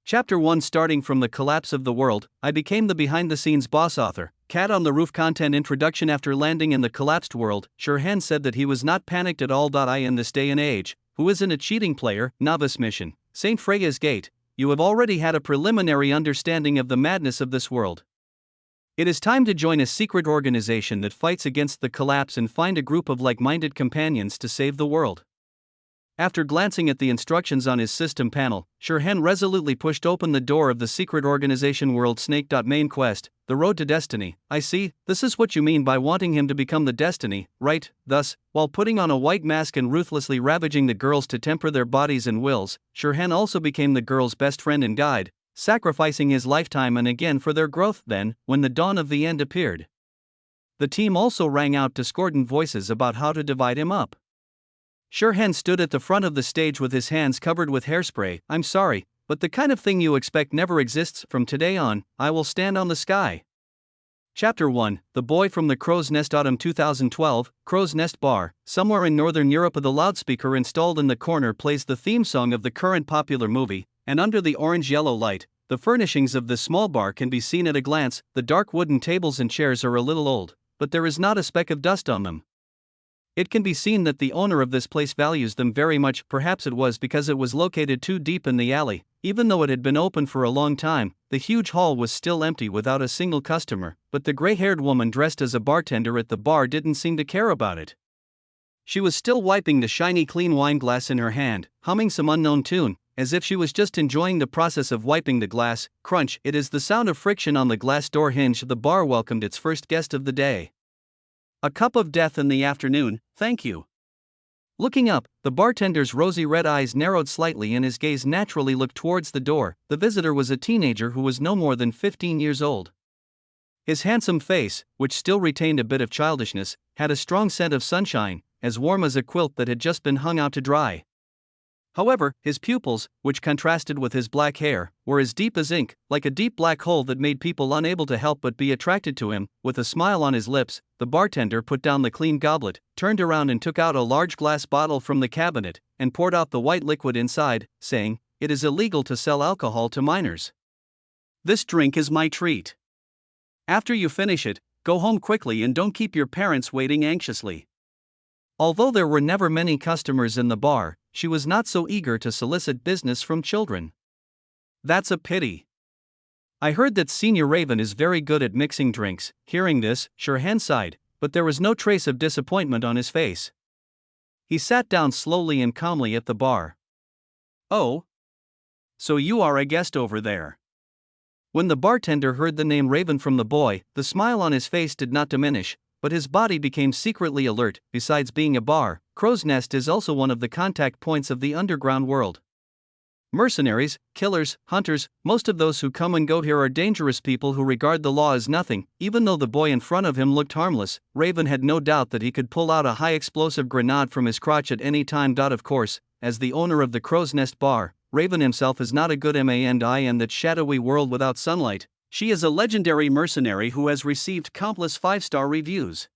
Chapter 1 Starting from the collapse of the world, I became the behind-the-scenes boss author. Cat on the Roof content introduction. After landing in the collapsed world, Shirhan said that he was not panicked at all. I in this day and age, who isn't a cheating player, novice mission, St. Freya's Gate, you have already had a preliminary understanding of the madness of this world. It is time to join a secret organization that fights against the collapse and find a group of like-minded companions to save the world. After glancing at the instructions on his system panel, Shirhan resolutely pushed open the door of the secret organization World Snake. Main quest, the road to destiny. I see, this is what you mean by wanting him to become the destiny, right? Thus, while putting on a white mask and ruthlessly ravaging the girls to temper their bodies and wills, Shirhan also became the girls' best friend and guide, sacrificing his lifetime and again for their growth. Then, when the dawn of the end appeared, the team also rang out discordant voices about how to divide him up. Shirhan stood at the front of the stage with his hands covered with hairspray. I'm sorry, but the kind of thing you expect never exists. From today on, I will stand on the sky. Chapter 1 The Boy from the Crow's Nest. Autumn 2012, Crow's Nest Bar. Somewhere in Northern Europe, the loudspeaker installed in the corner plays the theme song of the current popular movie, and under the orange-yellow light, the furnishings of this small bar can be seen at a glance. The dark wooden tables and chairs are a little old, but there is not a speck of dust on them. It can be seen that the owner of this place values them very much. Perhaps it was because it was located too deep in the alley. Even though it had been open for a long time, the huge hall was still empty without a single customer, but the gray-haired woman dressed as a bartender at the bar didn't seem to care about it. She was still wiping the shiny clean wine glass in her hand, humming some unknown tune, as if she was just enjoying the process of wiping the glass. Crunch, it is the sound of friction on the glass door hinge. The bar welcomed its first guest of the day. A cup of death in the afternoon, thank you. Looking up, the bartender's rosy red eyes narrowed slightly and his gaze naturally looked towards the door. The visitor was a teenager who was no more than 15 years old. His handsome face, which still retained a bit of childishness, had a strong scent of sunshine, as warm as a quilt that had just been hung out to dry. However, his pupils, which contrasted with his black hair, were as deep as ink, like a deep black hole that made people unable to help but be attracted to him. With a smile on his lips, the bartender put down the clean goblet, turned around and took out a large glass bottle from the cabinet, and poured out the white liquid inside, saying, "It is illegal to sell alcohol to minors. This drink is my treat. After you finish it, go home quickly and don't keep your parents waiting anxiously." Although there were never many customers in the bar, she was not so eager to solicit business from children. That's a pity. I heard that Senior Raven is very good at mixing drinks. Hearing this, Shirhan sighed, but there was no trace of disappointment on his face. He sat down slowly and calmly at the bar. Oh? So you are a guest over there. When the bartender heard the name Raven from the boy, the smile on his face did not diminish, but his body became secretly alert. Besides being a bar, Crow's Nest is also one of the contact points of the underground world. Mercenaries, killers, hunters, most of those who come and go here are dangerous people who regard the law as nothing. Even though the boy in front of him looked harmless, Raven had no doubt that he could pull out a high-explosive grenade from his crotch at any time. Of course, as the owner of the Crow's Nest bar, Raven himself is not a good man in that shadowy world without sunlight. She is a legendary mercenary who has received countless 5-star reviews.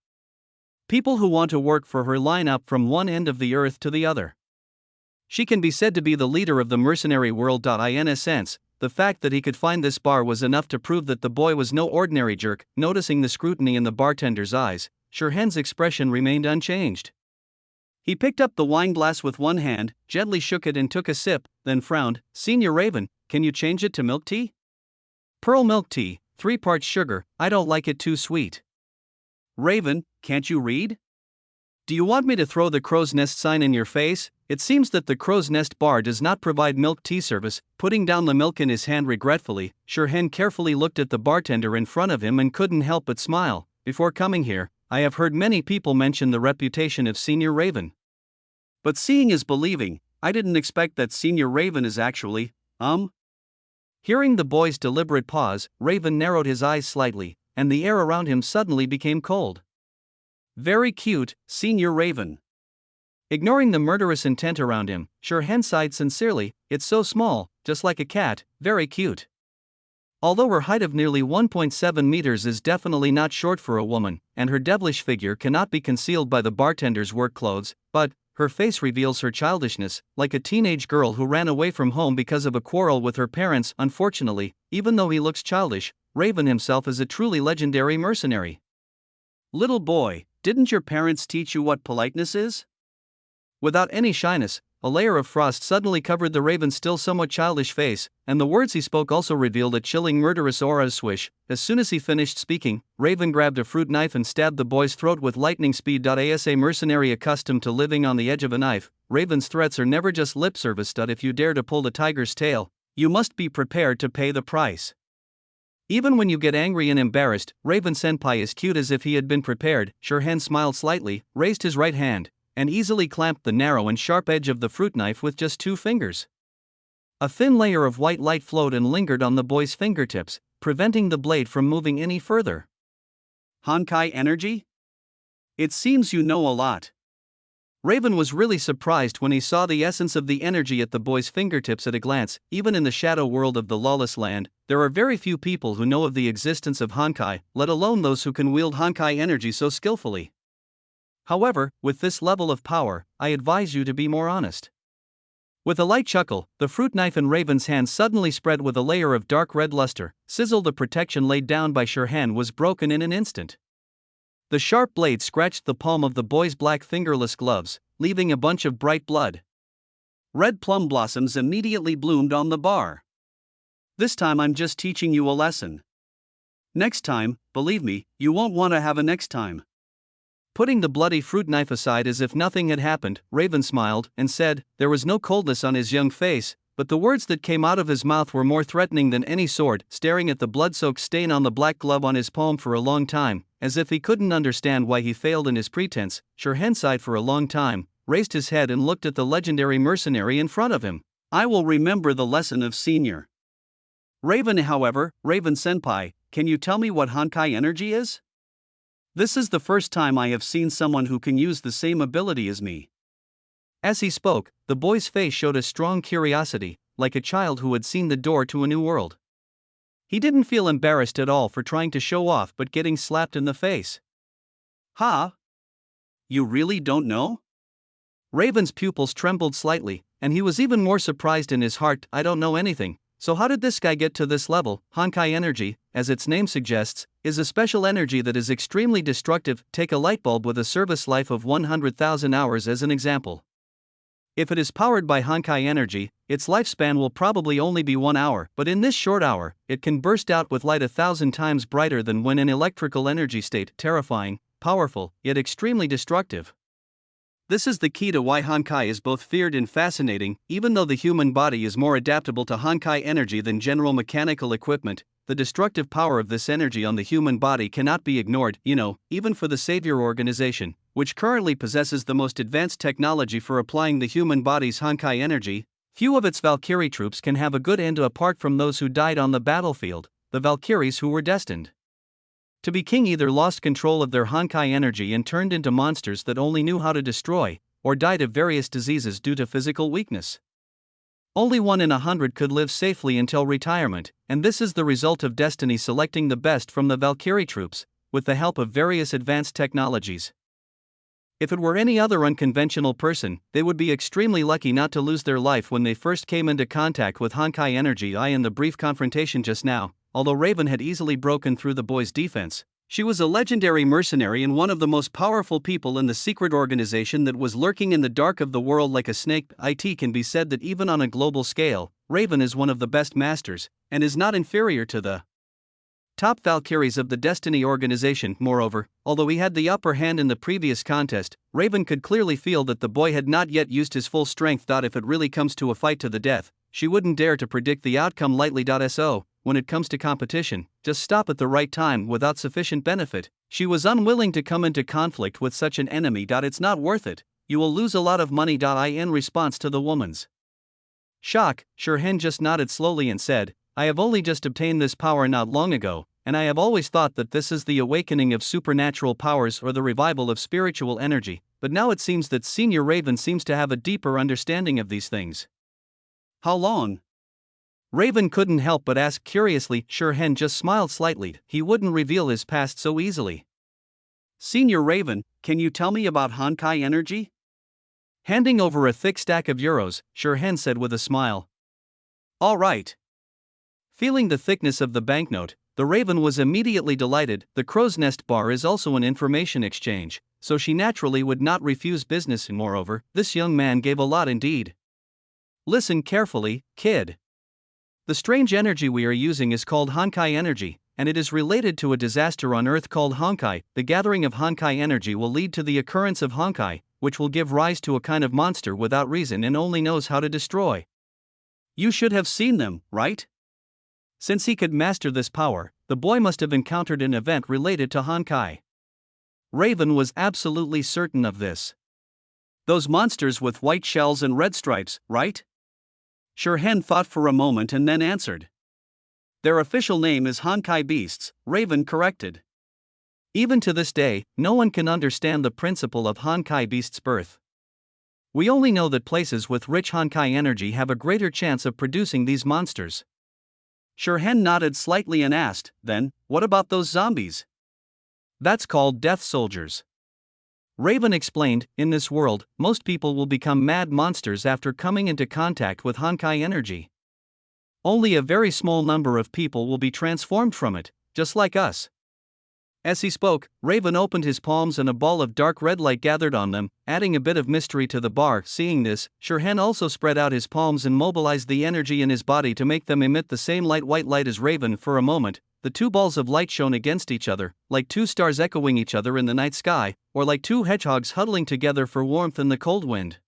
People who want to work for her line up from one end of the earth to the other. She can be said to be the leader of the mercenary world. In a sense, the fact that he could find this bar was enough to prove that the boy was no ordinary jerk. Noticing the scrutiny in the bartender's eyes, Shirhan's expression remained unchanged. He picked up the wine glass with one hand, gently shook it and took a sip, then frowned. "Senior Raven, can you change it to milk tea? Pearl milk tea, 3 parts sugar, I don't like it too sweet." "Raven, can't you read? Do you want me to throw the Crow's Nest sign in your face?" It seems that the Crow's Nest bar does not provide milk tea service. Putting down the milk in his hand regretfully, Shirhan carefully looked at the bartender in front of him and couldn't help but smile. "Before coming here, I have heard many people mention the reputation of Senior Raven. But seeing is believing. I didn't expect that Senior Raven is actually, Hearing the boy's deliberate pause, Raven narrowed his eyes slightly, and the air around him suddenly became cold. "Very cute, Senior Raven." Ignoring the murderous intent around him, Shirhan sighed sincerely. "It's so small, just like a cat, very cute." Although her height of nearly 1.7 meters is definitely not short for a woman, and her devilish figure cannot be concealed by the bartender's work clothes, but her face reveals her childishness, like a teenage girl who ran away from home because of a quarrel with her parents. Unfortunately, even though he looks childish, Raven himself is a truly legendary mercenary. Little boy, didn't your parents teach you what politeness is? Without any shyness, a layer of frost suddenly covered the Raven's still somewhat childish face, and the words he spoke also revealed a chilling murderous aura. Swish. As soon as he finished speaking, Raven grabbed a fruit knife and stabbed the boy's throat with lightning speed. As a mercenary accustomed to living on the edge of a knife, Raven's threats are never just lip service. If you dare to pull the tiger's tail, you must be prepared to pay the price. Even when you get angry and embarrassed, Raven Senpai is cute as if he had been prepared. Shirhan smiled slightly, raised his right hand, and easily clamped the narrow and sharp edge of the fruit knife with just 2 fingers. A thin layer of white light flowed and lingered on the boy's fingertips, preventing the blade from moving any further. Honkai energy? It seems you know a lot. Raven was really surprised when he saw the essence of the energy at the boy's fingertips at a glance. Even in the shadow world of the Lawless Land, there are very few people who know of the existence of Honkai, let alone those who can wield Honkai energy so skillfully. However, with this level of power, I advise you to be more honest. With a light chuckle, the fruit knife in Raven's hand suddenly spread with a layer of dark red luster. Sizzle. The protection laid down by Shirhan was broken in an instant. The sharp blade scratched the palm of the boy's black fingerless gloves, leaving a bunch of bright blood. Red plum blossoms immediately bloomed on the bar. This time I'm just teaching you a lesson. Next time, believe me, you won't want to have a next time. Putting the bloody fruit knife aside as if nothing had happened, Raven smiled and said, there was no coldness on his young face, but the words that came out of his mouth were more threatening than any sword. Staring at the blood-soaked stain on the black glove on his palm for a long time, as if he couldn't understand why he failed in his pretense, Shirhan sighed for a long time, raised his head and looked at the legendary mercenary in front of him. I will remember the lesson of Senior Raven. However, Raven Senpai, can you tell me what Honkai energy is? This is the first time I have seen someone who can use the same ability as me. As he spoke, the boy's face showed a strong curiosity, like a child who had seen the door to a new world. He didn't feel embarrassed at all for trying to show off but getting slapped in the face. Ha! You really don't know? Raven's pupils trembled slightly, and he was even more surprised in his heart. I don't know anything. So how did this guy get to this level? Honkai energy, as its name suggests, is a special energy that is extremely destructive. Take a light bulb with a service life of 100,000 hours as an example. If it is powered by Honkai energy, its lifespan will probably only be 1 hour, but in this short hour, it can burst out with light 1,000 times brighter than when in electrical energy state. Terrifying, powerful, yet extremely destructive. This is the key to why Honkai is both feared and fascinating. Even though the human body is more adaptable to Honkai energy than general mechanical equipment, the destructive power of this energy on the human body cannot be ignored, even for the Savior organization, which currently possesses the most advanced technology for applying the human body's Honkai energy. Few of its Valkyrie troops can have a good end apart from those who died on the battlefield, the Valkyries who were destined to be king either lost control of their Honkai energy and turned into monsters that only knew how to destroy, or died of various diseases due to physical weakness. Only 1 in 100 could live safely until retirement, and this is the result of destiny selecting the best from the Valkyrie troops, with the help of various advanced technologies. If it were any other unconventional person, they would be extremely lucky not to lose their life when they first came into contact with Honkai energy. In the brief confrontation just now, although Raven had easily broken through the boy's defense, she was a legendary mercenary and one of the most powerful people in the secret organization that was lurking in the dark of the world like a snake. It can be said that even on a global scale, Raven is one of the best masters, and is not inferior to the top Valkyries of the Destiny organization. Moreover, although he had the upper hand in the previous contest, Raven could clearly feel that the boy had not yet used his full strength. If it really comes to a fight to the death, she wouldn't dare to predict the outcome lightly. So, when it comes to competition, just stop at the right time without sufficient benefit. She was unwilling to come into conflict with such an enemy. It's not worth it, you will lose a lot of money. In response to the woman's shock, Shirhan just nodded slowly and said, I have only just obtained this power not long ago, and I have always thought that this is the awakening of supernatural powers or the revival of spiritual energy, but now it seems that Senior Raven seems to have a deeper understanding of these things. How long? Raven couldn't help but ask curiously. Shirhan just smiled slightly. He wouldn't reveal his past so easily. Senior Raven, can you tell me about Honkai energy? Handing over a thick stack of euros, Shirhan said with a smile. All right. Feeling the thickness of the banknote, the raven was immediately delighted. The crow's nest bar is also an information exchange, so she naturally would not refuse business, and moreover, this young man gave a lot indeed. Listen carefully, kid. The strange energy we are using is called Honkai energy, and it is related to a disaster on Earth called Honkai. The gathering of Honkai energy will lead to the occurrence of Honkai, which will give rise to a kind of monster without reason and only knows how to destroy. You should have seen them, right? Since he could master this power, the boy must have encountered an event related to Honkai. Raven was absolutely certain of this. Those monsters with white shells and red stripes, right? Shirhan thought for a moment and then answered. Their official name is Honkai beasts, Raven corrected. Even to this day, no one can understand the principle of Honkai beasts' birth. We only know that places with rich Honkai energy have a greater chance of producing these monsters. Shirhan nodded slightly and asked, then, what about those zombies? That's called death soldiers. Raven explained, in this world, most people will become mad monsters after coming into contact with Honkai energy. Only a very small number of people will be transformed from it, just like us. As he spoke, Raven opened his palms and a ball of dark red light gathered on them, adding a bit of mystery to the bar. Seeing this, Shirhan also spread out his palms and mobilized the energy in his body to make them emit the same white light as Raven. For a moment, the two balls of light shone against each other, like two stars echoing each other in the night sky, or like two hedgehogs huddling together for warmth in the cold wind.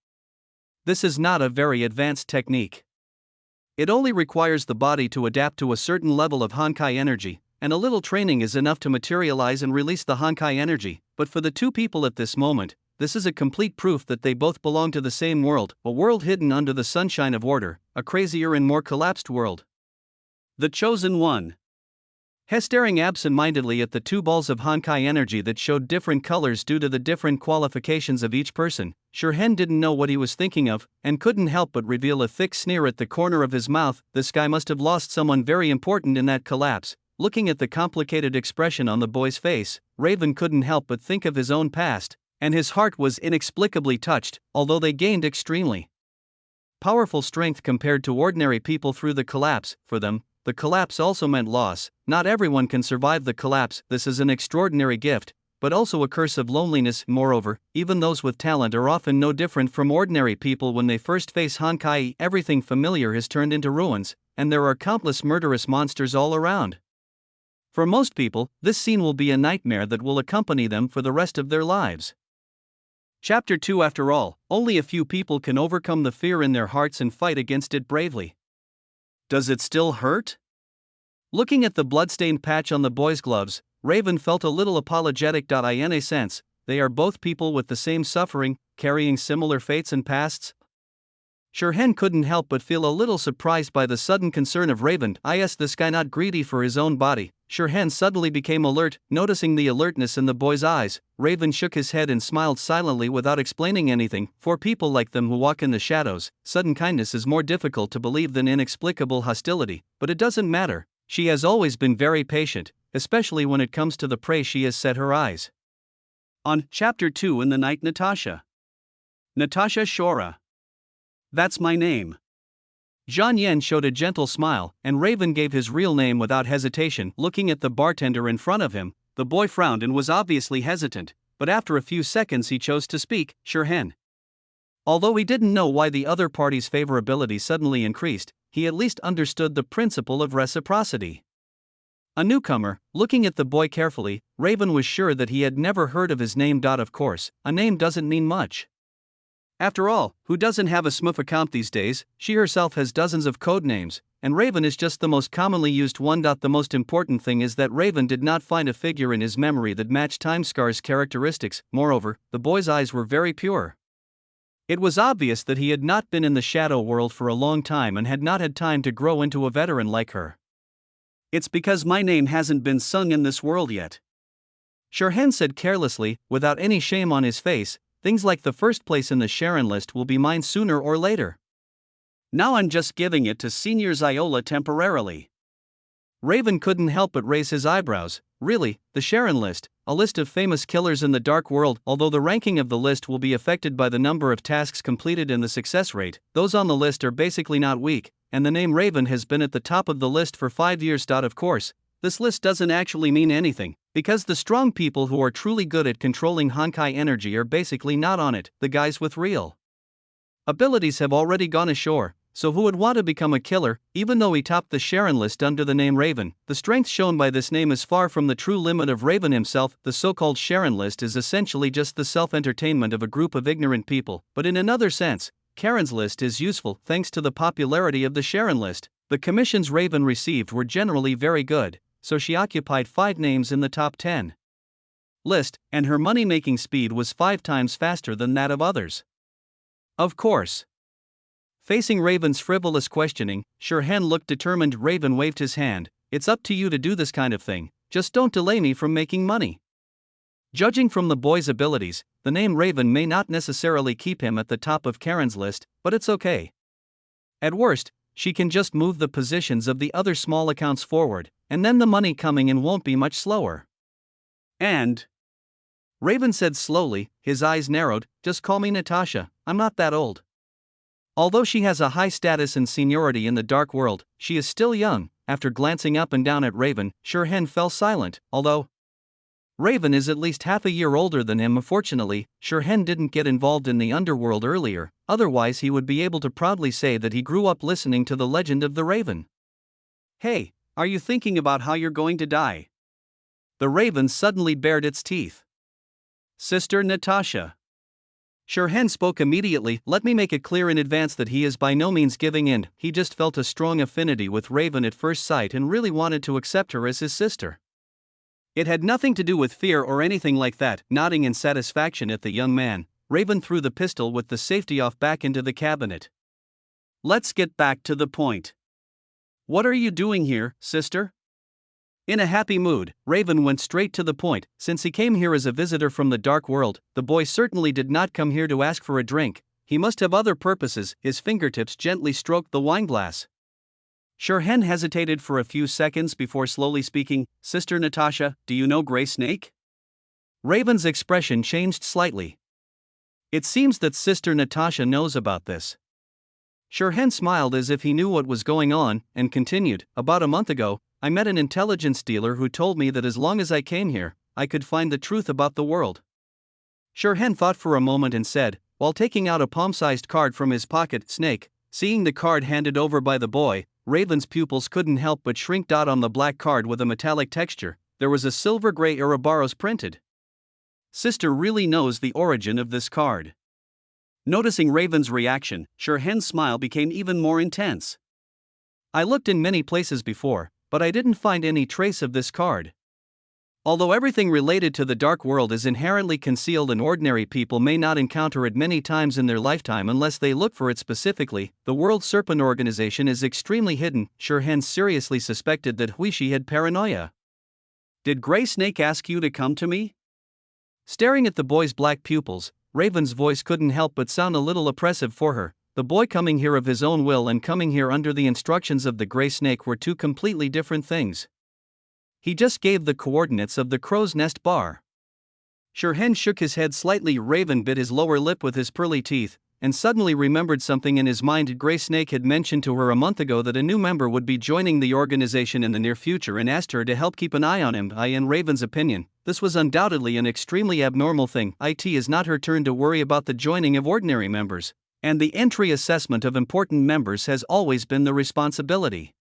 This is not a very advanced technique. It only requires the body to adapt to a certain level of Honkai energy, and a little training is enough to materialize and release the Honkai energy. But for the two people at this moment, this is a complete proof that they both belong to the same world, a world hidden under the sunshine of order, a crazier and more collapsed world. The Chosen One. Staring absent-mindedly at the two balls of Honkai energy that showed different colors due to the different qualifications of each person, Shirhan didn't know what he was thinking of, and couldn't help but reveal a thick sneer at the corner of his mouth. This guy must have lost someone very important in that collapse. Looking at the complicated expression on the boy's face, Raven couldn't help but think of his own past, and his heart was inexplicably touched, although they gained extremely powerful strength compared to ordinary people through the collapse. For them, the collapse also meant loss. Not everyone can survive the collapse. This is an extraordinary gift, but also a curse of loneliness. Moreover, even those with talent are often no different from ordinary people when they first face Honkai. Everything familiar has turned into ruins, and there are countless murderous monsters all around. For most people, this scene will be a nightmare that will accompany them for the rest of their lives. Chapter 2. After all, only a few people can overcome the fear in their hearts and fight against it bravely. Does it still hurt? Looking at the bloodstained patch on the boy's gloves, Raven felt a little apologetic. In a sense, they are both people with the same suffering, carrying similar fates and pasts. Shirhan couldn't help but feel a little surprised by the sudden concern of Raven. Is this guy not greedy for his own body? Shirhan suddenly became alert, noticing the alertness in the boy's eyes. Raven shook his head and smiled silently without explaining anything. For people like them who walk in the shadows, sudden kindness is more difficult to believe than inexplicable hostility, but it doesn't matter. She has always been very patient, especially when it comes to the prey she has set her eyes on. Chapter 2. In the night. Natasha Shora. That's my name. Zhang Yan showed a gentle smile, and Raven gave his real name without hesitation. Looking at the bartender in front of him, the boy frowned and was obviously hesitant, but after a few seconds he chose to speak, Shirhan. Although he didn't know why the other party's favorability suddenly increased, he at least understood the principle of reciprocity. A newcomer, looking at the boy carefully, Raven was sure that he had never heard of his name. Of course, a name doesn't mean much. After all, who doesn't have a Smurf account these days? She herself has dozens of code names, and Raven is just the most commonly used one. The most important thing is that Raven did not find a figure in his memory that matched Timescar's characteristics. Moreover, the boy's eyes were very pure. It was obvious that he had not been in the shadow world for a long time and had not had time to grow into a veteran like her. It's because my name hasn't been sung in this world yet. Shirhan said carelessly, without any shame on his face. Things like the first place in the Sharon list will be mine sooner or later. Now I'm just giving it to Senior Ziola temporarily. Raven couldn't help but raise his eyebrows. Really, the Sharon list, a list of famous killers in the dark world. Although the ranking of the list will be affected by the number of tasks completed and the success rate, those on the list are basically not weak, and the name Raven has been at the top of the list for 5 years. Of course, this list doesn't actually mean anything, because the strong people who are truly good at controlling Honkai energy are basically not on it. The guys with real abilities have already gone ashore, so who would want to become a killer? Even though he topped the Sharon list under the name Raven, the strength shown by this name is far from the true limit of Raven himself. The so-called Sharon list is essentially just the self-entertainment of a group of ignorant people, but in another sense, Karen's list is useful thanks to the popularity of the Sharon list. The commissions Raven received were generally very good, so she occupied 5 names in the top 10 list, and her money-making speed was 5 times faster than that of others. Of course. Facing Raven's frivolous questioning, Shirhan looked determined. Raven waved his hand. It's up to you to do this kind of thing, just don't delay me from making money. Judging from the boy's abilities, the name Raven may not necessarily keep him at the top of Karen's list, but it's okay. At worst, she can just move the positions of the other small accounts forward, and then the money coming in won't be much slower. And Raven said slowly, his eyes narrowed, just call me Natasha, I'm not that old. Although she has a high status and seniority in the dark world, she is still young. After glancing up and down at Raven, Shirhan fell silent. Although Raven is at least half a year older than him, unfortunately, Shirhan didn't get involved in the underworld earlier, otherwise he would be able to proudly say that he grew up listening to the legend of the Raven. Hey, are you thinking about how you're going to die? The Raven suddenly bared its teeth. Sister Natasha. Shirhan spoke immediately. Let me make it clear in advance that he is by no means giving in. He just felt a strong affinity with Raven at first sight and really wanted to accept her as his sister. It had nothing to do with fear or anything like that. Nodding in satisfaction at the young man, Raven threw the pistol with the safety off back into the cabinet. Let's get back to the point. What are you doing here, sister? In a happy mood, Raven went straight to the point. Since he came here as a visitor from the dark world, the boy certainly did not come here to ask for a drink. He must have other purposes. His fingertips gently stroked the wineglass. Shirhan hesitated for a few seconds before slowly speaking. Sister Natasha, do you know Gray Snake? Raven's expression changed slightly. It seems that Sister Natasha knows about this. Shirhan smiled as if he knew what was going on, and continued, about a month ago, I met an intelligence dealer who told me that as long as I came here, I could find the truth about the world. Shirhan thought for a moment and said, while taking out a palm-sized card from his pocket, Snake. Seeing the card handed over by the boy, Raven's pupils couldn't help but shrink. On the black card with a metallic texture, there was a silver-gray Ouroboros printed. Sister really knows the origin of this card. Noticing Raven's reaction, Shirhan's smile became even more intense. I looked in many places before, but I didn't find any trace of this card. Although everything related to the dark world is inherently concealed and ordinary people may not encounter it many times in their lifetime unless they look for it specifically, the World Serpent Organization is extremely hidden. Shirhan seriously suspected that Huishi had paranoia. Did Gray Snake ask you to come to me? Staring at the boy's black pupils, Raven's voice couldn't help but sound a little oppressive for her. The boy coming here of his own will and coming here under the instructions of the Gray Snake were two completely different things. He just gave the coordinates of the Crow's Nest bar. Shirhan shook his head slightly. Raven bit his lower lip with his pearly teeth, and suddenly remembered something in his mind. Gray Snake had mentioned to her a month ago that a new member would be joining the organization in the near future and asked her to help keep an eye on him. In Raven's opinion, this was undoubtedly an extremely abnormal thing. It is not her turn to worry about the joining of ordinary members, and the entry assessment of important members has always been the responsibility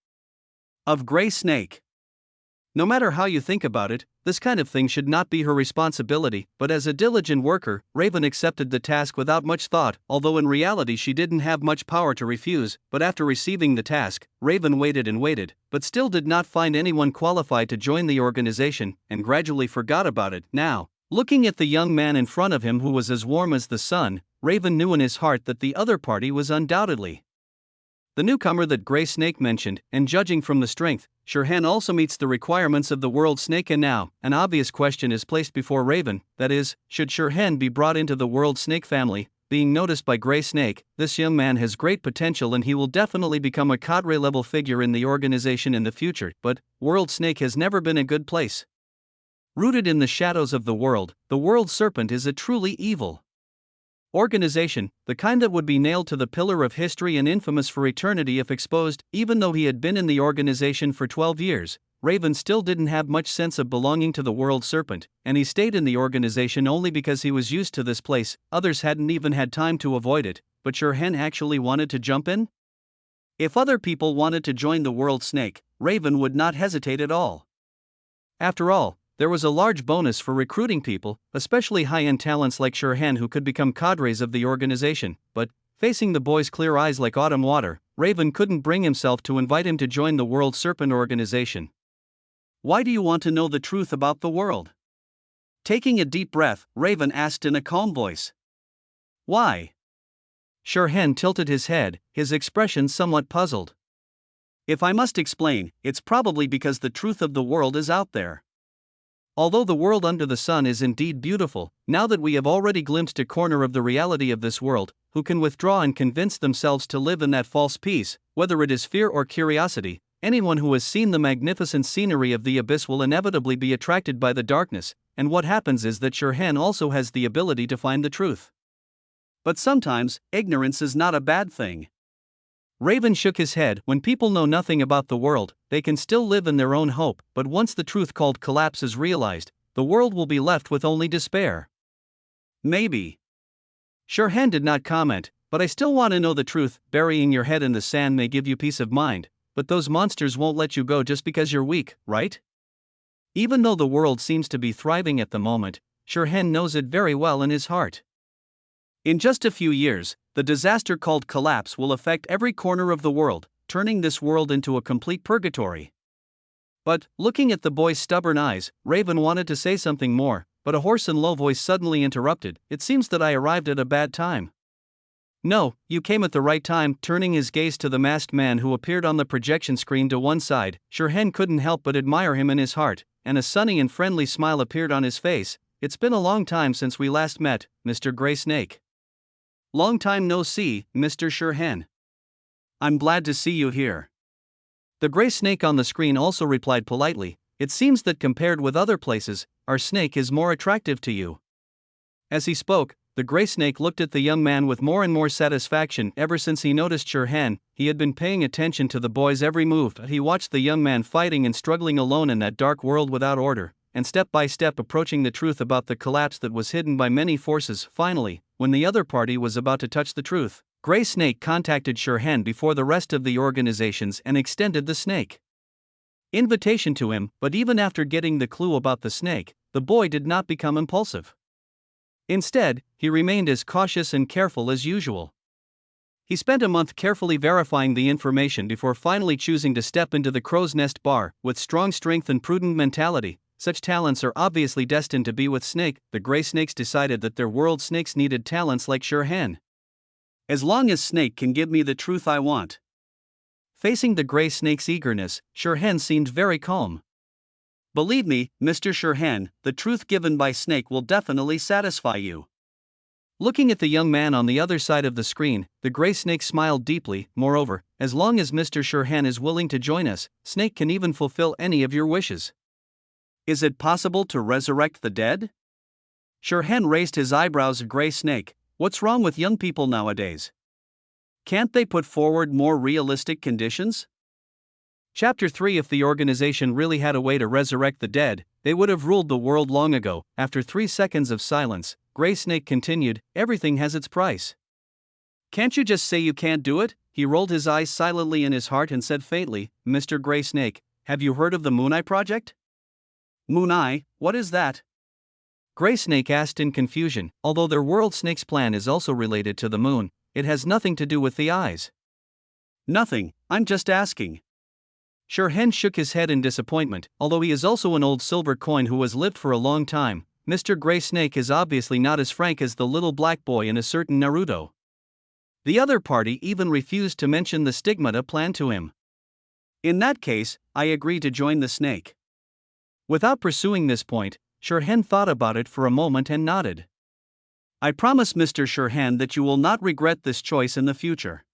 of Gray Snake. No matter how you think about it, this kind of thing should not be her responsibility, but as a diligent worker, Raven accepted the task without much thought, although in reality she didn't have much power to refuse. But after receiving the task, Raven waited and waited, but still did not find anyone qualified to join the organization, and gradually forgot about it. Now, looking at the young man in front of him who was as warm as the sun, Raven knew in his heart that the other party was undoubtedly the newcomer that Gray Snake mentioned, and judging from the strength, Shirhan also meets the requirements of the World Snake. And now, an obvious question is placed before Raven, that is, should Shirhan be brought into the World Snake family? Being noticed by Gray Snake, this young man has great potential and he will definitely become a cadre-level figure in the organization in the future, but World Snake has never been a good place. Rooted in the shadows of the world serpent is a truly evil organization, the kind that would be nailed to the pillar of history and infamous for eternity if exposed. Even though he had been in the organization for 12 years, Raven still didn't have much sense of belonging to the world serpent, and he stayed in the organization only because he was used to this place. Others hadn't even had time to avoid it, but Shirhan actually wanted to jump in? If other people wanted to join the world snake, Raven would not hesitate at all. After all, there was a large bonus for recruiting people, especially high-end talents like Shirhan who could become cadres of the organization. But, facing the boy's clear eyes like autumn water, Raven couldn't bring himself to invite him to join the World Serpent organization. Why do you want to know the truth about the world? Taking a deep breath, Raven asked in a calm voice. Why? Shirhan tilted his head, his expression somewhat puzzled. If I must explain, it's probably because the truth of the world is out there. Although the world under the sun is indeed beautiful, now that we have already glimpsed a corner of the reality of this world, who can withdraw and convince themselves to live in that false peace, whether it is fear or curiosity, anyone who has seen the magnificent scenery of the abyss will inevitably be attracted by the darkness, and what happens is that Shirhan also has the ability to find the truth. But sometimes, ignorance is not a bad thing. Raven shook his head. When people know nothing about the world, they can still live in their own hope, but once the truth called collapse is realized, the world will be left with only despair. Maybe. Shirhan did not comment, but I still want to know the truth. Burying your head in the sand may give you peace of mind, but those monsters won't let you go just because you're weak, right? Even though the world seems to be thriving at the moment, Shirhan knows it very well in his heart. In just a few years, the disaster called collapse will affect every corner of the world, turning this world into a complete purgatory. But, looking at the boy's stubborn eyes, Raven wanted to say something more, but a hoarse and low voice suddenly interrupted. It seems that I arrived at a bad time. No, you came at the right time. Turning his gaze to the masked man who appeared on the projection screen to one side, Shirhan couldn't help but admire him in his heart, and a sunny and friendly smile appeared on his face. It's been a long time since we last met, Mr. Grey Snake. Long time no see, Mr. Shirhan. I'm glad to see you here. The gray snake on the screen also replied politely. It seems that compared with other places, our snake is more attractive to you. As he spoke, the gray snake looked at the young man with more and more satisfaction. Ever since he noticed Shirhan, he had been paying attention to the boy's every move. He watched the young man fighting and struggling alone in that dark world without order, and step by step approaching the truth about the collapse that was hidden by many forces. Finally, when the other party was about to touch the truth, Grey Snake contacted Shirhan before the rest of the organizations and extended the snake invitation to him. But even after getting the clue about the snake, the boy did not become impulsive. Instead, he remained as cautious and careful as usual. He spent a month carefully verifying the information before finally choosing to step into the Crow's Nest bar. With strong strength and prudent mentality, such talents are obviously destined to be with Snake. The Grey Snakes decided that their world snakes needed talents like Shirhan. As long as Snake can give me the truth I want. Facing the Grey Snake's eagerness, Shirhan seemed very calm. Believe me, Mr. Shirhan, the truth given by Snake will definitely satisfy you. Looking at the young man on the other side of the screen, the Grey Snake smiled deeply. Moreover, as long as Mr. Shirhan is willing to join us, Snake can even fulfill any of your wishes. Is it possible to resurrect the dead? Shirhan raised his eyebrows. Grey Snake, what's wrong with young people nowadays? Can't they put forward more realistic conditions? Chapter 3. If the organization really had a way to resurrect the dead, they would have ruled the world long ago. After 3 seconds of silence, Grey Snake continued, everything has its price. Can't you just say you can't do it? He rolled his eyes silently in his heart and said faintly, Mr. Grey Snake, have you heard of the Moon Eye Project? Moon Eye, what is that? Grey Snake asked in confusion. Although their world snake's plan is also related to the moon, it has nothing to do with the eyes. Nothing, I'm just asking. Shirhan shook his head in disappointment. Although he is also an old silver coin who has lived for a long time, Mr. Grey Snake is obviously not as frank as the little black boy in a certain Naruto. The other party even refused to mention the stigmata plan to him. In that case, I agree to join the snake. Without pursuing this point, Shirhan thought about it for a moment and nodded. I promise Mr. Shirhan that you will not regret this choice in the future.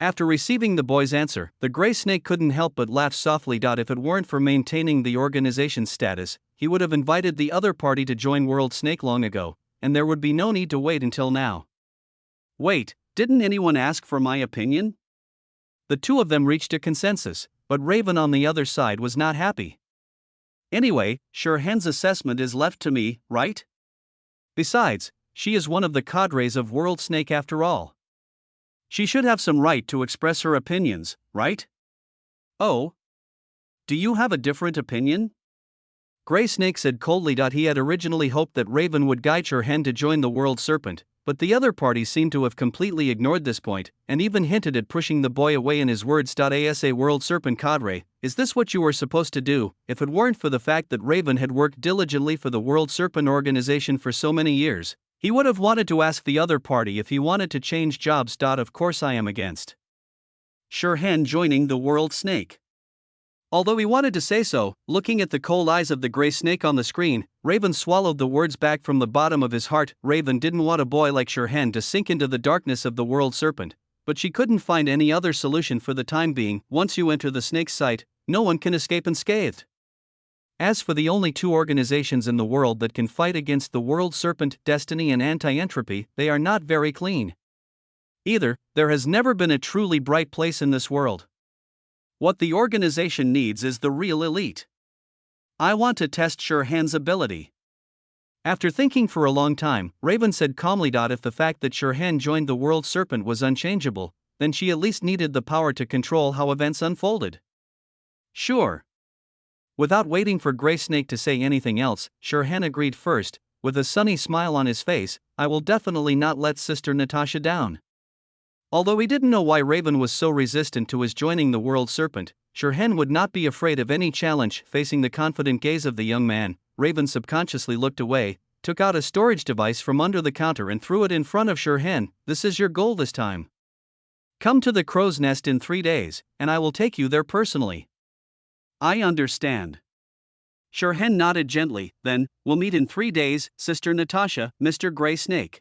After receiving the boy's answer, the Grey Snake couldn't help but laugh softly. If it weren't for maintaining the organization's status, he would have invited the other party to join World Snake long ago, and there would be no need to wait until now. Wait, didn't anyone ask for my opinion? The two of them reached a consensus, but Raven on the other side was not happy. Anyway, Shirhan's assessment is left to me, right? Besides, she is one of the cadres of World Snake after all. She should have some right to express her opinions, right? Oh? Do you have a different opinion? Grey Snake said coldly. He had originally hoped that Raven would guide Shirhan to join the World Serpent, but the other party seemed to have completely ignored this point, and even hinted at pushing the boy away in his words. As a World Serpent cadre, is this what you were supposed to do? If it weren't for the fact that Raven had worked diligently for the World Serpent organization for so many years, he would have wanted to ask the other party if he wanted to change jobs. Of course I am against Shirhan joining the World Snake. Although he wanted to say so, looking at the cold eyes of the Grey Snake on the screen, Raven swallowed the words back from the bottom of his heart. Raven didn't want a boy like Shirhan to sink into the darkness of the World Serpent, but she couldn't find any other solution for the time being. Once you enter the snake's sight, no one can escape unscathed. As for the only two organizations in the world that can fight against the World Serpent, Destiny and Anti-Entropy, they are not very clean. Either, there has never been a truly bright place in this world. What the organization needs is the real elite. I want to test Shirhan's ability. After thinking for a long time, Raven said calmly. If the fact that Shirhan joined the World Serpent was unchangeable, then she at least needed the power to control how events unfolded. Sure. Without waiting for Grey Snake to say anything else, Shirhan agreed first, with a sunny smile on his face. I will definitely not let Sister Natasha down. Although he didn't know why Raven was so resistant to his joining the World Serpent, Shirhan would not be afraid of any challenge. Facing the confident gaze of the young man, Raven subconsciously looked away, took out a storage device from under the counter and threw it in front of Shirhan. This is your goal this time. Come to the Crow's Nest in 3 days, and I will take you there personally. I understand. Shirhan nodded gently. Then, we'll meet in 3 days, Sister Natasha, Mr. Grey Snake.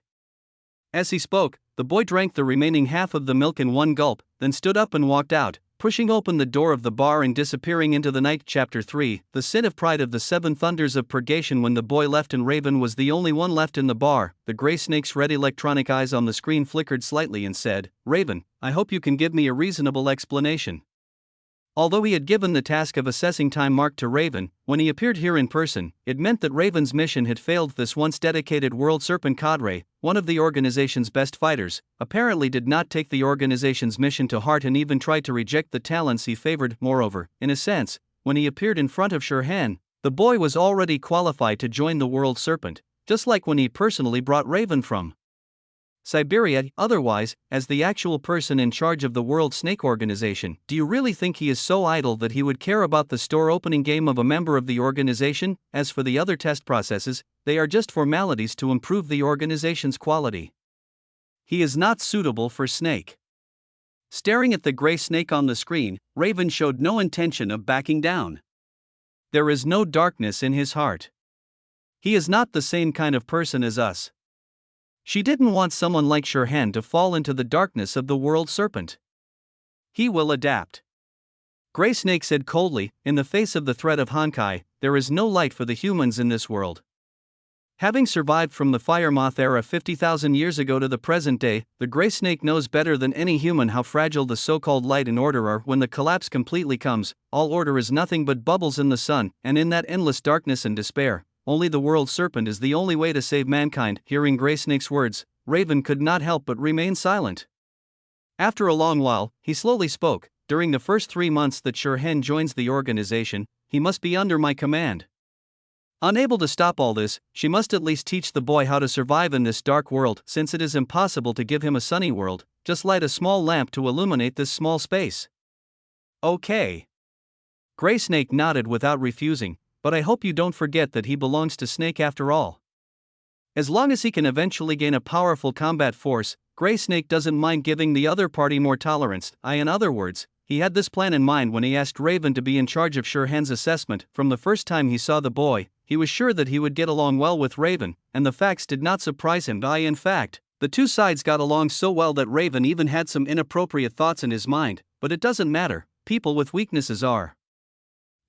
As he spoke, the boy drank the remaining half of the milk in one gulp, then stood up and walked out, pushing open the door of the bar and disappearing into the night. Chapter 3, The Sin of Pride of the Seven Thunders of Purgation. When the boy left and Raven was the only one left in the bar, the Grey Snake's red electronic eyes on the screen flickered slightly and said, Raven, I hope you can give me a reasonable explanation. Although he had given the task of assessing time marked to Raven, when he appeared here in person, it meant that Raven's mission had failed. This once dedicated World Serpent cadre, one of the organization's best fighters, apparently did not take the organization's mission to heart and even tried to reject the talents he favored. Moreover, in a sense, when he appeared in front of Shirhan, the boy was already qualified to join the World Serpent, just like when he personally brought Raven from Siberia. Otherwise, as the actual person in charge of the World Snake Organization, do you really think he is so idle that he would care about the store opening game of a member of the organization? As for the other test processes, they are just formalities to improve the organization's quality. He is not suitable for Snake. Staring at the Grey Snake on the screen, Raven showed no intention of backing down. There is no darkness in his heart. He is not the same kind of person as us. She didn't want someone like Shirhan to fall into the darkness of the World Serpent. He will adapt. Grey Snake said coldly. In the face of the threat of Honkai, there is no light for the humans in this world. Having survived from the Fire Moth era 50,000 years ago to the present day, the Grey Snake knows better than any human how fragile the so-called light and order are. When the collapse completely comes, all order is nothing but bubbles in the sun, and in that endless darkness and despair, only the World Serpent is the only way to save mankind. Hearing Grey Snake's words, Raven could not help but remain silent. After a long while, he slowly spoke. During the first 3 months that Shirhan joins the organization, he must be under my command. Unable to stop all this, she must at least teach the boy how to survive in this dark world. Since it is impossible to give him a sunny world, just light a small lamp to illuminate this small space. Okay. Grey Snake nodded without refusing. But I hope you don't forget that he belongs to Snake after all. As long as he can eventually gain a powerful combat force, Grey Snake doesn't mind giving the other party more tolerance. In other words, he had this plan in mind when he asked Raven to be in charge of Shirhan's assessment. From the first time he saw the boy, he was sure that he would get along well with Raven, and the facts did not surprise him. In fact, the two sides got along so well that Raven even had some inappropriate thoughts in his mind, but it doesn't matter, people with weaknesses are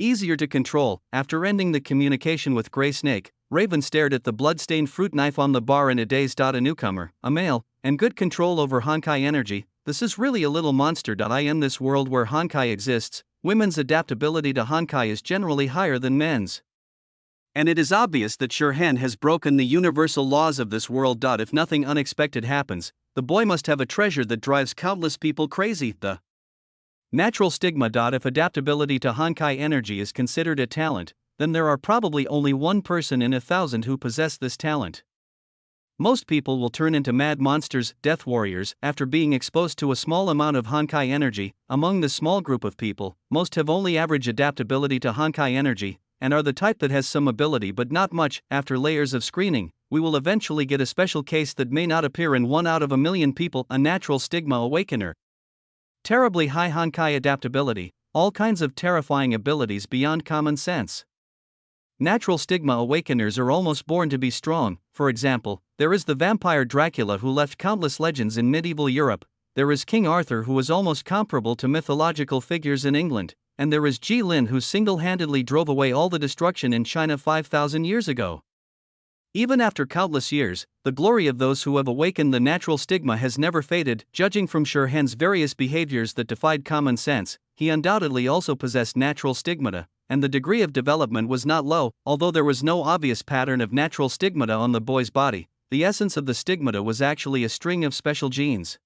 Easier to control. After ending the communication with Grey Snake, Raven stared at the blood-stained fruit knife on the bar in a daze. A newcomer, a male, and good control over Honkai energy. This is really a little monster. In this world where Honkai exists, women's adaptability to Honkai is generally higher than men's. And it is obvious that Shirhan has broken the universal laws of this world. If nothing unexpected happens, the boy must have a treasure that drives countless people crazy. The natural stigma. If adaptability to Honkai energy is considered a talent, then there are probably only one person in 1,000 who possess this talent. Most people will turn into mad monsters, death warriors, after being exposed to a small amount of Honkai energy. Among this small group of people, most have only average adaptability to Honkai energy, and are the type that has some ability but not much. After layers of screening, we will eventually get a special case that may not appear in 1 out of a million people, a natural stigma awakener. Terribly high Honkai adaptability, all kinds of terrifying abilities beyond common sense. Natural stigma awakeners are almost born to be strong. For example, there is the vampire Dracula who left countless legends in medieval Europe, there is King Arthur who was almost comparable to mythological figures in England, and there is Ji Lin who single-handedly drove away all the destruction in China 5,000 years ago. Even after countless years, the glory of those who have awakened the natural stigma has never faded. Judging from Shirhan's various behaviors that defied common sense, he undoubtedly also possessed natural stigmata, and the degree of development was not low. Although there was no obvious pattern of natural stigmata on the boy's body, the essence of the stigmata was actually a string of special genes.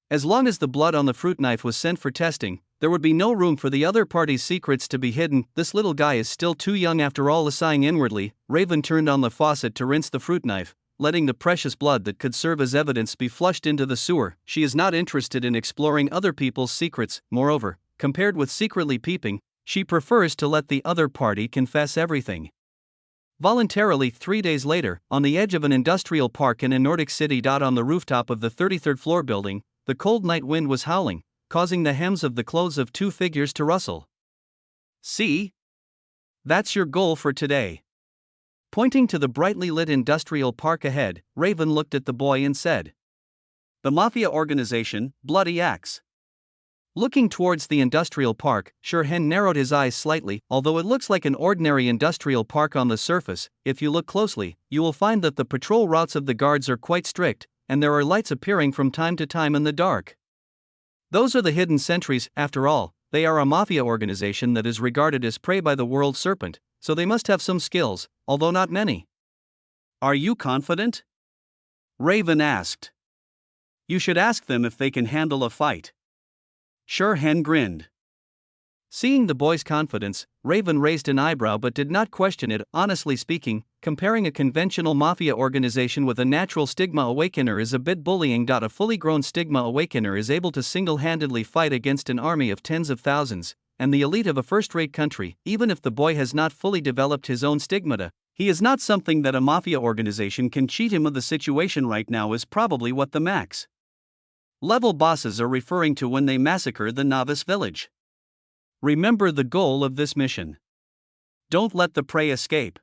As long as the blood on the fruit knife was sent for testing, there would be no room for the other party's secrets to be hidden. This little guy is still too young after all. Sighing inwardly, Raven turned on the faucet to rinse the fruit knife, letting the precious blood that could serve as evidence be flushed into the sewer. She is not interested in exploring other people's secrets. Moreover, compared with secretly peeping, she prefers to let the other party confess everything. Voluntarily 3 days later, on the edge of an industrial park in a Nordic city. On the rooftop of the 33rd floor building, the cold night wind was howling, causing the hems of the clothes of 2 figures to rustle. See? That's your goal for today. Pointing to the brightly lit industrial park ahead, Raven looked at the boy and said, "The Mafia organization, Bloody Axe." Looking towards the industrial park, Shirhan narrowed his eyes slightly. Although it looks like an ordinary industrial park on the surface, if you look closely, you will find that the patrol routes of the guards are quite strict, and there are lights appearing from time to time in the dark. Those are the hidden sentries. After all, they are a mafia organization that is regarded as prey by the world serpent, so they must have some skills, although not many. "Are you confident?" Raven asked. "You should ask them if they can handle a fight." Shirhan grinned. Seeing the boy's confidence, Raven raised an eyebrow but did not question it. Honestly speaking, comparing a conventional mafia organization with a natural stigma awakener is a bit bullying. A fully grown stigma awakener is able to single-handedly fight against an army of tens of thousands, and the elite of a first-rate country. Even if the boy has not fully developed his own stigmata, he is not something that a mafia organization can cheat him of. The situation right now is probably what the max level bosses are referring to when they massacre the novice village. Remember the goal of this mission. Don't let the prey escape.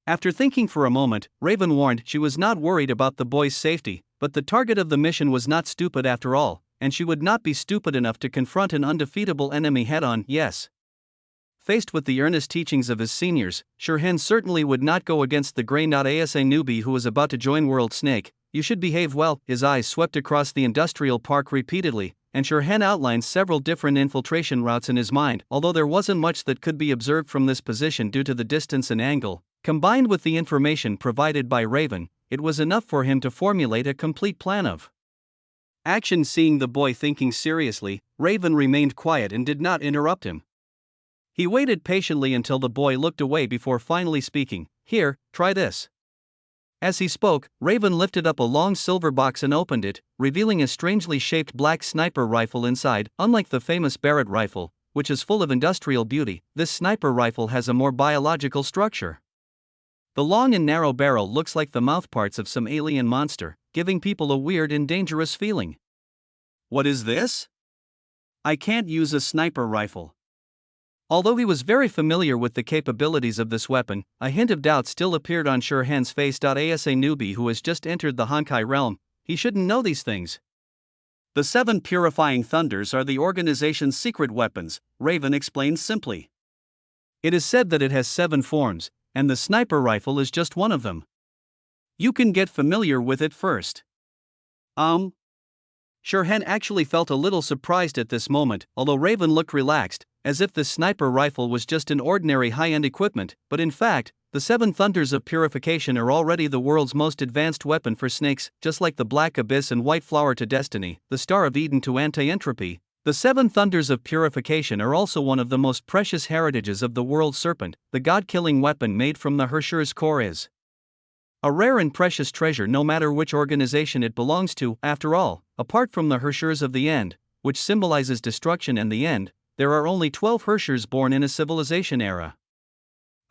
After thinking for a moment, Raven warned she was not worried about the boy's safety, but the target of the mission was not stupid after all, and she would not be stupid enough to confront an undefeatable enemy head-on. Yes. Faced with the earnest teachings of his seniors, Shirhan certainly would not go against the gray-not-asa newbie who was about to join World Snake. "You should behave well." His eyes swept across the industrial park repeatedly, and Shirhan outlined several different infiltration routes in his mind. Although there wasn't much that could be observed from this position due to the distance and angle, combined with the information provided by Raven, it was enough for him to formulate a complete plan of action. Seeing the boy thinking seriously, Raven remained quiet and did not interrupt him. He waited patiently until the boy looked away before finally speaking. "Here, try this." As he spoke, Raven lifted up a long silver box and opened it, revealing a strangely shaped black sniper rifle inside. Unlike the famous Barrett rifle, which is full of industrial beauty, this sniper rifle has a more biological structure. The long and narrow barrel looks like the mouthparts of some alien monster, giving people a weird and dangerous feeling. "What is this? I can't use a sniper rifle." Although he was very familiar with the capabilities of this weapon, a hint of doubt still appeared on Shirhan's face. As a newbie who has just entered the Honkai realm, he shouldn't know these things. "The 7 Purifying Thunders are the organization's secret weapons," Raven explained simply. It is said that it has 7 forms, and the sniper rifle is just one of them. You can get familiar with it first. Shirhan actually felt a little surprised at this moment, although Raven looked relaxed, as if the sniper rifle was just an ordinary high-end equipment, but in fact, the 7 Thunders of Purification are already the world's most advanced weapon for snakes, just like the Black Abyss and White Flower to Destiny, the Star of Eden to Anti-Entropy. The 7 Thunders of Purification are also one of the most precious heritages of the world serpent. The god-killing weapon made from the Hershur's core is a rare and precious treasure no matter which organization it belongs to. After all, apart from the Hershurs of the End, which symbolizes destruction and the end, there are only 12 Hershurs born in a civilization era.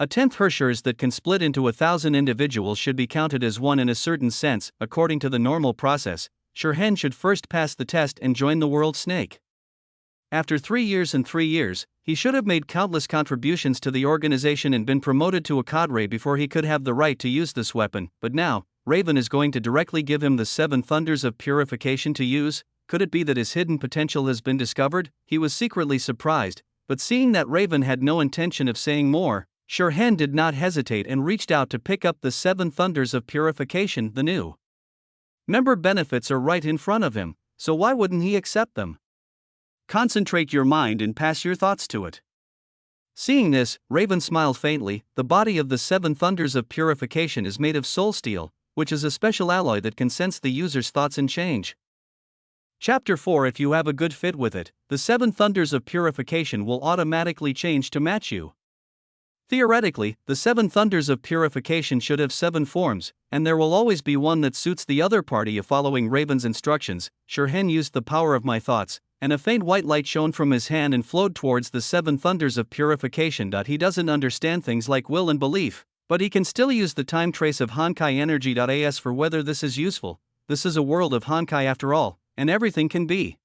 A 10th Hershurs that can split into 1,000 individuals should be counted as one in a certain sense. According to the normal process, Shirhan should first pass the test and join the world snake. After 3 years and 3 years, he should have made countless contributions to the organization and been promoted to a cadre before he could have the right to use this weapon, but now, Raven is going to directly give him the 7 Thunders of Purification to use. Could it be that his hidden potential has been discovered? He was secretly surprised, but seeing that Raven had no intention of saying more, Shirhan did not hesitate and reached out to pick up the 7 Thunders of Purification. The new member benefits are right in front of him, so why wouldn't he accept them? Concentrate your mind and pass your thoughts to it. Seeing this, Raven smiled faintly. The body of the 7 Thunders of Purification is made of soul steel, which is a special alloy that can sense the user's thoughts and change. Chapter 4. If you have a good fit with it, the 7 Thunders of Purification will automatically change to match you. Theoretically, the 7 Thunders of Purification should have 7 forms, and there will always be one that suits the other party. If following Raven's instructions, Shirhan used the power of my thoughts, and a faint white light shone from his hand and flowed towards the 7 Thunders of Purification. He doesn't understand things like will and belief, but he can still use the time trace of Honkai Energy.as for whether this is useful. This is a world of Honkai after all, and everything can be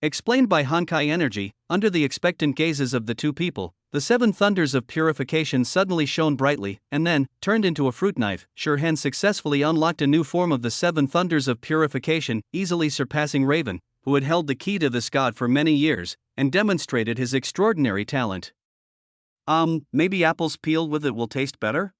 explained by Honkai Energy. Under the expectant gazes of the two people, the 7 Thunders of Purification suddenly shone brightly, and then turned into a fruit knife. Shirhan successfully unlocked a new form of the 7 Thunders of Purification, easily surpassing Raven, who had held the key to this god for many years, and demonstrated his extraordinary talent. Maybe apples peeled with it will taste better?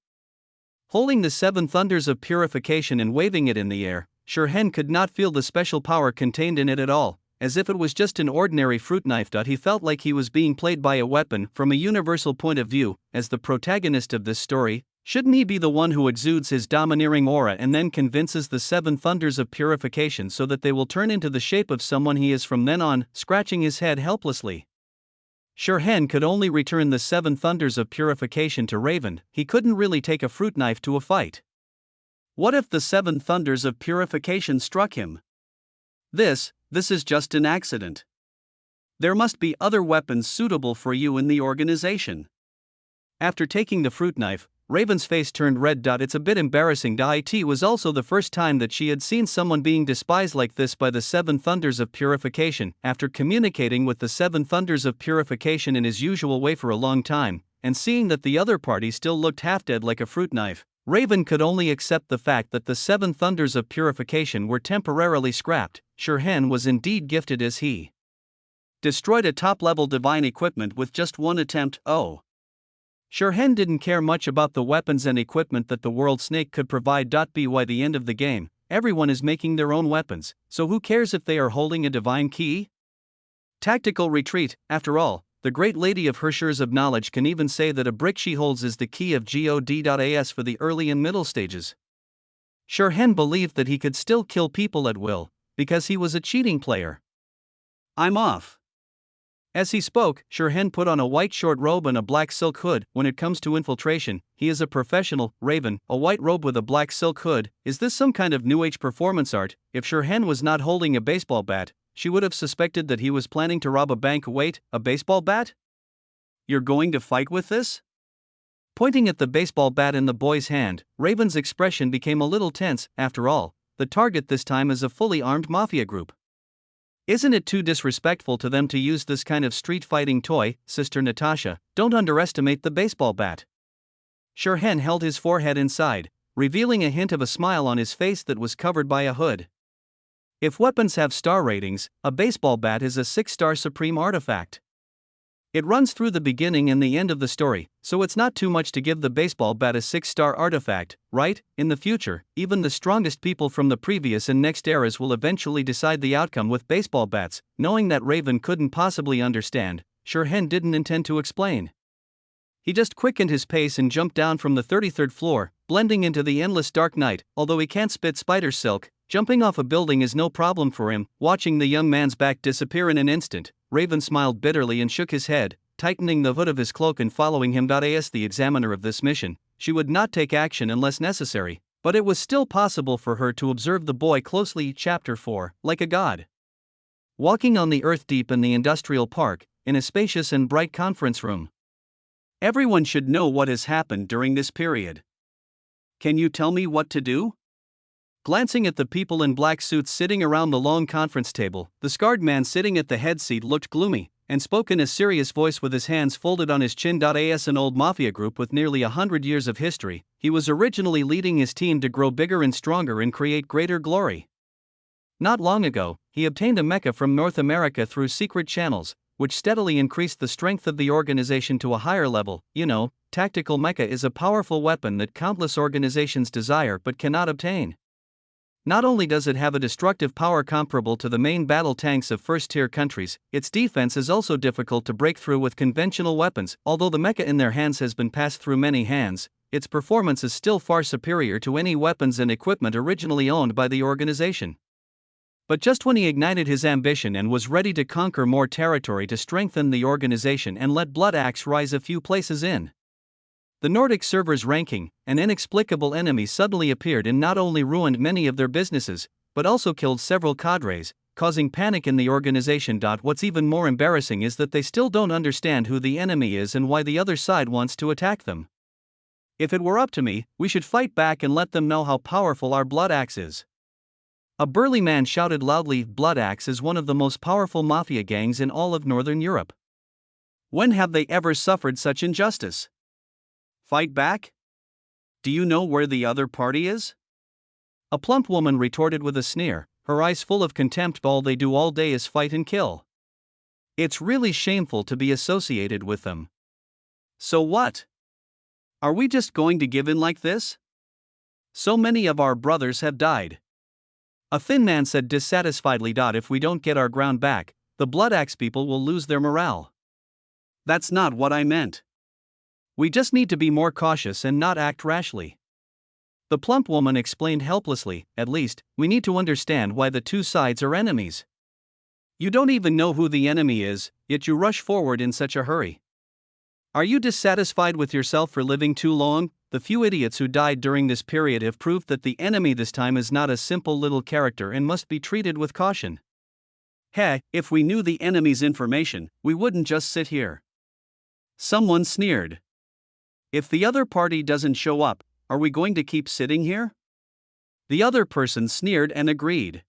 Holding the 7 Thunders of Purification and waving it in the air, Shirhan could not feel the special power contained in it at all, as if it was just an ordinary fruit knife. He felt like he was being played by a weapon. From a universal point of view, as the protagonist of this story, shouldn't he be the one who exudes his domineering aura and then convinces the 7 Thunders of Purification so that they will turn into the shape of someone he is from then on? Scratching his head helplessly, Shirhan could only return the 7 Thunders of Purification to Raven. He couldn't really take a fruit knife to a fight. What if the 7 Thunders of Purification struck him? This is just an accident. There must be other weapons suitable for you in the organization. After taking the fruit knife, Raven's face turned red. It's a bit embarrassing. It was also the first time that she had seen someone being despised like this by the 7 Thunders of Purification. After communicating with the 7 Thunders of Purification in his usual way for a long time, and seeing that the other party still looked half dead like a fruit knife, Raven could only accept the fact that the 7 Thunders of Purification were temporarily scrapped. Shirhan was indeed gifted, as he destroyed a top-level divine equipment with just one attempt. Shirhan didn't care much about the weapons and equipment that the World Snake could provide. By the end of the game, everyone is making their own weapons, so who cares if they are holding a divine key? Tactical retreat. After all, the great lady of Hershurs of knowledge can even say that a brick she holds is the key of God.as for the early and middle stages. Shirhan believed that he could still kill people at will, because he was a cheating player. I'm off. As he spoke, Shirhan put on a white short robe and a black silk hood. When it comes to infiltration, he is a professional. Raven, a white robe with a black silk hood. Is this some kind of new age performance art? If Shirhan was not holding a baseball bat, she would have suspected that he was planning to rob a bank. Wait, a baseball bat? You're going to fight with this? Pointing at the baseball bat in the boy's hand, Raven's expression became a little tense. After all, the target this time is a fully armed mafia group. Isn't it too disrespectful to them to use this kind of street fighting toy? Sister Natasha, don't underestimate the baseball bat. Shirhan held his forehead inside, revealing a hint of a smile on his face that was covered by a hood. If weapons have star ratings, a baseball bat is a 6-star supreme artifact. It runs through the beginning and the end of the story, so it's not too much to give the baseball bat a 6-star artifact, right? In the future, even the strongest people from the previous and next eras will eventually decide the outcome with baseball bats. Knowing that Raven couldn't possibly understand, Shirhan didn't intend to explain. He just quickened his pace and jumped down from the 33rd floor, blending into the endless dark night. Although he can't spit spider silk, jumping off a building is no problem for him. Watching the young man's back disappear in an instant, Raven smiled bitterly and shook his head, tightening the hood of his cloak and following him. As the examiner of this mission, she would not take action unless necessary, but it was still possible for her to observe the boy closely. Chapter 4, like a god. Walking on the earth deep in the industrial park, in a spacious and bright conference room. Everyone should know what has happened during this period. Can you tell me what to do? Glancing at the people in black suits sitting around the long conference table, the scarred man sitting at the head seat looked gloomy, and spoke in a serious voice with his hands folded on his chin. As an old mafia group with nearly 100 years of history, he was originally leading his team to grow bigger and stronger and create greater glory. Not long ago, he obtained a mecha from North America through secret channels, which steadily increased the strength of the organization to a higher level. Tactical mecha is a powerful weapon that countless organizations desire but cannot obtain. Not only does it have a destructive power comparable to the main battle tanks of first-tier countries, its defense is also difficult to break through with conventional weapons. Although the mecha in their hands has been passed through many hands, its performance is still far superior to any weapons and equipment originally owned by the organization. But just when he ignited his ambition and was ready to conquer more territory to strengthen the organization and let Blood Axe rise a few places in the Nordic server's ranking, an inexplicable enemy suddenly appeared and not only ruined many of their businesses, but also killed several cadres, causing panic in the organization. What's even more embarrassing is that they still don't understand who the enemy is and why the other side wants to attack them. If it were up to me, we should fight back and let them know how powerful our Blood Axe is. A burly man shouted loudly. Blood Axe is one of the most powerful mafia gangs in all of Northern Europe. When have they ever suffered such injustice? Fight back? Do you know where the other party is? A plump woman retorted with a sneer, her eyes full of contempt. All they do all day is fight and kill. It's really shameful to be associated with them. So what? Are we just going to give in like this? So many of our brothers have died. A thin man said dissatisfiedly. If we don't get our ground back, the Blood Axe people will lose their morale. That's not what I meant. We just need to be more cautious and not act rashly. The plump woman explained helplessly. At least, we need to understand why the two sides are enemies. You don't even know who the enemy is, yet you rush forward in such a hurry. Are you dissatisfied with yourself for living too long? The few idiots who died during this period have proved that the enemy this time is not a simple little character and must be treated with caution. If we knew the enemy's information, we wouldn't just sit here. Someone sneered. If the other party doesn't show up, are we going to keep sitting here? The other person sneered and agreed.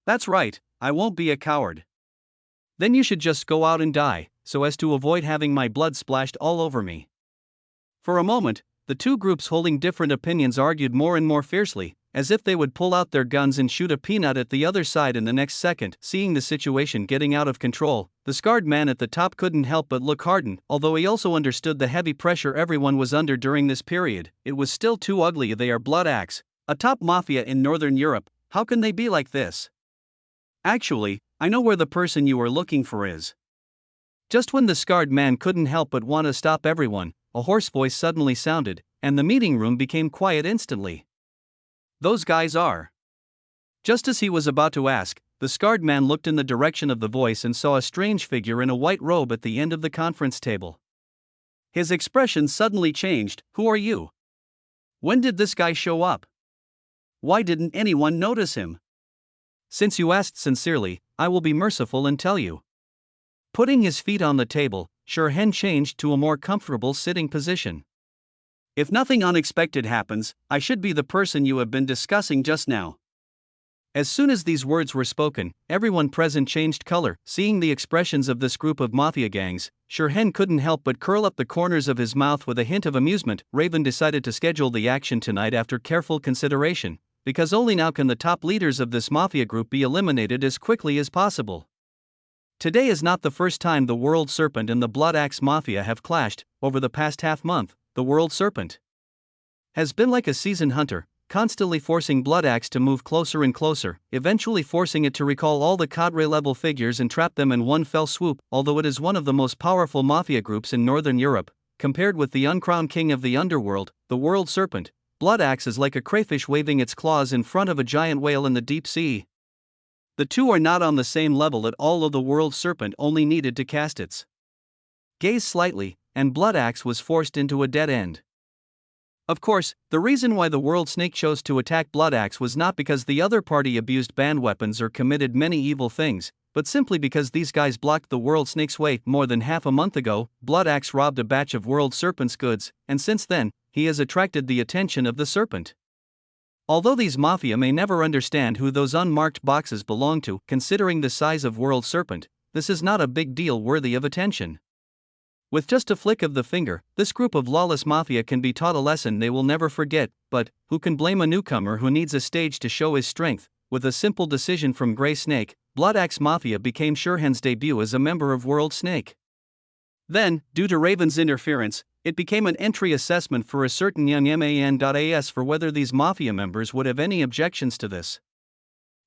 That's right, I won't be a coward. Then you should just go out and die, so as to avoid having my blood splashed all over me. For a moment, the two groups holding different opinions argued more and more fiercely, as if they would pull out their guns and shoot a peanut at the other side in the next second. Seeing the situation getting out of control, the scarred man at the top couldn't help but look hardened. Although he also understood the heavy pressure everyone was under during this period, it was still too ugly. They are Blood Axe, a top mafia in Northern Europe. How can they be like this? Actually, I know where the person you are looking for is. Just when the scarred man couldn't help but want to stop everyone, a hoarse voice suddenly sounded, and the meeting room became quiet instantly. Those guys are. Just as he was about to ask, the scarred man looked in the direction of the voice and saw a strange figure in a white robe at the end of the conference table. His expression suddenly changed. Who are you? When did this guy show up? Why didn't anyone notice him? Since you asked sincerely, I will be merciful and tell you. Putting his feet on the table, Shirhan changed to a more comfortable sitting position. If nothing unexpected happens, I should be the person you have been discussing just now. As soon as these words were spoken, everyone present changed color. Seeing the expressions of this group of mafia gangs, Shirhan couldn't help but curl up the corners of his mouth with a hint of amusement. Raven decided to schedule the action tonight after careful consideration, because only now can the top leaders of this mafia group be eliminated as quickly as possible. Today is not the first time the World Serpent and the Blood Axe Mafia have clashed. Over the past half month, the World Serpent has been like a seasoned hunter, constantly forcing Blood Axe to move closer and closer, eventually forcing it to recall all the cadre-level figures and trap them in one fell swoop. Although it is one of the most powerful mafia groups in Northern Europe, compared with the uncrowned king of the underworld, the World Serpent, Blood Axe is like a crayfish waving its claws in front of a giant whale in the deep sea. The two are not on the same level at all, though the World Serpent only needed to cast its gaze slightly, and Blood Axe was forced into a dead end. Of course, the reason why the World Snake chose to attack Blood Axe was not because the other party abused banned weapons or committed many evil things, but simply because these guys blocked the World Snake's way. More than half a month ago, Blood Axe robbed a batch of World Serpent's goods, and since then, he has attracted the attention of the Serpent. Although these mafia may never understand who those unmarked boxes belong to, considering the size of World Serpent, this is not a big deal worthy of attention. With just a flick of the finger, this group of lawless mafia can be taught a lesson they will never forget, but who can blame a newcomer who needs a stage to show his strength? With a simple decision from Grey Snake, Blood Axe Mafia became Sherhan's debut as a member of World Snake. Then, due to Raven's interference, it became an entry assessment for a certain young man.as for whether these mafia members would have any objections to this.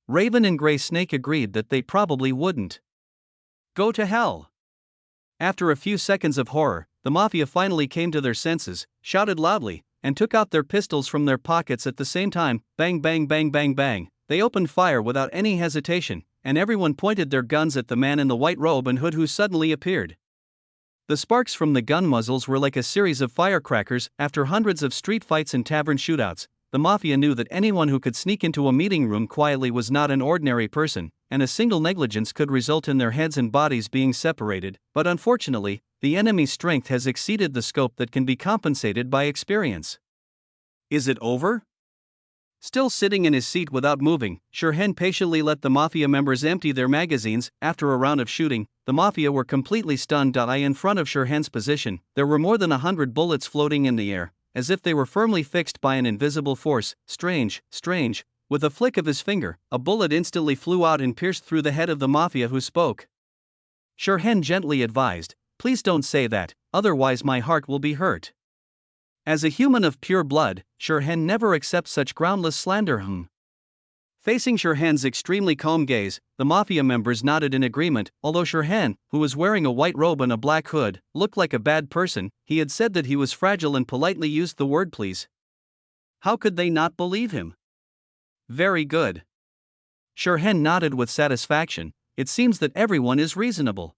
Raven and Grey Snake agreed that they probably wouldn't. Go to hell. After a few seconds of horror, the mafia finally came to their senses, shouted loudly, and took out their pistols from their pockets at the same time. Bang bang bang bang bang. They opened fire without any hesitation, and everyone pointed their guns at the man in the white robe and hood who suddenly appeared. The sparks from the gun muzzles were like a series of firecrackers. After hundreds of street fights and tavern shootouts, the mafia knew that anyone who could sneak into a meeting room quietly was not an ordinary person, and a single negligence could result in their heads and bodies being separated. But unfortunately, the enemy's strength has exceeded the scope that can be compensated by experience. Is it over? Still sitting in his seat without moving, Sherhan patiently let the mafia members empty their magazines. After a round of shooting, the mafia were completely stunned. In front of Sherhan's position, there were more than 100 bullets floating in the air, as if they were firmly fixed by an invisible force. Strange. With a flick of his finger, a bullet instantly flew out and pierced through the head of the mafia who spoke. Sherhan gently advised, "Please don't say that, otherwise my heart will be hurt." As a human of pure blood, Sherhan never accepts such groundless slander. Facing Sherhan's extremely calm gaze, the mafia members nodded in agreement. Although Sherhan, who was wearing a white robe and a black hood, looked like a bad person, he had said that he was fragile and politely used the word please. How could they not believe him? Very good. Sherhan nodded with satisfaction. It seems that everyone is reasonable.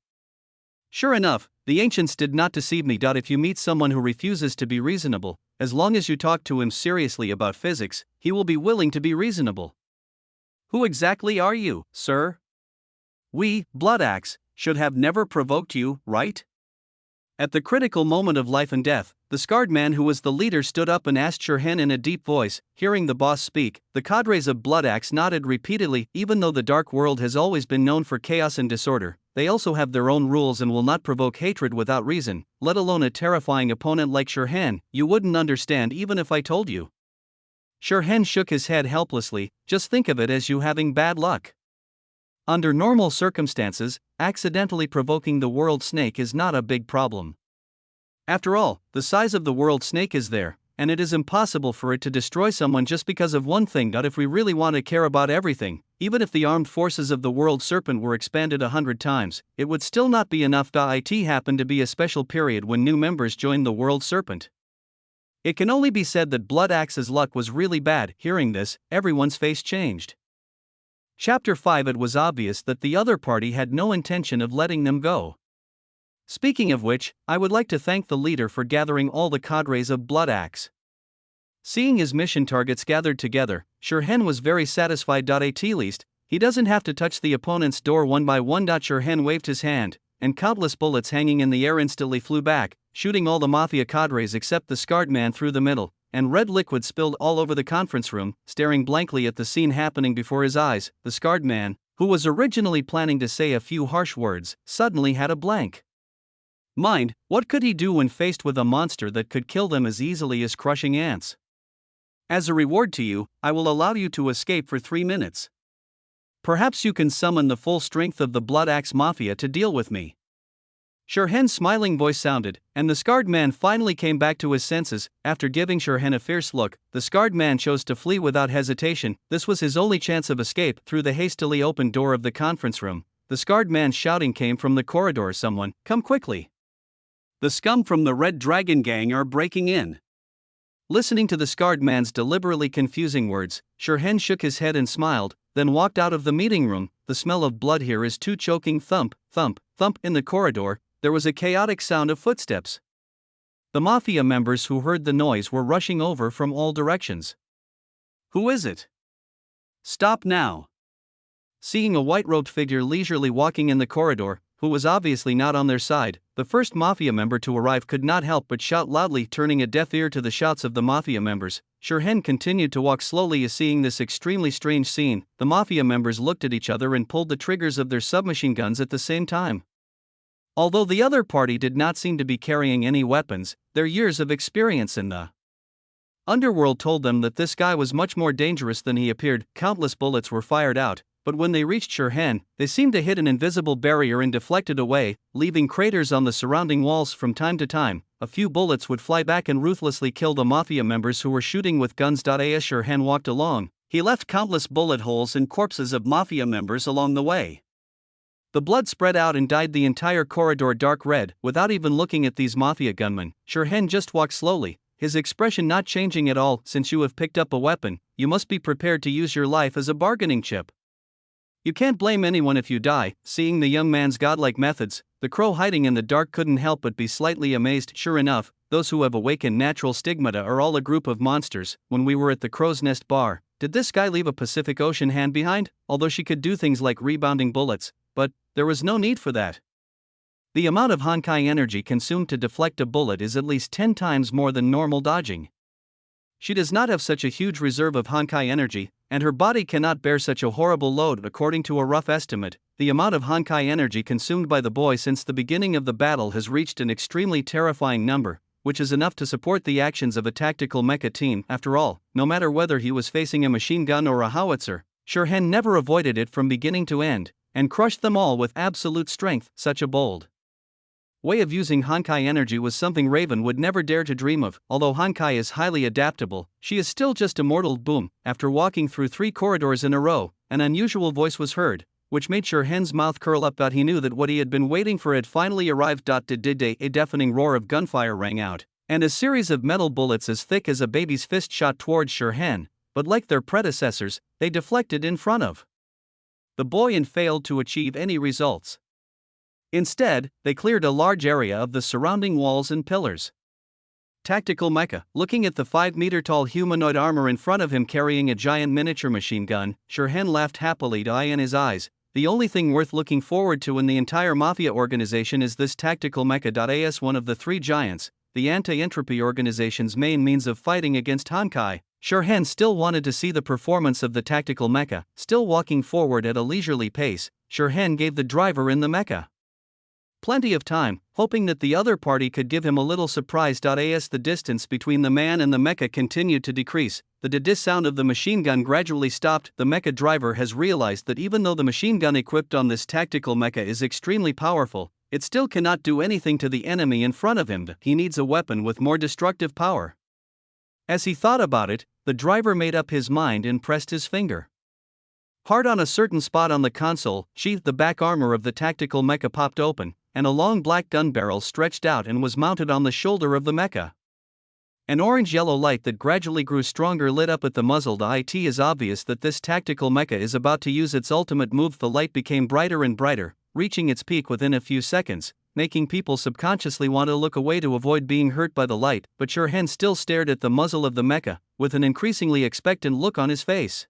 Sure enough, the ancients did not deceive me. If you meet someone who refuses to be reasonable, as long as you talk to him seriously about physics, he will be willing to be reasonable. Who exactly are you, sir? We, Blood Axe, should have never provoked you, right? At the critical moment of life and death, the scarred man who was the leader stood up and asked Sherhan in a deep voice. Hearing the boss speak, the cadres of Blood Axe nodded repeatedly. Even though the Dark World has always been known for chaos and disorder, they also have their own rules and will not provoke hatred without reason, let alone a terrifying opponent like Sherhan. You wouldn't understand even if I told you. Sherhan shook his head helplessly. Just think of it as you having bad luck. Under normal circumstances, accidentally provoking the World Snake is not a big problem. After all, the size of the World Snake is there, and it is impossible for it to destroy someone just because of one thing. If we really want to care about everything, even if the armed forces of the World Serpent were expanded 100 times, it would still not be enough. It happened to be a special period when new members joined the World Serpent. It can only be said that Blood Axe's luck was really bad. Hearing this, everyone's face changed. Chapter 5. It was obvious that the other party had no intention of letting them go. Speaking of which, I would like to thank the leader for gathering all the cadres of Blood Axe. Seeing his mission targets gathered together, Sherhan was very satisfied. At least, he doesn't have to touch the opponent's door one by one. Sherhan waved his hand, and countless bullets hanging in the air instantly flew back, shooting all the mafia cadres except the scarred man through the middle, and red liquid spilled all over the conference room. Staring blankly at the scene happening before his eyes, the scarred man, who was originally planning to say a few harsh words, suddenly had a blank mind. What could he do when faced with a monster that could kill them as easily as crushing ants? As a reward to you, I will allow you to escape for 3 minutes. Perhaps you can summon the full strength of the Blood Axe Mafia to deal with me. Shirhen's smiling voice sounded, and the scarred man finally came back to his senses. After giving Shirhen a fierce look, the scarred man chose to flee without hesitation. This was his only chance of escape. Through the hastily opened door of the conference room, the scarred man's shouting came from the corridor. Someone, come quickly! The scum from the Red Dragon Gang are breaking in. Listening to the scarred man's deliberately confusing words, Shirhen shook his head and smiled, then walked out of the meeting room. The smell of blood here is too choking. Thump, thump, thump. In the corridor, there was a chaotic sound of footsteps. The mafia members who heard the noise were rushing over from all directions. Who is it? Stop now! Seeing a white-robed figure leisurely walking in the corridor, who was obviously not on their side, the first mafia member to arrive could not help but shout loudly, turning a deaf ear to the shouts of the mafia members. Shirhen continued to walk slowly. As seeing this extremely strange scene, the mafia members looked at each other and pulled the triggers of their submachine guns at the same time. Although the other party did not seem to be carrying any weapons, their years of experience in the underworld told them that this guy was much more dangerous than he appeared. Countless bullets were fired out, but when they reached Shirhen, they seemed to hit an invisible barrier and deflected away, leaving craters on the surrounding walls. From time to time, a few bullets would fly back and ruthlessly kill the mafia members who were shooting with guns. As Shirhen walked along, he left countless bullet holes and corpses of mafia members along the way. The blood spread out and dyed the entire corridor dark red. Without even looking at these mafia gunmen, Shirhen just walked slowly, his expression not changing at all. Since you have picked up a weapon, you must be prepared to use your life as a bargaining chip. You can't blame anyone if you die. Seeing the young man's godlike methods, the crow hiding in the dark couldn't help but be slightly amazed. Sure enough, those who have awakened natural stigmata are all a group of monsters. When we were at the Crow's Nest bar, did this guy leave a Pacific Ocean hand behind? Although she could do things like rebounding bullets, but there was no need for that. The amount of Honkai energy consumed to deflect a bullet is at least 10 times more than normal dodging. She does not have such a huge reserve of Honkai energy, and her body cannot bear such a horrible load. According to a rough estimate, the amount of Honkai energy consumed by the boy since the beginning of the battle has reached an extremely terrifying number, which is enough to support the actions of a tactical mecha team. After all, no matter whether he was facing a machine gun or a howitzer, Shirhen never avoided it from beginning to end, and crushed them all with absolute strength. Such a bold way of using Honkai energy was something Raven would never dare to dream of. Although Honkai is highly adaptable, she is still just immortal. Boom! After walking through 3 corridors in a row, an unusual voice was heard, which made Shirhen's mouth curl up. He knew that what he had been waiting for had finally arrived. A deafening roar of gunfire rang out, and a series of metal bullets as thick as a baby's fist shot towards Shirhen, but like their predecessors, they deflected in front of the boy and failed to achieve any results. Instead, they cleared a large area of the surrounding walls and pillars. Tactical mecha. Looking at the 5-meter-tall humanoid armor in front of him carrying a giant miniature machine gun, Shirhen laughed happily. Eye in his eyes. The only thing worth looking forward to in the entire Mafia organization is this tactical mecha. As one of the 3 giants, the anti-entropy organization's main means of fighting against Honkai, Shirhen still wanted to see the performance of the tactical mecha. Still walking forward at a leisurely pace, Shirhen gave the driver in the mecha plenty of time, hoping that the other party could give him a little surprise. As the distance between the man and the mecha continued to decrease, the diss sound of the machine gun gradually stopped. The mecha driver has realized that even though the machine gun equipped on this tactical mecha is extremely powerful, it still cannot do anything to the enemy in front of him. He needs a weapon with more destructive power. As he thought about it, the driver made up his mind and pressed his finger hard on a certain spot on the console. Sheathed, the back armor of the tactical mecha popped open, and a long black gun barrel stretched out and was mounted on the shoulder of the mecha. An orange-yellow light that gradually grew stronger lit up at the muzzle. It is obvious that this tactical mecha is about to use its ultimate move. The light became brighter and brighter, reaching its peak within a few seconds, making people subconsciously want to look away to avoid being hurt by the light. But Shirhen still stared at the muzzle of the mecha, with an increasingly expectant look on his face.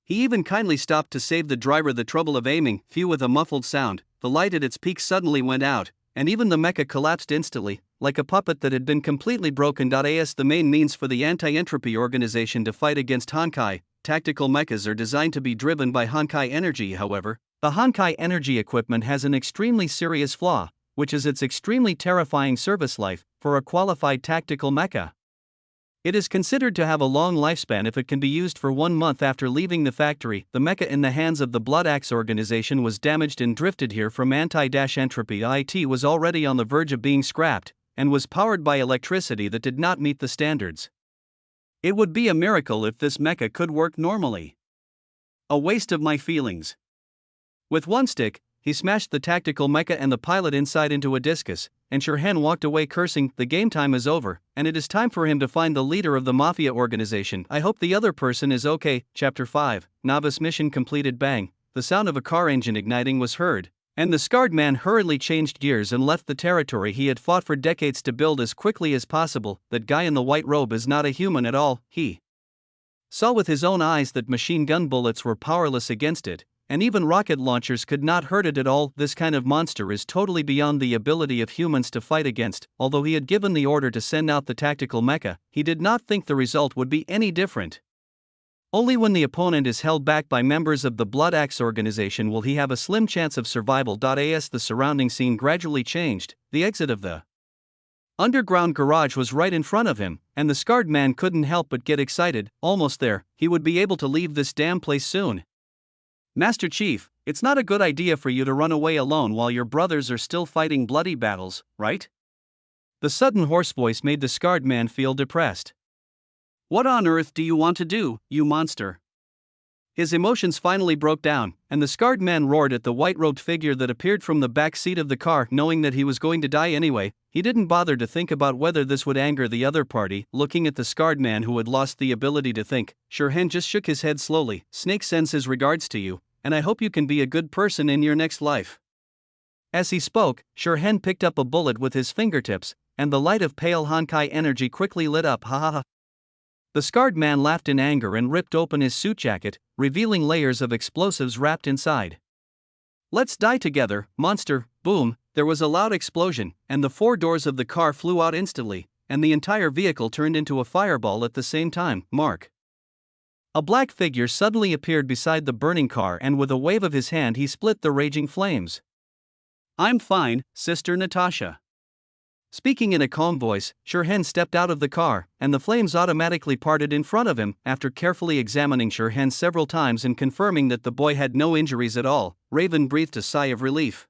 He even kindly stopped to save the driver the trouble of aiming. Phew! With a muffled sound, the light at its peak suddenly went out, and even the mecha collapsed instantly, like a puppet that had been completely broken. The main means for the anti-entropy organization to fight against Honkai, tactical mechas, are designed to be driven by Honkai energy. However, the Honkai energy equipment has an extremely serious flaw, which is its extremely terrifying service life for a qualified tactical mecha. It is considered to have a long lifespan if it can be used for 1 month after leaving the factory. The mecha in the hands of the Blood Axe organization was damaged and drifted here from anti-entropy. It was already on the verge of being scrapped, and was powered by electricity that did not meet the standards. It would be a miracle if this mecha could work normally. A waste of my feelings. With one stick, he smashed the tactical mecha and the pilot inside into a discus, and Shirhan walked away cursing. The game time is over, and it is time for him to find the leader of the mafia organization. I hope the other person is okay. Chapter 5, Novice Mission completed. Bang, the sound of a car engine igniting was heard, and the scarred man hurriedly changed gears and left the territory he had fought for decades to build as quickly as possible. That guy in the white robe is not a human at all. He saw with his own eyes that machine gun bullets were powerless against it, and even rocket launchers could not hurt it at all. This kind of monster is totally beyond the ability of humans to fight against. Although he had given the order to send out the tactical mecha, he did not think the result would be any different. Only when the opponent is held back by members of the Blood Axe organization will he have a slim chance of survival. As the surrounding scene gradually changed, the exit of the underground garage was right in front of him, and the scarred man couldn't help but get excited. Almost there, he would be able to leave this damn place soon. Master Chief, it's not a good idea for you to run away alone while your brothers are still fighting bloody battles, right? The sudden hoarse voice made the scarred man feel depressed. What on earth do you want to do, you monster? His emotions finally broke down, and the scarred man roared at the white-robed figure that appeared from the back seat of the car. Knowing that he was going to die anyway, he didn't bother to think about whether this would anger the other party. Looking at the scarred man who had lost the ability to think, Shirhan just shook his head slowly. Snake sends his regards to you, and I hope you can be a good person in your next life. As he spoke, Shirhan picked up a bullet with his fingertips, and the light of pale Honkai energy quickly lit up. Ha ha ha. The scarred man laughed in anger and ripped open his suit jacket, revealing layers of explosives wrapped inside. Let's die together, monster. Boom, there was a loud explosion, and the 4 doors of the car flew out instantly, and the entire vehicle turned into a fireball at the same time. Mark. A black figure suddenly appeared beside the burning car, and with a wave of his hand he split the raging flames. I'm fine, Sister Natasha. Speaking in a calm voice, Shirhan stepped out of the car, and the flames automatically parted in front of him. After carefully examining Shirhan several times and confirming that the boy had no injuries at all, Raven breathed a sigh of relief.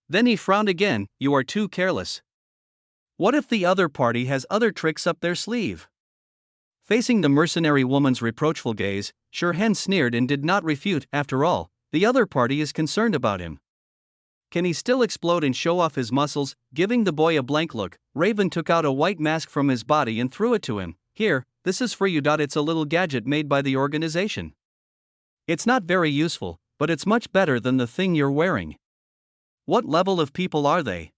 Then he frowned again. You are too careless. What if the other party has other tricks up their sleeve? Facing the mercenary woman's reproachful gaze, Shirhan sneered and did not refute. After all, the other party is concerned about him. Can he still explode and show off his muscles? Giving the boy a blank look, Raven took out a white mask from his body and threw it to him. Here, this is for you. It's a little gadget made by the organization. It's not very useful, but it's much better than the thing you're wearing. What level of people are they?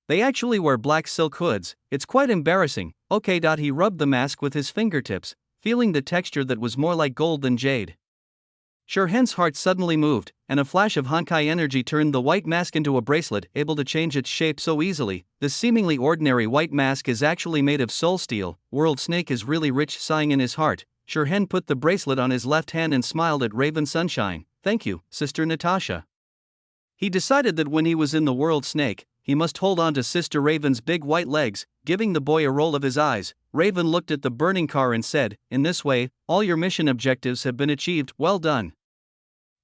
They actually wear black silk hoods. It's quite embarrassing. Okay. He rubbed the mask with his fingertips, feeling the texture that was more like gold than jade. Shirhan's heart suddenly moved, and a flash of Honkai energy turned the white mask into a bracelet, able to change its shape so easily. This seemingly ordinary white mask is actually made of soul steel. World Snake is really rich. Sighing in his heart, Shirhan put the bracelet on his left hand and smiled at Raven Sunshine. Thank you, Sister Natasha. He decided that when he was in the World Snake, he must hold on to Sister Raven's big white legs. Giving the boy a roll of his eyes, Raven looked at the burning car and said, in this way, all your mission objectives have been achieved. Well done.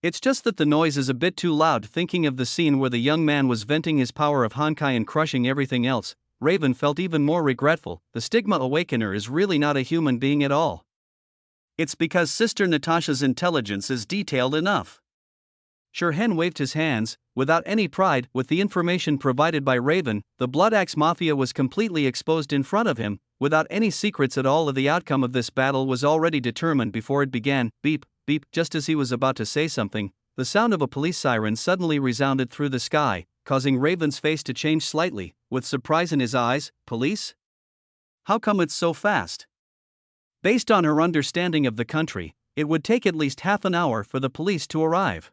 It's just that the noise is a bit too loud. Thinking of the scene where the young man was venting his power of Honkai and crushing everything else, Raven felt even more regretful. The Stigma Awakener is really not a human being at all. It's because Sister Natasha's intelligence is detailed enough. Shirhan waved his hands, without any pride. With the information provided by Raven, the Blood Axe Mafia was completely exposed in front of him, without any secrets at all. The outcome of this battle was already determined before it began. Beep, beep. Just as he was about to say something, the sound of a police siren suddenly resounded through the sky, causing Raven's face to change slightly. With surprise in his eyes, police? How come it's so fast? Based on her understanding of the country, it would take at least half an hour for the police to arrive.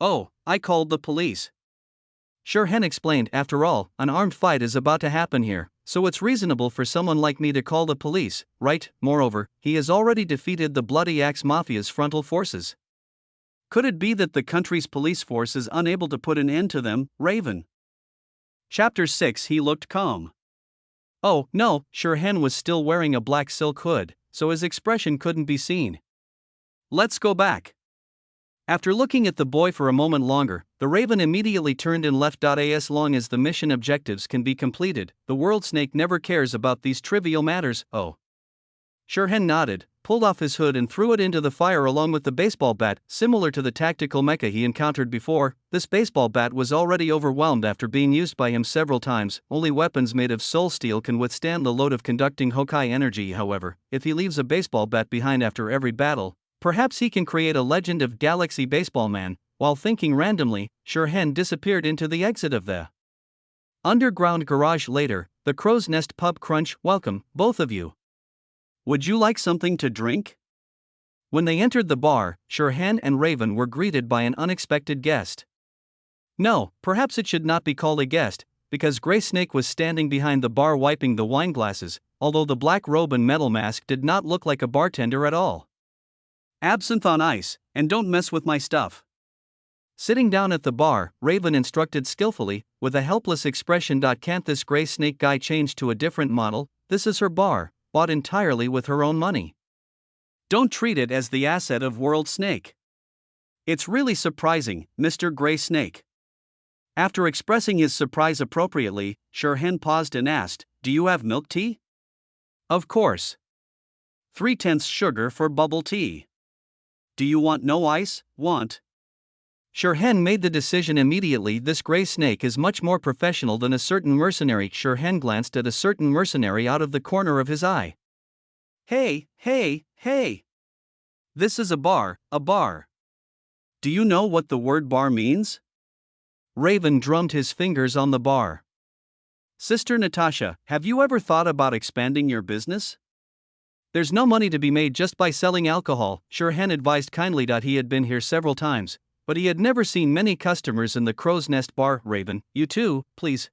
Oh, I called the police. Shirhan explained. After all, an armed fight is about to happen here, so it's reasonable for someone like me to call the police, right? Moreover, he has already defeated the Bloody Axe Mafia's frontal forces. Could it be that the country's police force is unable to put an end to them? Raven. Chapter 6. He looked calm. Oh, no, Shirhan was still wearing a black silk hood, so his expression couldn't be seen. Let's go back. After looking at the boy for a moment longer, the raven immediately turned and left. As long as the mission objectives can be completed, the world snake never cares about these trivial matters. Oh. Shirhan nodded, pulled off his hood and threw it into the fire along with the baseball bat. Similar to the tactical mecha he encountered before, this baseball bat was already overwhelmed after being used by him several times. Only weapons made of soul steel can withstand the load of conducting Hokai energy. However, if he leaves a baseball bat behind after every battle, perhaps he can create a legend of Galaxy Baseball Man. While thinking randomly, Shirhan disappeared into the exit of the underground garage. Later, the Crow's Nest Pub. Crunch, welcome, both of you. Would you like something to drink? When they entered the bar, Shirhan and Raven were greeted by an unexpected guest. No, perhaps it should not be called a guest, because Grey Snake was standing behind the bar wiping the wine glasses, although the black robe and metal mask did not look like a bartender at all. Absinthe on ice, and don't mess with my stuff. Sitting down at the bar, Raven instructed skillfully, with a helpless expression. Can't this Grey Snake guy change to a different model? This is her bar, bought entirely with her own money. Don't treat it as the asset of World Snake. It's really surprising, Mr. Grey Snake. After expressing his surprise appropriately, Shirhan paused and asked, do you have milk tea? Of course. 3/10 sugar for bubble tea. Do you want no ice? Want? Shirhan made the decision immediately. This Grey Snake is much more professional than a certain mercenary. Shirhan glanced at a certain mercenary out of the corner of his eye. Hey, hey, hey! This is a bar, a bar. Do you know what the word bar means? Raven drummed his fingers on the bar. Sister Natasha, have you ever thought about expanding your business? There's no money to be made just by selling alcohol, Shirhan advised kindly. He had been here several times, but he had never seen many customers in the Crow's Nest bar. Raven, you too, please.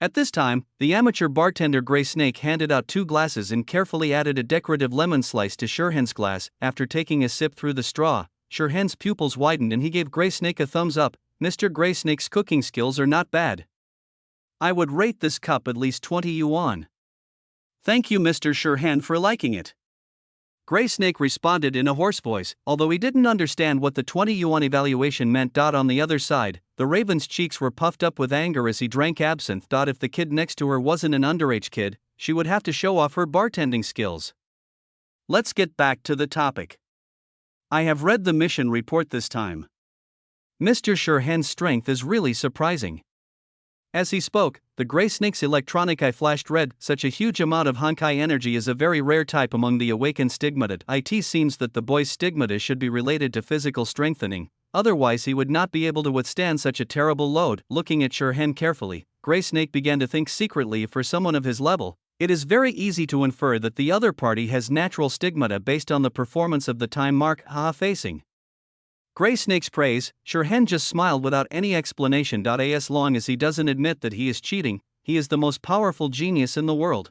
At this time, the amateur bartender Grey Snake handed out 2 glasses and carefully added a decorative lemon slice to Shirhan's glass. After taking a sip through the straw, Shirhan's pupils widened and he gave Grey Snake a thumbs up. Mr. Grey Snake's cooking skills are not bad. I would rate this cup at least 20 yuan. Thank you, Mr. Shirhan, for liking it. Grey Snake responded in a hoarse voice, although he didn't understand what the 20 yuan evaluation meant. On the other side, the raven's cheeks were puffed up with anger as he drank absinthe. If the kid next to her wasn't an underage kid, she would have to show off her bartending skills. Let's get back to the topic. I have read the mission report this time. Mr. Shirhan's strength is really surprising. As he spoke, the Grey Snake's electronic eye flashed red. Such a huge amount of Honkai energy is a very rare type among the awakened stigmata. It seems that the boy's stigmata should be related to physical strengthening, otherwise he would not be able to withstand such a terrible load. Looking at Shirhan carefully, Grey Snake began to think secretly. For someone of his level, it is very easy to infer that the other party has natural stigmata based on the performance of the time mark facing. Grey Snake's praise, Shirhan just smiled without any explanation. As long as he doesn't admit that he is cheating, he is the most powerful genius in the world.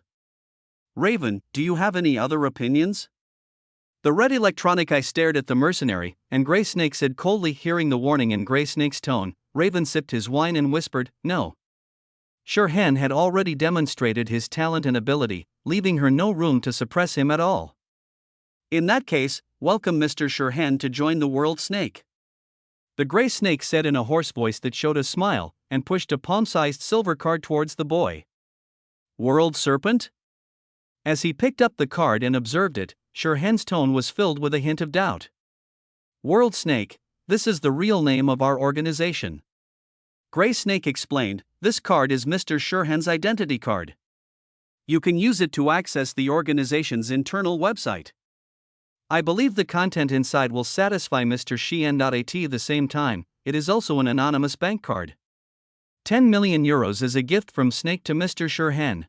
Raven, do you have any other opinions? The red electronic eye stared at the mercenary, and Grey Snake said coldly. Hearing the warning in Grey Snake's tone, Raven sipped his wine and whispered, no. Shirhan had already demonstrated his talent and ability, leaving her no room to suppress him at all. In that case, welcome Mr. Shirhan to join the World Snake. The Grey Snake said in a hoarse voice that showed a smile, and pushed a palm-sized silver card towards the boy. World Serpent? As he picked up the card and observed it, Shirhan's tone was filled with a hint of doubt. World Snake, this is the real name of our organization. Grey Snake explained, this card is Mr. Shirhan's identity card. You can use it to access the organization's internal website. I believe the content inside will satisfy Mr. Shien. At the same time, it is also an anonymous bank card. 10 million euros is a gift from Snake to Mr. Shirhan.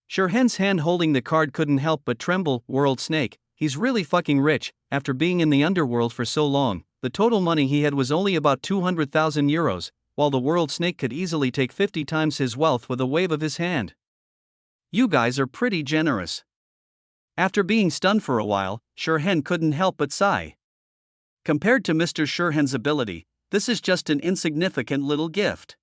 Shirhan's hand holding the card couldn't help but tremble. World Snake, he's really fucking rich. After being in the underworld for so long, the total money he had was only about 200,000 euros, while the World Snake could easily take 50 times his wealth with a wave of his hand. You guys are pretty generous. After being stunned for a while, Shirhan couldn't help but sigh. Compared to Mr. Shirhan's ability, this is just an insignificant little gift.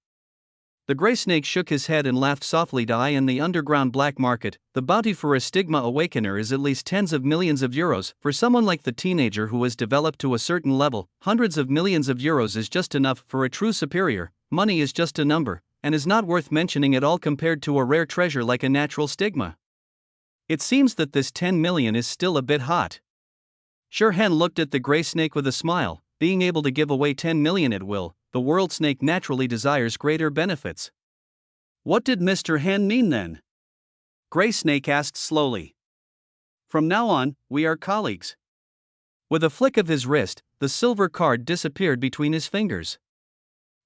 The gray snake shook his head and laughed softly. In the underground black market, the bounty for a stigma awakener is at least tens of millions of euros. For someone like the teenager who has developed to a certain level, hundreds of millions of euros is just enough. For a true superior, money is just a number, and is not worth mentioning at all compared to a rare treasure like a natural stigma. It seems that this 10 million is still a bit hot. Sher-Han looked at the gray snake with a smile. Being able to give away 10 million at will, the world snake naturally desires greater benefits. What did Mr. Han mean then? Gray Snake asked slowly. From now on, we are colleagues. With a flick of his wrist, the silver card disappeared between his fingers.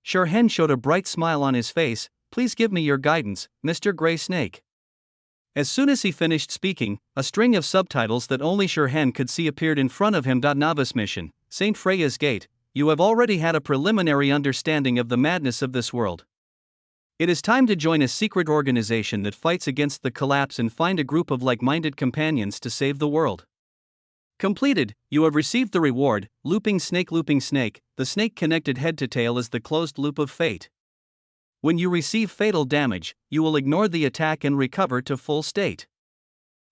Sher-Han showed a bright smile on his face. Please give me your guidance, Mr. Gray Snake. As soon as he finished speaking, a string of subtitles that only Sher-Han could see appeared in front of him. Novice mission, St. Freya's Gate. You have already had a preliminary understanding of the madness of this world. It is time to join a secret organization that fights against the collapse and find a group of like-minded companions to save the world. Completed, you have received the reward, Looping Snake. The snake connected head to tail is the closed loop of fate. When you receive fatal damage, you will ignore the attack and recover to full state.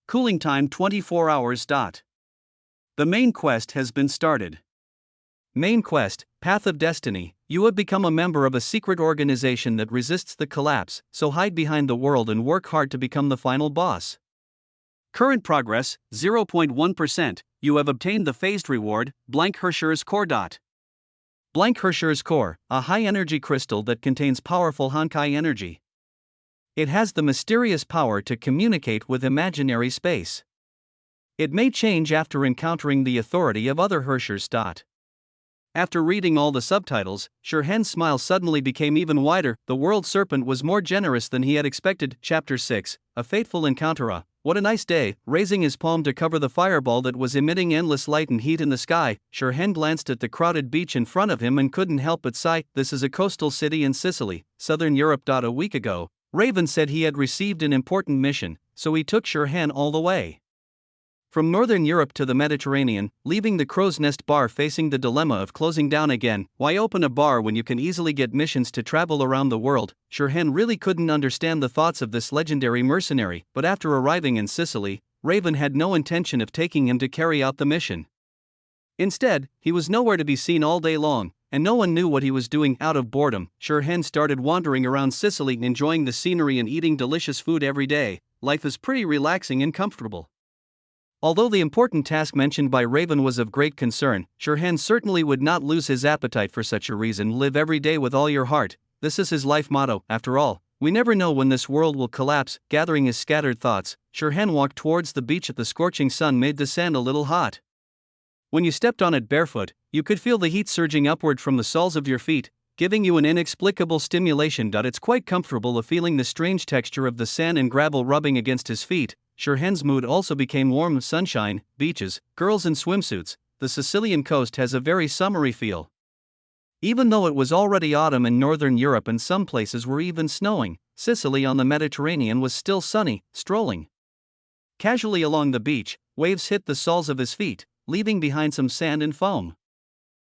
Cooling time 24 hours. The main quest has been started. Main quest, Path of Destiny. You have become a member of a secret organization that resists the collapse, so hide behind the world and work hard to become the final boss. Current progress, 0.1%. You have obtained the phased reward, Blank Hersher's Core. Blank Hersher's Core, a high-energy crystal that contains powerful Honkai energy. It has the mysterious power to communicate with imaginary space. It may change after encountering the authority of other Hershers. After reading all the subtitles, Sher-Han's smile suddenly became even wider. The world serpent was more generous than he had expected. Chapter 6, A Fateful Encounter. What a nice day. Raising his palm to cover the fireball that was emitting endless light and heat in the sky, Sher-Han glanced at the crowded beach in front of him and couldn't help but sigh. This is a coastal city in Sicily, southern Europe. A week ago, Raven said he had received an important mission, so he took Sher-Han all the way from northern Europe to the Mediterranean, leaving the Crow's Nest bar facing the dilemma of closing down again. Why open a bar when you can easily get missions to travel around the world? Sher-Han really couldn't understand the thoughts of this legendary mercenary, but after arriving in Sicily, Raven had no intention of taking him to carry out the mission. Instead, he was nowhere to be seen all day long, and no one knew what he was doing. Out of boredom, Sher-Han started wandering around Sicily, enjoying the scenery and eating delicious food every day. Life is pretty relaxing and comfortable. Although the important task mentioned by Raven was of great concern, Sher-Han certainly would not lose his appetite for such a reason. Live every day with all your heart. This is his life motto. After all, we never know when this world will collapse. Gathering his scattered thoughts, Sher-Han walked towards the beach. The scorching sun made the sand a little hot. When you stepped on it barefoot, you could feel the heat surging upward from the soles of your feet, giving you an inexplicable stimulation. It's quite comfortable feeling the strange texture of the sand and gravel rubbing against his feet. Sher-Han's mood also became warm. Sunshine, beaches, girls in swimsuits. The Sicilian coast has a very summery feel. Even though it was already autumn in northern Europe and some places were even snowing, Sicily on the Mediterranean was still sunny. Strolling casually along the beach, waves hit the soles of his feet, leaving behind some sand and foam.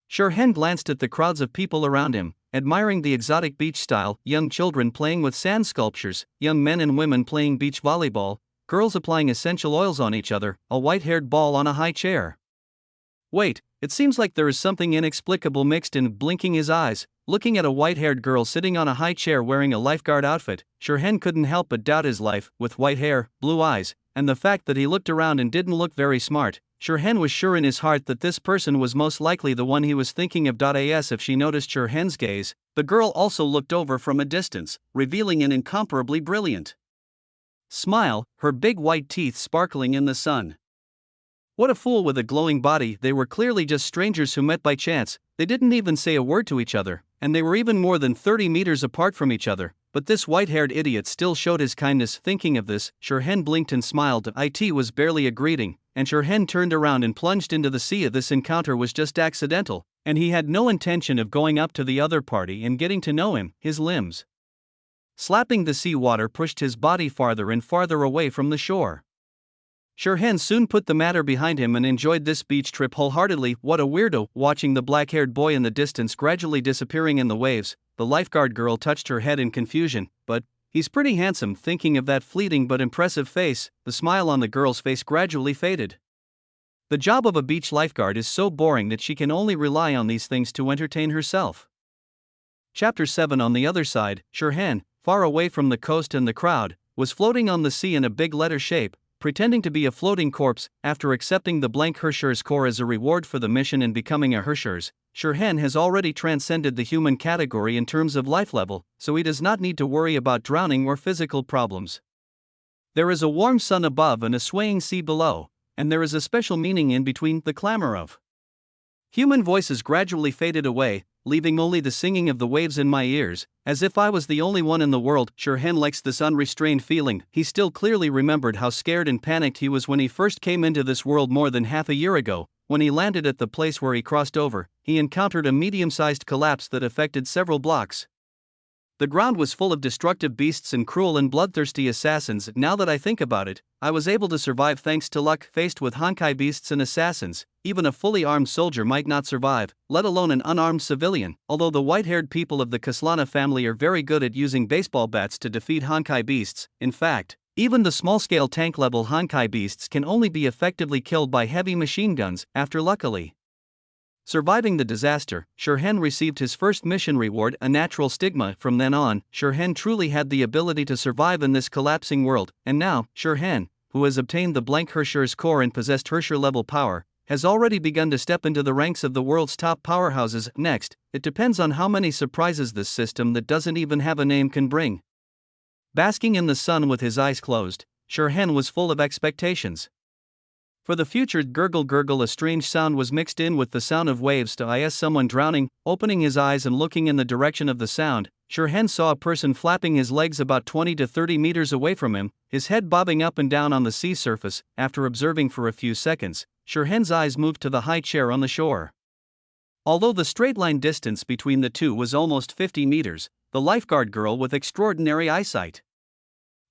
Sher-Han glanced at the crowds of people around him, admiring the exotic beach style. Young children playing with sand sculptures, young men and women playing beach volleyball, girls applying essential oils on each other, a white-haired ball on a high chair. Wait, it seems like there is something inexplicable mixed in. Blinking his eyes, looking at a white-haired girl sitting on a high chair wearing a lifeguard outfit, Sher-Han couldn't help but doubt his life. With white hair, blue eyes, and the fact that he looked around and didn't look very smart, Sher-Han was sure in his heart that this person was most likely the one he was thinking of. As if she noticed Sher-Han's gaze, the girl also looked over from a distance, revealing an incomparably brilliant smile, her big white teeth sparkling in the sun. What a fool with a glowing body. They were clearly just strangers who met by chance. They didn't even say a word to each other, and they were even more than 30 meters apart from each other. But this white-haired idiot still showed his kindness. Thinking of this, Sher-Han blinked and smiled. It was barely a greeting, and Sher-Han turned around and plunged into the sea. This encounter was just accidental, and he had no intention of going up to the other party and getting to know him. His limbs slapping the sea water pushed his body farther and farther away from the shore. Sher-Han soon put the matter behind him and enjoyed this beach trip wholeheartedly. What a weirdo. Watching the black-haired boy in the distance gradually disappearing in the waves, the lifeguard girl touched her head in confusion, but he's pretty handsome. Thinking of that fleeting but impressive face, the smile on the girl's face gradually faded. The job of a beach lifeguard is so boring that she can only rely on these things to entertain herself. Chapter 7. On the other side, Shirhan, far away from the coast and the crowd, was floating on the sea in a big letter shape, pretending to be a floating corpse. After accepting the blank Hershur's core as a reward for the mission and becoming a Hershur's, Shirhan has already transcended the human category in terms of life level, so he does not need to worry about drowning or physical problems. There is a warm sun above and a swaying sea below, and there is a special meaning in between. The clamor of human voices gradually faded away, leaving only the singing of the waves in my ears, as if I was the only one in the world. Shirhan likes this unrestrained feeling. He still clearly remembered how scared and panicked he was when he first came into this world more than half a year ago. When he landed at the place where he crossed over, he encountered a medium-sized collapse that affected several blocks. The ground was full of destructive beasts and cruel and bloodthirsty assassins. Now that I think about it, I was able to survive thanks to luck. Faced with Honkai beasts and assassins, even a fully armed soldier might not survive, let alone an unarmed civilian. Although the white-haired people of the Kaslana family are very good at using baseball bats to defeat Honkai beasts, in fact, even the small-scale tank-level Honkai beasts can only be effectively killed by heavy machine guns. After luckily surviving the disaster, Shirhan received his first mission reward, a natural stigma. From then on, Shirhan truly had the ability to survive in this collapsing world, and now, Shirhan, who has obtained the blank Hershur's core and possessed Hershur-level power, has already begun to step into the ranks of the world's top powerhouses. Next, it depends on how many surprises this system that doesn't even have a name can bring. Basking in the sun with his eyes closed, Shirhan was full of expectations. For the future, gurgle gurgle, a strange sound was mixed in with the sound of waves. Is someone drowning? Opening his eyes and looking in the direction of the sound, Shirhan saw a person flapping his legs about 20 to 30 meters away from him, his head bobbing up and down on the sea surface. After observing for a few seconds, Shirhan's eyes moved to the high chair on the shore. Although the straight-line distance between the two was almost 50 meters, the lifeguard girl with extraordinary eyesight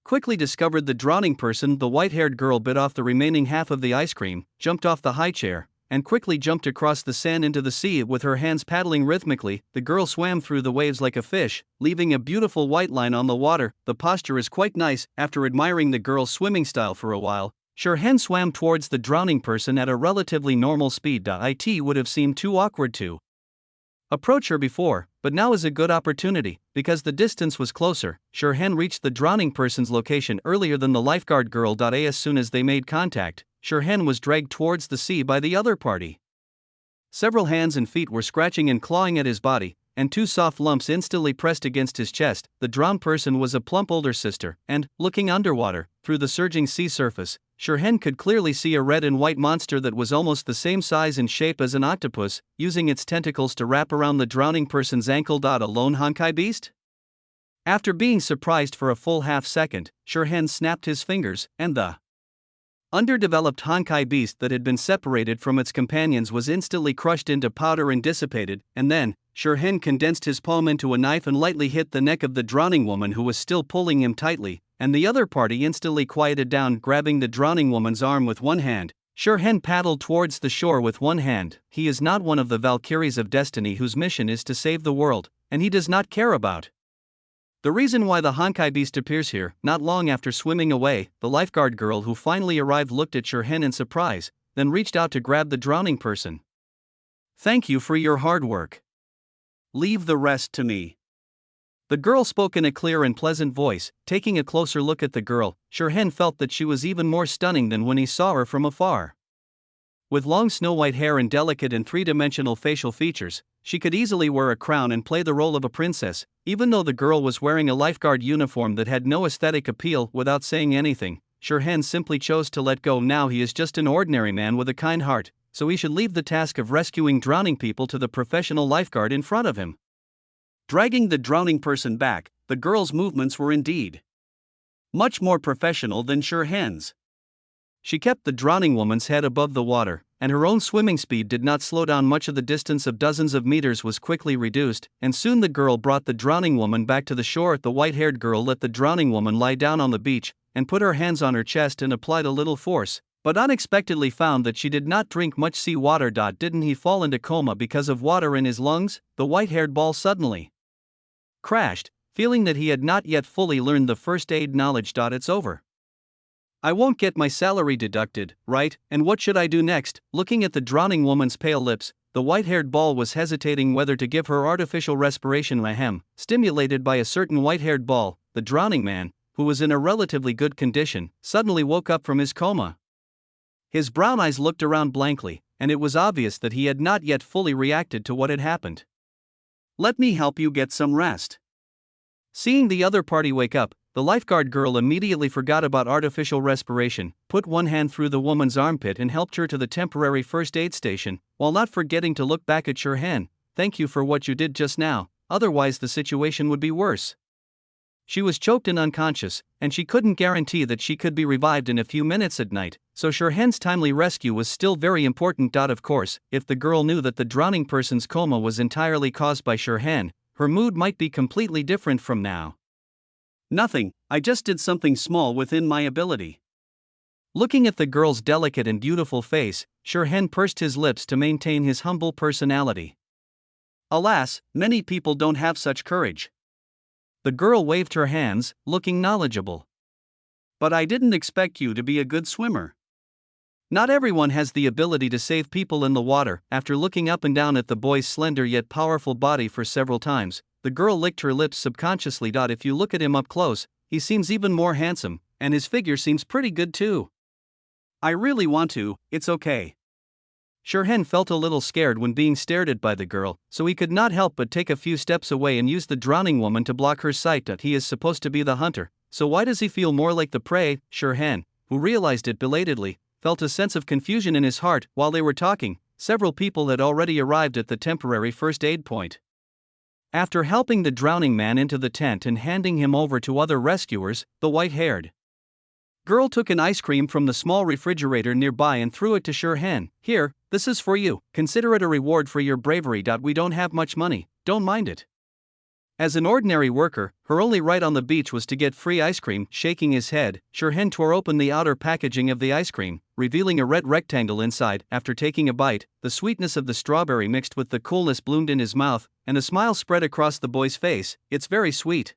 quickly discovered the drowning person. The white-haired girl bit off the remaining half of the ice cream, jumped off the high chair, and quickly jumped across the sand into the sea with her hands paddling rhythmically. The girl swam through the waves like a fish, leaving a beautiful white line on the water. The posture is quite nice. After admiring the girl's swimming style for a while, Shirhan swam towards the drowning person at a relatively normal speed. It would have seemed too awkward to approach her before, but now is a good opportunity, because the distance was closer. Shirhan reached the drowning person's location earlier than the lifeguard girl. As soon as they made contact, Shirhan was dragged towards the sea by the other party. Several hands and feet were scratching and clawing at his body, and two soft lumps instantly pressed against his chest. The drowned person was a plump older sister, and, looking underwater, through the surging sea surface, Shirhan could clearly see a red and white monster that was almost the same size and shape as an octopus, using its tentacles to wrap around the drowning person's ankle. A lone Honkai beast? After being surprised for a full half second, Shirhan snapped his fingers, and the underdeveloped Honkai beast that had been separated from its companions was instantly crushed into powder and dissipated. And then, Shirhan condensed his palm into a knife and lightly hit the neck of the drowning woman, who was still pulling him tightly, and the other party instantly quieted down. Grabbing the drowning woman's arm with one hand, Shirhan paddled towards the shore with one hand. He is not one of the Valkyries of Destiny whose mission is to save the world, and he does not care about the reason why the Honkai beast appears here. Not long after swimming away, the lifeguard girl who finally arrived looked at Shirhan in surprise, then reached out to grab the drowning person. "Thank you for your hard work. Leave the rest to me." The girl spoke in a clear and pleasant voice. Taking a closer look at the girl, Shirhan felt that she was even more stunning than when he saw her from afar. With long snow-white hair and delicate and three-dimensional facial features, she could easily wear a crown and play the role of a princess. Even though the girl was wearing a lifeguard uniform that had no aesthetic appeal, without saying anything, Shirhan simply chose to let go. Now he is just an ordinary man with a kind heart, so he should leave the task of rescuing drowning people to the professional lifeguard in front of him. Dragging the drowning person back, the girl's movements were indeed much more professional than Shirhan's. She kept the drowning woman's head above the water, and her own swimming speed did not slow down much. Of the distance of dozens of meters was quickly reduced, and soon the girl brought the drowning woman back to the shore. The white-haired girl let the drowning woman lie down on the beach, and put her hands on her chest and applied a little force, but unexpectedly found that she did not drink much sea water. Didn't he fall into coma because of water in his lungs? The white-haired ball suddenly crashed, feeling that he had not yet fully learned the first aid knowledge. It's over. I won't get my salary deducted, right? And what should I do next? Looking at the drowning woman's pale lips, the white-haired ball was hesitating whether to give her artificial respiration. Stimulated by a certain white-haired ball, the drowning man, who was in a relatively good condition, suddenly woke up from his coma. His brown eyes looked around blankly, and it was obvious that he had not yet fully reacted to what had happened. Let me help you get some rest. Seeing the other party wake up, the lifeguard girl immediately forgot about artificial respiration, put one hand through the woman's armpit and helped her to the temporary first aid station, while not forgetting to look back at Shirhan. Thank you for what you did just now, otherwise the situation would be worse. She was choked and unconscious, and she couldn't guarantee that she could be revived in a few minutes at night, so Shirhan's timely rescue was still very important. Of course, if the girl knew that the drowning person's coma was entirely caused by Shirhan, her mood might be completely different from now. Nothing, I just did something small within my ability. Looking at the girl's delicate and beautiful face, Shirhan pursed his lips to maintain his humble personality. Alas, many people don't have such courage. The girl waved her hands, looking knowledgeable. But I didn't expect you to be a good swimmer. Not everyone has the ability to save people in the water. After looking up and down at the boy's slender yet powerful body for several times, the girl licked her lips subconsciously. If you look at him up close, he seems even more handsome, and his figure seems pretty good too. I really want to, it's okay. Shirhan felt a little scared when being stared at by the girl, so he could not help but take a few steps away and use the drowning woman to block her sight. He is supposed to be the hunter, so why does he feel more like the prey? Shirhan, who realized it belatedly, felt a sense of confusion in his heart. While they were talking, several people had already arrived at the temporary first aid point. After helping the drowning man into the tent and handing him over to other rescuers, the white-haired girl took an ice cream from the small refrigerator nearby and threw it to Shirhan. Here, this is for you, consider it a reward for your bravery. We don't have much money, don't mind it. As an ordinary worker, her only right on the beach was to get free ice cream. Shaking his head, Shirhan tore open the outer packaging of the ice cream, revealing a red rectangle inside. After taking a bite, the sweetness of the strawberry mixed with the coolness bloomed in his mouth, and a smile spread across the boy's face. It's very sweet.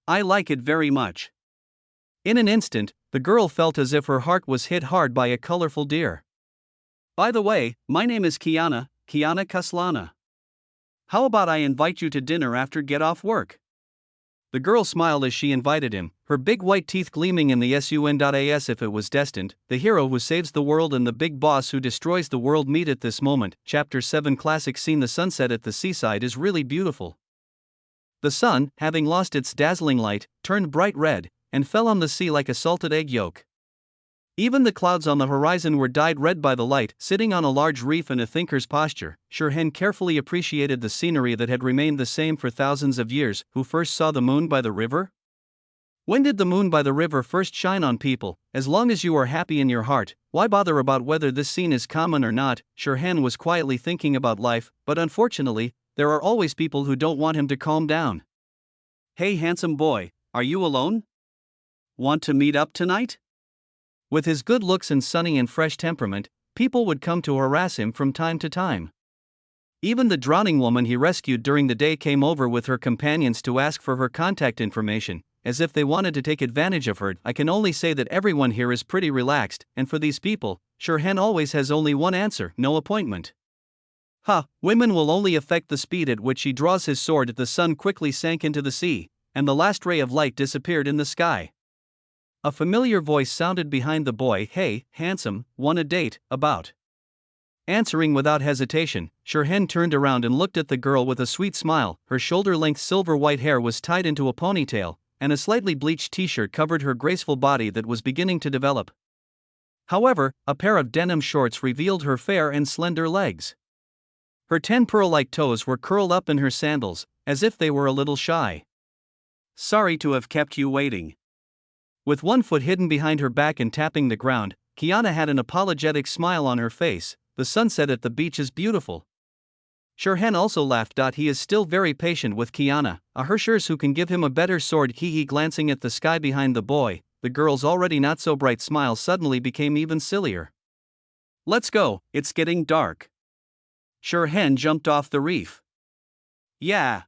I like it very much. In an instant, the girl felt as if her heart was hit hard by a colorful deer. By the way, my name is Kiana Kaslana. How about I invite you to dinner after get off work? The girl smiled as she invited him, her big white teeth gleaming in the sun. If it was destined, the hero who saves the world and the big boss who destroys the world meet at this moment. Chapter 7 Classic scene. The sunset at the seaside is really beautiful. The sun, having lost its dazzling light, turned bright red, and fell on the sea like a salted egg yolk. Even the clouds on the horizon were dyed red by the light. Sitting on a large reef in a thinker's posture, Shirhan carefully appreciated the scenery that had remained the same for thousands of years. Who first saw the moon by the river? When did the moon by the river first shine on people? As long as you are happy in your heart, why bother about whether this scene is common or not? Shirhan was quietly thinking about life, but unfortunately, there are always people who don't want him to calm down. Hey handsome boy, are you alone? Want to meet up tonight? With his good looks and sunny and fresh temperament, people would come to harass him from time to time. Even the drowning woman he rescued during the day came over with her companions to ask for her contact information, as if they wanted to take advantage of her. I can only say that everyone here is pretty relaxed, and for these people, Shirhan always has only one answer: no appointment. Women will only affect the speed at which he draws his sword. The sun quickly sank into the sea, and the last ray of light disappeared in the sky. A familiar voice sounded behind the boy. Hey, handsome, want a date? About. Answering without hesitation, Shirhan turned around and looked at the girl with a sweet smile. Her shoulder-length silver white hair was tied into a ponytail, and a slightly bleached t-shirt covered her graceful body that was beginning to develop. However, a pair of denim shorts revealed her fair and slender legs. Her 10 pearl-like toes were curled up in her sandals, as if they were a little shy. Sorry to have kept you waiting. With one foot hidden behind her back and tapping the ground, Kiana had an apologetic smile on her face. The sunset at the beach is beautiful. Shirhan also laughed. He is still very patient with Kiana, a Hershers who can give him a better sword. Glancing at the sky behind the boy, the girl's already not so bright smile suddenly became even sillier. Let's go, it's getting dark. Shirhan jumped off the reef. Yeah.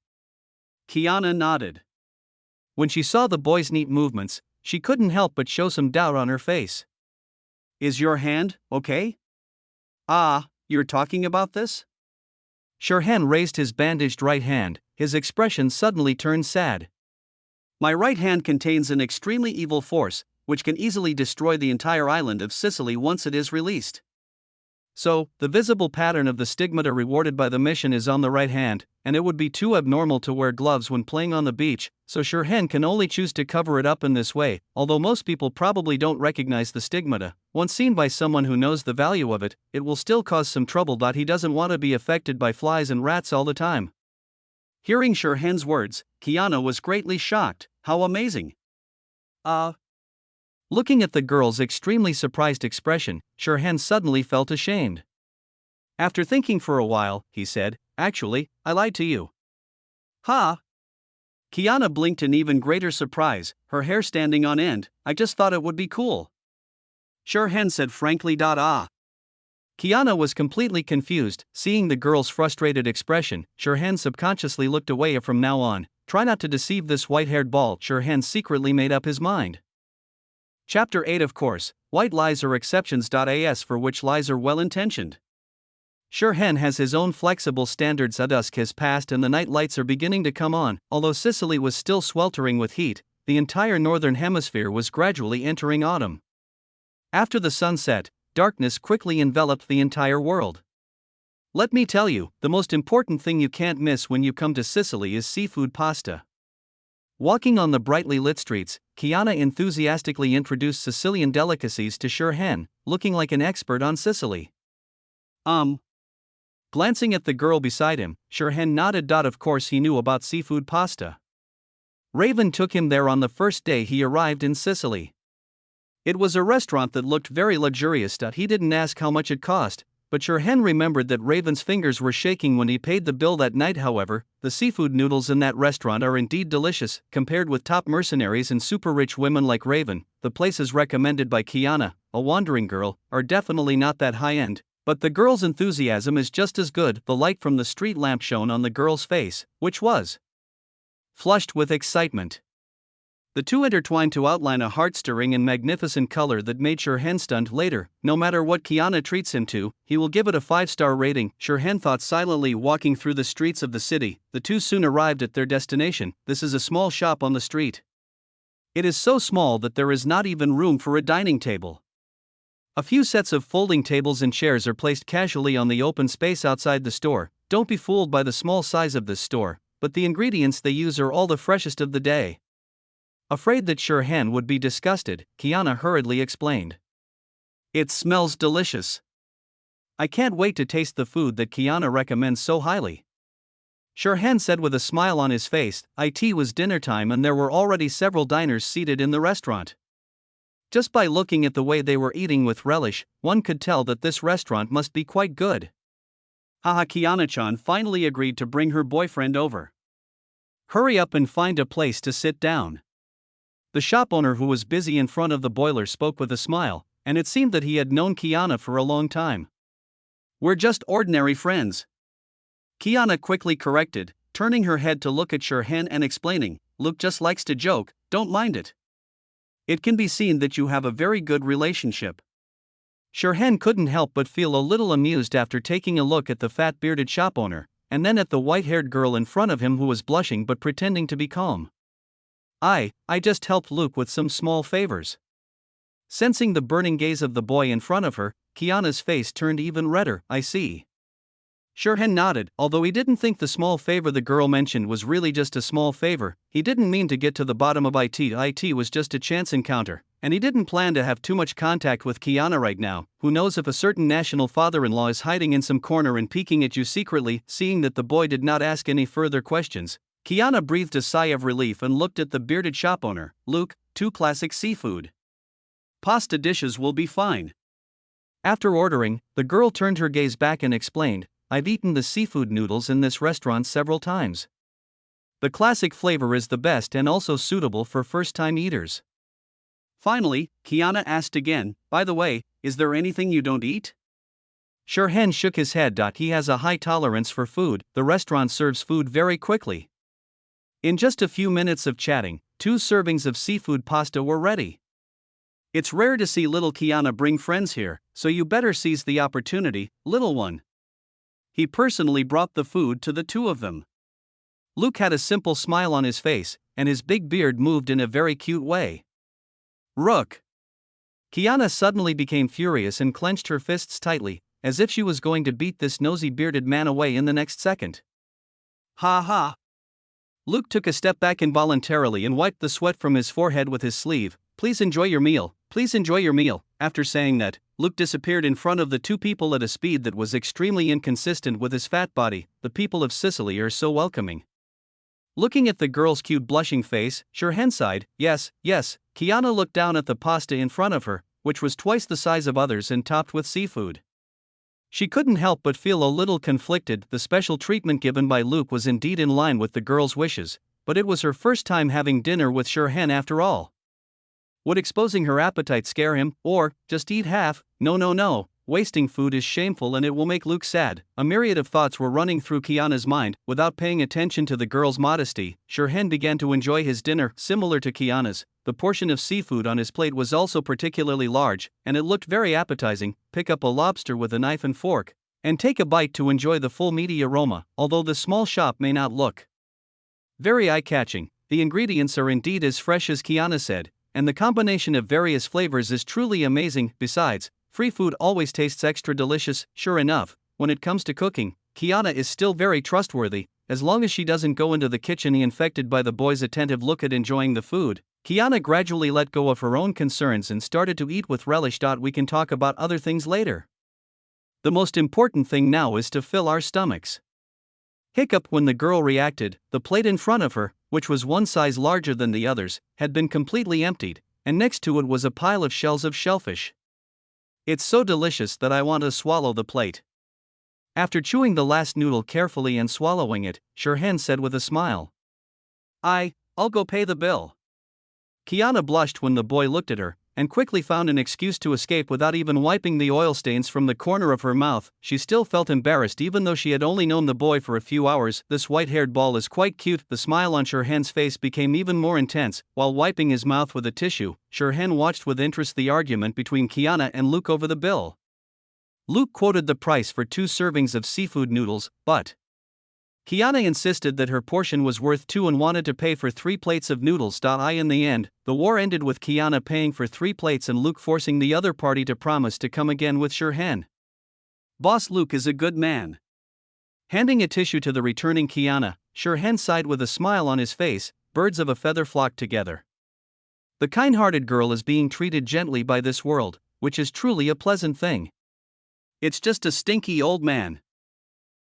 Kiana nodded. When she saw the boy's neat movements, she couldn't help but show some doubt on her face. Is your hand okay? Ah, you're talking about this? Shirhan raised his bandaged right hand, his expression suddenly turned sad. My right hand contains an extremely evil force, which can easily destroy the entire island of Sicily once it is released. So, the visible pattern of the stigmata rewarded by the mission is on the right hand, and it would be too abnormal to wear gloves when playing on the beach, so Shirhan can only choose to cover it up in this way. Although most people probably don't recognize the stigmata, once seen by someone who knows the value of it, it will still cause some trouble. He doesn't want to be affected by flies and rats all the time. Hearing Shirhan's words, Kiana was greatly shocked. How amazing! Looking at the girl's extremely surprised expression, Shirhan suddenly felt ashamed. After thinking for a while, he said, Actually, I lied to you. Ha! Kiana blinked in even greater surprise, her hair standing on end. I just thought it would be cool. Shirhan said frankly. Kiana was completely confused, seeing the girl's frustrated expression. Shirhan subconsciously looked away. From now on, try not to deceive this white-haired ball. Shirhan secretly made up his mind. Chapter 8. Of course, white lies are exceptions. As for which lies are well-intentioned. Shirhan has his own flexible standards. Dusk has passed and the night lights are beginning to come on. Although Sicily was still sweltering with heat, the entire northern hemisphere was gradually entering autumn. After the sunset, darkness quickly enveloped the entire world. Let me tell you, the most important thing you can't miss when you come to Sicily is seafood pasta. Walking on the brightly lit streets, Kiana enthusiastically introduced Sicilian delicacies to Shirhan, looking like an expert on Sicily. Glancing at the girl beside him, Shirhan nodded. Of course he knew about seafood pasta. Raven took him there on the first day he arrived in Sicily. It was a restaurant that looked very luxurious. He didn't ask how much it cost, but Shirhan remembered that Raven's fingers were shaking when he paid the bill that night. However, the seafood noodles in that restaurant are indeed delicious. Compared with top mercenaries and super rich women like Raven, the places recommended by Kiana, a wandering girl, are definitely not that high-end. But the girl's enthusiasm is just as good. The light from the street lamp shone on the girl's face, which was flushed with excitement. The two intertwined to outline a heart-stirring and magnificent color that made Shirhan stunned. Later, no matter what Kiana treats him to, he will give it a 5-star rating, Shirhan thought silently. Walking through the streets of the city, the two soon arrived at their destination. This is a small shop on the street. It is so small that there is not even room for a dining table. A few sets of folding tables and chairs are placed casually on the open space outside the store. Don't be fooled by the small size of this store, but the ingredients they use are all the freshest of the day. Afraid that Shirhan would be disgusted, Kiana hurriedly explained. It smells delicious. I can't wait to taste the food that Kiana recommends so highly. Shirhan said with a smile on his face. It was dinner time and there were already several diners seated in the restaurant. Just by looking at the way they were eating with relish, one could tell that this restaurant must be quite good. Kiana-chan finally agreed to bring her boyfriend over. Hurry up and find a place to sit down. The shop owner, who was busy in front of the boiler, spoke with a smile, and it seemed that he had known Kiana for a long time. We're just ordinary friends. Kiana quickly corrected, turning her head to look at Shirhan and explaining, Luke just likes to joke, don't mind it. It can be seen that you have a very good relationship. Shirhan couldn't help but feel a little amused after taking a look at the fat bearded shop owner, and then at the white-haired girl in front of him who was blushing but pretending to be calm. I just helped Luke with some small favors. Sensing the burning gaze of the boy in front of her, Kiana's face turned even redder. I see. Shirhan nodded. Although he didn't think the small favor the girl mentioned was really just a small favor, he didn't mean to get to the bottom of it. It was just a chance encounter, and he didn't plan to have too much contact with Kiana right now. Who knows if a certain national father-in-law is hiding in some corner and peeking at you secretly. Seeing that the boy did not ask any further questions, Kiana breathed a sigh of relief and looked at the bearded shop owner. Luke, 2 classic seafood pasta dishes will be fine. After ordering, the girl turned her gaze back and explained, I've eaten the seafood noodles in this restaurant several times. The classic flavor is the best and also suitable for first-time eaters. Finally, Kiana asked again, by the way, is there anything you don't eat? Shirhan shook his head. He has a high tolerance for food. The restaurant serves food very quickly. In just a few minutes of chatting, 2 servings of seafood pasta were ready. It's rare to see little Kiana bring friends here, so you better seize the opportunity, little one. He personally brought the food to the 2 of them. Luke had a simple smile on his face, and his big beard moved in a very cute way. Rook! Kiana suddenly became furious and clenched her fists tightly, as if she was going to beat this nosy bearded man away in the next second. Ha ha! Luke took a step back involuntarily and wiped the sweat from his forehead with his sleeve. Please enjoy your meal, please enjoy your meal. After saying that, Luke disappeared in front of the 2 people at a speed that was extremely inconsistent with his fat body. The people of Sicily are so welcoming. Looking at the girl's cute blushing face, Shirhan sighed. Yes, yes. Kiana looked down at the pasta in front of her, which was twice the size of others and topped with seafood. She couldn't help but feel a little conflicted. The special treatment given by Luke was indeed in line with the girl's wishes, but it was her first time having dinner with Shirhan after all. Would exposing her appetite scare him, or just eat half? No. Wasting food is shameful and it will make Luke sad. A myriad of thoughts were running through Kiana's mind. Without paying attention to the girl's modesty, Shirhan began to enjoy his dinner. Similar to Kiana's, the portion of seafood on his plate was also particularly large, and it looked very appetizing. Pick up a lobster with a knife and fork, and take a bite to enjoy the full meaty aroma. Although the small shop may not look very eye-catching, the ingredients are indeed as fresh as Kiana said, and the combination of various flavors is truly amazing. Besides, free food always tastes extra delicious. Sure enough, when it comes to cooking, Kiana is still very trustworthy. As long as she doesn't go into the kitchen infected by the boy's attentive look at enjoying the food, Kiana gradually let go of her own concerns and started to eat with relish. We can talk about other things later. The most important thing now is to fill our stomachs. Hiccup. When the girl reacted, the plate in front of her, which was one size larger than the others, had been completely emptied, and next to it was a pile of shells of shellfish. It's so delicious that I want to swallow the plate. After chewing the last noodle carefully and swallowing it, Shirhan said with a smile. I'll go pay the bill. Kiana blushed when the boy looked at her, and quickly found an excuse to escape without even wiping the oil stains from the corner of her mouth. She still felt embarrassed even though she had only known the boy for a few hours. This white-haired ball is quite cute. The smile on Shirhan's face became even more intense. While wiping his mouth with a tissue, Shirhan watched with interest the argument between Kiana and Luke over the bill. Luke quoted the price for 2 servings of seafood noodles, but Kiana insisted that her portion was worth 2 and wanted to pay for 3 plates of noodles. In the end, the war ended with Kiana paying for 3 plates and Luke forcing the other party to promise to come again with Shirhan. Boss Luke is a good man. Handing a tissue to the returning Kiana, Shirhan sighed with a smile on his face. Birds of a feather flock together. The kind-hearted girl is being treated gently by this world, which is truly a pleasant thing. It's just a stinky old man.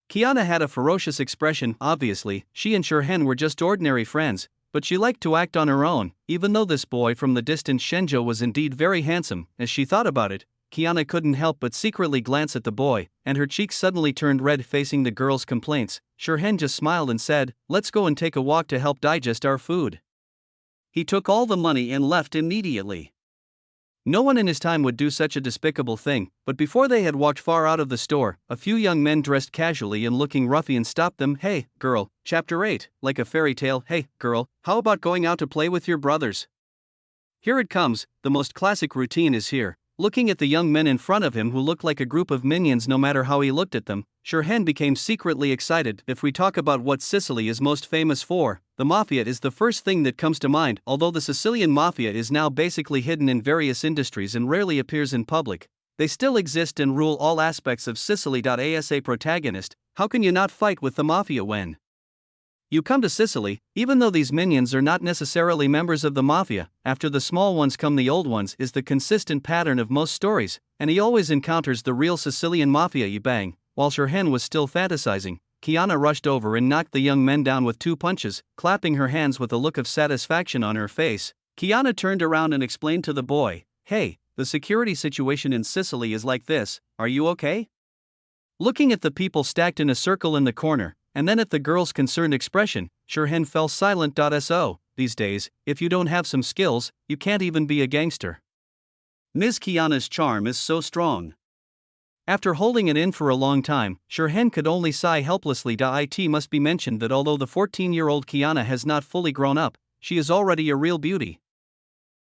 Kiana had a ferocious expression. Obviously, she and Shirhan were just ordinary friends, but she liked to act on her own, even though this boy from the distant Shenzhou was indeed very handsome. As she thought about it, Kiana couldn't help but secretly glance at the boy, and her cheeks suddenly turned red facing the girl's complaints. Shirhan just smiled and said, "Let's go and take a walk to help digest our food." He took all the money and left immediately. No one in his time would do such a despicable thing, but before they had walked far out of the store, a few young men dressed casually and looking ruffian stopped them. "Hey, girl." Chapter 8, like a fairy tale. "Hey, girl, how about going out to play with your brothers?" Here it comes, the most classic routine is here. Looking at the young men in front of him who looked like a group of minions no matter how he looked at them, Shirhan became secretly excited. If we talk about what Sicily is most famous for, the mafia is the first thing that comes to mind. Although the Sicilian mafia is now basically hidden in various industries and rarely appears in public, they still exist and rule all aspects of Sicily. As a protagonist, how can you not fight with the mafia when you come to Sicily? Even though these minions are not necessarily members of the mafia, after the small ones come the old ones is the consistent pattern of most stories, and he always encounters the real Sicilian mafia. Bang! While Shirhan was still fantasizing, Kiana rushed over and knocked the young men down with 2 punches, clapping her hands with a look of satisfaction on her face. Kiana turned around and explained to the boy, "Hey, the security situation in Sicily is like this, are you okay?" Looking at the people stacked in a circle in the corner, and then at the girl's concerned expression, Shirhan fell silent. So, these days, if you don't have some skills, you can't even be a gangster. Ms. Kiana's charm is so strong. After holding it in for a long time, Shirhan could only sigh helplessly. It must be mentioned that although the 14-year-old Kiana has not fully grown up, she is already a real beauty.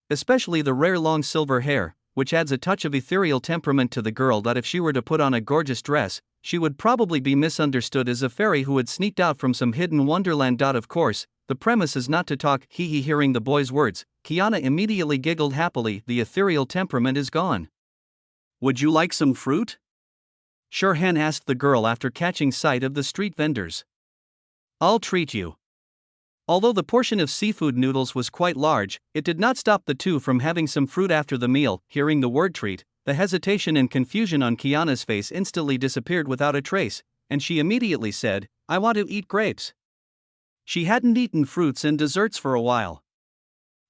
Especially the rare long silver hair, which adds a touch of ethereal temperament to the girl. That if she were to put on a gorgeous dress, she would probably be misunderstood as a fairy who had sneaked out from some hidden wonderland. Of course, the premise is not to talk. Hearing the boy's words, Kiana immediately giggled happily. The ethereal temperament is gone. Would you like some fruit? Shirhan asked the girl after catching sight of the street vendors. I'll treat you. Although the portion of seafood noodles was quite large, it did not stop the two from having some fruit after the meal. Hearing the word treat, the hesitation and confusion on Kiana's face instantly disappeared without a trace, and she immediately said, I want to eat grapes. She hadn't eaten fruits and desserts for a while.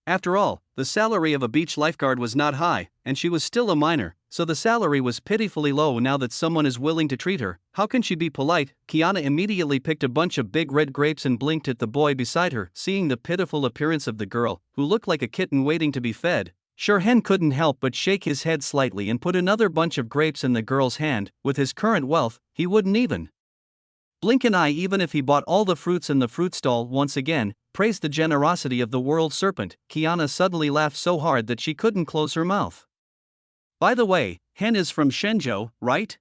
After all, the salary of a beach lifeguard was not high, and she was still a minor, so the salary was pitifully low. Now that someone is willing to treat her, how can she be polite? Kiana immediately picked a bunch of big red grapes and blinked at the boy beside her. Seeing the pitiful appearance of the girl, who looked like a kitten waiting to be fed, Shirhan couldn't help but shake his head slightly and put another bunch of grapes in the girl's hand. With his current wealth, he wouldn't even blink an eye even if he bought all the fruits in the fruit stall. Once again, praised the generosity of the world serpent. Kiana suddenly laughed so hard that she couldn't close her mouth. By the way, Hen is from Shenzhou, right?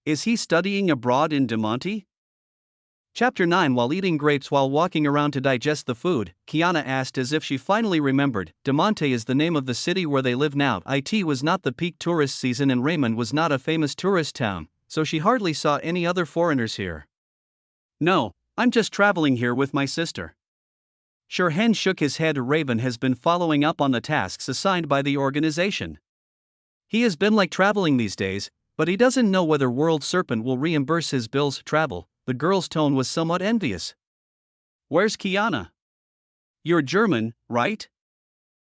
Is he studying abroad in Damonte? Chapter 9. While eating grapes while walking around to digest the food, Kiana asked as if she finally remembered. Damonte is the name of the city where they live now. It was not the peak tourist season and Raymond was not a famous tourist town, so she hardly saw any other foreigners here. No, I'm just traveling here with my sister. Shirhan shook his head. Raven has been following up on the tasks assigned by the organization. He has been like traveling these days, but he doesn't know whether World Serpent will reimburse his bills. Travel. The girl's tone was somewhat envious. Where's Kiana? You're German, right?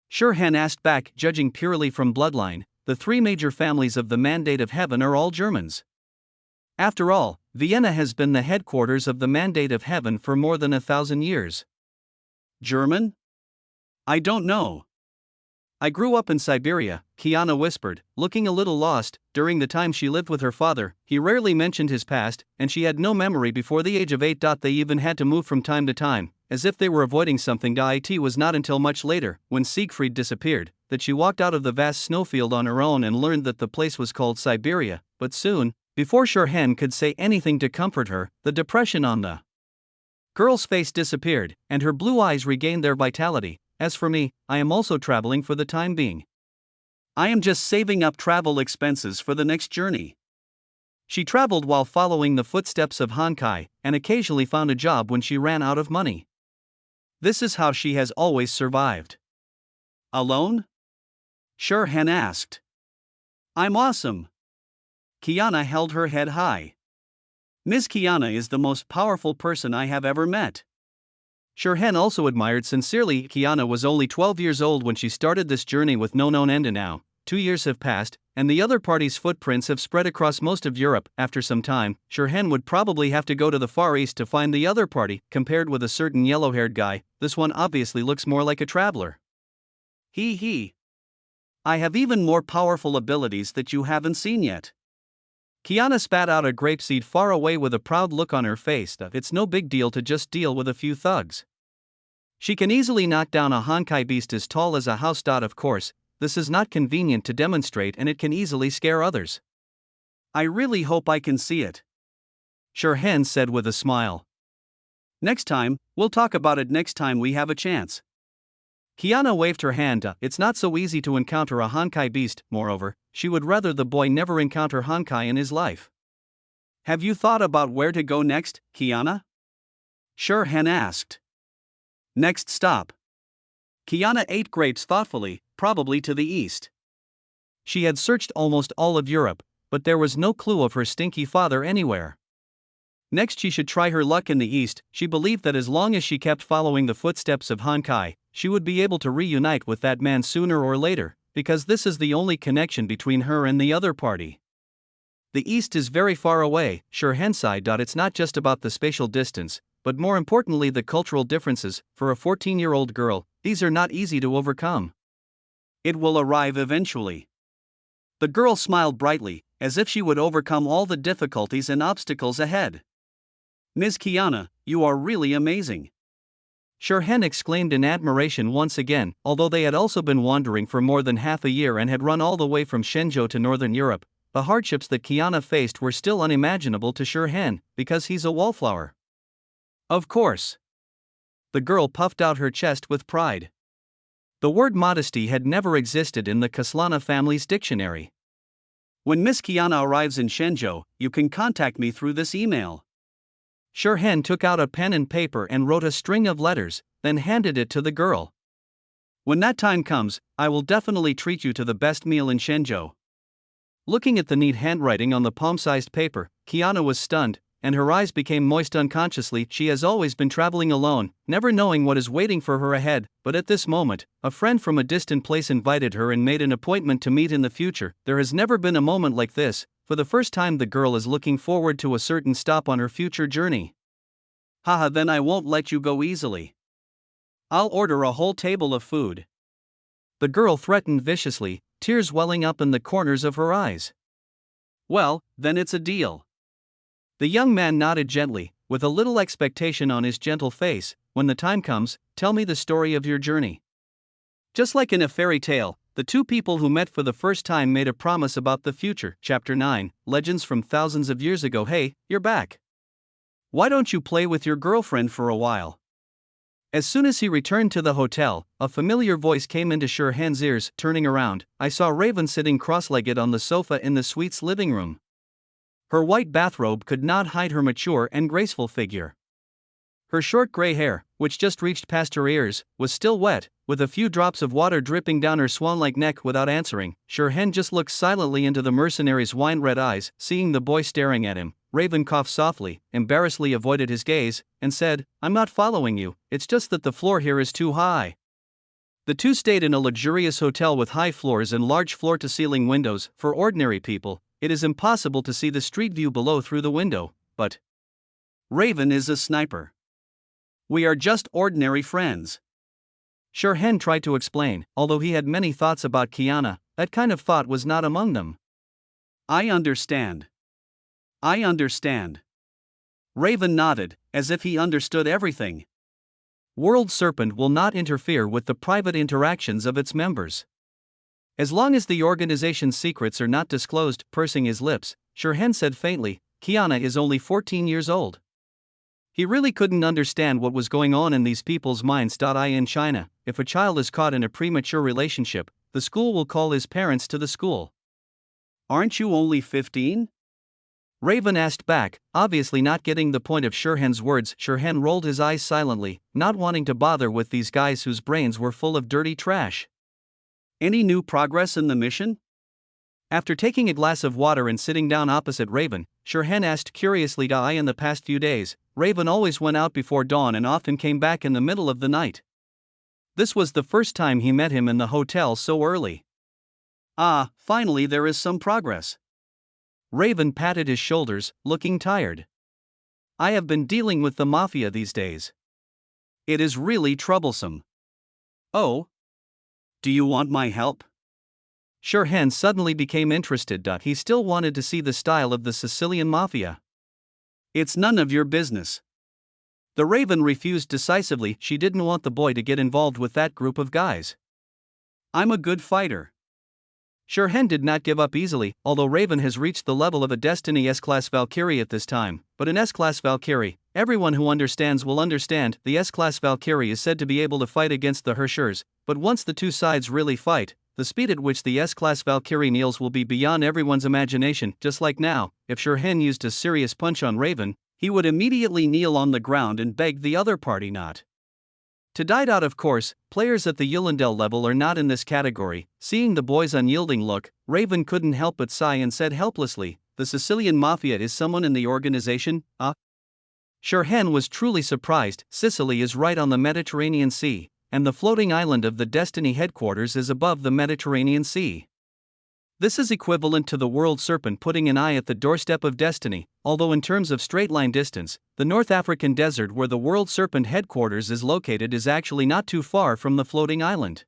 Shirhan asked back. Judging purely from bloodline, the three major families of the Mandate of Heaven are all Germans. After all, Vienna has been the headquarters of the Mandate of Heaven for more than 1,000 years. German? I don't know. I grew up in Siberia, Kiana whispered, looking a little lost. During the time she lived with her father, he rarely mentioned his past, and she had no memory before the age of 8. They even had to move from time to time, as if they were avoiding something. It was not until much later, when Siegfried disappeared, that she walked out of the vast snowfield on her own and learned that the place was called Siberia. But soon, before Shirhan could say anything to comfort her, the depression on the girl's face disappeared, and her blue eyes regained their vitality. As for me, I am also traveling for the time being. I am just saving up travel expenses for the next journey. She traveled while following the footsteps of Han Kai, and occasionally found a job when she ran out of money. This is how she has always survived. Alone? Shirhan asked. I'm awesome. Kiana held her head high. Ms. Kiana is the most powerful person I have ever met. Shirhan also admired sincerely. Kiana was only 12 years old when she started this journey with no known end. Now, 2 years have passed, and the other party's footprints have spread across most of Europe. After some time, Shirhan would probably have to go to the Far East to find the other party. Compared with a certain yellow-haired guy, this one obviously looks more like a traveler. I have even more powerful abilities that you haven't seen yet. Kiana spat out a grapeseed far away with a proud look on her face. It's no big deal to just deal with a few thugs. She can easily knock down a Honkai beast as tall as a house. Of course, this is not convenient to demonstrate and it can easily scare others. I really hope I can see it. Shirhan said with a smile. Next time, we'll talk about it next time we have a chance. Kiana waved her hand. It's not so easy to encounter a Honkai beast. Moreover, she would rather the boy never encounter Honkai in his life. Have you thought about where to go next, Kiana? Shirhan asked. Next stop. Kiana ate grapes thoughtfully, probably to the east. She had searched almost all of Europe, but there was no clue of her stinky father anywhere. Next she should try her luck in the east. She believed that as long as she kept following the footsteps of Honkai, she would be able to reunite with that man sooner or later, because this is the only connection between her and the other party. The east is very far away, Shirhan sighed. It's not just about the spatial distance, but more importantly the cultural differences. For a 14-year-old girl, these are not easy to overcome. It will arrive eventually. The girl smiled brightly. as if she would overcome all the difficulties and obstacles ahead. Ms. Kiana, you are really amazing. Shirhan exclaimed in admiration once again, although they had also been wandering for more than half a year and had run all the way from Shenzhou to northern Europe. The hardships that Kiana faced were still unimaginable to Shirhan, because he's a wallflower. Of course. The girl puffed out her chest with pride. The word modesty had never existed in the Kaslana family's dictionary. When Miss Kiana arrives in Shenzhou, you can contact me through this email. Shirhan took out a pen and paper and wrote a string of letters, then handed it to the girl. When that time comes, I will definitely treat you to the best meal in Shenzhou. Looking at the neat handwriting on the palm-sized paper, Kiana was stunned, and her eyes became moist unconsciously. She has always been traveling alone, never knowing what is waiting for her ahead, but at this moment, a friend from a distant place invited her and made an appointment to meet in the future. There has never been a moment like this. For the first time, the girl is looking forward to a certain stop on her future journey. Haha, then I won't let you go easily. I'll order a whole table of food. The girl threatened viciously, tears welling up in the corners of her eyes. Well, then it's a deal. The young man nodded gently, with a little expectation on his gentle face. When the time comes, tell me the story of your journey. Just like in a fairy tale, the two people who met for the first time made a promise about the future. Chapter 9, Legends from thousands of years ago. Hey, you're back. Why don't you play with your girlfriend for a while? As soon as he returned to the hotel, a familiar voice came into Shirhan's ears. Turning around, I saw Raven sitting cross-legged on the sofa in the suite's living room. Her white bathrobe could not hide her mature and graceful figure. Her short gray hair, which just reached past her ears, was still wet, with a few drops of water dripping down her swan-like neck. Without answering, Shirhan just looked silently into the mercenary's wine-red eyes. Seeing the boy staring at him, Raven coughed softly, embarrassedly avoided his gaze, and said, I'm not following you, it's just that the floor here is too high. The two stayed in a luxurious hotel with high floors and large floor-to-ceiling windows. For ordinary people, it is impossible to see the street view below through the window, but Raven is a sniper. We are just ordinary friends. Shirhan tried to explain, although he had many thoughts about Kiana, that kind of thought was not among them. I understand. I understand. Raven nodded, as if he understood everything. World Serpent will not interfere with the private interactions of its members. As long as the organization's secrets are not disclosed. Pursing his lips, Shirhan said faintly, Kiana is only 14 years old. He really couldn't understand what was going on in these people's minds. In China, if a child is caught in a premature relationship, the school will call his parents to the school. Aren't you only 15? Raven asked back, obviously not getting the point of Shirhan's words. Shirhan rolled his eyes silently, not wanting to bother with these guys whose brains were full of dirty trash. Any new progress in the mission? After taking a glass of water and sitting down opposite Raven, Shirhan asked curiously, in the past few days, Raven always went out before dawn and often came back in the middle of the night. This was the first time he met him in the hotel so early. Ah, finally there is some progress. Raven patted his shoulders, looking tired. I have been dealing with the mafia these days. It is really troublesome. Oh? Do you want my help? Shirhan suddenly became interested. He still wanted to see the style of the Sicilian mafia. It's none of your business. The Raven refused decisively. She didn't want the boy to get involved with that group of guys. I'm a good fighter. Shirhan did not give up easily, although Raven has reached the level of a Destiny S-Class Valkyrie at this time. But an S-Class Valkyrie, everyone who understands will understand. The S-Class Valkyrie is said to be able to fight against the Herschers, but once the two sides really fight, the speed at which the S-Class Valkyrie kneels will be beyond everyone's imagination. Just like now, if Shirhan used a serious punch on Raven, he would immediately kneel on the ground and beg the other party not to die. Of course, players at the Yulindel level are not in this category. Seeing the boy's unyielding look, Raven couldn't help but sigh and said helplessly, the Sicilian Mafia is someone in the organization, Shirhan was truly surprised. Sicily is right on the Mediterranean Sea, and the floating island of the Destiny headquarters is above the Mediterranean Sea. This is equivalent to the World Serpent putting an eye at the doorstep of Destiny, although in terms of straight-line distance, the North African desert where the World Serpent headquarters is located is actually not too far from the floating island.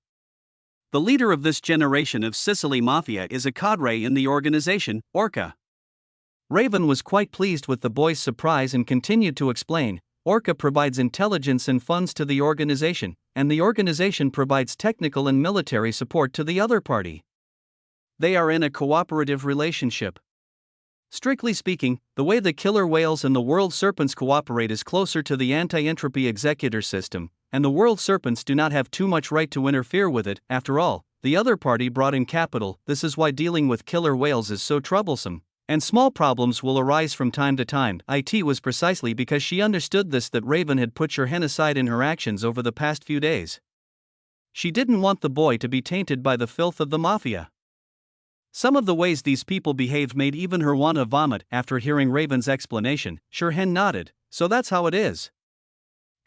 The leader of this generation of Sicily Mafia is a cadre in the organization, Orca. Raven was quite pleased with the boy's surprise and continued to explain. Orca provides intelligence and funds to the organization, and the organization provides technical and military support to the other party. They are in a cooperative relationship. Strictly speaking, the way the killer whales and the world serpents cooperate is closer to the anti-entropy executor system, and the world serpents do not have too much right to interfere with it. After all, the other party brought in capital. This is why dealing with killer whales is so troublesome. And small problems will arise from time to time. It was precisely because she understood this that Raven had put Sherhen aside in her actions over the past few days. She didn't want the boy to be tainted by the filth of the mafia. Some of the ways these people behaved made even her want to vomit. After hearing Raven's explanation, Sherhen nodded. So that's how it is.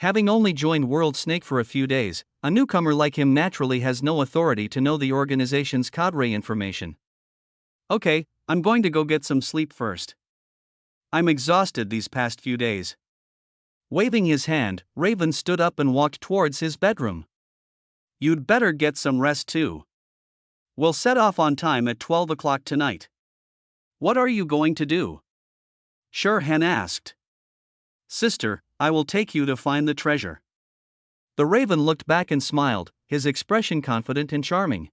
Having only joined World Snake for a few days, a newcomer like him naturally has no authority to know the organization's cadre information. Okay, I'm going to go get some sleep first. I'm exhausted these past few days. Waving his hand, Raven stood up and walked towards his bedroom. You'd better get some rest too. We'll set off on time at 12 o'clock tonight. What are you going to do? Sherhen asked. Sister, I will take you to find the treasure. The Raven looked back and smiled, his expression confident and charming.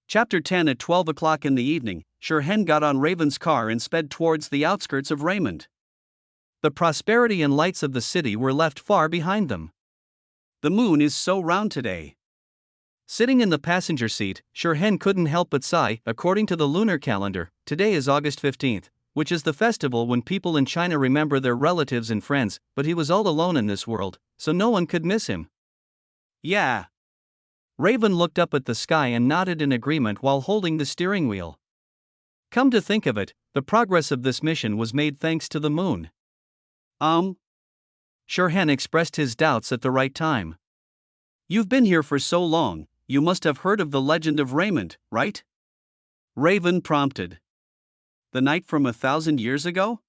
Chapter 10. At 12 o'clock in the evening, Sherhen got on Raven's car and sped towards the outskirts of Raymond. The prosperity and lights of the city were left far behind them. The moon is so round today. Sitting in the passenger seat, Sherhen couldn't help but sigh. According to the lunar calendar, today is August 15th, which is the festival when people in China remember their relatives and friends, but he was all alone in this world, so no one could miss him. Yeah. Raven looked up at the sky and nodded in agreement while holding the steering wheel. Come to think of it, the progress of this mission was made thanks to the moon. Sherhen expressed his doubts at the right time. You've been here for so long, you must have heard of the legend of Raymond, right? Raven prompted. The knight from 1,000 years ago?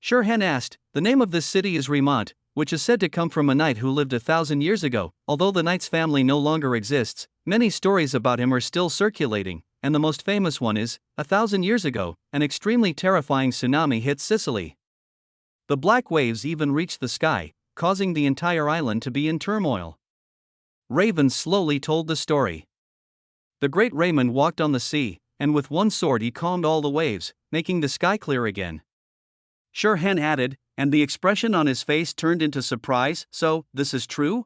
Sherhen asked. The name of this city is Remont, which is said to come from a knight who lived 1,000 years ago. Although the knight's family no longer exists, many stories about him are still circulating, and the most famous one is, 1,000 years ago, an extremely terrifying tsunami hit Sicily. The black waves even reached the sky, causing the entire island to be in turmoil. Raven slowly told the story. The great Raymond walked on the sea, and with one sword he calmed all the waves, making the sky clear again. Sherhen added, and the expression on his face turned into surprise. So, this is true?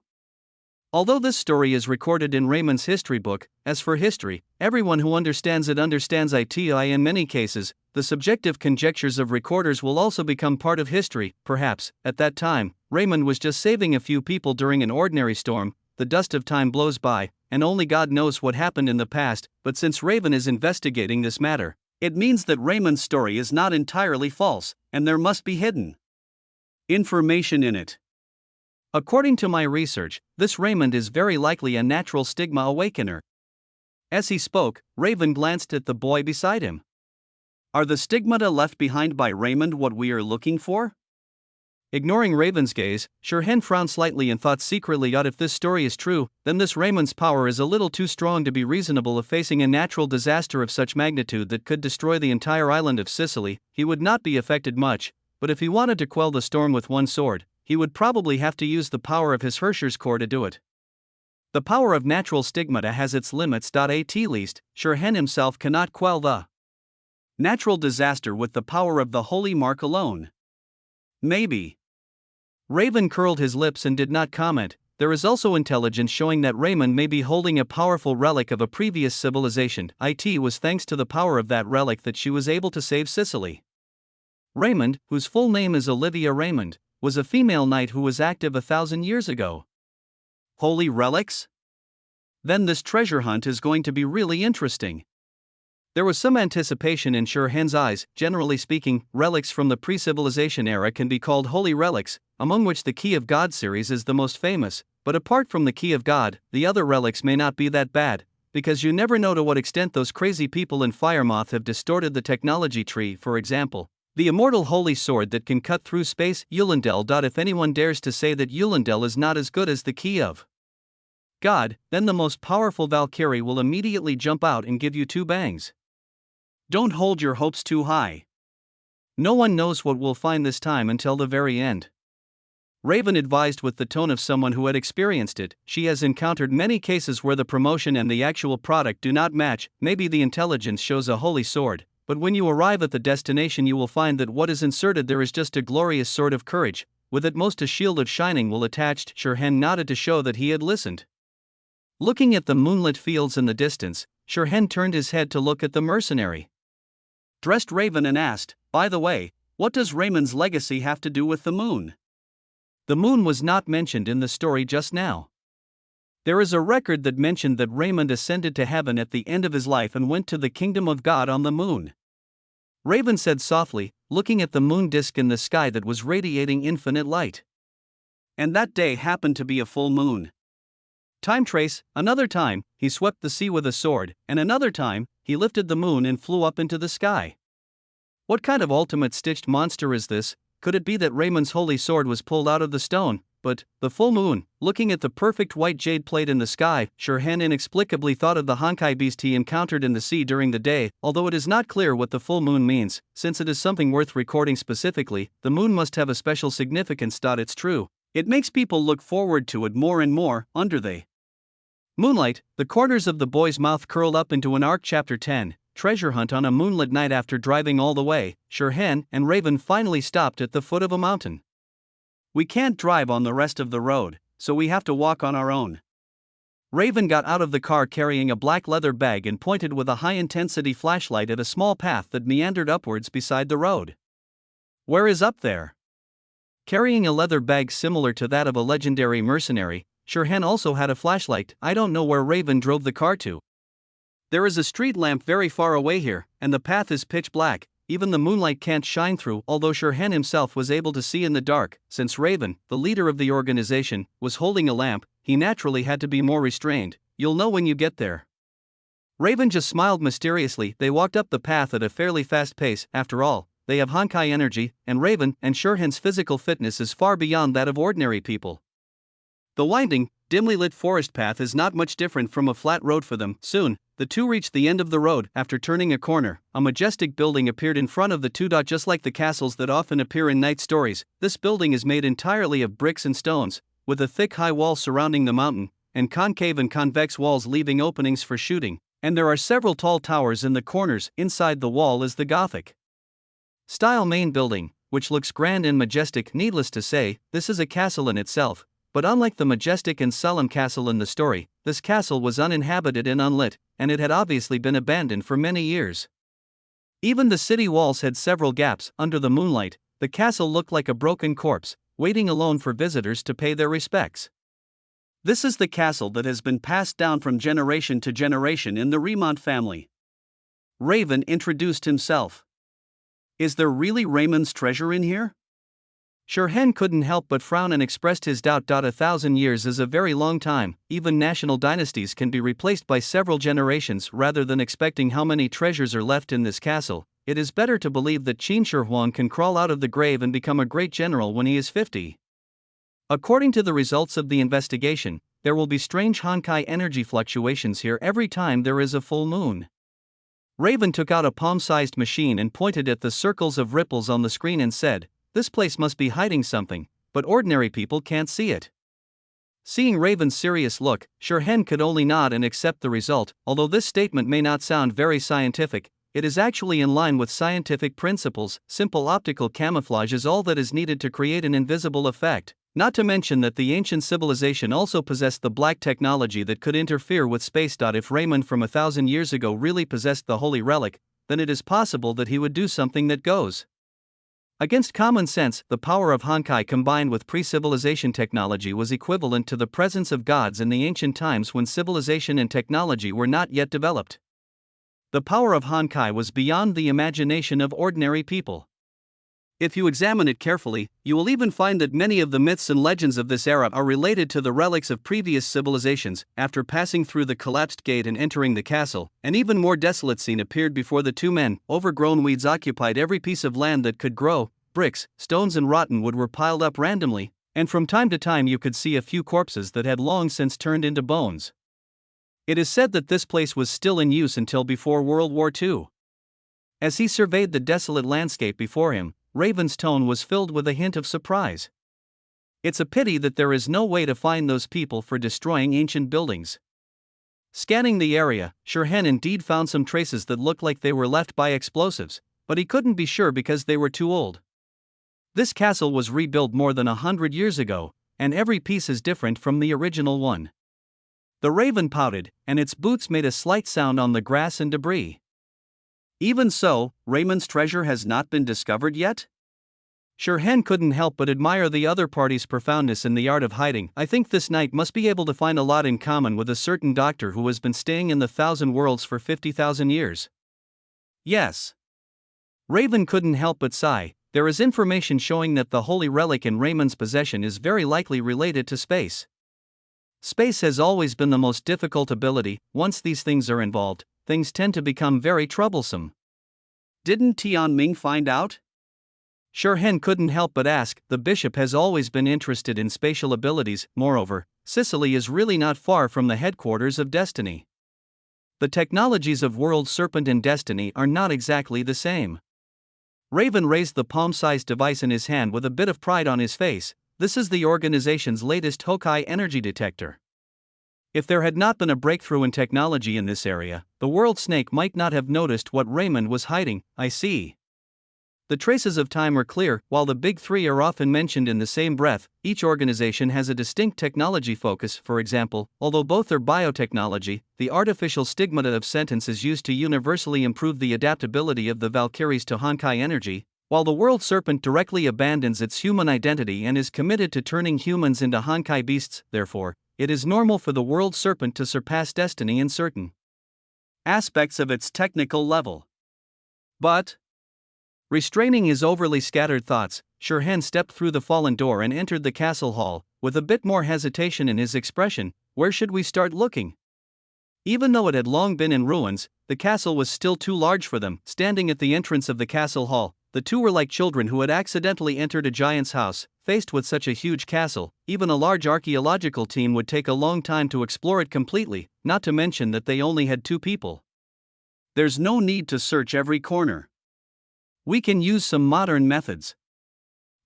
Although this story is recorded in Raymond's history book, as for history, everyone who understands it understands it. In many cases, the subjective conjectures of recorders will also become part of history. Perhaps, at that time, Raymond was just saving a few people during an ordinary storm. The dust of time blows by, and only God knows what happened in the past, but since Raven is investigating this matter, it means that Raymond's story is not entirely false, and there must be hidden information in it. According to my research, this Raymond is very likely a natural stigma awakener. As he spoke, Raven glanced at the boy beside him. Are the stigmata left behind by Raymond what we are looking for? Ignoring Raven's gaze, Sherhen frowned slightly and thought secretly, if this story is true, then this Raymond's power is a little too strong to be reasonable. If facing a natural disaster of such magnitude that could destroy the entire island of Sicily, he would not be affected much, but if he wanted to quell the storm with one sword, he would probably have to use the power of his Herscher's core to do it. The power of natural stigmata has its limits. At least, Sherhen himself cannot quell the natural disaster with the power of the holy mark alone. Maybe. Raven curled his lips and did not comment. There is also intelligence showing that Raymond may be holding a powerful relic of a previous civilization. It was thanks to the power of that relic that she was able to save Sicily. Raymond, whose full name is Olivia Raymond, was a female knight who was active 1,000 years ago. Holy relics? Then this treasure hunt is going to be really interesting. There was some anticipation in Sherhen's eyes. Generally speaking, relics from the pre-civilization era can be called holy relics, among which the Key of God series is the most famous, but apart from the Key of God, the other relics may not be that bad, because you never know to what extent those crazy people in Firemoth have distorted the technology tree. For example, the immortal holy sword that can cut through space, Eulendel. If anyone dares to say that Eulendel is not as good as the Key of God, then the most powerful Valkyrie will immediately jump out and give you 2 bangs. Don't hold your hopes too high. No one knows what we'll find this time until the very end. Raven advised with the tone of someone who had experienced it. She has encountered many cases where the promotion and the actual product do not match. Maybe the intelligence shows a holy sword, but when you arrive at the destination you will find that what is inserted there is just a glorious sword of courage, with at most a shield of shining will attached. Shirhan nodded to show that he had listened. Looking at the moonlit fields in the distance, Shirhan turned his head to look at the mercenary dressed Raven and asked, "By the way, what does Raymond's legacy have to do with the moon?" The moon was not mentioned in the story just now. There is a record that mentioned that Raymond ascended to heaven at the end of his life and went to the kingdom of God on the moon. Raven said softly, looking at the moon disk in the sky that was radiating infinite light. And that day happened to be a full moon. Time trace, another time, he swept the sea with a sword, and another time, he lifted the moon and flew up into the sky. What kind of ultimate stitched monster is this? Could it be that Raymond's holy sword was pulled out of the stone? But, the full moon, looking at the perfect white jade plate in the sky, Shirhan inexplicably thought of the Honkai beast he encountered in the sea during the day. Although it is not clear what the full moon means, since it is something worth recording specifically, the moon must have a special significance. It's true. It makes people look forward to it more and more, under the moonlight. The corners of the boy's mouth curled up into an arc. Chapter 10. Treasure hunt. On a moonlit night after driving all the way, Shirhan and Raven finally stopped at the foot of a mountain. We can't drive on the rest of the road, so we have to walk on our own. Raven got out of the car carrying a black leather bag and pointed with a high-intensity flashlight at a small path that meandered upwards beside the road. Where is up there? Carrying a leather bag similar to that of a legendary mercenary, Shirhan also had a flashlight. I don't know where Raven drove the car to. There is a street lamp very far away here, and the path is pitch black. Even the moonlight can't shine through. Although Shirhan himself was able to see in the dark, since Raven, the leader of the organization, was holding a lamp, he naturally had to be more restrained. You'll know when you get there. Raven just smiled mysteriously. They walked up the path at a fairly fast pace. After all, they have Honkai energy, and Raven and Shirhan's physical fitness is far beyond that of ordinary people. The winding, dimly lit forest path is not much different from a flat road for them. Soon, the two reached the end of the road. After turning a corner, a majestic building appeared in front of the two. Just like the castles that often appear in night stories, this building is made entirely of bricks and stones, with a thick high wall surrounding the mountain, and concave and convex walls leaving openings for shooting, and there are several tall towers in the corners. Inside the wall is the Gothic style main building, which looks grand and majestic. Needless to say, this is a castle in itself. But unlike the majestic and solemn castle in the story, this castle was uninhabited and unlit, and it had obviously been abandoned for many years. Even the city walls had several gaps. Under the moonlight, the castle looked like a broken corpse, waiting alone for visitors to pay their respects. This is the castle that has been passed down from generation to generation in the Remont family. Raven introduced himself. Is there really Raymond's treasure in here? Shirhan couldn't help but frown and expressed his doubt. 1,000 years is a very long time. Even national dynasties can be replaced by several generations. Rather than expecting how many treasures are left in this castle, it is better to believe that Qin Shi Huang can crawl out of the grave and become a great general when he is 50. According to the results of the investigation, there will be strange Honkai energy fluctuations here every time there is a full moon. Raven took out a palm-sized machine and pointed at the circles of ripples on the screen and said, "This place must be hiding something, but ordinary people can't see it." Seeing Raven's serious look, Shirhan could only nod and accept the result. Although this statement may not sound very scientific, it is actually in line with scientific principles. Simple optical camouflage is all that is needed to create an invisible effect. Not to mention that the ancient civilization also possessed the black technology that could interfere with space. If Raymond from 1,000 years ago really possessed the holy relic, then it is possible that he would do something that goes against common sense. The power of Honkai combined with pre-civilization technology was equivalent to the presence of gods in the ancient times when civilization and technology were not yet developed. The power of Honkai was beyond the imagination of ordinary people. If you examine it carefully, you will even find that many of the myths and legends of this era are related to the relics of previous civilizations. After passing through the collapsed gate and entering the castle, an even more desolate scene appeared before the two men. Overgrown weeds occupied every piece of land that could grow, bricks, stones and rotten wood were piled up randomly, And from time to time you could see a few corpses that had long since turned into bones. It is said that this place was still in use until before World War II. As he surveyed the desolate landscape before him, Raven's tone was filled with a hint of surprise. It's a pity that there is no way to find those people for destroying ancient buildings. Scanning the area, Shirhan indeed found some traces that looked like they were left by explosives, but he couldn't be sure because they were too old. This castle was rebuilt more than 100 years ago, and every piece is different from the original one. The raven pouted, and its boots made a slight sound on the grass and debris. Even so, Raymond's treasure has not been discovered yet? Shirhan couldn't help but admire the other party's profoundness in the art of hiding. I think this knight must be able to find a lot in common with a certain doctor who has been staying in the Thousand Worlds for 50,000 years. Yes. Raven couldn't help but sigh. There is information showing that the holy relic in Raymond's possession is very likely related to space. Space has always been the most difficult ability. Once these things are involved, things tend to become very troublesome. Didn't Tian Ming find out? Shirhan couldn't help but ask. The bishop has always been interested in spatial abilities. Moreover, Sicily is really not far from the headquarters of Destiny. The technologies of World Serpent and Destiny are not exactly the same. Raven raised the palm-sized device in his hand with a bit of pride on his face. This is the organization's latest Hokai energy detector. If there had not been a breakthrough in technology in this area, the World Snake might not have noticed what Raymond was hiding. I see. The traces of time are clear. While the big three are often mentioned in the same breath, each organization has a distinct technology focus. For example, although both are biotechnology, the artificial stigmata of sentence is used to universally improve the adaptability of the Valkyries to Honkai energy, while the World Serpent directly abandons its human identity and is committed to turning humans into Honkai beasts. Therefore, it is normal for the World Serpent to surpass Destiny in certain aspects of its technical level. But, restraining his overly scattered thoughts, Shirhan stepped through the fallen door and entered the castle hall, with a bit more hesitation in his expression. Where should we start looking? Even though it had long been in ruins, the castle was still too large for them. Standing at the entrance of the castle hall, the two were like children who had accidentally entered a giant's house. Faced with such a huge castle, even a large archaeological team would take a long time to explore it completely, not to mention that they only had 2 people. There's no need to search every corner. We can use some modern methods.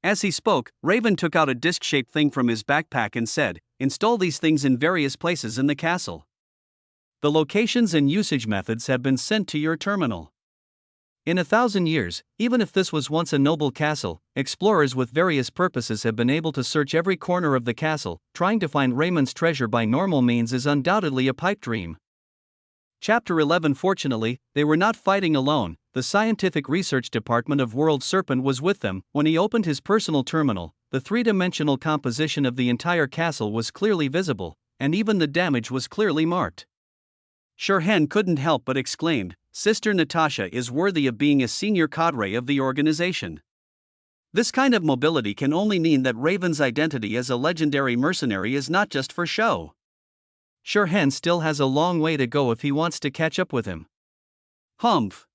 As he spoke, Raven took out a disc-shaped thing from his backpack and said, "Install these things in various places in the castle. The locations and usage methods have been sent to your terminal." In 1,000 years, even if this was once a noble castle, explorers with various purposes have been able to search every corner of the castle. Trying to find Raymond's treasure by normal means is undoubtedly a pipe dream. Chapter 11. Fortunately, they were not fighting alone. The scientific research department of World Serpent was with them. When he opened his personal terminal, the three-dimensional composition of the entire castle was clearly visible, and even the damage was clearly marked. Shirhan couldn't help but exclaimed, "Sister Natasha is worthy of being a senior cadre of the organization." This kind of mobility can only mean that Raven's identity as a legendary mercenary is not just for show. Shirhan still has a long way to go if he wants to catch up with him. Humph.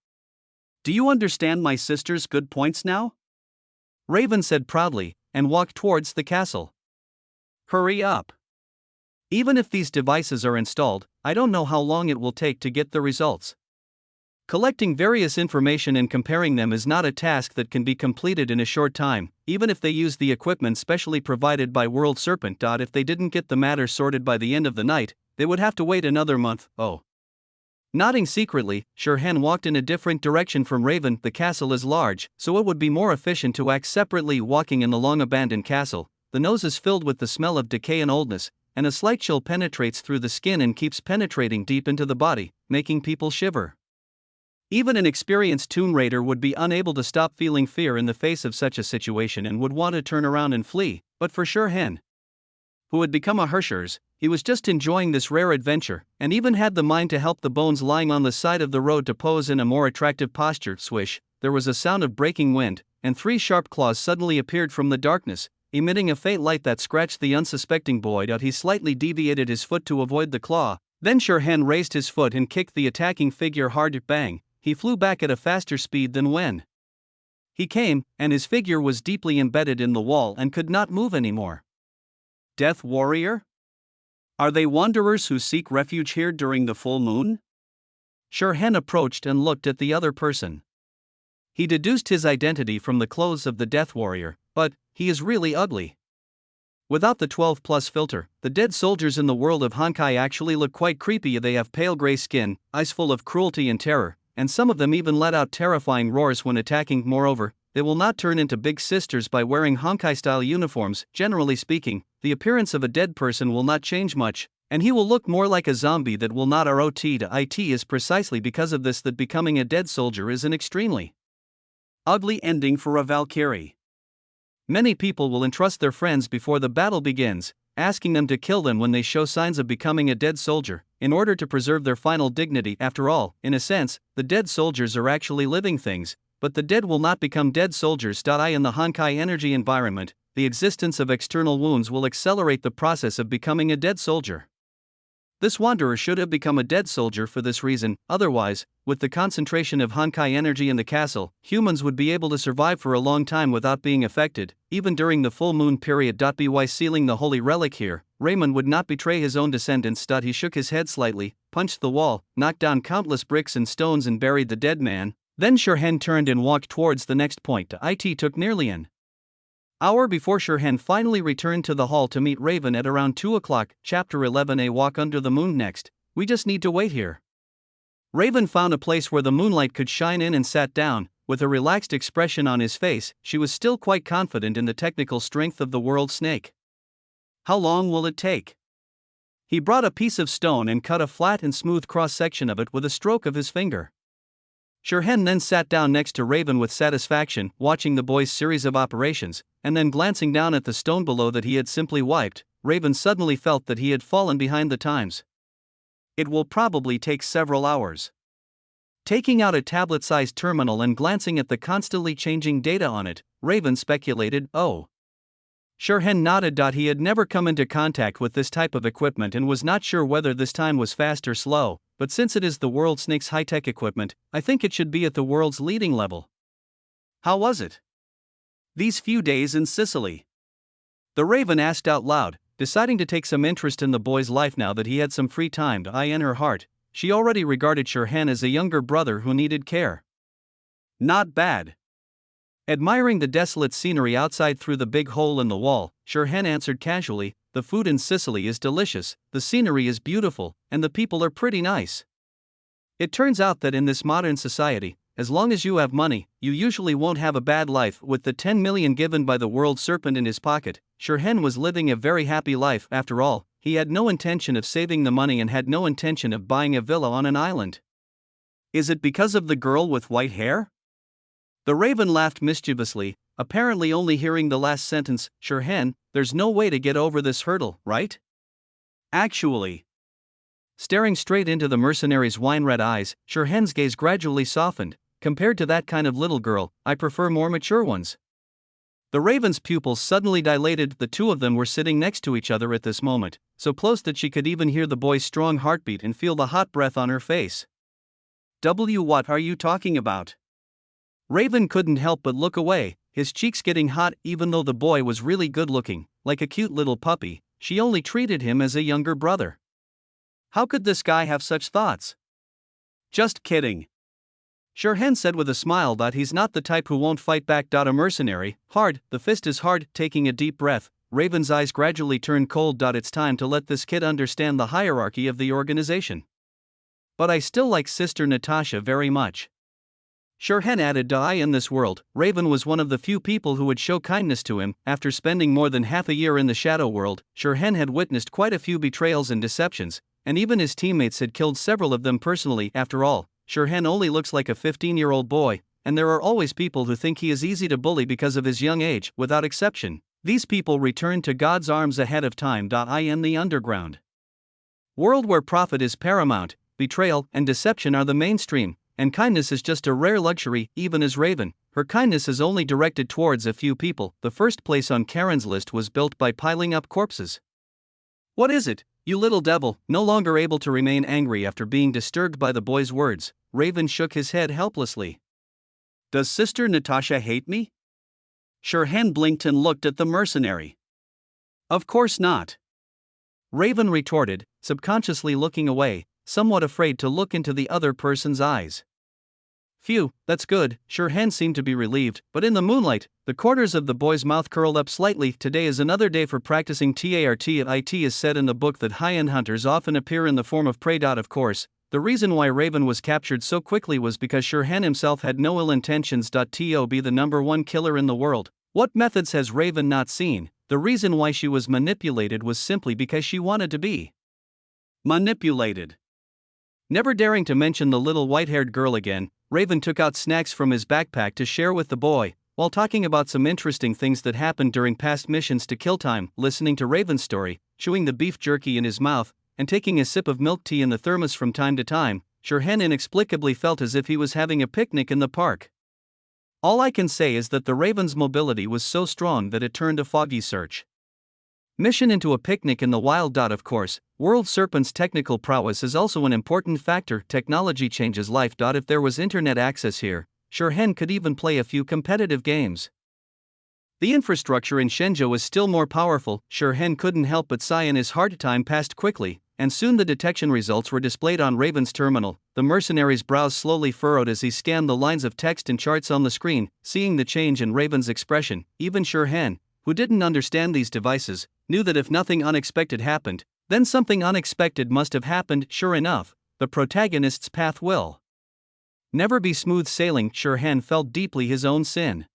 Do you understand my sister's good points now? Raven said proudly, and walked towards the castle. Hurry up. Even if these devices are installed, I don't know how long it will take to get the results. Collecting various information and comparing them is not a task that can be completed in a short time, even if they use the equipment specially provided by World Serpent. If they didn't get the matter sorted by the end of the night, they would have to wait another month. Oh. Nodding secretly, Shirhan walked in a different direction from Raven. The castle is large, so it would be more efficient to act separately. Walking in the long-abandoned castle, the nose is filled with the smell of decay and oldness, and a slight chill penetrates through the skin and keeps penetrating deep into the body, making people shiver. Even an experienced Tomb Raider would be unable to stop feeling fear in the face of such a situation and would want to turn around and flee, but for Shirhan, who had become a Hershers, he was just enjoying this rare adventure, and even had the mind to help the bones lying on the side of the road to pose in a more attractive posture. Swish, there was a sound of breaking wind, and 3 sharp claws suddenly appeared from the darkness, emitting a faint light that scratched the unsuspecting boy. He slightly deviated his foot to avoid the claw, then Shirhan raised his foot and kicked the attacking figure hard. Bang! He flew back at a faster speed than when He came, and his figure was deeply embedded in the wall and could not move anymore. Death Warrior? Are they wanderers who seek refuge here during the full moon? Shirhan approached and looked at the other person. He deduced his identity from the clothes of the Death Warrior, but he is really ugly. Without the 12+ filter, the dead soldiers in the world of Honkai actually look quite creepy. They have pale gray skin, eyes full of cruelty and terror, and some of them even let out terrifying roars when attacking. Moreover, they will not turn into big sisters by wearing Honkai-style uniforms. Generally speaking, the appearance of a dead person will not change much, and he will look more like a zombie that will not rot to it. Is precisely because of this that becoming a dead soldier is an extremely ugly ending for a Valkyrie. Many people will entrust their friends before the battle begins, asking them to kill them when they show signs of becoming a dead soldier, in order to preserve their final dignity. After all, in a sense, the dead soldiers are actually living things, but the dead will not become dead soldiers. In the Honkai energy environment, the existence of external wounds will accelerate the process of becoming a dead soldier. This wanderer should have become a dead soldier for this reason. Otherwise, with the concentration of Honkai energy in the castle, humans would be able to survive for a long time without being affected, even during the full moon period. By sealing the holy relic here, Raymond would not betray his own descendants. He shook his head slightly, punched the wall, knocked down countless bricks and stones and buried the dead man. Then Shirhan turned and walked towards the next point. It took nearly an hour before Shirhan finally returned to the hall to meet Raven at around 2 o'clock. Chapter 11. A walk under the moon. Next, we just need to wait here. Raven found a place where the moonlight could shine in and sat down, with a relaxed expression on his face. She was still quite confident in the technical strength of the world snake. How long will it take? He brought a piece of stone and cut a flat and smooth cross-section of it with a stroke of his finger. Shirhan then sat down next to Raven with satisfaction, watching the boy's series of operations, and then glancing down at the stone below that he had simply wiped. Raven suddenly felt that he had fallen behind the times. It will probably take several hours. Taking out a tablet-sized terminal and glancing at the constantly changing data on it, Raven speculated, oh. Shirhan nodded. He had never come into contact with this type of equipment and was not sure whether this time was fast or slow, but since it is the world snake's high-tech equipment, I think it should be at the world's leading level. How was it? These few days in Sicily? The Raven asked out loud, deciding to take some interest in the boy's life now that he had some free time. In her heart, she already regarded Shirhan as a younger brother who needed care. Not bad. Admiring the desolate scenery outside through the big hole in the wall, Shirhan answered casually, the food in Sicily is delicious, the scenery is beautiful, and the people are pretty nice. It turns out that in this modern society, as long as you have money, you usually won't have a bad life. With the 10 million given by the world serpent in his pocket, Shirhan was living a very happy life. After all, he had no intention of saving the money and had no intention of buying a villa on an island. Is it because of the girl with white hair? The Raven laughed mischievously, apparently only hearing the last sentence. Shirhan, there's no way to get over this hurdle, right? Actually. Staring straight into the mercenary's wine-red eyes, Shirhan's gaze gradually softened. Compared to that kind of little girl, I prefer more mature ones. The Raven's pupils suddenly dilated. The two of them were sitting next to each other at this moment, so close that she could even hear the boy's strong heartbeat and feel the hot breath on her face. What are you talking about? Raven couldn't help but look away, his cheeks getting hot. Even though the boy was really good-looking, like a cute little puppy, she only treated him as a younger brother. How could this guy have such thoughts? Just kidding. Shirhan said with a smile. He's not the type who won't fight back. A mercenary, hard, the fist is hard. Taking a deep breath, Raven's eyes gradually turned cold. It's time to let this kid understand the hierarchy of the organization. But I still like Sister Natasha very much. Shirhan added. In this world, Raven was one of the few people who would show kindness to him. After spending more than half a year in the shadow world, Shirhan had witnessed quite a few betrayals and deceptions, and even his teammates had killed several of them personally. After all, Shirhan only looks like a 15-year-old boy, and there are always people who think he is easy to bully because of his young age. Without exception, these people return to God's arms ahead of time. In the underground world where profit is paramount, betrayal and deception are the mainstream, and kindness is just a rare luxury. Even as Raven, her kindness is only directed towards a few people. The first place on Karen's list was built by piling up corpses. What is it, you little devil? No longer able to remain angry after being disturbed by the boy's words, Raven shook his head helplessly. Does Sister Natasha hate me? Shirhan blinked and looked at the mercenary. Of course not. Raven retorted, subconsciously looking away, somewhat afraid to look into the other person's eyes. Phew, that's good, Shirhan seemed to be relieved, but in the moonlight, the corners of the boy's mouth curled up slightly. Today is another day for practicing TART. It is said in the book that high-end hunters often appear in the form of prey. Of course, the reason why Raven was captured so quickly was because Shirhan himself had no ill intentions. To be the number one killer in the world. What methods has Raven not seen? The reason why she was manipulated was simply because she wanted to be manipulated. Never daring to mention the little white-haired girl again, Raven took out snacks from his backpack to share with the boy, while talking about some interesting things that happened during past missions to kill time, listening to Raven's story, chewing the beef jerky in his mouth, and taking a sip of milk tea in the thermos from time to time. Shirhan inexplicably felt as if he was having a picnic in the park. All I can say is that the Raven's mobility was so strong that it turned a foggy search mission into a picnic in the wild. Of course, World Serpent's technical prowess is also an important factor. Technology changes life. If there was internet access here, Shirhan could even play a few competitive games. The infrastructure in Shenzhou is still more powerful. Shirhan couldn't help but sigh in his heart. Time passed quickly, and soon the detection results were displayed on Raven's terminal. The mercenary's brows slowly furrowed as he scanned the lines of text and charts on the screen. Seeing the change in Raven's expression, even Shirhan, who didn't understand these devices, knew that if nothing unexpected happened, then something unexpected must have happened. Sure enough, the protagonist's path will never be smooth sailing. Shirhan felt deeply his own sin.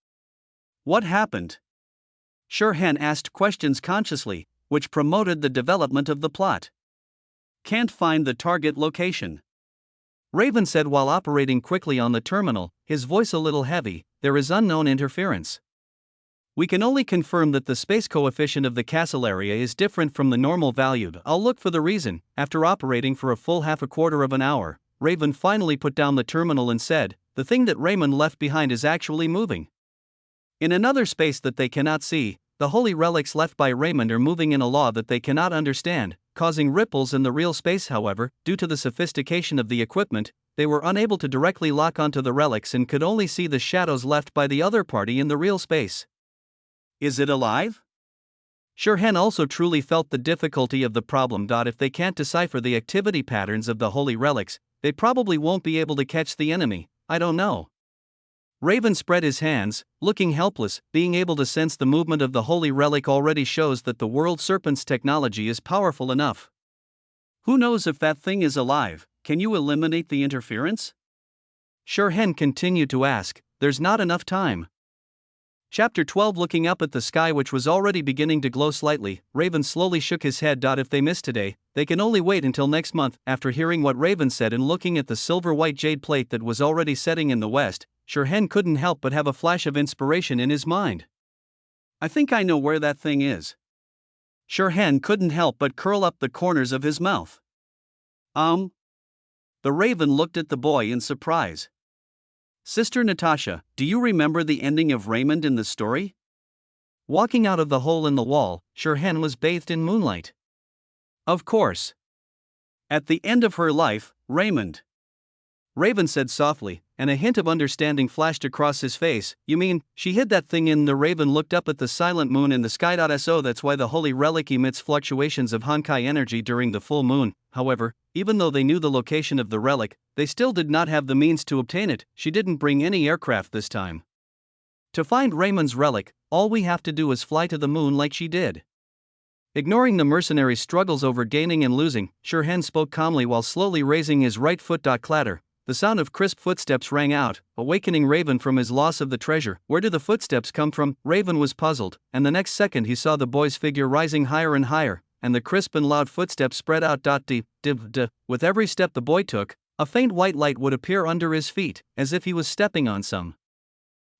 What happened? Shirhan asked questions consciously, which promoted the development of the plot. Can't find the target location. Raven said while operating quickly on the terminal, his voice a little heavy. There is unknown interference. We can only confirm that the space coefficient of the castle area is different from the normal value. I'll look for the reason. After operating for a full half a quarter of an hour, Raven finally put down the terminal and said, the thing that Raymond left behind is actually moving. In another space that they cannot see, the holy relics left by Raymond are moving in a law that they cannot understand, causing ripples in the real space. However, due to the sophistication of the equipment, they were unable to directly lock onto the relics and could only see the shadows left by the other party in the real space. Is it alive? Shirhan also truly felt the difficulty of the problem. If they can't decipher the activity patterns of the holy relics, they probably won't be able to catch the enemy. I don't know. Raven spread his hands, looking helpless. Being able to sense the movement of the holy relic already shows that the World Serpent's technology is powerful enough. Who knows if that thing is alive? Can you eliminate the interference? Shirhan continued to ask. There's not enough time. Chapter 12. Looking up at the sky, which was already beginning to glow slightly, Raven slowly shook his head. If they miss today, they can only wait until next month. After hearing what Raven said and looking at the silver-white jade plate that was already setting in the west, Shirhan couldn't help but have a flash of inspiration in his mind. I think I know where that thing is. Shirhan couldn't help but curl up the corners of his mouth. The Raven looked at the boy in surprise. Sister Natasha, do you remember the ending of Raymond in the story? Walking out of the hole in the wall, Shirhan was bathed in moonlight. Of course. At the end of her life, Raymond. Raven said softly, and a hint of understanding flashed across his face. You mean, she hid that thing in the Raven looked up at the silent moon in the sky. So that's why the holy relic emits fluctuations of Honkai energy during the full moon. However, even though they knew the location of the relic, they still did not have the means to obtain it. She didn't bring any aircraft this time. To find Raymond's relic, all we have to do is fly to the moon like she did. Ignoring the mercenary's struggles over gaining and losing, Shirhan spoke calmly while slowly raising his right foot. Clatter. The sound of crisp footsteps rang out, awakening Raven from his loss of the treasure. Where do the footsteps come from? Raven was puzzled, and the next second he saw the boy's figure rising higher and higher, and the crisp and loud footsteps spread out. With every step the boy took, a faint white light would appear under his feet, as if he was stepping on some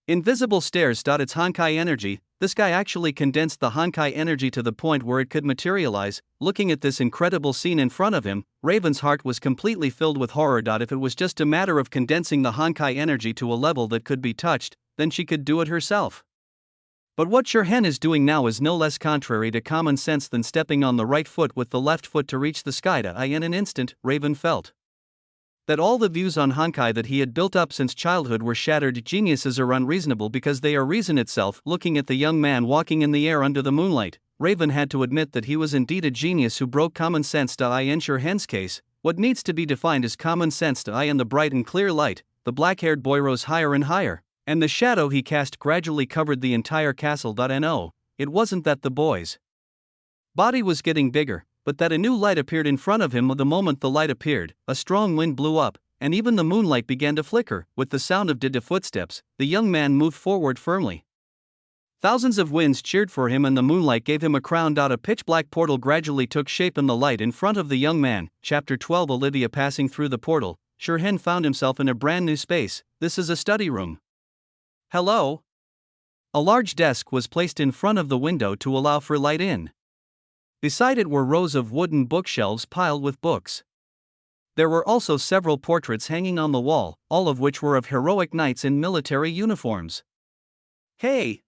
invisible stairs. It's Honkai energy. This guy actually condensed the Honkai energy to the point where it could materialize. Looking at this incredible scene in front of him, Raven's heart was completely filled with horror. If it was just a matter of condensing the Honkai energy to a level that could be touched, then she could do it herself. But what Shirhan is doing now is no less contrary to common sense than stepping on the right foot with the left foot to reach the sky. In an instant, Raven felt That all the views on Honkai that he had built up since childhood were shattered. Geniuses are unreasonable because they are reason itself. Looking at the young man walking in the air under the moonlight, Raven had to admit that he was indeed a genius who broke common sense. In Shirhan's case, what needs to be defined is common sense. In the bright and clear light, the black-haired boy rose higher and higher, and the shadow he cast gradually covered the entire castle. No, it wasn't that the boy's body was getting bigger, but that a new light appeared in front of him. The moment the light appeared, a strong wind blew up, and even the moonlight began to flicker. With the sound of footsteps, the young man moved forward firmly. Thousands of winds cheered for him and the moonlight gave him a crown. A pitch-black portal gradually took shape in the light in front of the young man. Chapter 12. Olivia passing through the portal, Shirhan found himself in a brand new space. This is a study room. Hello? A large desk was placed in front of the window to allow for light in. Beside it were rows of wooden bookshelves piled with books. There were also several portraits hanging on the wall, all of which were of heroic knights in military uniforms. Hey!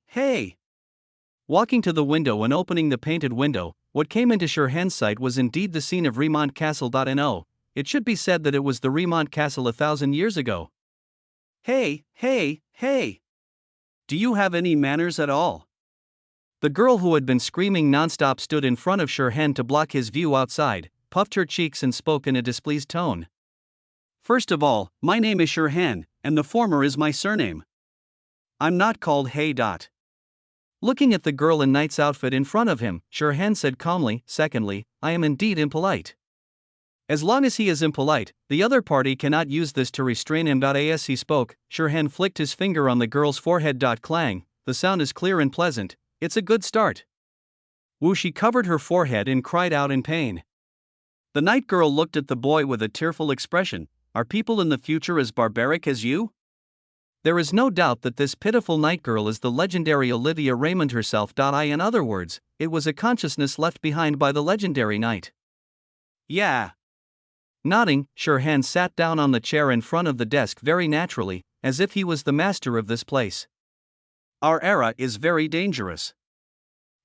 Walking to the window and opening the painted window, what came into Shirhan's sight was indeed the scene of Remont Castle. It should be said that it was the Remont Castle 1,000 years ago. Hey! Do you have any manners at all? The girl who had been screaming nonstop stood in front of Shirhan to block his view outside, puffed her cheeks and spoke in a displeased tone. First of all, my name is Shirhan, and the former is my surname. I'm not called Hey. Looking at the girl in knight's outfit in front of him, Shirhan said calmly, secondly, I am indeed impolite. As long as he is impolite, the other party cannot use this to restrain him. As he spoke, Shirhan flicked his finger on the girl's forehead. Clang, the sound is clear and pleasant. It's a good start. Woo! She covered her forehead and cried out in pain. The night girl looked at the boy with a tearful expression. Are people in the future as barbaric as you? There is no doubt that this pitiful night girl is the legendary Olivia Raymond herself. In other words, it was a consciousness left behind by the legendary knight. Yeah. Nodding, Shirhan sat down on the chair in front of the desk very naturally, as if he was the master of this place. Our era is very dangerous.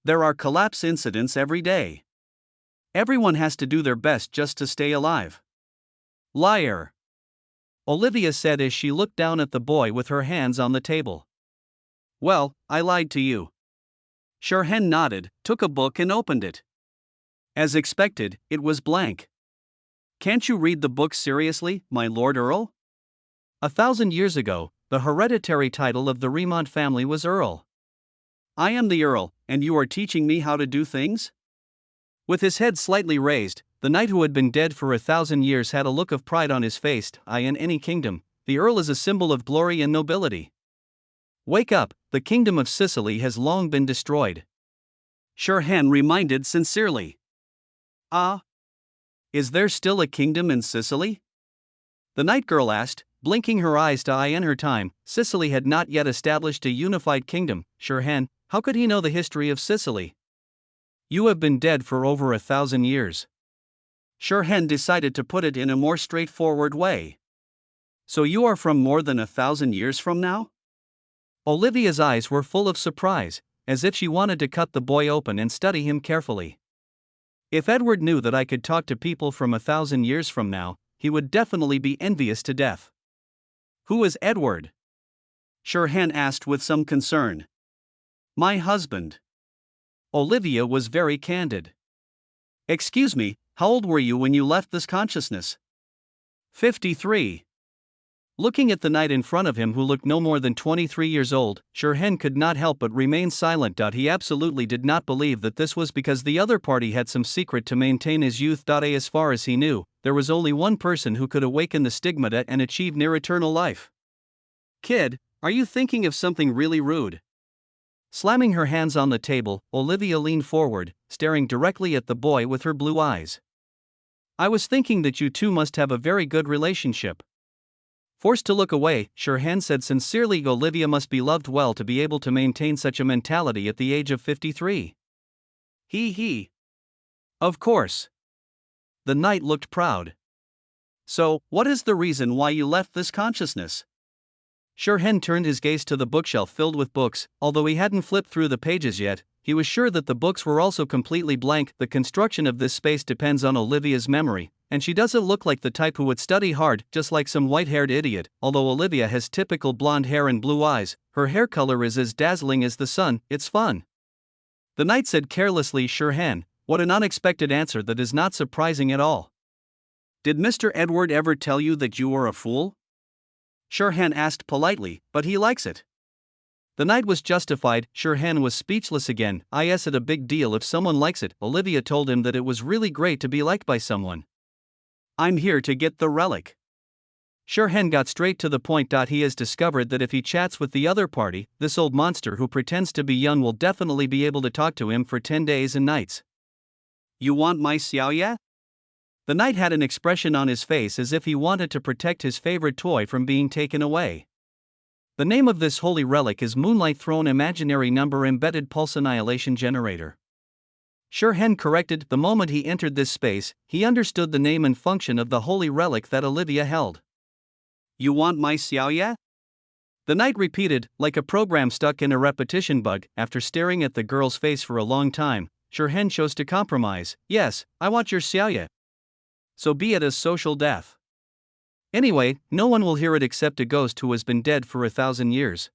There are collapse incidents every day. Everyone has to do their best just to stay alive. Liar. Olivia said as she looked down at the boy with her hands on the table. Well, I lied to you. Shirhan nodded, took a book and opened it. As expected, it was blank. Can't you read the book seriously, my Lord Earl? 1,000 years ago, the hereditary title of the Remont family was Earl. I am the Earl, and you are teaching me how to do things? With his head slightly raised, the knight who had been dead for 1,000 years had a look of pride on his face. In any kingdom, the Earl is a symbol of glory and nobility. Wake up, the kingdom of Sicily has long been destroyed. Shirhan reminded sincerely. Is there still a kingdom in Sicily? The night girl asked, blinking her eyes. In her time, Sicily had not yet established a unified kingdom. Shirhan, how could he know the history of Sicily? You have been dead for over 1,000 years. Shirhan decided to put it in a more straightforward way. So you are from more than 1,000 years from now? Olivia's eyes were full of surprise, as if she wanted to cut the boy open and study him carefully. If Edward knew that I could talk to people from 1,000 years from now, he would definitely be envious to death. Who is Edward? Shirhan asked with some concern. My husband. Olivia was very candid. Excuse me, how old were you when you left this consciousness? 53. Looking at the knight in front of him who looked no more than 23 years old, Shirhan could not help but remain silent. He absolutely did not believe that this was because the other party had some secret to maintain his youth. As far as he knew, there was only one person who could awaken the stigmata and achieve near eternal life. Kid, are you thinking of something really rude? Slamming her hands on the table, Olivia leaned forward, staring directly at the boy with her blue eyes. I was thinking that you two must have a very good relationship. Forced to look away, Shirhan said sincerely, Olivia must be loved well to be able to maintain such a mentality at the age of 53. He. Of course. The knight looked proud. So, what is the reason why you left this consciousness? Shirhan turned his gaze to the bookshelf filled with books. Although he hadn't flipped through the pages yet, he was sure that the books were also completely blank. The construction of this space depends on Olivia's memory, and she doesn't look like the type who would study hard, just like some white-haired idiot. Although Olivia has typical blonde hair and blue eyes, her hair color is as dazzling as the sun. It's fun. The knight said carelessly. Shirhan, what an unexpected answer. That is not surprising at all. Did Mr. Edward ever tell you that you were a fool? Shirhan asked politely, but he likes it. The knight was justified. Shirhan was speechless again. Is it a big deal if someone likes it? Olivia told him that it was really great to be liked by someone. I'm here to get the relic. Shirhan got straight to the point. He has discovered that if he chats with the other party, this old monster who pretends to be young will definitely be able to talk to him for 10 days and nights. You want my Xiaoya? The knight had an expression on his face as if he wanted to protect his favorite toy from being taken away. The name of this holy relic is Moonlight Throne Imaginary Number Embedded Pulse Annihilation Generator. Shirhan corrected. The moment he entered this space, he understood the name and function of the holy relic that Olivia held. You want my Xiaoya? The knight repeated, like a program stuck in a repetition bug. After staring at the girl's face for a long time, Shirhan chose to compromise. Yes, I want your Xiaoya. So be it a social death. Anyway, no one will hear it except a ghost who has been dead for 1,000 years.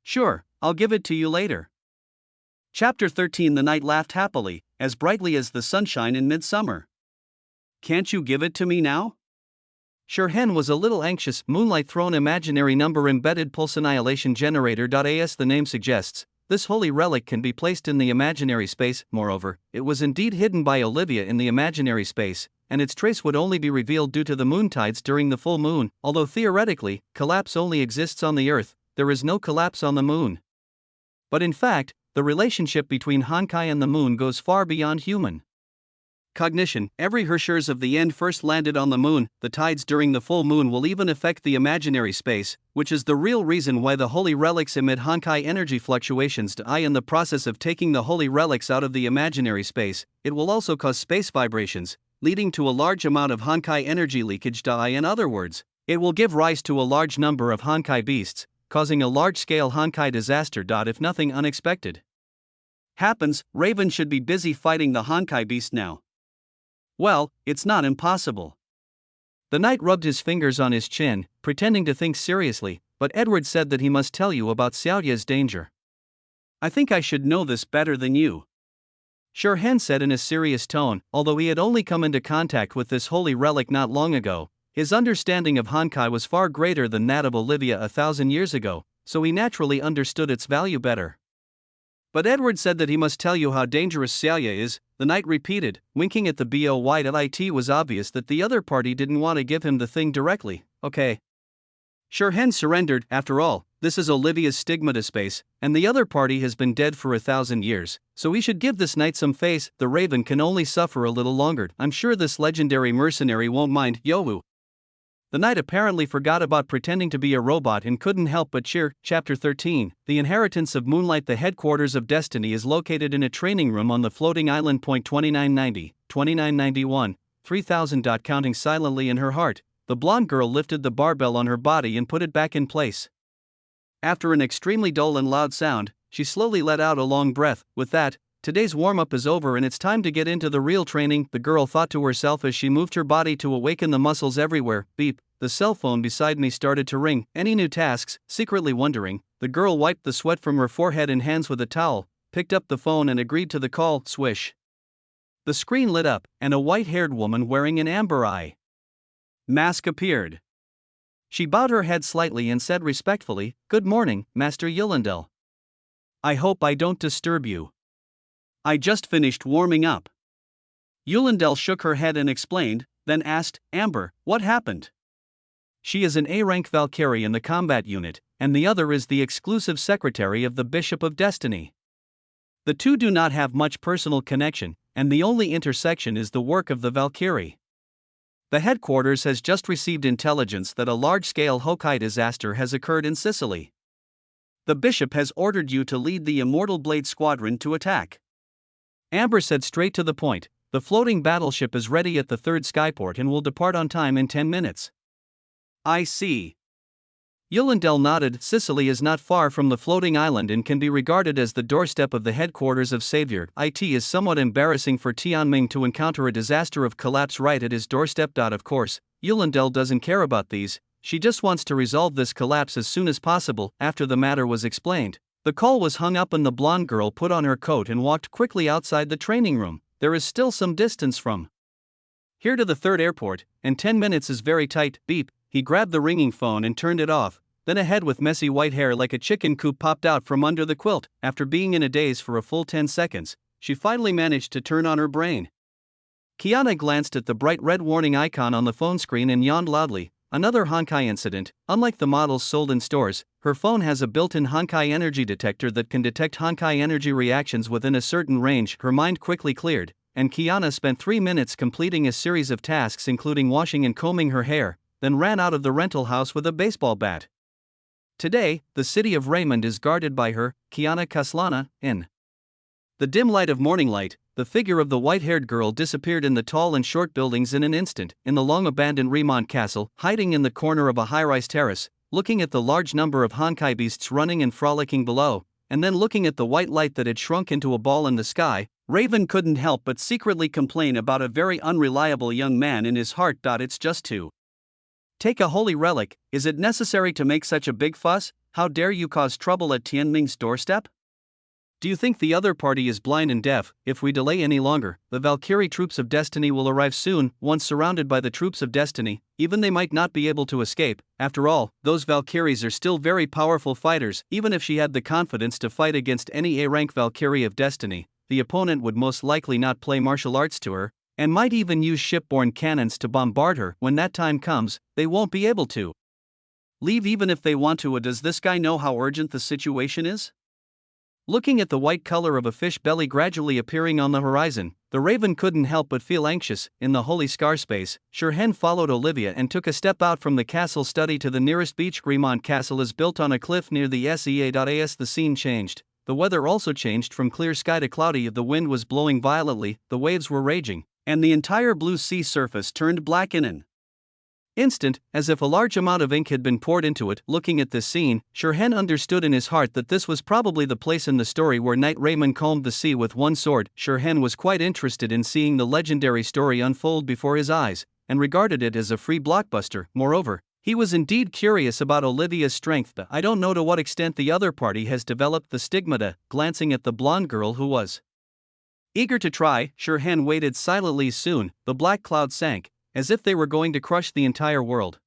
Sure, I'll give it to you later. Chapter 13. The knight laughed happily, as brightly as the sunshine in midsummer. Can't you give it to me now? Shirhan was a little anxious. Moonlight Throne Imaginary Number Embedded Pulse Annihilation Generator. As the name suggests, this holy relic can be placed in the imaginary space. Moreover, it was indeed hidden by Olivia in the imaginary space, and its trace would only be revealed due to the moon tides during the full moon. Although theoretically, collapse only exists on the Earth, there is no collapse on the moon. But in fact, the relationship between Honkai and the moon goes far beyond human cognition. Every Herschers of the end first landed on the moon. The tides during the full moon will even affect the imaginary space, which is the real reason why the holy relics emit Honkai energy fluctuations. In the process of taking the holy relics out of the imaginary space, it will also cause space vibrations, leading to a large amount of Honkai energy leakage. In other words, it will give rise to a large number of Honkai beasts, causing a large-scale Honkai disaster. If nothing unexpected happens, Raven should be busy fighting the Honkai beast now. Well, it's not impossible. The knight rubbed his fingers on his chin, pretending to think seriously, but Edward said that he must tell you about Xiaoya's danger. I think I should know this better than you. Shirhan said in a serious tone. Although he had only come into contact with this holy relic not long ago, his understanding of Honkai was far greater than that of Olivia 1,000 years ago, so he naturally understood its value better. But Edward said that he must tell you how dangerous Xiaoya is. The knight repeated, winking at the boy. It was obvious that the other party didn't want to give him the thing directly. Okay. Shirhan surrendered. After all, this is Olivia's stigmata space, and the other party has been dead for 1,000 years, so we should give this knight some face. The Raven can only suffer a little longer. I'm sure this legendary mercenary won't mind. Yowu. The knight apparently forgot about pretending to be a robot and couldn't help but cheer. Chapter 13. The Inheritance of Moonlight. The headquarters of Destiny is located in a training room on the floating island. 2990, 2991, 3000. Counting silently in her heart, the blonde girl lifted the barbell on her body and put it back in place. After an extremely dull and loud sound, she slowly let out a long breath. With that, today's warm-up is over and it's time to get into the real training, the girl thought to herself as she moved her body to awaken the muscles everywhere. Beep, the cell phone beside me started to ring. Any new tasks? Secretly wondering, the girl wiped the sweat from her forehead and hands with a towel, picked up the phone and agreed to the call. Swish. The screen lit up, and a white-haired woman wearing an amber eye mask appeared. She bowed her head slightly and said respectfully, "Good morning, Master Yulindel. I hope I don't disturb you. I just finished warming up." Yulindel shook her head and explained, then asked, "Amber, what happened?" She is an A-rank Valkyrie in the combat unit, and the other is the exclusive secretary of the Bishop of Destiny. The two do not have much personal connection, and the only intersection is the work of the Valkyrie. The headquarters has just received intelligence that a large-scale Honkai disaster has occurred in Sicily. The Bishop has ordered you to lead the Immortal Blade Squadron to attack. Amber said straight to the point, the floating battleship is ready at the third skyport and will depart on time in 10 minutes. I see. Yulindel nodded. Sicily is not far from the floating island and can be regarded as the doorstep of the headquarters of Savior. It is somewhat embarrassing for Tianming to encounter a disaster of collapse right at his doorstep. Of course, Yulindel doesn't care about these, she just wants to resolve this collapse as soon as possible. After the matter was explained, the call was hung up and the blonde girl put on her coat and walked quickly outside the training room. There is still some distance from here to the third airport, and 10 minutes is very tight. Beep. He grabbed the ringing phone and turned it off. Then a head with messy white hair like a chicken coop popped out from under the quilt. After being in a daze for a full 10 seconds, she finally managed to turn on her brain. Kiana glanced at the bright red warning icon on the phone screen and yawned loudly. Another Honkai incident. Unlike the models sold in stores, her phone has a built-in Honkai energy detector that can detect Honkai energy reactions within a certain range. Her mind quickly cleared, and Kiana spent 3 minutes completing a series of tasks including washing and combing her hair, then ran out of the rental house with a baseball bat. Today, the city of Raymond is guarded by her, Kiana Kaslana, in the dim light of morning light. The figure of the white-haired girl disappeared in the tall and short buildings in an instant. In the long-abandoned Remont Castle, hiding in the corner of a high-rise terrace, looking at the large number of Honkai beasts running and frolicking below, and then looking at the white light that had shrunk into a ball in the sky, Raven couldn't help but secretly complain about a very unreliable young man in his heart. It's just to take a holy relic. Is it necessary to make such a big fuss? How dare you cause trouble at Tianming's doorstep? Do you think the other party is blind and deaf? If we delay any longer, the Valkyrie troops of destiny will arrive soon. Once surrounded by the troops of destiny, even they might not be able to escape. After all, those Valkyries are still very powerful fighters. Even if she had the confidence to fight against any A-rank Valkyrie of destiny, the opponent would most likely not play martial arts to her, and might even use shipborne cannons to bombard her. When that time comes, they won't be able to leave even if they want to. Does this guy know how urgent the situation is? Looking at the white color of a fish belly gradually appearing on the horizon, the Raven couldn't help but feel anxious. In the holy scar space, Shirhen followed Olivia and took a step out from the castle study to the nearest beach. Remont Castle is built on a cliff near the SEA.as. The scene changed. The weather also changed from clear sky to cloudy. The wind was blowing violently, the waves were raging, and the entire blue sea surface turned black in an instant, as if a large amount of ink had been poured into it. Looking at this scene, Shirhen understood in his heart that this was probably the place in the story where Knight Raymond combed the sea with one sword. Shirhen was quite interested in seeing the legendary story unfold before his eyes, and regarded it as a free blockbuster. Moreover, he was indeed curious about Olivia's strength. I don't know to what extent the other party has developed the stigmata. Glancing at the blonde girl who was eager to try, Shirhen waited silently. Soon, the black cloud sank, as if they were going to crush the entire world.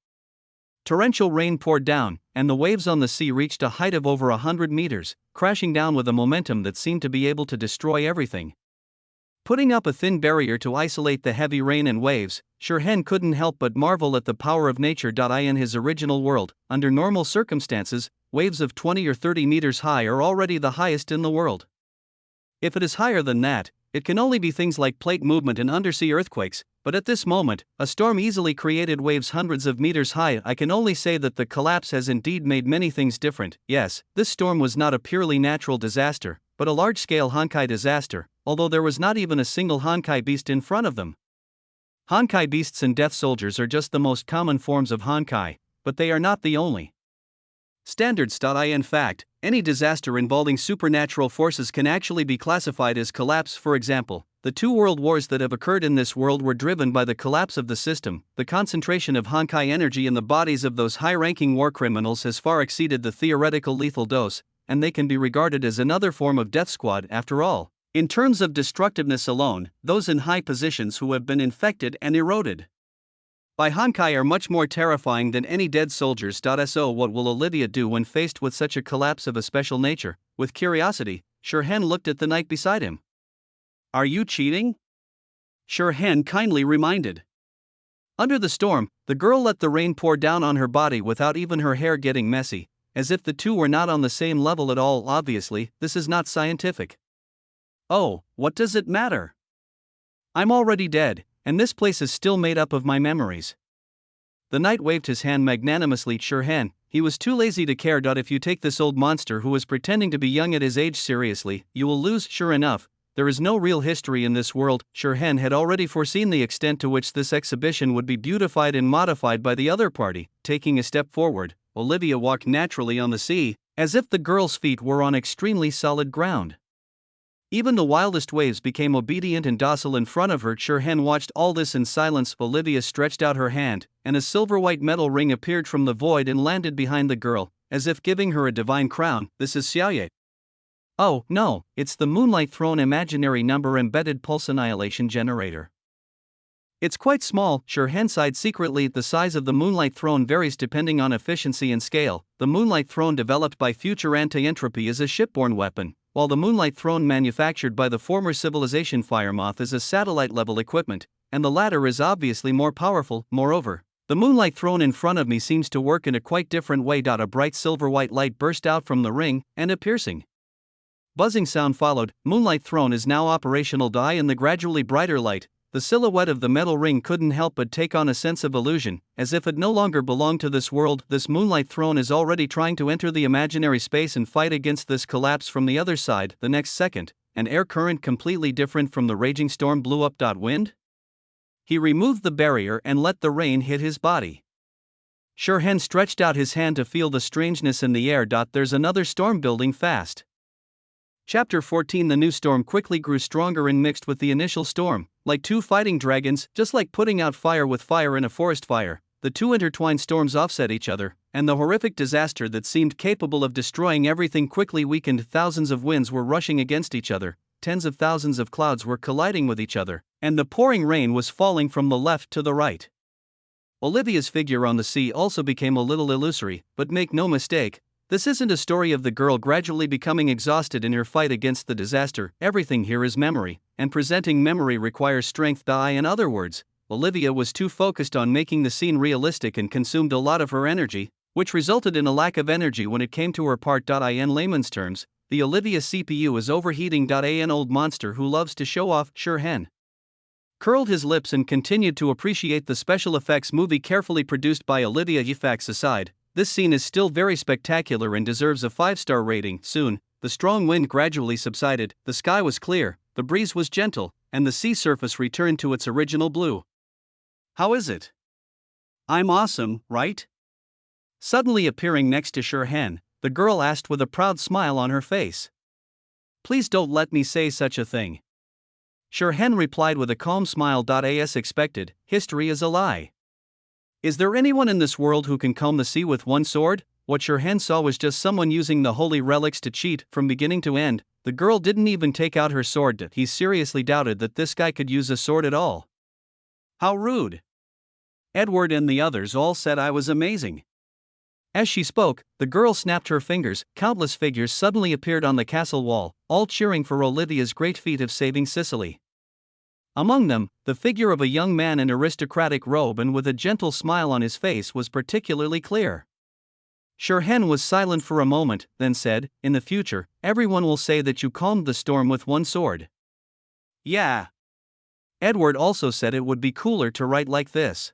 Torrential rain poured down, and the waves on the sea reached a height of over 100 meters, crashing down with a momentum that seemed to be able to destroy everything. Putting up a thin barrier to isolate the heavy rain and waves, Shirhen couldn't help but marvel at the power of nature. In his original world, under normal circumstances, waves of 20 or 30 meters high are already the highest in the world. If it is higher than that, it can only be things like plate movement and undersea earthquakes, but at this moment, a storm easily created waves hundreds of meters high. I can only say that the collapse has indeed made many things different. Yes, this storm was not a purely natural disaster, but a large-scale Honkai disaster, although there was not even a single Honkai beast in front of them. Honkai beasts and death soldiers are just the most common forms of Honkai, but they are not the only standards. In fact, any disaster involving supernatural forces can actually be classified as collapse. For example, the 2 world wars that have occurred in this world were driven by the collapse of the system. The concentration of Honkai energy in the bodies of those high-ranking war criminals has far exceeded the theoretical lethal dose, and they can be regarded as another form of death squad. After all, in terms of destructiveness alone, those in high positions who have been infected and eroded by Honkai are much more terrifying than any dead soldiers. So what will Olivia do when faced with such a collapse of a special nature? With curiosity, Shirhen looked at the knight beside him. Are you cheating? Shirhen kindly reminded. Under the storm, the girl let the rain pour down on her body without even her hair getting messy, as if the two were not on the same level at all. Obviously, this is not scientific. Oh, what does it matter? I'm already dead, and this place is still made up of my memories. The knight waved his hand magnanimously. Shirhen, he was too lazy to care. If you take this old monster who was pretending to be young at his age seriously, you will lose. Sure enough, there is no real history in this world. Shirhen had already foreseen the extent to which this exhibition would be beautified and modified by the other party. Taking a step forward, Olivia walked naturally on the sea, as if the girl's feet were on extremely solid ground. Even the wildest waves became obedient and docile in front of her. Shirhan watched all this in silence. Olivia stretched out her hand, and a silver-white metal ring appeared from the void and landed behind the girl, as if giving her a divine crown. This is Xiaoye. Oh, no, it's the Moonlight Throne imaginary number embedded pulse annihilation generator. It's quite small, Shirhan sighed secretly. The size of the Moonlight Throne varies depending on efficiency and scale. The Moonlight Throne developed by Future Anti-Entropy is a shipborne weapon, while the Moonlight Throne manufactured by the former civilization Firemoth is a satellite-level equipment, and the latter is obviously more powerful. Moreover, the Moonlight Throne in front of me seems to work in a quite different way. A bright silver-white light burst out from the ring, and a piercing, buzzing sound followed. Moonlight Throne is now operational. In the gradually brighter light, the silhouette of the metal ring couldn't help but take on a sense of illusion, as if it no longer belonged to this world. This Moonlight Throne is already trying to enter the imaginary space and fight against this collapse from the other side. The next second, an air current completely different from the raging storm blew up. Wind? He removed the barrier and let the rain hit his body. Shirhan stretched out his hand to feel the strangeness in the air. There's another storm building fast. Chapter 14. The new storm quickly grew stronger and mixed with the initial storm, like two fighting dragons. Just like putting out fire with fire in a forest fire, the two intertwined storms offset each other, and the horrific disaster that seemed capable of destroying everything quickly weakened. Thousands of winds were rushing against each other, tens of thousands of clouds were colliding with each other, and the pouring rain was falling from the left to the right. Olivia's figure on the sea also became a little illusory, but make no mistake, this isn't a story of the girl gradually becoming exhausted in her fight against the disaster. Everything here is memory, and presenting memory requires strength. In other words, Olivia was too focused on making the scene realistic and consumed a lot of her energy, which resulted in a lack of energy when it came to her part. In layman's terms, the Olivia CPU is overheating. An old monster who loves to show off. Shirhan curled his lips and continued to appreciate the special effects movie carefully produced by Olivia. Facts aside, this scene is still very spectacular and deserves a 5-star rating. Soon, the strong wind gradually subsided, the sky was clear, the breeze was gentle, and the sea surface returned to its original blue. How is it? I'm awesome, right? Suddenly appearing next to Shirhan, the girl asked with a proud smile on her face. Please don't let me say such a thing. Shirhan replied with a calm smile. As expected, history is a lie. Is there anyone in this world who can calm the sea with one sword? What Shirhan saw was just someone using the holy relics to cheat. From beginning to end, the girl didn't even take out her sword. He seriously doubted that this guy could use a sword at all. How rude. Edward and the others all said I was amazing. As she spoke, the girl snapped her fingers. Countless figures suddenly appeared on the castle wall, all cheering for Olivia's great feat of saving Sicily. Among them, the figure of a young man in aristocratic robe and with a gentle smile on his face was particularly clear. Shirhan was silent for a moment, then said, "In the future, everyone will say that you calmed the storm with one sword." Yeah. Edward also said it would be cooler to write like this.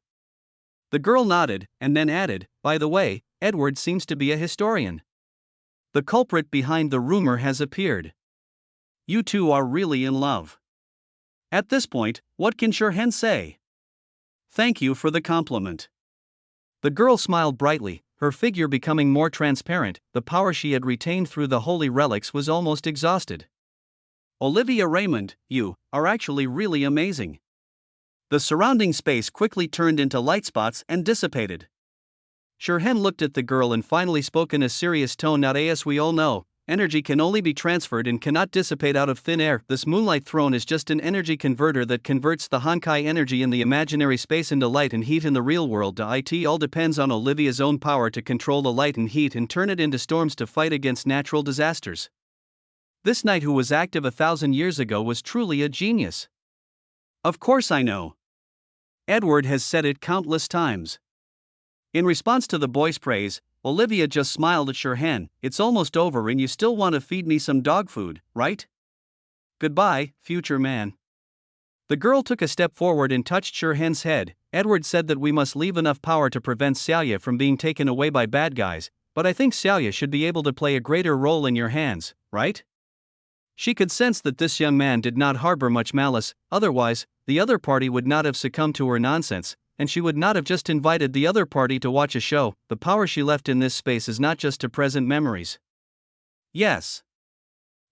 The girl nodded, and then added, "By the way, Edward seems to be a historian. The culprit behind the rumor has appeared. You two are really in love." At this point, what can Shirhan say? Thank you for the compliment. The girl smiled brightly, her figure becoming more transparent. The power she had retained through the holy relics was almost exhausted. Olivia Raymond, you are actually really amazing. The surrounding space quickly turned into light spots and dissipated. Shirhan looked at the girl and finally spoke in a serious tone. As we all know, energy can only be transferred and cannot dissipate out of thin air. This Moonlight Throne is just an energy converter that converts the Honkai energy in the imaginary space into light and heat in the real world. It all depends on Olivia's own power to control the light and heat and turn it into storms to fight against natural disasters. This knight who was active 1,000 years ago was truly a genius. Of course I know. Edward has said it countless times. In response to the boy's praise, Olivia just smiled at Shirhan. It's almost over and you still want to feed me some dog food, right? Goodbye, future man. The girl took a step forward and touched Shirhan's head. Edward said that we must leave enough power to prevent Xiaoye from being taken away by bad guys, but I think Xiaoye should be able to play a greater role in your hands, right? She could sense that this young man did not harbor much malice, otherwise, the other party would not have succumbed to her nonsense, and she would not have just invited the other party to watch a show. The power she left in this space is not just to present memories. Yes.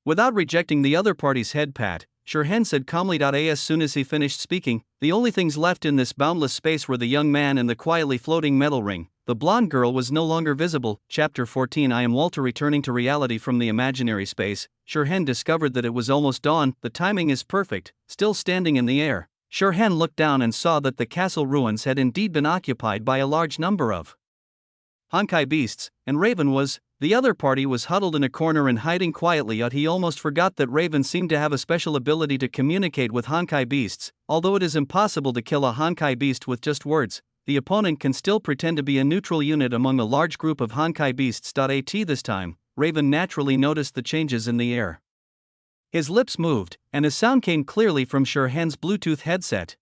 Without rejecting the other party's head pat, Shirhan said calmly. As soon as he finished speaking, the only things left in this boundless space were the young man and the quietly floating metal ring. The blonde girl was no longer visible. Chapter 14. I am Walter. Returning to reality from the imaginary space, Shirhan discovered that it was almost dawn. The timing is perfect. Still standing in the air, Shirhan looked down and saw that the castle ruins had indeed been occupied by a large number of Honkai beasts, and Raven was. The other party was huddled in a corner and hiding quietly. He almost forgot that Raven seemed to have a special ability to communicate with Honkai beasts. Although it is impossible to kill a Honkai beast with just words, the opponent can still pretend to be a neutral unit among a large group of Honkai beasts. This time, Raven naturally noticed the changes in the air. His lips moved, and a sound came clearly from Shirhan's Bluetooth headset.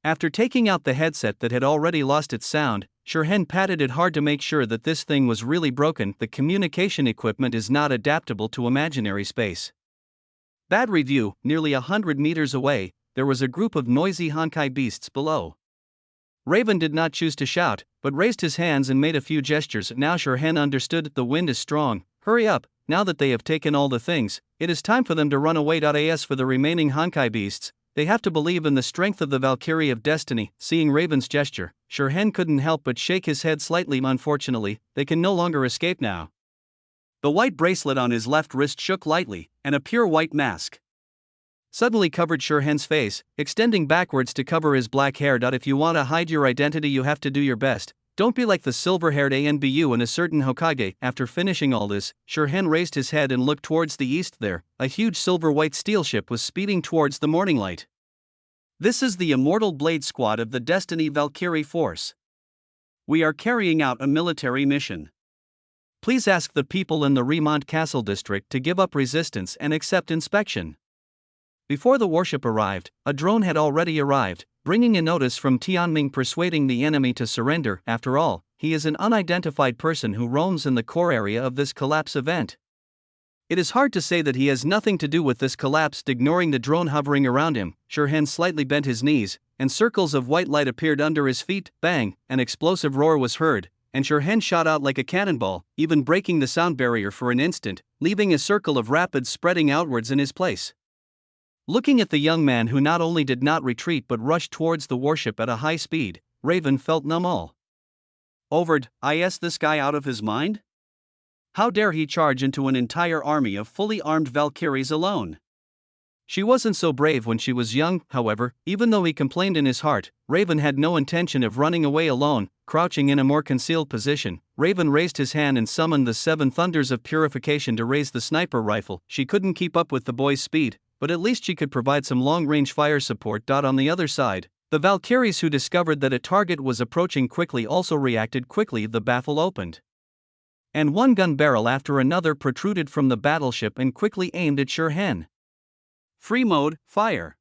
After taking out the headset that had already lost its sound, Shirhan patted it hard to make sure that this thing was really broken. The communication equipment is not adaptable to imaginary space. Bad review. Nearly 100 meters away, there was a group of noisy Honkai beasts below. Raven did not choose to shout, but raised his hands and made a few gestures. Now Shirhan understood. The wind is strong. Hurry up, now that they have taken all the things, it is time for them to run away. As for the remaining Honkai beasts, they have to believe in the strength of the Valkyrie of Destiny. Seeing Raven's gesture, Shirhan couldn't help but shake his head slightly. Unfortunately, they can no longer escape now. The white bracelet on his left wrist shook lightly, and a pure white mask suddenly covered Shirhan's face, extending backwards to cover his black hair. If you want to hide your identity, you have to do your best. Don't be like the silver-haired Anbu and a certain Hokage. After finishing all this, Shirhan raised his head and looked towards the east. There, a huge silver-white steel ship was speeding towards the morning light. This is the Immortal Blade Squad of the Destiny Valkyrie Force. We are carrying out a military mission. Please ask the people in the Remont Castle district to give up resistance and accept inspection. Before the warship arrived, a drone had already arrived, bringing a notice from Tianming persuading the enemy to surrender. After all, he is an unidentified person who roams in the core area of this collapse event. It is hard to say that he has nothing to do with this collapse. Ignoring the drone hovering around him, Shirhan slightly bent his knees, and circles of white light appeared under his feet. Bang! An explosive roar was heard, and Shirhan shot out like a cannonball, even breaking the sound barrier for an instant, leaving a circle of rapids spreading outwards in his place. Looking at the young man who not only did not retreat but rushed towards the warship at a high speed, Raven felt numb all over. Is this guy out of his mind? How dare he charge into an entire army of fully armed Valkyries alone? She wasn't so brave when she was young. However, even though he complained in his heart, Raven had no intention of running away alone. Crouching in a more concealed position, Raven raised his hand and summoned the 7 thunders of purification to raise the sniper rifle. She couldn't keep up with the boy's speed, but at least she could provide some long-range fire support. On the other side, the Valkyries who discovered that a target was approaching quickly also reacted quickly. The baffle opened, and one gun barrel after another protruded from the battleship and quickly aimed at Shirhan. Free mode, fire.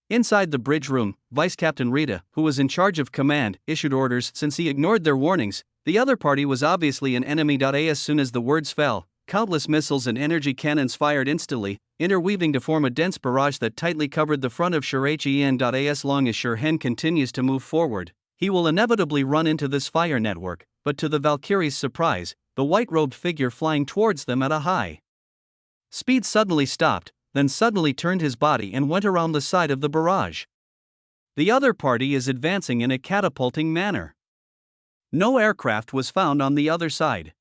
Inside the bridge room, Vice Captain Rita, who was in charge of command, issued orders. Since he ignored their warnings, the other party was obviously an enemy. As soon as the words fell, countless missiles and energy cannons fired instantly, interweaving to form a dense barrage that tightly covered the front of Shirhan. As long as Shirhan continues to move forward, he will inevitably run into this fire network. But to the Valkyrie's surprise, the white-robed figure flying towards them at a high speed suddenly stopped, then suddenly turned his body and went around the side of the barrage. The other party is advancing in a catapulting manner. No aircraft was found on the other side.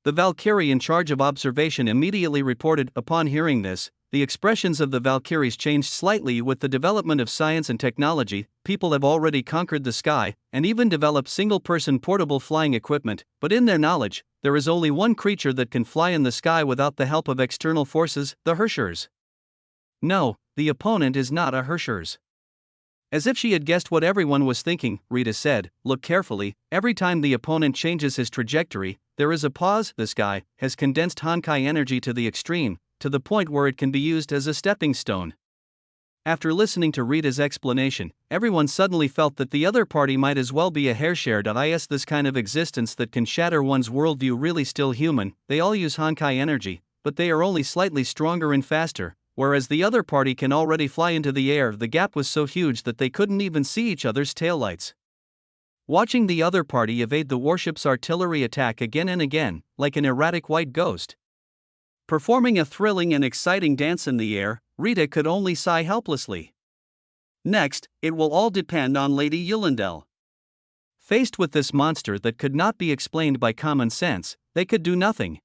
The Valkyrie in charge of observation immediately reported. Upon hearing this, the expressions of the Valkyries changed slightly. With the development of science and technology, people have already conquered the sky, and even developed single-person portable flying equipment, but in their knowledge, there is only one creature that can fly in the sky without the help of external forces, the Herschers. No, the opponent is not a Herschers. As if she had guessed what everyone was thinking, Rita said, look carefully. Every time the opponent changes his trajectory, there is a pause. This guy has condensed Honkai energy to the extreme, to the point where it can be used as a stepping stone. After listening to Rita's explanation, everyone suddenly felt that the other party might as well be a Herrscher. Is this kind of existence that can shatter one's worldview really still human? They all use Honkai energy, but they are only slightly stronger and faster. whereas the other party can already fly into the air. The gap was so huge that they couldn't even see each other's taillights. Watching the other party evade the warship's artillery attack again and again, like an erratic white ghost. Performing a thrilling and exciting dance in the air, Rita could only sigh helplessly. Next, it will all depend on Lady Eulendel. Faced with this monster that could not be explained by common sense, they could do nothing.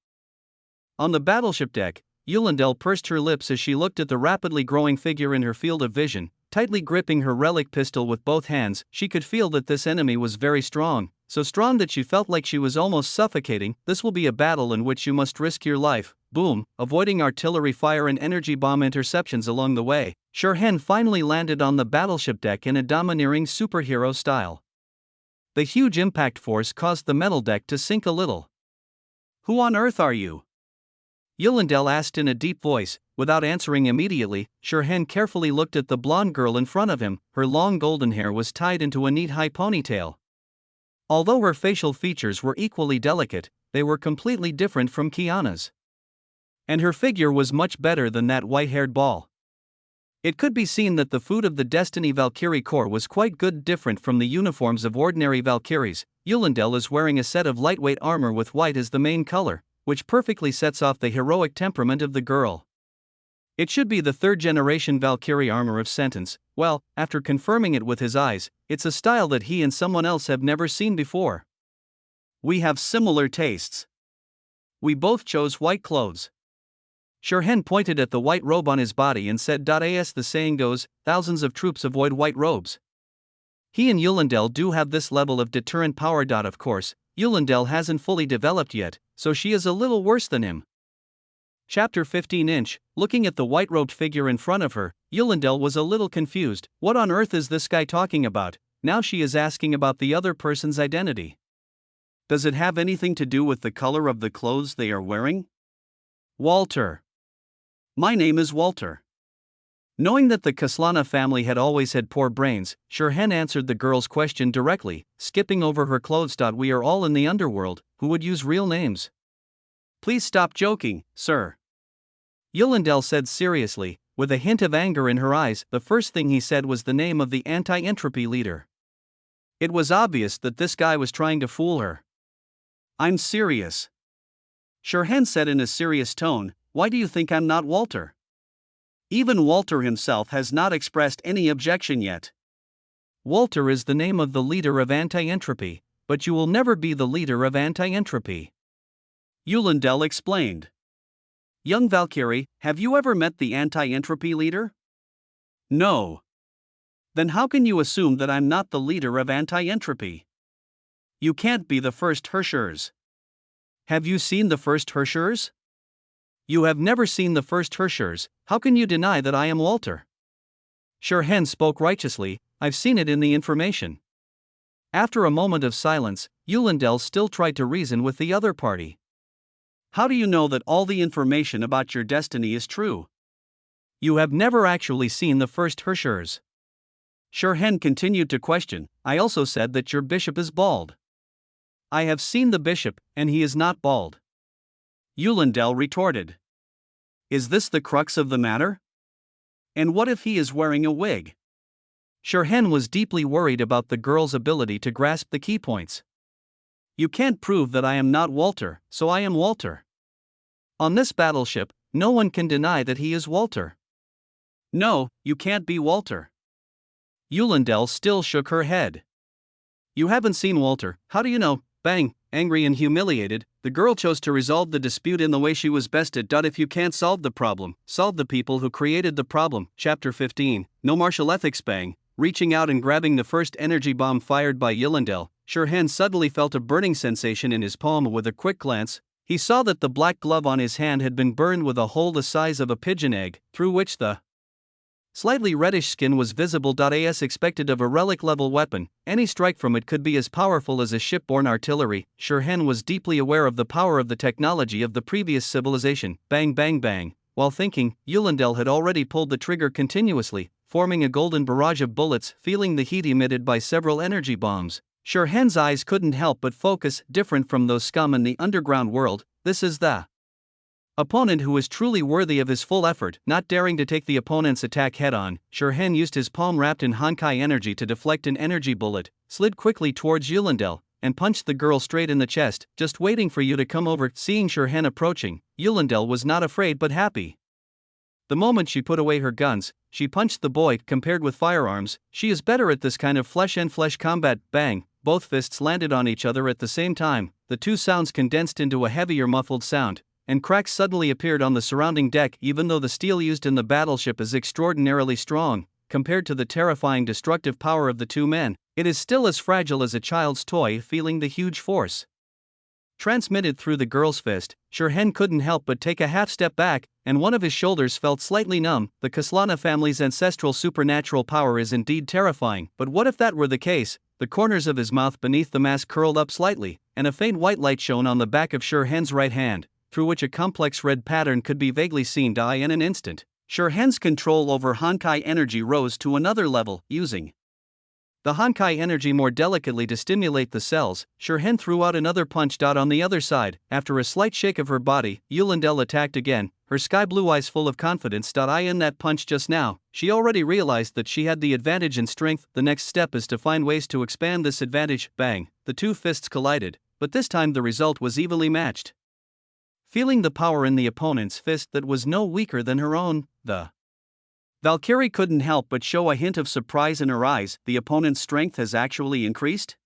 On the battleship deck, Eulendel pursed her lips as she looked at the rapidly growing figure in her field of vision. Tightly gripping her relic pistol with both hands, she could feel that this enemy was very strong, so strong that she felt like she was almost suffocating. This will be a battle in which you must risk your life. Boom, avoiding artillery fire and energy bomb interceptions along the way, Shirhan finally landed on the battleship deck in a domineering superhero style. The huge impact force caused the metal deck to sink a little. "Who on earth are you?" Eulendel asked in a deep voice. Without answering immediately, Shirhan carefully looked at the blonde girl in front of him. Her long golden hair was tied into a neat high ponytail. Although her facial features were equally delicate, they were completely different from Kiana's. And her figure was much better than that white-haired ball. It could be seen that the food of the Destiny Valkyrie Corps was quite good, different from the uniforms of ordinary Valkyries. Eulendel is wearing a set of lightweight armor with white as the main color, which perfectly sets off the heroic temperament of the girl. It should be the third-generation Valkyrie armor of Sentence. Well, after confirming it with his eyes, it's a style that he and someone else have never seen before. We have similar tastes. We both chose white clothes. Shirhan pointed at the white robe on his body and said, "As the saying goes, thousands of troops avoid white robes." He and Eulendel do have this level of deterrent power. Of course, Eulendel hasn't fully developed yet, so she is a little worse than him. Chapter 15. Looking at the white-robed figure in front of her, Eulendel was a little confused. What on earth is this guy talking about? Now she is asking about the other person's identity. Does it have anything to do with the color of the clothes they are wearing? Walter. My name is Walter. Knowing that the Kaslana family had always had poor brains, Shirhan answered the girl's question directly, skipping over her clothes. We are all in the underworld, who would use real names? Please stop joking, sir. Eulendel said seriously, with a hint of anger in her eyes. The first thing he said was the name of the anti-entropy leader. It was obvious that this guy was trying to fool her. I'm serious. Shirhan said in a serious tone, why do you think I'm not Walter? Even Walter himself has not expressed any objection yet. Walter is the name of the leader of anti-entropy, but you will never be the leader of anti-entropy. Eulendel explained. Young Valkyrie, have you ever met the anti-entropy leader? No. Then how can you assume that I'm not the leader of anti-entropy? You can't be the first Herschers. Have you seen the first Herschers? You have never seen the first Herschers. How can you deny that I am Walter? Shirhan spoke righteously. I've seen it in the information. After a moment of silence, Eulendel still tried to reason with the other party. How do you know that all the information about your destiny is true? You have never actually seen the first Herschers. Shirhan continued to question. I also said that your bishop is bald. I have seen the bishop, and he is not bald. Eulendel retorted. Is this the crux of the matter? And what if he is wearing a wig? Shirhan was deeply worried about the girl's ability to grasp the key points. You can't prove that I am not Walter, so I am Walter. On this battleship, no one can deny that he is Walter. No, you can't be Walter. Eulendel still shook her head. You haven't seen Walter, how do you know? Bang, angry and humiliated, the girl chose to resolve the dispute in the way she was best at. If you can't solve the problem, solve the people who created the problem. Chapter 15. No martial ethics. Bang. Reaching out and grabbing the first energy bomb fired by Eulendel, Shirhan suddenly felt a burning sensation in his palm. With a quick glance, he saw that the black glove on his hand had been burned with a hole the size of a pigeon egg, through which the slightly reddish skin was visible. As expected of a relic-level weapon, any strike from it could be as powerful as a ship-borne artillery. Shirhan was deeply aware of the power of the technology of the previous civilization. Bang bang bang. While thinking, Eulendel had already pulled the trigger continuously, forming a golden barrage of bullets. Feeling the heat emitted by several energy bombs, Shirhan's eyes couldn't help but focus. Different from those scum in the underground world, this is the opponent who is truly worthy of his full effort. Not daring to take the opponent's attack head-on, Shirhan used his palm wrapped in Honkai energy to deflect an energy bullet, slid quickly towards Yulindel, and punched the girl straight in the chest. Just waiting for you to come over. Seeing Shirhan approaching, Yulindel was not afraid but happy. The moment she put away her guns, she punched the boy. Compared with firearms, she is better at this kind of flesh-and-flesh combat. Bang! Both fists landed on each other at the same time, the two sounds condensed into a heavier muffled sound, and cracks suddenly appeared on the surrounding deck. Even though the steel used in the battleship is extraordinarily strong, compared to the terrifying destructive power of the two men, it is still as fragile as a child's toy. Feeling the huge force transmitted through the girl's fist, Shirhan couldn't help but take a half step back, and one of his shoulders felt slightly numb. The Kaslana family's ancestral supernatural power is indeed terrifying, but what if that were the case? The corners of his mouth beneath the mask curled up slightly, and a faint white light shone on the back of Shirhan's right hand, through which a complex red pattern could be vaguely seen. In an instant, Shirhan's control over Honkai energy rose to another level. Using the Honkai energy more delicately to stimulate the cells, Shirhan threw out another punch. On the other side, after a slight shake of her body, Yulindel attacked again, her sky blue eyes full of confidence. In that punch just now, she already realized that she had the advantage in strength. The next step is to find ways to expand this advantage. Bang! The two fists collided, but this time the result was evenly matched. Feeling the power in the opponent's fist that was no weaker than her own, the Valkyrie couldn't help but show a hint of surprise in her eyes. The opponent's strength has actually increased?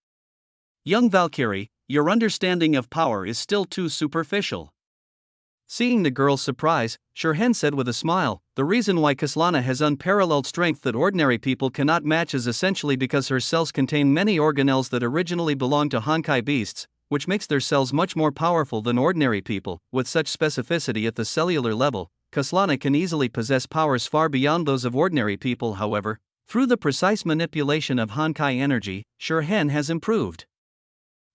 Young Valkyrie, your understanding of power is still too superficial. Seeing the girl's surprise, Shirhan said with a smile, the reason why Kaslana has unparalleled strength that ordinary people cannot match is essentially because her cells contain many organelles that originally belonged to Honkai beasts, which makes their cells much more powerful than ordinary people. With such specificity at the cellular level, Kaslana can easily possess powers far beyond those of ordinary people. However, through the precise manipulation of Honkai energy, Shirhan has improved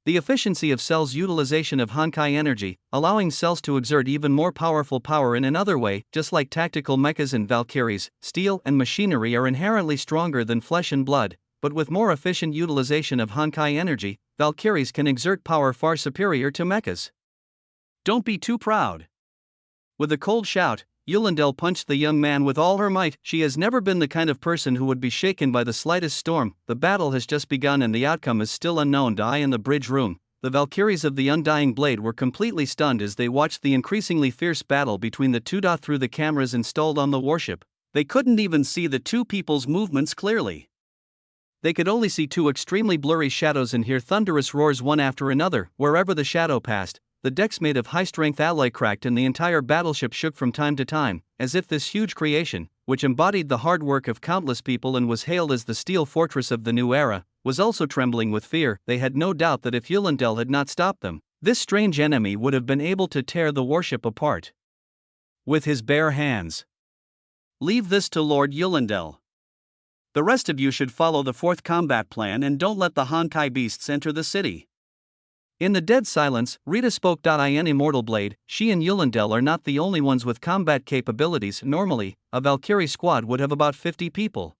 the efficiency of cells' utilization of Honkai energy, allowing cells to exert even more powerful power in another way. Just like tactical mechas and Valkyries, steel and machinery are inherently stronger than flesh and blood, but with more efficient utilization of Honkai energy, Valkyries can exert power far superior to mechas. Don't be too proud. With a cold shout, Yulindel punched the young man with all her might. She has never been the kind of person who would be shaken by the slightest storm. The battle has just begun and the outcome is still unknown. In the bridge room, the Valkyries of the Undying Blade were completely stunned as they watched the increasingly fierce battle between the two. Through the cameras installed on the warship, they couldn't even see the two people's movements clearly. They could only see two extremely blurry shadows and hear thunderous roars one after another. Wherever the shadow passed, the decks made of high-strength alloy cracked and the entire battleship shook from time to time, as if this huge creation, which embodied the hard work of countless people and was hailed as the steel fortress of the new era, was also trembling with fear. They had no doubt that if Yulindel had not stopped them, this strange enemy would have been able to tear the warship apart with his bare hands. Leave this to Lord Yulindel. The rest of you should follow the fourth combat plan and don't let the Honkai beasts enter the city. In the dead silence, Rita spoke. In Immortal Blade, she and Yulindel are not the only ones with combat capabilities. Normally, a Valkyrie squad would have about 50 people.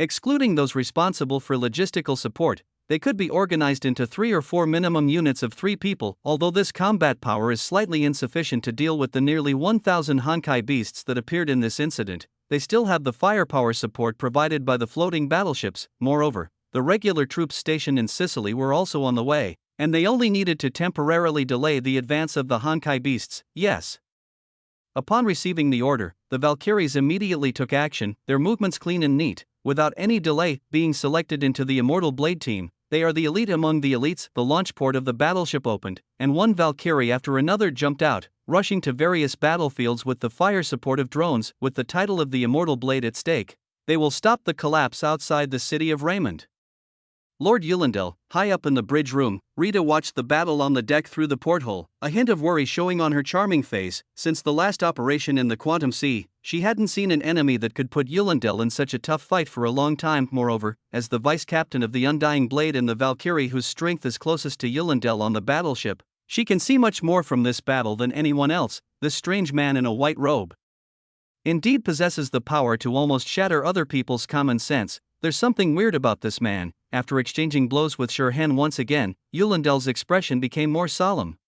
Excluding those responsible for logistical support, they could be organized into 3 or 4 minimum units of 3 people. Although this combat power is slightly insufficient to deal with the nearly 1,000 Honkai beasts that appeared in this incident, they still have the firepower support provided by the floating battleships. Moreover, the regular troops stationed in Sicily were also on the way, and they only needed to temporarily delay the advance of the Honkai beasts. Yes. Upon receiving the order, the Valkyries immediately took action, their movements clean and neat, without any delay. Being selected into the Immortal Blade team, they are the elite among the elites. The launch port of the battleship opened, and one Valkyrie after another jumped out, rushing to various battlefields with the fire support of drones. With the title of the Immortal Blade at stake, they will stop the collapse outside the city of Raymond. Lord Yulindel, high up in the bridge room, Rita watched the battle on the deck through the porthole, a hint of worry showing on her charming face. Since the last operation in the Quantum Sea, she hadn't seen an enemy that could put Yulindel in such a tough fight for a long time. Moreover, as the vice captain of the Undying Blade and the Valkyrie whose strength is closest to Yulindel on the battleship, she can see much more from this battle than anyone else. This strange man in a white robe indeed possesses the power to almost shatter other people's common sense. There's something weird about this man. After exchanging blows with Shirhan once again, Yulindel's expression became more solemn.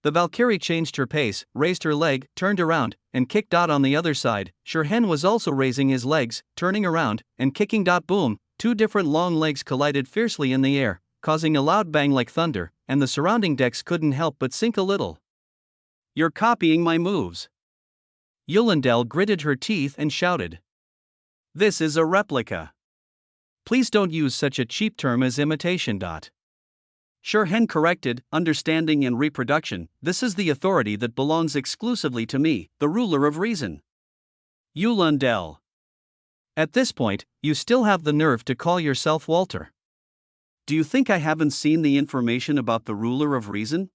The Valkyrie changed her pace, raised her leg, turned around, and kicked Dot on the other side. Shurhen was also raising his legs, turning around, and kicking Dot. Boom! Two different long legs collided fiercely in the air, causing a loud bang like thunder, and the surrounding decks couldn't help but sink a little. "You're copying my moves." Yulindel gritted her teeth and shouted. "This is a replica. Please don't use such a cheap term as imitation." Shurhen corrected, "Understanding and reproduction, this is the authority that belongs exclusively to me, the ruler of reason." Yulindel. At this point, you still have the nerve to call yourself Walter. Do you think I haven't seen the information about the ruler of reason?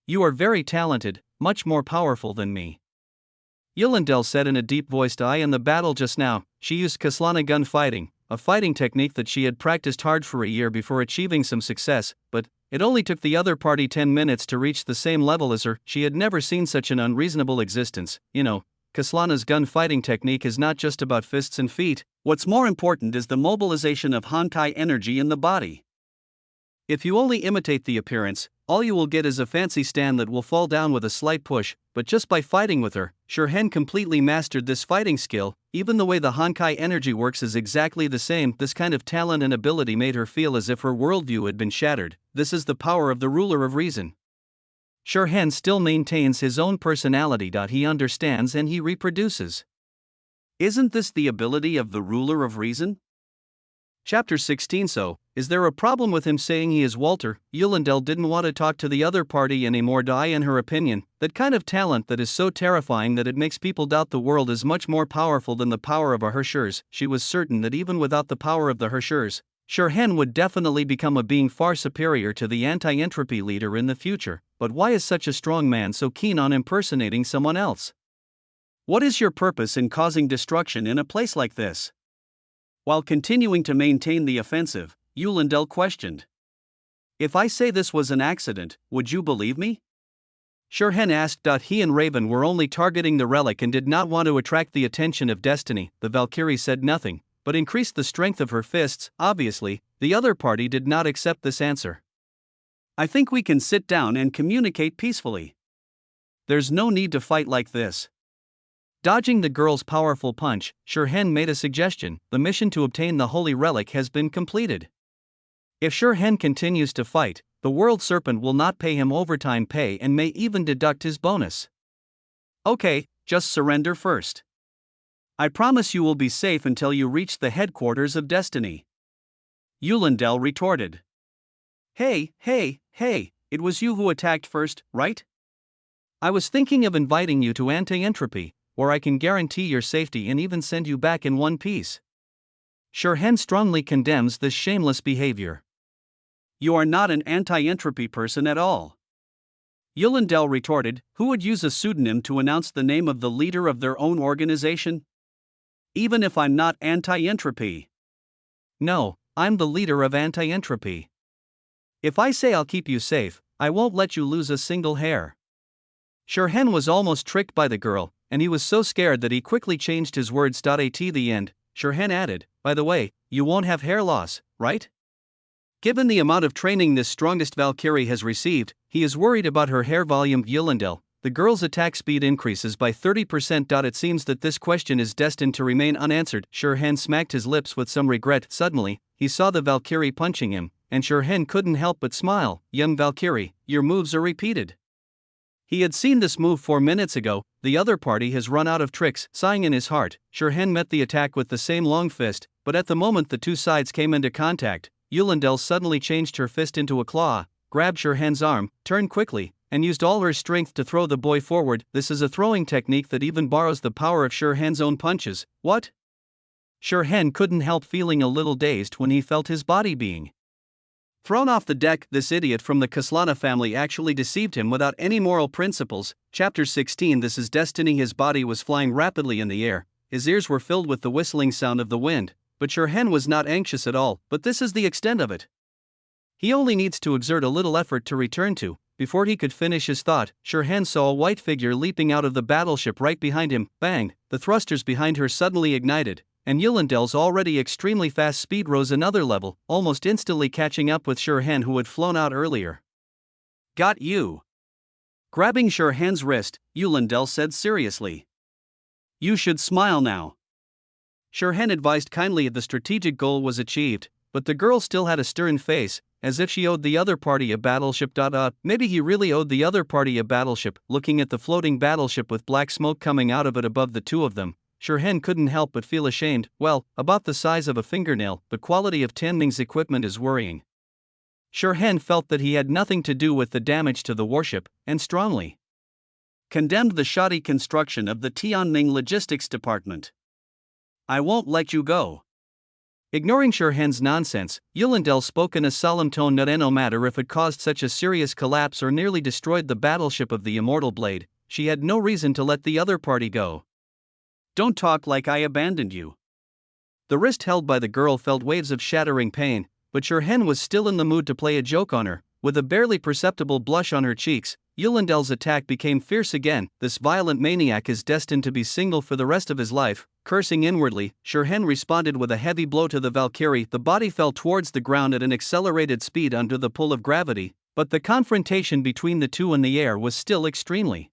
You are very talented, much more powerful than me. Yulindel said in a deep-voiced "I in the battle just now, she used Kaslana gun fighting, a fighting technique that she had practiced hard for a year before achieving some success, but it only took the other party 10 minutes to reach the same level as her. She had never seen such an unreasonable existence. Kaslana's gun fighting technique is not just about fists and feet. What's more important is the mobilization of Honkai energy in the body. If you only imitate the appearance, all you will get is a fancy stand that will fall down with a slight push, but just by fighting with her, Shurhen completely mastered this fighting skill. Even the way the Honkai energy works is exactly the same. This kind of talent and ability made her feel as if her worldview had been shattered. This is the power of the ruler of reason. Shurhen still maintains his own personality. He understands and he reproduces. Isn't this the ability of the ruler of reason? Chapter 16. So, is there a problem with him saying he is Walter? Yulindel didn't want to talk to the other party anymore. In her opinion, that kind of talent that is so terrifying that it makes people doubt the world is much more powerful than the power of a Hershers. She was certain that even without the power of the Hershers, Shurhen would definitely become a being far superior to the anti-entropy leader in the future. But why is such a strong man so keen on impersonating someone else? What is your purpose in causing destruction in a place like this? While continuing to maintain the offensive, Yulindel questioned. If I say this was an accident, would you believe me? Shurhen asked. He and Raven were only targeting the relic and did not want to attract the attention of Destiny. The Valkyrie said nothing, but increased the strength of her fists. Obviously, the other party did not accept this answer. I think we can sit down and communicate peacefully. There's no need to fight like this. Dodging the girl's powerful punch, Shurhen made a suggestion. The mission to obtain the holy relic has been completed. If Shurhen continues to fight, the World Serpent will not pay him overtime pay and may even deduct his bonus. Okay, just surrender first. I promise you will be safe until you reach the headquarters of Destiny. Yulindel retorted. Hey, it was you who attacked first, right? I was thinking of inviting you to anti-entropy, where I can guarantee your safety and even send you back in one piece. Shurhen strongly condemns this shameless behavior. You are not an anti-entropy person at all. Yulindel retorted. Who would use a pseudonym to announce the name of the leader of their own organization? Even if I'm not anti-entropy. No, I'm the leader of anti-entropy. If I say I'll keep you safe, I won't let you lose a single hair. Shurhen was almost tricked by the girl, and he was so scared that he quickly changed his words. At the end, Shurhen added, by the way, you won't have hair loss, right? Given the amount of training this strongest Valkyrie has received, he is worried about her hair volume. Yulindel, the girl's attack speed increases by 30%. It seems that this question is destined to remain unanswered. Shurhen smacked his lips with some regret. Suddenly, he saw the Valkyrie punching him, and Shurhen couldn't help but smile. Young Valkyrie, your moves are repeated. He had seen this move 4 minutes ago. The other party has run out of tricks. Sighing in his heart, Shurhen met the attack with the same long fist, but at the moment the two sides came into contact, Yulindel suddenly changed her fist into a claw, grabbed Shurhen's arm, turned quickly, and used all her strength to throw the boy forward. This is a throwing technique that even borrows the power of Shurhen's own punches. What? Shurhen couldn't help feeling a little dazed when he felt his body being thrown off the deck. This idiot from the Kaslana family actually deceived him without any moral principles. Chapter 16. This is Destiny. His body was flying rapidly in the air, his ears were filled with the whistling sound of the wind, but Shurhen was not anxious at all. But this is the extent of it. He only needs to exert a little effort to return to. Before he could finish his thought, Shurhen saw a white figure leaping out of the battleship right behind him. Bang! The thrusters behind her suddenly ignited, and Yulindel's already extremely fast speed rose another level, almost instantly catching up with Shurhen, who had flown out earlier. Got you! Grabbing Shirhan's wrist, Yulindel said seriously. You should smile now. Shirhan advised kindly the strategic goal was achieved, but the girl still had a stern face, as if she owed the other party a battleship. Maybe he really owed the other party a battleship. Looking at the floating battleship with black smoke coming out of it above the two of them, Shirhan couldn't help but feel ashamed. Well, about the size of a fingernail, the quality of Tianming's equipment is worrying. Shirhan felt that he had nothing to do with the damage to the warship, and strongly condemned the shoddy construction of the Tianming Logistics Department. I won't let you go. Ignoring Shirhan's nonsense, Yulindel spoke in a solemn tone that no matter if it caused such a serious collapse or nearly destroyed the battleship of the Immortal Blade, she had no reason to let the other party go. Don't talk like I abandoned you. The wrist held by the girl felt waves of shattering pain, but Shirhan was still in the mood to play a joke on her. With a barely perceptible blush on her cheeks, Yulindel's attack became fierce again. This violent maniac is destined to be single for the rest of his life. Cursing inwardly, Shirhan responded with a heavy blow to the Valkyrie. The body fell towards the ground at an accelerated speed under the pull of gravity, but the confrontation between the two in the air was still extremely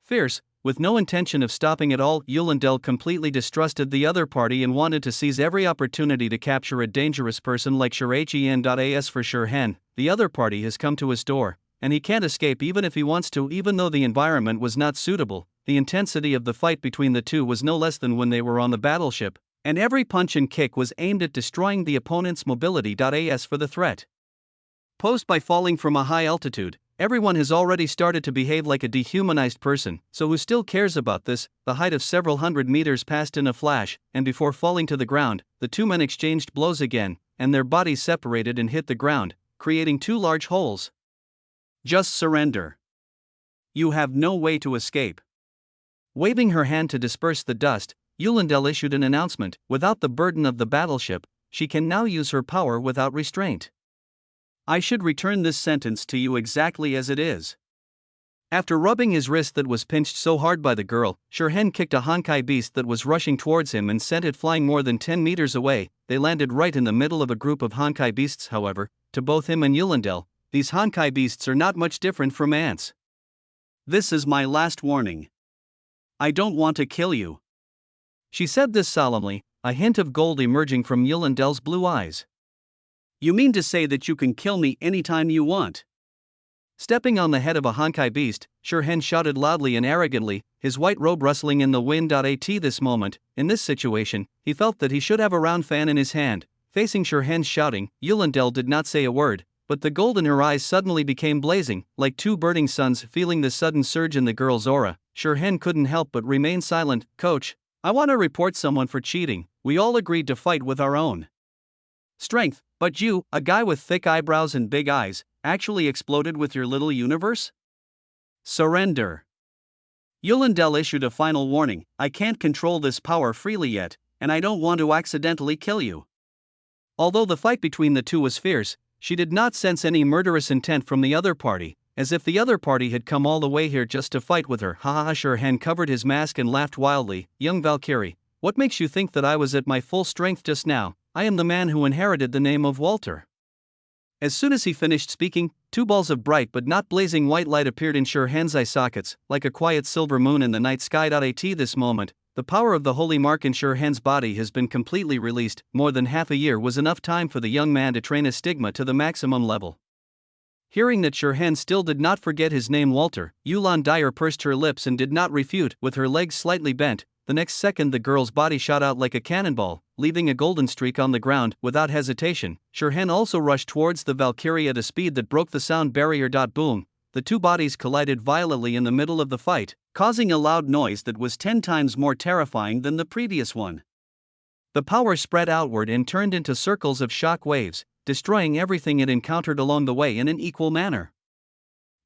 fierce. With no intention of stopping at all, Yulindel completely distrusted the other party and wanted to seize every opportunity to capture a dangerous person like Shirhan. For Shirhan, the other party has come to his door, and he can't escape even if he wants to. Even though the environment was not suitable, the intensity of the fight between the two was no less than when they were on the battleship, and every punch and kick was aimed at destroying the opponent's mobility. For the threat posed by falling from a high altitude, everyone has already started to behave like a dehumanized person, so who still cares about this? The height of several hundred meters passed in a flash, and before falling to the ground, the two men exchanged blows again, and their bodies separated and hit the ground, creating two large holes. Just surrender. You have no way to escape. Waving her hand to disperse the dust, Yulindel issued an announcement. Without the burden of the battleship, she can now use her power without restraint. I should return this sentence to you exactly as it is. After rubbing his wrist that was pinched so hard by the girl, Shirhan kicked a Honkai beast that was rushing towards him and sent it flying more than 10 meters away. They landed right in the middle of a group of Honkai beasts. However, to both him and Yulindel, these Honkai beasts are not much different from ants. This is my last warning. I don't want to kill you. She said this solemnly, a hint of gold emerging from Yulindel's blue eyes. You mean to say that you can kill me anytime you want? Stepping on the head of a Honkai beast, Shirhan shouted loudly and arrogantly, his white robe rustling in the wind. This moment, in this situation, he felt that he should have a round fan in his hand. Facing Shirhan's shouting, Yulindel did not say a word, but the gold in her eyes suddenly became blazing, like two burning suns. Feeling the sudden surge in the girl's aura, Shirhan couldn't help but remain silent. Coach, I want to report someone for cheating. We all agreed to fight with our own strength, but you, a guy with thick eyebrows and big eyes, actually exploded with your little universe? Surrender. Yulindel issued a final warning. I can't control this power freely yet, and I don't want to accidentally kill you. Although the fight between the two was fierce, she did not sense any murderous intent from the other party, as if the other party had come all the way here just to fight with her. Shirhan covered his mask and laughed wildly. Young Valkyrie, what makes you think that I was at my full strength just now? I am the man who inherited the name of Walter. As soon as he finished speaking, two balls of bright but not blazing white light appeared in Shirhan's eye sockets, like a quiet silver moon in the night sky. This moment, the power of the holy mark in Shirhan's body has been completely released. More than half a year was enough time for the young man to train his stigma to the maximum level. Hearing that Shirhan still did not forget his name Walter, Yulan Dyer pursed her lips and did not refute. With her legs slightly bent, the next second the girl's body shot out like a cannonball, leaving a golden streak on the ground. Without hesitation, Shirhan also rushed towards the Valkyrie at a speed that broke the sound barrier. Boom! The two bodies collided violently in the middle of the fight, causing a loud noise that was 10 times more terrifying than the previous one. The power spread outward and turned into circles of shock waves, destroying everything it encountered along the way in an equal manner.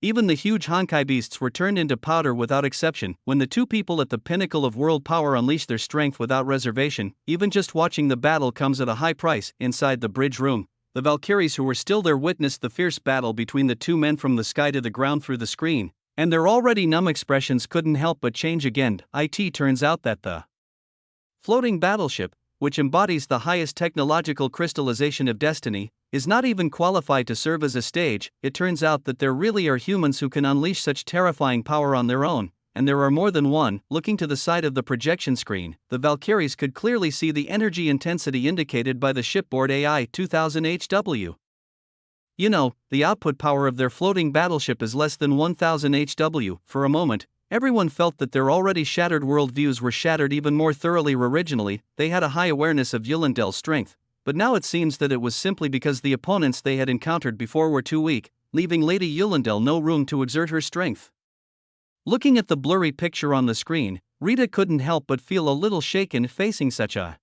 Even the huge Honkai beasts were turned into powder without exception. When the two people at the pinnacle of world power unleash their strength without reservation, even just watching the battle comes at a high price. Inside the bridge room, the Valkyries who were still there witnessed the fierce battle between the two men from the sky to the ground through the screen, and their already numb expressions couldn't help but change again. It turns out that the floating battleship, which embodies the highest technological crystallization of destiny, is not even qualified to serve as a stage. It turns out that there really are humans who can unleash such terrifying power on their own, and there are more than one. Looking to the side of the projection screen, the Valkyries could clearly see the energy intensity indicated by the shipboard AI 2000 HW. You know, the output power of their floating battleship is less than 1000 HW. For a moment, everyone felt that their already shattered worldviews were shattered even more thoroughly. Originally, they had a high awareness of Eulendel's strength, but now it seems that it was simply because the opponents they had encountered before were too weak, leaving Lady Eulendel no room to exert her strength. Looking at the blurry picture on the screen, Rita couldn't help but feel a little shaken facing such a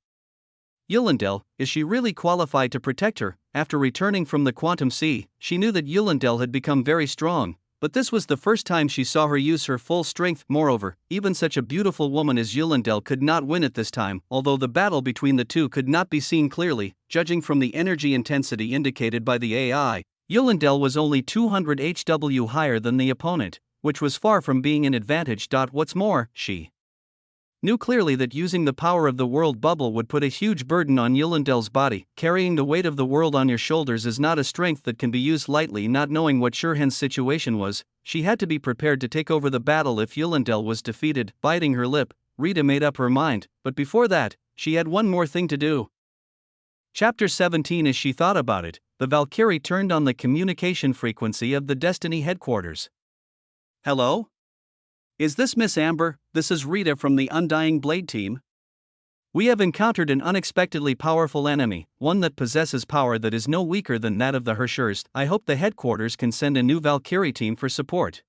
Eulendel. Is she really qualified to protect her? After returning from the Quantum Sea, she knew that Eulendel had become very strong, but this was the first time she saw her use her full strength. Moreover, even such a beautiful woman as Eulendel could not win at this time, although the battle between the two could not be seen clearly, judging from the energy intensity indicated by the AI. Eulendel was only 200 HW higher than the opponent, which was far from being an advantage. What's more, she knew clearly that using the power of the world bubble would put a huge burden on Eulendel's body. Carrying the weight of the world on your shoulders is not a strength that can be used lightly. Not knowing what Shirhan's situation was, she had to be prepared to take over the battle if Eulendel was defeated. Biting her lip, Rita made up her mind, but before that, she had one more thing to do. Chapter 17. As she thought about it, the Valkyrie turned on the communication frequency of the Destiny headquarters. Hello? Is this Miss Amber? This is Rita from the Undying Blade team. We have encountered an unexpectedly powerful enemy, one that possesses power that is no weaker than that of the Hershurst. I hope the headquarters can send a new Valkyrie team for support.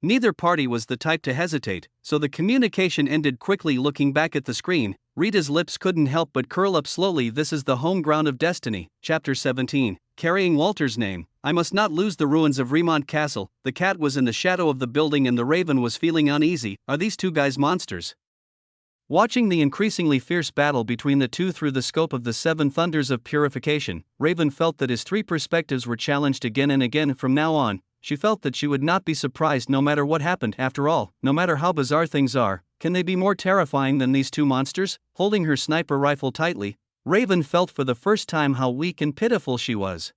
Neither party was the type to hesitate, so the communication ended quickly. Looking back at the screen, Rita's lips couldn't help but curl up slowly. This is the home ground of Destiny. Chapter 17. Carrying Walter's name, I must not lose the ruins of Remont Castle. The cat was in the shadow of the building and the raven was feeling uneasy. Are these two guys monsters? Watching the increasingly fierce battle between the two through the scope of the Seven Thunders of Purification, Raven felt that his three perspectives were challenged again and again. From now on, she felt that she would not be surprised no matter what happened. After all, no matter how bizarre things are, can they be more terrifying than these two monsters? Holding her sniper rifle tightly, Raven felt for the first time how weak and pitiful she was.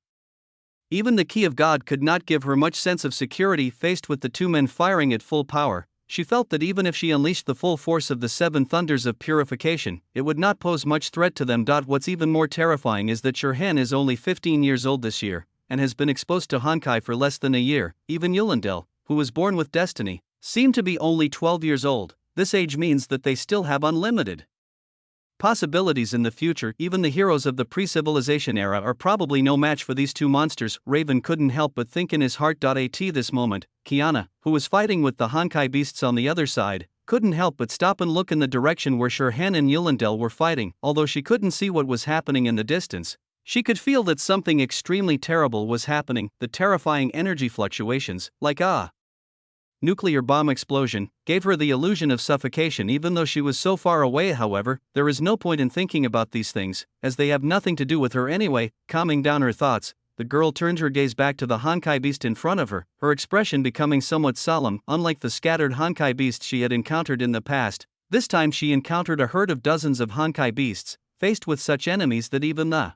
Even the Key of God could not give her much sense of security. Faced with the two men firing at full power, she felt that even if she unleashed the full force of the Seven Thunders of Purification, it would not pose much threat to them. What's even more terrifying is that Shirhan is only 15 years old this year, and has been exposed to Honkai for less than a year. Even Eulendel, who was born with Destiny, seemed to be only 12 years old. This age means that they still have unlimited possibilities in the future. Even the heroes of the pre-civilization era are probably no match for these two monsters. Raven couldn't help but think in his heart. At this moment, Kiana, who was fighting with the Honkai beasts on the other side, couldn't help but stop and look in the direction where Shirhan and Eulendel were fighting. Although she couldn't see what was happening in the distance, she could feel that something extremely terrible was happening. The terrifying energy fluctuations, like a nuclear bomb explosion, gave her the illusion of suffocation. Even though she was so far away, however, there is no point in thinking about these things, as they have nothing to do with her anyway. Calming down her thoughts, the girl turned her gaze back to the Honkai beast in front of her, her expression becoming somewhat solemn. Unlike the scattered Honkai beasts she had encountered in the past, this time she encountered a herd of dozens of Honkai beasts, faced with such enemies that even the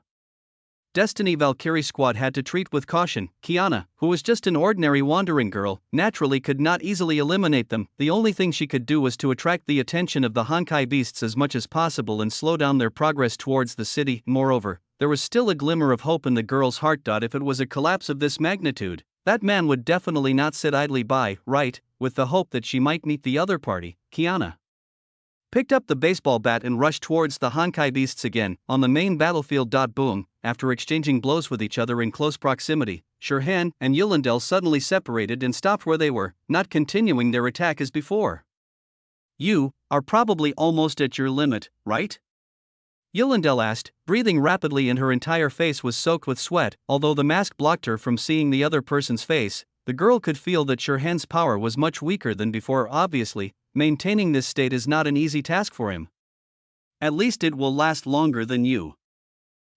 Destiny Valkyrie squad had to treat with caution. Kiana, who was just an ordinary wandering girl, naturally could not easily eliminate them. The only thing she could do was to attract the attention of the Honkai beasts as much as possible and slow down their progress towards the city. Moreover, there was still a glimmer of hope in the girl's heart. If it was a collapse of this magnitude, that man would definitely not sit idly by, right? With the hope that she might meet the other party, Kiana picked up the baseball bat and rushed towards the Honkai beasts again. On the main battlefield. Boom. After exchanging blows with each other in close proximity, Shirhan and Eulendel suddenly separated and stopped where they were, not continuing their attack as before. You are probably almost at your limit, right? Eulendel asked, breathing rapidly and her entire face was soaked with sweat. Although the mask blocked her from seeing the other person's face, the girl could feel that Shirhan's power was much weaker than before. Obviously, maintaining this state is not an easy task for him. At least it will last longer than you.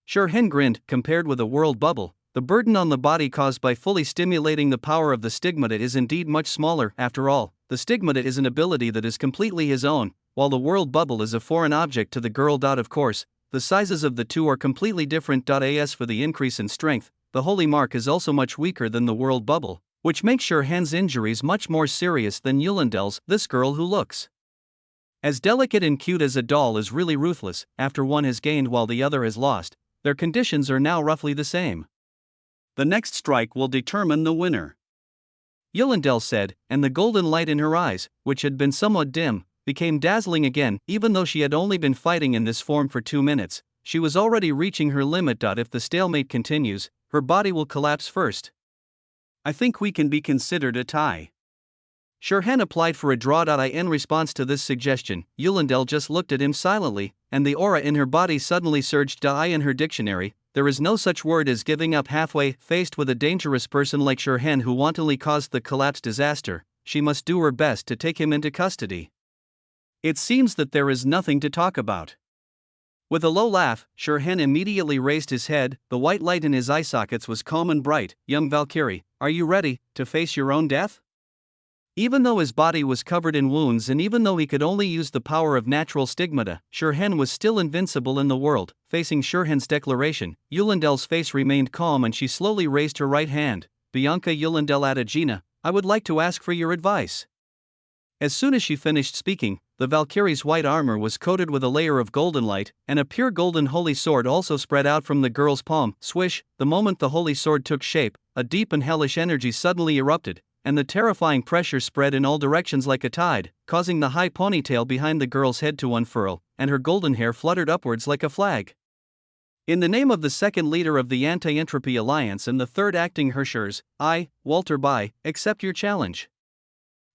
Shirhan grinned. Compared with a world bubble, the burden on the body caused by fully stimulating the power of the stigmata is indeed much smaller. After all, the stigmata is an ability that is completely his own, while the world bubble is a foreign object to the girl. Of course, the sizes of the two are completely different. As for the increase in strength, the holy mark is also much weaker than the world bubble, which makes Shirhan's injuries much more serious than Yulandel's. This girl who looks as delicate and cute as a doll is really ruthless. After one has gained while the other has lost, their conditions are now roughly the same. The next strike will determine the winner, Yulandel said, and the golden light in her eyes, which had been somewhat dim, became dazzling again. Even though she had only been fighting in this form for 2 minutes, she was already reaching her limit. If the stalemate continues, her body will collapse first. I think we can be considered a tie. Shirhan applied for a draw. In response to this suggestion, Yulandel just looked at him silently, and the aura in her body suddenly surged. In her dictionary, there is no such word as giving up halfway. Faced with a dangerous person like Shirhan who wantonly caused the collapse disaster, she must do her best to take him into custody. It seems that there is nothing to talk about. With a low laugh, Shirhan immediately raised his head. The white light in his eye sockets was calm and bright. Young Valkyrie, are you ready to face your own death? Even though his body was covered in wounds and even though he could only use the power of natural stigmata, Shirhan was still invincible in the world. Facing Shirhan's declaration, Yulandel's face remained calm and she slowly raised her right hand. Bianca Yulandel Adagina, I would like to ask for your advice. As soon as she finished speaking, the Valkyrie's white armor was coated with a layer of golden light, and a pure golden holy sword also spread out from the girl's palm. Swish, the moment the holy sword took shape, a deep and hellish energy suddenly erupted, and the terrifying pressure spread in all directions like a tide, causing the high ponytail behind the girl's head to unfurl, and her golden hair fluttered upwards like a flag. In the name of the second leader of the Anti-Entropy Alliance and the third acting Herrschers, I, Walter Bai, accept your challenge.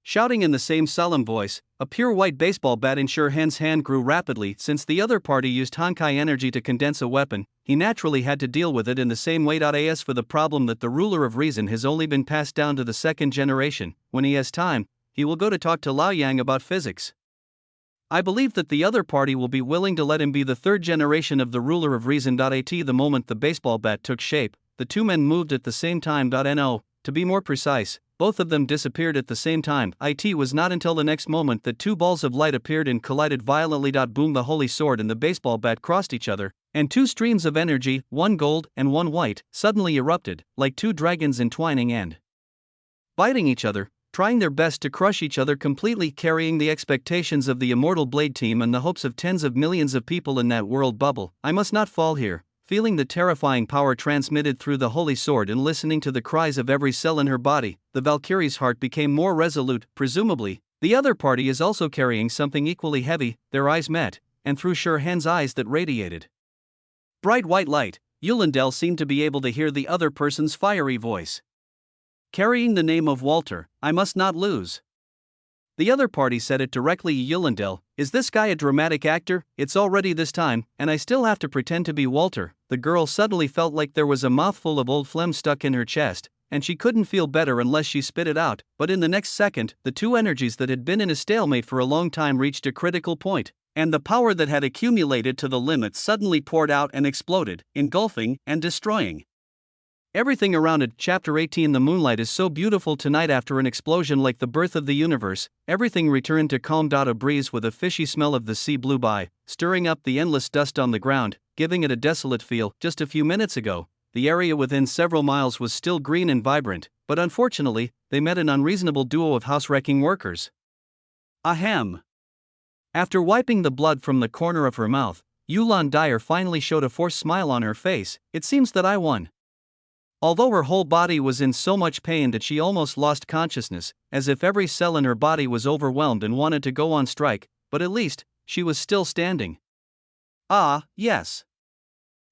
Shouting in the same solemn voice, a pure white baseball bat in Shirhan's hand grew rapidly. Since the other party used Honkai energy to condense a weapon, he naturally had to deal with it in the same way. As for the problem that the ruler of reason has only been passed down to the second generation, when he has time, he will go to talk to Lao Yang about physics. I believe that the other party will be willing to let him be the third generation of the ruler of reason. At the moment the baseball bat took shape, the two men moved at the same time. No, to be more precise, both of them disappeared at the same time. It was not until the next moment that two balls of light appeared and collided violently. Boom, the holy sword and the baseball bat crossed each other, and two streams of energy, one gold and one white, suddenly erupted, like two dragons entwining and biting each other, trying their best to crush each other completely, carrying the expectations of the immortal Blade team and the hopes of tens of millions of people in that world bubble. I must not fall here. Feeling the terrifying power transmitted through the holy sword and listening to the cries of every cell in her body, the Valkyrie's heart became more resolute. Presumably, the other party is also carrying something equally heavy. Their eyes met, and through Shirhan's eyes that radiated bright white light, Yulandel seemed to be able to hear the other person's fiery voice. Carrying the name of Walter, I must not lose. The other party said it directly. Yulandel, is this guy a dramatic actor? It's already this time, and I still have to pretend to be Walter. The girl suddenly felt like there was a mouthful of old phlegm stuck in her chest, and she couldn't feel better unless she spit it out. But in the next second, the two energies that had been in a stalemate for a long time reached a critical point, and the power that had accumulated to the limit suddenly poured out and exploded, engulfing and destroying everything around it. Chapter 18. The moonlight is so beautiful tonight. After an explosion like the birth of the universe, everything returned to calm. A breeze with a fishy smell of the sea blew by, stirring up the endless dust on the ground, giving it a desolate feel. Just a few minutes ago, the area within several miles was still green and vibrant, but unfortunately, they met an unreasonable duo of house-wrecking workers. Ahem. After wiping the blood from the corner of her mouth, Yulan Dyer finally showed a forced smile on her face. It seems that I won. Although her whole body was in so much pain that she almost lost consciousness, as if every cell in her body was overwhelmed and wanted to go on strike, but at least, she was still standing. Ah, yes.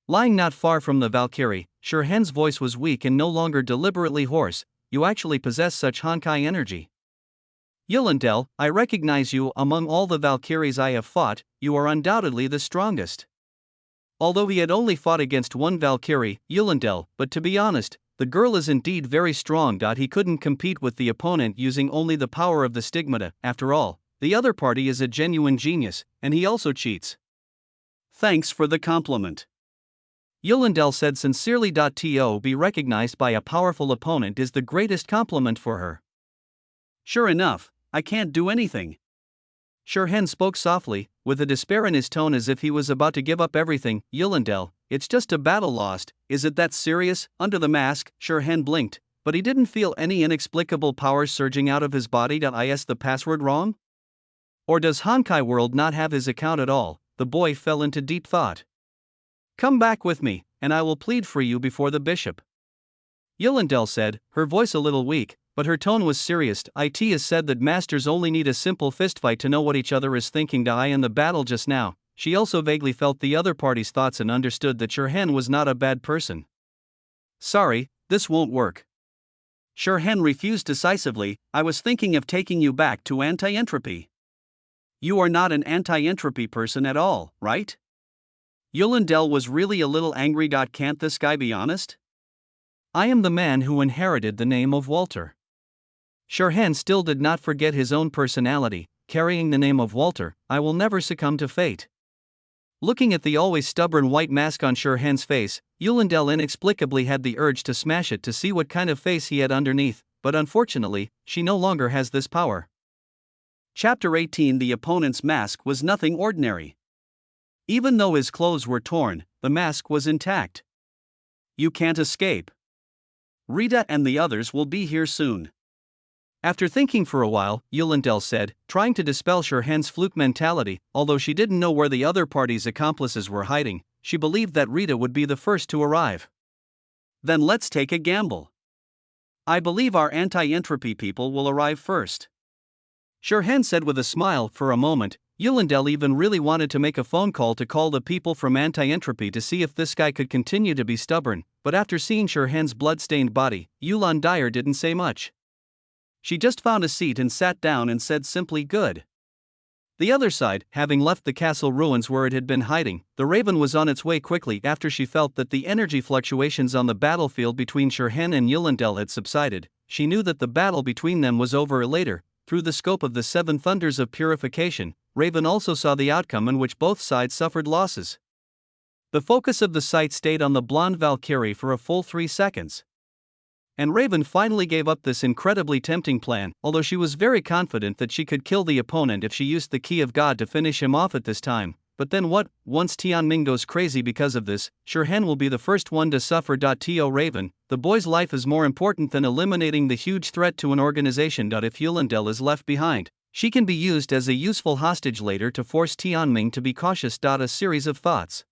Lying not far from the Valkyrie, Shirhan's voice was weak and no longer deliberately hoarse. You actually possess such Honkai energy. Yulandel, I recognize you. Among all the Valkyries I have fought, you are undoubtedly the strongest. Although he had only fought against one Valkyrie, Yulandel, but to be honest, the girl is indeed very strong. He couldn't compete with the opponent using only the power of the stigmata. After all, the other party is a genuine genius, and he also cheats. Thanks for the compliment. Yulandel said sincerely. To be recognized by a powerful opponent is the greatest compliment for her. Sure enough, I can't do anything. Shirhan spoke softly, with a despair in his tone as if he was about to give up everything. Yulindel, it's just a battle lost. Is it that serious? Under the mask, Shirhan blinked, but he didn't feel any inexplicable powers surging out of his body. Is the password wrong? Or does Honkai World not have his account at all? The boy fell into deep thought. Come back with me, and I will plead for you before the bishop. Yulindel said, her voice a little weak, but her tone was serious. It is said that masters only need a simple fistfight to know what each other is thinking. In the battle just now, she also vaguely felt the other party's thoughts and understood that Shirhan was not a bad person. Sorry, this won't work. Shirhan refused decisively. I was thinking of taking you back to anti-entropy. You are not an anti-entropy person at all, right? Yulindel was really a little angry. Can't this guy be honest? I am the man who inherited the name of Walter. Shirhan still did not forget his own personality, carrying the name of Walter. I will never succumb to fate. Looking at the always stubborn white mask on Shirhan's face, Yulindel inexplicably had the urge to smash it to see what kind of face he had underneath, but unfortunately, she no longer has this power. Chapter 18. The opponent's mask was nothing ordinary. Even though his clothes were torn, the mask was intact. You can't escape. Rita and the others will be here soon. After thinking for a while, Yulindel said, trying to dispel Shirhan's fluke mentality. Although she didn't know where the other party's accomplices were hiding, she believed that Rita would be the first to arrive. Then let's take a gamble. I believe our anti-entropy people will arrive first. Shirhan said with a smile. For a moment, Yulindel even really wanted to make a phone call to call the people from anti-entropy to see if this guy could continue to be stubborn, but after seeing Shirhan's blood-stained body, Yulan Dyer didn't say much. She just found a seat and sat down and said simply good. The other side, having left the castle ruins where it had been hiding, the Raven was on its way quickly after she felt that the energy fluctuations on the battlefield between Shirhan and Yulindel had subsided. She knew that the battle between them was over later. Through the scope of the seven thunders of purification, Raven also saw the outcome in which both sides suffered losses. The focus of the sight stayed on the blonde Valkyrie for a full 3 seconds. And Raven finally gave up this incredibly tempting plan, although she was very confident that she could kill the opponent if she used the Key of God to finish him off at this time. But then what? Once Tianming goes crazy because of this, Shirhan will be the first one to suffer. To Raven, the boy's life is more important than eliminating the huge threat to an organization. If Yulindel is left behind, she can be used as a useful hostage later to force Tianming to be cautious. A series of thoughts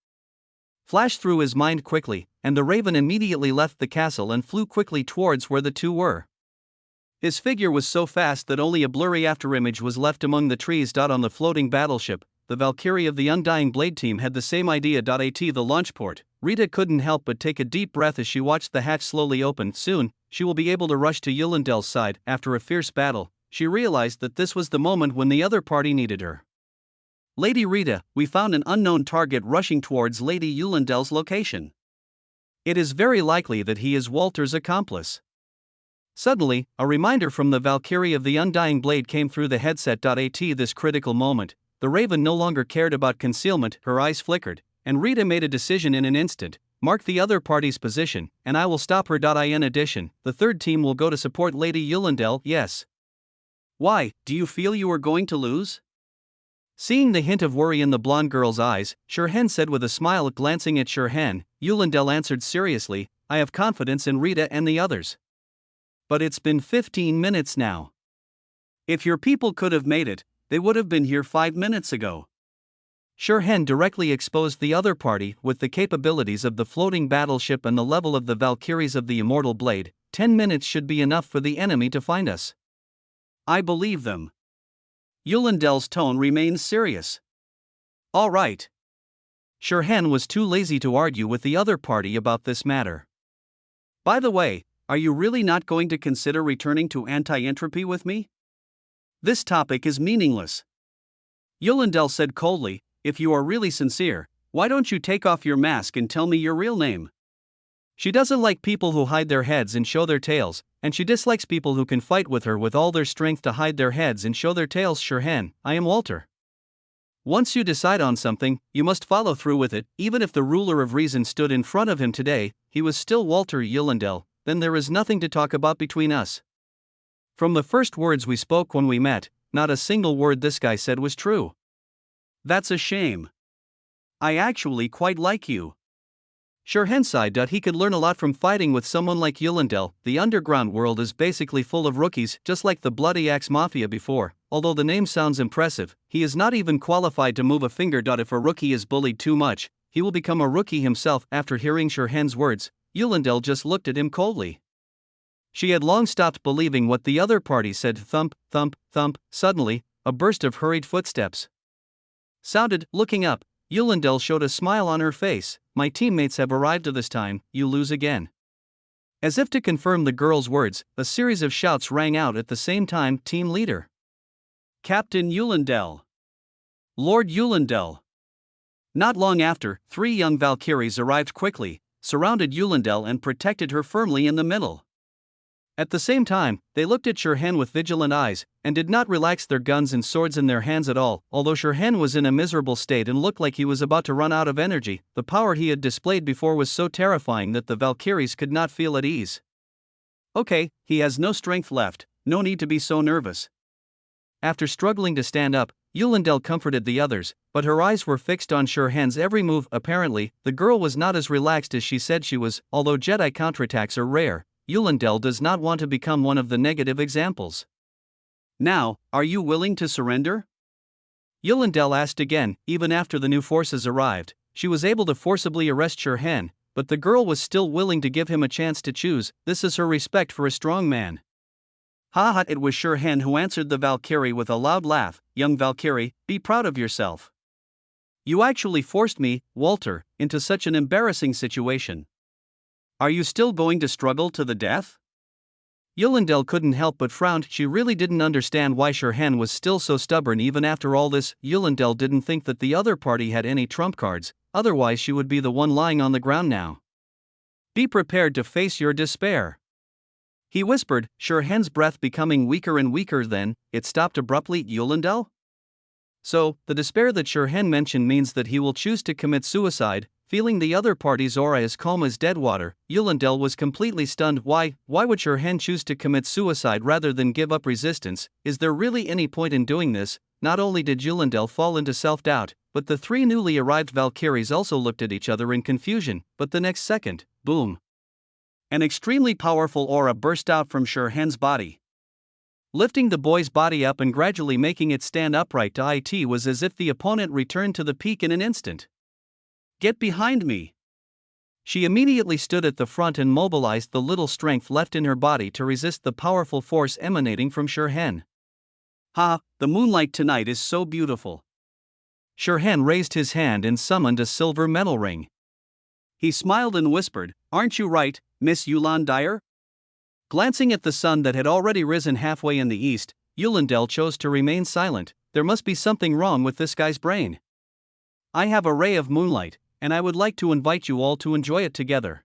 flashed through his mind quickly, and the Raven immediately left the castle and flew quickly towards where the two were. His figure was so fast that only a blurry afterimage was left among the trees. On the floating battleship, the Valkyrie of the Undying Blade team had the same idea. At the launch port, Rita couldn't help but take a deep breath as she watched the hatch slowly open. Soon, she will be able to rush to Yulindel's side. After a fierce battle, she realized that this was the moment when the other party needed her. Lady Rita, we found an unknown target rushing towards Lady Yulindel's location. It is very likely that he is Walter's accomplice. Suddenly, a reminder from the Valkyrie of the Undying Blade came through the headset. At this critical moment, the Raven no longer cared about concealment. Her eyes flickered, and Rita made a decision in an instant. Mark the other party's position, and I will stop her. In addition, the third team will go to support Lady Yulindel. Yes. Why, do you feel you are going to lose? Seeing the hint of worry in the blonde girl's eyes, Shirhan said with a smile. Glancing at Shirhan, Yulindel answered seriously, I have confidence in Rita and the others. But it's been 15 minutes now. If your people could have made it, they would have been here 5 minutes ago. Shirhan directly exposed the other party. With the capabilities of the floating battleship and the level of the Valkyries of the Immortal Blade, 10 minutes should be enough for the enemy to find us. I believe them. Yulindel's tone remained serious. All right. Shirhan was too lazy to argue with the other party about this matter. By the way, are you really not going to consider returning to anti-entropy with me? This topic is meaningless. Yulindel said coldly, if you are really sincere, why don't you take off your mask and tell me your real name? She doesn't like people who hide their heads and show their tails, and she dislikes people who can fight with her with all their strength to hide their heads and show their tails. Shirhan, I am Walter. Once you decide on something, you must follow through with it. Even if the ruler of reason stood in front of him today, he was still Walter Yulindel. Then there is nothing to talk about between us. From the first words we spoke when we met, not a single word this guy said was true. That's a shame. I actually quite like you. Shirhan sighed that he could learn a lot from fighting with someone like Yulindel. The underground world is basically full of rookies, just like the Bloody Axe Mafia before. Although the name sounds impressive, he is not even qualified to move a finger. If a rookie is bullied too much, he will become a rookie himself. After hearing Shirhan's words, Yulindel just looked at him coldly. She had long stopped believing what the other party said. Thump, thump, thump. Suddenly, a burst of hurried footsteps sounded. Looking up, Yulindel showed a smile on her face. My teammates have arrived this time, you lose again. As if to confirm the girl's words, a series of shouts rang out at the same time. Team leader. Captain Yulindel. Lord Yulindel. Not long after, 3 young Valkyries arrived quickly, surrounded Yulindel and protected her firmly in the middle. At the same time, they looked at Shirhan with vigilant eyes, and did not relax their guns and swords in their hands at all. Although Shirhan was in a miserable state and looked like he was about to run out of energy, the power he had displayed before was so terrifying that the Valkyries could not feel at ease. Okay, he has no strength left, no need to be so nervous. After struggling to stand up, Yulindel comforted the others, but her eyes were fixed on Shirhan's every move. Apparently, the girl was not as relaxed as she said she was. Although Jedi counterattacks are rare, Yulindel does not want to become one of the negative examples. Now, are you willing to surrender? Yulindel asked again. Even after the new forces arrived, she was able to forcibly arrest Shirhan, but the girl was still willing to give him a chance to choose. This is her respect for a strong man. Ha! It was Shirhan who answered the Valkyrie with a loud laugh. Young Valkyrie, be proud of yourself. You actually forced me, Walter, into such an embarrassing situation. Are you still going to struggle to the death? Yulindel couldn't help but frown. She really didn't understand why Shirhan was still so stubborn even after all this. Yulindel didn't think that the other party had any trump cards, otherwise she would be the one lying on the ground now. Be prepared to face your despair. He whispered, Shirhan's breath becoming weaker and weaker. Then, it stopped abruptly. Yulindel? So, the despair that Shirhan mentioned means that he will choose to commit suicide. Feeling the other party's aura as calm as dead water, Yulindel was completely stunned. Why would Shirhan choose to commit suicide rather than give up resistance? Is there really any point in doing this? Not only did Yulindel fall into self-doubt, but the 3 newly arrived Valkyries also looked at each other in confusion. But the next second, boom! An extremely powerful aura burst out from Shirhan's body, lifting the boy's body up and gradually making it stand upright. It was as if the opponent returned to the peak in an instant. Get behind me! She immediately stood at the front and mobilized the little strength left in her body to resist the powerful force emanating from Shirhan. Ha! The moonlight tonight is so beautiful. Shirhan raised his hand and summoned a silver metal ring. He smiled and whispered, Aren't you right, Miss Yulindel? Glancing at the sun that had already risen halfway in the east, Yulindel chose to remain silent. There must be something wrong with this guy's brain. I have a ray of moonlight, and I would like to invite you all to enjoy it together.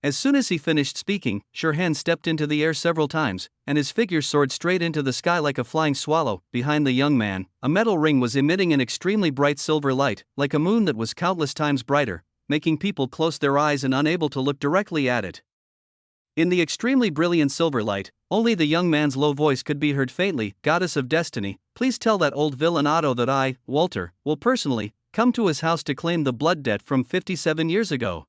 As soon as he finished speaking, Shirhan stepped into the air several times, and his figure soared straight into the sky like a flying swallow. Behind the young man, a metal ring was emitting an extremely bright silver light, like a moon that was countless times brighter, making people close their eyes and unable to look directly at it. In the extremely brilliant silver light, only the young man's low voice could be heard faintly. Goddess of Destiny, please tell that old villain Otto that I, Walter, will personally come to his house to claim the blood debt from 57 years ago.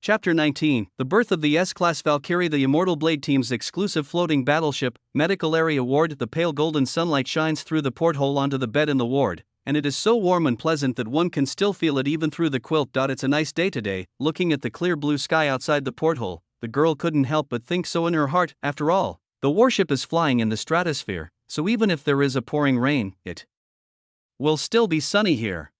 Chapter 19, The Birth of the S-Class Valkyrie. The Immortal Blade Team's exclusive floating battleship, Medical Area Ward. The pale golden sunlight shines through the porthole onto the bed in the ward, and it is so warm and pleasant that one can still feel it even through the quilt. It's a nice day today. Looking at the clear blue sky outside the porthole, the girl couldn't help but think so in her heart. After all, the warship is flying in the stratosphere, so even if there is a pouring rain, it will still be sunny here.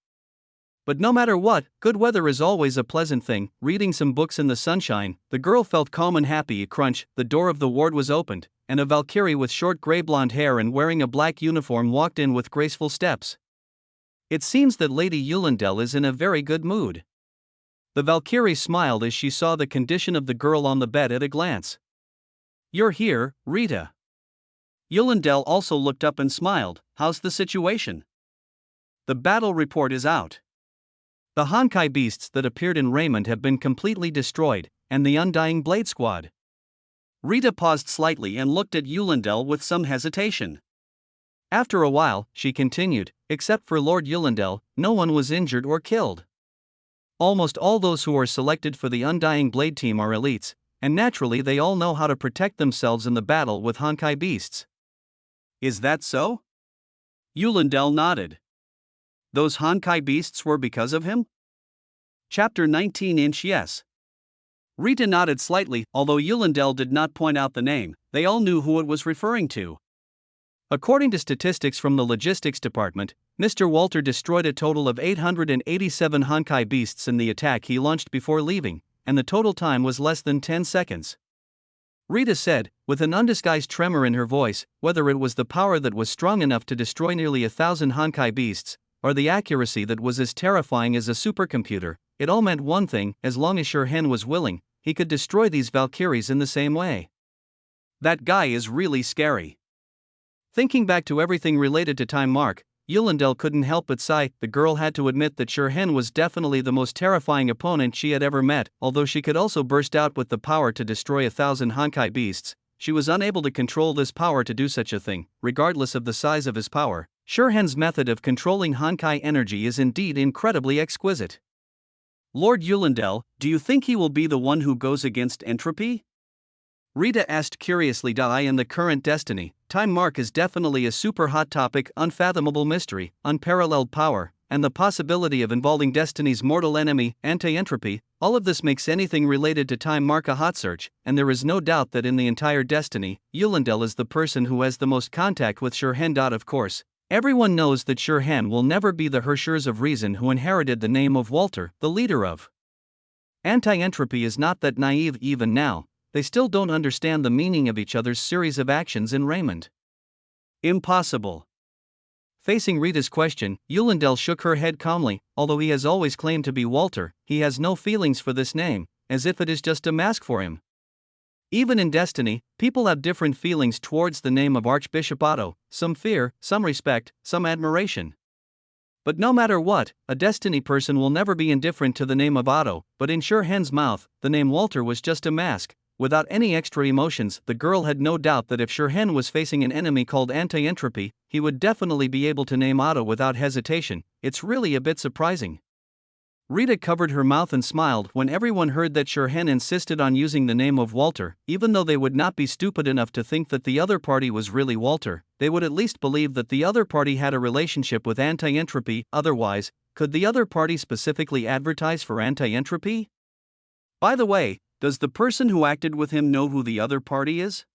But no matter what, good weather is always a pleasant thing. Reading some books in the sunshine, the girl felt calm and happy. Crunch, the door of the ward was opened, and a Valkyrie with short gray blonde hair and wearing a black uniform walked in with graceful steps. It seems that Lady Yulindel is in a very good mood. The Valkyrie smiled as she saw the condition of the girl on the bed at a glance. You're here, Rita. Yulindel also looked up and smiled. How's the situation? The battle report is out. The Honkai beasts that appeared in Raymond have been completely destroyed, and the Undying Blade Squad. Rita paused slightly and looked at Yulindel with some hesitation. After a while, she continued, except for Lord Yulindel, no one was injured or killed. Almost all those who are selected for the Undying Blade team are elites, and naturally they all know how to protect themselves in the battle with Honkai beasts. Is that so? Yulindel nodded. Those Honkai beasts were because of him? Chapter 19. Yes. Rita nodded slightly, although Yulindel did not point out the name. They all knew who it was referring to. According to statistics from the logistics department, Mr. Walter destroyed a total of 887 Honkai beasts in the attack he launched before leaving, and the total time was less than 10 seconds. Rita said, with an undisguised tremor in her voice, whether it was the power that was strong enough to destroy nearly 1,000 Honkai beasts, or the accuracy that was as terrifying as a supercomputer, it all meant one thing: as long as Shurhen was willing, he could destroy these Valkyries in the same way. That guy is really scary. Thinking back to everything related to Time Mark, Yulindel couldn't help but sigh. The girl had to admit that Shurhen was definitely the most terrifying opponent she had ever met. Although she could also burst out with the power to destroy 1,000 Honkai beasts, she was unable to control this power to do such a thing. Regardless of the size of his power, Shurhen's method of controlling Honkai energy is indeed incredibly exquisite. Lord Yulindel, do you think he will be the one who goes against entropy? Rita asked curiously. In the current Destiny, Time Mark is definitely a super hot topic, unfathomable mystery, unparalleled power, and the possibility of involving Destiny's mortal enemy, anti-entropy. All of this makes anything related to Time Mark a hot search, and there is no doubt that in the entire Destiny, Yulindel is the person who has the most contact with Shurhen. Of course, everyone knows that Shurhen will never be the Hershers of Reason who inherited the name of Walter, the leader of anti-entropy, is not that naive even now. They still don't understand the meaning of each other's series of actions in Raymond. Impossible. Facing Rita's question, Yulindel shook her head calmly. Although he has always claimed to be Walter, he has no feelings for this name, as if it is just a mask for him. Even in Destiny, people have different feelings towards the name of Archbishop Otto, some fear, some respect, some admiration. But no matter what, a Destiny person will never be indifferent to the name of Otto. But in Shurhen's mouth, the name Walter was just a mask. Without any extra emotions, the girl had no doubt that if Shurhen was facing an enemy called anti-entropy, he would definitely be able to name Otto without hesitation. It's really a bit surprising. Rita covered her mouth and smiled when everyone heard that Shurhen insisted on using the name of Walter. Even though they would not be stupid enough to think that the other party was really Walter, they would at least believe that the other party had a relationship with anti-entropy. Otherwise, could the other party specifically advertise for anti-entropy? By the way, does the person who acted with him know who the other party is?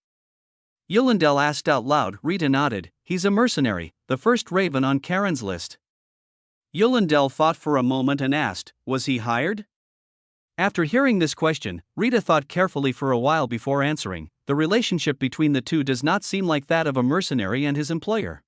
Yulindel asked out loud. Rita nodded. He's a mercenary, the first Raven on Karen's list. Yulindel thought for a moment and asked, was he hired? After hearing this question, Rita thought carefully for a while before answering. The relationship between the two does not seem like that of a mercenary and his employer.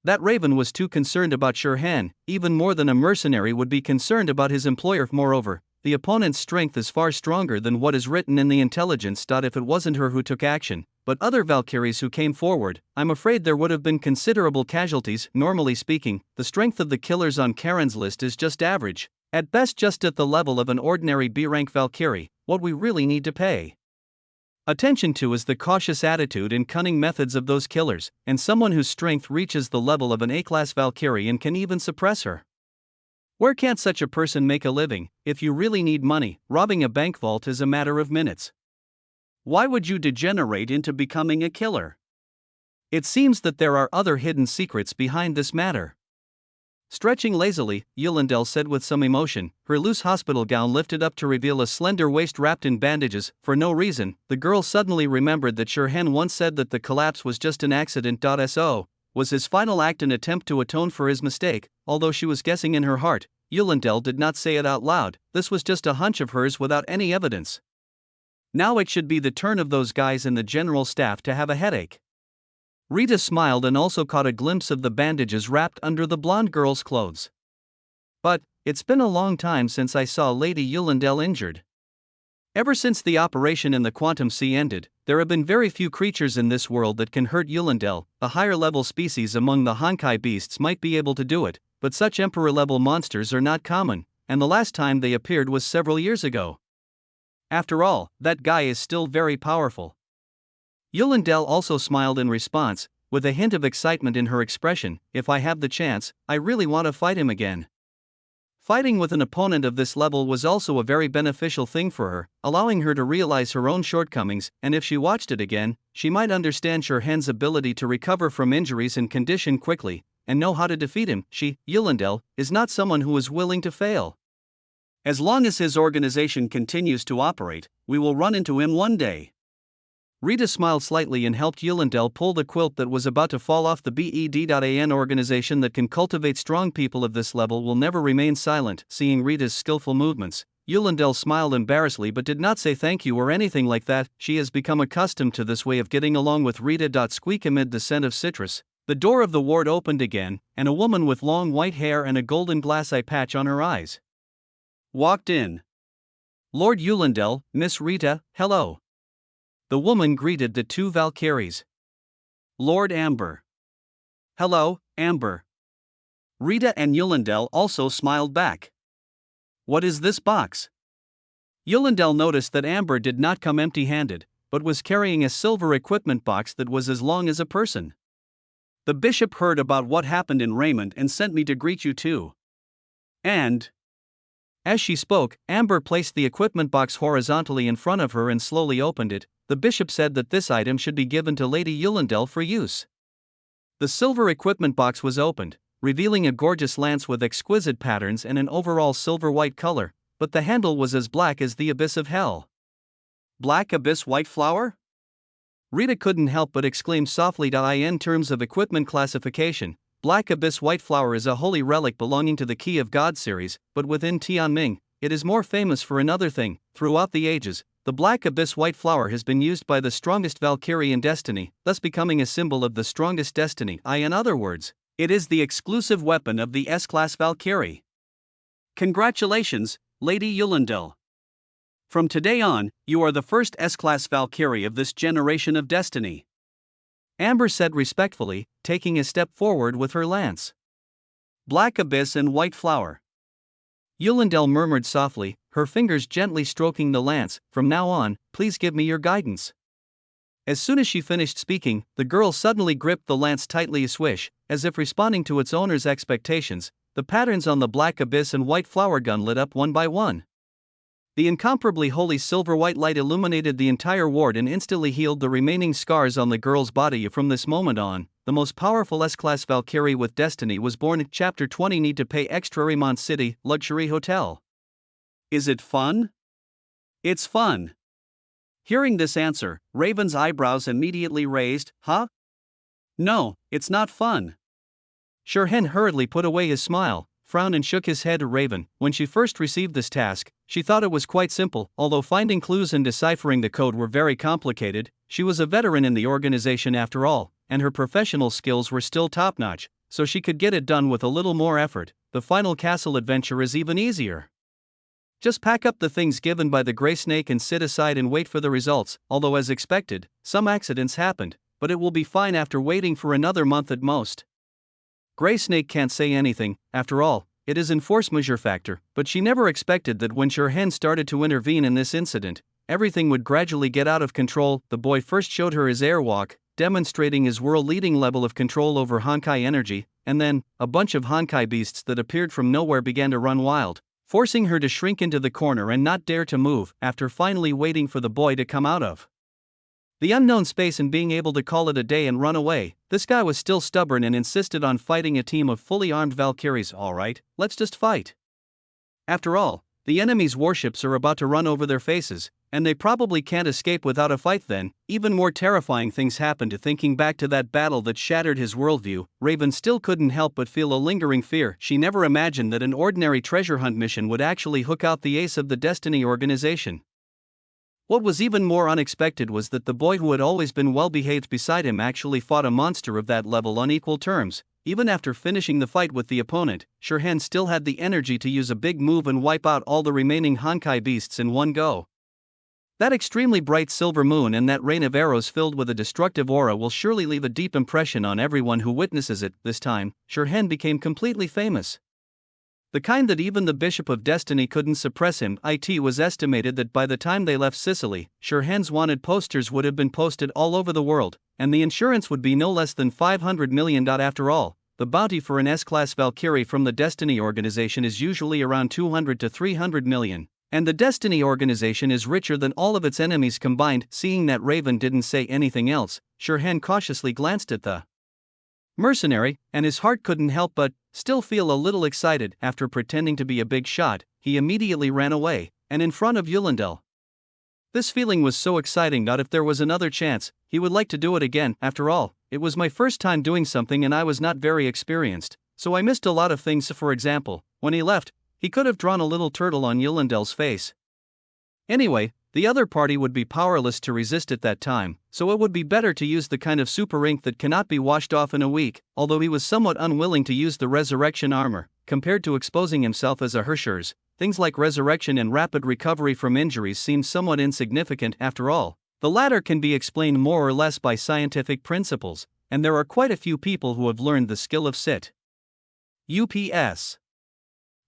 That Raven was too concerned about Shurhen, even more than a mercenary would be concerned about his employer. Moreover, the opponent's strength is far stronger than what is written in the intelligence. If it wasn't her who took action, but other Valkyries who came forward, I'm afraid there would have been considerable casualties. Normally speaking, the strength of the killers on Karen's list is just average, at best just at the level of an ordinary B-rank Valkyrie. What we really need to pay attention to is the cautious attitude and cunning methods of those killers, and someone whose strength reaches the level of an A-class Valkyrie and can even suppress her. Where can't such a person make a living? If you really need money, robbing a bank vault is a matter of minutes. Why would you degenerate into becoming a killer? It seems that there are other hidden secrets behind this matter. Stretching lazily, Yulindel said with some emotion, her loose hospital gown lifted up to reveal a slender waist wrapped in bandages. For no reason, the girl suddenly remembered that Shurhen once said that the collapse was just an accident. So, was his final act an attempt to atone for his mistake? Although she was guessing in her heart, Yulindel did not say it out loud. This was just a hunch of hers without any evidence. Now it should be the turn of those guys in the general staff to have a headache. Rita smiled and also caught a glimpse of the bandages wrapped under the blonde girl's clothes. But, it's been a long time since I saw Lady Yulindel injured. Ever since the operation in the Quantum Sea ended, there have been very few creatures in this world that can hurt Yulindel. A higher-level species among the Honkai beasts might be able to do it, but such Emperor-level monsters are not common, and the last time they appeared was several years ago. After all, that guy is still very powerful. Yulindel also smiled in response. with a hint of excitement in her expression, "If I have the chance, I really want to fight him again." Fighting with an opponent of this level was also a very beneficial thing for her, allowing her to realize her own shortcomings, and if she watched it again, she might understand Shirhan's ability to recover from injuries and condition quickly, and know how to defeat him. She, Yulindel, is not someone who is willing to fail. As long as his organization continues to operate, we will run into him one day. Rita smiled slightly and helped Yulindel pull the quilt that was about to fall off. The BED.AN organization that can cultivate strong people of this level will never remain silent. Seeing Rita's skillful movements, Yulindel smiled embarrassedly but did not say thank you or anything like that. She has become accustomed to this way of getting along with Rita. Squeak. Amid the scent of citrus, the door of the ward opened again, and a woman with long white hair and a golden glass eye patch on her eyes walked in. "Lord Yulindel, Miss Rita, hello." The woman greeted the two Valkyries. "Lord Amber." "Hello, Amber." Rita and Yulindel also smiled back. "What is this box?" Yulindel noticed that Amber did not come empty-handed, but was carrying a silver equipment box that was as long as a person. "The bishop heard about what happened in Raymond and sent me to greet you too." And as she spoke, Amber placed the equipment box horizontally in front of her and slowly opened it. "The bishop said that this item should be given to Lady Yulindel for use." The silver equipment box was opened, revealing a gorgeous lance with exquisite patterns and an overall silver-white color, but the handle was as black as the abyss of hell. "Black abyss white flower?" Rita couldn't help but exclaim softly. In terms of equipment classification, Black Abyss White Flower is a holy relic belonging to the Key of God series, but within Tianming, it is more famous for another thing. Throughout the ages, the Black Abyss White Flower has been used by the strongest Valkyrie in Destiny, thus becoming a symbol of the strongest destiny. In other words, it is the exclusive weapon of the S-Class Valkyrie. Congratulations, Lady Yulindel. From today on, you are the first S-Class Valkyrie of this generation of Destiny. Amber said respectfully, taking a step forward with her lance. "Black Abyss and White Flower." Yulindel murmured softly, her fingers gently stroking the lance. "From now on, please give me your guidance." As soon as she finished speaking, the girl suddenly gripped the lance tightly. A swish, as if responding to its owner's expectations, the patterns on the Black Abyss and White Flower gun lit up one by one. The incomparably holy silver-white light illuminated the entire ward and instantly healed the remaining scars on the girl's body. From this moment on, the most powerful S-Class Valkyrie with Destiny was born. Chapter 20. Need to pay extra. Raymond City Luxury Hotel. Is it fun? It's fun. Hearing this answer, Raven's eyebrows immediately raised. Huh? No, it's not fun. Shirhan hurriedly put away his smile, frowned and shook his head. Raven, when she first received this task, she thought it was quite simple. Although finding clues and deciphering the code were very complicated, she was a veteran in the organization after all, and her professional skills were still top-notch, so she could get it done with a little more effort. The final castle adventure is even easier. Just pack up the things given by the Grey Snake and sit aside and wait for the results. Although as expected, some accidents happened, but it will be fine after waiting for another month at most. Grey Snake can't say anything, after all, it is in force majeure factor, but she never expected that when Shirhan started to intervene in this incident, everything would gradually get out of control. The boy first showed her his airwalk, demonstrating his world-leading level of control over Honkai energy, and then, a bunch of Honkai beasts that appeared from nowhere began to run wild, forcing her to shrink into the corner and not dare to move. After finally waiting for the boy to come out of the unknown space and being able to call it a day and run away, this guy was still stubborn and insisted on fighting a team of fully armed Valkyries. "Alright, let's just fight." After all, the enemy's warships are about to run over their faces, and they probably can't escape without a fight. Then, even more terrifying things happened. Thinking back to that battle that shattered his worldview, Raven still couldn't help but feel a lingering fear. She never imagined that an ordinary treasure hunt mission would actually hook out the ace of the Destiny organization. What was even more unexpected was that the boy who had always been well-behaved beside him actually fought a monster of that level on equal terms. Even after finishing the fight with the opponent, Shirhan still had the energy to use a big move and wipe out all the remaining Honkai beasts in one go. That extremely bright silver moon and that rain of arrows filled with a destructive aura will surely leave a deep impression on everyone who witnesses it. This time, Shirhan became completely famous. The kind that even the Bishop of Destiny couldn't suppress him. It was estimated that by the time they left Sicily, Sirhan's wanted posters would have been posted all over the world, and the insurance would be no less than 500 million. After all, the bounty for an S-Class Valkyrie from the Destiny organization is usually around 200 to 300 million, and the Destiny organization is richer than all of its enemies combined. Seeing that Raven didn't say anything else, Sirhan cautiously glanced at the mercenary, and his heart couldn't help but still feel a little excited. After pretending to be a big shot, he immediately ran away, and in front of Yulendel. This feeling was so exciting that if there was another chance, he would like to do it again. After all, it was my first time doing something and I was not very experienced, so I missed a lot of things. For example, when he left, he could have drawn a little turtle on Yulendel's face. Anyway, the other party would be powerless to resist at that time, so it would be better to use the kind of super ink that cannot be washed off in a week. Although he was somewhat unwilling to use the resurrection armor, compared to exposing himself as a Hershers, things like resurrection and rapid recovery from injuries seemed somewhat insignificant. After all, the latter can be explained more or less by scientific principles, and there are quite a few people who have learned the skill of sit. UPS.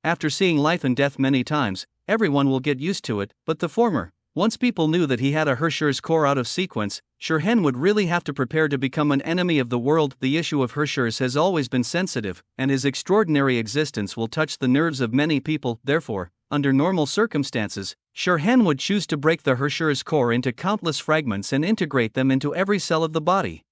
After seeing life and death many times, everyone will get used to it, but the former, once people knew that he had a Hershers core out of sequence, Sirhan would really have to prepare to become an enemy of the world. The issue of Hershers has always been sensitive, and his extraordinary existence will touch the nerves of many people. Therefore, under normal circumstances, Sirhan would choose to break the Hershers core into countless fragments and integrate them into every cell of the body,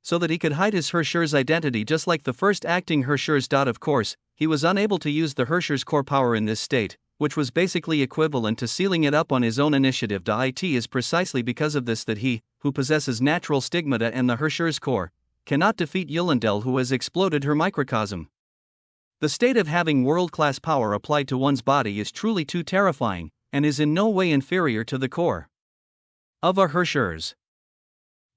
so that he could hide his Hershers identity just like the first acting Hershers. Of course, he was unable to use the Hershers core power in this state, which was basically equivalent to sealing it up on his own initiative. It is precisely because of this that he, who possesses natural stigmata and the Hershers core, cannot defeat Yulendel, who has exploded her microcosm. The state of having world-class power applied to one's body is truly too terrifying, and is in no way inferior to the core of a Hershers.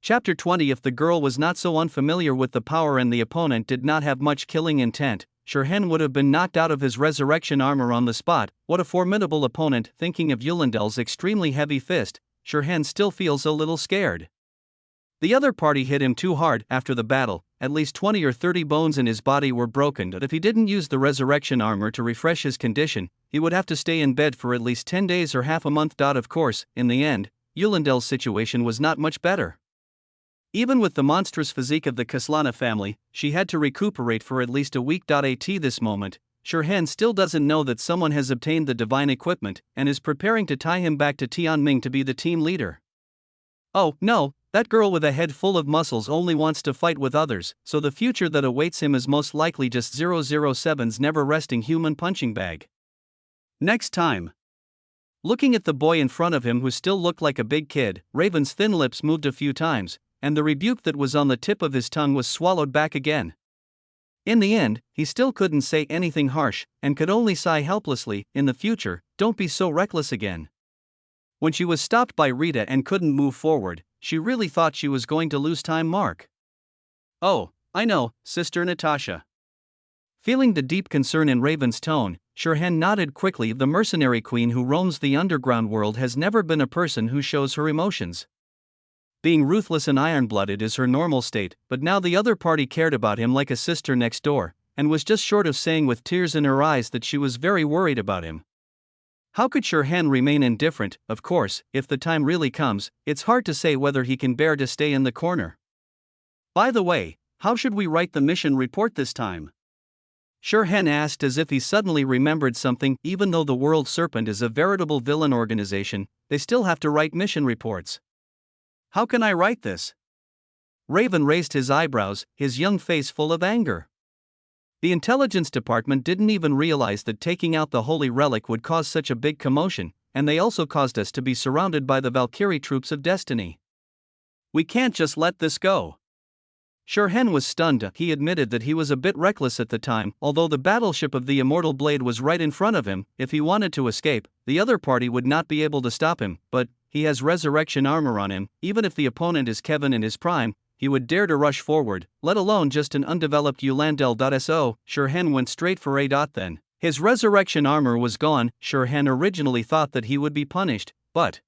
Chapter 20. If the girl was not so unfamiliar with the power and the opponent did not have much killing intent, Sirhan would have been knocked out of his resurrection armor on the spot. What a formidable opponent! Thinking of Yulendel's extremely heavy fist, Sirhan still feels a little scared. The other party hit him too hard. After the battle, at least 20 or 30 bones in his body were broken, but if he didn't use the resurrection armor to refresh his condition, he would have to stay in bed for at least 10 days or half a month. Of course, in the end, Yulendel's situation was not much better. Even with the monstrous physique of the Kaslana family, she had to recuperate for at least a week. At this moment, Sirhan still doesn't know that someone has obtained the divine equipment and is preparing to tie him back to Tianming to be the team leader. Oh, no, that girl with a head full of muscles only wants to fight with others, so the future that awaits him is most likely just 007's never-resting human punching bag. Next time. Looking at the boy in front of him who still looked like a big kid, Raven's thin lips moved a few times, and the rebuke that was on the tip of his tongue was swallowed back again. In the end, he still couldn't say anything harsh, and could only sigh helplessly. In the future, don't be so reckless again. When she was stopped by Rita and couldn't move forward, she really thought she was going to lose time. Mark. Oh, I know, Sister Natasha. Feeling the deep concern in Raven's tone, Sirhan nodded quickly. The mercenary queen who roams the underground world has never been a person who shows her emotions. Being ruthless and iron-blooded is her normal state, but now the other party cared about him like a sister next door, and was just short of saying with tears in her eyes that she was very worried about him. How could Sirhan remain indifferent? Of course, if the time really comes, it's hard to say whether he can bear to stay in the corner. By the way, how should we write the mission report this time? Sirhan asked as if he suddenly remembered something. Even though the World Serpent is a veritable villain organization, they still have to write mission reports. How can I write this? Raven raised his eyebrows, his young face full of anger. The intelligence department didn't even realize that taking out the holy relic would cause such a big commotion, and they also caused us to be surrounded by the Valkyrie troops of destiny. We can't just let this go. Sirhan was stunned. He admitted that he was a bit reckless at the time. Although the battleship of the Immortal Blade was right in front of him, if he wanted to escape, the other party would not be able to stop him, but he has resurrection armor on him. Even if the opponent is Kevin in his prime, he would dare to rush forward, let alone just an undeveloped Yulendel. Sirhan went straight for A. Then. His resurrection armor was gone. Sirhan originally thought that he would be punished, but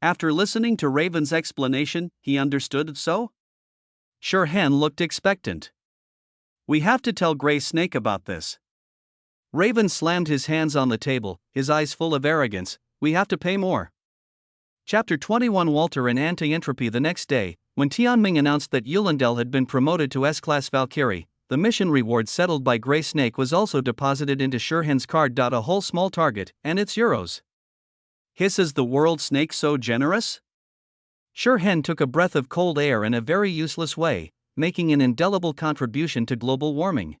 after listening to Raven's explanation, he understood. So Sirhan looked expectant. We have to tell Grey Snake about this. Raven slammed his hands on the table, his eyes full of arrogance. We have to pay more. Chapter 21. Walter and Anti-Entropy. The next day, when Tianming announced that Yulindel had been promoted to S-Class Valkyrie, the mission reward settled by Grey Snake was also deposited into Shurhen's card. A whole small target, and it's euros. Is the world snake so generous? Shurhen took a breath of cold air in a very useless way, making an indelible contribution to global warming.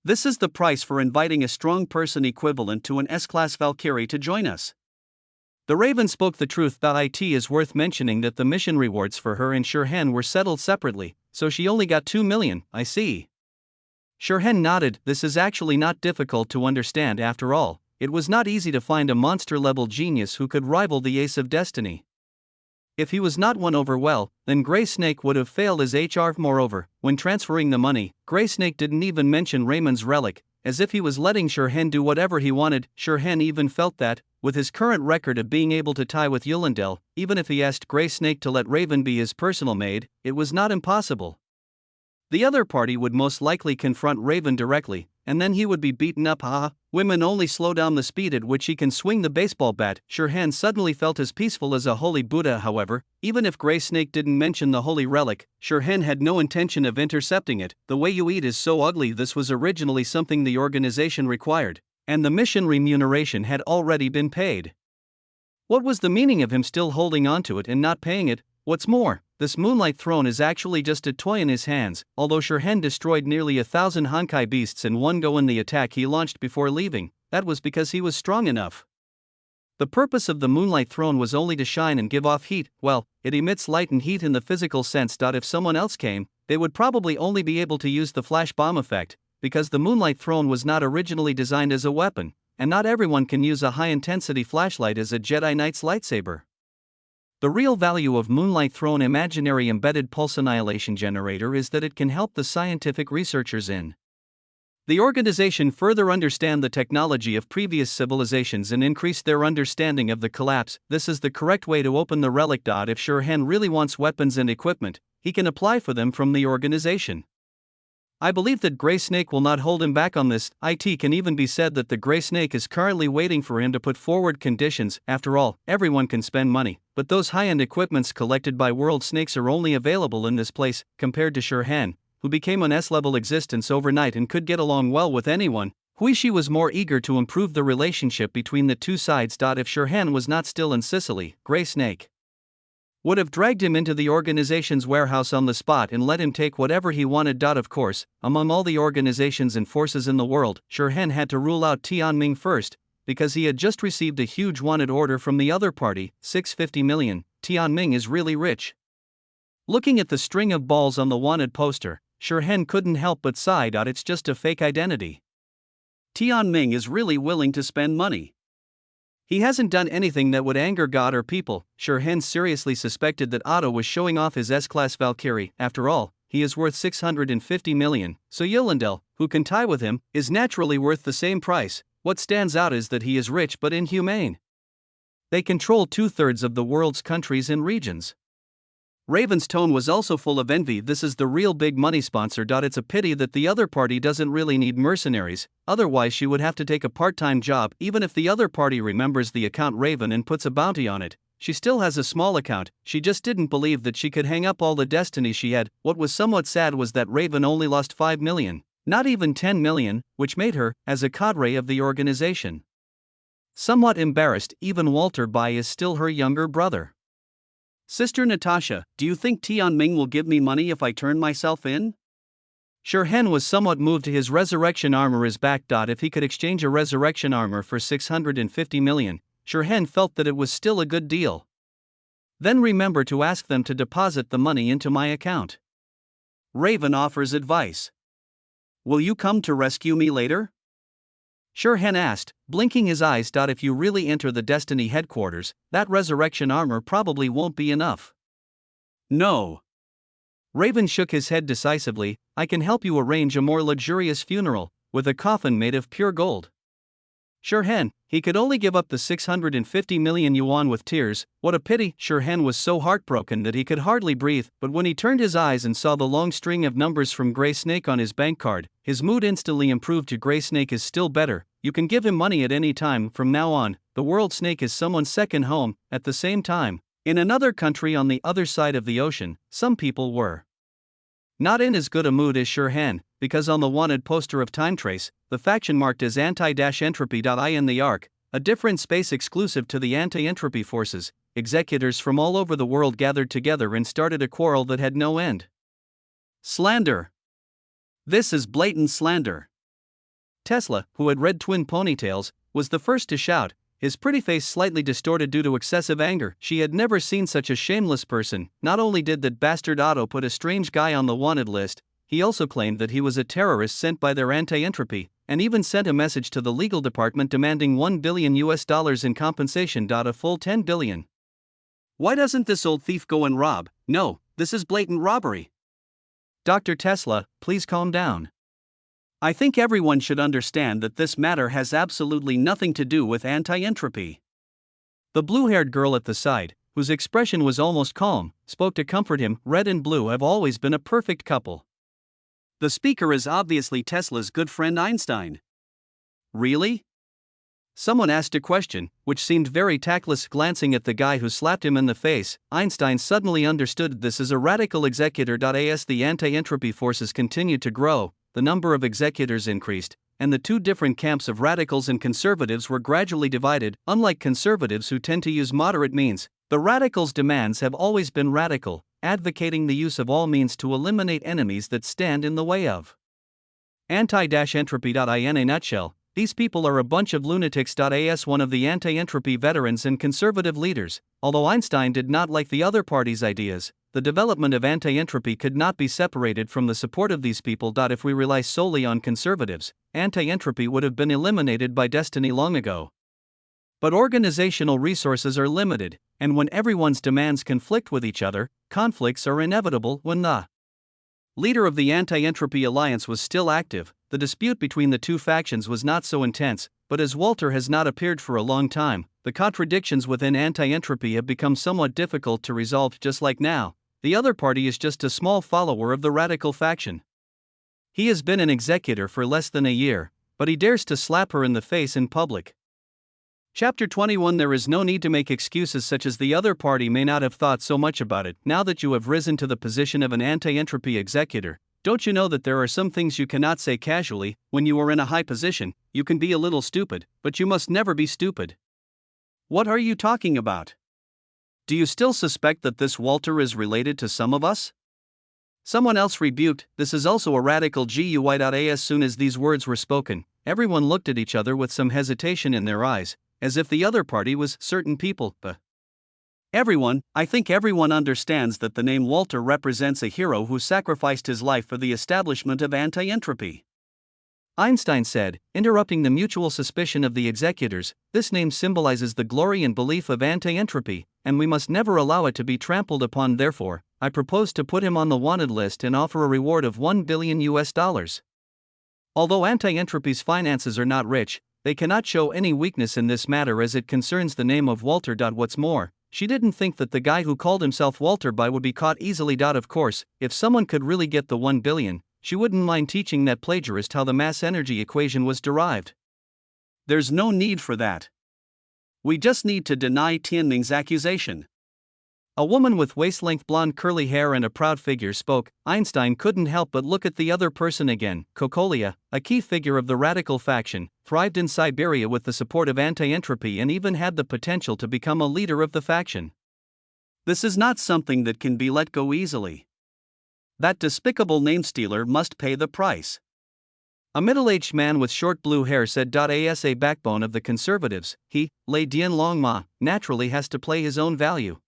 This is the price for inviting a strong person equivalent to an S-Class Valkyrie to join us. The Raven spoke the truth. It is worth mentioning that the mission rewards for her and Shurhen were settled separately, so she only got 2 million, I see. Shurhen nodded. This is actually not difficult to understand. After all, it was not easy to find a monster-level genius who could rival the Ace of Destiny. If he was not won over well, then Grey Snake would have failed as HR. Moreover, when transferring the money, Grey Snake didn't even mention Raymond's relic, as if he was letting Shurhen do whatever he wanted. Shurhen even felt that, with his current record of being able to tie with Yulindel, even if he asked Grey Snake to let Raven be his personal maid, it was not impossible. The other party would most likely confront Raven directly, and then he would be beaten up. Women only slow down the speed at which he can swing the baseball bat. Shurhen suddenly felt as peaceful as a holy Buddha. However, even if Grey Snake didn't mention the holy relic, Shurhen had no intention of intercepting it. The way you eat is so ugly. This was originally something the organization required, and the mission remuneration had already been paid. What was the meaning of him still holding onto it and not paying it? What's more, this Moonlight Throne is actually just a toy in his hands. Although Shurhen destroyed nearly 1,000 Honkai beasts in one go in the attack he launched before leaving, that was because he was strong enough. The purpose of the Moonlight Throne was only to shine and give off heat. Well, it emits light and heat in the physical sense. If someone else came, they would probably only be able to use the flash bomb effect, because the Moonlight Throne was not originally designed as a weapon, and not everyone can use a high-intensity flashlight as a Jedi Knight's lightsaber. The real value of Moonlight Throne imaginary embedded pulse annihilation generator is that it can help the scientific researchers in the organization further understand the technology of previous civilizations and increase their understanding of the collapse. This is the correct way to open the relic. If Shurhen really wants weapons and equipment, he can apply for them from the organization. I believe that Grey Snake will not hold him back on this. It can even be said that the Grey Snake is currently waiting for him to put forward conditions. After all, everyone can spend money, but those high-end equipments collected by world snakes are only available in this place, compared to Shurhen, who became an S-level existence overnight and could get along well with anyone. Huishi was more eager to improve the relationship between the two sides. If Shurhen was not still in Sicily, Grey Snake would have dragged him into the organization's warehouse on the spot and let him take whatever he wanted. Of course, among all the organizations and forces in the world, Shurhen had to rule out Tianming first, because he had just received a huge wanted order from the other party, 650 million. Tianming is really rich. Looking at the string of balls on the wanted poster, Shurhen couldn't help but sigh. It's just a fake identity. Tianming is really willing to spend money. He hasn't done anything that would anger God or people. Shurhen seriously suspected that Otto was showing off his S-Class Valkyrie. After all, he is worth 650 million, so Yulindel, who can tie with him, is naturally worth the same price. What stands out is that he is rich but inhumane. They control 2/3 of the world's countries and regions. Raven's tone was also full of envy. This is the real big money sponsor. It's a pity that the other party doesn't really need mercenaries, otherwise she would have to take a part-time job. Even if the other party remembers the account Raven and puts a bounty on it, she still has a small account. She just didn't believe that she could hang up all the destiny she had. What was somewhat sad was that Raven only lost 5 million, not even 10 million, which made her, as a cadre of the organization, somewhat embarrassed. Even Walter Bai is still her younger brother. Sister Natasha, do you think Tianming will give me money if I turn myself in? Shurhen was somewhat moved. His resurrection armor is back. If he could exchange a resurrection armor for 650 million, Shurhen felt that it was still a good deal. Then remember to ask them to deposit the money into my account. Raven offers advice. Will you come to rescue me later? Shurhen asked, blinking his eyes. If you really enter the Destiny headquarters, that resurrection armor probably won't be enough. No. Raven shook his head decisively. I can help you arrange a more luxurious funeral, with a coffin made of pure gold. Shirhan, he could only give up the 650 million yuan with tears. What a pity. Shirhan was so heartbroken that he could hardly breathe, but when he turned his eyes and saw the long string of numbers from Grey Snake on his bank card, his mood instantly improved to Grey Snake is still better. You can give him money at any time from now on. The world snake is someone's second home. At the same time, in another country on the other side of the ocean, some people were not in as good a mood as Shirhan, because on the wanted poster of Timetrace, the faction marked as anti-entropy. In the Ark, a different space exclusive to the anti-entropy forces, executors from all over the world gathered together and started a quarrel that had no end. Slander. This is blatant slander. Tesla, who had red twin ponytails, was the first to shout, his pretty face slightly distorted due to excessive anger. She had never seen such a shameless person. Not only did that bastard Otto put a strange guy on the wanted list, he also claimed that he was a terrorist sent by their anti-entropy, and even sent a message to the legal department demanding $1 billion in compensation. A full 10 billion. Why doesn't this old thief go and rob? No, this is blatant robbery. Dr. Tesla, please calm down. I think everyone should understand that this matter has absolutely nothing to do with anti-entropy. The blue-haired girl at the side, whose expression was almost calm, spoke to comfort him. Red and blue have always been a perfect couple. The speaker is obviously Tesla's good friend Einstein. Really? Someone asked a question, which seemed very tactless. Glancing at the guy who slapped him in the face, Einstein suddenly understood this is a radical executor. As the anti-entropy forces continued to grow, the number of executors increased, and the two different camps of radicals and conservatives were gradually divided. Unlike conservatives who tend to use moderate means, the radicals' demands have always been radical, advocating the use of all means to eliminate enemies that stand in the way of anti-entropy. In a nutshell, these people are a bunch of lunatics. One of the anti-entropy veterans and conservative leaders, although Einstein did not like the other party's ideas, the development of anti-entropy could not be separated from the support of these people. If we rely solely on conservatives, anti-entropy would have been eliminated by destiny long ago. But organizational resources are limited, and when everyone's demands conflict with each other, conflicts are inevitable. When the leader of the Anti-Entropy Alliance was still active, the dispute between the two factions was not so intense, but as Walter has not appeared for a long time, the contradictions within anti-entropy have become somewhat difficult to resolve. Just like now, the other party is just a small follower of the radical faction. He has been an executor for less than a year, but he dares to slap her in the face in public. Chapter 21. There is no need to make excuses such as the other party may not have thought so much about it. Now that you have risen to the position of an anti-entropy executor, don't you know that there are some things you cannot say casually? When you are in a high position, you can be a little stupid, but you must never be stupid. What are you talking about? Do you still suspect that this Walter is related to some of us? Someone else rebuked, this is also a radical GUI. As soon as these words were spoken, everyone looked at each other with some hesitation in their eyes, as if the other party was certain people. I think everyone understands that the name Walter represents a hero who sacrificed his life for the establishment of anti-entropy. Einstein said, interrupting the mutual suspicion of the executors, this name symbolizes the glory and belief of anti-entropy, and we must never allow it to be trampled upon. Therefore, I propose to put him on the wanted list and offer a reward of $1 billion. Although anti-entropy's finances are not rich, they cannot show any weakness in this matter as it concerns the name of Walter. What's more, she didn't think that the guy who called himself Walter would be caught easily. Of course, if someone could really get the $1 billion, she wouldn't mind teaching that plagiarist how the mass energy equation was derived. There's no need for that. We just need to deny Tianming's accusation. A woman with waist-length blonde curly hair and a proud figure spoke. Einstein couldn't help but look at the other person again. Kokolia, a key figure of the radical faction, thrived in Siberia with the support of anti-entropy and even had the potential to become a leader of the faction. This is not something that can be let go easily. That despicable name-stealer must pay the price. A middle-aged man with short blue hair said. As a backbone of the conservatives, he, Lei Dianlongma, naturally has to play his own value.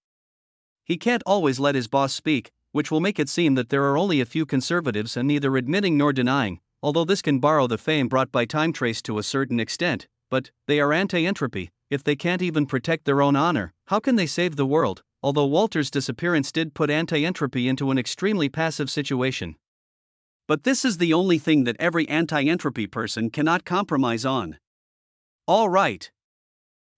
He can't always let his boss speak, which will make it seem that there are only a few conservatives and neither admitting nor denying, although this can borrow the fame brought by Timetrace to a certain extent, but they are anti-entropy. If they can't even protect their own honor, how can they save the world? Although Walter's disappearance did put anti-entropy into an extremely passive situation. But this is the only thing that every anti-entropy person cannot compromise on. All right.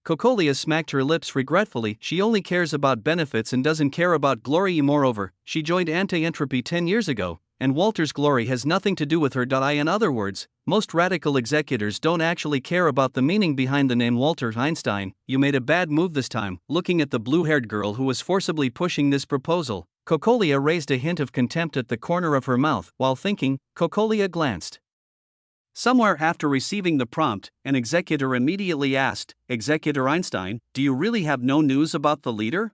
Cocolia smacked her lips regretfully. She only cares about benefits and doesn't care about glory. Moreover, she joined anti-entropy 10 years ago, and Walter's glory has nothing to do with her. In other words, most radical executors don't actually care about the meaning behind the name Walter Einstein. You made a bad move this time. Looking at the blue-haired girl who was forcibly pushing this proposal, Cocolia raised a hint of contempt at the corner of her mouth. While thinking, Cocolia glanced somewhere. After receiving the prompt, an executor immediately asked, "Executor Einstein, do you really have no news about the leader?"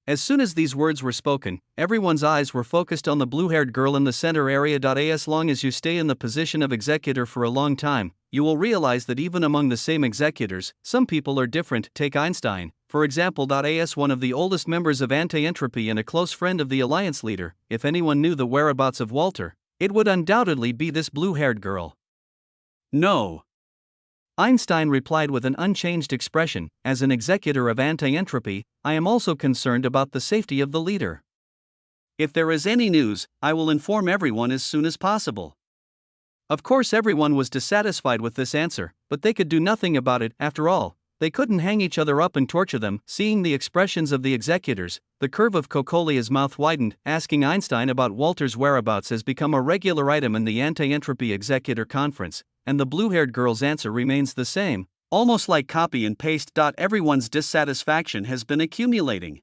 As soon as these words were spoken, everyone's eyes were focused on the blue-haired girl in the center area. As long as you stay in the position of executor for a long time, you will realize that even among the same executors, some people are different. Take Einstein, for example. As one of the oldest members of anti-entropy and a close friend of the alliance leader, if anyone knew the whereabouts of Walter, it would undoubtedly be this blue-haired girl. No. Einstein replied with an unchanged expression. As an executor of anti-entropy, I am also concerned about the safety of the leader. If there is any news, I will inform everyone as soon as possible. Of course, everyone was dissatisfied with this answer, but they could do nothing about it. After all, they couldn't hang each other up and torture them. Seeing the expressions of the executors, the curve of Cocolia's mouth widened. Asking Einstein about Walter's whereabouts has become a regular item in the anti-entropy executor conference, and the blue-haired girl's answer remains the same, almost like copy and paste. Everyone's dissatisfaction has been accumulating.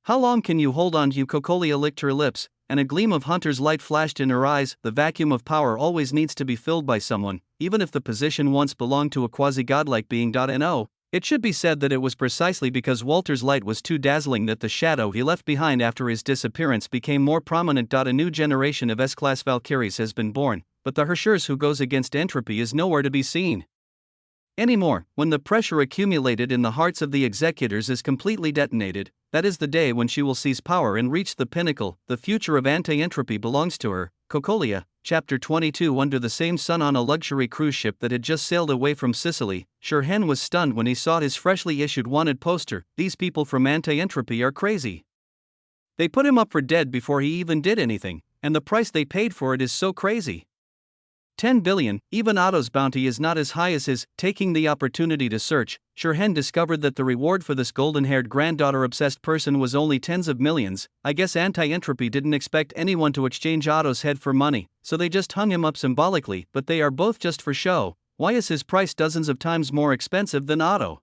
How long can you hold on? Cocolia licked her lips, and a gleam of hunter's light flashed in her eyes. The vacuum of power always needs to be filled by someone, even if the position once belonged to a quasi-godlike being. It should be said that it was precisely because Walter's light was too dazzling that the shadow he left behind after his disappearance became more prominent. A new generation of S-class Valkyries has been born, but the Herschers who goes against entropy is nowhere to be seen anymore. When the pressure accumulated in the hearts of the executors is completely detonated, that is the day when she will seize power and reach the pinnacle. The future of anti-entropy belongs to her. Cocolia, Chapter 22. Under the same sun on a luxury cruise ship that had just sailed away from Sicily, Shirhen was stunned when he saw his freshly issued wanted poster. These people from anti-entropy are crazy. They put him up for dead before he even did anything, and the price they paid for it is so crazy. 10 billion, even Otto's bounty is not as high as his. Taking the opportunity to search, Shirhen discovered that the reward for this golden-haired granddaughter-obsessed person was only tens of millions. I guess anti-entropy didn't expect anyone to exchange Otto's head for money, so they just hung him up symbolically. But they are both just for show. Why is his price dozens of times more expensive than Otto?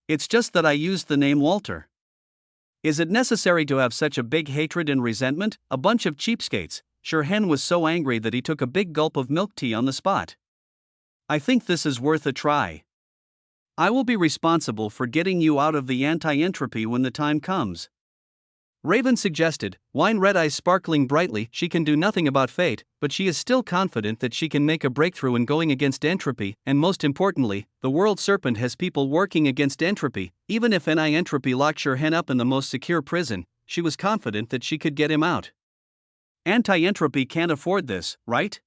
It's just that I used the name Walter. Is it necessary to have such a big hatred and resentment? A bunch of cheapskates. Shirhen was so angry that he took a big gulp of milk tea on the spot. I think this is worth a try. I will be responsible for getting you out of the anti-entropy when the time comes. Raven suggested, wine red eyes sparkling brightly. She can do nothing about fate, but she is still confident that she can make a breakthrough in going against entropy, and most importantly, the World Serpent has people working against entropy. Even if anti-entropy locked Shirhen up in the most secure prison, she was confident that she could get him out. Anti-entropy can't afford this, right?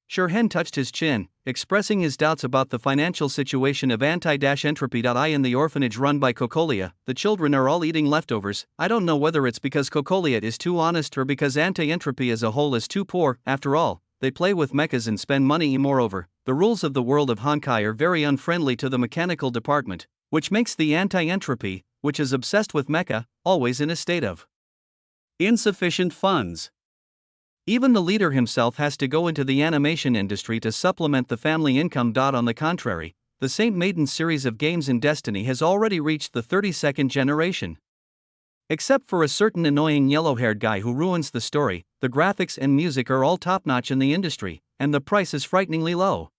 Shirhen touched his chin, expressing his doubts about the financial situation of anti-entropy. In the orphanage run by Cocolia, the children are all eating leftovers. I don't know whether it's because Cocolia is too honest or because anti-entropy as a whole is too poor. After all, they play with mechas and spend money. Moreover, the rules of the world of Honkai are very unfriendly to the mechanical department, which makes the anti-entropy, which is obsessed with mecha, always in a state of insufficient funds. Even the leader himself has to go into the animation industry to supplement the family income. On the contrary, the Saint Maiden series of games in Destiny has already reached the 32nd generation. Except for a certain annoying yellow-haired guy who ruins the story, the graphics and music are all top-notch in the industry, and the price is frighteningly low.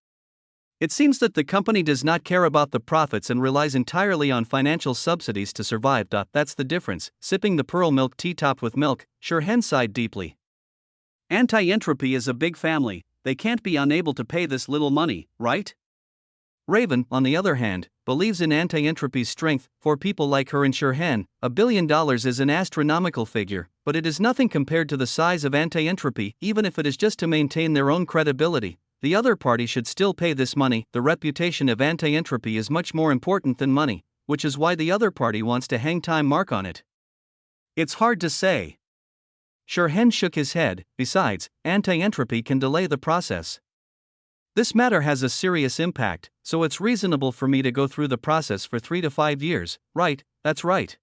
It seems that the company does not care about the profits and relies entirely on financial subsidies to survive. That's the difference. Sipping the pearl milk tea topped with milk, Shirhen sighed deeply. Anti-entropy is a big family, they can't be unable to pay this little money, right? Raven, on the other hand, believes in anti-entropy's strength. For people like her and Shirhen, $1 billion is an astronomical figure, but it is nothing compared to the size of anti-entropy. Even if it is just to maintain their own credibility, the other party should still pay this money. The reputation of anti-entropy is much more important than money, which is why the other party wants to hang time mark on it. It's hard to say. Shirhen shook his head. Besides, anti-entropy can delay the process. This matter has a serious impact, so it's reasonable for me to go through the process for 3 to 5 years, right? That's right.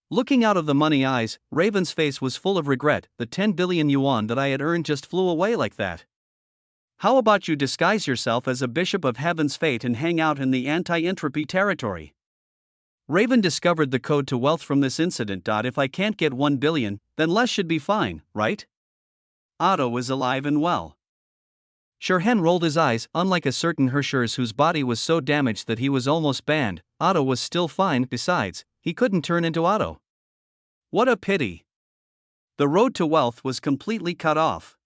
Looking out of the money eyes, Raven's face was full of regret. The 10 billion yuan that I had earned just flew away like that. How about you disguise yourself as a bishop of Heaven's Fate and hang out in the anti-entropy territory? Raven discovered the code to wealth from this incident. If I can't get 1 billion, then less should be fine, right? Otto is alive and well. Shirhen rolled his eyes. Unlike a certain Hershers whose body was so damaged that he was almost banned, Otto was still fine. Besides, he couldn't turn into Otto. What a pity. The road to wealth was completely cut off.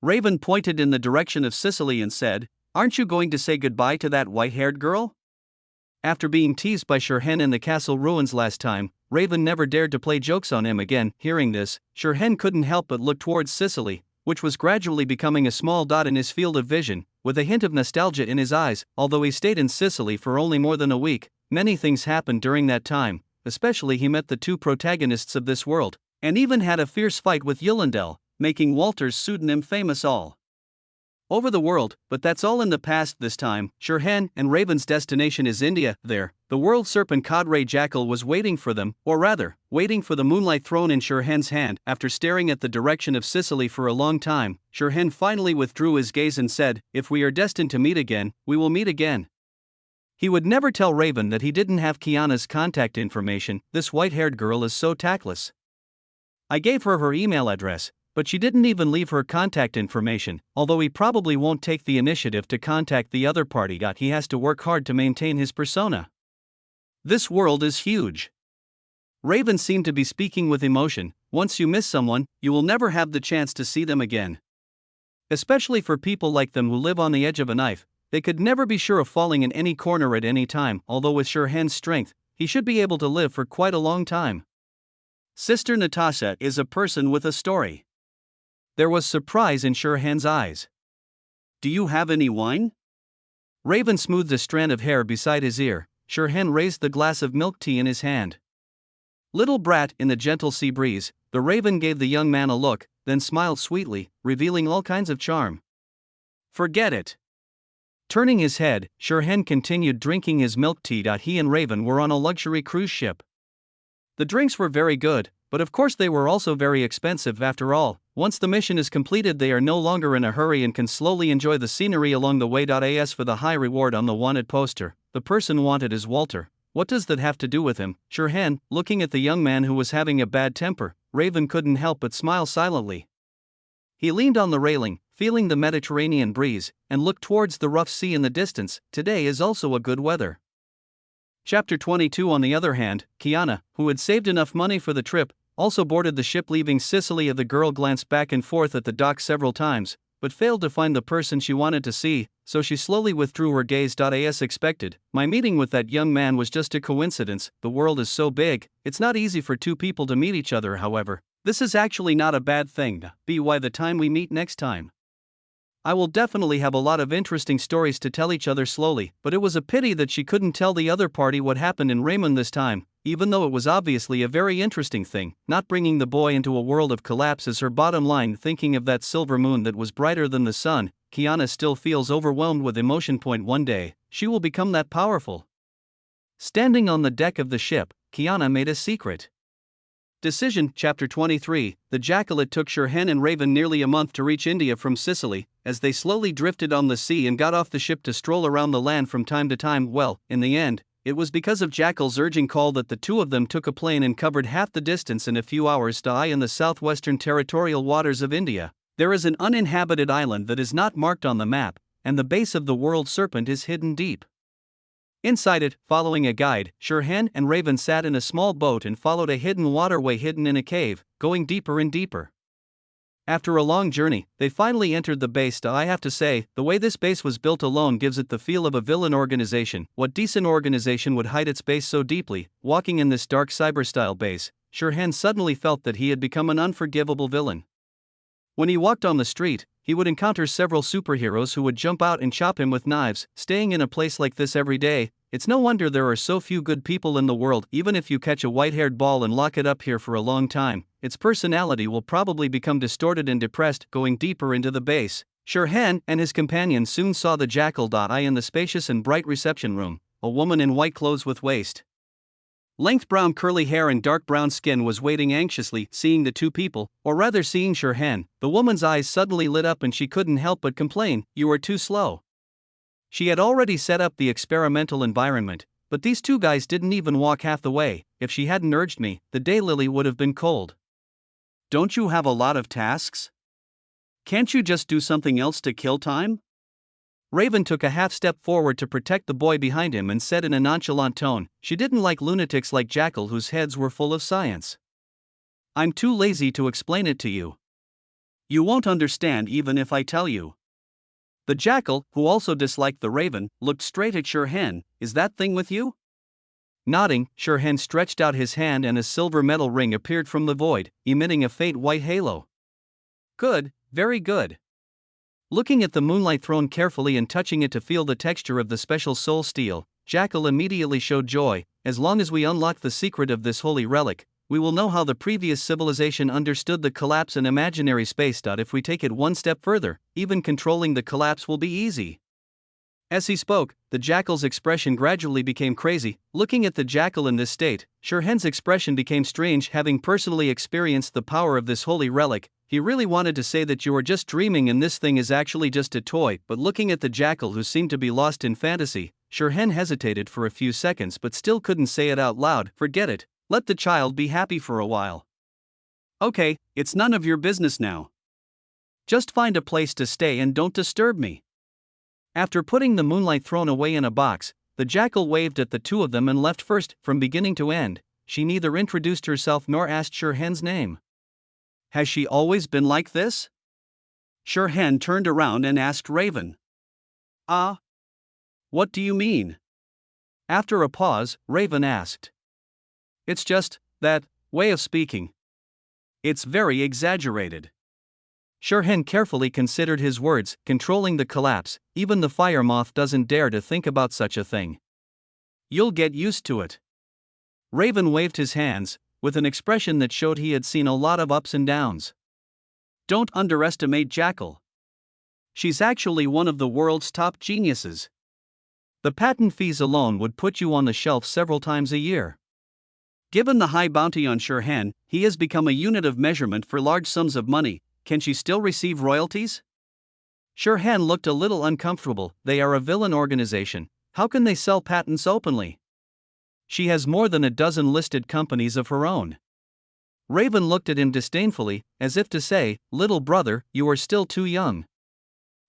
Raven pointed in the direction of Sicily and said, "Aren't you going to say goodbye to that white-haired girl?" After being teased by Shirhen in the castle ruins last time, Raven never dared to play jokes on him again. Hearing this, Shirhen couldn't help but look towards Sicily, which was gradually becoming a small dot in his field of vision, with a hint of nostalgia in his eyes. Although he stayed in Sicily for only more than a week, many things happened during that time, especially he met the two protagonists of this world, and even had a fierce fight with Yulindel, making Walter's pseudonym famous all over the world. But that's all in the past this time. Shirhen and Raven's destination is India. There, the world serpent Kadre Jackal was waiting for them, or rather, waiting for the moonlight throne in Shirhen's hand. After staring at the direction of Sicily for a long time, Shirhen finally withdrew his gaze and said, "If we are destined to meet again, we will meet again." He would never tell Raven that he didn't have Kiana's contact information. This white-haired girl is so tactless. I gave her email address, but she didn't even leave her contact information. Although he probably won't take the initiative to contact the other party. He has to work hard to maintain his persona. This world is huge. Raven seemed to be speaking with emotion. Once you miss someone, you will never have the chance to see them again. Especially for people like them who live on the edge of a knife, they could never be sure of falling in any corner at any time. Although with Shirhen's strength, he should be able to live for quite a long time. Sister Natasha is a person with a story. There was surprise in Shirhen's eyes. "Do you have any wine?" Raven smoothed a strand of hair beside his ear. Shirhen raised the glass of milk tea in his hand. Little brat. In the gentle sea breeze, the Raven gave the young man a look, then smiled sweetly, revealing all kinds of charm. "Forget it." Turning his head, Shirhen continued drinking his milk tea. He and Raven were on a luxury cruise ship. The drinks were very good, but of course they were also very expensive. After all, once the mission is completed, they are no longer in a hurry and can slowly enjoy the scenery along the way. As for the high reward on the wanted poster, the person wanted is Walter. What does that have to do with him? Shirhen, looking at the young man who was having a bad temper, Raven couldn't help but smile silently. He leaned on the railing, feeling the Mediterranean breeze, and looked towards the rough sea in the distance. Today is also a good weather. Chapter 22. On the other hand, Kiana, who had saved enough money for the trip, also boarded the ship leaving Sicily. The girl glanced back and forth at the dock several times, but failed to find the person she wanted to see, so she slowly withdrew her gaze. As expected, my meeting with that young man was just a coincidence. The world is so big, it's not easy for two people to meet each other. However, this is actually not a bad thing. By the time we meet next time, I will definitely have a lot of interesting stories to tell each other slowly. But it was a pity that she couldn't tell the other party what happened in Raymond this time, even though it was obviously a very interesting thing. Not bringing the boy into a world of collapse is her bottom line. Thinking of that silver moon that was brighter than the sun, Kiana still feels overwhelmed with emotion. One day, she will become that powerful. Standing on the deck of the ship, Kiana made a secret decision. Chapter 23. The Jackal. It took Shirhen and Raven nearly a month to reach India from Sicily, as they slowly drifted on the sea and got off the ship to stroll around the land from time to time. Well, in the end, it was because of Jackal's urging call that the two of them took a plane and covered half the distance in a few hours. In the southwestern territorial waters of India, there is an uninhabited island that is not marked on the map, and the base of the world serpent is hidden deep inside it. Following a guide, Shirhen and Raven sat in a small boat and followed a hidden waterway hidden in a cave, going deeper and deeper. After a long journey, they finally entered the base. I have to say, the way this base was built alone gives it the feel of a villain organization. What decent organization would hide its base so deeply? Walking in this dark cyber-style base, Shirhen suddenly felt that he had become an unforgivable villain. When he walked on the street, he would encounter several superheroes who would jump out and chop him with knives. Staying in a place like this every day, it's no wonder there are so few good people in the world. Even if you catch a white-haired ball and lock it up here for a long time, its personality will probably become distorted and depressed. Going deeper into the base, Shirhan and his companion soon saw the jackal. I in the spacious and bright reception room, a woman in white clothes with waist length brown curly hair and dark brown skin was waiting anxiously. Seeing the two people, or rather seeing Shirhan, the woman's eyes suddenly lit up and she couldn't help but complain, "You are too slow." She had already set up the experimental environment, but these two guys didn't even walk half the way. If she hadn't urged me, the daylily would have been cold. "Don't you have a lot of tasks? Can't you just do something else to kill time?" Raven took a half step forward to protect the boy behind him and said in a nonchalant tone, she didn't like lunatics like Jackal whose heads were full of science. "I'm too lazy to explain it to you. You won't understand even if I tell you." The Jackal, who also disliked the Raven, looked straight at Shirhan. "Is that thing with you?" Nodding, Shirhan stretched out his hand and a silver metal ring appeared from the void, emitting a faint white halo. "Good, very good." Looking at the moonlight throne carefully and touching it to feel the texture of the special soul steel, Jackal immediately showed joy. "As long as we unlock the secret of this holy relic, we will know how the previous civilization understood the collapse in imaginary space. If we take it one step further, even controlling the collapse will be easy." As he spoke, the Jackal's expression gradually became crazy. Looking at the Jackal in this state, Shirhan's expression became strange. Having personally experienced the power of this holy relic, he really wanted to say that you are just dreaming and this thing is actually just a toy, but looking at the Jackal who seemed to be lost in fantasy, Shirhan hesitated for a few seconds but still couldn't say it out loud. "Forget it, let the child be happy for a while. Okay, it's none of your business now. Just find a place to stay and don't disturb me." After putting the moonlight throne away in a box, the Jackal waved at the two of them and left. First, from beginning to end, she neither introduced herself nor asked Shirhan's name. "Has she always been like this?" Shirhan turned around and asked Raven. "Ah? What do you mean?" After a pause, Raven asked. "It's just that way of speaking. It's very exaggerated." Shirhan carefully considered his words. Controlling the collapse, even the fire moth doesn't dare to think about such a thing. "You'll get used to it." Raven waved his hands, with an expression that showed he had seen a lot of ups and downs. "Don't underestimate Jackal. She's actually one of the world's top geniuses. The patent fees alone would put you on the shelf several times a year. Given the high bounty on Shirhan, he has become a unit of measurement for large sums of money. Can she still receive royalties?" Shirhan looked a little uncomfortable. "They are a villain organization. How can they sell patents openly? She has more than a dozen listed companies of her own." Raven looked at him disdainfully, as if to say, "Little brother, you are still too young.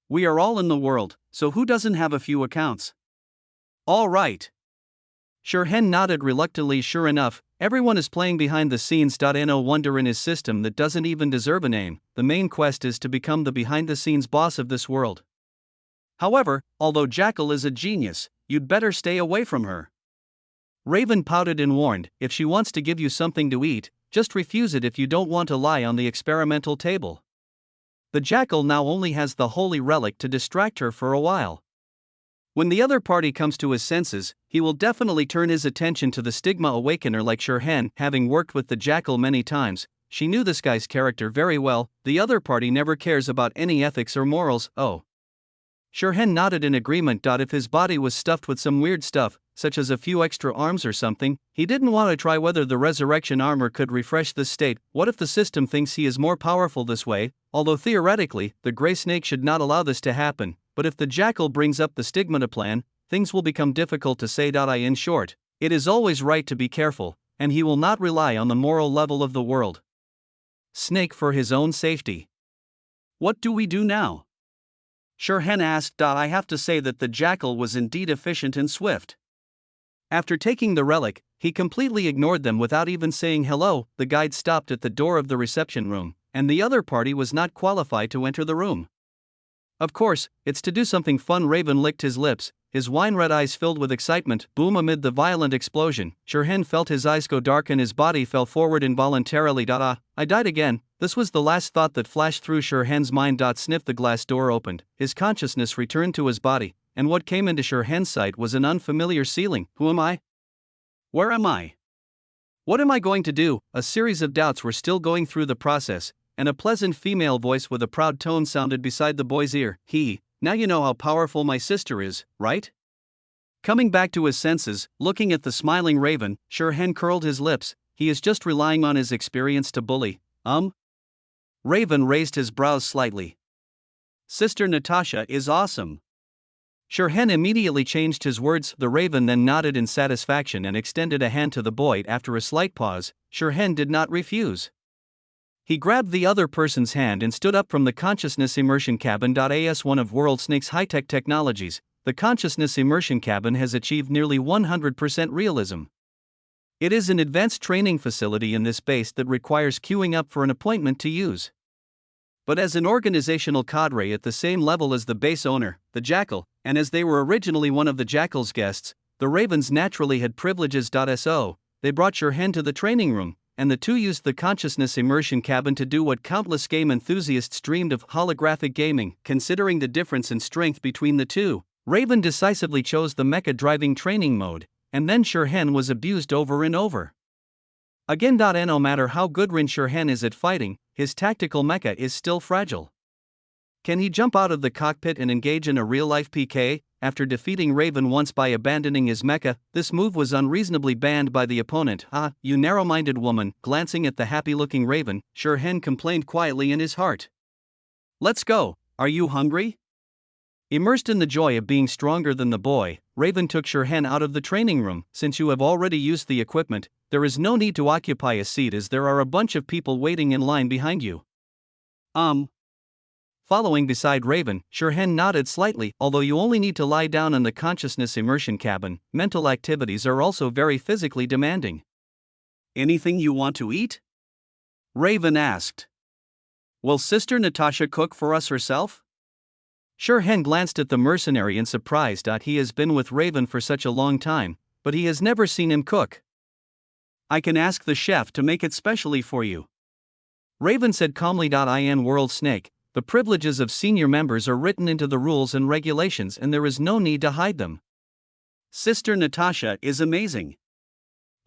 We are all in the world, so who doesn't have a few accounts?" "All right." Shirhan nodded reluctantly. Sure enough, everyone is playing behind the scenes. No wonder in his system that doesn't even deserve a name. The main quest is to become the behind the scenes boss of this world. However, although Jackal is a genius, you'd better stay away from her. Raven pouted and warned, "If she wants to give you something to eat, just refuse it if you don't want to lie on the experimental table." The Jackal now only has the holy relic to distract her for a while. When the other party comes to his senses, he will definitely turn his attention to the Stigma Awakener. Like Shirhan, having worked with the Jackal many times, she knew this guy's character very well. The other party never cares about any ethics or morals. "Oh." Shirhan nodded in agreement. If his body was stuffed with some weird stuff, such as a few extra arms or something, he didn't want to try whether the resurrection armor could refresh this state. What if the system thinks he is more powerful this way? Although theoretically, the Grey Snake should not allow this to happen. But if the Jackal brings up the Stigmata plan, things will become difficult to say. In short, it is always right to be careful, and he will not rely on the moral level of the world Snake for his own safety. "What do we do now?" Shirhan asked. "I have to say that the Jackal was indeed efficient and swift. After taking the relic, he completely ignored them without even saying hello." The guide stopped at the door of the reception room, and the other party was not qualified to enter the room. "Of course, it's to do something fun." Raven licked his lips, his wine-red eyes filled with excitement. Boom! Amid the violent explosion, Shirhan felt his eyes go dark and his body fell forward involuntarily. I died again. This was the last thought that flashed through Shirhan's mind. Sniff. The glass door opened, his consciousness returned to his body, and what came into Shirhan's sight was an unfamiliar ceiling. Who am I? Where am I? What am I going to do? A series of doubts were still going through the process. and a pleasant female voice with a proud tone sounded beside the boy's ear. Now you know how powerful my sister is, right? Coming back to his senses, looking at the smiling Raven, Shirhan curled his lips. He is just relying on his experience to bully. Raven raised his brows slightly. Sister Natasha is awesome. Shirhan immediately changed his words. The Raven then nodded in satisfaction and extended a hand to the boy. After a slight pause, Shirhan did not refuse. He grabbed the other person's hand and stood up from the consciousness immersion cabin. As one of World Snake's high-tech technologies, the consciousness immersion cabin has achieved nearly 100% realism. It is an advanced training facility in this base that requires queuing up for an appointment to use. But as an organizational cadre at the same level as the base owner, the Jackal, and as they were originally one of the Jackal's guests, the Ravens naturally had privileges. So, they brought Shirhan to the training room, and the two used the consciousness immersion cabin to do what countless game enthusiasts dreamed of: holographic gaming. Considering the difference in strength between the two, Raven decisively chose the mecha driving training mode, and then Shirhan was abused over and over again. No matter how good Shirhan is at fighting, his tactical mecha is still fragile. Can he jump out of the cockpit and engage in a real-life PK? After defeating Raven once by abandoning his mecha, this move was unreasonably banned by the opponent. You narrow-minded woman. Glancing at the happy-looking Raven, Shirhan complained quietly in his heart. Let's go, are you hungry? Immersed in the joy of being stronger than the boy, Raven took Shirhan out of the training room. Since you have already used the equipment, there is no need to occupy a seat as there are a bunch of people waiting in line behind you. Following beside Raven, Shirhan nodded slightly. Although you only need to lie down in the consciousness immersion cabin, mental activities are also very physically demanding. Anything you want to eat? Raven asked. Will Sister Natasha cook for us herself? Shirhan glanced at the mercenary in surprise. He has been with Raven for such a long time, but he has never seen him cook. I can ask the chef to make it specially for you, Raven said calmly. In World Snake, the privileges of senior members are written into the rules and regulations, and there is no need to hide them. Sister Natasha is amazing.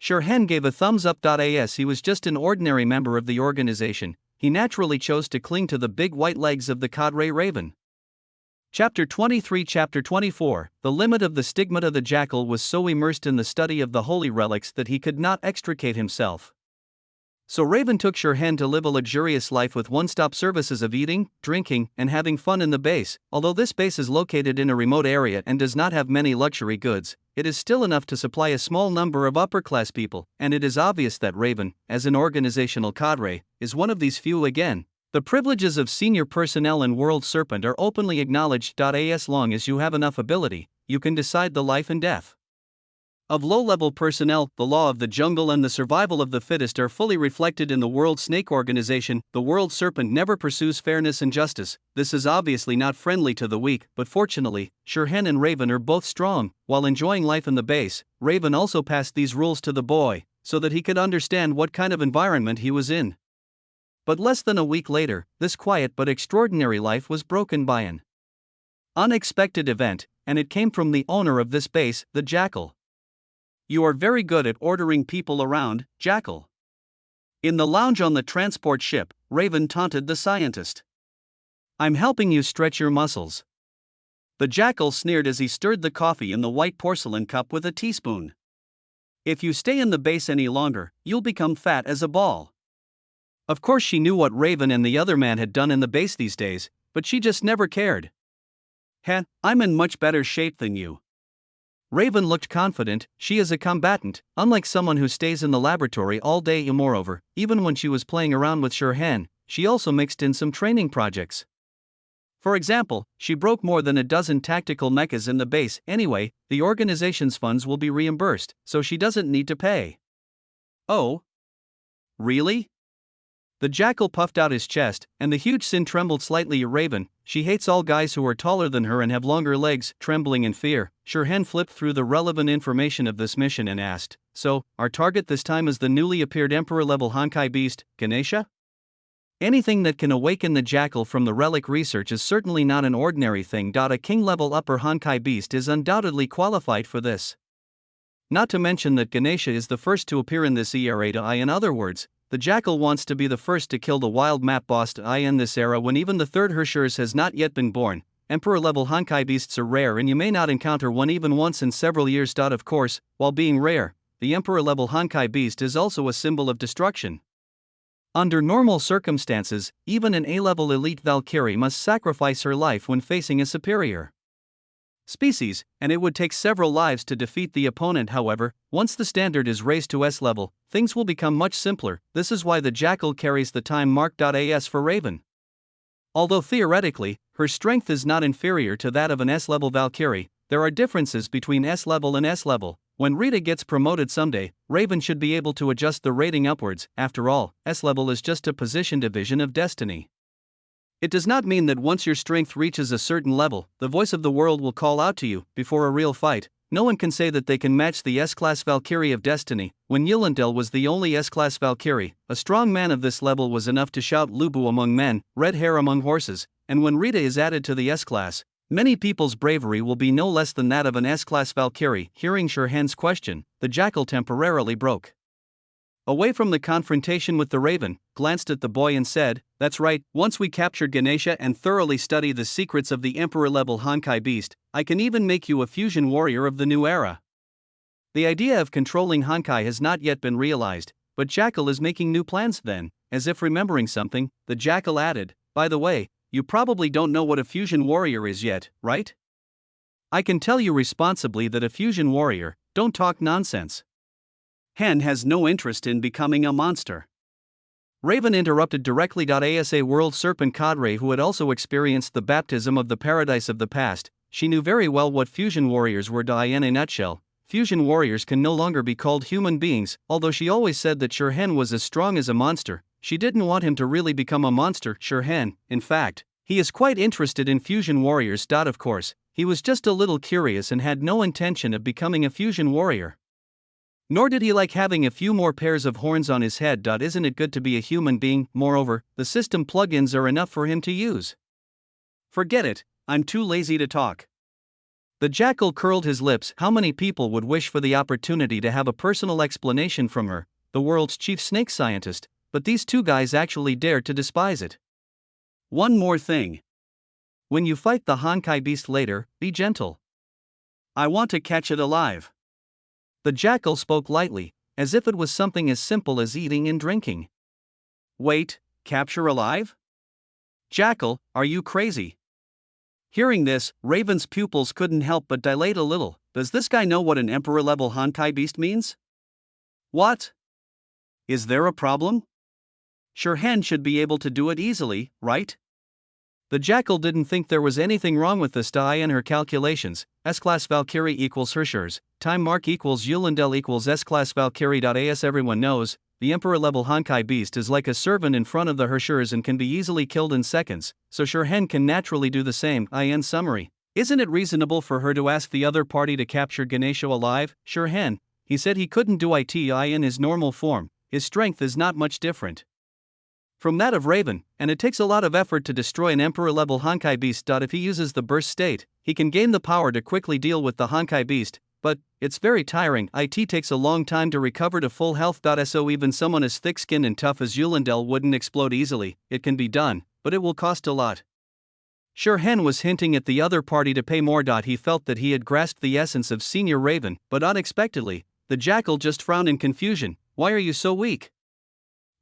Shirhan gave a thumbs up. As he was just an ordinary member of the organization, he naturally chose to cling to the big white legs of the cadre Raven. Chapter 23. Chapter 24. The limit of the stigmata. The Jackal was so immersed in the study of the holy relics that he could not extricate himself. So Raven took Shirhan to live a luxurious life with one-stop services of eating, drinking, and having fun in the base. Although this base is located in a remote area and does not have many luxury goods, it is still enough to supply a small number of upper-class people, and it is obvious that Raven, as an organizational cadre, is one of these few. Again, the privileges of senior personnel in World Serpent are openly acknowledged. As long as you have enough ability, you can decide the life and death of low-level personnel. The law of the jungle and the survival of the fittest are fully reflected in the World Snake organization. The World Serpent never pursues fairness and justice. This is obviously not friendly to the weak, but fortunately, Shirhan and Raven are both strong. While enjoying life in the base, Raven also passed these rules to the boy, so that he could understand what kind of environment he was in. But less than a week later, this quiet but extraordinary life was broken by an unexpected event, and it came from the owner of this base, the Jackal. You are very good at ordering people around, Jackal. In the lounge on the transport ship, Raven taunted the scientist. I'm helping you stretch your muscles. The Jackal sneered as he stirred the coffee in the white porcelain cup with a teaspoon. If you stay in the base any longer, you'll become fat as a ball. Of course, she knew what Raven and the other man had done in the base these days, but she just never cared. I'm in much better shape than you. Raven looked confident. She is a combatant, unlike someone who stays in the laboratory all day. Moreover, even when she was playing around with Shirhan, she also mixed in some training projects. For example, she broke more than a dozen tactical mechas in the base. Anyway, the organization's funds will be reimbursed, so she doesn't need to pay. Oh? Really? The Jackal puffed out his chest, and the huge Sin trembled slightly. Raven, she hates all guys who are taller than her and have longer legs. Trembling in fear, Shirhan flipped through the relevant information of this mission and asked, so, our target this time is the newly appeared Emperor-level Honkai beast, Ganesha? Anything that can awaken the Jackal from the relic research is certainly not an ordinary thing. A king-level upper Honkai beast is undoubtedly qualified for this. Not to mention that Ganesha is the first to appear in this era. In other words, the Jackal wants to be the first to kill the wild map boss in this era when even the third Hershers has not yet been born. Emperor-level Honkai beasts are rare and you may not encounter one even once in several years. Of course, while being rare, the Emperor-level Honkai beast is also a symbol of destruction. Under normal circumstances, even an A-level elite Valkyrie must sacrifice her life when facing a superior species, and it would take several lives to defeat the opponent. However, once the standard is raised to S level, things will become much simpler. This is why the Jackal carries the time mark. As for Raven, although theoretically, her strength is not inferior to that of an S-level Valkyrie, there are differences between S-level and S-level. When Rita gets promoted someday, Raven should be able to adjust the rating upwards. After all, S-level is just a position division of destiny. It does not mean that once your strength reaches a certain level, the voice of the world will call out to you. Before a real fight, no one can say that they can match the S-class Valkyrie of Destiny. When Eulendel was the only S-class Valkyrie, a strong man of this level was enough to shout Lubu among men, red hair among horses, and when Rita is added to the S-class, many people's bravery will be no less than that of an S-class Valkyrie. Hearing Shurhan's question, the Jackal temporarily broke away from the confrontation with the Raven, glanced at the boy and said, "That's right, once we capture Ganesha and thoroughly study the secrets of the Emperor-level Honkai beast, I can even make you a fusion warrior of the new era." The idea of controlling Honkai has not yet been realized, but Jackal is making new plans. Then, as if remembering something, the Jackal added, "By the way, you probably don't know what a fusion warrior is yet, right? I can tell you responsibly that a fusion warrior don't talk nonsense. Hen has no interest in becoming a monster." Raven interrupted directly. As a world serpent cadre who had also experienced the baptism of the paradise of the past, she knew very well what fusion warriors were. In a nutshell, fusion warriors can no longer be called human beings. Although she always said that Shurhan was as strong as a monster, she didn't want him to really become a monster. Shurhan, in fact, he is quite interested in fusion warriors. Of course, he was just a little curious and had no intention of becoming a fusion warrior. Nor did he like having a few more pairs of horns on his head. Isn't it good to be a human being? Moreover, the system plugins are enough for him to use. Forget it, I'm too lazy to talk. The Jackal curled his lips. How many people would wish for the opportunity to have a personal explanation from her, the world's chief snake scientist, but these two guys actually dared to despise it. One more thing. When you fight the Honkai beast later, be gentle. I want to catch it alive. The Jackal spoke lightly, as if it was something as simple as eating and drinking. Wait, capture alive? Jackal, are you crazy? Hearing this, Raven's pupils couldn't help but dilate a little. Does this guy know what an Emperor-level Honkai beast means? What? Is there a problem? Shurhan should be able to do it easily, right? The Jackal didn't think there was anything wrong with this. In her calculations, S-class Valkyrie equals Hershers, time mark equals Eulendel equals S-class Valkyrie. As everyone knows, the Emperor-level Honkai beast is like a servant in front of the Hershers and can be easily killed in seconds, so Shurhan can naturally do the same. In summary, isn't it reasonable for her to ask the other party to capture Ganesha alive? Shurhan, he said he couldn't do it in his normal form, his strength is not much different from that of Raven, and it takes a lot of effort to destroy an Emperor-level Honkai beast. If he uses the burst state, he can gain the power to quickly deal with the Honkai beast, but it's very tiring. It takes a long time to recover to full health. So even someone as thick-skinned and tough as Eulendel wouldn't explode easily. It can be done, but it will cost a lot. Shurhan was hinting at the other party to pay more. He felt that he had grasped the essence of Senior Raven, but unexpectedly, the Jackal just frowned in confusion. Why are you so weak?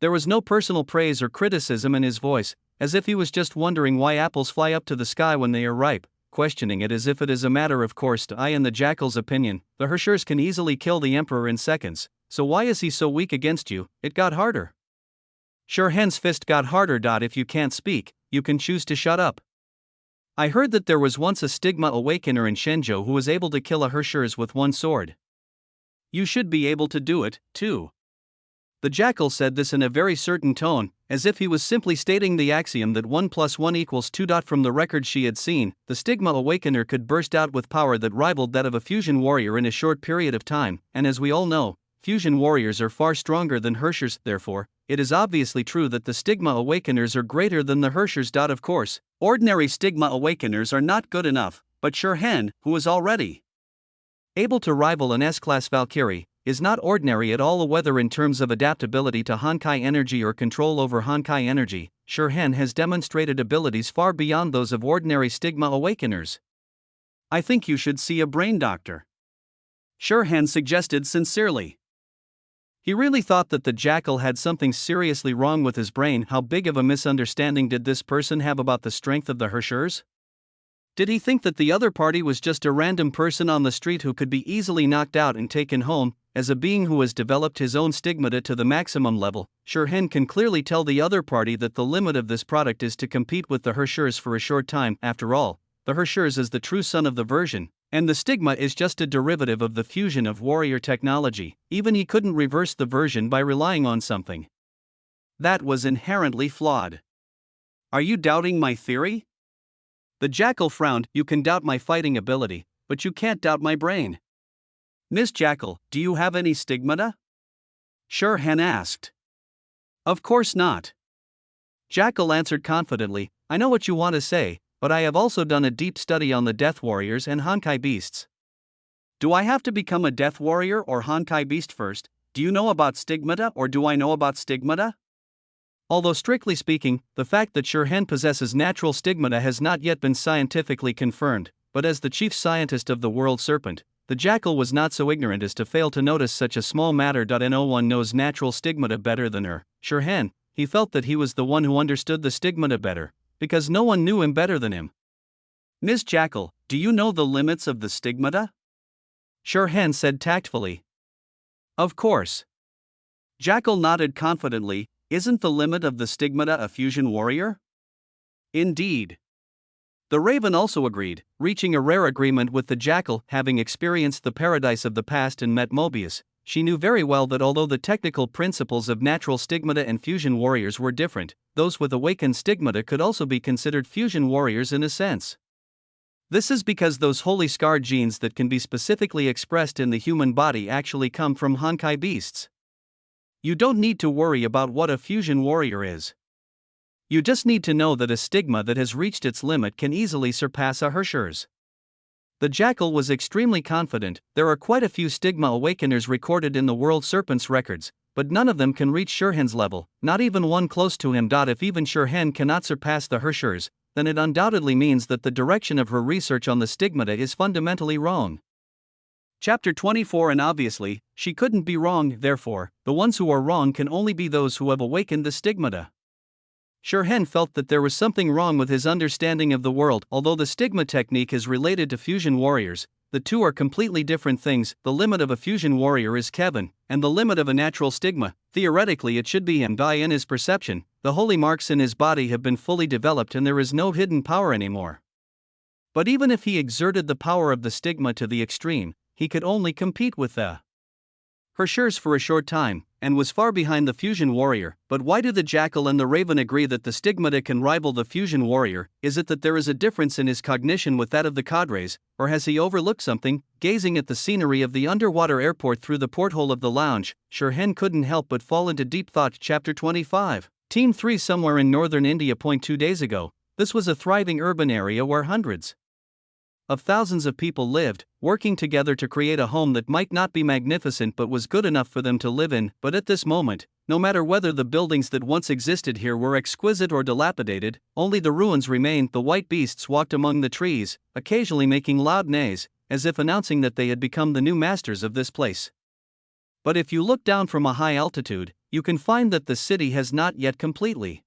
There was no personal praise or criticism in his voice, as if he was just wondering why apples fly up to the sky when they are ripe, questioning it as if it is a matter of course. In the Jackal's opinion, the Hershers can easily kill the Emperor in seconds, so why is he so weak against you? It got harder. Shurhan's fist got harder. If you can't speak, you can choose to shut up. I heard that there was once a Stigma Awakener in Shenzhou who was able to kill a Hershers with one sword. You should be able to do it, too. The Jackal said this in a very certain tone, as if he was simply stating the axiom that 1 + 1 = 2. From the record she had seen, the Stigma Awakener could burst out with power that rivaled that of a fusion warrior in a short period of time, and as we all know, fusion warriors are far stronger than Hershers. Therefore, it is obviously true that the Stigma Awakeners are greater than the Hershers. Of course, ordinary Stigma Awakeners are not good enough, but Shurhan, who was already able to rival an S-class Valkyrie, is not ordinary at all, whether in terms of adaptability to Honkai energy or control over Honkai energy. Shirhan has demonstrated abilities far beyond those of ordinary Stigma Awakeners. I think you should see a brain doctor, Shirhan suggested sincerely. He really thought that the jackal had something seriously wrong with his brain. How big of a misunderstanding did this person have about the strength of the Herschers? Did he think that the other party was just a random person on the street who could be easily knocked out and taken home? As a being who has developed his own stigmata to the maximum level, Shirhan can clearly tell the other party that the limit of this product is to compete with the Herschers for a short time. After all, the Herschers is the true son of the version, and the stigma is just a derivative of the fusion of warrior technology. Even he couldn't reverse the version by relying on something that was inherently flawed. Are you doubting my theory? The jackal frowned. You can doubt my fighting ability, but you can't doubt my brain. Miss Jackal, do you have any stigmata? Shirhan asked. Of course not. Jackal answered confidently, I know what you want to say, but I have also done a deep study on the Death Warriors and Honkai Beasts. Do I have to become a Death Warrior or Honkai Beast first? Do you know about stigmata, or do I know about stigmata? Although strictly speaking, the fact that Shirhan possesses natural stigmata has not yet been scientifically confirmed, but as the chief scientist of the World Serpent, the jackal was not so ignorant as to fail to notice such a small matter. No one knows natural stigmata better than her, Shirhan. He felt that he was the one who understood the stigmata better, because no one knew him better than him. Miss Jackal, do you know the limits of the stigmata? Shirhan said tactfully. Of course. Jackal nodded confidently. Isn't the limit of the stigmata a fusion warrior? Indeed. The Raven also agreed, reaching a rare agreement with the jackal. Having experienced the paradise of the past and met Mobius, she knew very well that although the technical principles of natural stigmata and fusion warriors were different, those with awakened stigmata could also be considered fusion warriors in a sense. This is because those holy scar genes that can be specifically expressed in the human body actually come from Honkai beasts. You don't need to worry about what a fusion warrior is. You just need to know that a stigma that has reached its limit can easily surpass a Herschers. The jackal was extremely confident. There are quite a few stigma awakeners recorded in the World Serpent's records, but none of them can reach Shirhan's level, not even one close to him. If even Shirhan cannot surpass the Herschers, then it undoubtedly means that the direction of her research on the stigmata is fundamentally wrong. Chapter 24. And obviously, she couldn't be wrong. Therefore, the ones who are wrong can only be those who have awakened the stigmata. Shirhan felt that there was something wrong with his understanding of the world. Although the stigma technique is related to fusion warriors, the two are completely different things. The limit of a fusion warrior is Kevin, and the limit of a natural stigma, theoretically it should be him. In his perception, the holy marks in his body have been fully developed and there is no hidden power anymore. But even if he exerted the power of the stigma to the extreme, he could only compete with the Herschers for a short time, and was far behind the fusion warrior. But why do the jackal and the raven agree that the stigmata can rival the fusion warrior? Is it that there is a difference in his cognition with that of the cadres, or has he overlooked something? Gazing at the scenery of the underwater airport through the porthole of the lounge, Shirhan couldn't help but fall into deep thought. Chapter 25. Team 3. Somewhere in northern India. 2 days ago, this was a thriving urban area where hundreds of thousands of people lived, working together to create a home that might not be magnificent but was good enough for them to live in. But at this moment, no matter whether the buildings that once existed here were exquisite or dilapidated, only the ruins remained. The white beasts walked among the trees, occasionally making loud neighs, as if announcing that they had become the new masters of this place. But if you look down from a high altitude, you can find that the city has not yet completely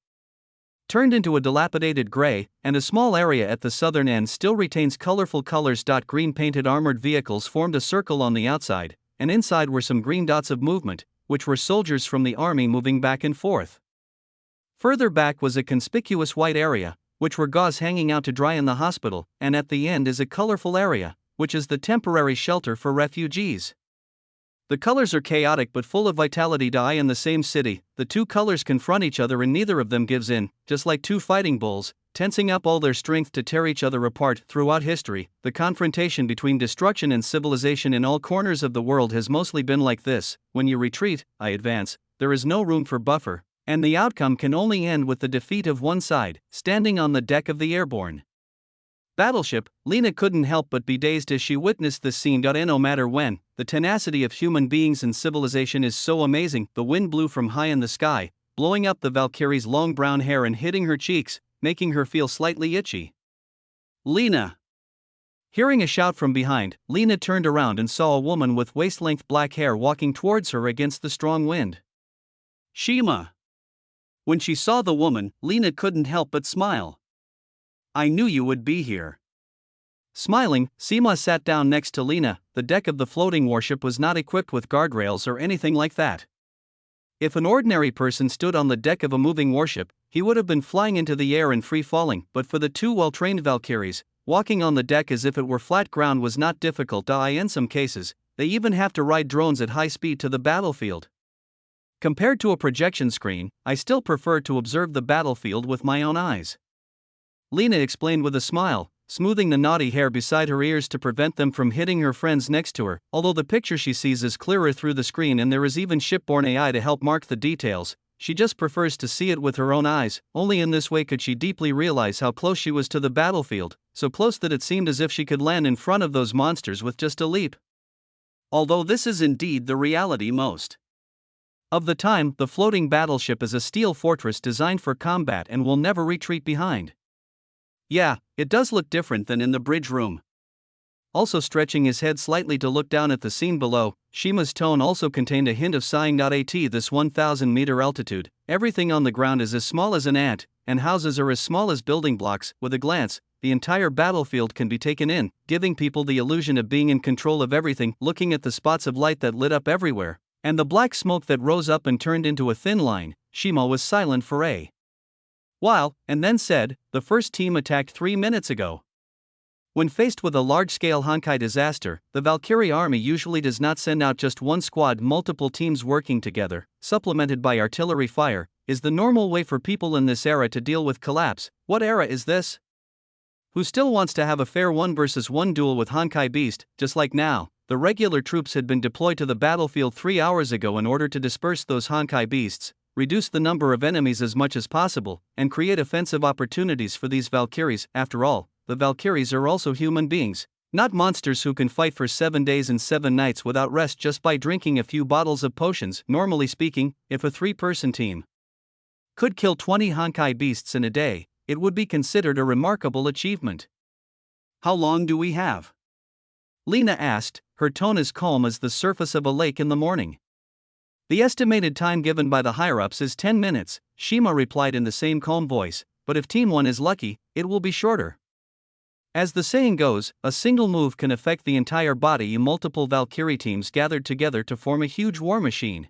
turned into a dilapidated gray, and a small area at the southern end still retains colorful colors. Green painted armored vehicles formed a circle on the outside, and inside were some green dots of movement, which were soldiers from the army moving back and forth. Further back was a conspicuous white area, which were gauze hanging out to dry in the hospital, and at the end is a colorful area, which is the temporary shelter for refugees. The colors are chaotic but full of vitality. In the same city, the two colors confront each other and neither of them gives in, just like two fighting bulls, tensing up all their strength to tear each other apart. Throughout history, the confrontation between destruction and civilization in all corners of the world has mostly been like this: when you retreat, I advance, there is no room for buffer, and the outcome can only end with the defeat of one side. Standing on the deck of the Airborne, Battleship, Lena couldn't help but be dazed as she witnessed this scene. No matter when, the tenacity of human beings and civilization is so amazing. The wind blew from high in the sky, blowing up the Valkyrie's long brown hair and hitting her cheeks, making her feel slightly itchy. Lena! Hearing a shout from behind, Lena turned around and saw a woman with waist-length black hair walking towards her against the strong wind. Shima! When she saw the woman, Lena couldn't help but smile. I knew you would be here. Smiling, Shima sat down next to Lena. The deck of the floating warship was not equipped with guardrails or anything like that. If an ordinary person stood on the deck of a moving warship, he would have been flying into the air and free falling, but for the two well-trained Valkyries, walking on the deck as if it were flat ground was not difficult. In some cases, they even have to ride drones at high speed to the battlefield. Compared to a projection screen, I still prefer to observe the battlefield with my own eyes. Lena explained with a smile, smoothing the knotty hair beside her ears to prevent them from hitting her friends next to her. Although the picture she sees is clearer through the screen and there is even shipborne AI to help mark the details, she just prefers to see it with her own eyes. Only in this way could she deeply realize how close she was to the battlefield, so close that it seemed as if she could land in front of those monsters with just a leap. Although this is indeed the reality most of the time, the floating battleship is a steel fortress designed for combat and will never retreat behind. Yeah, it does look different than in the bridge room. Also stretching his head slightly to look down at the scene below, Shima's tone also contained a hint of sighing. At this 1,000-meter altitude, everything on the ground is as small as an ant, and houses are as small as building blocks. With a glance, the entire battlefield can be taken in, giving people the illusion of being in control of everything. Looking at the spots of light that lit up everywhere, and the black smoke that rose up and turned into a thin line, Shima was silent for a while, and then said, "The first team attacked 3 minutes ago." When faced with a large-scale Honkai disaster, the Valkyrie army usually does not send out just one squad. Multiple teams working together, supplemented by artillery fire, is the normal way for people in this era to deal with collapse. What era is this? Who still wants to have a fair 1-versus-1 duel with Honkai Beast? Just like now, the regular troops had been deployed to the battlefield 3 hours ago in order to disperse those Honkai Beasts, reduce the number of enemies as much as possible, and create offensive opportunities for these Valkyries. After all, the Valkyries are also human beings, not monsters who can fight for 7 days and 7 nights without rest just by drinking a few bottles of potions. Normally speaking, if a 3-person team could kill 20 Honkai Beasts in a day, it would be considered a remarkable achievement. How long do we have? Lena asked, her tone as calm as the surface of a lake in the morning. The estimated time given by the higher-ups is 10 minutes, Shima replied in the same calm voice, but if Team 1 is lucky, it will be shorter. As the saying goes, a single move can affect the entire body. Multiple Valkyrie teams gathered together to form a huge war machine.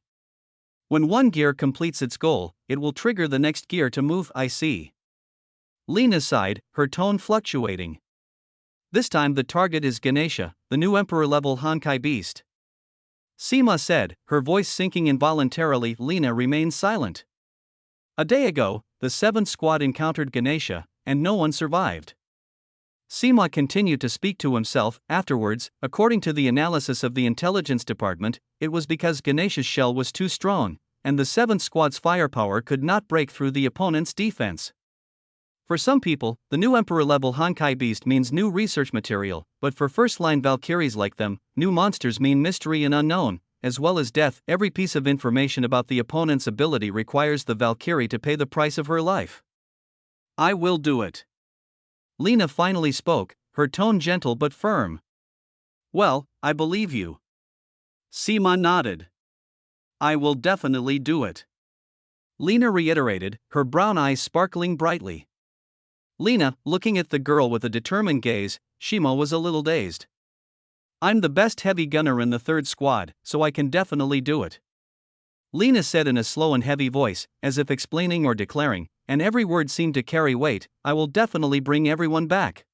When one gear completes its goal, it will trigger the next gear to move. I see. Lena sighed, her tone fluctuating. This time the target is Ganesha, the new Emperor-level Honkai Beast. Shima said, her voice sinking involuntarily. Lena remained silent. A day ago, the 7th squad encountered Ganesha, and no one survived. Shima continued to speak to himself. Afterwards, according to the analysis of the intelligence department, it was because Ganesha's shell was too strong, and the 7th squad's firepower could not break through the opponent's defense. For some people, the new Emperor-level Honkai Beast means new research material, but for first-line Valkyries like them, new monsters mean mystery and unknown, as well as death. Every piece of information about the opponent's ability requires the Valkyrie to pay the price of her life. I will do it. Lena finally spoke, her tone gentle but firm. Well, I believe you. Shima nodded. I will definitely do it. Lena reiterated, her brown eyes sparkling brightly. Lena, looking at the girl with a determined gaze, Shima was a little dazed. I'm the best heavy gunner in the 3rd squad, so I can definitely do it. Lena said in a slow and heavy voice, as if explaining or declaring, and every word seemed to carry weight, I will definitely bring everyone back.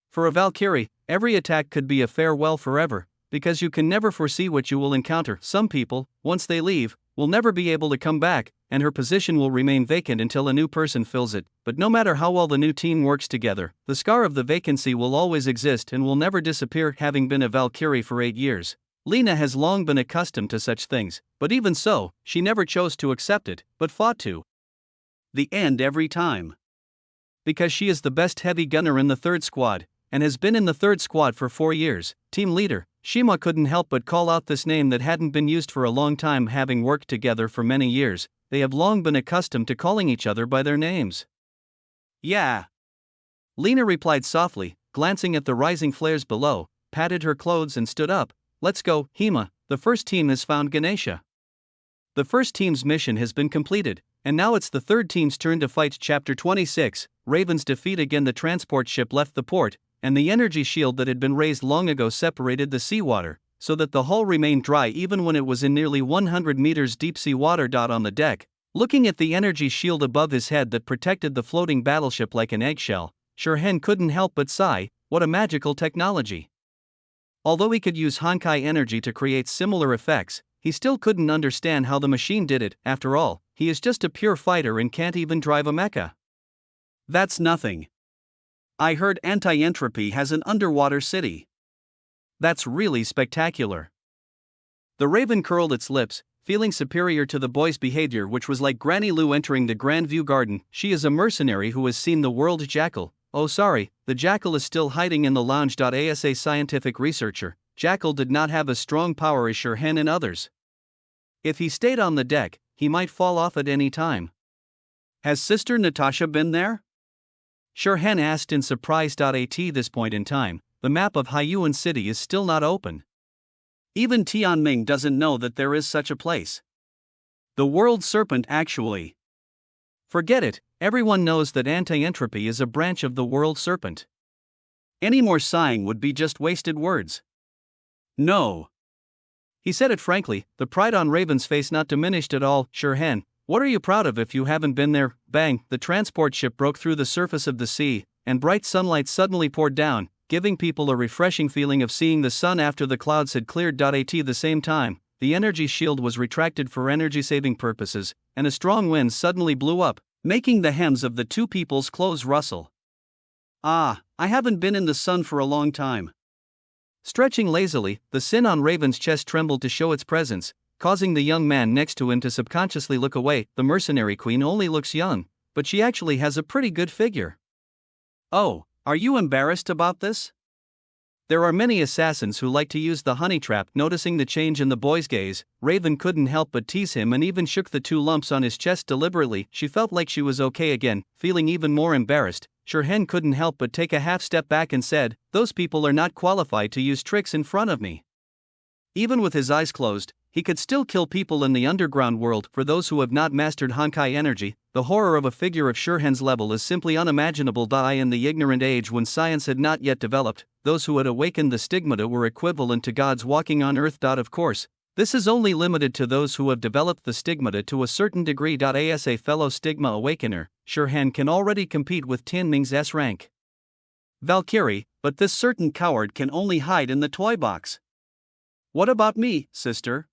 For a Valkyrie, every attack could be a farewell forever, because you can never foresee what you will encounter. Some people, once they leave, will never be able to come back, and her position will remain vacant until a new person fills it. But no matter how well the new team works together, the scar of the vacancy will always exist and will never disappear. Having been a Valkyrie for 8 years, Lena has long been accustomed to such things, but even so, she never chose to accept it, but fought to the end every time. Because she is the best heavy gunner in the 3rd squad, and has been in the 3rd squad for 4 years. Team leader, Shima couldn't help but call out this name that hadn't been used for a long time. Having worked together for many years, they have long been accustomed to calling each other by their names. Yeah. Lena replied softly, glancing at the rising flares below, patted her clothes and stood up. Let's go, Hima, the first team has found Ganesha. The first team's mission has been completed, and now it's the third team's turn to fight. Chapter 26, Raven's defeat. Again the transport ship left the port, and the energy shield that had been raised long ago separated the seawater, so that the hull remained dry even when it was in nearly 100 meters deep sea water. On the deck, looking at the energy shield above his head that protected the floating battleship like an eggshell, Shirhen couldn't help but sigh. What a magical technology. Although he could use Honkai energy to create similar effects, he still couldn't understand how the machine did it. After all, he is just a pure fighter and can't even drive a mecha. That's nothing. I heard Anti-Entropy has an underwater city. That's really spectacular. The Raven curled its lips, feeling superior to the boy's behavior, which was like Granny Lou entering the Grandview Garden. She is a mercenary who has seen the world. Jackal. Oh sorry, the Jackal is still hiding in the lounge. As a scientific researcher, Jackal did not have as strong power as Shirhen and others. If he stayed on the deck, he might fall off at any time. Has Sister Natasha been there? Shirhen asked in surprise. At this point in time, the map of Haiyuan City is still not open. Even Tianming doesn't know that there is such a place. The World Serpent actually. Forget it, everyone knows that Anti-Entropy is a branch of the World Serpent. Any more sighing would be just wasted words. No. He said it frankly, the pride on Raven's face not diminished at all. Shirhen, what are you proud of if you haven't been there? Bang, the transport ship broke through the surface of the sea, and bright sunlight suddenly poured down, giving people a refreshing feeling of seeing the sun after the clouds had cleared. At the same time, the energy shield was retracted for energy-saving purposes, and a strong wind suddenly blew up, making the hems of the two people's clothes rustle. Ah, I haven't been in the sun for a long time. Stretching lazily, the sin on Raven's chest trembled to show its presence, causing the young man next to him to subconsciously look away. The mercenary queen only looks young, but she actually has a pretty good figure. Oh, are you embarrassed about this? There are many assassins who like to use the honey trap. Noticing the change in the boy's gaze, Raven couldn't help but tease him and even shook the two lumps on his chest deliberately. She felt like she was okay again. Feeling even more embarrassed, Shirhen couldn't help but take a half step back and said, "Those people are not qualified to use tricks in front of me." Even with his eyes closed, he could still kill people in the underground world. For those who have not mastered Honkai energy, the horror of a figure of Shirhen's level is simply unimaginable. In the ignorant age when science had not yet developed, those who had awakened the stigmata were equivalent to gods walking on earth. Of course, this is only limited to those who have developed the stigmata to a certain degree. As a fellow stigma awakener, Shirhen can already compete with Tianming's S rank Valkyrie, but this certain coward can only hide in the toy box. What about me, sister?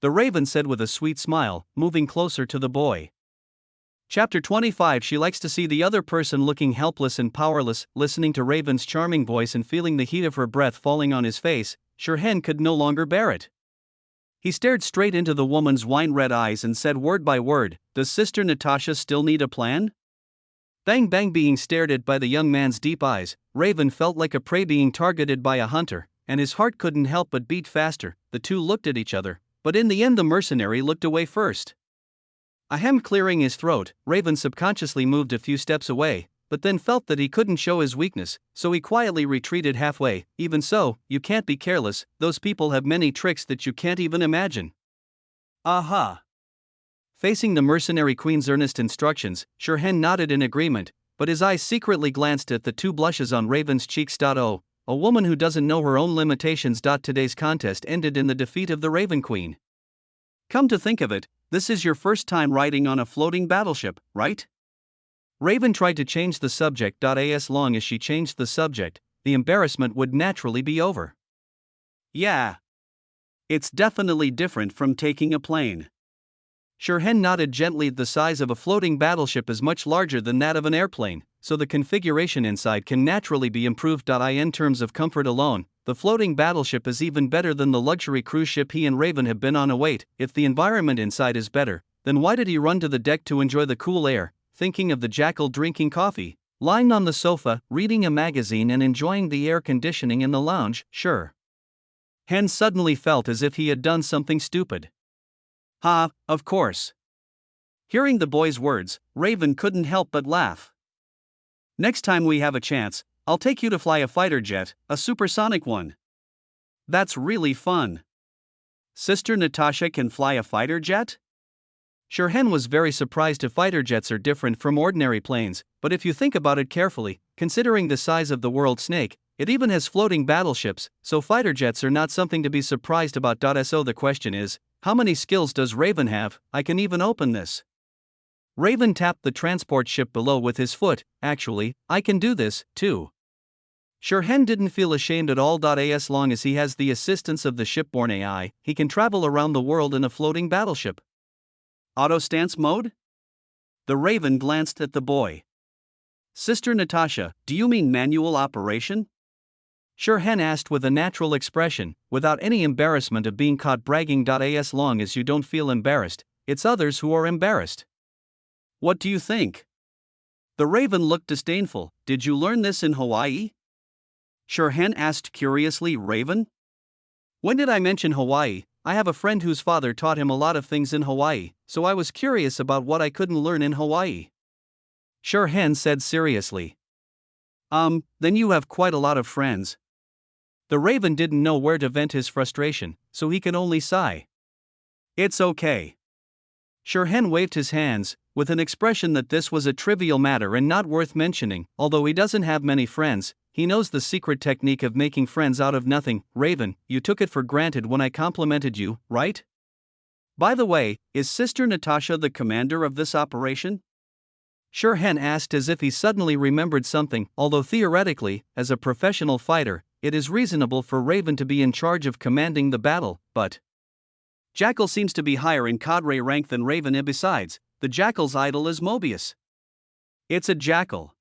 The Raven said with a sweet smile, moving closer to the boy. Chapter 25. She likes to see the other person looking helpless and powerless. Listening to Raven's charming voice and feeling the heat of her breath falling on his face, Shirhen could no longer bear it. He stared straight into the woman's wine-red eyes and said word by word, "Does Sister Natasha still need a plan?" Bang bang. Being stared at by the young man's deep eyes, Raven felt like a prey being targeted by a hunter, and his heart couldn't help but beat faster. The two looked at each other, but in the end the mercenary looked away first. Ahem. Clearing his throat, Raven subconsciously moved a few steps away, but then felt that he couldn't show his weakness, so he quietly retreated halfway. Even so, you can't be careless, those people have many tricks that you can't even imagine. Aha. Facing the mercenary queen's earnest instructions, Shirhen nodded in agreement, but his eyes secretly glanced at the two blushes on Raven's cheeks. Oh, a woman who doesn't know her own limitations. Today's contest ended in the defeat of the Raven Queen. Come to think of it, this is your first time riding on a floating battleship, right? Raven tried to change the subject. As long as she changed the subject, the embarrassment would naturally be over. Yeah. It's definitely different from taking a plane. Shirhen nodded gently. The size of a floating battleship is much larger than that of an airplane, so the configuration inside can naturally be improved. In terms of comfort alone, the floating battleship is even better than the luxury cruise ship he and Raven have been on. Wait, if the environment inside is better, then why did he run to the deck to enjoy the cool air? thinking of the jackal drinking coffee, lying on the sofa, reading a magazine and enjoying the air conditioning in the lounge. Sure. Hen suddenly felt as if he had done something stupid. Ha, of course. Hearing the boy's words, Raven couldn't help but laugh. Next time we have a chance, I'll take you to fly a fighter jet, a supersonic one. That's really fun. Sister Natasha can fly a fighter jet? Shirhan was very surprised if fighter jets are different from ordinary planes, but if you think about it carefully, considering the size of the world snake, it even has floating battleships, so fighter jets are not something to be surprised about. So the question is, how many skills does Raven have? I can even open this. Raven tapped the transport ship below with his foot. Actually, I can do this, too. Shirhan didn't feel ashamed at all. As long as he has the assistance of the shipborne AI, he can travel around the world in a floating battleship. Auto stance mode? The Raven glanced at the boy. Sister Natasha, do you mean manual operation? Shirhan asked with a natural expression, without any embarrassment of being caught bragging. As long as you don't feel embarrassed, it's others who are embarrassed. What do you think? The Raven looked disdainful. Did you learn this in Hawaii? Shirhan asked curiously. Raven? When did I mention Hawaii? I have a friend whose father taught him a lot of things in Hawaii, so I was curious about what I couldn't learn in Hawaii. Shirhan said seriously. Then you have quite a lot of friends. The Raven didn't know where to vent his frustration, so he could only sigh. It's okay. Shirhan waved his hands, with an expression that this was a trivial matter and not worth mentioning. Although he doesn't have many friends, he knows the secret technique of making friends out of nothing. Raven, you took it for granted when I complimented you, right? By the way, is Sister Natasha the commander of this operation? Shirhan asked as if he suddenly remembered something. Although theoretically, as a professional fighter, it is reasonable for Raven to be in charge of commanding the battle, but Jackal seems to be higher in cadre rank than Raven, and besides, the Jackal's idol is Mobius. It's a jackal.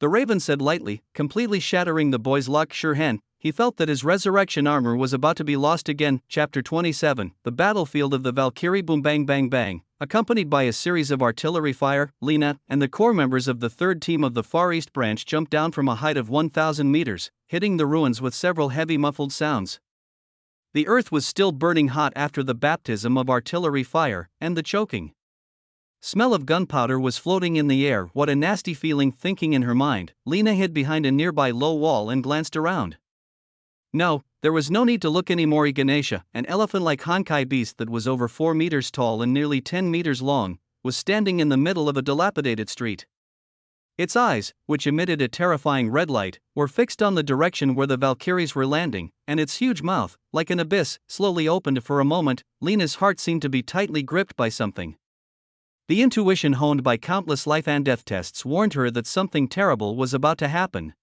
The Raven said lightly, completely shattering the boy's luck. Shirhan, he felt that his resurrection armor was about to be lost again. Chapter 27, The Battlefield of the Valkyrie. Boom bang bang bang. Accompanied by a series of artillery fire, Lena and the core members of the 3rd team of the Far East Branch jumped down from a height of 1,000 meters, hitting the ruins with several heavy muffled sounds. The earth was still burning hot after the baptism of artillery fire, and the choking smell of gunpowder was floating in the air. What a nasty feeling. Thinking in her mind, Lena hid behind a nearby low wall and glanced around. No, there was no need to look anymore. Ganesha, an elephant-like Honkai beast that was over 4 meters tall and nearly 10 meters long, was standing in the middle of a dilapidated street. Its eyes, which emitted a terrifying red light, were fixed on the direction where the Valkyries were landing, and its huge mouth, like an abyss, slowly opened. For a moment, Lena's heart seemed to be tightly gripped by something. The intuition honed by countless life and death tests warned her that something terrible was about to happen.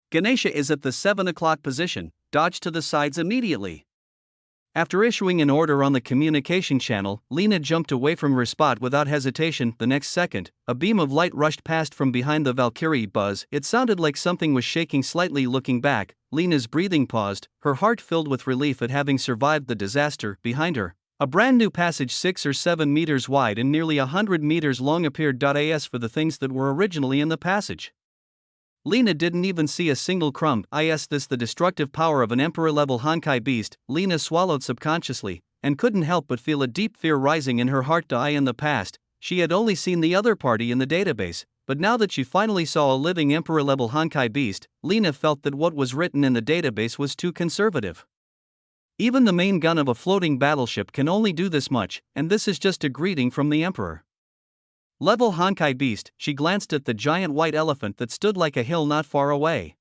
Ganesha is at the 7 o'clock position, dodge to the sides immediately. After issuing an order on the communication channel, Lena jumped away from her spot without hesitation. The next second, a beam of light rushed past from behind the Valkyrie. Buzz, it sounded like something was shaking slightly. Looking back, Lena's breathing paused, her heart filled with relief at having survived the disaster. Behind her, a brand new passage 6 or 7 meters wide and nearly 100 meters long appeared. As for the things that were originally in the passage, Lena didn't even see a single crumb. This the destructive power of an Emperor-level Honkai beast, Lena swallowed subconsciously, and couldn't help but feel a deep fear rising in her heart. In the past, she had only seen the other party in the database, but now that she finally saw a living Emperor-level Honkai beast, Lena felt that what was written in the database was too conservative. Even the main gun of a floating battleship can only do this much, and this is just a greeting from the Emperor. Level Honkai beast, she glanced at the giant white elephant that stood like a hill not far away.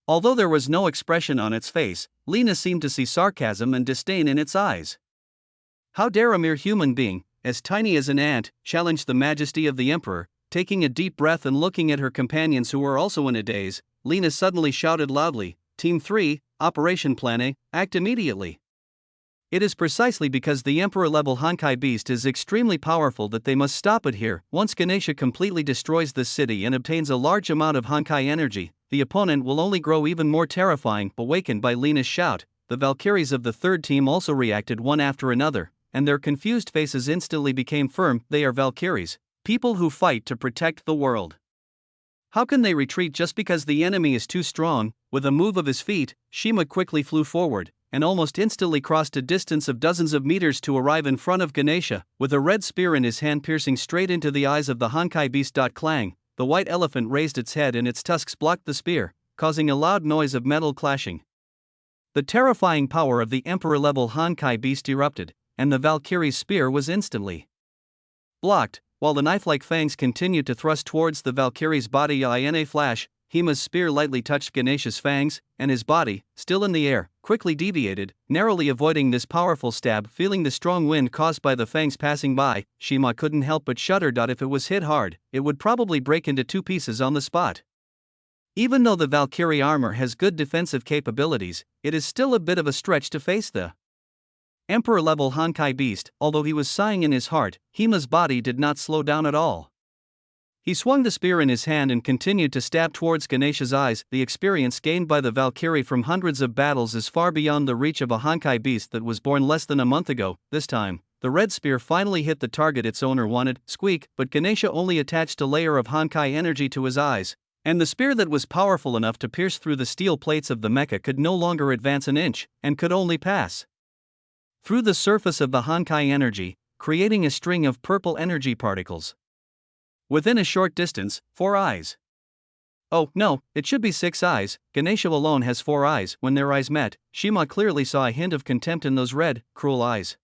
Although there was no expression on its face, Lena seemed to see sarcasm and disdain in its eyes. How dare a mere human being, as tiny as an ant, challenge the majesty of the Emperor? Taking a deep breath and looking at her companions who were also in a daze, Lena suddenly shouted loudly, Team 3, Operation Plan A, act immediately. It is precisely because the Emperor-level Honkai beast is extremely powerful that they must stop it here. Once Ganesha completely destroys this city and obtains a large amount of Honkai energy, the opponent will only grow even more terrifying. Awakened by Lena's shout, the Valkyries of the 3rd team also reacted one after another, and their confused faces instantly became firm. They are Valkyries. People who fight to protect the world. How can they retreat just because the enemy is too strong? With a move of his feet, Shima quickly flew forward, and almost instantly crossed a distance of dozens of meters to arrive in front of Ganesha, with a red spear in his hand piercing straight into the eyes of the Honkai beast. Clang, the white elephant raised its head and its tusks blocked the spear, causing a loud noise of metal clashing. The terrifying power of the Emperor-level Honkai beast erupted, and the Valkyrie's spear was instantly blocked, while the knife-like fangs continued to thrust towards the Valkyrie's body. In a flash, Hima's spear lightly touched Ganesha's fangs, and his body, still in the air, quickly deviated, narrowly avoiding this powerful stab. Feeling the strong wind caused by the fangs passing by, Shima couldn't help but shudder. If it was hit hard, it would probably break into two pieces on the spot. Even though the Valkyrie armor has good defensive capabilities, it is still a bit of a stretch to face the Emperor-level Honkai beast. Although he was sighing in his heart, Hima's body did not slow down at all. He swung the spear in his hand and continued to stab towards Ganesha's eyes. The experience gained by the Valkyrie from hundreds of battles is far beyond the reach of a Honkai beast that was born less than a month ago. This time, the red spear finally hit the target its owner wanted. Squeak, but Ganesha only attached a layer of Honkai energy to his eyes, and the spear that was powerful enough to pierce through the steel plates of the mecha could no longer advance an inch, and could only pass through the surface of the Honkai energy, creating a string of purple energy particles. Within a short distance, 4 eyes. Oh, no, it should be 6 eyes. Ganesha alone has 4 eyes. When their eyes met, Shima clearly saw a hint of contempt in those red, cruel eyes.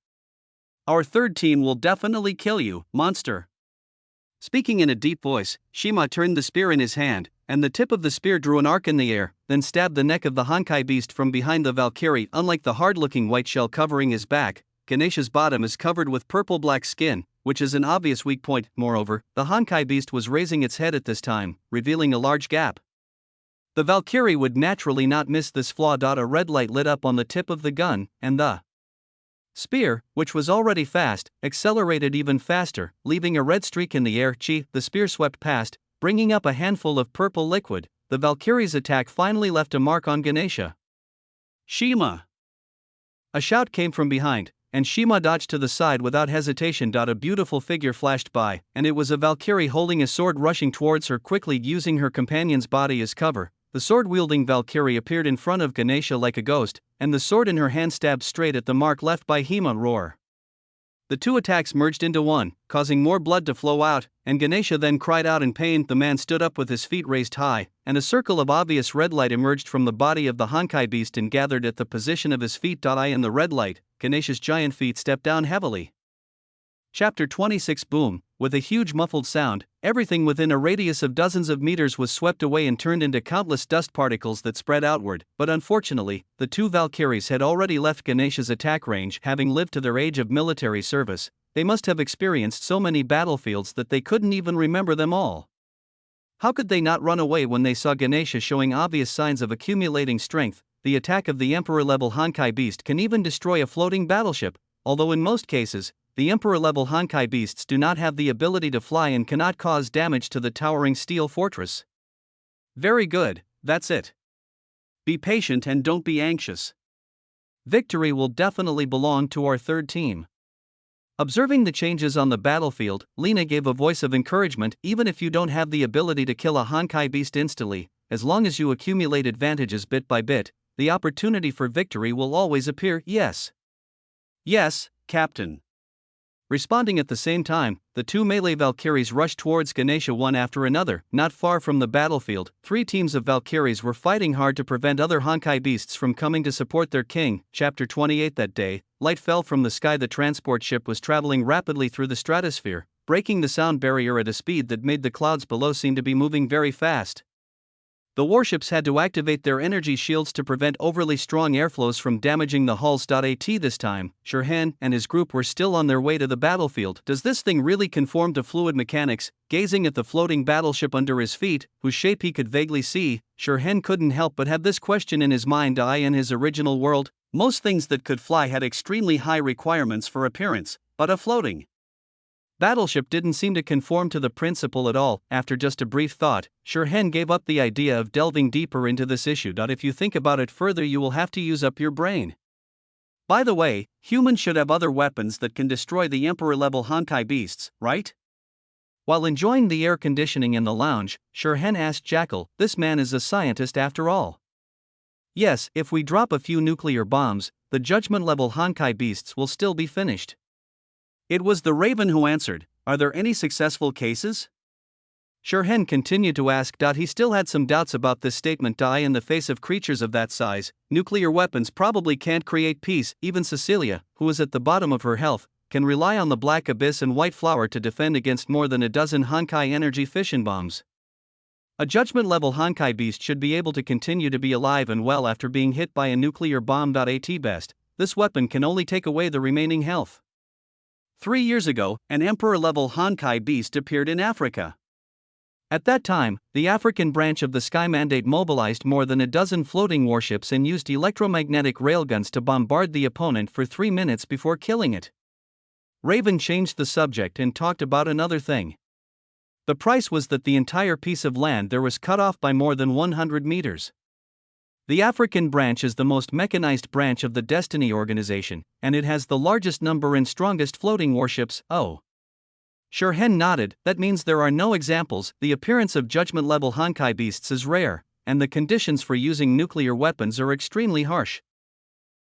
Our third team will definitely kill you, monster. Speaking in a deep voice, Shima turned the spear in his hand, and the tip of the spear drew an arc in the air, then stabbed the neck of the Honkai beast from behind the Valkyrie. Unlike the hard-looking white shell covering his back, Ganesha's bottom is covered with purple-black skin, which is an obvious weak point. Moreover, the Honkai beast was raising its head at this time, revealing a large gap. The Valkyrie would naturally not miss this flaw. A red light lit up on the tip of the gun, and the spear, which was already fast, accelerated even faster, leaving a red streak in the air. The spear swept past, bringing up a handful of purple liquid. The Valkyrie's attack finally left a mark on Ganesha. Shima! A shout came from behind, and Shima dodged to the side without hesitation. A beautiful figure flashed by, and it was a Valkyrie holding a sword rushing towards her quickly, using her companion's body as cover. The sword-wielding Valkyrie appeared in front of Ganesha like a ghost, and the sword in her hand stabbed straight at the mark left by Hima. Roar! The two attacks merged into one, causing more blood to flow out, and Ganesha then cried out in pain. The man stood up with his feet raised high, and a circle of obvious red light emerged from the body of the Honkai beast and gathered at the position of his feet. In the red light, Ganesha's giant feet stepped down heavily. Chapter 26. Boom! With a huge muffled sound, everything within a radius of dozens of meters was swept away and turned into countless dust particles that spread outward. But unfortunately, the two Valkyries had already left Ganesha's attack range. Having lived to their age of military service, they must have experienced so many battlefields that they couldn't even remember them all. How could they not run away when they saw Ganesha showing obvious signs of accumulating strength? The attack of the Emperor-level Honkai beast can even destroy a floating battleship, although in most cases, the Emperor-level Honkai beasts do not have the ability to fly and cannot cause damage to the towering steel fortress. Very good, that's it. Be patient and don't be anxious. Victory will definitely belong to our third team. Observing the changes on the battlefield, Lena gave a voice of encouragement. Even if you don't have the ability to kill a Honkai beast instantly, as long as you accumulate advantages bit by bit, the opportunity for victory will always appear. Yes. Yes, Captain. Responding at the same time, the two melee Valkyries rushed towards Ganesha one after another. Not far from the battlefield, 3 teams of Valkyries were fighting hard to prevent other Honkai beasts from coming to support their king. Chapter 28. That day, light fell from the sky. The transport ship was traveling rapidly through the stratosphere, breaking the sound barrier at a speed that made the clouds below seem to be moving very fast. The warships had to activate their energy shields to prevent overly strong airflows from damaging the hulls. At this time, Shurhan and his group were still on their way to the battlefield. Does this thing really conform to fluid mechanics? Gazing at the floating battleship under his feet, whose shape he could vaguely see, Shurhan couldn't help but have this question in his mind. In his original world, most things that could fly had extremely high requirements for appearance, but a floating battleship didn't seem to conform to the principle at all. After just a brief thought, Shurhan gave up the idea of delving deeper into this issue. If you think about it further, you will have to use up your brain. By the way, humans should have other weapons that can destroy the Emperor-level Honkai beasts, right? While enjoying the air conditioning in the lounge, Shirhen asked Jackal, "This man is a scientist after all." "Yes, if we drop a few nuclear bombs, the judgment-level Honkai beasts will still be finished." It was the Raven who answered, "Are there any successful cases?" Shirhen continued to ask. He still had some doubts about this statement. In the face of creatures of that size, nuclear weapons probably can't create peace. Even Cecilia, who is at the bottom of her health, can rely on the Black Abyss and White Flower to defend against more than a dozen Honkai energy fission bombs. A judgment-level Honkai beast should be able to continue to be alive and well after being hit by a nuclear bomb. At best, this weapon can only take away the remaining health. 3 years ago, an Emperor-level Honkai beast appeared in Africa. At that time, the African branch of the Sky Mandate mobilized more than a dozen floating warships and used electromagnetic railguns to bombard the opponent for 3 minutes before killing it. Raven changed the subject and talked about another thing. The price was that the entire piece of land there was cut off by more than 100 meters. The African branch is the most mechanized branch of the Destiny organization, and it has the largest number and strongest floating warships. Oh. Shirhen nodded. That means there are no examples. The appearance of judgment-level Honkai beasts is rare, and the conditions for using nuclear weapons are extremely harsh.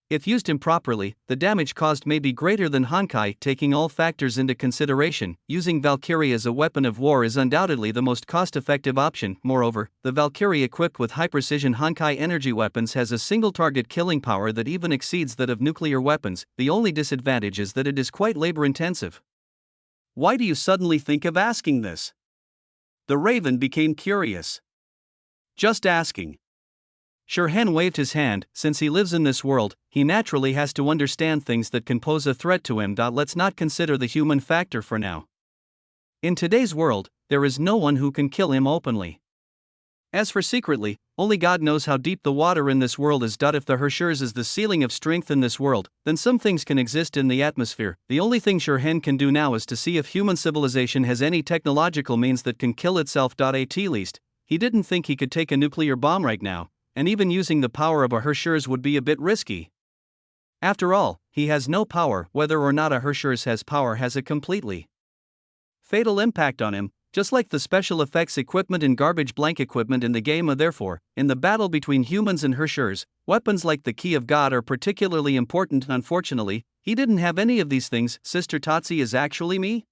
If used improperly, the damage caused may be greater than Honkai. Taking all factors into consideration, using Valkyrie as a weapon of war is undoubtedly the most cost-effective option. Moreover, the Valkyrie equipped with high-precision Honkai energy weapons has a single-target killing power that even exceeds that of nuclear weapons. The only disadvantage is that it is quite labor-intensive. "Why do you suddenly think of asking this?" The Raven became curious. "Just asking." Shirhen waved his hand. "Since he lives in this world, he naturally has to understand things that can pose a threat to him. Let's not consider the human factor for now. In today's world, there is no one who can kill him openly. As for secretly, only God knows how deep the water in this world is. If the Hershers is the ceiling of strength in this world, then some things can exist in the atmosphere. The only thing Shirhen can do now is to see if human civilization has any technological means that can kill itself. At least, he didn't think he could take a nuclear bomb right now, and even using the power of a Hershers would be a bit risky. After all, he has no power. Whether or not a Hershers has power has a completely fatal impact on him, just like the special effects equipment and garbage blank equipment in the game. Therefore, in the battle between humans and Hershers, weapons like the Key of God are particularly important. Unfortunately, he didn't have any of these things. Sister Tatsi is actually me?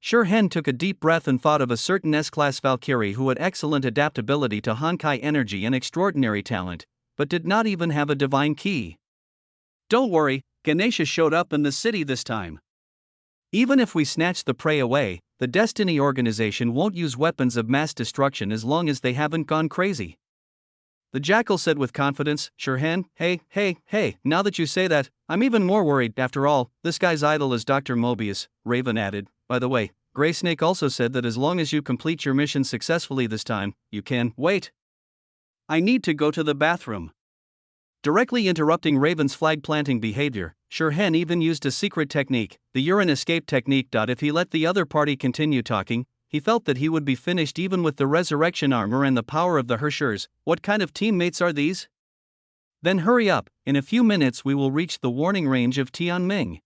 Shirhen took a deep breath and thought of a certain S-class Valkyrie who had excellent adaptability to Honkai energy and extraordinary talent, but did not even have a divine key. Don't worry, Ganesha showed up in the city this time. Even if we snatch the prey away, the Destiny organization won't use weapons of mass destruction as long as they haven't gone crazy. The Jackal said with confidence. Shirhen, hey, now that you say that, I'm even more worried. After all, this guy's idol is Dr. Mobius, Raven added. By the way, Grey Snake also said that as long as you complete your mission successfully this time, you can. Wait. I need to go to the bathroom. Directly interrupting Raven's flag-planting behavior, Shirhen even used a secret technique, the urine escape technique. If he let the other party continue talking, he felt that he would be finished even with the resurrection armor and the power of the Hershers. What kind of teammates are these? Then hurry up, in a few minutes we will reach the warning range of Tianming.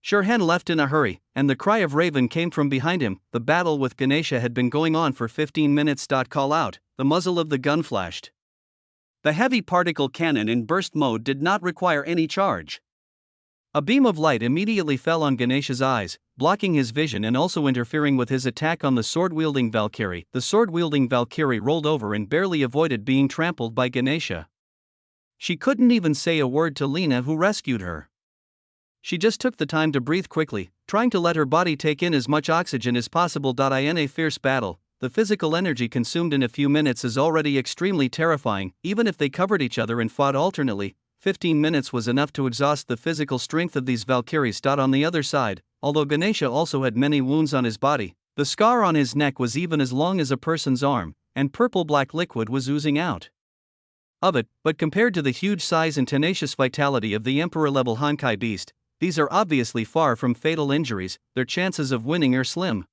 Shirhen left in a hurry, and the cry of Raven came from behind him. The battle with Ganesha had been going on for 15 minutes. Call out, the muzzle of the gun flashed. The heavy particle cannon in burst mode did not require any charge. A beam of light immediately fell on Ganesha's eyes, blocking his vision and also interfering with his attack on the sword-wielding Valkyrie. The sword-wielding Valkyrie rolled over and barely avoided being trampled by Ganesha. She couldn't even say a word to Lena, who rescued her. She just took the time to breathe quickly, trying to let her body take in as much oxygen as possible. In a fierce battle, the physical energy consumed in a few minutes is already extremely terrifying. Even if they covered each other and fought alternately, 15 minutes was enough to exhaust the physical strength of these Valkyries. On the other side, although Ganesha also had many wounds on his body, the scar on his neck was even as long as a person's arm, and purple-black liquid was oozing out of it. But compared to the huge size and tenacious vitality of the Emperor-level Honkai beast, these are obviously far from fatal injuries. Their chances of winning are slim.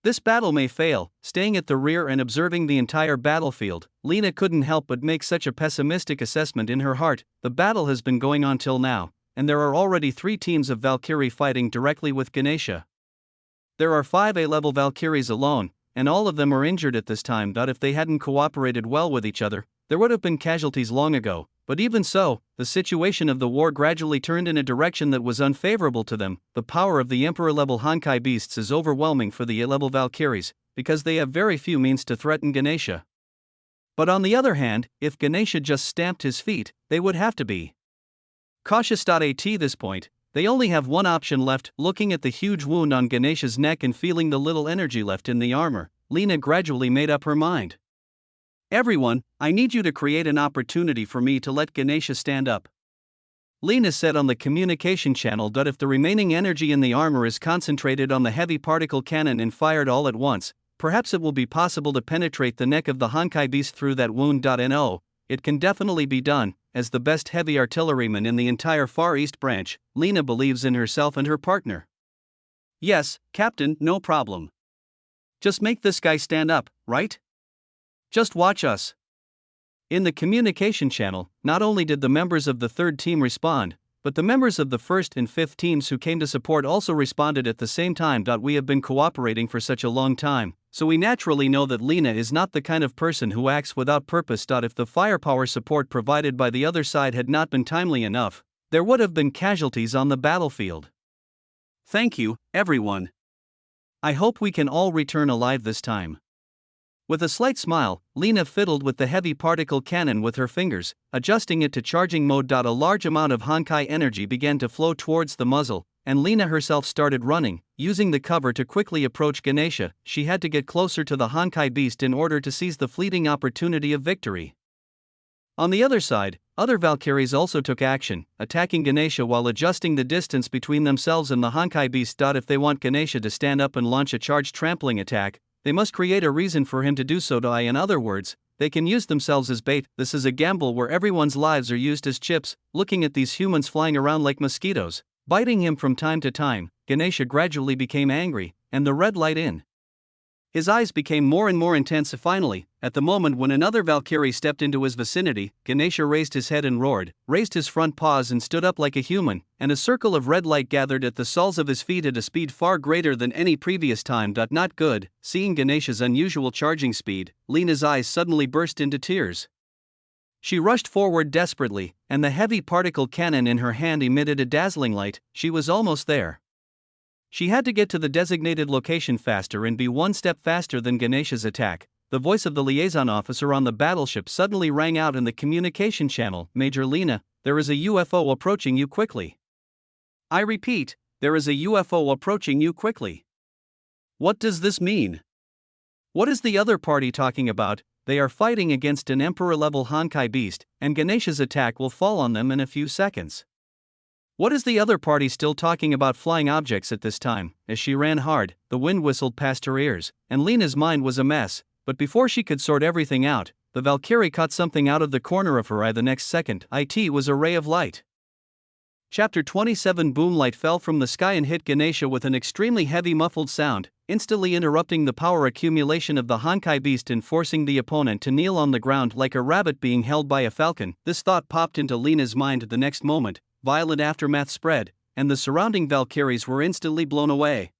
This battle may fail. Staying at the rear and observing the entire battlefield, Lena couldn't help but make such a pessimistic assessment in her heart. The battle has been going on till now, and there are already 3 teams of Valkyrie fighting directly with Ganesha. There are 5 A-level Valkyries alone, and all of them are injured at this time. If they hadn't cooperated well with each other, there would have been casualties long ago, but even so, the situation of the war gradually turned in a direction that was unfavorable to them. The power of the Emperor-level Honkai beasts is overwhelming for the A-level Valkyries, because they have very few means to threaten Ganesha. But on the other hand, if Ganesha just stamped his feet, they would have to be cautious. At this point, they only have one option left. Looking at the huge wound on Ganesha's neck and feeling the little energy left in the armor, Lena gradually made up her mind. "Everyone, I need you to create an opportunity for me to let Ganesha stand up," Lena said on the communication channel. If the remaining energy in the armor is concentrated on the heavy particle cannon and fired all at once, perhaps it will be possible to penetrate the neck of the Honkai beast through that wound. No, it can definitely be done. As the best heavy artilleryman in the entire Far East branch, Lena believes in herself and her partner. "Yes, Captain, no problem. Just make this guy stand up, right? Just watch us." In the communication channel, not only did the members of the third team respond, but the members of the first and fifth teams who came to support also responded at the same time. We have been cooperating for such a long time, so we naturally know that Lena is not the kind of person who acts without purpose. If the firepower support provided by the other side had not been timely enough, there would have been casualties on the battlefield. "Thank you, everyone. I hope we can all return alive this time." With a slight smile, Lena fiddled with the heavy particle cannon with her fingers, adjusting it to charging mode. A large amount of Honkai energy began to flow towards the muzzle, and Lena herself started running, using the cover to quickly approach Ganesha. She had to get closer to the Honkai beast in order to seize the fleeting opportunity of victory. On the other side, other Valkyries also took action, attacking Ganesha while adjusting the distance between themselves and the Honkai beast. If they want Ganesha to stand up and launch a charged trampling attack, they must create a reason for him to do so. In other words, they can use themselves as bait. This is a gamble where everyone's lives are used as chips. Looking at these humans flying around like mosquitoes, biting him from time to time, Ganesha gradually became angry, and the red light in his eyes became more and more intense. Finally, at the moment when another Valkyrie stepped into his vicinity, Ganesha raised his head and roared, raised his front paws and stood up like a human, and a circle of red light gathered at the soles of his feet at a speed far greater than any previous time. Not good. Seeing Ganesha's unusual charging speed, Lena's eyes suddenly burst into tears. She rushed forward desperately, and the heavy particle cannon in her hand emitted a dazzling light. She was almost there. She had to get to the designated location faster and be one step faster than Ganesha's attack. The voice of the liaison officer on the battleship suddenly rang out in the communication channel. "Major Lena, there is a UFO approaching you quickly. I repeat, there is a UFO approaching you quickly. What does this mean? What is the other party talking about?" They are fighting against an Emperor-level Honkai beast, and Ganesha's attack will fall on them in a few seconds. What is the other party still talking about flying objects at this time? As she ran hard, the wind whistled past her ears, and Lena's mind was a mess. But before she could sort everything out, the Valkyrie caught something out of the corner of her eye. The next second, it was a ray of light. Chapter 27. Boom! Light fell from the sky and hit Ganesha with an extremely heavy muffled sound, instantly interrupting the power accumulation of the Honkai beast and forcing the opponent to kneel on the ground like a rabbit being held by a falcon. This thought popped into Lena's mind the next moment. Violent aftermath spread, and the surrounding Valkyries were instantly blown away.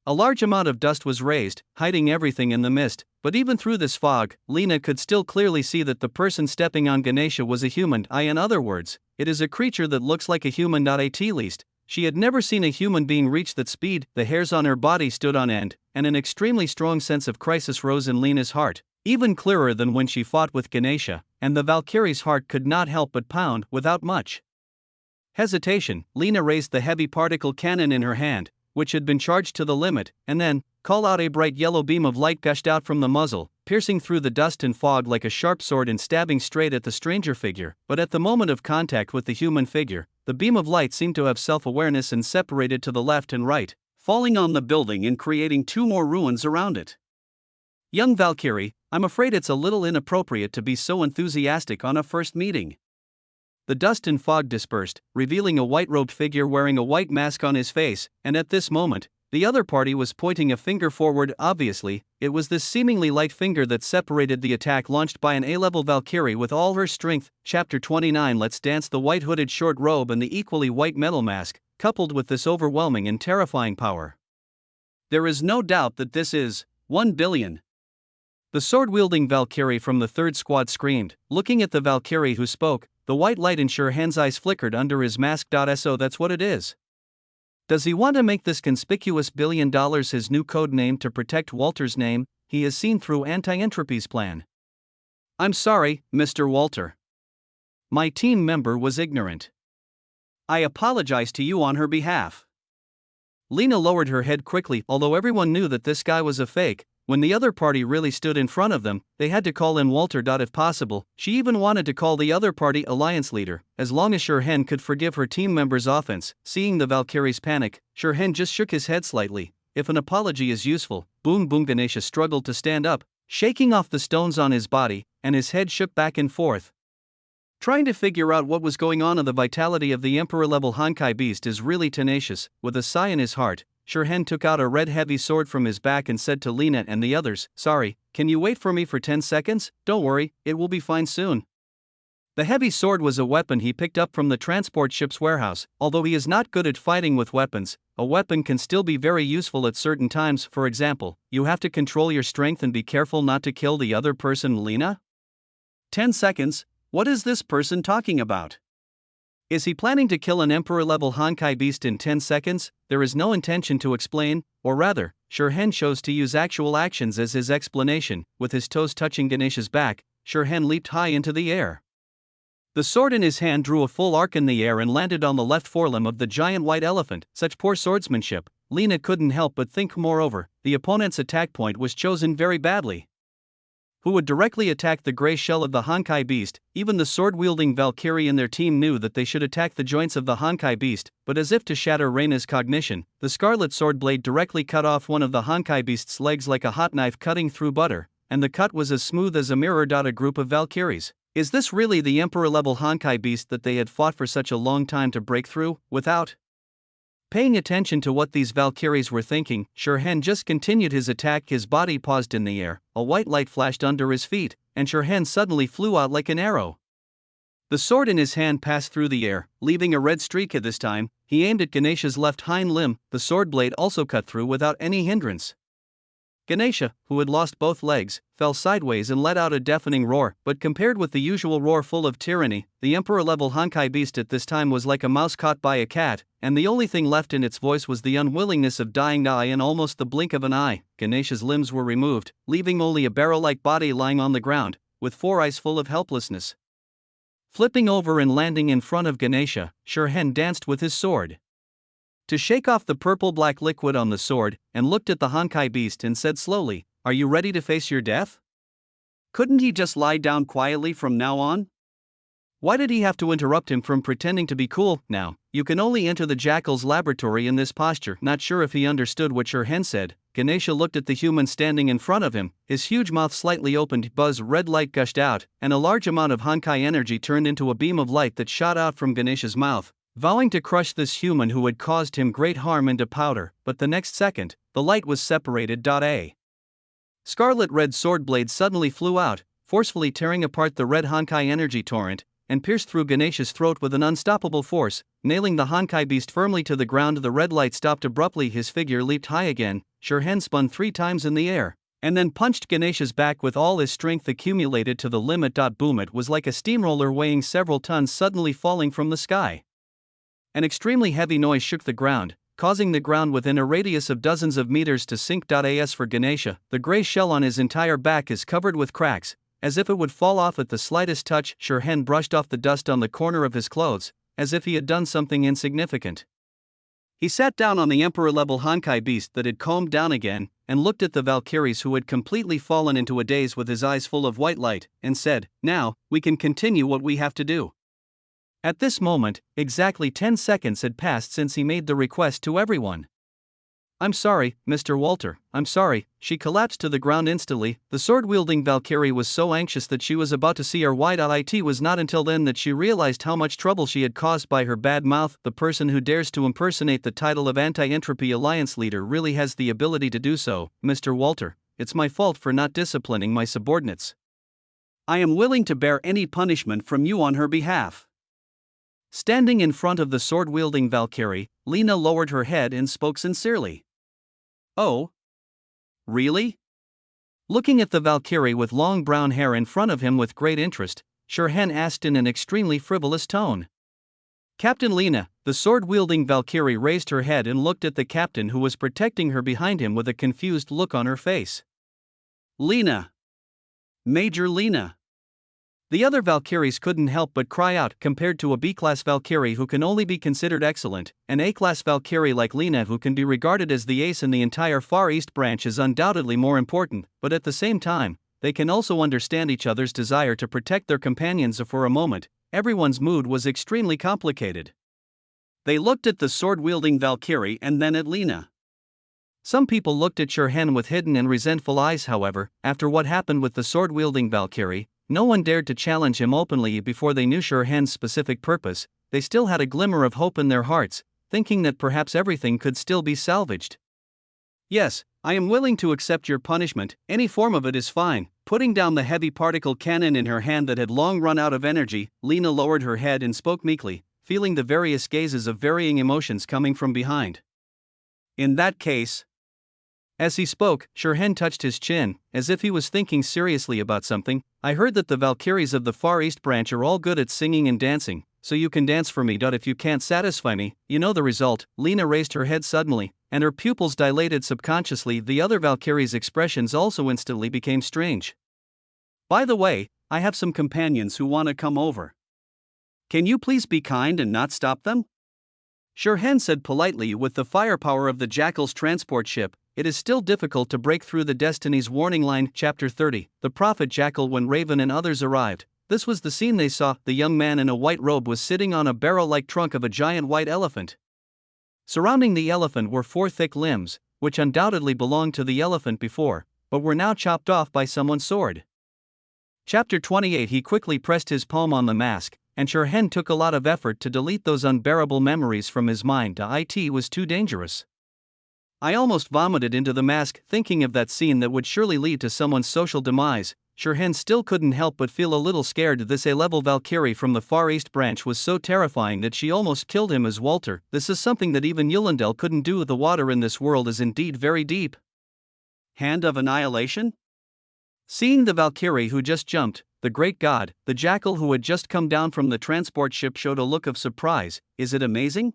A large amount of dust was raised, hiding everything in the mist, but even through this fog, Lena could still clearly see that the person stepping on Ganesha was a human. In other words, it is a creature that looks like a human. At least, she had never seen a human being reach that speed. The hairs on her body stood on end, and an extremely strong sense of crisis rose in Lena's heart, even clearer than when she fought with Ganesha, and the Valkyrie's heart could not help but pound. Without much hesitation, Lena raised the heavy particle cannon in her hand, which had been charged to the limit, and then, call out. A bright yellow beam of light gushed out from the muzzle, piercing through the dust and fog like a sharp sword and stabbing straight at the stranger figure. But at the moment of contact with the human figure, the beam of light seemed to have self-awareness and separated to the left and right, falling on the building and creating 2 more ruins around it. "Young Valkyrie, I'm afraid it's a little inappropriate to be so enthusiastic on a first meeting." The dust and fog dispersed, revealing a white-robed figure wearing a white mask on his face, and at this moment, the other party was pointing a finger forward. Obviously, it was this seemingly light finger that separated the attack launched by an A-level Valkyrie with all her strength. Chapter 29. Let's dance. The white hooded short robe and the equally white metal mask, coupled with this overwhelming and terrifying power, There is no doubt that this is 1 billion. The sword-wielding Valkyrie from the third squad screamed, looking at the Valkyrie who spoke. The white light in Sherhan's eyes flickered under his mask. So that's what it is. Does he want to make this conspicuous $1 billion his new code name to protect Walter's name he has seen through Anti-Entropy's plan? I'm sorry, Mr. Walter. My team member was ignorant. I apologize to you on her behalf. Lena lowered her head quickly. Although everyone knew that this guy was a fake, when the other party really stood in front of them, they had to call in Walter. If possible, she even wanted to call the other party alliance leader, as long as Sherhan could forgive her team member's offense. Seeing the Valkyrie's panic, Sherhan just shook his head slightly. If an apology is useful, boom. Ganesha struggled to stand up, shaking off the stones on his body, and his head shook back and forth. Trying to figure out what was going on. The vitality of the Emperor-level Honkai beast is really tenacious. With a sigh in his heart, Sherhan took out a red heavy sword from his back and said to Lena and the others, "Sorry, can you wait for me for 10 seconds? Don't worry, it will be fine soon." The heavy sword was a weapon he picked up from the transport ship's warehouse. Although he is not good at fighting with weapons, a weapon can still be very useful at certain times. For example, you have to control your strength and be careful not to kill the other person. Lena? 10 seconds? What is this person talking about? Is he planning to kill an Emperor-level Honkai beast in 10 seconds? There is no intention to explain, or rather, Sherhan chose to use actual actions as his explanation. With his toes touching Ganesha's back, Sherhan leaped high into the air. The sword in his hand drew a full arc in the air and landed on the left forelimb of the giant white elephant. Such poor swordsmanship, Lena couldn't help but think. Moreover, the opponent's attack point was chosen very badly. Who would directly attack the gray shell of the Honkai beast? Even the sword-wielding Valkyrie in their team knew that they should attack the joints of the Honkai beast, but as if to shatter Reina's cognition, the scarlet sword blade directly cut off one of the Honkai beast's legs like a hot knife cutting through butter, and the cut was as smooth as a mirror. A group of Valkyries. Is this really the Emperor-level Honkai beast that they had fought for such a long time to break through? Without paying attention to what these Valkyries were thinking, Sherhan just continued his attack. His body paused in the air, a white light flashed under his feet, and Sherhan suddenly flew out like an arrow. The sword in his hand passed through the air, leaving a red streak. At this time, he aimed at Ganesha's left hind limb. The sword blade also cut through without any hindrance. Ganesha, who had lost both legs, fell sideways and let out a deafening roar, but compared with the usual roar full of tyranny, the Emperor-level Honkai beast at this time was like a mouse caught by a cat, and the only thing left in its voice was the unwillingness of dying. In almost the blink of an eye, Ganesha's limbs were removed, leaving only a barrel-like body lying on the ground, with 4 eyes full of helplessness. Flipping over and landing in front of Ganesha, Sherhan danced with his sword to shake off the purple-black liquid on the sword, and looked at the Honkai beast and said slowly, "Are you ready to face your death? Couldn't he just lie down quietly from now on? Why did he have to interrupt him from pretending to be cool? Now, you can only enter the Jackal's laboratory in this posture." Not sure if he understood what Sherhan said, Ganesha looked at the human standing in front of him. His huge mouth slightly opened, red light gushed out, and a large amount of Honkai energy turned into a beam of light that shot out from Ganesha's mouth, vowing to crush this human who had caused him great harm into powder. But the next second, the light was separated. A scarlet red sword blade suddenly flew out, forcefully tearing apart the red Honkai energy torrent, and pierced through Ganesha's throat with an unstoppable force, nailing the Honkai beast firmly to the ground. The red light stopped abruptly. His figure leaped high again. Sherhan spun 3 times in the air, and then punched Ganesha's back with all his strength accumulated to the limit. Boom! It was like a steamroller weighing several tons suddenly falling from the sky. An extremely heavy noise shook the ground, causing the ground within a radius of dozens of meters to sink. As for Ganesha, the gray shell on his entire back is covered with cracks, as if it would fall off at the slightest touch. Sherhan brushed off the dust on the corner of his clothes, as if he had done something insignificant. He sat down on the Emperor-level Honkai beast that had calmed down again, and looked at the Valkyries who had completely fallen into a daze with his eyes full of white light, and said, "Now, we can continue what we have to do." At this moment, exactly 10 seconds had passed since he made the request to everyone. "I'm sorry, Mr. Walter, I'm sorry." She collapsed to the ground instantly. The sword-wielding Valkyrie was so anxious that she was about to see her wide out. It was not until then that she realized how much trouble she had caused by her bad mouth. The person who dares to impersonate the title of Anti-Entropy Alliance leader really has the ability to do so. "Mr. Walter, it's my fault for not disciplining my subordinates. I am willing to bear any punishment from you on her behalf." Standing in front of the sword-wielding Valkyrie, Lena lowered her head and spoke sincerely. Oh, really? Looking at the Valkyrie with long brown hair in front of him with great interest, Shirhan asked in an extremely frivolous tone. Captain Lena, the sword-wielding Valkyrie raised her head and looked at the captain who was protecting her behind him with a confused look on her face. Lena. Major Lena. The other Valkyries couldn't help but cry out compared to a B-class Valkyrie who can only be considered excellent. An A-class Valkyrie like Lena who can be regarded as the ace in the entire Far East branch is undoubtedly more important, but at the same time, they can also understand each other's desire to protect their companions. For a moment, everyone's mood was extremely complicated. They looked at the sword-wielding Valkyrie and then at Lena. Some people looked at Shirhan with hidden and resentful eyes. However, after what happened with the sword-wielding Valkyrie, no one dared to challenge him openly before they knew Shirhan's specific purpose. They still had a glimmer of hope in their hearts, thinking that perhaps everything could still be salvaged. Yes, I am willing to accept your punishment, any form of it is fine. Putting down the heavy particle cannon in her hand that had long run out of energy, Lena lowered her head and spoke meekly, feeling the various gazes of varying emotions coming from behind. In that case. As he spoke, Shirhan touched his chin, as if he was thinking seriously about something. I heard that the Valkyries of the Far East branch are all good at singing and dancing, so you can dance for me. If you can't satisfy me, you know the result. Lena raised her head suddenly, and her pupils dilated subconsciously. The other Valkyries' expressions also instantly became strange. By the way, I have some companions who want to come over. Can you please be kind and not stop them? Shirhan said politely. With the firepower of the Jackal's transport ship, it is still difficult to break through the Destiny's warning line. Chapter 30, The Prophet Jackal. When Raven and others arrived, this was the scene they saw. The young man in a white robe was sitting on a barrel-like trunk of a giant white elephant. Surrounding the elephant were 4 thick limbs, which undoubtedly belonged to the elephant before, but were now chopped off by someone's sword. Chapter 28. He quickly pressed his palm on the mask, and Shirhan took a lot of effort to delete those unbearable memories from his mind. It was too dangerous. I almost vomited into the mask thinking of that scene that would surely lead to someone's social demise. Shirhan still couldn't help but feel a little scared. This A-level Valkyrie from the Far East branch was so terrifying that she almost killed him as Walter. This is something that even Yulendel couldn't do. The water in this world is indeed very deep. Hand of Annihilation? Seeing the Valkyrie who just jumped, the great god, the Jackal who had just come down from the transport ship showed a look of surprise. Is it amazing?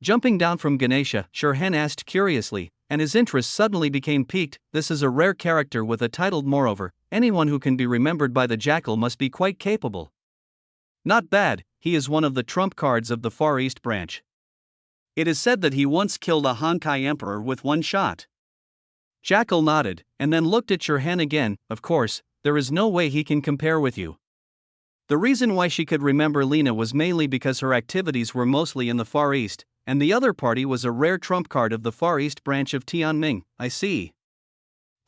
Jumping down from Ganesha, Shirhan asked curiously, and his interest suddenly became piqued. This is a rare character with a title. Moreover, anyone who can be remembered by the Jackal must be quite capable. Not bad, he is one of the trump cards of the Far East branch. It is said that he once killed a Honkai emperor with one shot. Jackal nodded, and then looked at Shirhan again. Of course, there is no way he can compare with you. The reason why she could remember Lena was mainly because her activities were mostly in the Far East, and the other party was a rare trump card of the Far East branch of Tianming. I see.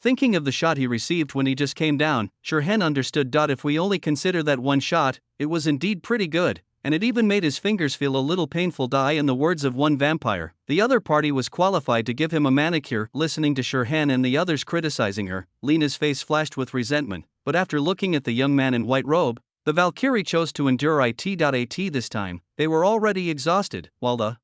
Thinking of the shot he received when he just came down, Shirhan understood. If we only consider that one shot, it was indeed pretty good, and it even made his fingers feel a little painful. In the words of one vampire, the other party was qualified to give him a manicure. Listening to Shirhan and the others criticizing her, Lena's face flashed with resentment, but after looking at the young man in white robe, the Valkyrie chose to endure it. This time, they were already exhausted, while the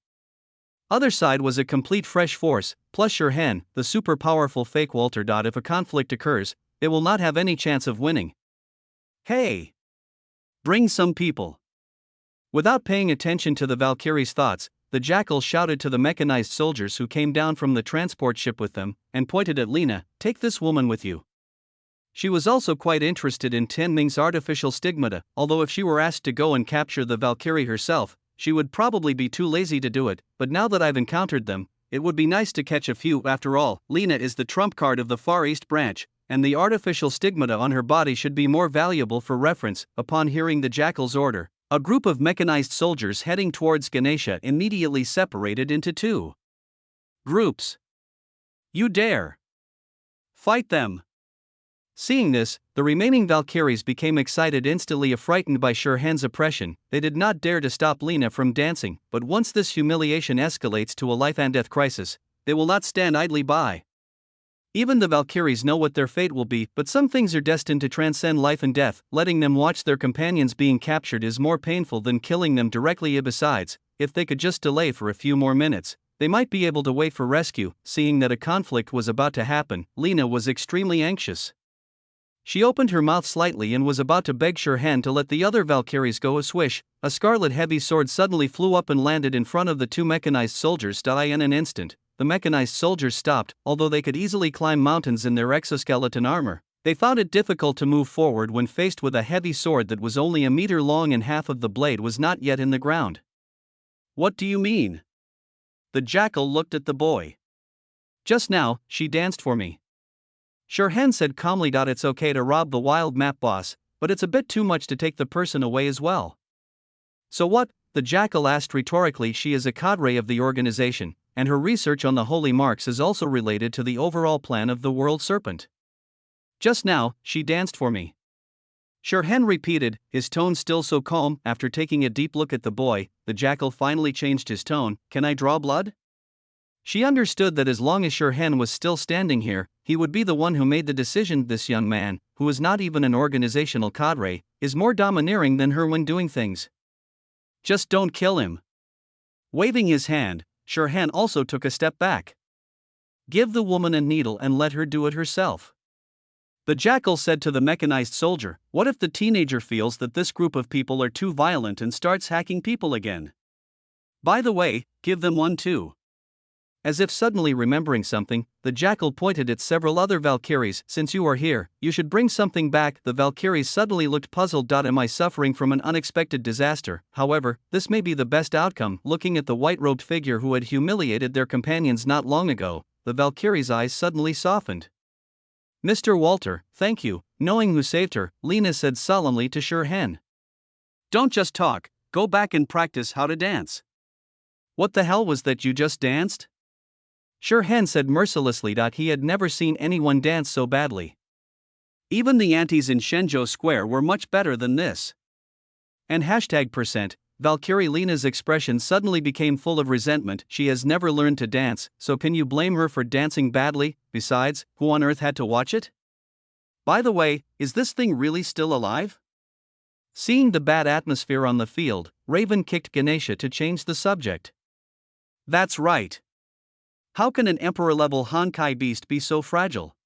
other side was a complete fresh force, plus Shirhan, the super powerful fake Walter. If a conflict occurs, they will not have any chance of winning. Hey! Bring some people. Without paying attention to the Valkyrie's thoughts, the Jackal shouted to the mechanized soldiers who came down from the transport ship with them, and pointed at Lena. Take this woman with you. She was also quite interested in Tianming's artificial stigmata, although if she were asked to go and capture the Valkyrie herself, she would probably be too lazy to do it. But now that I've encountered them, it would be nice to catch a few. After all, Lena is the trump card of the Far East branch, and the artificial stigmata on her body should be more valuable for reference. Upon hearing the Jackal's order, a group of mechanized soldiers heading towards Ganesha immediately separated into 2 groups. You dare fight them! Seeing this, the remaining Valkyries became excited, instantly frightened by Shirhan's oppression. They did not dare to stop Lena from dancing, but once this humiliation escalates to a life-and-death crisis, they will not stand idly by. Even the Valkyries know what their fate will be, but some things are destined to transcend life and death. Letting them watch their companions being captured is more painful than killing them directly. Besides, if they could just delay for a few more minutes, they might be able to wait for rescue. Seeing that a conflict was about to happen, Lena was extremely anxious. She opened her mouth slightly and was about to beg Shirhan to let the other Valkyries go. A swish, a scarlet heavy sword suddenly flew up and landed in front of the two mechanized soldiers. In an instant, the mechanized soldiers stopped. Although they could easily climb mountains in their exoskeleton armor, they found it difficult to move forward when faced with a heavy sword that was only a meter long and half of the blade was not yet in the ground. What do you mean? The jackal looked at the boy. Just now, she danced for me. Shirhan said calmly. It's okay to rob the wild map boss, but it's a bit too much to take the person away as well. So what? The jackal asked rhetorically. She is a cadre of the organization, and her research on the holy marks is also related to the overall plan of the world serpent. Just now, she danced for me. Shirhan repeated, his tone still so calm. After taking a deep look at the boy, the jackal finally changed his tone. Can I draw blood? She understood that as long as Shirhan was still standing here, he would be the one who made the decision. This young man, who is not even an organizational cadre, is more domineering than her when doing things. Just don't kill him. Waving his hand, Shirhan also took a step back. Give the woman a needle and let her do it herself. The jackal said to the mechanized soldier, what if the teenager feels that this group of people are too violent and starts hacking people again? By the way, give them one too. As if suddenly remembering something, the jackal pointed at several other Valkyries. Since you are here, you should bring something back. The Valkyries suddenly looked puzzled. Am I suffering from an unexpected disaster? However, this may be the best outcome. Looking at the white-robed figure who had humiliated their companions not long ago, the Valkyrie's eyes suddenly softened. Mr. Walter, thank you. Knowing who saved her, Lena said solemnly to Shirhan. Don't just talk, go back and practice how to dance. What the hell was that you just danced? Shirhan said mercilessly. He had never seen anyone dance so badly. Even the aunties in Shenzhou Square were much better than this. And %, Valkyrie Lena's expression suddenly became full of resentment. She has never learned to dance, so can you blame her for dancing badly? Besides, who on earth had to watch it? By the way, is this thing really still alive? Seeing the bad atmosphere on the field, Raven kicked Ganesha to change the subject. That's right. How can an Emperor-level Honkai beast be so fragile?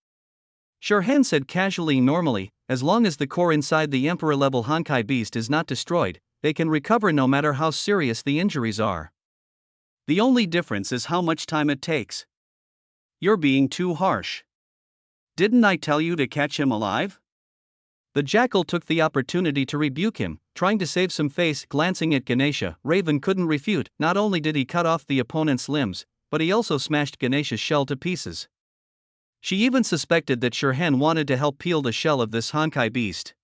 Shirhan said casually. Normally, as long as the core inside the Emperor-level Honkai beast is not destroyed, they can recover no matter how serious the injuries are. The only difference is how much time it takes. You're being too harsh. Didn't I tell you to catch him alive? The jackal took the opportunity to rebuke him, trying to save some face. Glancing at Ganesha, Raven couldn't refute. Not only did he cut off the opponent's limbs, but he also smashed Ganesha's shell to pieces. She even suspected that Shirhan wanted to help peel the shell of this Honkai beast.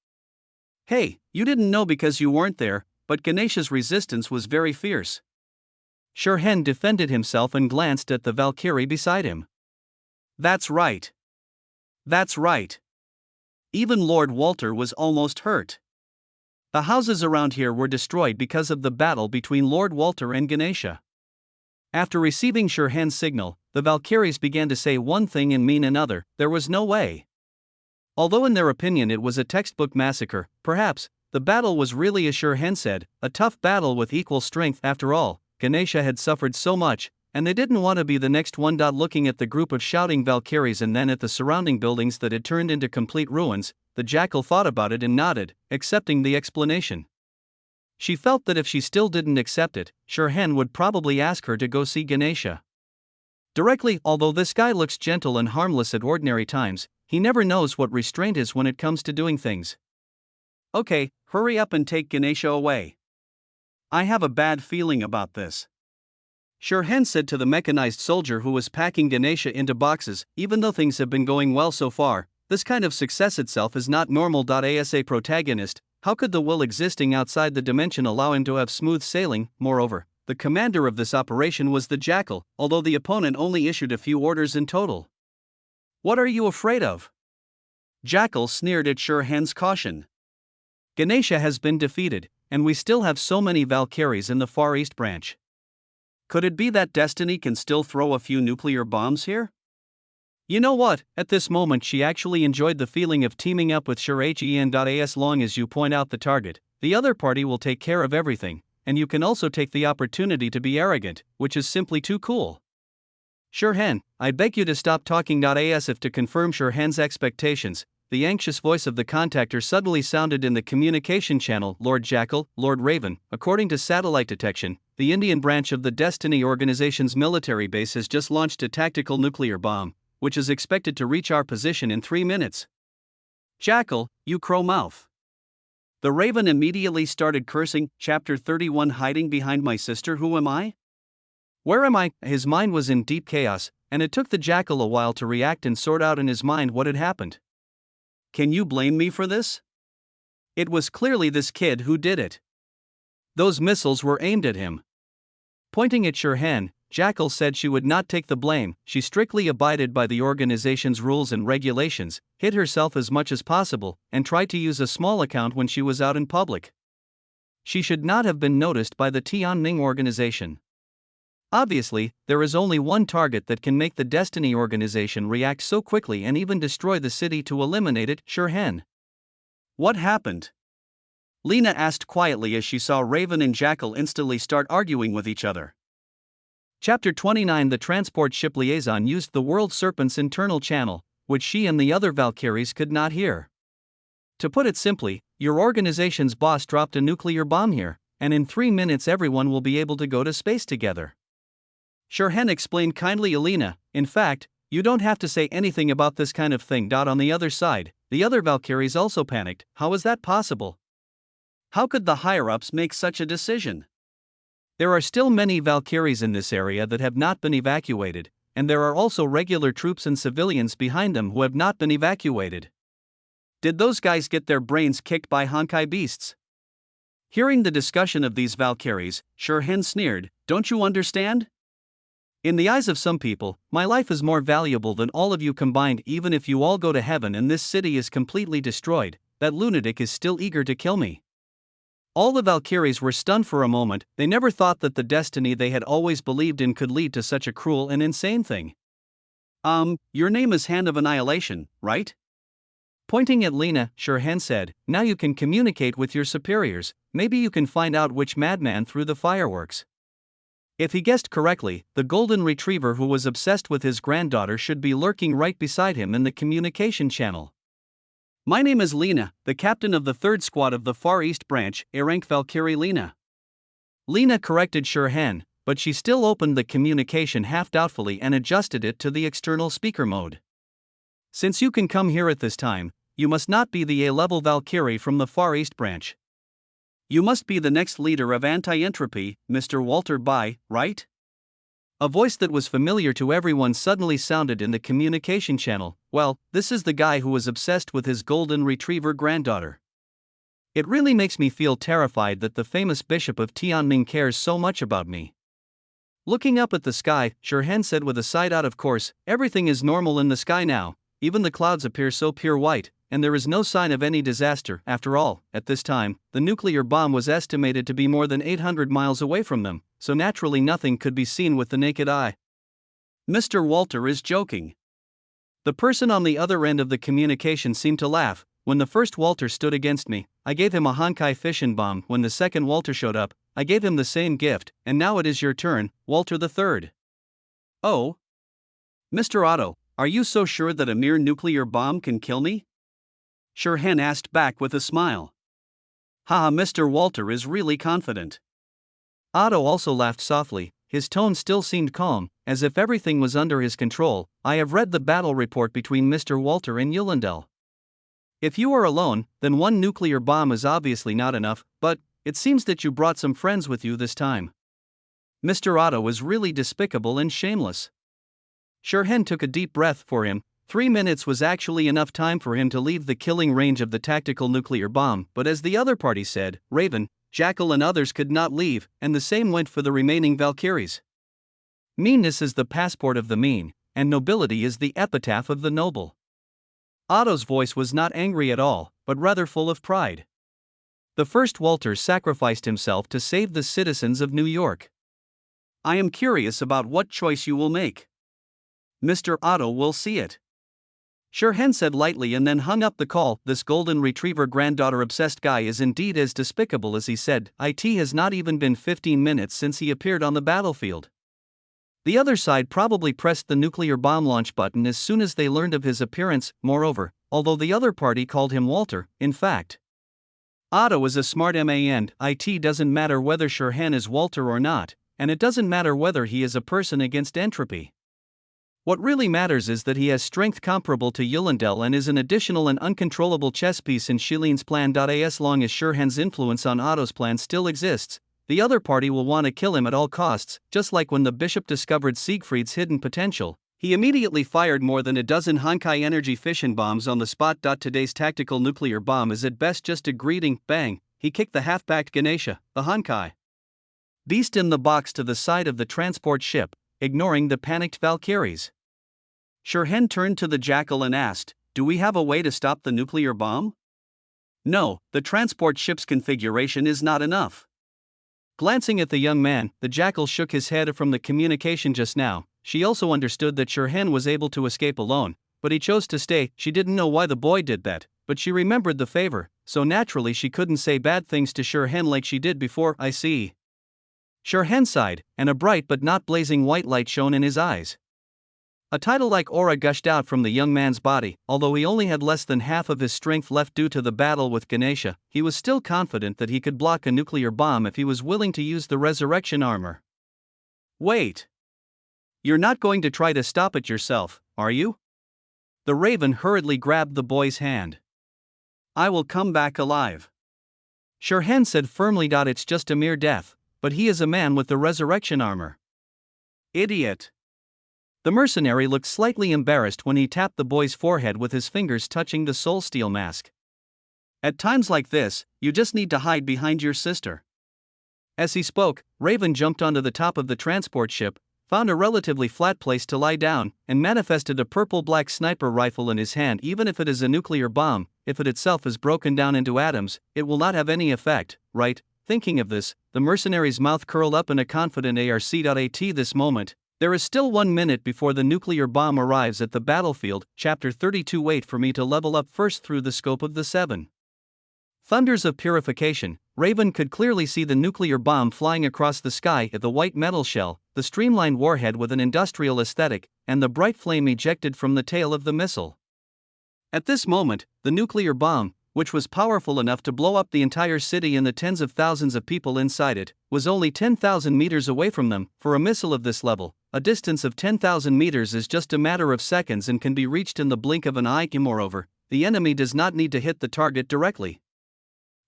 Hey, you didn't know because you weren't there, but Ganesha's resistance was very fierce. Shirhan defended himself and glanced at the Valkyrie beside him. That's right. That's right. Even Lord Walter was almost hurt. The houses around here were destroyed because of the battle between Lord Walter and Ganesha. After receiving Shirhan's signal, the Valkyries began to say one thing and mean another. There was no way. Although in their opinion it was a textbook massacre, perhaps, the battle was really, as Shirhan said, a tough battle with equal strength. After all, Ganesha had suffered so much, and they didn't want to be the next one. Looking at the group of shouting Valkyries and then at the surrounding buildings that had turned into complete ruins, the jackal thought about it and nodded, accepting the explanation. She felt that if she still didn't accept it, Shirhan would probably ask her to go see Ganesha directly. Although this guy looks gentle and harmless at ordinary times, he never knows what restraint is when it comes to doing things. Okay, hurry up and take Ganesha away. I have a bad feeling about this. Shirhan said to the mechanized soldier who was packing Ganesha into boxes. Even though things have been going well so far, this kind of success itself is not normal. As a protagonist, how could the will existing outside the dimension allow him to have smooth sailing? Moreover, the commander of this operation was the jackal, although the opponent only issued a few orders in total. What are you afraid of? Jackal sneered at Shirhan's caution. Ganesha has been defeated, and we still have so many Valkyries in the Far East branch. Could it be that Destiny can still throw a few nuclear bombs here? You know what, at this moment she actually enjoyed the feeling of teaming up with Shirhan. As long as you point out the target, the other party will take care of everything, and you can also take the opportunity to be arrogant, which is simply too cool. Shirhan, I beg you to stop talking. As if to confirm Shirhan's expectations, the anxious voice of the contactor suddenly sounded in the communication channel. Lord Jackal, Lord Raven, according to satellite detection, the Indian branch of the Destiny Organization's military base has just launched a tactical nuclear bomb, which is expected to reach our position in 3 minutes. Jackal, you crow mouth. The Raven immediately started cursing. Chapter 31. Hiding behind my sister. Who am I? Where am I? His mind was in deep chaos, and it took the Jackal a while to react and sort out in his mind what had happened. Can you blame me for this? It was clearly this kid who did it. Those missiles were aimed at him. Pointing at Shirhan, Jackal said she would not take the blame. She strictly abided by the organization's rules and regulations, hid herself as much as possible, and tried to use a small account when she was out in public. She should not have been noticed by the Tianming organization. Obviously, there is only one target that can make the Destiny organization react so quickly and even destroy the city to eliminate it. Shirhan. What happened? Lena asked quietly as she saw Raven and Jackal instantly start arguing with each other. Chapter 29. The transport ship liaison used the World Serpent's internal channel, which she and the other Valkyries could not hear. To put it simply, your organization's boss dropped a nuclear bomb here, and in 3 minutes everyone will be able to go to space together. Shirhan explained kindly. Alina, in fact, you don't have to say anything about this kind of thing. On the other side, the other Valkyries also panicked. How is that possible? How could the higher-ups make such a decision? There are still many Valkyries in this area that have not been evacuated, and there are also regular troops and civilians behind them who have not been evacuated. Did those guys get their brains kicked by Honkai beasts? Hearing the discussion of these Valkyries, Shirhan sneered, don't you understand? In the eyes of some people, my life is more valuable than all of you combined. Even if you all go to heaven and this city is completely destroyed, that lunatic is still eager to kill me. All the Valkyries were stunned for a moment. They never thought that the destiny they had always believed in could lead to such a cruel and insane thing. Your name is Hand of Annihilation, right? Pointing at Lena, Shirhan said, now you can communicate with your superiors. Maybe you can find out which madman threw the fireworks. If he guessed correctly, the golden retriever who was obsessed with his granddaughter should be lurking right beside him in the communication channel. My name is Lena, the captain of the 3rd Squad of the Far East Branch, A-rank Valkyrie Lena. Lena corrected Shirhan, but she still opened the communication half-doubtfully and adjusted it to the external speaker mode. Since you can come here at this time, you must not be the A-level Valkyrie from the Far East Branch. You must be the next leader of Anti-Entropy, Mr. Walter Bai, right? A voice that was familiar to everyone suddenly sounded in the communication channel. Well, this is the guy who was obsessed with his golden retriever granddaughter. It really makes me feel terrified that the famous bishop of Tianming cares so much about me. Looking up at the sky, Shirhan said with a sigh. Of course, everything is normal in the sky now, even the clouds appear so pure white, and there is no sign of any disaster. After all, at this time, the nuclear bomb was estimated to be more than 800 miles away from them, so naturally nothing could be seen with the naked eye. Mr. Walter is joking. The person on the other end of the communication seemed to laugh. When the first Walter stood against me, I gave him a Honkai fission bomb. When the second Walter showed up, I gave him the same gift, and now it is your turn, Walter the Third. Oh? Mr. Otto, are you so sure that a mere nuclear bomb can kill me? Shirhan asked back with a smile. Haha, Mr. Walter is really confident. Otto also laughed softly. His tone still seemed calm, as if everything was under his control. I have read the battle report between Mr. Walter and Yulindel. If you are alone, then one nuclear bomb is obviously not enough, but it seems that you brought some friends with you this time. Mr. Otto is really despicable and shameless. Shirhan took a deep breath for him. 3 minutes was actually enough time for him to leave the killing range of the tactical nuclear bomb, but as the other party said, Raven, Jackal and others could not leave, and the same went for the remaining Valkyries. Meanness is the passport of the mean, and nobility is the epitaph of the noble. Otto's voice was not angry at all, but rather full of pride. The first Walter sacrificed himself to save the citizens of New York. I am curious about what choice you will make. Mr. Otto will see it. Shirhan said lightly and then hung up the call. This golden retriever granddaughter obsessed guy is indeed as despicable as he said. It has not even been 15 minutes since he appeared on the battlefield. The other side probably pressed the nuclear bomb launch button as soon as they learned of his appearance. Moreover, although the other party called him Walter, in fact, Otto is a smart man. It doesn't matter whether Shirhan is Walter or not, and it doesn't matter whether he is a person against entropy. What really matters is that he has strength comparable to Yulindel and is an additional and uncontrollable chess piece in Shilin's plan. As long as Shirhan's influence on Otto's plan still exists, the other party will want to kill him at all costs. Just like when the bishop discovered Siegfried's hidden potential, he immediately fired more than a dozen Honkai energy fission bombs on the spot. Today's tactical nuclear bomb is at best just a greeting. Bang, he kicked the half-backed Ganesha, the Honkai beast, in the box to the side of the transport ship, ignoring the panicked Valkyries. Shirhan turned to the Jackal and asked, "Do we have a way to stop the nuclear bomb?" "No, the transport ship's configuration is not enough." Glancing at the young man, the Jackal shook his head. From the communication just now, she also understood that Shirhan was able to escape alone, but he chose to stay. She didn't know why the boy did that, but she remembered the favor, so naturally she couldn't say bad things to Shirhan like she did before. "I see." Shirhan sighed, and a bright but not blazing white light shone in his eyes. A tidal-like aura gushed out from the young man's body. Although he only had less than half of his strength left due to the battle with Ganesha, he was still confident that he could block a nuclear bomb if he was willing to use the resurrection armor. "Wait. You're not going to try to stop it yourself, are you?" The Raven hurriedly grabbed the boy's hand. "I will come back alive," Shirhan said firmly. "It's just a mere death, but he is a man with the resurrection armor." "Idiot." The mercenary looked slightly embarrassed when he tapped the boy's forehead with his fingers touching the soul steel mask. "At times like this, you just need to hide behind your sister." As he spoke, Raven jumped onto the top of the transport ship, found a relatively flat place to lie down, and manifested a purple-black sniper rifle in his hand. Even if it is a nuclear bomb, if it itself is broken down into atoms, it will not have any effect, right? Thinking of this, the mercenary's mouth curled up in a confident arc. This moment, there is still 1 minute before the nuclear bomb arrives at the battlefield. Chapter 32. Wait for me to level up first. Through the scope of the 7 thunders of purification, Raven could clearly see the nuclear bomb flying across the sky at the white metal shell, the streamlined warhead with an industrial aesthetic, and the bright flame ejected from the tail of the missile. At this moment, the nuclear bomb, which was powerful enough to blow up the entire city and the tens of thousands of people inside it, was only 10,000 meters away from them. For a missile of this level, a distance of 10,000 meters is just a matter of seconds and can be reached in the blink of an eye. Moreover, the enemy does not need to hit the target directly.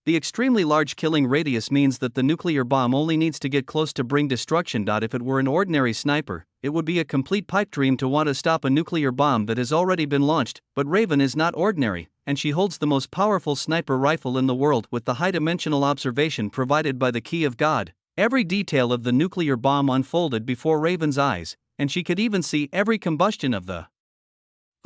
The extremely large killing radius means that the nuclear bomb only needs to get close to bring destruction. If it were an ordinary sniper, it would be a complete pipe dream to want to stop a nuclear bomb that has already been launched, but Raven is not ordinary, and she holds the most powerful sniper rifle in the world with the high-dimensional observation provided by the Key of God. Every detail of the nuclear bomb unfolded before Raven's eyes, and she could even see every combustion of the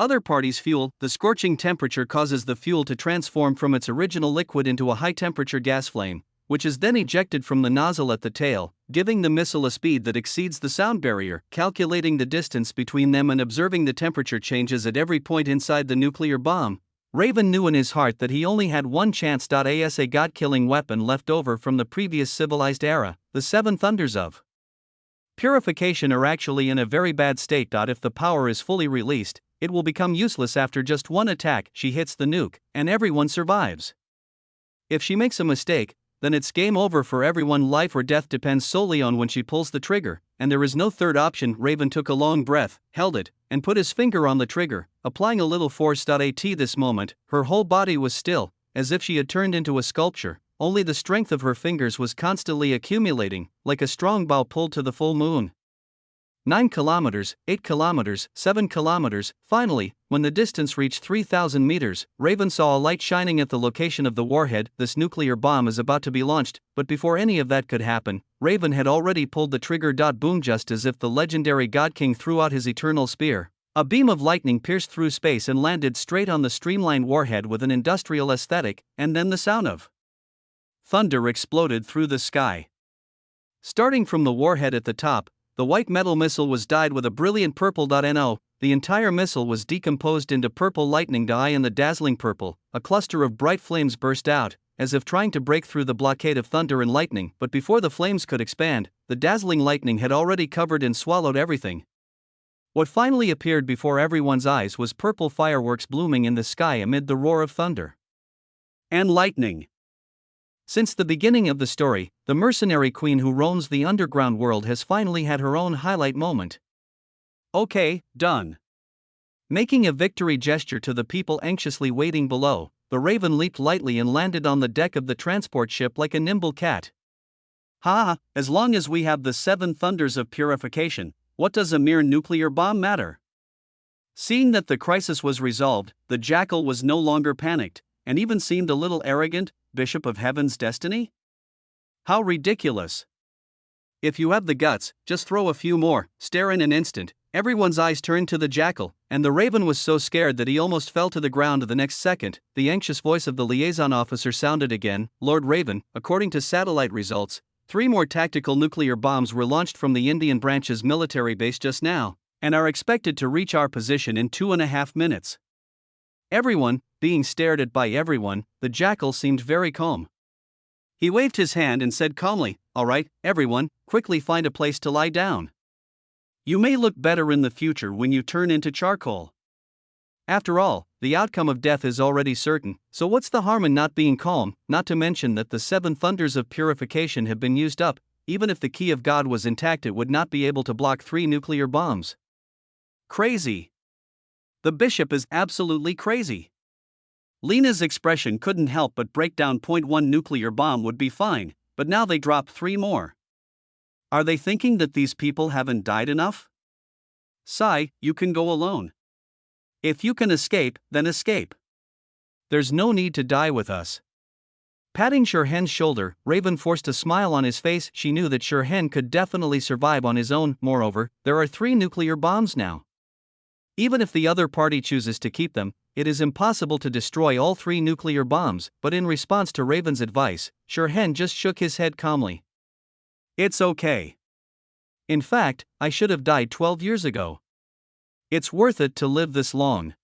other party's fuel. The scorching temperature causes the fuel to transform from its original liquid into a high-temperature gas flame, which is then ejected from the nozzle at the tail, giving the missile a speed that exceeds the sound barrier. Calculating the distance between them and observing the temperature changes at every point inside the nuclear bomb, Raven knew in his heart that he only had one chance. As a god-killing weapon left over from the previous civilized era, the 7 thunders of purification are actually in a very bad state. If the power is fully released, it will become useless after just one attack. She hits the nuke, and everyone survives. If she makes a mistake, then it's game over for everyone. Life or death depends solely on when she pulls the trigger, and there is no third option. Raven took a long breath, held it, and put his finger on the trigger, applying a little force. This moment, her whole body was still, as if she had turned into a sculpture. Only the strength of her fingers was constantly accumulating, like a strong bow pulled to the full moon. 9 kilometers, 8 kilometers, 7 kilometers. Finally, when the distance reached 3,000 meters, Raven saw a light shining at the location of the warhead. This nuclear bomb is about to be launched, but before any of that could happen, Raven had already pulled the trigger. Boom! Just as if the legendary God King threw out his eternal spear, a beam of lightning pierced through space and landed straight on the streamlined warhead with an industrial aesthetic, and then the sound of thunder exploded through the sky. Starting from the warhead at the top, the white metal missile was dyed with a brilliant purple. The entire missile was decomposed into purple lightning dye. In the dazzling purple, a cluster of bright flames burst out, as if trying to break through the blockade of thunder and lightning, but before the flames could expand, the dazzling lightning had already covered and swallowed everything. What finally appeared before everyone's eyes was purple fireworks blooming in the sky amid the roar of thunder and lightning. Since the beginning of the story, the mercenary queen who roams the underground world has finally had her own highlight moment. Okay, done. Making a victory gesture to the people anxiously waiting below, the Raven leaped lightly and landed on the deck of the transport ship like a nimble cat. Ha! As long as we have the 7 thunders of purification, what does a mere nuclear bomb matter? Seeing that the crisis was resolved, the Jackal was no longer panicked, and even seemed a little arrogant. Bishop of Heaven's destiny? How ridiculous! If you have the guts, just throw a few more. Stare in an instant. Everyone's eyes turned to the Jackal, and the Raven was so scared that he almost fell to the ground the next second. The anxious voice of the liaison officer sounded again. Lord Raven, according to satellite results, 3 more tactical nuclear bombs were launched from the Indian branch's military base just now, and are expected to reach our position in 2.5 minutes. Everyone, being stared at by everyone, the Jackal seemed very calm. He waved his hand and said calmly, "All right, everyone, quickly find a place to lie down. You may look better in the future when you turn into charcoal. After all, the outcome of death is already certain, so what's the harm in not being calm, not to mention that the 7 thunders of purification have been used up. Even if the key of God was intact, it would not be able to block 3 nuclear bombs. Crazy. The bishop is absolutely crazy." Lena's expression couldn't help but break down. 1 nuclear bomb would be fine, but now they drop 3 more. Are they thinking that these people haven't died enough? Sai, you can go alone. If you can escape, then escape. There's no need to die with us. Patting Shirhen's shoulder, Raven forced a smile on his face. She knew that Shirhen could definitely survive on his own. Moreover, there are 3 nuclear bombs now. Even if the other party chooses to keep them, it is impossible to destroy all 3 nuclear bombs. But in response to Raven's advice, Shirhen just shook his head calmly. It's okay. In fact, I should have died 12 years ago. It's worth it to live this long.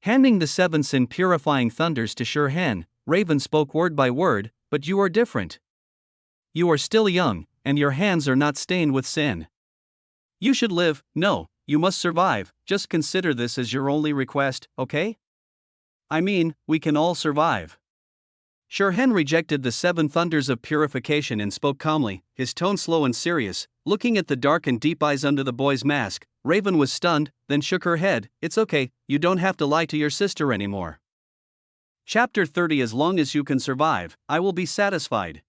Handing the 7 sin purifying thunders to Shirhen, Raven spoke word by word, "But you are different. You are still young, and your hands are not stained with sin. You should live. No, you must survive. Just consider this as your only request, okay? I mean, we can all survive." Shirhen rejected the 7 thunders of purification and spoke calmly, his tone slow and serious. Looking at the dark and deep eyes under the boy's mask, Raven was stunned, then shook her head. "It's okay, you don't have to lie to your sister anymore. Chapter 30. As long as you can survive, I will be satisfied."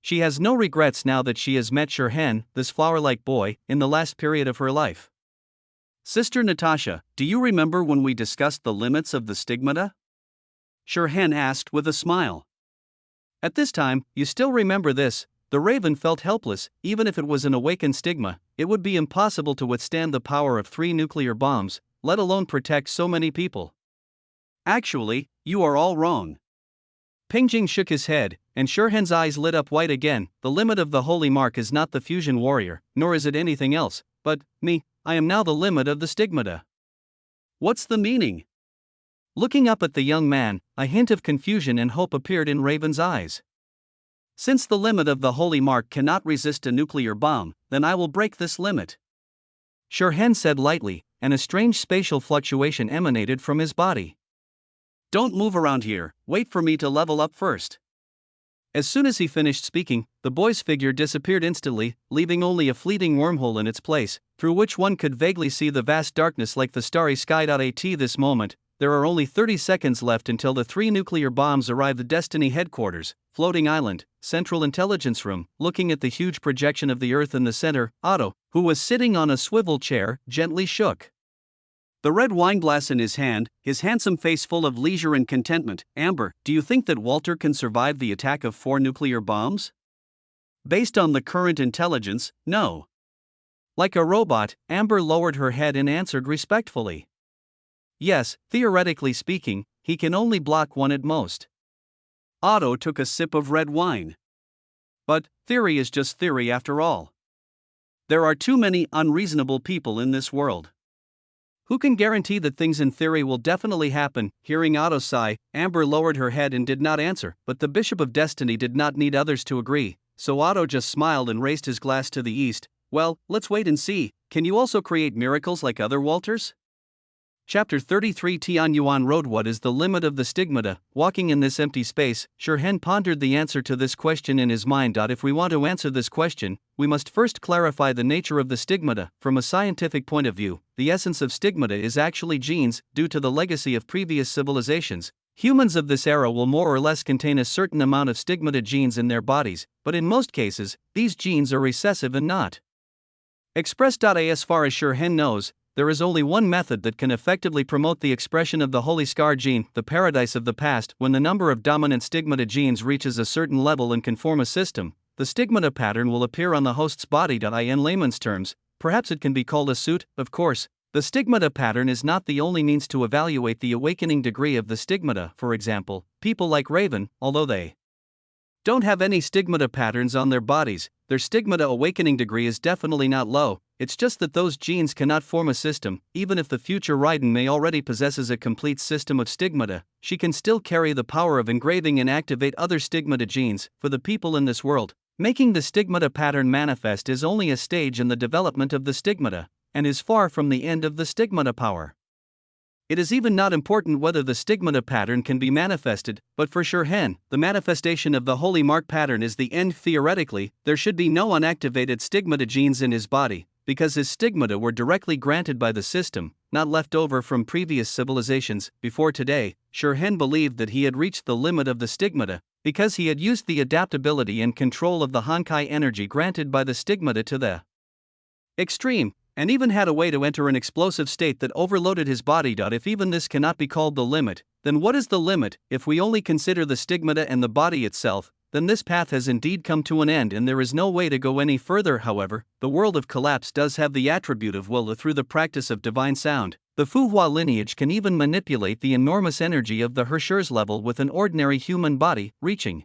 She has no regrets now that she has met Shirhen, this flower-like boy, in the last period of her life. "Sister Natasha, do you remember when we discussed the limits of the stigmata?" Shirhen asked with a smile. At this time, you still remember this. The Raven felt helpless. Even if it was an awakened stigma, it would be impossible to withstand the power of 3 nuclear bombs, let alone protect so many people. "Actually, you are all wrong." Pingjing shook his head, and Shirhen's eyes lit up white again. "The limit of the holy mark is not the fusion warrior, nor is it anything else, but me. I am now the limit of the stigmata." "What's the meaning?" Looking up at the young man, a hint of confusion and hope appeared in Raven's eyes. "Since the limit of the holy mark cannot resist a nuclear bomb, then I will break this limit," Shirhen said lightly, and a strange spatial fluctuation emanated from his body. "Don't move around here, wait for me to level up first." As soon as he finished speaking, the boy's figure disappeared instantly, leaving only a fleeting wormhole in its place, through which one could vaguely see the vast darkness like the starry sky. At this moment, there are only 30 seconds left until the 3 nuclear bombs arrive at Destiny headquarters, floating island, central intelligence room. Looking at the huge projection of the Earth in the center, Otto, who was sitting on a swivel chair, gently shook the red wineglass in his hand, his handsome face full of leisure and contentment. "Amber, do you think that Walter can survive the attack of 4 nuclear bombs?" "Based on the current intelligence, no." Like a robot, Amber lowered her head and answered respectfully. "Yes, theoretically speaking, he can only block 1 at most." Otto took a sip of red wine. "But theory is just theory after all. There are too many unreasonable people in this world. Who can guarantee that things in theory will definitely happen? Hearing Otto sigh, Amber lowered her head and did not answer, but the Bishop of Destiny did not need others to agree, so Otto just smiled and raised his glass to the east. Well, let's wait and see. Can you also create miracles like other Walters? Chapter 33 Tianyuan Road. What is the limit of the stigmata? Walking in this empty space, Shirhen pondered the answer to this question in his mind. If we want to answer this question, we must first clarify the nature of the stigmata. From a scientific point of view, the essence of stigmata is actually genes, due to the legacy of previous civilizations. Humans of this era will more or less contain a certain amount of stigmata genes in their bodies, but in most cases, these genes are recessive and not expressed. As far as Shirhen knows, there is only one method that can effectively promote the expression of the Holy Scar gene, the paradise of the past. When the number of dominant stigmata genes reaches a certain level and can form a system, the stigmata pattern will appear on the host's body. In layman's terms, perhaps it can be called a suit. Of course, the stigmata pattern is not the only means to evaluate the awakening degree of the stigmata. For example, people like Raven, although they don't have any stigmata patterns on their bodies, their stigmata awakening degree is definitely not low. It's just that those genes cannot form a system. Even if the future Raiden may already possesses a complete system of stigmata, she can still carry the power of engraving and activate other stigmata genes. For the people in this world, making the stigmata pattern manifest is only a stage in the development of the stigmata, and is far from the end of the stigmata power. It is even not important whether the stigmata pattern can be manifested, but for Shirhen, the manifestation of the holy mark pattern is the end. Theoretically, there should be no unactivated stigmata genes in his body, because his stigmata were directly granted by the system, not left over from previous civilizations. Before today, Shirhen believed that he had reached the limit of the stigmata, because he had used the adaptability and control of the Honkai energy granted by the stigmata to the extreme, and even had a way to enter an explosive state that overloaded his body. If even this cannot be called the limit, then what is the limit? If we only consider the stigmata and the body itself, then this path has indeed come to an end and there is no way to go any further. However, the world of collapse does have the attribute of will. Through the practice of divine sound, the Fuhua lineage can even manipulate the enormous energy of the Hershers level with an ordinary human body, reaching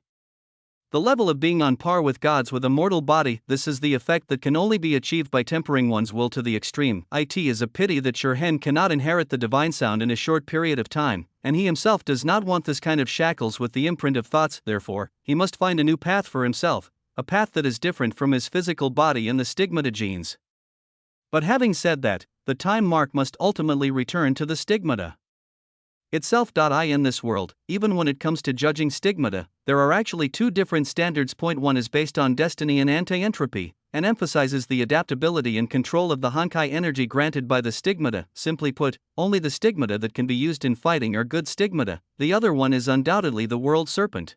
the level of being on par with gods with a mortal body. This is the effect that can only be achieved by tempering one's will to the extreme. It is a pity that Shirhen cannot inherit the divine sound in a short period of time, and he himself does not want this kind of shackles with the imprint of thoughts. Therefore, he must find a new path for himself, a path that is different from his physical body and the stigmata genes. But having said that, the time mark must ultimately return to the stigmata itself. In this world, even when it comes to judging stigmata, there are actually two different standards. Point 1 is based on destiny and anti-entropy, and emphasizes the adaptability and control of the Honkai energy granted by the stigmata. Simply put, only the stigmata that can be used in fighting are good stigmata. The other one is undoubtedly the world serpent.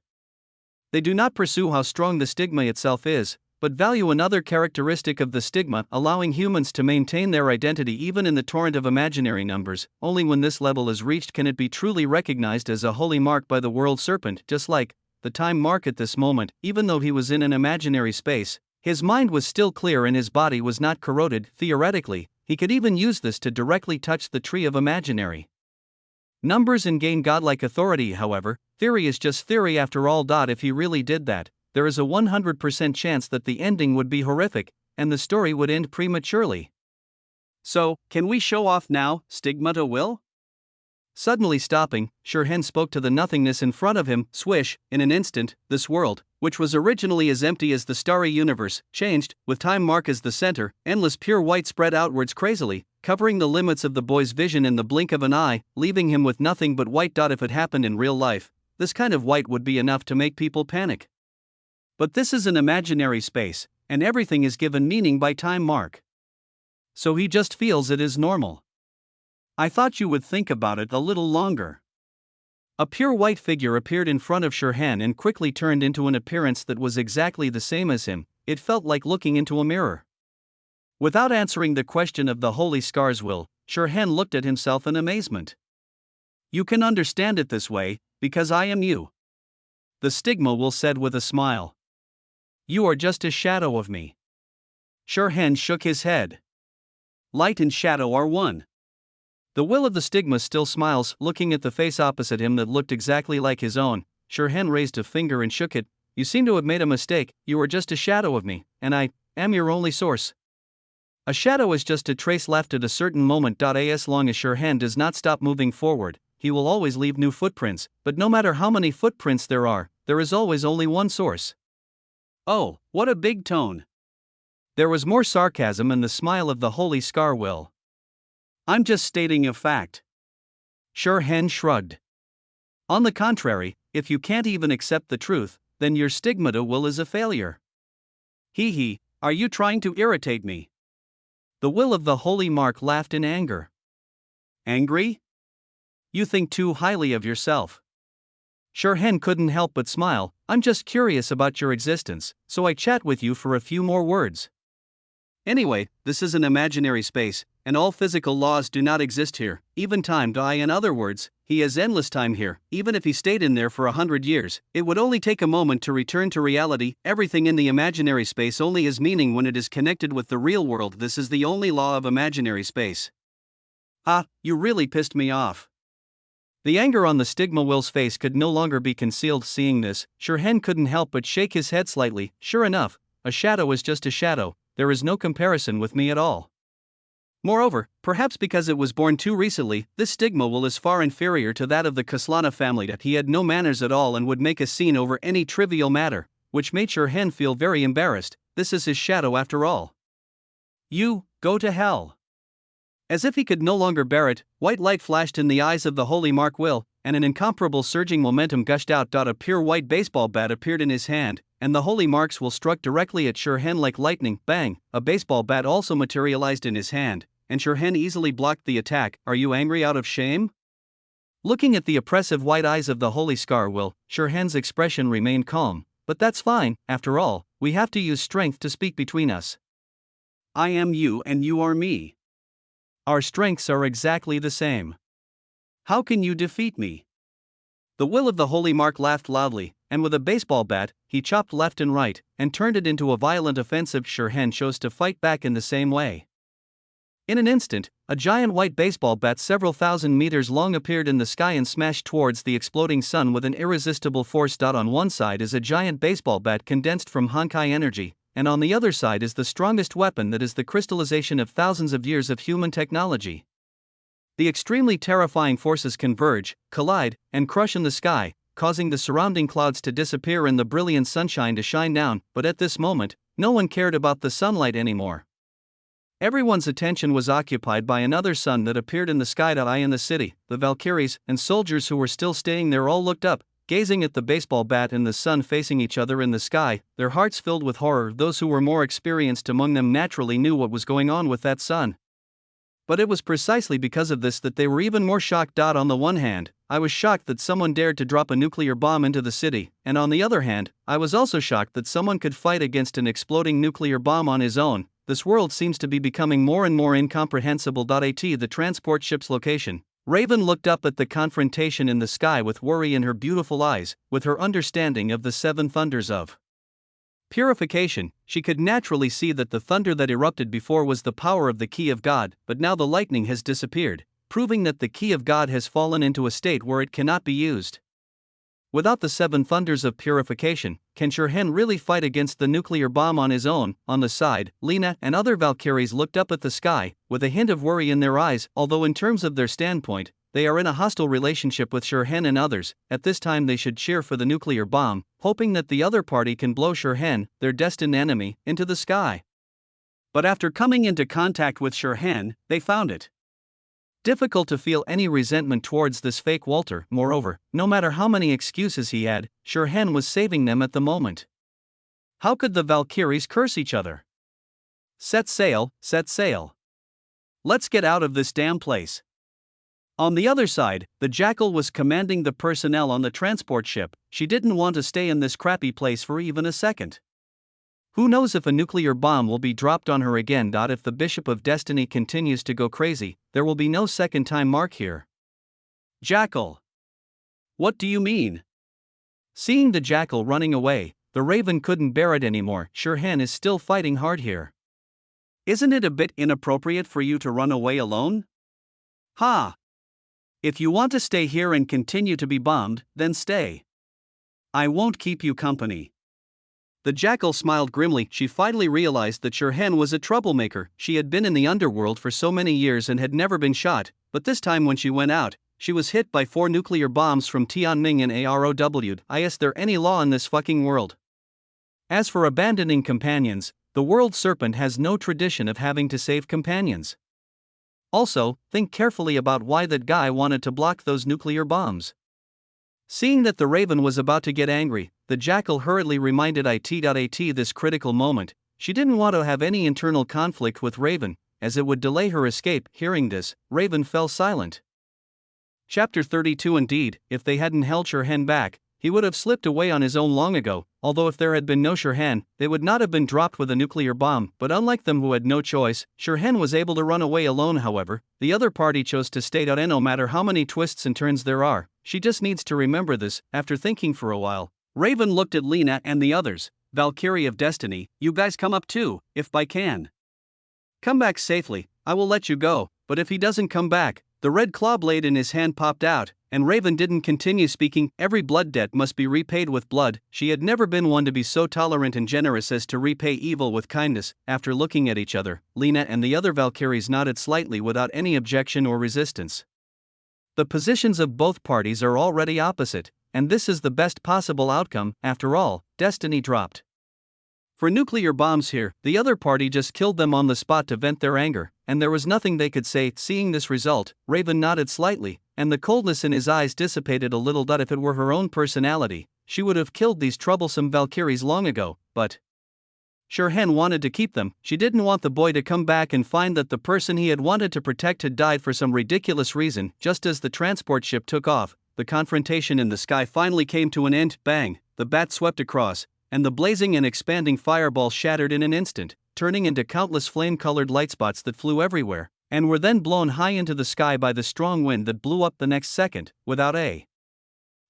They do not pursue how strong the stigma itself is, but value another characteristic of the stigma, allowing humans to maintain their identity even in the torrent of imaginary numbers. Only when this level is reached can it be truly recognized as a holy mark by the world serpent. Just like the time mark at this moment, even though he was in an imaginary space, his mind was still clear and his body was not corroded. Theoretically, he could even use this to directly touch the tree of imaginary numbers and gain godlike authority. However, theory is just theory after all. If he really did that, there is a 100% chance that the ending would be horrific, and the story would end prematurely. So, can we show off now, stigmata will? Suddenly stopping, Shirhen spoke to the nothingness in front of him. Swish, in an instant, this world, which was originally as empty as the starry universe, changed, with time mark as the center. Endless pure white spread outwards crazily, covering the limits of the boy's vision in the blink of an eye, leaving him with nothing but white. If it happened in real life, this kind of white would be enough to make people panic. But this is an imaginary space, and everything is given meaning by time mark. So he just feels it is normal. I thought you would think about it a little longer. A pure white figure appeared in front of Shirhen and quickly turned into an appearance that was exactly the same as him. It felt like looking into a mirror. Without answering the question of the Holy Scar's will, Shirhen looked at himself in amazement. You can understand it this way, because I am you. The stigma will said with a smile. You are just a shadow of me. Shirhen shook his head. Light and shadow are one. The will of the stigma still smiles, looking at the face opposite him that looked exactly like his own. Shirhen raised a finger and shook it. You seem to have made a mistake. You are just a shadow of me, and I am your only source. A shadow is just a trace left at a certain moment. As long as Shirhan does not stop moving forward, he will always leave new footprints, but no matter how many footprints there is always only one source. Oh, what a big tone. There was more sarcasm in the smile of the Holy Scar Will. I'm just stating a fact. Shirhan shrugged. On the contrary, if you can't even accept the truth, then your stigmata will is a failure. Hee, are you trying to irritate me? The will of the Holy Mark laughed in anger. Angry? You think too highly of yourself. Shirhan couldn't help but smile. I'm just curious about your existence, so I chat with you for a few more words. Anyway, this is an imaginary space, and all physical laws do not exist here, even time. In other words, he has endless time here. Even if he stayed in there for 100 years, it would only take a moment to return to reality. Everything in the imaginary space only has meaning when it is connected with the real world. This is the only law of imaginary space. Ah, you really pissed me off. The anger on the Stigma Will's face could no longer be concealed. Seeing this, Shirhan couldn't help but shake his head slightly. Sure enough, a shadow is just a shadow, there is no comparison with me at all. Moreover, perhaps because it was born too recently, this Stigma Will is far inferior to that of the Kaslana family. That he had no manners at all and would make a scene over any trivial matter, which made Shirhan feel very embarrassed. This is his shadow after all. You, go to hell. As if he could no longer bear it, white light flashed in the eyes of the Holy Mark Will, and an incomparable surging momentum gushed out. A pure white baseball bat appeared in his hand, and the Holy Mark's Will struck directly at Shirhan like lightning. Bang! A baseball bat also materialized in his hand, and Shirhan easily blocked the attack. Are you angry out of shame? Looking at the oppressive white eyes of the Holy Scar Will, Shirhan's expression remained calm. But that's fine, after all, we have to use strength to speak between us. I am you and you are me. Our strengths are exactly the same. How can you defeat me? The Will of the Holy Mark laughed loudly, and with a baseball bat, he chopped left and right, and turned it into a violent offensive. Shirhan chose to fight back in the same way. In an instant, a giant white baseball bat several thousand meters long appeared in the sky and smashed towards the exploding sun with an irresistible force. On one side is a giant baseball bat condensed from Honkai energy, and on the other side is the strongest weapon that is the crystallization of thousands of years of human technology. The extremely terrifying forces converge, collide, and crush in the sky, causing the surrounding clouds to disappear and the brilliant sunshine to shine down. But at this moment, no one cared about the sunlight anymore. Everyone's attention was occupied by another sun that appeared in the sky. In the city, the Valkyries and soldiers who were still staying there all looked up, gazing at the baseball bat and the sun facing each other in the sky, their hearts filled with horror. Those who were more experienced among them naturally knew what was going on with that sun. But it was precisely because of this that they were even more shocked. On the one hand, I was shocked that someone dared to drop a nuclear bomb into the city, and on the other hand, I was also shocked that someone could fight against an exploding nuclear bomb on his own. This world seems to be becoming more and more incomprehensible. The transport ship's location. Raven looked up at the confrontation in the sky with worry in her beautiful eyes. With her understanding of the seven thunders of purification, she could naturally see that the thunder that erupted before was the power of the key of God, but now the lightning has disappeared, proving that the key of God has fallen into a state where it cannot be used. Without the seven thunders of purification, can Shirhan really fight against the nuclear bomb on his own? On the side, Lena and other Valkyries looked up at the sky, with a hint of worry in their eyes. Although in terms of their standpoint, they are in a hostile relationship with Shirhan and others, at this time they should cheer for the nuclear bomb, hoping that the other party can blow Shirhan, their destined enemy, into the sky. But after coming into contact with Shirhan, they found it difficult to feel any resentment towards this fake Walter. Moreover, no matter how many excuses he had, Shirhan was saving them at the moment. How could the Valkyries curse each other? Set sail, set sail. Let's get out of this damn place. On the other side, the Jackal was commanding the personnel on the transport ship. She didn't want to stay in this crappy place for even a second. Who knows if a nuclear bomb will be dropped on her again. If the Bishop of Destiny continues to go crazy, there will be no second time mark here. Jackal. What do you mean? Seeing the Jackal running away, the Raven couldn't bear it anymore. Shirhan is still fighting hard here. Isn't it a bit inappropriate for you to run away alone? Ha! If you want to stay here and continue to be bombed, then stay. I won't keep you company. The jackal smiled grimly. She finally realized that Shirhan was a troublemaker. She had been in the underworld for so many years and had never been shot, but this time when she went out, she was hit by 4 nuclear bombs from Tianming and AROW. Is there any law in this fucking world? As for abandoning companions, the world serpent has no tradition of having to save companions. Also, think carefully about why that guy wanted to block those nuclear bombs. Seeing that the raven was about to get angry, the jackal hurriedly reminded it. This critical moment, she didn't want to have any internal conflict with Raven, as it would delay her escape. Hearing this, Raven fell silent. Chapter 32. Indeed, if they hadn't held Shirhan back, he would have slipped away on his own long ago, although if there had been no Shirhan, they would not have been dropped with a nuclear bomb. But unlike them who had no choice, Shirhan was able to run away alone. However, the other party chose to stay out, and no matter how many twists and turns there are, she just needs to remember this. After thinking for a while, Raven looked at Lena and the others. Valkyrie of Destiny, you guys come up too, if by can. Come back safely, I will let you go, but if he doesn't come back. The red claw blade in his hand popped out, and Raven didn't continue speaking. Every blood debt must be repaid with blood. She had never been one to be so tolerant and generous as to repay evil with kindness. After looking at each other, Lena and the other Valkyries nodded slightly without any objection or resistance. The positions of both parties are already opposite, and this is the best possible outcome. After all, Destiny dropped. For nuclear bombs here, the other party just killed them on the spot to vent their anger, and there was nothing they could say. Seeing this result, Raven nodded slightly, and the coldness in his eyes dissipated a little. If it were her own personality, she would have killed these troublesome Valkyries long ago, but Shirhan wanted to keep them. She didn't want the boy to come back and find that the person he had wanted to protect had died for some ridiculous reason. Just as the transport ship took off, the confrontation in the sky finally came to an end. Bang! The bat swept across, and the blazing and expanding fireball shattered in an instant, turning into countless flame-colored light spots that flew everywhere, and were then blown high into the sky by the strong wind that blew up the next second, without a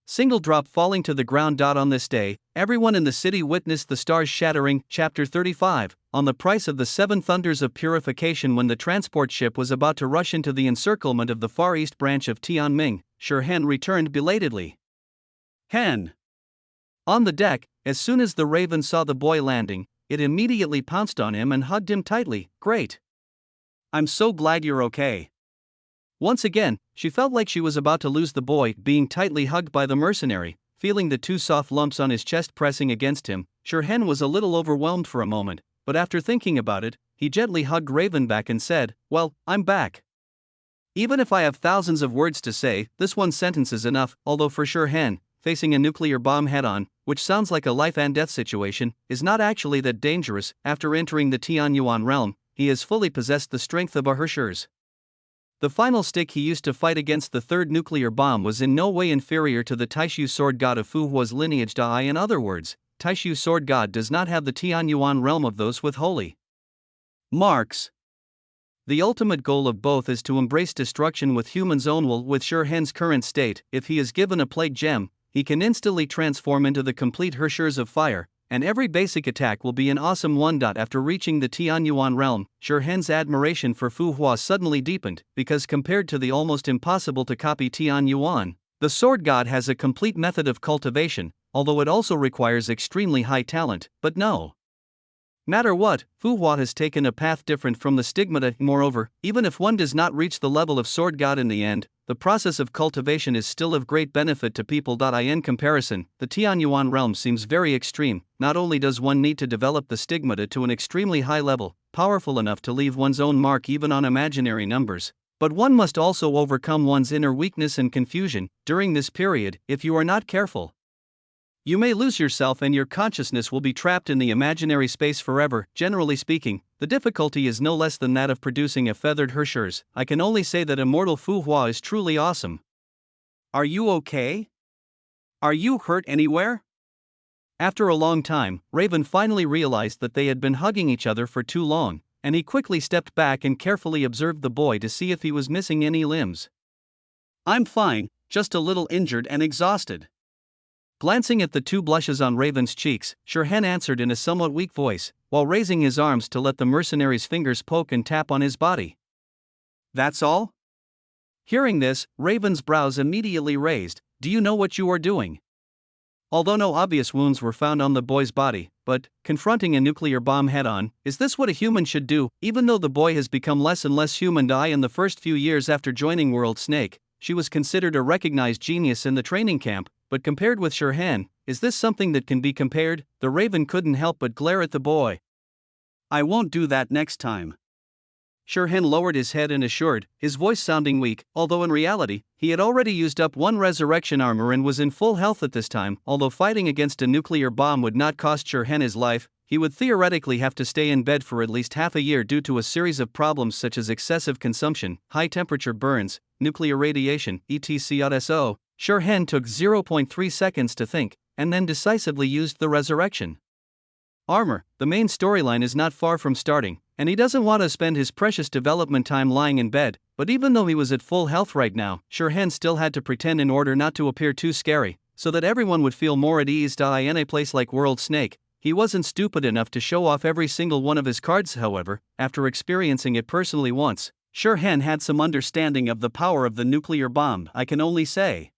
single drop falling to the ground. On this day, everyone in the city witnessed the stars shattering. Chapter 35. On the price of the 7 thunders of purification. When the transport ship was about to rush into the encirclement of the Far East branch of Tianming, Shirhan returned belatedly. Han! On the deck, as soon as the Raven saw the boy landing, it immediately pounced on him and hugged him tightly. Great! I'm so glad you're okay. Once again, she felt like she was about to lose the boy. Being tightly hugged by the mercenary, feeling the 2 soft lumps on his chest pressing against him, Shirhan was a little overwhelmed for a moment, but after thinking about it, he gently hugged Raven back and said, well, I'm back. Even if I have thousands of words to say, this one sentence is enough. Although for Shirhan, facing a nuclear bomb head-on, which sounds like a life-and-death situation, is not actually that dangerous. After entering the Tianyuan realm, he has fully possessed the strength of a Hershers. The final stick he used to fight against the 3rd nuclear bomb was in no way inferior to the Taishu sword god of Fu Hua's lineage. In other words, Taishu sword god does not have the Tianyuan realm of those with holy marks. The ultimate goal of both is to embrace destruction with humans' own will. With Shirhan's current state, if he is given a plague gem, he can instantly transform into the complete Hershers of fire, and every basic attack will be an awesome one. After reaching the Tianyuan realm, Shirhan's admiration for Fu Hua suddenly deepened, because compared to the almost impossible to copy Tianyuan, the sword god has a complete method of cultivation, although it also requires extremely high talent. But no matter what, Fu Hua has taken a path different from the stigmata. Moreover, even if one does not reach the level of sword god in the end, the process of cultivation is still of great benefit to people. In comparison, the Tianyuan realm seems very extreme. Not only does one need to develop the stigmata to an extremely high level, powerful enough to leave one's own mark even on imaginary numbers, but one must also overcome one's inner weakness and confusion. During this period, if you are not careful, you may lose yourself and your consciousness will be trapped in the imaginary space forever. Generally speaking, the difficulty is no less than that of producing a feathered Hershers. I can only say that immortal Fu Hua is truly awesome. Are you okay? Are you hurt anywhere? After a long time, Raven finally realized that they had been hugging each other for too long, and he quickly stepped back and carefully observed the boy to see if he was missing any limbs. I'm fine, just a little injured and exhausted. Glancing at the 2 blushes on Raven's cheeks, Shirhan answered in a somewhat weak voice, while raising his arms to let the mercenary's fingers poke and tap on his body. That's all? Hearing this, Raven's brows immediately raised. Do you know what you are doing? although no obvious wounds were found on the boy's body. But, confronting a nuclear bomb head-on, is this what a human should do? Even though the boy has become less and less human in the first few years after joining World Snake, she was considered a recognized genius in the training camp, but compared with Shirhan, is this something that can be compared? The Raven couldn't help but glare at the boy. I won't do that next time. Shirhan lowered his head and assured, his voice sounding weak, although in reality, he had already used up one resurrection armor and was in full health at this time. Although fighting against a nuclear bomb would not cost Shirhan his life, he would theoretically have to stay in bed for at least half a year due to a series of problems such as excessive consumption, high temperature burns, nuclear radiation, etc. Shirhan took 0.3 seconds to think, and then decisively used the resurrection armor. The main storyline is not far from starting, and he doesn't want to spend his precious development time lying in bed. But even though he was at full health right now, Shirhan still had to pretend in order not to appear too scary, so that everyone would feel more at ease. In a place like World Snake, he wasn't stupid enough to show off every single one of his cards. However, after experiencing it personally once, Shirhan had some understanding of the power of the nuclear bomb. I can only say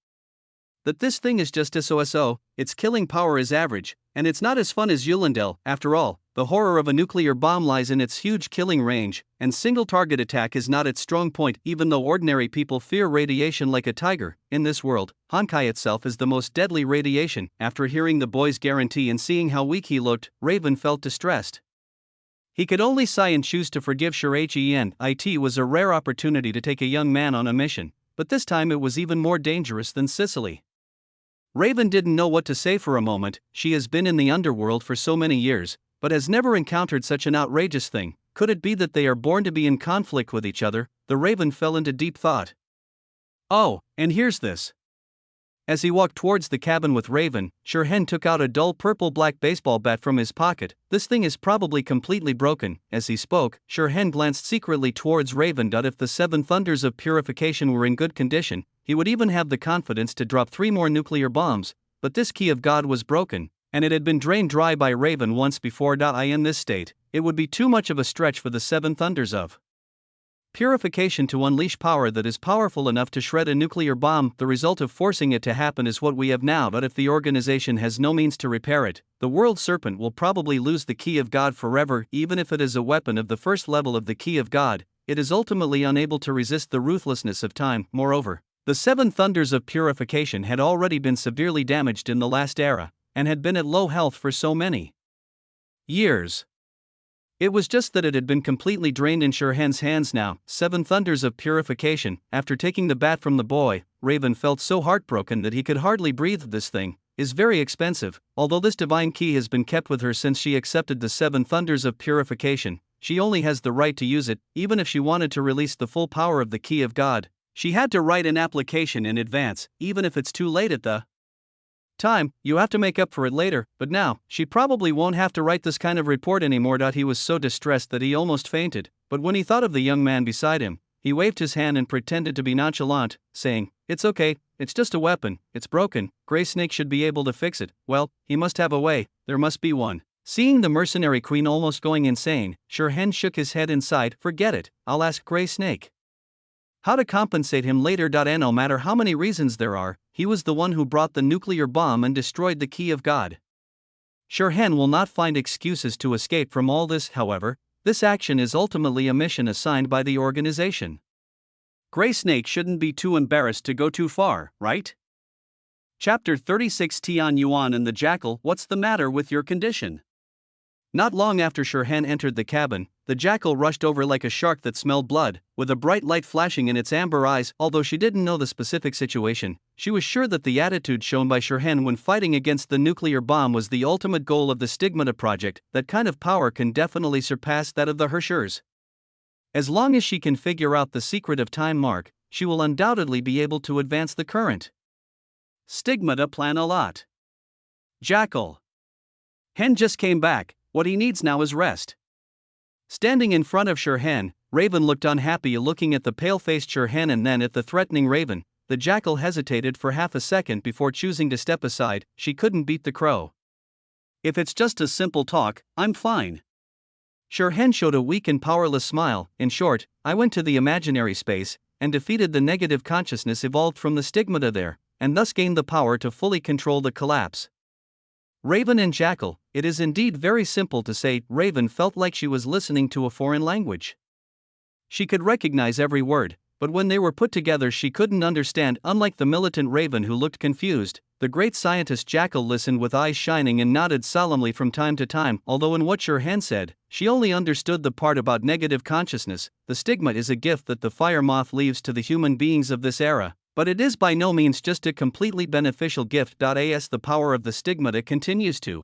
that this thing is just so. Its killing power is average, and it's not as fun as Yulindel. After all, the horror of a nuclear bomb lies in its huge killing range, and single target attack is not its strong point. Even though ordinary people fear radiation like a tiger, in this world, Honkai itself is the most deadly radiation. After hearing the boy's guarantee and seeing how weak he looked, Raven felt distressed. He could only sigh and choose to forgive Shirhan. It was a rare opportunity to take a young man on a mission, but this time it was even more dangerous than Sicily. Raven didn't know what to say for a moment. She has been in the underworld for so many years, but has never encountered such an outrageous thing. Could it be that they are born to be in conflict with each other? The Raven fell into deep thought. Oh, and here's this. As he walked towards the cabin with Raven, Shirhan took out a dull purple-black baseball bat from his pocket. This thing is probably completely broken. As he spoke, Shirhan glanced secretly towards Raven. If the 7 thunders of purification were in good condition, he would even have the confidence to drop 3 more nuclear bombs, but this key of God was broken, and it had been drained dry by Raven once before. In this state, it would be too much of a stretch for the 7 thunders of purification to unleash power that is powerful enough to shred a nuclear bomb. The result of forcing it to happen is what we have now. But if the organization has no means to repair it, the World Serpent will probably lose the key of God forever. Even if it is a weapon of the first level of the key of God, it is ultimately unable to resist the ruthlessness of time. Moreover, the 7 thunders of purification had already been severely damaged in the last era, and had been at low health for so many years. It was just that it had been completely drained in Shirhan's hands now. 7 thunders of purification. After taking the bat from the boy, Raven felt so heartbroken that he could hardly breathe. This thing is very expensive. Although this divine key has been kept with her since she accepted the 7 thunders of purification, she only has the right to use it. Even if she wanted to release the full power of the key of God, she had to write an application in advance. Even if it's too late at the time, you have to make up for it later. But now, she probably won't have to write this kind of report anymore. He was so distressed that he almost fainted, but when he thought of the young man beside him, he waved his hand and pretended to be nonchalant, saying, "It's okay, it's just a weapon, it's broken, Grey Snake should be able to fix it." Well, he must have a way, there must be one. Seeing the mercenary queen almost going insane, Shirhan shook his head and sighed. "Forget it, I'll ask Grey Snake how to compensate him later." And no matter how many reasons there are, he was the one who brought the nuclear bomb and destroyed the key of God. Shirhan will not find excuses to escape from all this. However, this action is ultimately a mission assigned by the organization. Grey Snake shouldn't be too embarrassed to go too far, right? Chapter 36. Tian Yuan and the Jackal. What's the matter with your condition? Not long after Shirhan entered the cabin, the jackal rushed over like a shark that smelled blood, with a bright light flashing in its amber eyes. Although she didn't know the specific situation, she was sure that the attitude shown by Shirhan when fighting against the nuclear bomb was the ultimate goal of the Stigmata project. That kind of power can definitely surpass that of the Herschers. As long as she can figure out the secret of Time Mark, she will undoubtedly be able to advance the current Stigmata plan a lot. Jackal. Hen just came back. What he needs now is rest. Standing in front of Shirhan, Raven looked unhappy, looking at the pale-faced Shirhan and then at the threatening Raven. The jackal hesitated for half a second before choosing to step aside. She couldn't beat the crow. "If it's just a simple talk, I'm fine." Shirhan showed a weak and powerless smile. "In short, I went to the imaginary space and defeated the negative consciousness evolved from the stigmata there, and thus gained the power to fully control the collapse. Raven and Jackal. It is indeed very simple to say. Raven felt like she was listening to a foreign language. She could recognize every word, but when they were put together she couldn't understand. Unlike the militant Raven who looked confused, the great scientist Jackal listened with eyes shining and nodded solemnly from time to time. Although in what Shirhan said, she only understood the part about negative consciousness. The stigma is a gift that the fire moth leaves to the human beings of this era, but it is by no means just a completely beneficial gift. As the power of the stigmata continues to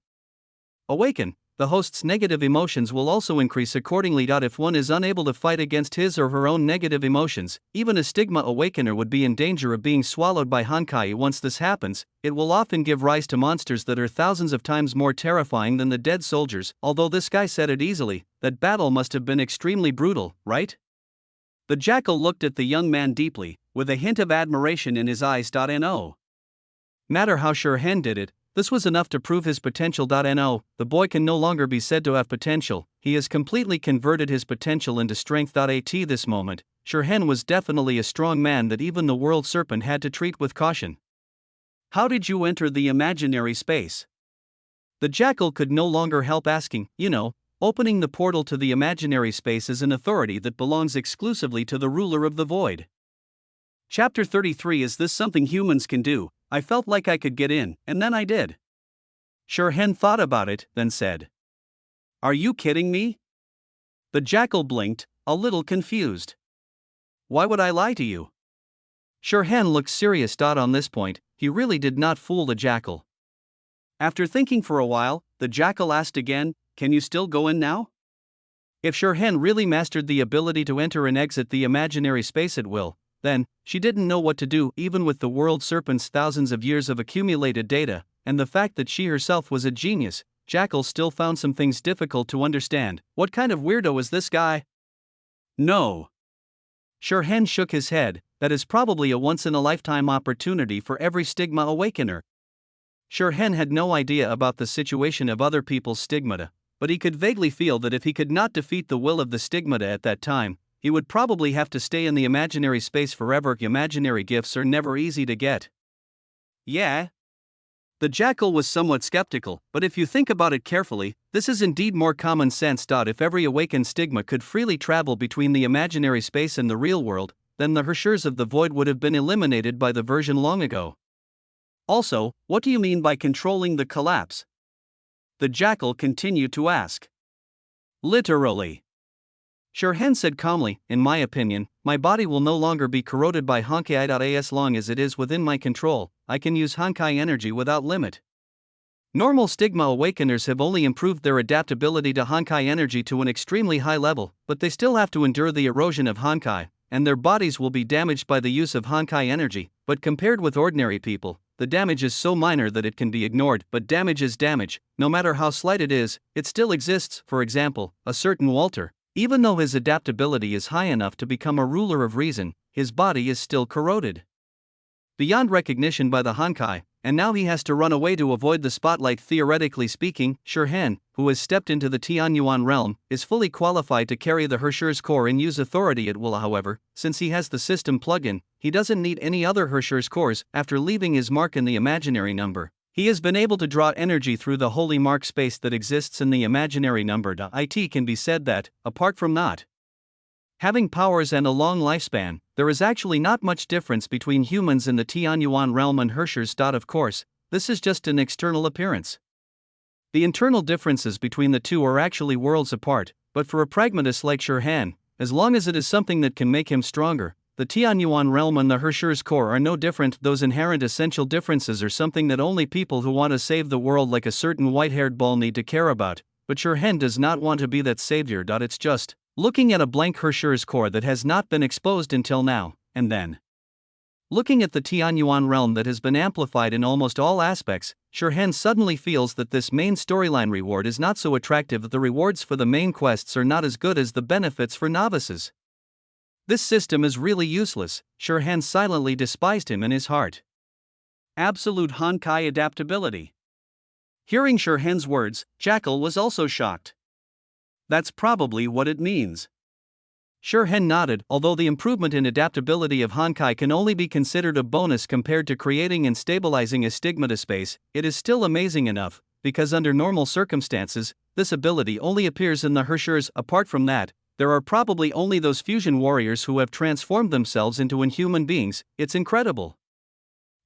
awaken, the host's negative emotions will also increase accordingly. If one is unable to fight against his or her own negative emotions, even a stigma awakener would be in danger of being swallowed by Honkai. Once this happens, it will often give rise to monsters that are thousands of times more terrifying than the dead soldiers. Although this guy said it easily, that battle must have been extremely brutal, right? The Jackal looked at the young man deeply, with a hint of admiration in his eyes. No matter how Shirhan did it, this was enough to prove his potential. No, the boy can no longer be said to have potential, he has completely converted his potential into strength. At this moment, Shirhan was definitely a strong man that even the world serpent had to treat with caution. How did you enter the imaginary space? The Jackal could no longer help asking. Opening the portal to the imaginary space is an authority that belongs exclusively to the ruler of the void. Chapter 33. Is this something humans can do? I felt like I could get in, and then I did. Shirhan thought about it, then said, "Are you kidding me?" The Jackal blinked, a little confused. "Why would I lie to you?" Shirhan looked serious. On this point, he really did not fool the Jackal. After thinking for a while, the Jackal asked again, "Can you still go in now?" If Shirhan really mastered the ability to enter and exit the imaginary space at will, then, she didn't know what to do. Even with the world serpent's thousands of years of accumulated data, and the fact that she herself was a genius, Jackal still found some things difficult to understand. What kind of weirdo is this guy? No. Shirhan shook his head. That is probably a once-in-a-lifetime opportunity for every stigma awakener. Shirhan had no idea about the situation of other people's stigmata, but he could vaguely feel that if he could not defeat the will of the stigmata at that time, he would probably have to stay in the imaginary space forever. Imaginary gifts are never easy to get. Yeah. The Jackal was somewhat skeptical, but if you think about it carefully, this is indeed more common sense. If every awakened stigma could freely travel between the imaginary space and the real world, then the Hershers of the Void would have been eliminated by the version long ago. Also, what do you mean by controlling the collapse? The Jackal continued to ask. Literally. Shirhan said calmly, "In my opinion, my body will no longer be corroded by Honkai. As long as it is within my control, I can use Honkai energy without limit." Normal stigma awakeners have only improved their adaptability to Honkai energy to an extremely high level, but they still have to endure the erosion of Honkai, and their bodies will be damaged by the use of Honkai energy. But compared with ordinary people, the damage is so minor that it can be ignored. But damage is damage, no matter how slight it is, it still exists. For example, a certain Walter, even though his adaptability is high enough to become a ruler of reason, his body is still corroded beyond recognition by the Honkai, and now he has to run away to avoid the spotlight. Theoretically speaking, Shirhan, who has stepped into the Tianyuan realm, is fully qualified to carry the Hersher's core and use authority at will. However, since he has the system plug-in, he doesn't need any other Hersher's cores. After leaving his mark in the imaginary number, he has been able to draw energy through the holy mark space that exists in the imaginary number. It can be said that, apart from not having powers and a long lifespan, there is actually not much difference between humans in the Tianyuan realm and Hershers. Of course, this is just an external appearance. The internal differences between the two are actually worlds apart, but for a pragmatist like Shirhan, as long as it is something that can make him stronger, the Tianyuan realm and the Hersher's core are no different. Those inherent essential differences are something that only people who want to save the world like a certain white-haired bull need to care about, but Shirhan does not want to be that savior. It's just looking at a blank Hersher's core that has not been exposed until now, and then looking at the Tianyuan realm that has been amplified in almost all aspects, Shirhan suddenly feels that this main storyline reward is not so attractive. The rewards for the main quests are not as good as the benefits for novices. This system is really useless. Shirhan silently despised him in his heart. Absolute Honkai adaptability. Hearing Shirhan's words, Jackal was also shocked. That's probably what it means. Shirhan nodded. Although the improvement in adaptability of Honkai can only be considered a bonus compared to creating and stabilizing a stigmata space, it is still amazing enough. because under normal circumstances, this ability only appears in the Herschers. Apart from that, there are probably only those fusion warriors who have transformed themselves into inhuman beings. It's incredible.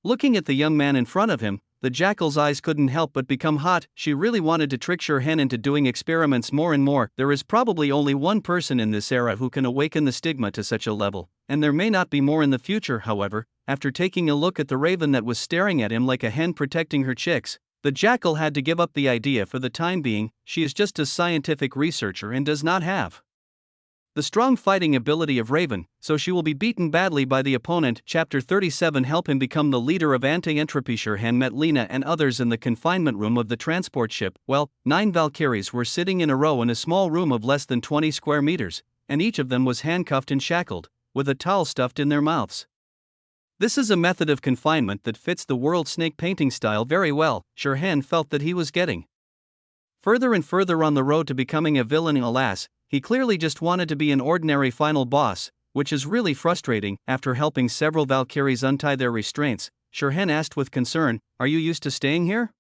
Looking at the young man in front of him, the jackal's eyes couldn't help but become hot. She really wanted to trick Shirhan into doing experiments more and more. There is probably only one person in this era who can awaken the stigma to such a level, and there may not be more in the future. However, after taking a look at the raven that was staring at him like a hen protecting her chicks, the jackal had to give up the idea for the time being. She is just a scientific researcher and does not have the strong fighting ability of Raven, so she will be beaten badly by the opponent. Chapter 37 Help him become the leader of anti-entropy. Shirhan met Lena and others in the confinement room of the transport ship. 9 Valkyries were sitting in a row in a small room of less than 20 square meters, and each of them was handcuffed and shackled, with a towel stuffed in their mouths. This is a method of confinement that fits the world snake painting style very well. Shirhan felt that he was getting further and further on the road to becoming a villain. Alas, he clearly just wanted to be an ordinary final boss, which is really frustrating. After helping several Valkyries untie their restraints, Shirhan asked with concern, "Are you used to staying here?"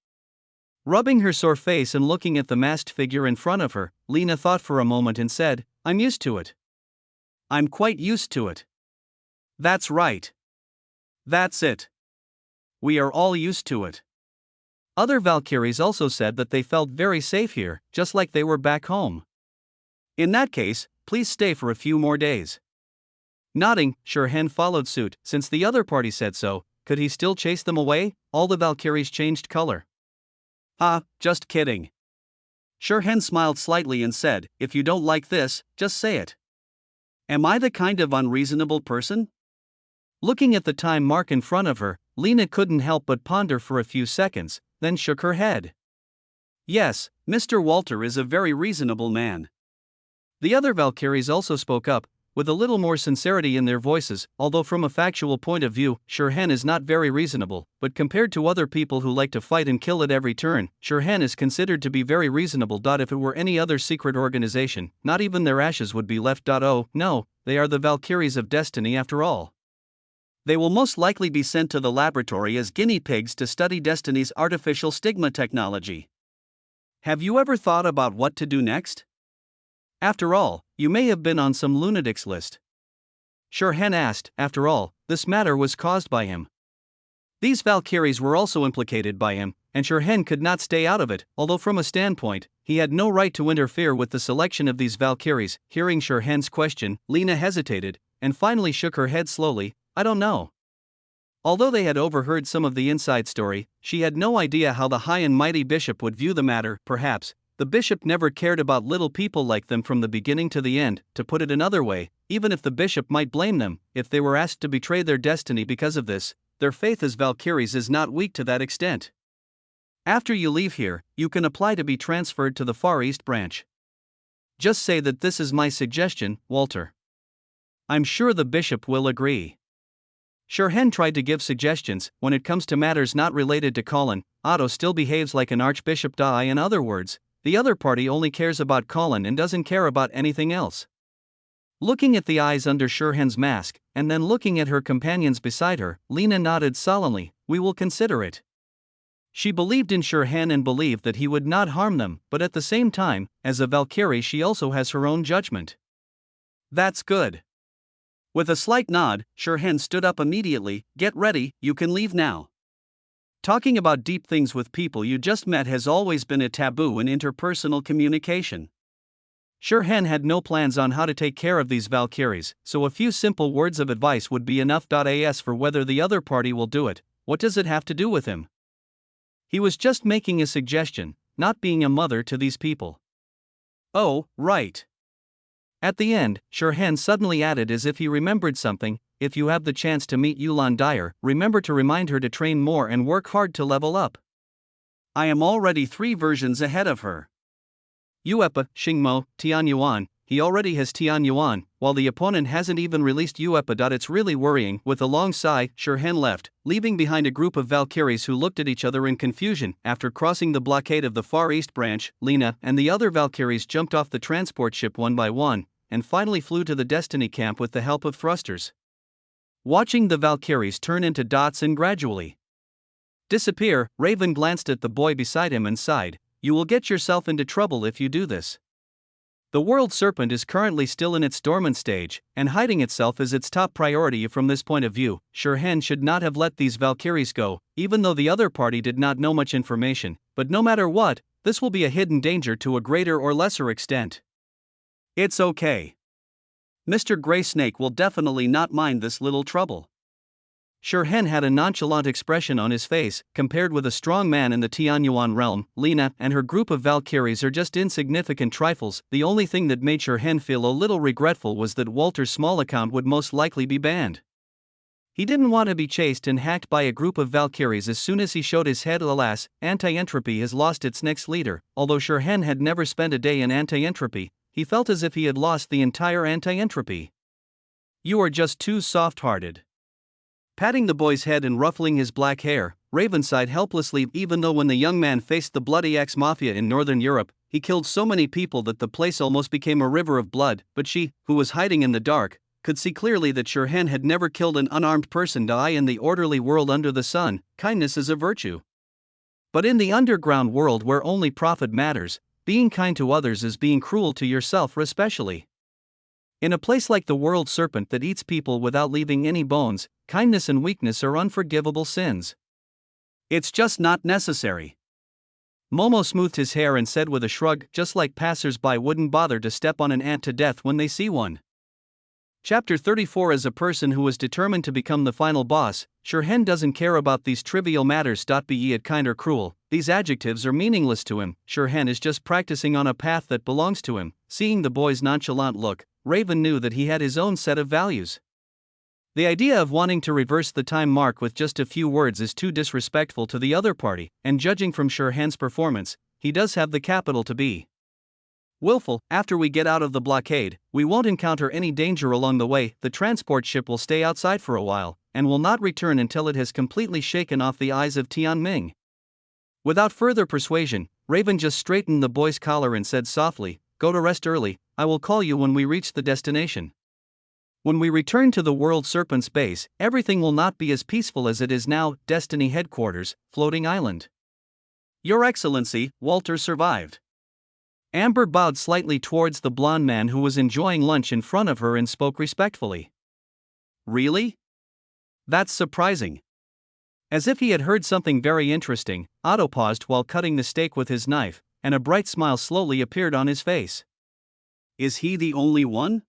Rubbing her sore face and looking at the masked figure in front of her, Lena thought for a moment and said, "I'm used to it. I'm quite used to it." "That's right. That's it. We are all used to it." Other Valkyries also said that they felt very safe here, just like they were back home. "In that case, please stay for a few more days." Nodding, Shirhan followed suit. Since the other party said so, could he still chase them away? All the Valkyries changed color. Just kidding." Shirhan smiled slightly and said, "If you don't like this, just say it. Am I the kind of unreasonable person?" Looking at the time mark in front of her, Lena couldn't help but ponder for a few seconds, then shook her head. "Yes, Mr. Walter is a very reasonable man." The other Valkyries also spoke up, with a little more sincerity in their voices. Although from a factual point of view, Shirhan is not very reasonable, but compared to other people who like to fight and kill at every turn, Shirhan is considered to be very reasonable. If it were any other secret organization, not even their ashes would be left. Oh, no, they are the Valkyries of Destiny after all. They will most likely be sent to the laboratory as guinea pigs to study Destiny's artificial stigma technology. Have you ever thought about what to do next? After all, you may have been on some lunatics list. Shirhan asked. After all, this matter was caused by him. These Valkyries were also implicated by him, and Shirhan could not stay out of it. Although from a standpoint, he had no right to interfere with the selection of these Valkyries. Hearing Shirhan's question, Lena hesitated, and finally shook her head slowly. "I don't know." Although they had overheard some of the inside story, she had no idea how the high and mighty bishop would view the matter. Perhaps the bishop never cared about little people like them from the beginning to the end. To put it another way, even if the bishop might blame them, if they were asked to betray their destiny because of this, their faith as Valkyries is not weak to that extent. After you leave here, you can apply to be transferred to the Far East branch. Just say that this is my suggestion, Walter. I'm sure the bishop will agree. Shirhan tried to give suggestions. When it comes to matters not related to Colin, Otto still behaves like an archbishop. In other words, the other party only cares about Colin and doesn't care about anything else. Looking at the eyes under Shirhan's mask, and then looking at her companions beside her, Lena nodded solemnly. "We will consider it." She believed in Shirhan and believed that he would not harm them, but at the same time, as a Valkyrie she also has her own judgment. "That's good." With a slight nod, Shirhan stood up immediately. "Get ready, you can leave now." Talking about deep things with people you just met has always been a taboo in interpersonal communication. Shirhan had no plans on how to take care of these Valkyries, so a few simple words of advice would be enough. As for whether the other party will do it, what does it have to do with him? He was just making a suggestion, not being a mother to these people. "Oh, right." At the end, Shirhan suddenly added as if he remembered something, "If you have the chance to meet Yulan Dyer, remember to remind her to train more and work hard to level up. I am already 3 versions ahead of her." Uepa, Xingmo, Tian Yuan, he already has Tian Yuan, while the opponent hasn't even released Uepa. It's really worrying. With a long sigh, Shirhan left, leaving behind a group of Valkyries who looked at each other in confusion. After crossing the blockade of the Far East branch, Lena and the other Valkyries jumped off the transport ship one by one, and finally flew to the Destiny camp with the help of thrusters. Watching the Valkyries turn into dots and gradually Disappear. Raven glanced at the boy beside him and sighed. You will get yourself into trouble if you do this. The world serpent is currently still in its dormant stage, and hiding itself is its top priority. From this point of view, Shirhan should not have let these Valkyries go, even though the other party did not know much information, but no matter what, this will be a hidden danger to a greater or lesser extent. It's okay. Mr. Grey Snake will definitely not mind this little trouble. Shirhan had a nonchalant expression on his face. Compared with a strong man in the Tianyuan realm, Lina and her group of Valkyries are just insignificant trifles. The only thing that made Shirhan feel a little regretful was that Walter's small account would most likely be banned. He didn't want to be chased and hacked by a group of Valkyries as soon as he showed his head. Alas, Anti-Entropy has lost its next leader. Although Shirhan had never spent a day in Anti-Entropy, he felt as if he had lost the entire Anti-Entropy. You are just too soft-hearted. Patting the boy's head and ruffling his black hair, Raven sighed helplessly. Even though when the young man faced the bloody ex-mafia in Northern Europe, he killed so many people that the place almost became a river of blood, but she, who was hiding in the dark, could see clearly that Shirhan had never killed an unarmed person. In the orderly world under the sun, kindness is a virtue. But in the underground world where only profit matters, being kind to others is being cruel to yourself especially. In a place like the world serpent that eats people without leaving any bones, kindness and weakness are unforgivable sins. It's just not necessary. Momo smoothed his hair and said with a shrug, just like passers-by wouldn't bother to step on an ant to death when they see one. Chapter 34. As a person who was determined to become the final boss, Shirhan doesn't care about these trivial matters. Be it kind or cruel, these adjectives are meaningless to him. Shirhan is just practicing on a path that belongs to him. Seeing the boy's nonchalant look, Raven knew that he had his own set of values. The idea of wanting to reverse the time mark with just a few words is too disrespectful to the other party, and judging from Shirhan's performance, he does have the capital to be willful. After we get out of the blockade, we won't encounter any danger along the way. The transport ship will stay outside for a while, and will not return until it has completely shaken off the eyes of Tianming. Without further persuasion, Raven just straightened the boy's collar and said softly, "Go to rest early, I will call you when we reach the destination. When we return to the World Serpent's base, everything will not be as peaceful as it is now." Destiny Headquarters, Floating Island. Your Excellency, Walter survived. Amber bowed slightly towards the blonde man who was enjoying lunch in front of her and spoke respectfully. Really? That's surprising. As if he had heard something very interesting, Otto paused while cutting the steak with his knife, and a bright smile slowly appeared on his face. Is he the only one?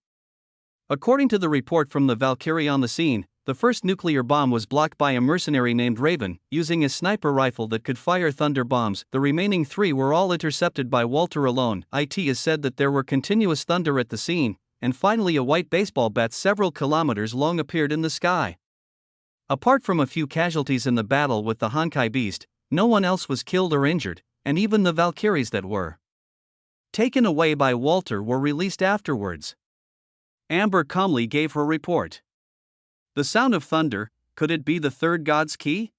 According to the report from the Valkyrie on the scene, the first nuclear bomb was blocked by a mercenary named Raven, using a sniper rifle that could fire thunder bombs. The remaining 3 were all intercepted by Walter alone. It is said that there were continuous thunder at the scene, and finally a white baseball bat several kilometers long appeared in the sky. Apart from a few casualties in the battle with the Honkai beast, no one else was killed or injured, and even the Valkyries that were taken away by Walter were released afterwards. Amber calmly gave her report. The sound of thunder, could it be the third god's key?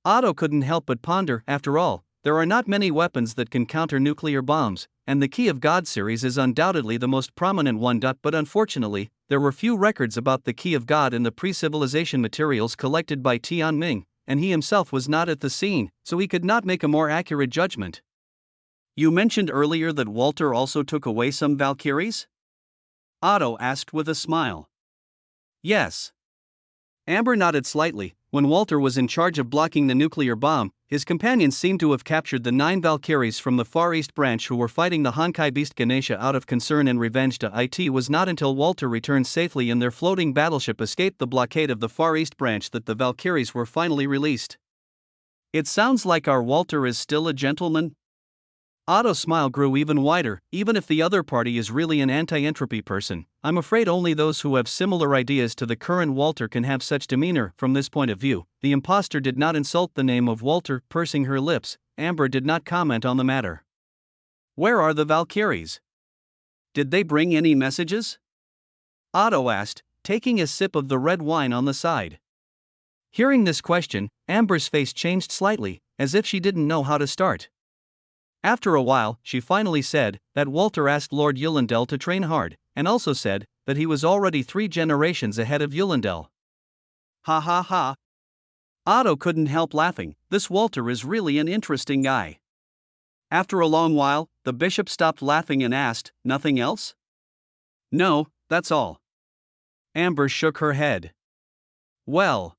Otto couldn't help but ponder. After all, there are not many weapons that can counter nuclear bombs, and the Key of God series is undoubtedly the most prominent one. But unfortunately, there were few records about the Key of God in the pre-civilization materials collected by Tianming, and he himself was not at the scene, so he could not make a more accurate judgment. You mentioned earlier that Walter also took away some Valkyries? Otto asked with a smile. Yes. Amber nodded slightly. When Walter was in charge of blocking the nuclear bomb, his companions seemed to have captured the 9 Valkyries from the Far East branch who were fighting the Honkai beast Ganesha out of concern and revenge. It was not until Walter returned safely in their floating battleship escaped the blockade of the Far East branch that the Valkyries were finally released. It sounds like our Walter is still a gentleman? Otto's smile grew even wider. Even if the other party is really an anti-entropy person, I'm afraid only those who have similar ideas to the current Walter can have such demeanor. From this point of view, the imposter did not insult the name of Walter. Pursing her lips, Amber did not comment on the matter. Where are the Valkyries? Did they bring any messages? Otto asked, taking a sip of the red wine on the side. Hearing this question, Amber's face changed slightly, as if she didn't know how to start. After a while, she finally said that Walter asked Lord Yulindel to train hard, and also said that he was already 3 generations ahead of Yulindel. Ha ha ha. Otto couldn't help laughing. This Walter is really an interesting guy. After a long while, the bishop stopped laughing and asked, "Nothing else?" "No, that's all." Amber shook her head. "Well."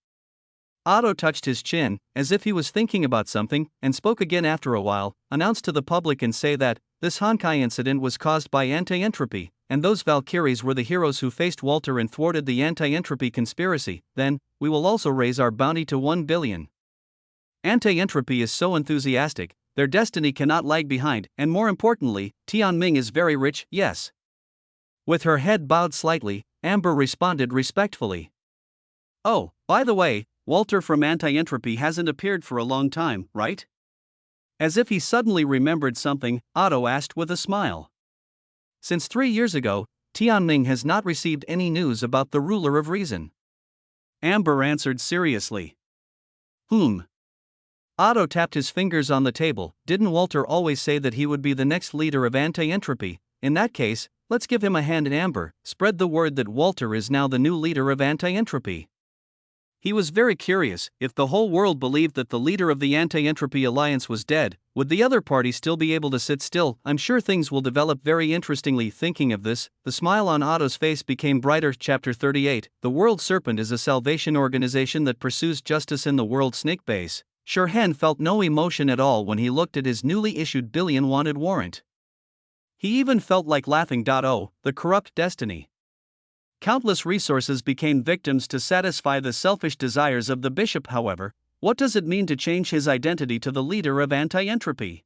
Otto touched his chin, as if he was thinking about something, and spoke again after a while, announced to the public and say that this Honkai incident was caused by anti-entropy, and those Valkyries were the heroes who faced Walter and thwarted the anti-entropy conspiracy. Then, we will also raise our bounty to 1 billion. Anti-entropy is so enthusiastic, their destiny cannot lag behind, and more importantly, Tianming is very rich, yes. With her head bowed slightly, Amber responded respectfully. "Oh, by the way, Walter from Anti-Entropy hasn't appeared for a long time, right?" As if he suddenly remembered something, Otto asked with a smile. "Since 3 years ago, Tianming has not received any news about the ruler of reason." Amber answered seriously. Otto tapped his fingers on the table. "Didn't Walter always say that he would be the next leader of Anti-Entropy? In that case, let's give him a hand." And Amber spread the word that Walter is now the new leader of Anti-Entropy. He was very curious. If the whole world believed that the leader of the Anti-Entropy Alliance was dead, would the other party still be able to sit still? "I'm sure things will develop very interestingly." Thinking of this, the smile on Otto's face became brighter. Chapter 38. The World Serpent is a salvation organization that pursues justice in the World Snake Base. Shirhan felt no emotion at all when he looked at his newly issued billion wanted warrant. He even felt like laughing. Oh, the corrupt destiny. Countless resources became victims to satisfy the selfish desires of the bishop. However, what does it mean to change his identity to the leader of Anti-Entropy?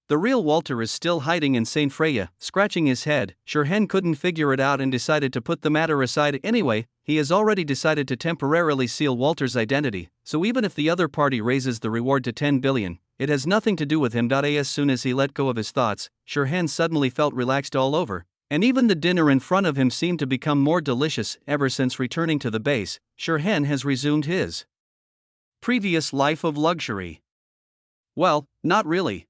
The real Walter is still hiding in St. Freya. Scratching his head, Shirhan couldn't figure it out and decided to put the matter aside. Anyway, he has already decided to temporarily seal Walter's identity, so even if the other party raises the reward to 10 billion, it has nothing to do with him. As soon as he let go of his thoughts, Shirhan suddenly felt relaxed all over. And even the dinner in front of him seemed to become more delicious. Ever since returning to the base, Shirhan has resumed his previous life of luxury. Well, not really.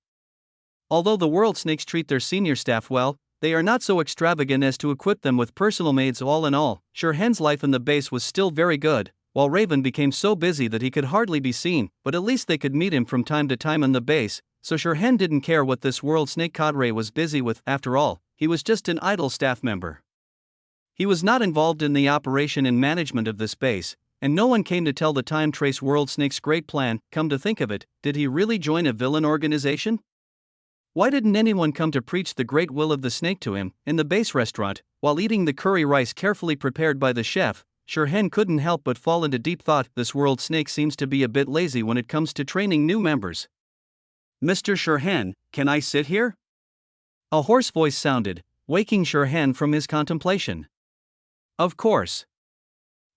Although the world snakes treat their senior staff well, they are not so extravagant as to equip them with personal maids. All in all, Shirhan's life in the base was still very good, while Raven became so busy that he could hardly be seen, but at least they could meet him from time to time in the base, so Shirhan didn't care what this world snake cadre was busy with. After all, he was just an idle staff member. He was not involved in the operation and management of this base, and no one came to tell the Time Trace World Snake's great plan. Come to think of it, did he really join a villain organization? Why didn't anyone come to preach the great will of the snake to him? In the base restaurant, while eating the curry rice carefully prepared by the chef, Shirhan couldn't help but fall into deep thought. This world snake seems to be a bit lazy when it comes to training new members. "Mr. Shirhan, can I sit here?" A hoarse voice sounded, waking Shirhan from his contemplation. "Of course,"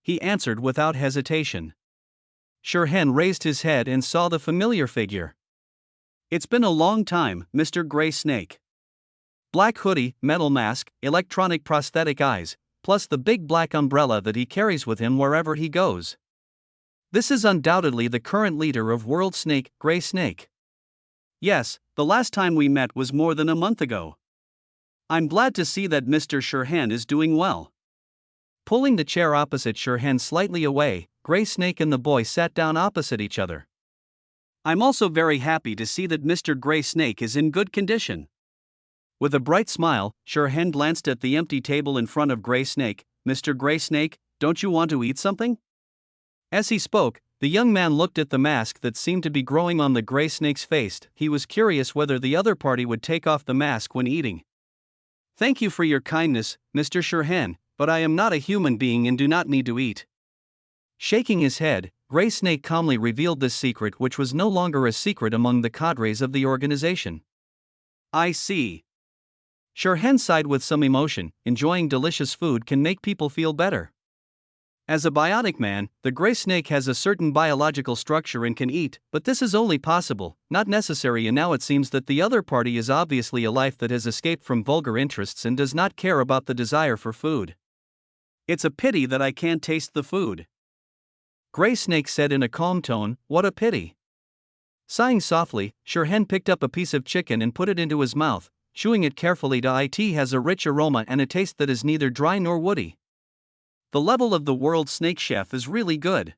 he answered without hesitation. Shirhan raised his head and saw the familiar figure. "It's been a long time, Mr. Gray Snake." Black hoodie, metal mask, electronic prosthetic eyes, plus the big black umbrella that he carries with him wherever he goes. This is undoubtedly the current leader of World Snake, Gray Snake. "Yes, the last time we met was more than a month ago. I'm glad to see that Mr. Shirhan is doing well." Pulling the chair opposite Shirhan slightly away, Gray Snake and the boy sat down opposite each other. "I'm also very happy to see that Mr. Gray Snake is in good condition." With a bright smile, Shirhan glanced at the empty table in front of Gray Snake. "Mr. Gray Snake, don't you want to eat something?" As he spoke, the young man looked at the mask that seemed to be growing on the Gray Snake's face. He was curious whether the other party would take off the mask when eating. "Thank you for your kindness, Mr. Shirhan, but I am not a human being and do not need to eat." Shaking his head, Gray Snake calmly revealed this secret, which was no longer a secret among the cadres of the organization. "I see." Shirhan sighed with some emotion. Enjoying delicious food can make people feel better. As a bionic man, the Gray Snake has a certain biological structure and can eat, but this is only possible, not necessary. And now it seems that the other party is obviously a life that has escaped from vulgar interests and does not care about the desire for food. "It's a pity that I can't taste the food," Gray Snake said in a calm tone. "What a pity." Sighing softly, Shirhan picked up a piece of chicken and put it into his mouth, chewing it carefully. It has a rich aroma and a taste that is neither dry nor woody. The level of the world snake chef is really good.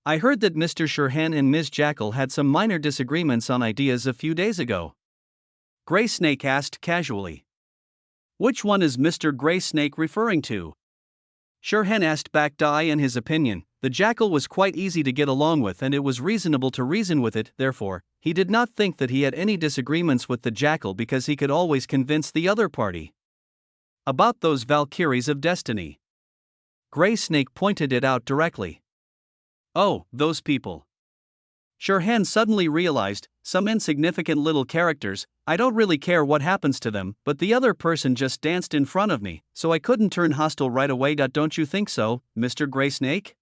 I heard that Mr. Sherhan and Ms. Jackal had some minor disagreements on ideas a few days ago. Gray Snake asked casually. Which one is Mr. Gray Snake referring to? Sherhan asked back. In his opinion, the Jackal was quite easy to get along with and it was reasonable to reason with it, therefore, he did not think that he had any disagreements with the Jackal because he could always convince the other party. About those Valkyries of Destiny. Gray Snake pointed it out directly. Oh, those people. Sherhan suddenly realized, some insignificant little characters, I don't really care what happens to them, but the other person just danced in front of me, so I couldn't turn hostile right away. Don't you think so, Mr. Gray Snake?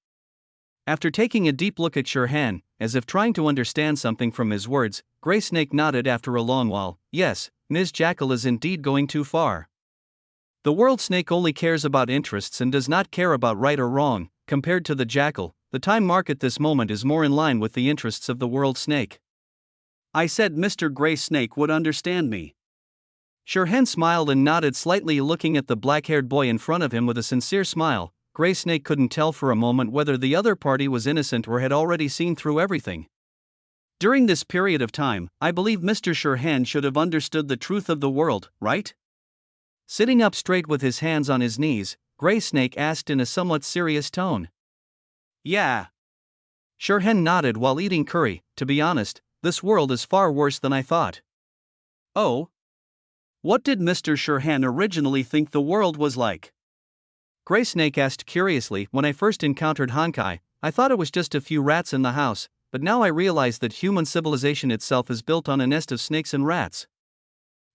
After taking a deep look at Sherhan, as if trying to understand something from his words, Gray Snake nodded after a long while. Yes, Ms. Jackal is indeed going too far. The world snake only cares about interests and does not care about right or wrong. Compared to the Jackal, the time mark at this moment is more in line with the interests of the world snake. I said Mr. Gray Snake would understand me. Sherhan smiled and nodded slightly, looking at the black-haired boy in front of him with a sincere smile. Gray Snake couldn't tell for a moment whether the other party was innocent or had already seen through everything. During this period of time, I believe Mr. Sherhan should have understood the truth of the world, right? Sitting up straight with his hands on his knees, Gray Snake asked in a somewhat serious tone. Yeah. Sherhan nodded while eating curry. To be honest, this world is far worse than I thought. Oh? What did Mr. Sherhan originally think the world was like? Gray Snake asked curiously. When I first encountered Honkai, I thought it was just a few rats in the house, but now I realize that human civilization itself is built on a nest of snakes and rats.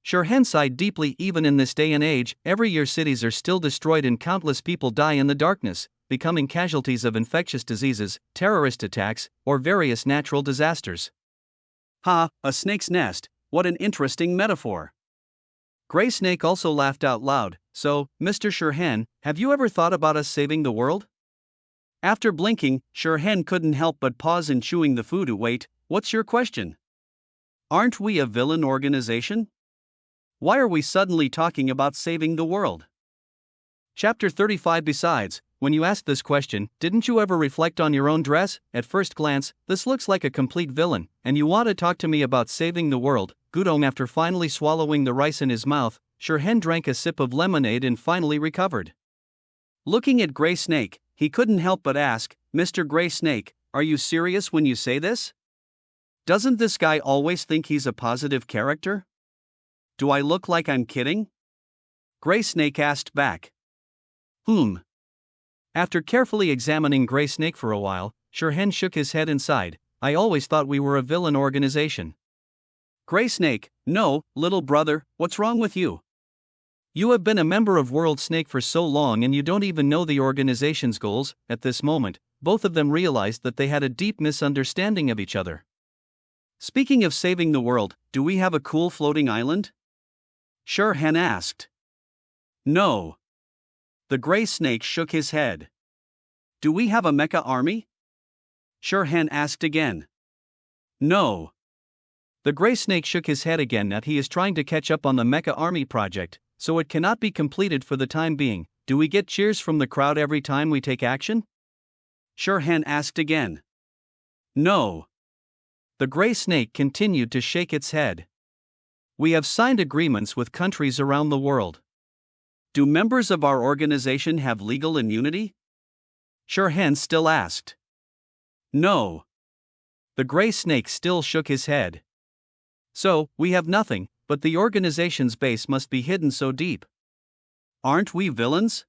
Sherhan sighed deeply. Even in this day and age, every year cities are still destroyed and countless people die in the darkness, becoming casualties of infectious diseases, terrorist attacks, or various natural disasters. Ha, a snake's nest, what an interesting metaphor. Gray Snake also laughed out loud. So, Mr. Sherhan, have you ever thought about us saving the world? After blinking, Sherhan couldn't help but pause in chewing the food. Wait, what's your question? Aren't we a villain organization? Why are we suddenly talking about saving the world? Chapter 35. Besides, when you asked this question, didn't you ever reflect on your own dress? At first glance, this looks like a complete villain, and you want to talk to me about saving the world. Gudong. After finally swallowing the rice in his mouth, Sherhan drank a sip of lemonade and finally recovered. Looking at Gray Snake, he couldn't help but ask, Mr. Gray Snake, are you serious when you say this? Doesn't this guy always think he's a positive character? Do I look like I'm kidding? Gray Snake asked back. After carefully examining Gray Snake for a while, Sherhan shook his head and sighed. I always thought we were a villain organization. Gray Snake, no, little brother, what's wrong with you? You have been a member of World Snake for so long and you don't even know the organization's goals. At this moment, both of them realized that they had a deep misunderstanding of each other. Speaking of saving the world, do we have a cool floating island? Sherhan asked. No. The Gray Snake shook his head. Do we have a mecha army? Sherhan asked again. No. The Gray Snake shook his head again. That he is trying to catch up on the mecha army project, so it cannot be completed for the time being. Do we get cheers from the crowd every time we take action? Sherhan asked again. No. The Gray Snake continued to shake its head. We have signed agreements with countries around the world. Do members of our organization have legal immunity? Sherhan still asked. No. The Gray Snake still shook his head. So, we have nothing, but the organization's base must be hidden so deep. Aren't we villains?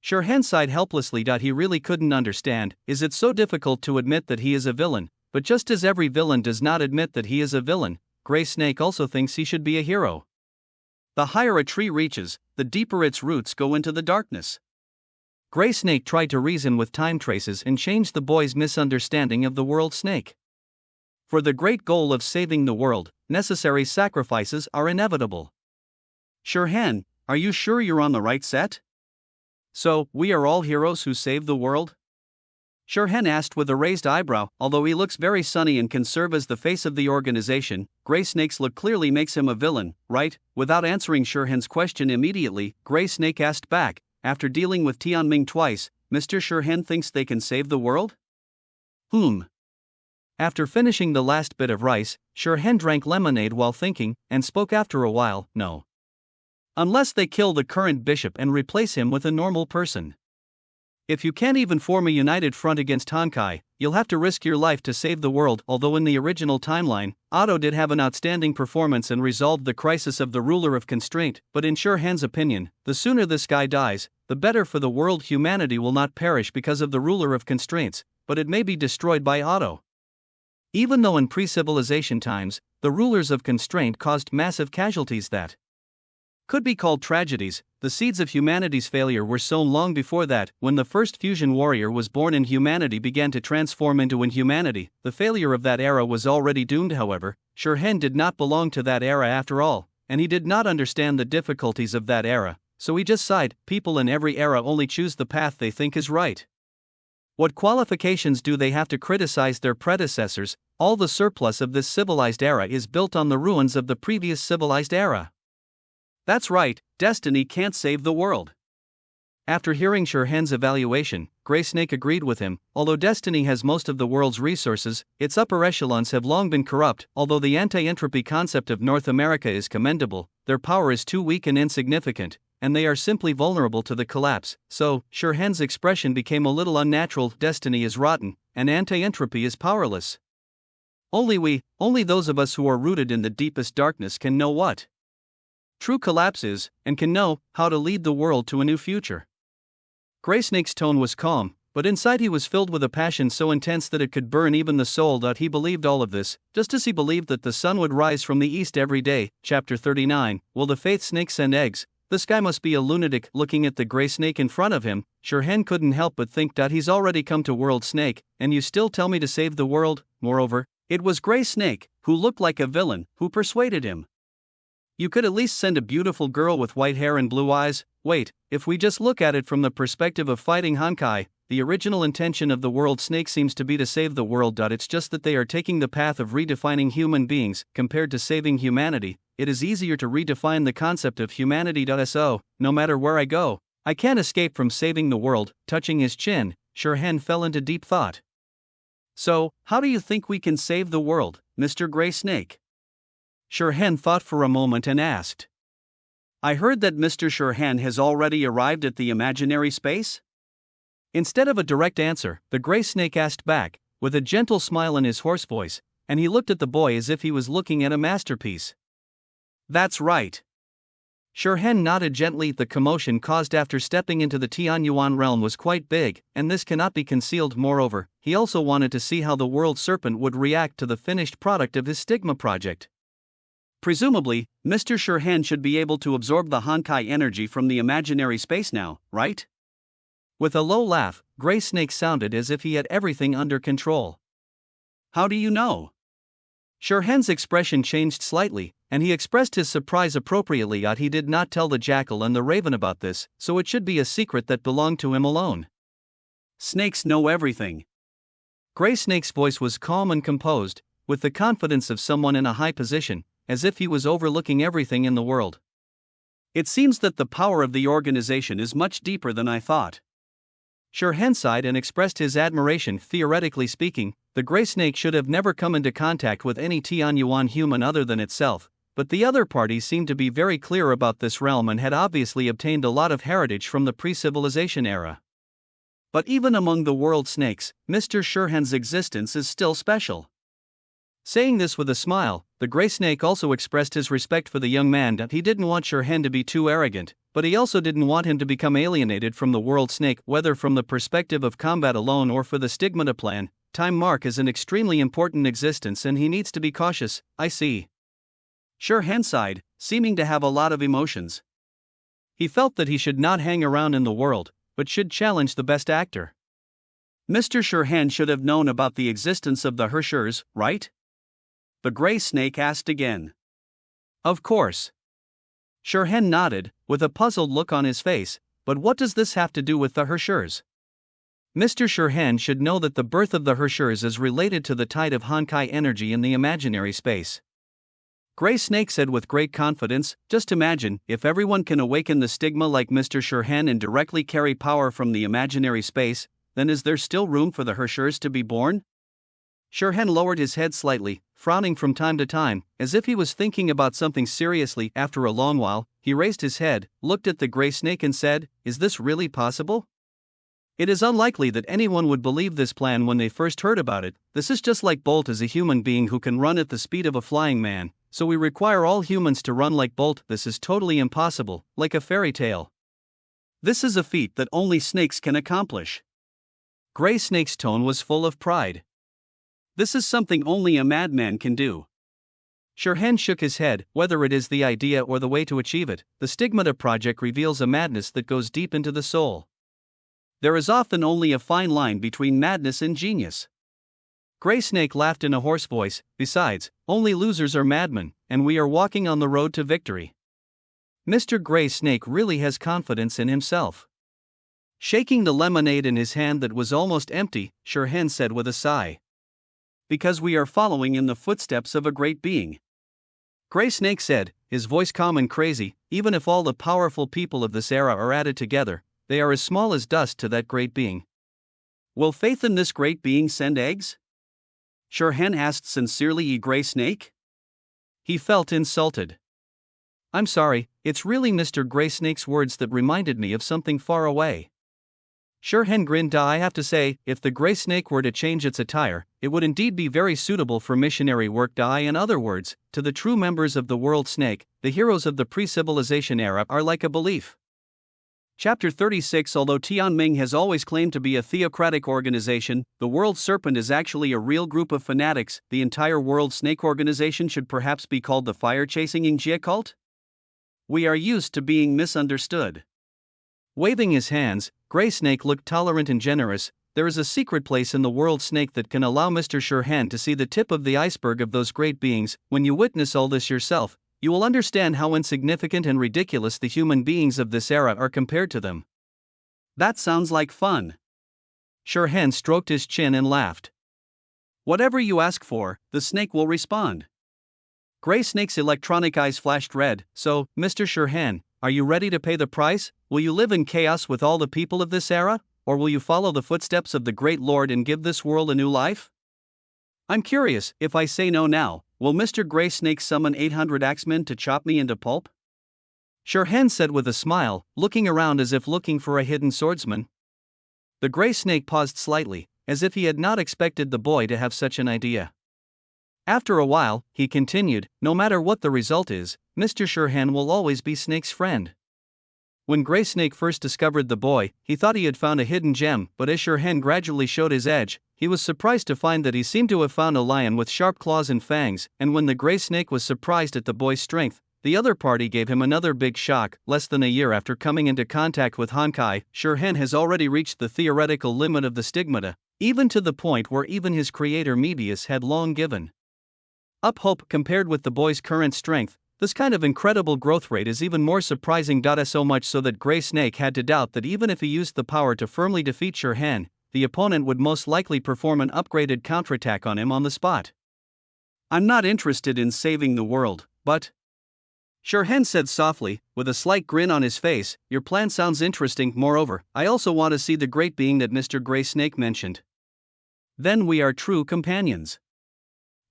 Sherhan sighed helplessly. He really couldn't understand. Is it so difficult to admit that he is a villain? But just as every villain does not admit that he is a villain, Gray Snake also thinks he should be a hero. The higher a tree reaches, the deeper its roots go into the darkness. Gray Snake tried to reason with time traces and change the boy's misunderstanding of the world snake. For the great goal of saving the world, necessary sacrifices are inevitable. Sherhan, are you sure you're on the right set? So, we are all heroes who save the world? Sherhan asked with a raised eyebrow. Although he looks very sunny and can serve as the face of the organization, Gray Snake's look clearly makes him a villain, right? Without answering Sherhan's question immediately, Gray Snake asked back, after dealing with Tianming twice, Mr. Sherhan thinks they can save the world? After finishing the last bit of rice, Shirhan drank lemonade while thinking, and spoke after a while. No. Unless they kill the current bishop and replace him with a normal person. If you can't even form a united front against Honkai, you'll have to risk your life to save the world. Although in the original timeline, Otto did have an outstanding performance and resolved the crisis of the ruler of constraint, but in Shirhan's opinion, the sooner this guy dies, the better for the world. Humanity will not perish because of the ruler of constraints, but it may be destroyed by Otto. Even though in pre-civilization times, the rulers of constraint caused massive casualties that could be called tragedies, the seeds of humanity's failure were sown long before that. When the first fusion warrior was born and humanity began to transform into inhumanity, the failure of that era was already doomed. However, Shirhan did not belong to that era after all, and he did not understand the difficulties of that era, so he just sighed. People in every era only choose the path they think is right. What qualifications do they have to criticize their predecessors? All the surplus of this civilized era is built on the ruins of the previous civilized era. That's right, destiny can't save the world. After hearing Shirhan's evaluation, Grey Snake agreed with him. Although destiny has most of the world's resources, its upper echelons have long been corrupt. Although the anti-entropy concept of North America is commendable, their power is too weak and insignificant, and they are simply vulnerable to the collapse. So, Shirhan's expression became a little unnatural. Destiny is rotten, and anti-entropy is powerless. Only those of us who are rooted in the deepest darkness can know what true collapse is, and can know how to lead the world to a new future. Grey Snake's tone was calm, but inside he was filled with a passion so intense that it could burn even the soul. He believed all of this, just as he believed that the sun would rise from the east every day. Chapter 39. Will the faith snake send eggs? This guy must be a lunatic. Looking at the Grey Snake in front of him, Shirhan couldn't help but think that he's already come to World Snake, and you still tell me to save the world? Moreover, it was Grey Snake, who looked like a villain, who persuaded him. You could at least send a beautiful girl with white hair and blue eyes. Wait, if we just look at it from the perspective of fighting Honkai, the original intention of the World Snake seems to be to save the world. It's just that they are taking the path of redefining human beings. Compared to saving humanity, it is easier to redefine the concept of humanity. So, no matter where I go, I can't escape from saving the world. Touching his chin, Shirhan fell into deep thought. So, how do you think we can save the world, Mr. Grey Snake? Shirhan thought for a moment and asked. I heard that Mr. Shirhan has already arrived at the imaginary space? Instead of a direct answer, the Grey Snake asked back, with a gentle smile in his hoarse voice, and he looked at the boy as if he was looking at a masterpiece. That's right. Shirhan nodded gently. The commotion caused after stepping into the Tianyuan realm was quite big, and this cannot be concealed. Moreover, he also wanted to see how the World Serpent would react to the finished product of his Stigma project. Presumably, Mr. Shirhan should be able to absorb the Honkai energy from the imaginary space now, right? With a low laugh, Grey Snake sounded as if he had everything under control. How do you know? Shirhan's expression changed slightly, and he expressed his surprise appropriately. He did not tell the jackal and the raven about this, so it should be a secret that belonged to him alone. Snakes know everything. Grey Snake's voice was calm and composed, with the confidence of someone in a high position, as if he was overlooking everything in the world. It seems that the power of the organization is much deeper than I thought. Shirhan sighed and expressed his admiration. Theoretically speaking, the Grey Snake should have never come into contact with any Tianyuan human other than itself, but the other parties seemed to be very clear about this realm and had obviously obtained a lot of heritage from the pre-civilization era. But even among the world snakes, Mr. Shirhan's existence is still special. Saying this with a smile, the Grey Snake also expressed his respect for the young man. He didn't want Shirhan to be too arrogant, but he also didn't want him to become alienated from the World Snake, whether from the perspective of combat alone or for the Stigmata plan. Time Mark is an extremely important existence and he needs to be cautious. I see. Shirhan sighed, seeming to have a lot of emotions. He felt that he should not hang around in the world, but should challenge the best actor. Mr. Shirhan should have known about the existence of the Hershers, right? The Grey Snake asked again. Of course. Shirhan nodded, with a puzzled look on his face, but what does this have to do with the Hershers? Mr. Shirhan should know that the birth of the Hershers is related to the tide of Honkai energy in the imaginary space. Grey Snake said with great confidence, just imagine, if everyone can awaken the stigma like Mr. Shirhan and directly carry power from the imaginary space, then is there still room for the Hershers to be born? Shirhan lowered his head slightly, frowning from time to time, as if he was thinking about something seriously. After a long while, he raised his head, looked at the gray snake and said, "Is this really possible? It is unlikely that anyone would believe this plan when they first heard about it. This is just like Bolt is a human being who can run at the speed of a flying man, so we require all humans to run like Bolt. This is totally impossible, like a fairy tale. This is a feat that only snakes can accomplish." Gray Snake's tone was full of pride. "This is something only a madman can do." Shirhan shook his head. "Whether it is the idea or the way to achieve it, the Stigmata Project reveals a madness that goes deep into the soul. There is often only a fine line between madness and genius." Gray Snake laughed in a hoarse voice. "Besides, only losers are madmen, and we are walking on the road to victory." Mr. Gray Snake really has confidence in himself. Shaking the lemonade in his hand that was almost empty, Shirhan said with a sigh. "Because we are following in the footsteps of a great being." Gray Snake said, his voice calm and crazy, "Even if all the powerful people of this era are added together, they are as small as dust to that great being." "Will faith in this great being send eggs?" Shirhan asked sincerely. Gray Snake? He felt insulted. "I'm sorry, it's really Mr. Gray Snake's words that reminded me of something far away." Shirhan grinned. "I have to say, if the Gray Snake were to change its attire, it would indeed be very suitable for missionary work. In other words, to the true members of the world snake, the heroes of the pre-civilization era are like a belief." Chapter 36. Although Tianming has always claimed to be a theocratic organization, the World Serpent is actually a real group of fanatics. The entire World Snake Organization should perhaps be called the Fire-Chasing Yingjie Cult? We are used to being misunderstood. Waving his hands, Gray Snake looked tolerant and generous. "There is a secret place in the world snake that can allow Mr. Shirhan to see the tip of the iceberg of those great beings. When you witness all this yourself, you will understand how insignificant and ridiculous the human beings of this era are compared to them." "That sounds like fun." Shirhan stroked his chin and laughed. "Whatever you ask for, the snake will respond." Gray Snake's electronic eyes flashed red. "So, Mr. Shirhan, are you ready to pay the price? Will you live in chaos with all the people of this era, or will you follow the footsteps of the Great Lord and give this world a new life?" "I'm curious, if I say no now, will Mr. Gray Snake summon 800 axemen to chop me into pulp?" Shirhan said with a smile, looking around as if looking for a hidden swordsman. The Gray Snake paused slightly, as if he had not expected the boy to have such an idea. After a while, he continued, "No matter what the result is, Mr. Shirhan will always be Snake's friend." When Gray Snake first discovered the boy, he thought he had found a hidden gem, but as Shirhan gradually showed his edge, he was surprised to find that he seemed to have found a lion with sharp claws and fangs. And when the Gray Snake was surprised at the boy's strength, the other party gave him another big shock. Less than a year after coming into contact with Honkai, Shirhan has already reached the theoretical limit of the stigmata, even to the point where even his creator Mebius had long given up hope. Compared with the boy's current strength, this kind of incredible growth rate is even more surprising. So much so that Gray Snake had to doubt that even if he used the power to firmly defeat Shirhan, the opponent would most likely perform an upgraded counterattack on him on the spot. "I'm not interested in saving the world, but," Shirhan said softly, with a slight grin on his face, "your plan sounds interesting. Moreover, I also want to see the great being that Mr. Gray Snake mentioned. Then we are true companions."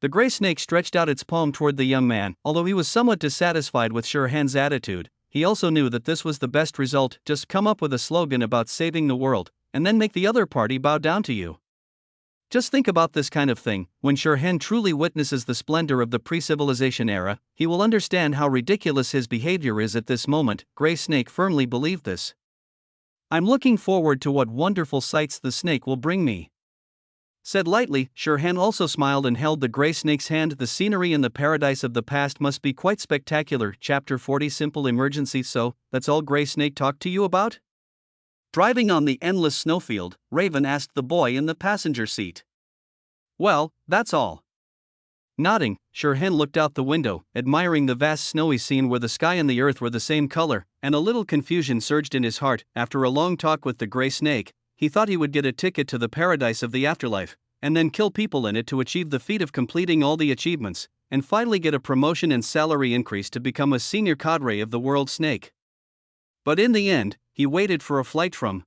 The Gray Snake stretched out its palm toward the young man. Although he was somewhat dissatisfied with Shirhan's attitude, he also knew that this was the best result. Just come up with a slogan about saving the world, and then make the other party bow down to you. Just think about this kind of thing. When Shirhan truly witnesses the splendor of the pre-civilization era, he will understand how ridiculous his behavior is at this moment. Gray Snake firmly believed this. "I'm looking forward to what wonderful sights the snake will bring me." Said lightly, Shirhan also smiled and held the Gray Snake's hand. "The scenery in the paradise of the past must be quite spectacular." Chapter 40. Simple emergency. "So, that's all Gray Snake talked to you about?" Driving on the endless snowfield, Raven asked the boy in the passenger seat. "Well, that's all." Nodding, Shirhan looked out the window, admiring the vast snowy scene where the sky and the earth were the same color, and a little confusion surged in his heart. After a long talk with the Gray Snake, he thought he would get a ticket to the paradise of the afterlife, and then kill people in it to achieve the feat of completing all the achievements, and finally get a promotion and salary increase to become a senior cadre of the World Snake. But in the end, he waited for a flight from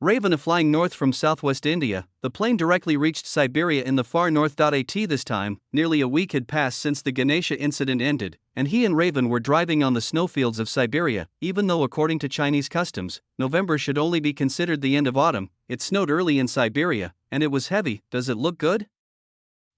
Raven flying north from southwest India, the plane directly reached Siberia in the far north. At this time, nearly a week had passed since the Ganesha incident ended, and he and Raven were driving on the snowfields of Siberia. Even though according to Chinese customs, November should only be considered the end of autumn, it snowed early in Siberia, and it was heavy. Does it look good?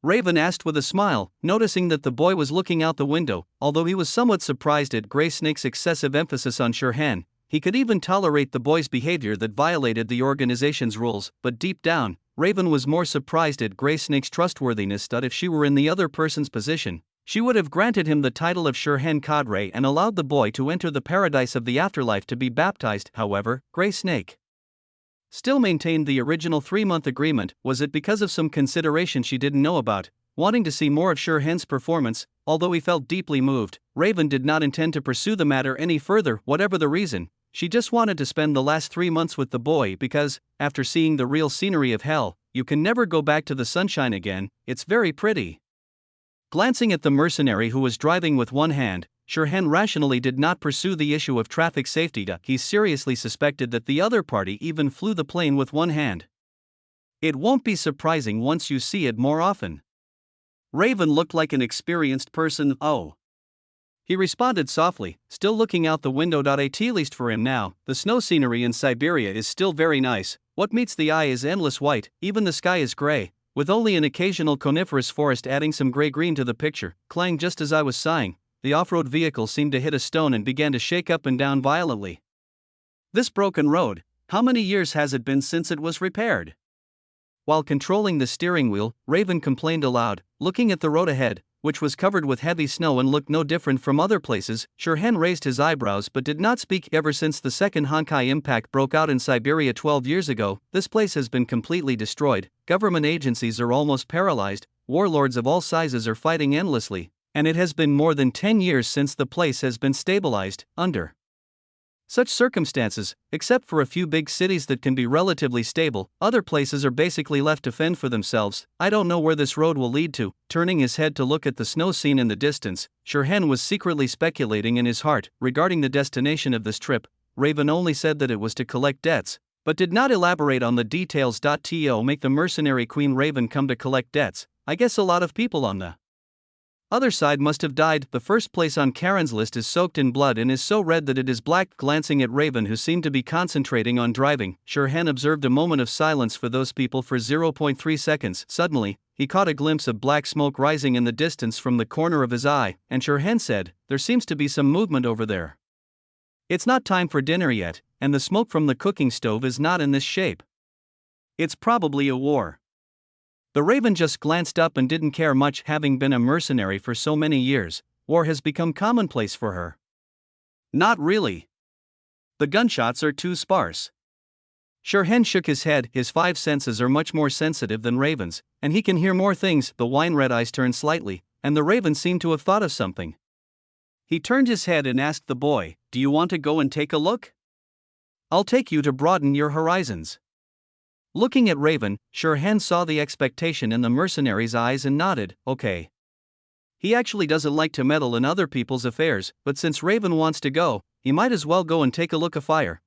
Raven asked with a smile, noticing that the boy was looking out the window. Although he was somewhat surprised at Grey Snake's excessive emphasis on Sherhan, he could even tolerate the boy's behavior that violated the organization's rules, but deep down, Raven was more surprised at Grey Snake's trustworthiness. That if she were in the other person's position, she would have granted him the title of Sherhan Kadre and allowed the boy to enter the paradise of the afterlife to be baptized. However, Grey Snake still maintained the original 3-month agreement. Was it because of some consideration she didn't know about, wanting to see more of Sherhan's performance? Although he felt deeply moved, Raven did not intend to pursue the matter any further. Whatever the reason, she just wanted to spend the last 3 months with the boy because, after seeing the real scenery of hell, you can never go back to the sunshine again. It's very pretty. Glancing at the mercenary who was driving with one hand, Sherhan rationally did not pursue the issue of traffic safety. He seriously suspected that the other party even flew the plane with one hand. It won't be surprising once you see it more often. Raven looked like an experienced person. Oh. He responded softly, still looking out the window. At least for him now, the snow scenery in Siberia is still very nice. What meets the eye is endless white, even the sky is gray, with only an occasional coniferous forest adding some gray-green to the picture. Clang! Just as I was sighing, the off-road vehicle seemed to hit a stone and began to shake up and down violently. This broken road, how many years has it been since it was repaired? While controlling the steering wheel, Raven complained aloud, looking at the road ahead, which was covered with heavy snow and looked no different from other places. Sherhan raised his eyebrows but did not speak. Ever since the second Honkai impact broke out in Siberia 12 years ago, this place has been completely destroyed. Government agencies are almost paralyzed, warlords of all sizes are fighting endlessly, and it has been more than 10 years since the place has been stabilized. Under such circumstances, except for a few big cities that can be relatively stable, other places are basically left to fend for themselves. I don't know where this road will lead to. Turning his head to look at the snow scene in the distance, Sherhan was secretly speculating in his heart regarding the destination of this trip. Raven only said that it was to collect debts, but did not elaborate on the details. To make the mercenary Queen Raven come to collect debts, I guess a lot of people on the other side must have died. The first place on Karen's list is soaked in blood and is so red that it is black. Glancing at Raven, who seemed to be concentrating on driving, Sherhan observed a moment of silence for those people for 0.3 seconds. Suddenly, he caught a glimpse of black smoke rising in the distance from the corner of his eye, and Sherhan said, "There seems to be some movement over there. It's not time for dinner yet, and the smoke from the cooking stove is not in this shape. It's probably a war." The Raven just glanced up and didn't care much. Having been a mercenary for so many years, war has become commonplace for her. Not really. The gunshots are too sparse. Sherhan shook his head. His 5 senses are much more sensitive than Raven's, and he can hear more things. The wine-red eyes turned slightly, and the Raven seemed to have thought of something. He turned his head and asked the boy, "Do you want to go and take a look? I'll take you to broaden your horizons." Looking at Raven, Sherhan saw the expectation in the mercenary's eyes and nodded, "Okay." He actually doesn't like to meddle in other people's affairs, but since Raven wants to go, he might as well go and take a look. Fire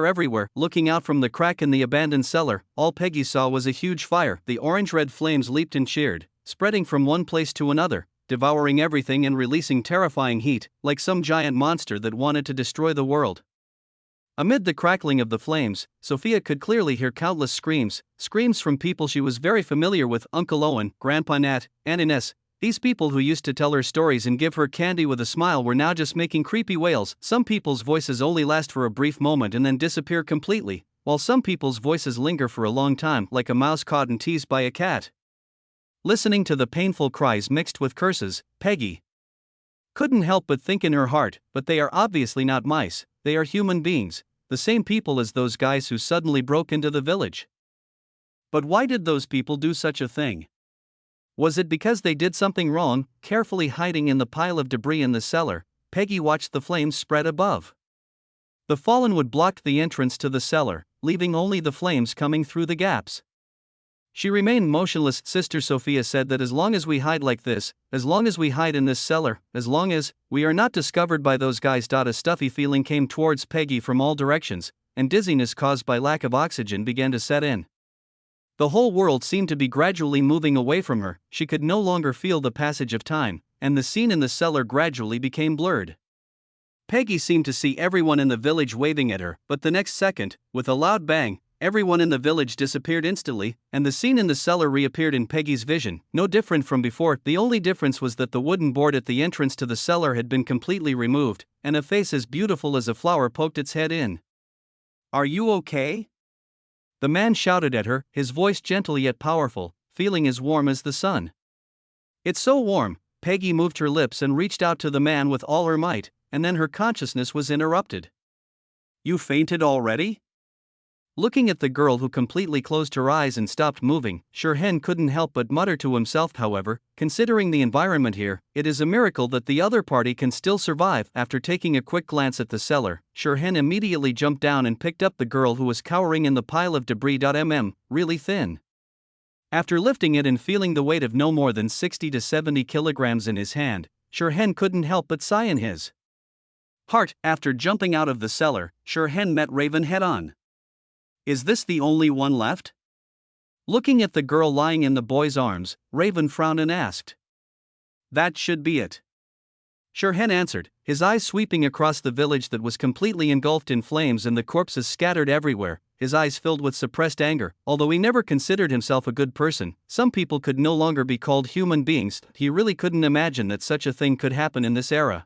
everywhere. Looking out from the crack in the abandoned cellar, all Peggy saw was a huge fire. The orange-red flames leaped and sheared, spreading from one place to another, devouring everything and releasing terrifying heat, like some giant monster that wanted to destroy the world. Amid the crackling of the flames, Sophia could clearly hear countless screams from people she was very familiar with: Uncle Owen, Grandpa Nat, Aunt Ines. These people who used to tell her stories and give her candy with a smile were now just making creepy wails. Some people's voices only last for a brief moment and then disappear completely, while some people's voices linger for a long time, like a mouse caught and teased by a cat. Listening to the painful cries mixed with curses, Peggy couldn't help but think in her heart, but they are obviously not mice, they are human beings, the same people as those guys who suddenly broke into the village. But why did those people do such a thing? Was it because they did something wrong? Carefully hiding in the pile of debris in the cellar, Peggy watched the flames spread above. The fallen wood blocked the entrance to the cellar, leaving only the flames coming through the gaps. She remained motionless. Sister Sophia said that as long as we hide like this, as long as we hide in this cellar, as long as we are not discovered by those guys. A stuffy feeling came towards Peggy from all directions. and dizziness caused by lack of oxygen began to set in. The whole world seemed to be gradually moving away from her, she could no longer feel the passage of time, and the scene in the cellar gradually became blurred. Peggy seemed to see everyone in the village waving at her, but the next second, with a loud bang, everyone in the village disappeared instantly, and the scene in the cellar reappeared in Peggy's vision, no different from before. The only difference was that the wooden board at the entrance to the cellar had been completely removed, and a face as beautiful as a flower poked its head in. "Are you okay?" The man shouted at her, his voice gentle yet powerful, feeling as warm as the sun. "It's so warm." Peggy moved her lips and reached out to the man with all her might, and then her consciousness was interrupted. "You fainted already?" Looking at the girl who completely closed her eyes and stopped moving, Shirhen couldn't help but mutter to himself, however, considering the environment here, it is a miracle that the other party can still survive. After taking a quick glance at the cellar, Shirhen immediately jumped down and picked up the girl who was cowering in the pile of debris. Really thin. After lifting it and feeling the weight of no more than 60 to 70 kilograms in his hand, Shirhen couldn't help but sigh in his heart. After jumping out of the cellar, Shirhen met Raven head-on. "Is this the only one left?" Looking at the girl lying in the boy's arms, Raven frowned and asked. "That should be it," Shirhen answered, his eyes sweeping across the village that was completely engulfed in flames and the corpses scattered everywhere, his eyes filled with suppressed anger. Although he never considered himself a good person, some people could no longer be called human beings, he really couldn't imagine that such a thing could happen in this era.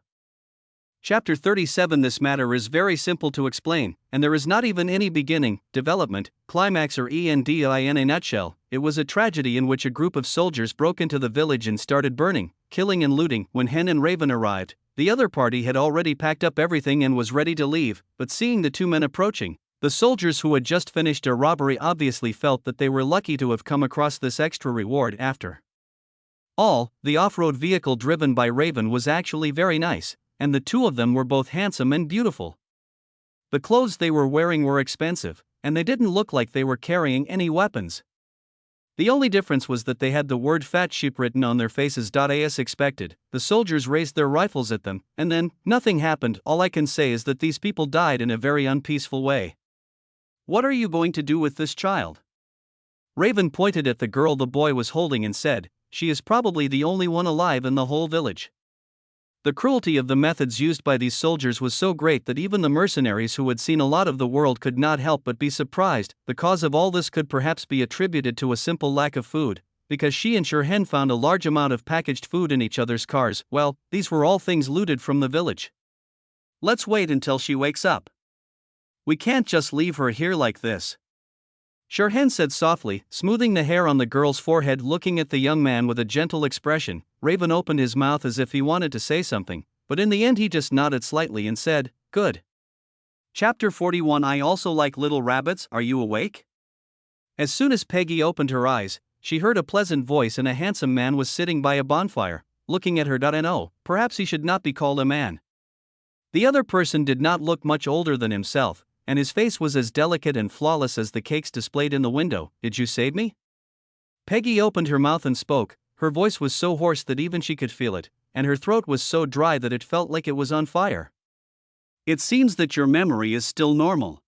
Chapter 37. This matter is very simple to explain, and there is not even any beginning, development, climax or ending. In a nutshell, it was a tragedy in which a group of soldiers broke into the village and started burning, killing and looting. When Hen and Raven arrived, the other party had already packed up everything and was ready to leave, but seeing the two men approaching, the soldiers who had just finished a robbery obviously felt that they were lucky to have come across this extra reward. After all, the off-road vehicle driven by Raven was actually very nice, and the two of them were both handsome and beautiful. The clothes they were wearing were expensive, and they didn't look like they were carrying any weapons. The only difference was that they had the word "Fat Sheep" written on their faces. As expected, the soldiers raised their rifles at them, and then, nothing happened. All I can say is that these people died in a very unpeaceful way. "What are you going to do with this child?" Raven pointed at the girl the boy was holding and said, "She is probably the only one alive in the whole village." The cruelty of the methods used by these soldiers was so great that even the mercenaries who had seen a lot of the world could not help but be surprised. The cause of all this could perhaps be attributed to a simple lack of food, because she and Shirhen found a large amount of packaged food in each other's cars. Well, these were all things looted from the village. "Let's wait until she wakes up. We can't just leave her here like this," Shirhen said softly, smoothing the hair on the girl's forehead. Looking at the young man with a gentle expression, Raven opened his mouth as if he wanted to say something, but in the end he just nodded slightly and said, "Good." Chapter 41. I also like little rabbits. Are you awake? As soon as Peggy opened her eyes, she heard a pleasant voice and a handsome man was sitting by a bonfire, looking at her. No, perhaps he should not be called a man. The other person did not look much older than himself, and his face was as delicate and flawless as the cakes displayed in the window. "Did you save me?" Peggy opened her mouth and spoke. Her voice was so hoarse that even she could feel it, and her throat was so dry that it felt like it was on fire. "It seems that your memory is still normal."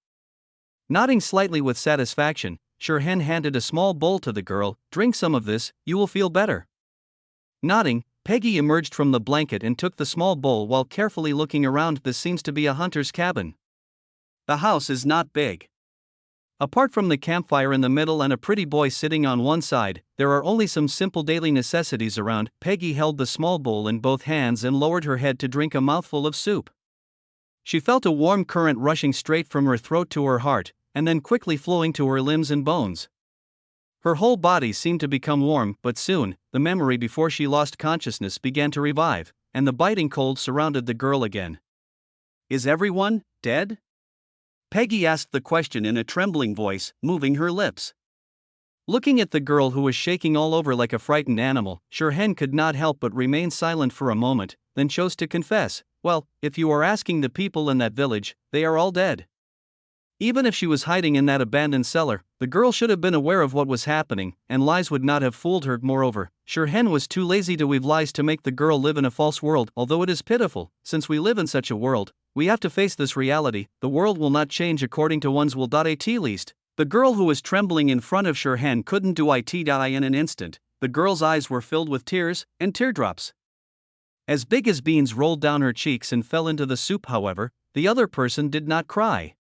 Nodding slightly with satisfaction, Shirhen handed a small bowl to the girl. "Drink some of this, you will feel better." Nodding, Peggy emerged from the blanket and took the small bowl while carefully looking around. This seems to be a hunter's cabin. The house is not big. Apart from the campfire in the middle and a pretty boy sitting on one side, there are only some simple daily necessities around. Peggy held the small bowl in both hands and lowered her head to drink a mouthful of soup. She felt a warm current rushing straight from her throat to her heart, and then quickly flowing to her limbs and bones. Her whole body seemed to become warm, but soon, the memory before she lost consciousness began to revive, and the biting cold surrounded the girl again. "Is everyone dead?" Peggy asked the question in a trembling voice, moving her lips. Looking at the girl who was shaking all over like a frightened animal, Shirhen could not help but remain silent for a moment, then chose to confess, "Well, if you are asking the people in that village, they are all dead." Even if she was hiding in that abandoned cellar, the girl should have been aware of what was happening, and lies would not have fooled her. Moreover, Shirhen was too lazy to weave lies to make the girl live in a false world. Although it is pitiful, since we live in such a world, we have to face this reality, the world will not change according to one's will. At least. The girl who was trembling in front of Shirhan couldn't do it in an instant. The girl's eyes were filled with tears, and teardrops as big as beans rolled down her cheeks and fell into the soup. However, the other person did not cry.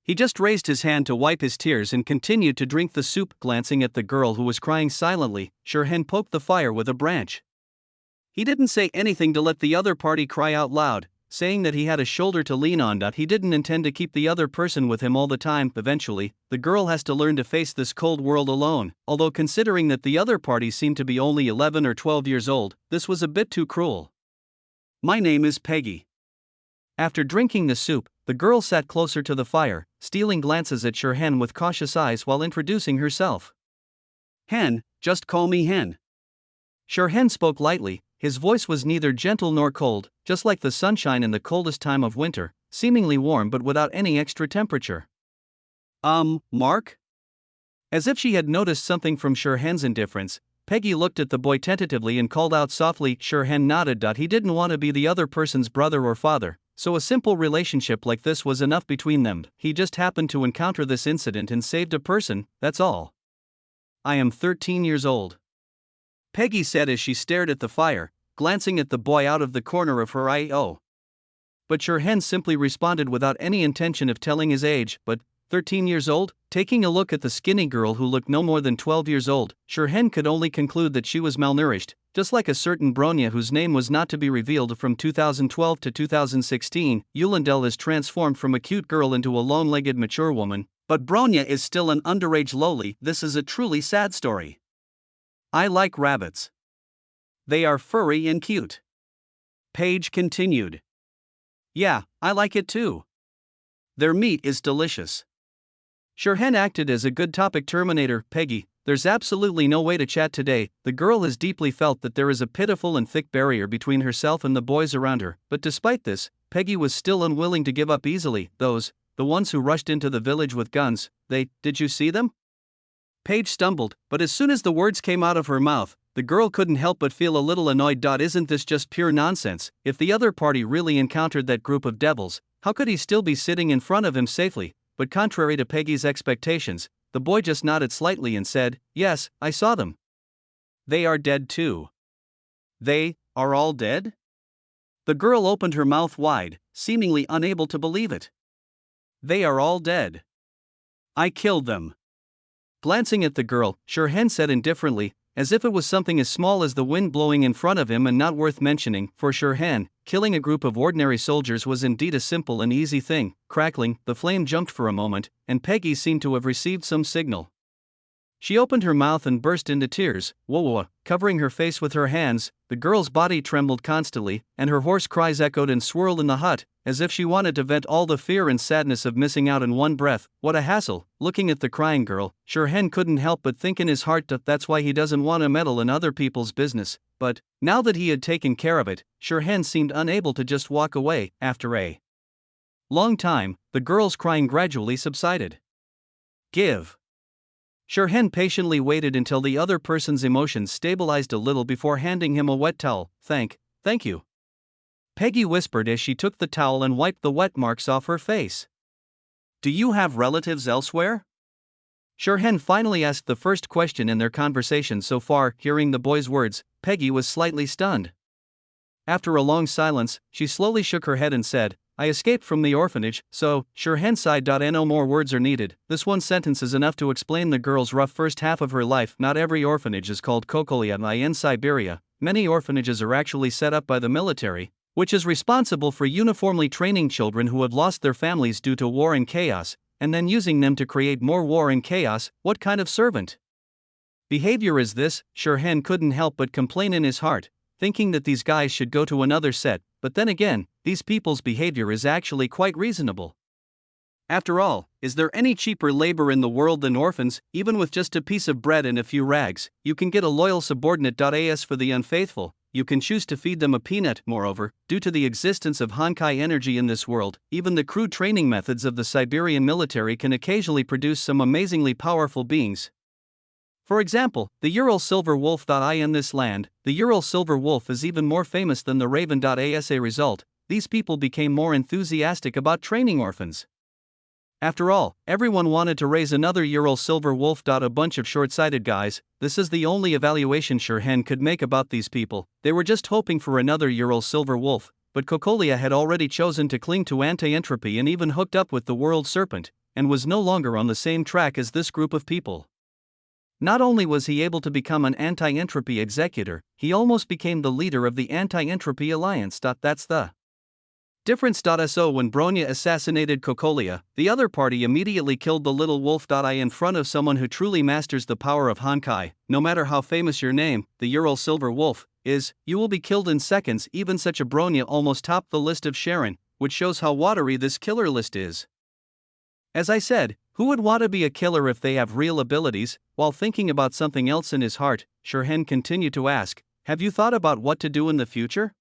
He just raised his hand to wipe his tears and continued to drink the soup. Glancing at the girl who was crying silently, Shirhan poked the fire with a branch. He didn't say anything to let the other party cry out loud, saying that he had a shoulder to lean on. He didn't intend to keep the other person with him all the time. Eventually, the girl has to learn to face this cold world alone. Although considering that the other party seemed to be only 11 or 12 years old, this was a bit too cruel. My name is Peggy. After drinking the soup, the girl sat closer to the fire, stealing glances at Shirhan with cautious eyes while introducing herself. Hen, just call me Hen. Shirhan spoke lightly. His voice was neither gentle nor cold, just like the sunshine in the coldest time of winter, seemingly warm but without any extra temperature. Mark? As if she had noticed something from Shirhan's indifference, Peggy looked at the boy tentatively and called out softly. Shirhan nodded. He didn't want to be the other person's brother or father, so a simple relationship like this was enough between them. He just happened to encounter this incident and saved a person, that's all. I am 13 years old. Peggy said as she stared at the fire, glancing at the boy out of the corner of her eye. Oh. But Shirhan simply responded without any intention of telling his age. But 13 years old? Taking a look at the skinny girl who looked no more than 12 years old, Shirhan could only conclude that she was malnourished, just like a certain Bronya whose name was not to be revealed. From 2012 to 2016, Yulindel is transformed from a cute girl into a long-legged mature woman, but Bronya is still an underage loli. This is a truly sad story. I like rabbits. They are furry and cute. Page continued. Yeah, I like it too. Their meat is delicious. Shirhan acted as a good topic terminator. Peggy, there's absolutely no way to chat today. The girl has deeply felt that there is a pitiful and thick barrier between herself and the boys around her, but despite this, Peggy was still unwilling to give up easily. The ones who rushed into the village with guns, did you see them? Paige stumbled, but as soon as the words came out of her mouth, the girl couldn't help but feel a little annoyed. Isn't this just pure nonsense? If the other party really encountered that group of devils, how could he still be sitting in front of him safely? But contrary to Peggy's expectations, the boy just nodded slightly and said, yes, I saw them. They are dead too. They are all dead? The girl opened her mouth wide, seemingly unable to believe it. They are all dead. I killed them. Glancing at the girl, Shirhan said indifferently, as if it was something as small as the wind blowing in front of him and not worth mentioning. For Shirhan, killing a group of ordinary soldiers was indeed a simple and easy thing. Crackling, the flame jumped for a moment, and Peggy seemed to have received some signal. She opened her mouth and burst into tears, covering her face with her hands. The girl's body trembled constantly, and her hoarse cries echoed and swirled in the hut, as if she wanted to vent all the fear and sadness of missing out in one breath. What a hassle. Looking at the crying girl, Shirhan couldn't help but think in his heart that that's why he doesn't want to meddle in other people's business. But, now that he had taken care of it, Shirhan seemed unable to just walk away. After a long time, the girl's crying gradually subsided. Give. Shirhan patiently waited until the other person's emotions stabilized a little before handing him a wet towel. Thank you. Peggy whispered as she took the towel and wiped the wet marks off her face. Do you have relatives elsewhere? Shirhan finally asked the first question in their conversation so far. Hearing the boy's words, Peggy was slightly stunned. After a long silence, she slowly shook her head and said, I escaped from the orphanage, so, Shirhan sighed. No more words are needed. This one sentence is enough to explain the girl's rough first half of her life. Not every orphanage is called Kokolia in Siberia. Many orphanages are actually set up by the military, which is responsible for uniformly training children who have lost their families due to war and chaos, and then using them to create more war and chaos. What kind of servant behavior is this? Shirhan couldn't help but complain in his heart, thinking that these guys should go to another set, but then again, these people's behavior is actually quite reasonable. After all, is there any cheaper labor in the world than orphans? Even with just a piece of bread and a few rags, you can get a loyal subordinate. As for the unfaithful, you can choose to feed them a peanut. Moreover, due to the existence of Honkai energy in this world, even the crude training methods of the Siberian military can occasionally produce some amazingly powerful beings. For example, the Ural Silver Wolf. In this land, the Ural Silver Wolf is even more famous than the Raven. As a result, these people became more enthusiastic about training orphans. After all, everyone wanted to raise another Ural silver wolf. A bunch of short-sighted guys, this is the only evaluation Shirhan could make about these people. They were just hoping for another Ural silver wolf, but Cocolia had already chosen to cling to anti-entropy and even hooked up with the world serpent, and was no longer on the same track as this group of people. Not only was he able to become an anti-entropy executor, he almost became the leader of the Anti-Entropy Alliance. That's the difference. So when Bronya assassinated Cocolia, the other party immediately killed the little wolf. In front of someone who truly masters the power of Honkai, no matter how famous your name, the Ural Silver Wolf, is, you will be killed in seconds. Even such a Bronya almost topped the list of Sharon, which shows how watery this killer list is. As I said, who would want to be a killer if they have real abilities? While thinking about something else in his heart, Shirhan continued to ask, have you thought about what to do in the future?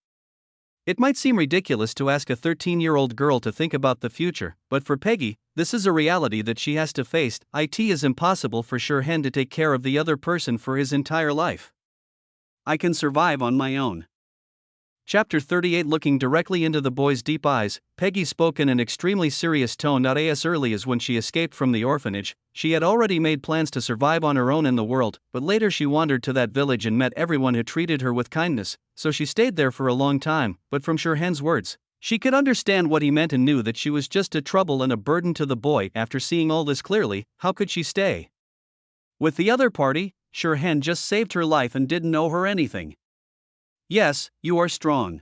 It might seem ridiculous to ask a 13-year-old girl to think about the future, but for Peggy, this is a reality that she has to face. It is impossible for Shirhan to take care of the other person for his entire life. I can survive on my own. Chapter 38. Looking directly into the boy's deep eyes, Peggy spoke in an extremely serious tone. As early as when she escaped from the orphanage, she had already made plans to survive on her own in the world, but later she wandered to that village and met everyone who treated her with kindness, so she stayed there for a long time. But from Shirhan's words, she could understand what he meant and knew that she was just a trouble and a burden to the boy. After seeing all this clearly, how could she stay with the other party? Shirhan just saved her life and didn't owe her anything. Yes, you are strong.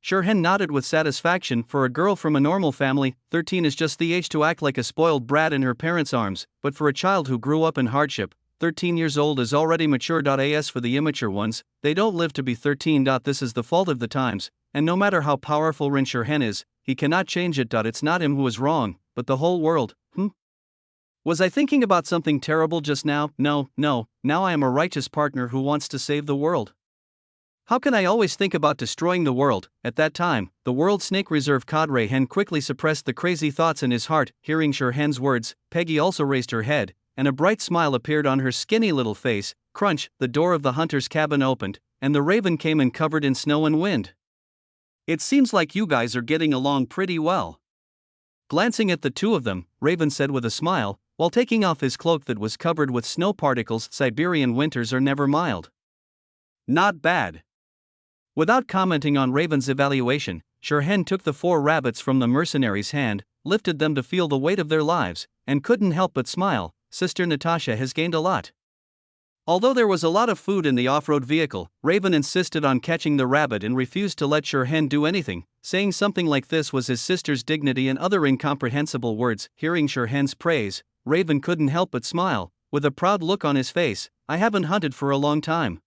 Shirhan nodded with satisfaction. For a girl from a normal family, 13 is just the age to act like a spoiled brat in her parents' arms, but for a child who grew up in hardship, 13 years old is already mature. As for the immature ones, they don't live to be 13. This is the fault of the times, and no matter how powerful Rin Shirhan is, he cannot change it. It's not him who is wrong, but the whole world. Was I thinking about something terrible just now? No, now I am a righteous partner who wants to save the world. How can I always think about destroying the world? At that time, the World Snake Reserve cadre Hen quickly suppressed the crazy thoughts in his heart. Hearing Shirhan's words, Peggy also raised her head, and a bright smile appeared on her skinny little face. Crunch, the door of the hunter's cabin opened, and the raven came in covered in snow and wind. It seems like you guys are getting along pretty well. Glancing at the two of them, Raven said with a smile, while taking off his cloak that was covered with snow particles. Siberian winters are never mild. Not bad. Without commenting on Raven's evaluation, Shirhan took the 4 rabbits from the mercenary's hand, lifted them to feel the weight of their lives, and couldn't help but smile. Sister Natasha has gained a lot. Although there was a lot of food in the off-road vehicle, Raven insisted on catching the rabbit and refused to let Shirhan do anything, saying something like this was his sister's dignity and other incomprehensible words. Hearing Shirhan's praise, Raven couldn't help but smile, with a proud look on his face. I haven't hunted for a long time.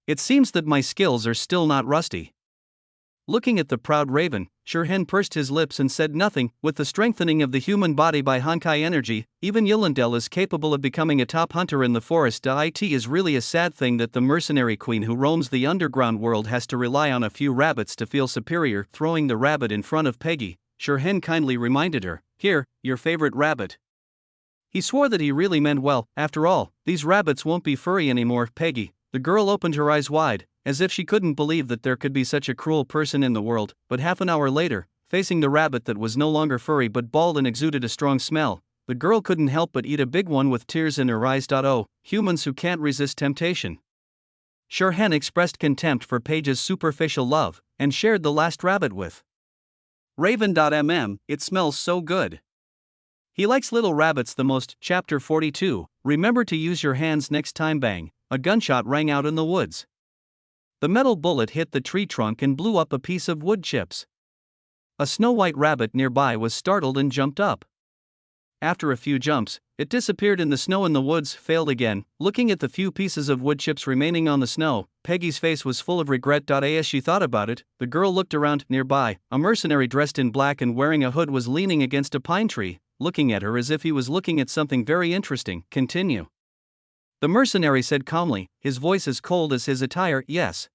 It seems that my skills are still not rusty. Looking at the proud Raven, Shirhan pursed his lips and said nothing. With the strengthening of the human body by Honkai energy, even Yelendel is capable of becoming a top hunter in the forest. It is really a sad thing that the mercenary queen who roams the underground world has to rely on a few rabbits to feel superior. Throwing the rabbit in front of Peggy, Shirhan kindly reminded her, "Here, your favorite rabbit." He swore that he really meant well. After all, these rabbits won't be furry anymore. Peggy. The girl opened her eyes wide, as if she couldn't believe that there could be such a cruel person in the world. But half an hour later, facing the rabbit that was no longer furry but bald and exuded a strong smell, the girl couldn't help but eat a big one with tears in her eyes. Oh, humans who can't resist temptation. Shirhan expressed contempt for Paige's superficial love, and shared the last rabbit with Raven. It smells so good. He likes little rabbits the most. Chapter 42. Remember to use your hands next time. Bang. A gunshot rang out in the woods. The metal bullet hit the tree trunk and blew up a piece of wood chips. A snow-white rabbit nearby was startled and jumped up. After a few jumps, it disappeared in the snow in the woods. Failed again. Looking at the few pieces of wood chips remaining on the snow, Peggy's face was full of regret. As she thought about it, the girl looked around. Nearby, a mercenary dressed in black and wearing a hood was leaning against a pine tree, looking at her as if he was looking at something very interesting. Continue. The mercenary said calmly, his voice as cold as his attire. Yes.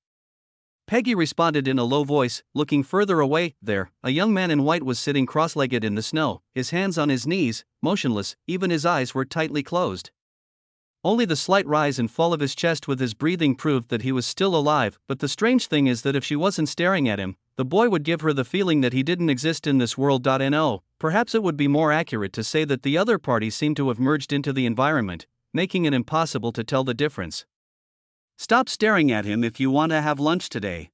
Peggy responded in a low voice, looking further away. There, a young man in white was sitting cross-legged in the snow, his hands on his knees, motionless, even his eyes were tightly closed. Only the slight rise and fall of his chest with his breathing proved that he was still alive, but the strange thing is that if she wasn't staring at him, the boy would give her the feeling that he didn't exist in this world. No, perhaps it would be more accurate to say that the other party seemed to have merged into the environment, making it impossible to tell the difference. Stop staring at him if you want to have lunch today.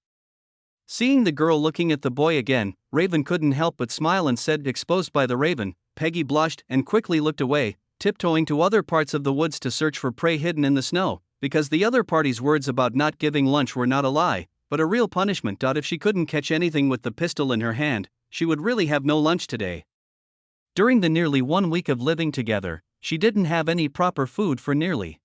Seeing the girl looking at the boy again, Raven couldn't help but smile and said, exposed by the raven. Peggy blushed and quickly looked away, tiptoeing to other parts of the woods to search for prey hidden in the snow, because the other party's words about not giving lunch were not a lie, but a real punishment. If she couldn't catch anything with the pistol in her hand, she would really have no lunch today. During the nearly 1 week of living together, she didn't have any proper food for nearly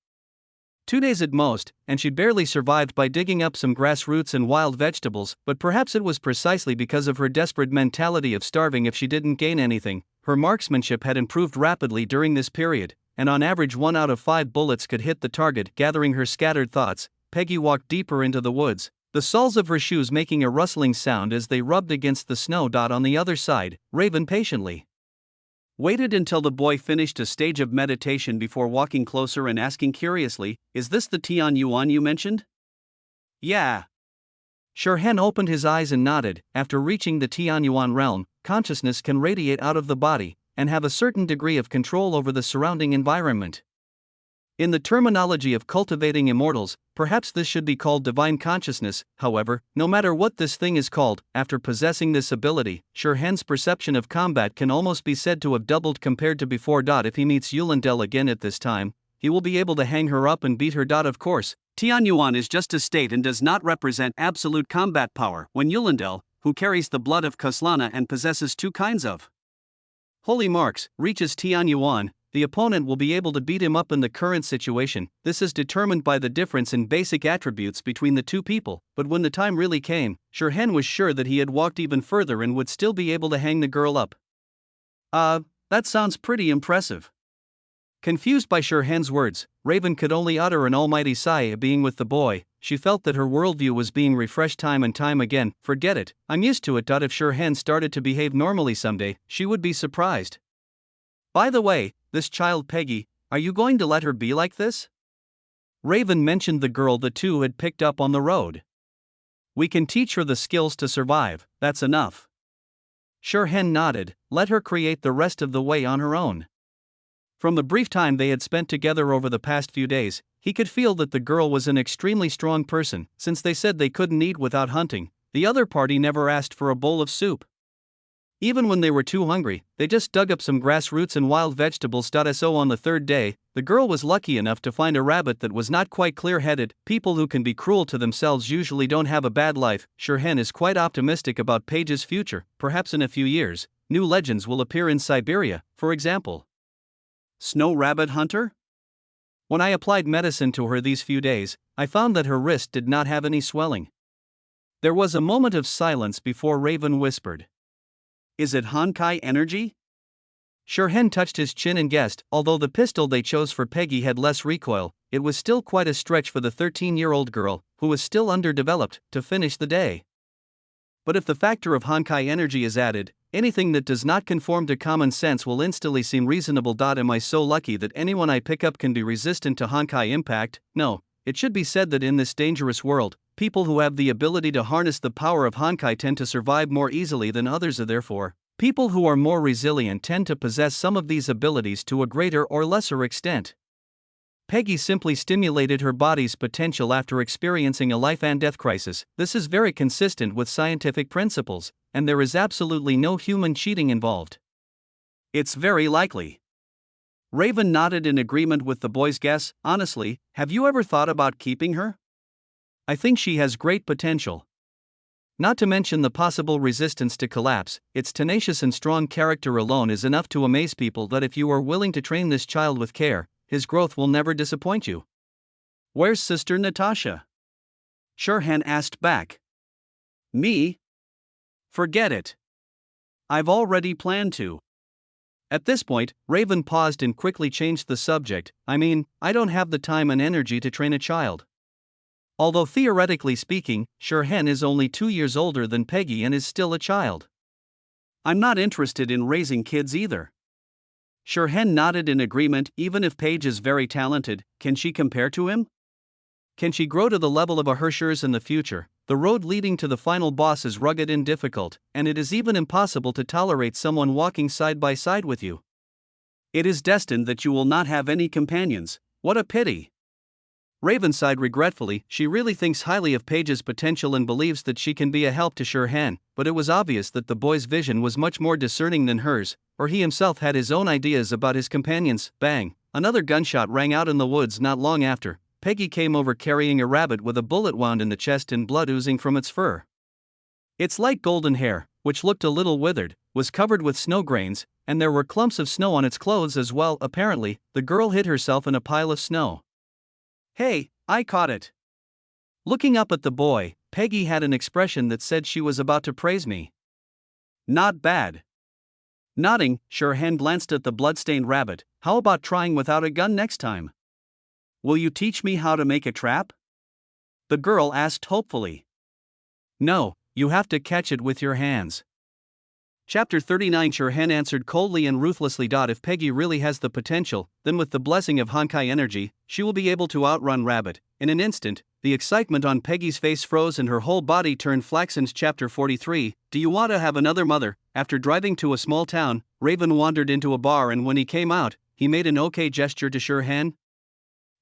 2 days at most, and she barely survived by digging up some grass roots and wild vegetables, but perhaps it was precisely because of her desperate mentality of starving if she didn't gain anything. Her marksmanship had improved rapidly during this period, and on average 1 out of 5 bullets could hit the target. Gathering her scattered thoughts, Peggy walked deeper into the woods, the soles of her shoes making a rustling sound as they rubbed against the snow. On the other side, Raven patiently waited until the boy finished a stage of meditation before walking closer and asking curiously, "Is this the Tian Yuan you mentioned?" "Yeah." Shirhan opened his eyes and nodded. After reaching the Tian Yuan realm, consciousness can radiate out of the body and have a certain degree of control over the surrounding environment. In the terminology of cultivating immortals, perhaps this should be called divine consciousness. However, no matter what this thing is called, after possessing this ability, Shirhan's perception of combat can almost be said to have doubled compared to before. If he meets Yulindel again at this time, he will be able to hang her up and beat her. Of course, Tian Yuan is just a state and does not represent absolute combat power. When Yulindel, who carries the blood of Kaslana and possesses 2 kinds of holy marks, reaches Tian Yuan, the opponent will be able to beat him up in the current situation. This is determined by the difference in basic attributes between the 2 people, but when the time really came, Shirhan was sure that he had walked even further and would still be able to hang the girl up. That sounds pretty impressive. Confused by Shirhan's words, Raven could only utter an almighty sigh. Being with the boy, she felt that her worldview was being refreshed time and time again. Forget it, I'm used to it. If Shirhan started to behave normally someday, she would be surprised. By the way, this child Peggy, are you going to let her be like this? Raven mentioned the girl the 2 had picked up on the road. We can teach her the skills to survive, that's enough. Shirhan nodded, let her create the rest of the way on her own. From the brief time they had spent together over the past few days, he could feel that the girl was an extremely strong person. Since they said they couldn't eat without hunting, the other party never asked for a bowl of soup. Even when they were too hungry, they just dug up some grass roots and wild vegetables. So on the 3rd day, the girl was lucky enough to find a rabbit that was not quite clear-headed. People who can be cruel to themselves usually don't have a bad life. Shirhan is quite optimistic about Paige's future. Perhaps in a few years, new legends will appear in Siberia, for example. Snow rabbit hunter? When I applied medicine to her these few days, I found that her wrist did not have any swelling. There was a moment of silence before Raven whispered, "Is it Honkai energy?" Shirhan touched his chin and guessed. Although the pistol they chose for Peggy had less recoil, it was still quite a stretch for the 13-year-old girl, who was still underdeveloped, to finish the day. But if the factor of Honkai energy is added, anything that does not conform to common sense will instantly seem reasonable. Am I so lucky that anyone I pick up can be resistant to Honkai impact? No, it should be said that in this dangerous world, people who have the ability to harness the power of Honkai tend to survive more easily than others. Therefore, people who are more resilient tend to possess some of these abilities to a greater or lesser extent. Peggy simply stimulated her body's potential after experiencing a life and death crisis. This is very consistent with scientific principles, and there is absolutely no human cheating involved. It's very likely. Raven nodded in agreement with the boy's guess. Honestly, have you ever thought about keeping her? I think she has great potential. Not to mention the possible resistance to collapse, its tenacious and strong character alone is enough to amaze people. If you are willing to train this child with care, his growth will never disappoint you. Where's Sister Natasha? Shirhan asked back. Me? Forget it. I've already planned to. At this point, Raven paused and quickly changed the subject. I don't have the time and energy to train a child. Although theoretically speaking, Shirhan is only 2 years older than Peggy and is still a child. I'm not interested in raising kids either. Shirhan nodded in agreement. Even if Paige is very talented, can she compare to him? Can she grow to the level of a Hershers in the future? The road leading to the final boss is rugged and difficult, and it is even impossible to tolerate someone walking side by side with you. It is destined that you will not have any companions. What a pity. Raven sighed regretfully. She really thinks highly of Paige's potential and believes that she can be a help to Shirhan, but it was obvious that the boy's vision was much more discerning than hers, or he himself had his own ideas about his companions. Bang! Another gunshot rang out in the woods not long after. Peggy came over carrying a rabbit with a bullet wound in the chest and blood oozing from its fur. Its light golden hair, which looked a little withered, was covered with snow grains, and there were clumps of snow on its clothes as well. Apparently, the girl hid herself in a pile of snow. Hey, I caught it. Looking up at the boy, Peggy had an expression that said she was about to praise me. Not bad. Nodding, Shirhan glanced at the bloodstained rabbit. How about trying without a gun next time? Will you teach me how to make a trap? The girl asked hopefully. No, you have to catch it with your hands. Chapter 39. Shirhan answered coldly and ruthlessly. If Peggy really has the potential, then with the blessing of Honkai energy, she will be able to outrun Rabbit. In an instant, the excitement on Peggy's face froze and her whole body turned flaxen. Chapter 43. Do you want to have another mother? After driving to a small town, Raven wandered into a bar, and when he came out, he made an okay gesture to Shirhan.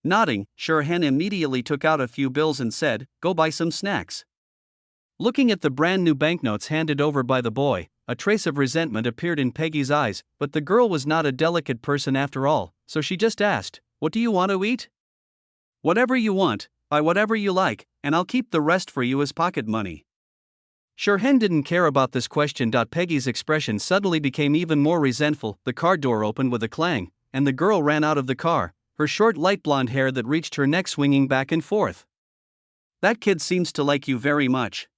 Nodding, Shirhan immediately took out a few bills and said, "Go buy some snacks." Looking at the brand new banknotes handed over by the boy, a trace of resentment appeared in Peggy's eyes, but the girl was not a delicate person after all, so she just asked, "What do you want to eat?" "Whatever you want, buy whatever you like, and I'll keep the rest for you as pocket money." Shirhan didn't care about this question. Peggy's expression suddenly became even more resentful. The car door opened with a clang, and the girl ran out of the car, her short light blonde hair that reached her neck swinging back and forth. "That kid seems to like you very much."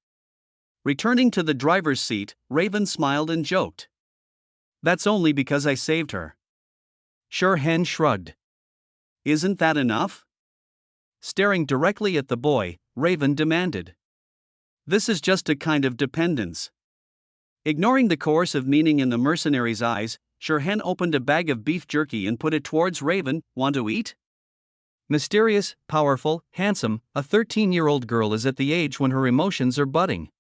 Returning to the driver's seat, Raven smiled and joked. "That's only because I saved her." Shirhan shrugged. "Isn't that enough?" Staring directly at the boy, Raven demanded. "This is just a kind of dependence." Ignoring the coercive meaning in the mercenary's eyes, Shirhan opened a bag of beef jerky and put it towards Raven. "Want to eat?" Mysterious, powerful, handsome, a 13-year-old girl is at the age when her emotions are budding.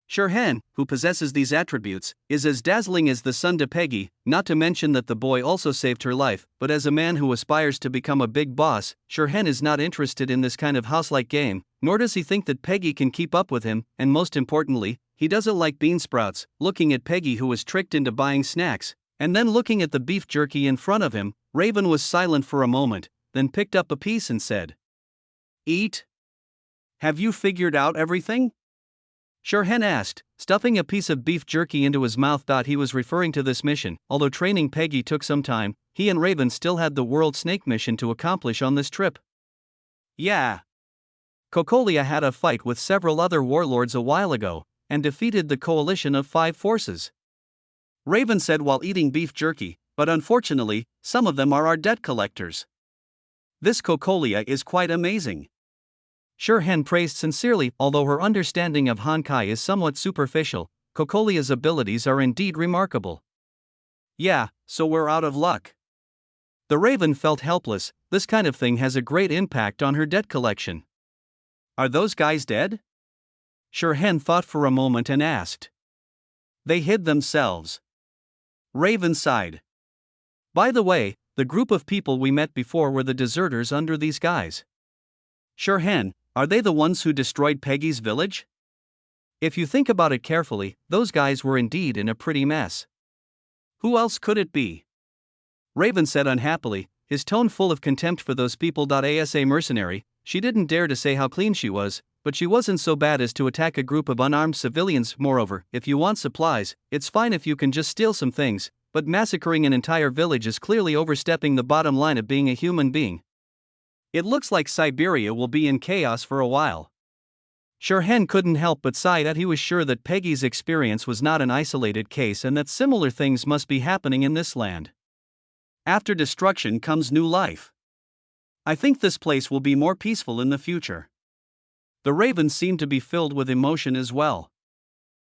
Shirhan, who possesses these attributes, is as dazzling as the sun to Peggy, not to mention that the boy also saved her life, but as a man who aspires to become a big boss, Shirhan is not interested in this kind of house-like game, nor does he think that Peggy can keep up with him, and most importantly, he doesn't like bean sprouts. Looking at Peggy, who was tricked into buying snacks, and then looking at the beef jerky in front of him, Raven was silent for a moment, then picked up a piece and said, "Eat? Have you figured out everything?" Shirhan asked, stuffing a piece of beef jerky into his mouth. He was referring to this mission. Although training Peggy took some time, he and Raven still had the World Snake mission to accomplish on this trip. "Yeah. Cocolia had a fight with several other warlords a while ago, and defeated the coalition of 5 forces," Raven said while eating beef jerky, "but unfortunately, some of them are our debt collectors. This Cocolia is quite amazing." Shirhan praised sincerely. Although her understanding of Honkai is somewhat superficial, Cocolia's abilities are indeed remarkable. "Yeah, so we're out of luck." The Raven felt helpless. This kind of thing has a great impact on her debt collection. "Are those guys dead?" Shirhan thought for a moment and asked. "They hid themselves." Raven sighed. "By the way, the group of people we met before were the deserters under these guys." "Shirhan, are they the ones who destroyed Peggy's village?" "If you think about it carefully, those guys were indeed in a pretty mess." "Who else could it be?" Raven said unhappily, his tone full of contempt for those people. As a mercenary, she didn't dare to say how clean she was, but she wasn't so bad as to attack a group of unarmed civilians. Moreover, if you want supplies, it's fine if you can just steal some things, but massacring an entire village is clearly overstepping the bottom line of being a human being. "It looks like Siberia will be in chaos for a while." Shirhan couldn't help but sigh that he was sure that Peggy's experience was not an isolated case and that similar things must be happening in this land. "After destruction comes new life. I think this place will be more peaceful in the future." The Raven seemed to be filled with emotion as well.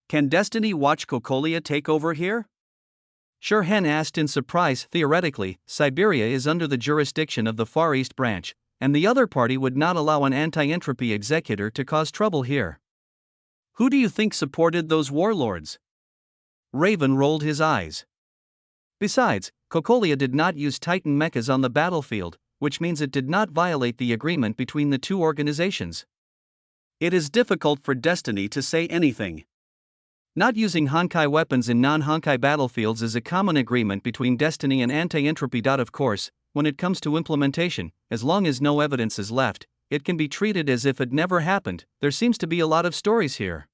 "Can Destiny watch Cocolia take over here?" Shirhan asked in surprise. Theoretically, Siberia is under the jurisdiction of the Far East branch, and the other party would not allow an anti-entropy executor to cause trouble here. Who do you think supported those warlords? Raven rolled his eyes. Besides, Cocolia did not use Titan mechas on the battlefield, which means it did not violate the agreement between the two organizations. It is difficult for Destiny to say anything. Not using Honkai weapons in non-Honkai battlefields is a common agreement between Destiny and Anti-Entropy. Of course, when it comes to implementation, as long as no evidence is left, it can be treated as if it never happened. There seems to be a lot of stories here.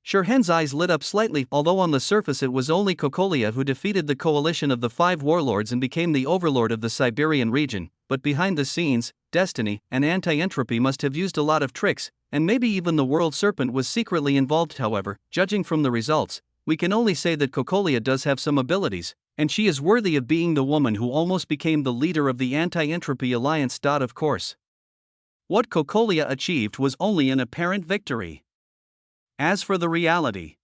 Shirhen's eyes lit up slightly, although on the surface it was only Cocolia who defeated the coalition of the 5 warlords and became the overlord of the Siberian region, but behind the scenes, Destiny and Anti-Entropy must have used a lot of tricks, and maybe even the World Serpent was secretly involved. However, judging from the results, we can only say that Cocolia does have some abilities, and she is worthy of being the woman who almost became the leader of the Anti-Entropy Alliance. Of course, what Cocolia achieved was only an apparent victory. As for the reality,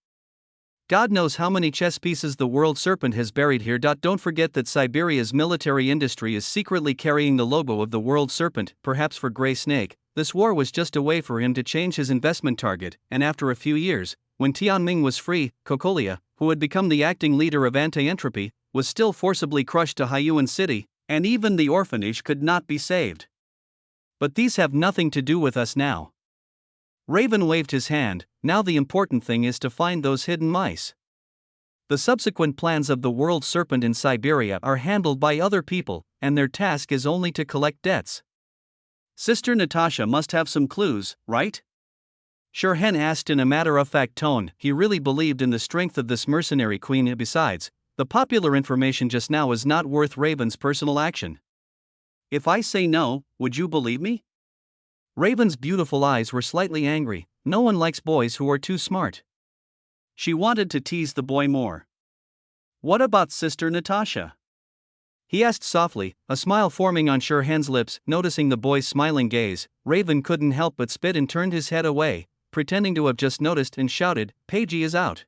God knows how many chess pieces the World Serpent has buried here. Don't forget that Siberia's military industry is secretly carrying the logo of the World Serpent, perhaps for Grey Snake. This war was just a way for him to change his investment target, and after a few years, when Tianming was free, Cocolia, who had become the acting leader of Anti-Entropy, was still forcibly crushed to Haiyuan City, and even the orphanage could not be saved. But these have nothing to do with us now. Raven waved his hand. Now the important thing is to find those hidden mice. The subsequent plans of the World Serpent in Siberia are handled by other people, and their task is only to collect debts. Sister Natasha must have some clues, right? Shirhen asked in a matter-of-fact tone. He really believed in the strength of this mercenary queen. Besides, the popular information just now is not worth Raven's personal action. If I say no, would you believe me? Raven's beautiful eyes were slightly angry. No one likes boys who are too smart. She wanted to tease the boy more. What about Sister Natasha? He asked softly, a smile forming on Shirhen's lips. Noticing the boy's smiling gaze, Raven couldn't help but spit and turned his head away, pretending to have just noticed, and shouted, "Peigi is out."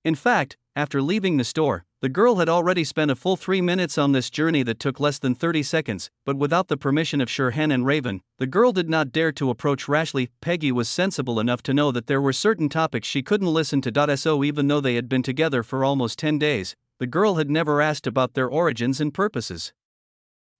In fact, after leaving the store, the girl had already spent a full 3 minutes on this journey that took less than 30 seconds, but without the permission of Shirhen and Raven, the girl did not dare to approach rashly. Peigi was sensible enough to know that there were certain topics she couldn't listen to. So even though they had been together for almost 10 days, the girl had never asked about their origins and purposes.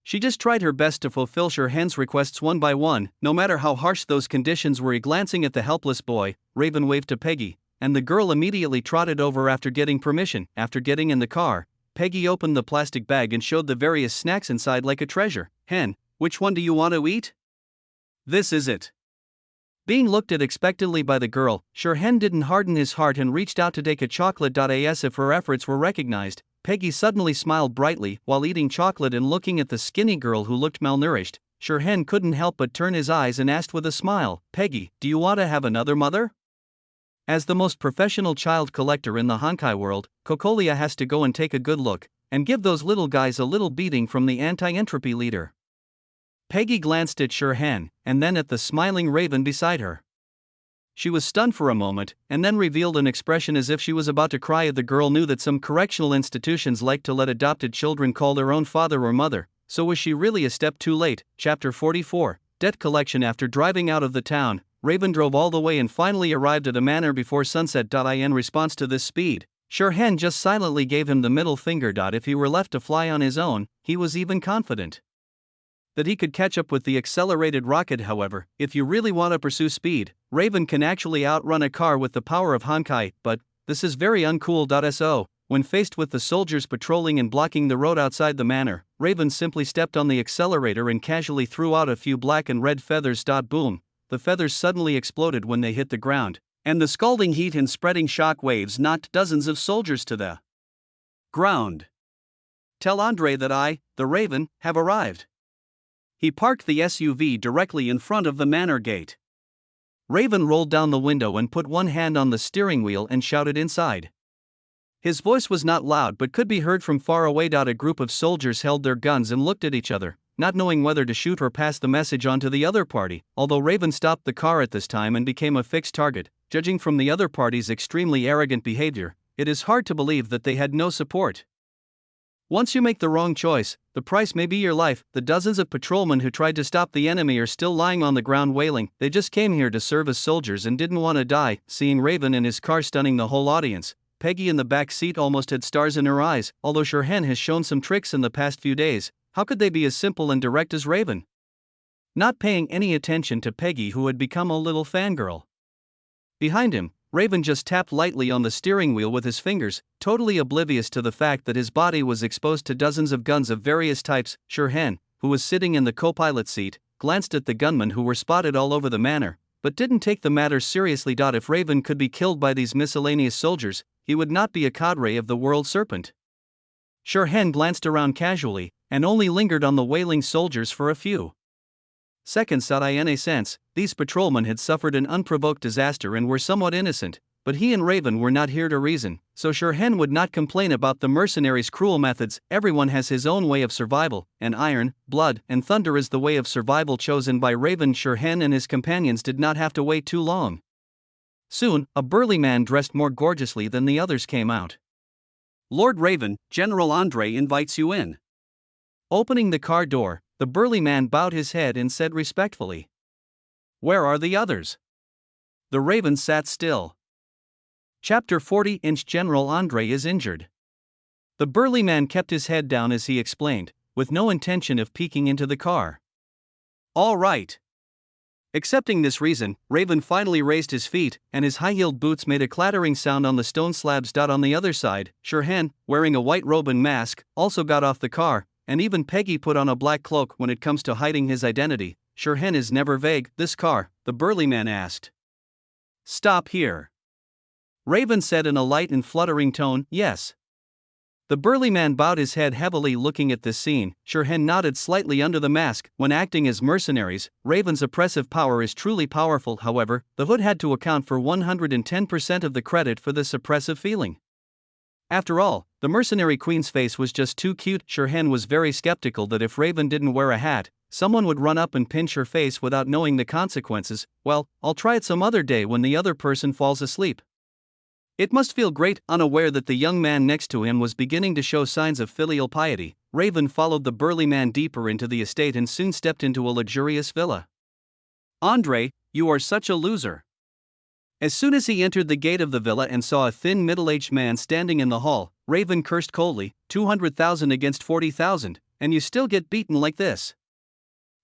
She just tried her best to fulfill Shirhen's requests one by one, no matter how harsh those conditions were. Glancing at the helpless boy, Raven waved to Peigi, and the girl immediately trotted over after getting permission. After getting in the car, Peigi opened the plastic bag and showed the various snacks inside like a treasure. "Hen, which one do you want to eat?" "This is it." Being looked at expectantly by the girl, Shirhen didn't harden his heart and reached out to take a chocolate. As if her efforts were recognized, Peigi suddenly smiled brightly. While eating chocolate and looking at the skinny girl who looked malnourished, Shirhen couldn't help but turn his eyes and asked with a smile, "Peigi, do you want to have another mother?" As the most professional child collector in the Honkai world, Cocolia has to go and take a good look, and give those little guys a little beating from the Anti-Entropy leader. Peigi glanced at Shirhen, and then at the smiling Raven beside her. She was stunned for a moment, and then revealed an expression as if she was about to cry. The girl knew that some correctional institutions like to let adopted children call their own father or mother, so was she really a step too late? Chapter 44, Debt Collection. After driving out of the town, Raven drove all the way and finally arrived at a manor before sunset. In response to this speed, Shirhen just silently gave him the middle finger. If he were left to fly on his own, he was even confident that he could catch up with the accelerated rocket. However, if you really want to pursue speed, Raven can actually outrun a car with the power of Honkai, but this is very uncool. So, when faced with the soldiers patrolling and blocking the road outside the manor, Raven simply stepped on the accelerator and casually threw out a few black and red feathers. Boom. The feathers suddenly exploded when they hit the ground, and the scalding heat and spreading shock waves knocked dozens of soldiers to the ground. "Tell Andre that I, the Raven, have arrived." He parked the SUV directly in front of the manor gate. Raven rolled down the window and put one hand on the steering wheel and shouted inside. His voice was not loud but could be heard from far away. A group of soldiers held their guns and looked at each other, not knowing whether to shoot or pass the message on to the other party. Although Raven stopped the car at this time and became a fixed target, judging from the other party's extremely arrogant behavior, it is hard to believe that they had no support. Once you make the wrong choice, the price may be your life. The dozens of patrolmen who tried to stop the enemy are still lying on the ground wailing. They just came here to serve as soldiers and didn't want to die. Seeing Raven in his car stunning the whole audience, Peggy in the back seat almost had stars in her eyes. Although Shirhan has shown some tricks in the past few days, how could they be as simple and direct as Raven? Not paying any attention to Peggy, who had become a little fangirl. Behind him, Raven just tapped lightly on the steering wheel with his fingers, totally oblivious to the fact that his body was exposed to dozens of guns of various types. Shirhan, who was sitting in the co-pilot seat, glanced at the gunmen who were spotted all over the manor, but didn't take the matter seriously. If Raven could be killed by these miscellaneous soldiers, he would not be a cadre of the World Serpent. Shirhan glanced around casually, and only lingered on the wailing soldiers for a few seconds. In a sense, these patrolmen had suffered an unprovoked disaster and were somewhat innocent, but he and Raven were not here to reason, so Shirhan would not complain about the mercenaries' cruel methods. Everyone has his own way of survival, and iron, blood, and thunder is the way of survival chosen by Raven. Shirhan and his companions did not have to wait too long. Soon, a burly man dressed more gorgeously than the others came out. "Lord Raven, General Andre invites you in." Opening the car door, the burly man bowed his head and said respectfully, "Where are the others?" The Raven sat still. Chapter 40. General Andre is injured. The burly man kept his head down as he explained, with no intention of peeking into the car. "All right." Accepting this reason, Raven finally raised his feet, and his high-heeled boots made a clattering sound on the stone slabs. On the other side, Shirhan, wearing a white robe and mask, also got off the car, and even Peggy put on a black cloak. When it comes to hiding his identity, Shirhan is never vague. "This car?" the burly man asked. "Stop here," Raven said in a light and fluttering tone. "Yes." The burly man bowed his head heavily, looking at this scene. Shirhan nodded slightly under the mask. When acting as mercenaries, Raven's oppressive power is truly powerful. However, the hood had to account for 110% of the credit for this oppressive feeling. After all, the mercenary queen's face was just too cute. Shirhan was very skeptical that if Raven didn't wear a hat, someone would run up and pinch her face without knowing the consequences. "Well, I'll try it some other day when the other person falls asleep." It must feel great. Unaware that the young man next to him was beginning to show signs of filial piety, Raven followed the burly man deeper into the estate and soon stepped into a luxurious villa. "Andre, you are such a loser." As soon as he entered the gate of the villa and saw a thin middle-aged man standing in the hall, Raven cursed coldly. 200,000 against 40,000, and you still get beaten like this.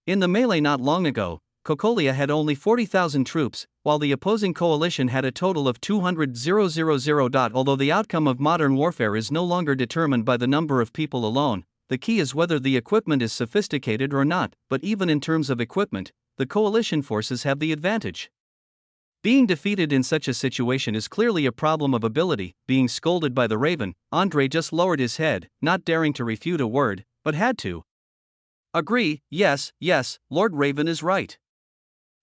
In the melee not long ago, Cocolia had only 40,000 troops, while the opposing coalition had a total of 200,000. Although the outcome of modern warfare is no longer determined by the number of people alone, the key is whether the equipment is sophisticated or not. But even in terms of equipment, the coalition forces have the advantage. Being defeated in such a situation is clearly a problem of ability. Being scolded by the Raven, Andre just lowered his head, not daring to refute a word, but had to agree. Yes, Lord Raven is right.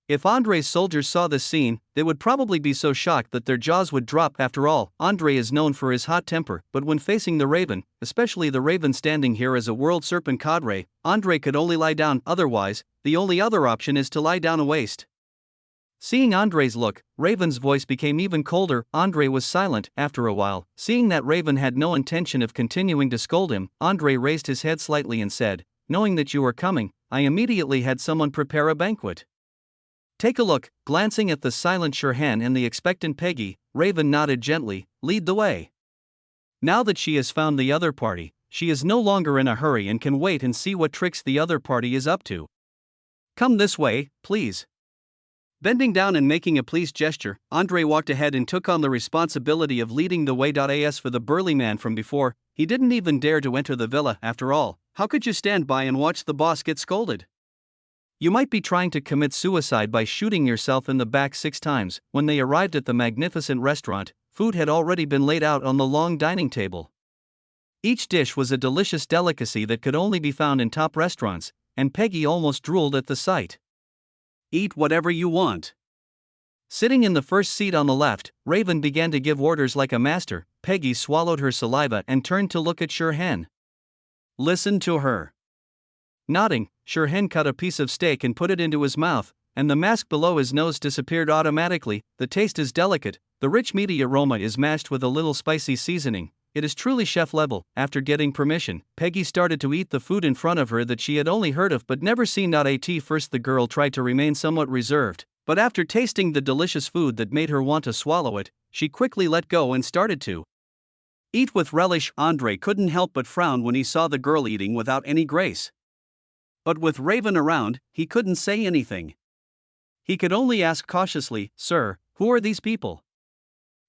If Andre's soldiers saw this scene, they would probably be so shocked that their jaws would drop. After all, Andre is known for his hot temper, but when facing the Raven, especially the Raven standing here as a World Serpent cadre, Andre could only lie down. Otherwise, the only other option is to lie down and waste. Seeing Andre's look, Raven's voice became even colder. Andre was silent. After a while, seeing that Raven had no intention of continuing to scold him, Andre raised his head slightly and said, "Knowing that you were coming, I immediately had someone prepare a banquet. Take a look." Glancing at the silent Shirhan and the expectant Peggy, Raven nodded gently. "Lead the way." Now that she has found the other party, she is no longer in a hurry and can wait and see what tricks the other party is up to. "Come this way, please." Bending down and making a pleased gesture, Andre walked ahead and took on the responsibility of leading the way. As for the burly man from before, he didn't even dare to enter the villa. After all, how could you stand by and watch the boss get scolded? You might be trying to commit suicide by shooting yourself in the back 6 times. When they arrived at the magnificent restaurant, food had already been laid out on the long dining table. Each dish was a delicious delicacy that could only be found in top restaurants, and Peggy almost drooled at the sight. "Eat whatever you want." Sitting in the first seat on the left, Raven began to give orders like a master. Peggy swallowed her saliva and turned to look at Shirhan. "Listen to her." Nodding, Shirhan cut a piece of steak and put it into his mouth, and the mask below his nose disappeared automatically. The taste is delicate, the rich meaty aroma is matched with a little spicy seasoning, It is truly chef level. After getting permission, Peggy started to eat the food in front of her that she had only heard of but never seen. At first, the girl tried to remain somewhat reserved, but after tasting the delicious food that made her want to swallow it, she quickly let go and started to eat with relish. Andre couldn't help but frown when he saw the girl eating without any grace. But with Raven around, he couldn't say anything. He could only ask cautiously, "Sir, who are these people?"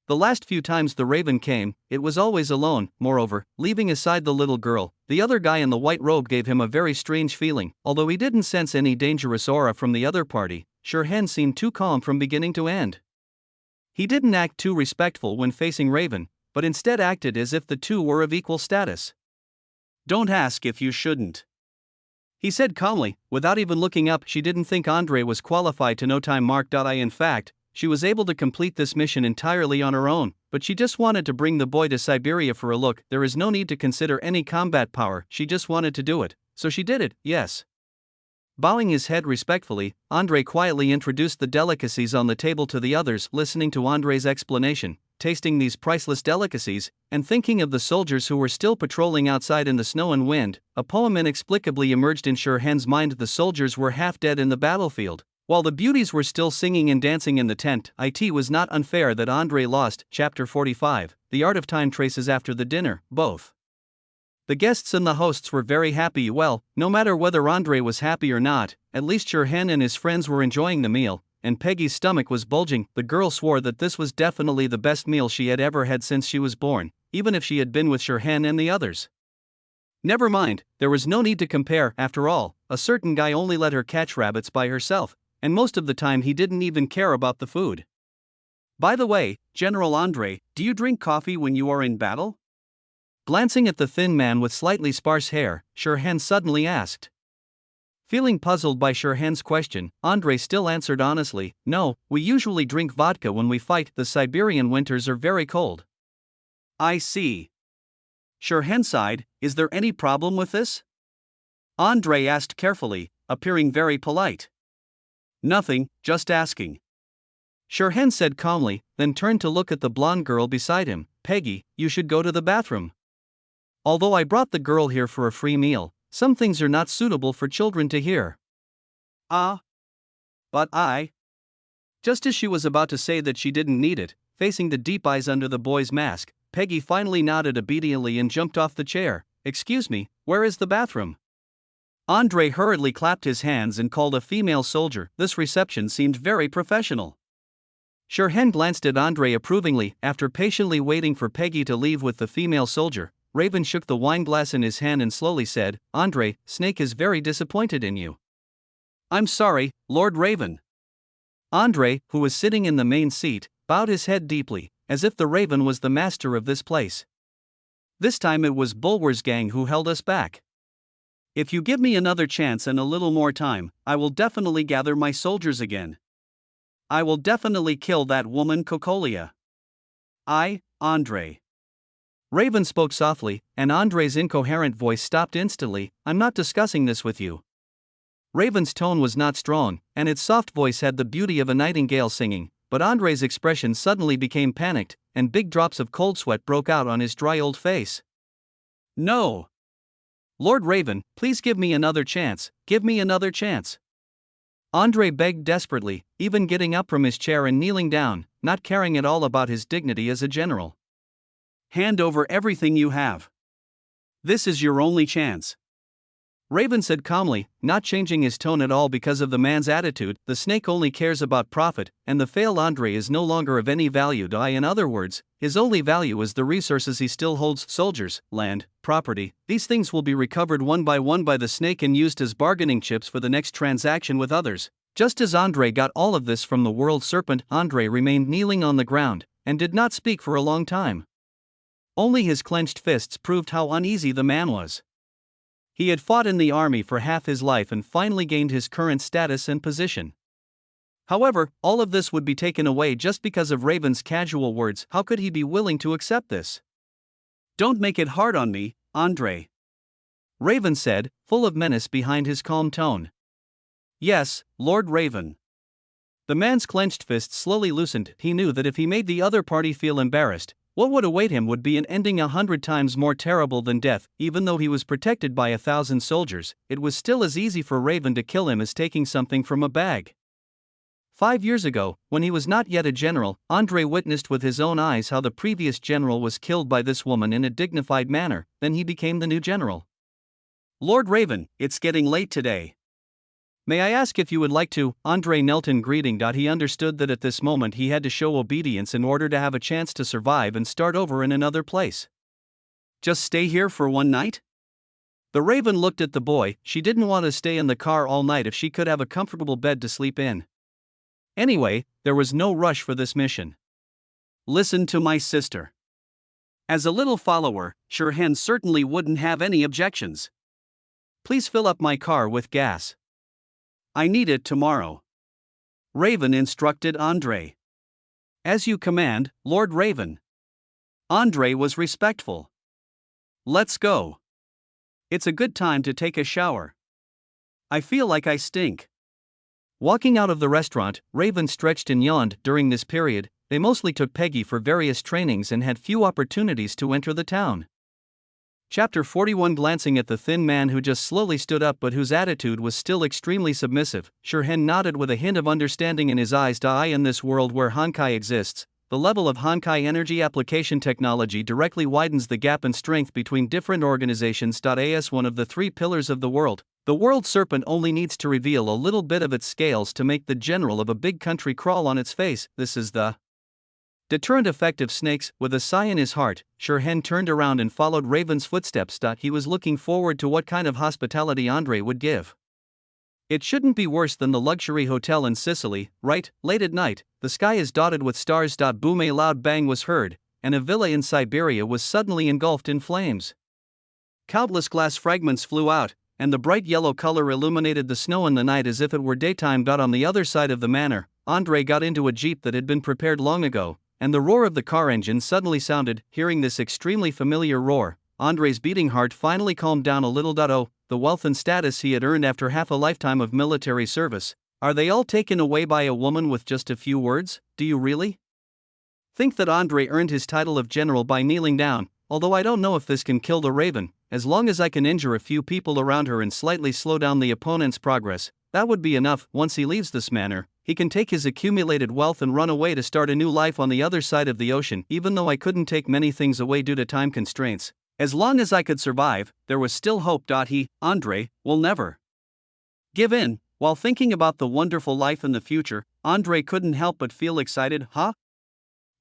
The last few times the Raven came, it was always alone. Moreover, leaving aside the little girl, the other guy in the white robe gave him a very strange feeling. Although he didn't sense any dangerous aura from the other party, Shirhan seemed too calm from beginning to end. He didn't act too respectful when facing Raven, but instead acted as if the two were of equal status. "Don't ask if you shouldn't," he said calmly, without even looking up. She didn't think Andre was qualified to know time. In fact, she was able to complete this mission entirely on her own, but she just wanted to bring the boy to Siberia for a look. There is no need to consider any combat power, she just wanted to do it, so she did it, yes. Bowing his head respectfully, Andre quietly introduced the delicacies on the table to the others, listening to Andre's explanation, tasting these priceless delicacies, and thinking of the soldiers who were still patrolling outside in the snow and wind. A poem inexplicably emerged in Shirhan's mind. The soldiers were half dead in the battlefield, while the beauties were still singing and dancing in the tent. It was not unfair that Andre lost. Chapter 45, The Art of Time traces after the dinner, both the guests and the hosts were very happy. Well, no matter whether Andre was happy or not, at least Shirhan and his friends were enjoying the meal, and Peggy's stomach was bulging. The girl swore that this was definitely the best meal she had ever had since she was born, even if she had been with Shirhan and the others. Never mind, there was no need to compare. After all, a certain guy only let her catch rabbits by herself, and most of the time he didn't even care about the food. "By the way, General Andre, do you drink coffee when you are in battle?" Glancing at the thin man with slightly sparse hair, Shirhan suddenly asked. Feeling puzzled by Shirhan's question, Andre still answered honestly, "No, we usually drink vodka when we fight. The Siberian winters are very cold." "I see." Shirhan sighed. "Is there any problem with this?" Andre asked carefully, appearing very polite. "Nothing, just asking." Shirhan said calmly, then turned to look at the blonde girl beside him. "Peggy, you should go to the bathroom. Although I brought the girl here for a free meal, some things are not suitable for children to hear." "Ah. But I." Just as she was about to say that she didn't need it, facing the deep eyes under the boy's mask, Peggy finally nodded obediently and jumped off the chair. "Excuse me, where is the bathroom?" Andre hurriedly clapped his hands and called a female soldier. This reception seemed very professional. Shirhan glanced at Andre approvingly. After patiently waiting for Peggy to leave with the female soldier, Raven shook the wineglass in his hand and slowly said, "Andre, Snake is very disappointed in you." "I'm sorry, Lord Raven." Andre, who was sitting in the main seat, bowed his head deeply, as if the Raven was the master of this place. "This time it was Bulwer's gang who held us back. If you give me another chance and a little more time, I will definitely gather my soldiers again. I will definitely kill that woman Kokolia. Andre." Raven spoke softly, and Andre's incoherent voice stopped instantly. "I'm not discussing this with you." Raven's tone was not strong, and its soft voice had the beauty of a nightingale singing, but Andre's expression suddenly became panicked, and big drops of cold sweat broke out on his dry old face. "No! Lord Raven, please give me another chance, give me another chance." Andre begged desperately, even getting up from his chair and kneeling down, not caring at all about his dignity as a general. "Hand over everything you have. This is your only chance." Raven said calmly, not changing his tone at all because of the man's attitude. "The Snake only cares about profit, and the failed Andre is no longer of any value to I. In other words, his only value is the resources he still holds: soldiers, land, property. These things will be recovered one by the Snake and used as bargaining chips for the next transaction with others." Just as Andre got all of this from the World Serpent, Andre remained kneeling on the ground, and did not speak for a long time. Only his clenched fists proved how uneasy the man was. He had fought in the army for half his life and finally gained his current status and position. However, all of this would be taken away just because of Raven's casual words. How could he be willing to accept this? "Don't make it hard on me, Andre," Raven said, full of menace behind his calm tone. "Yes, Lord Raven." The man's clenched fist slowly loosened. He knew that if he made the other party feel embarrassed, What would await him would be an ending 100 times more terrible than death. Even though he was protected by 1,000 soldiers, it was still as easy for Raven to kill him as taking something from a bag. 5 years ago, when he was not yet a general, Andrei witnessed with his own eyes how the previous general was killed by this woman in a dignified manner. Then he became the new general. Lord Raven, it's getting late today. May I ask if you would like to? Andrei knelt in greeting. He understood that at this moment he had to show obedience in order to have a chance to survive and start over in another place. Just stay here for one night? The Raven looked at the boy. She didn't want to stay in the car all night if she could have a comfortable bed to sleep in. Anyway, there was no rush for this mission. Listen to my sister. As a little follower, Shirhan certainly wouldn't have any objections. Please fill up my car with gas. I need it tomorrow. Raven instructed Andrei. As you command, Lord Raven. Andrei was respectful. Let's go. It's a good time to take a shower. I feel like I stink. Walking out of the restaurant, Raven stretched and yawned. During this period, they mostly took Peggy for various trainings and had few opportunities to enter the town. Chapter 41. Glancing at the thin man who just slowly stood up but whose attitude was still extremely submissive, Shirhan nodded with a hint of understanding in his eyes. In this world where Honkai exists, the level of Honkai energy application technology directly widens the gap in strength between different organizations. As one of the three pillars of the world serpent only needs to reveal a little bit of its scales to make the general of a big country crawl on its face. This is the deterrent effect of snakes. With a sigh in his heart, Shirhan turned around and followed Raven's footsteps. He was looking forward to what kind of hospitality Andrei would give. It shouldn't be worse than the luxury hotel in Sicily, right? Late at night, the sky is dotted with stars. Boom! A loud bang was heard, and a villa in Siberia was suddenly engulfed in flames. Countless glass fragments flew out, and the bright yellow color illuminated the snow in the night as if it were daytime. On the other side of the manor, Andrei got into a jeep that had been prepared long ago, and the roar of the car engine suddenly sounded. Hearing this extremely familiar roar, Andrei's beating heart finally calmed down a little. Oh, the wealth and status he had earned after half a lifetime of military service, are they all taken away by a woman with just a few words? Do you really think that Andrei earned his title of general by kneeling down? Although I don't know if this can kill the Raven, as long as I can injure a few people around her and slightly slow down the opponent's progress, that would be enough. Once he leaves this manor, he can take his accumulated wealth and run away to start a new life on the other side of the ocean. Even though I couldn't take many things away due to time constraints, as long as I could survive, there was still hope. Andrei, will never give in. While thinking about the wonderful life in the future, Andrei couldn't help but feel excited.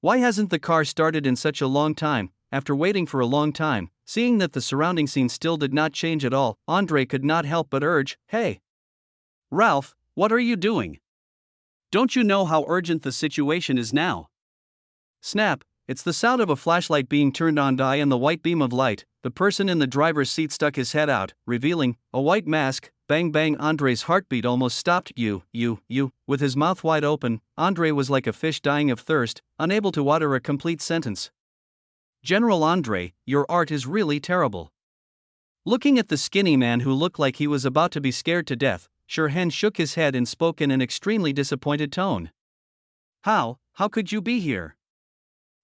Why hasn't the car started in such a long time? After waiting for a long time, seeing that the surrounding scene still did not change at all, Andrei could not help but urge, "Hey, Ralph, what are you doing? Don't you know how urgent the situation is now?" Snap! It's the sound of a flashlight being turned on. In the white beam of light, the person in the driver's seat stuck his head out, revealing a white mask. Bang bang! Andrei's heartbeat almost stopped. With his mouth wide open, Andrei was like a fish dying of thirst, unable to utter a complete sentence. General Andrei, your art is really terrible. Looking at the skinny man who looked like he was about to be scared to death, Shirhan shook his head and spoke in an extremely disappointed tone. How could you be here?"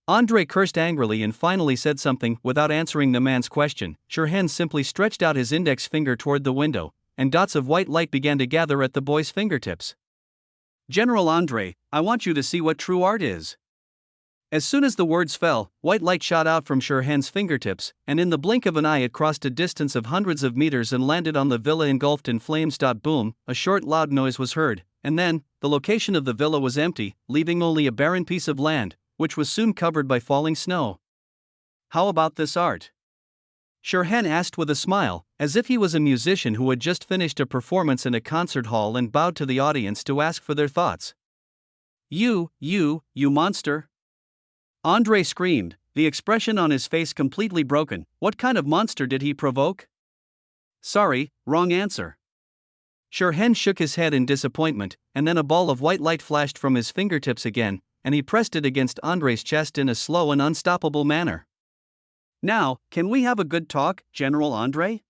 Andrei cursed angrily and finally said something. Without answering the man's question, Shirhan simply stretched out his index finger toward the window, and dots of white light began to gather at the boy's fingertips. "General Andrei, I want you to see what true art is." As soon as the words fell, white light shot out from Shirhan's fingertips, and in the blink of an eye it crossed a distance of hundreds of meters and landed on the villa engulfed in flames. Boom! A short loud noise was heard, and then, the location of the villa was empty, leaving only a barren piece of land, which was soon covered by falling snow. "How about this art?" Shirhan asked with a smile, as if he was a musician who had just finished a performance in a concert hall and bowed to the audience to ask for their thoughts. You monster!" Andrei screamed, the expression on his face completely broken. What kind of monster did he provoke? "Sorry, wrong answer." Shirhan shook his head in disappointment, and then a ball of white light flashed from his fingertips again, and he pressed it against Andrei's chest in a slow and unstoppable manner. "Now, can we have a good talk, General Andrei?"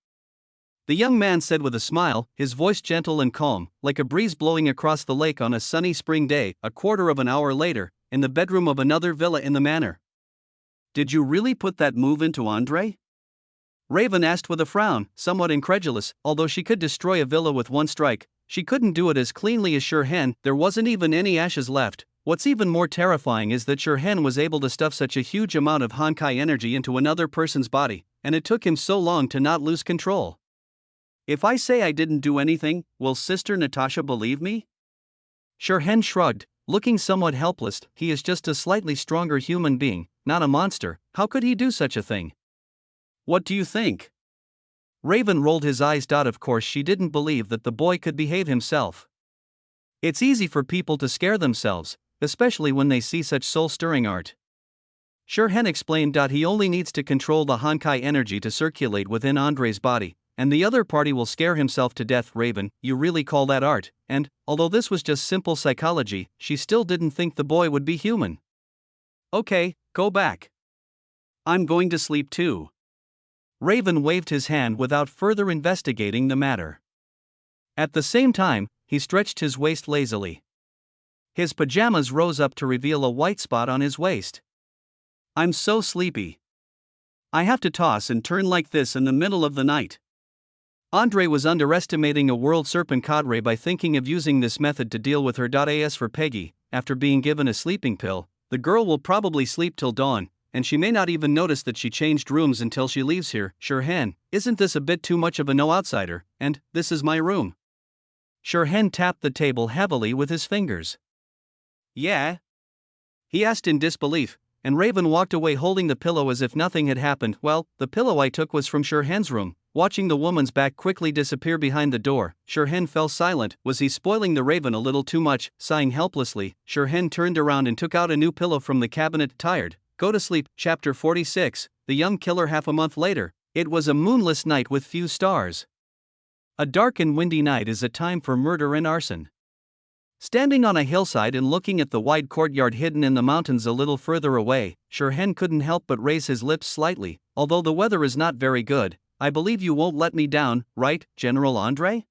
the young man said with a smile, his voice gentle and calm, like a breeze blowing across the lake on a sunny spring day. A quarter of an hour later, in the bedroom of another villa in the manor, Did you really put that move into Andre? Raven asked with a frown, somewhat incredulous. Although she could destroy a villa with one strike, she couldn't do it as cleanly as Shirhan. There wasn't even any ashes left. What's even more terrifying is that Shirhan was able to stuff such a huge amount of Honkai energy into another person's body, and it took him so long to not lose control. If I say I didn't do anything, will Sister Natasha believe me? Shirhan shrugged, looking somewhat helpless. He is just a slightly stronger human being, not a monster. How could he do such a thing? What do you think? Raven rolled his eyes. Of course she didn't believe that the boy could behave himself. It's easy for people to scare themselves, especially when they see such soul-stirring art. Shirhan explained. He only needs to control the Honkai energy to circulate within Andre's body, and the other party will scare himself to death. Raven, you really call that art? And, although this was just simple psychology, she still didn't think the boy would be human. Okay, go back. I'm going to sleep too. Raven waved his hand without further investigating the matter. At the same time, he stretched his waist lazily. His pajamas rose up to reveal a white spot on his waist. I'm so sleepy. I have to toss and turn like this in the middle of the night. Andre was underestimating a world serpent cadre by thinking of using this method to deal with her. As for Peggy, after being given a sleeping pill, the girl will probably sleep till dawn, and she may not even notice that she changed rooms until she leaves here. Shirhan, isn't this a bit too much of a no outsider? And, this is my room. Shirhan tapped the table heavily with his fingers. Yeah? He asked in disbelief, and Raven walked away holding the pillow as if nothing had happened. Well, the pillow I took was from Shirhan's room. Watching the woman's back quickly disappear behind the door, Shirhan fell silent. Was he spoiling the Raven a little too much? Sighing helplessly, Shirhan turned around and took out a new pillow from the cabinet. Tired. Go to sleep. Chapter 46, The Young Killer. Half a month later, it was a moonless night with few stars. A dark and windy night is a time for murder and arson. Standing on a hillside and looking at the wide courtyard hidden in the mountains a little further away, Shirhan couldn't help but raise his lips slightly. Although the weather is not very good, I believe you won't let me down, right, General Andre?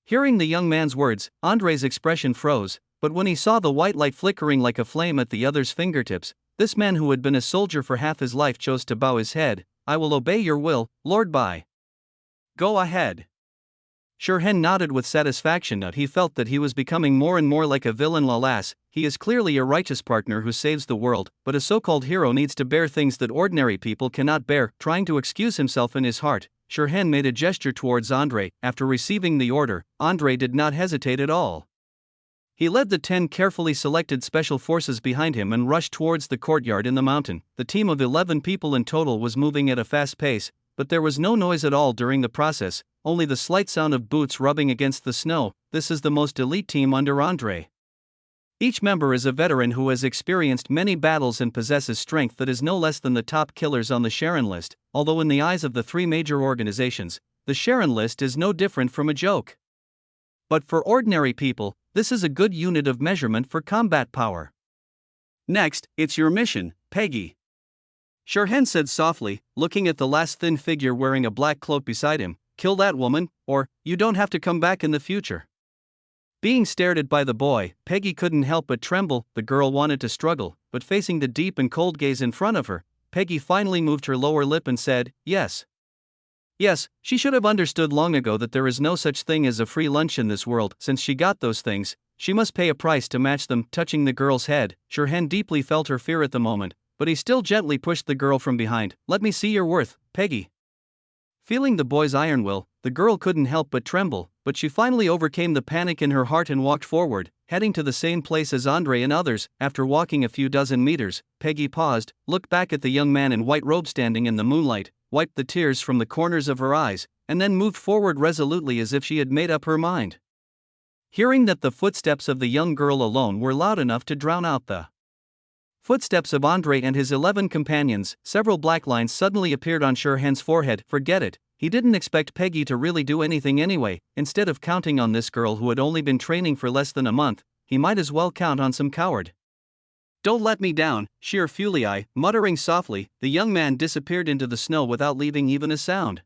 Hearing the young man's words, Andre's expression froze, but when he saw the white light flickering like a flame at the other's fingertips, this man who had been a soldier for half his life chose to bow his head. I will obey your will, Lord. Bye. Go ahead. Shirhan nodded with satisfaction. He felt that he was becoming more and more like a villain. Alas, he is clearly a righteous partner who saves the world, but a so-called hero needs to bear things that ordinary people cannot bear. Trying to excuse himself in his heart, Shirhan made a gesture towards Andre. After receiving the order, Andre did not hesitate at all. He led the 10 carefully selected special forces behind him and rushed towards the courtyard in the mountain. The team of 11 people in total was moving at a fast pace, but there was no noise at all during the process, only the slight sound of boots rubbing against the snow. This is the most elite team under Andre. Each member is a veteran who has experienced many battles and possesses strength that is no less than the top killers on the Sharon list, although in the eyes of the 3 major organizations, the Sharon list is no different from a joke. But for ordinary people, this is a good unit of measurement for combat power. Next, it's your mission, Peggy. Shirhan said softly, looking at the last thin figure wearing a black cloak beside him. Kill that woman, or you don't have to come back in the future. Being stared at by the boy, Peggy couldn't help but tremble. The girl wanted to struggle, but facing the deep and cold gaze in front of her, Peggy finally moved her lower lip and said, yes. Yes, she should have understood long ago that there is no such thing as a free lunch in this world. Since she got those things, she must pay a price to match them. Touching the girl's head, Shirhan deeply felt her fear at the moment, but he still gently pushed the girl from behind. Let me see your worth, Peggy. Feeling the boy's iron will, the girl couldn't help but tremble, but she finally overcame the panic in her heart and walked forward, heading to the same place as Andre and others. After walking a few dozen meters, Peggy paused, looked back at the young man in white robe standing in the moonlight, wiped the tears from the corners of her eyes, and then moved forward resolutely as if she had made up her mind. Hearing that the footsteps of the young girl alone were loud enough to drown out the footsteps of Andre and his 11 companions, several black lines suddenly appeared on Shirhan's forehead. Forget it, he didn't expect Peggy to really do anything anyway. Instead of counting on this girl who had only been training for less than a month, he might as well count on some coward. Don't let me down, Shir Fulii. Muttering softly, the young man disappeared into the snow without leaving even a sound.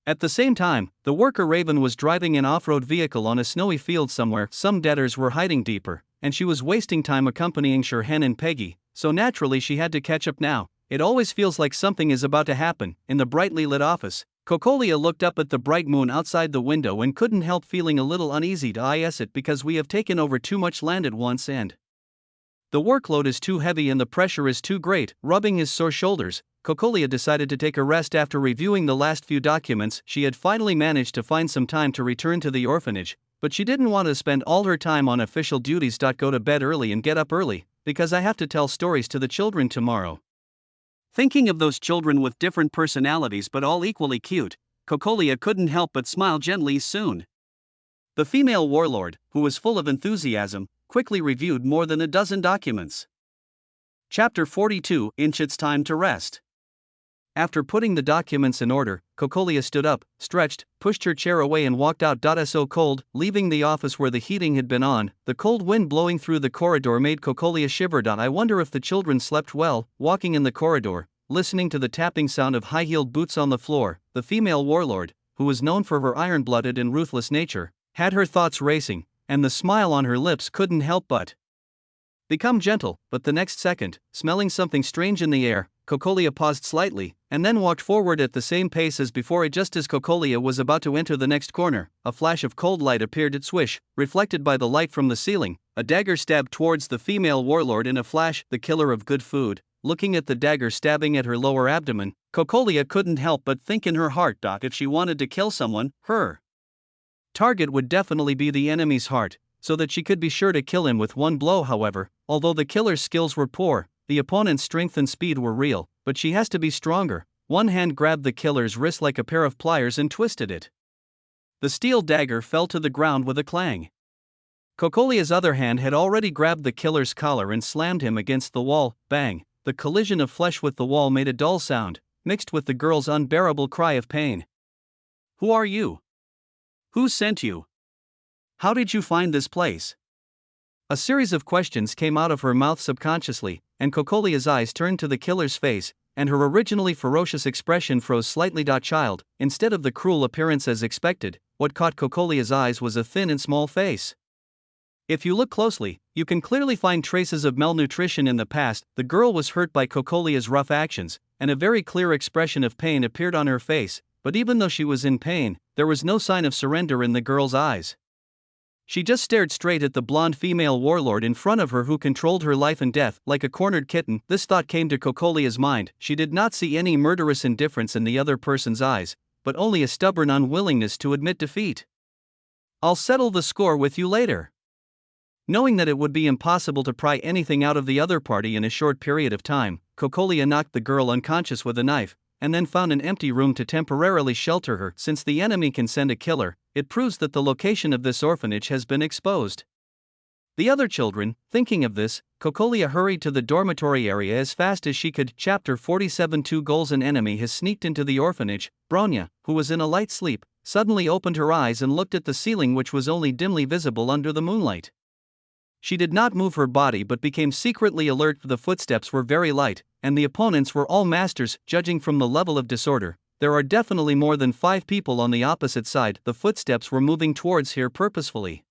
At the same time, the worker Raven was driving an off-road vehicle on a snowy field somewhere. Some debtors were hiding deeper, and she was wasting time accompanying Shirhan and Peggy, so naturally she had to catch up now. It always feels like something is about to happen. In the brightly lit office, Cocolia looked up at the bright moon outside the window and couldn't help feeling a little uneasy. Is it because we have taken over too much land at once and the workload is too heavy and the pressure is too great? Rubbing his sore shoulders, Cocolia decided to take a rest after reviewing the last few documents. She had finally managed to find some time to return to the orphanage, but she didn't want to spend all her time on official duties. Go to bed early and get up early, because I have to tell stories to the children tomorrow. Thinking of those children with different personalities but all equally cute, Cocolia couldn't help but smile gently soon. The female warlord, who was full of enthusiasm, quickly reviewed more than a dozen documents. Chapter 42, It's time to rest. After putting the documents in order, Cocolia stood up, stretched, pushed her chair away and walked out. So cold, leaving the office where the heating had been on, the cold wind blowing through the corridor made Cocolia shiver. I wonder if the children slept well. Walking in the corridor, listening to the tapping sound of high-heeled boots on the floor, the female warlord, who was known for her iron-blooded and ruthless nature, had her thoughts racing, and the smile on her lips couldn't help but become gentle. But the next second, smelling something strange in the air, Cocolia paused slightly, and then walked forward at the same pace as before. Just as Cocolia was about to enter the next corner, a flash of cold light appeared. Swish, reflected by the light from the ceiling, a dagger stabbed towards the female warlord. In a flash, the killer of good food. Looking at the dagger stabbing at her lower abdomen, Cocolia couldn't help but think in her heart, if she wanted to kill someone, her target would definitely be the enemy's heart, so that she could be sure to kill him with one blow. However, although the killer's skills were poor, the opponent's strength and speed were real, but she has to be stronger. One hand grabbed the killer's wrist like a pair of pliers and twisted it. The steel dagger fell to the ground with a clang. Cocolia's other hand had already grabbed the killer's collar and slammed him against the wall. Bang! The collision of flesh with the wall made a dull sound, mixed with the girl's unbearable cry of pain. Who are you? Who sent you? How did you find this place? A series of questions came out of her mouth subconsciously, and Cocolia's eyes turned to the killer's face, and her originally ferocious expression froze slightly. Child, instead of the cruel appearance as expected, what caught Cocolia's eyes was a thin and small face. If you look closely, you can clearly find traces of malnutrition in the past. The girl was hurt by Cocolia's rough actions, and a very clear expression of pain appeared on her face, but even though she was in pain, there was no sign of surrender in the girl's eyes. She just stared straight at the blonde female warlord in front of her who controlled her life and death like a cornered kitten. This thought came to Cocolia's mind. She did not see any murderous indifference in the other person's eyes, but only a stubborn unwillingness to admit defeat. I'll settle the score with you later. Knowing that it would be impossible to pry anything out of the other party in a short period of time, Cocolia knocked the girl unconscious with a knife, and then found an empty room to temporarily shelter her. Since the enemy can send a killer, it proves that the location of this orphanage has been exposed. The other children, thinking of this, Cocolia hurried to the dormitory area as fast as she could. Chapter 47. 2 goals. An enemy has sneaked into the orphanage. Bronya, who was in a light sleep, suddenly opened her eyes and looked at the ceiling, which was only dimly visible under the moonlight. She did not move her body but became secretly alert. The footsteps were very light, and the opponents were all masters. Judging from the level of disorder, there are definitely more than 5 people on the opposite side. The footsteps were moving towards here purposefully.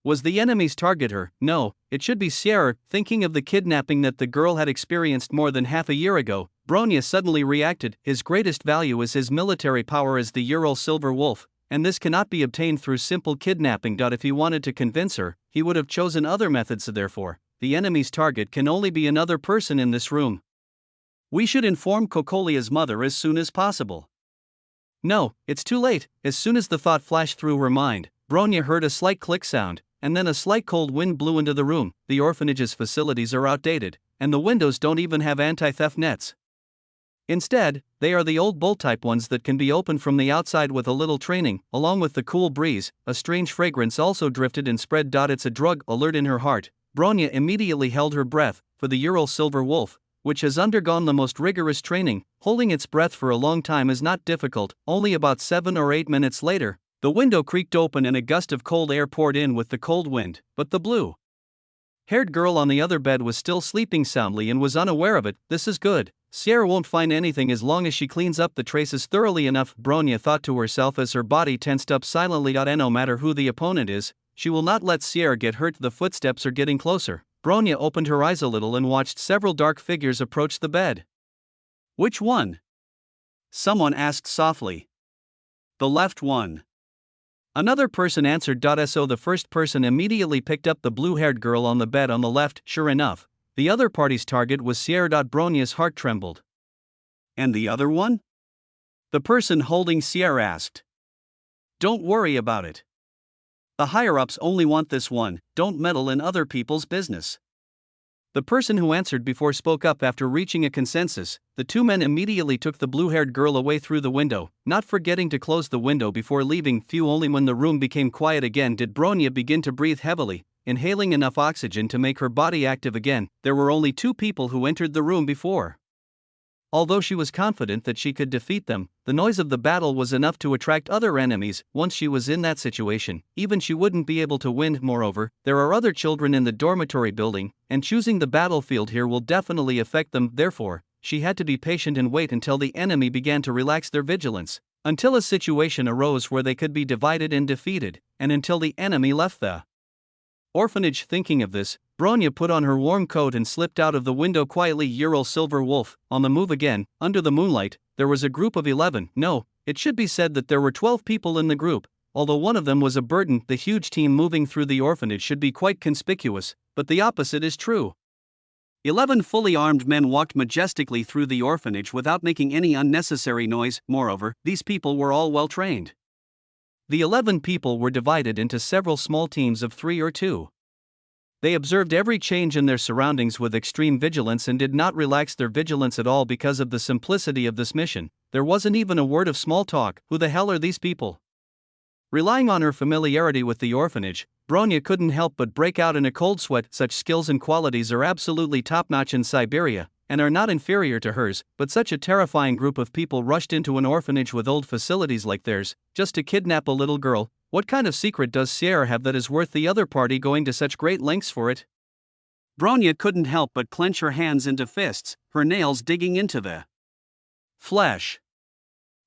Was the enemy's target her? No, it should be Sierra. Thinking of the kidnapping that the girl had experienced more than half a year ago, Bronya suddenly reacted. His greatest value is his military power as the Ural Silver Wolf, and this cannot be obtained through simple kidnapping. If he wanted to convince her, he would have chosen other methods. Therefore, the enemy's target can only be another person in this room. We should inform Cocolia's mother as soon as possible. No, it's too late. As soon as the thought flashed through her mind, Bronya heard a slight click sound, and then a slight cold wind blew into the room. The orphanage's facilities are outdated, and the windows don't even have anti-theft nets. Instead, they are the old bolt-type ones that can be opened from the outside with a little training. Along with the cool breeze, a strange fragrance also drifted and spread. It's a drug alert in her heart. Bronya immediately held her breath, for the Ural Silver Wolf, which has undergone the most rigorous training, holding its breath for a long time is not difficult. Only about 7 or 8 minutes later, the window creaked open and a gust of cold air poured in with the cold wind, but the blue-haired girl on the other bed was still sleeping soundly and was unaware of it. This is good. Sierra won't find anything as long as she cleans up the traces thoroughly enough, Bronya thought to herself as her body tensed up silently. And no matter who the opponent is, she will not let Sierra get hurt. The footsteps are getting closer. Bronya opened her eyes a little and watched several dark figures approach the bed. Which one? Someone asked softly. The left one. Another person answered. So the first person immediately picked up the blue-haired girl on the bed on the left. Sure enough, the other party's target was Sierra. Bronya's heart trembled. And the other one? The person holding Sierra asked. Don't worry about it. The higher-ups only want this one, don't meddle in other people's business. The person who answered before spoke up after reaching a consensus. The two men immediately took the blue-haired girl away through the window, not forgetting to close the window before leaving. Only when the room became quiet again did Bronya begin to breathe heavily, inhaling enough oxygen to make her body active again. There were only two people who entered the room before. Although she was confident that she could defeat them, the noise of the battle was enough to attract other enemies. Once she was in that situation, even she wouldn't be able to win. Moreover, there are other children in the dormitory building, and choosing the battlefield here will definitely affect them. Therefore, she had to be patient and wait until the enemy began to relax their vigilance, until a situation arose where they could be divided and defeated, and until the enemy left the orphanage. Thinking of this, Bronya put on her warm coat and slipped out of the window quietly. Ural Silver Wolf, on the move again. Under the moonlight, there was a group of 11. No, it should be said that there were 12 people in the group. Although one of them was a burden, the huge team moving through the orphanage should be quite conspicuous, but the opposite is true. 11 fully armed men walked majestically through the orphanage without making any unnecessary noise. Moreover, these people were all well trained. The 11 people were divided into several small teams of 3 or 2. They observed every change in their surroundings with extreme vigilance and did not relax their vigilance at all because of the simplicity of this mission. There wasn't even a word of small talk. Who the hell are these people? Relying on her familiarity with the orphanage, Bronya couldn't help but break out in a cold sweat. Such skills and qualities are absolutely top-notch in Siberia, and are not inferior to hers, but such a terrifying group of people rushed into an orphanage with old facilities like theirs, just to kidnap a little girl. What kind of secret does Sierra have that is worth the other party going to such great lengths for it? Bronya couldn't help but clench her hands into fists, her nails digging into the flesh.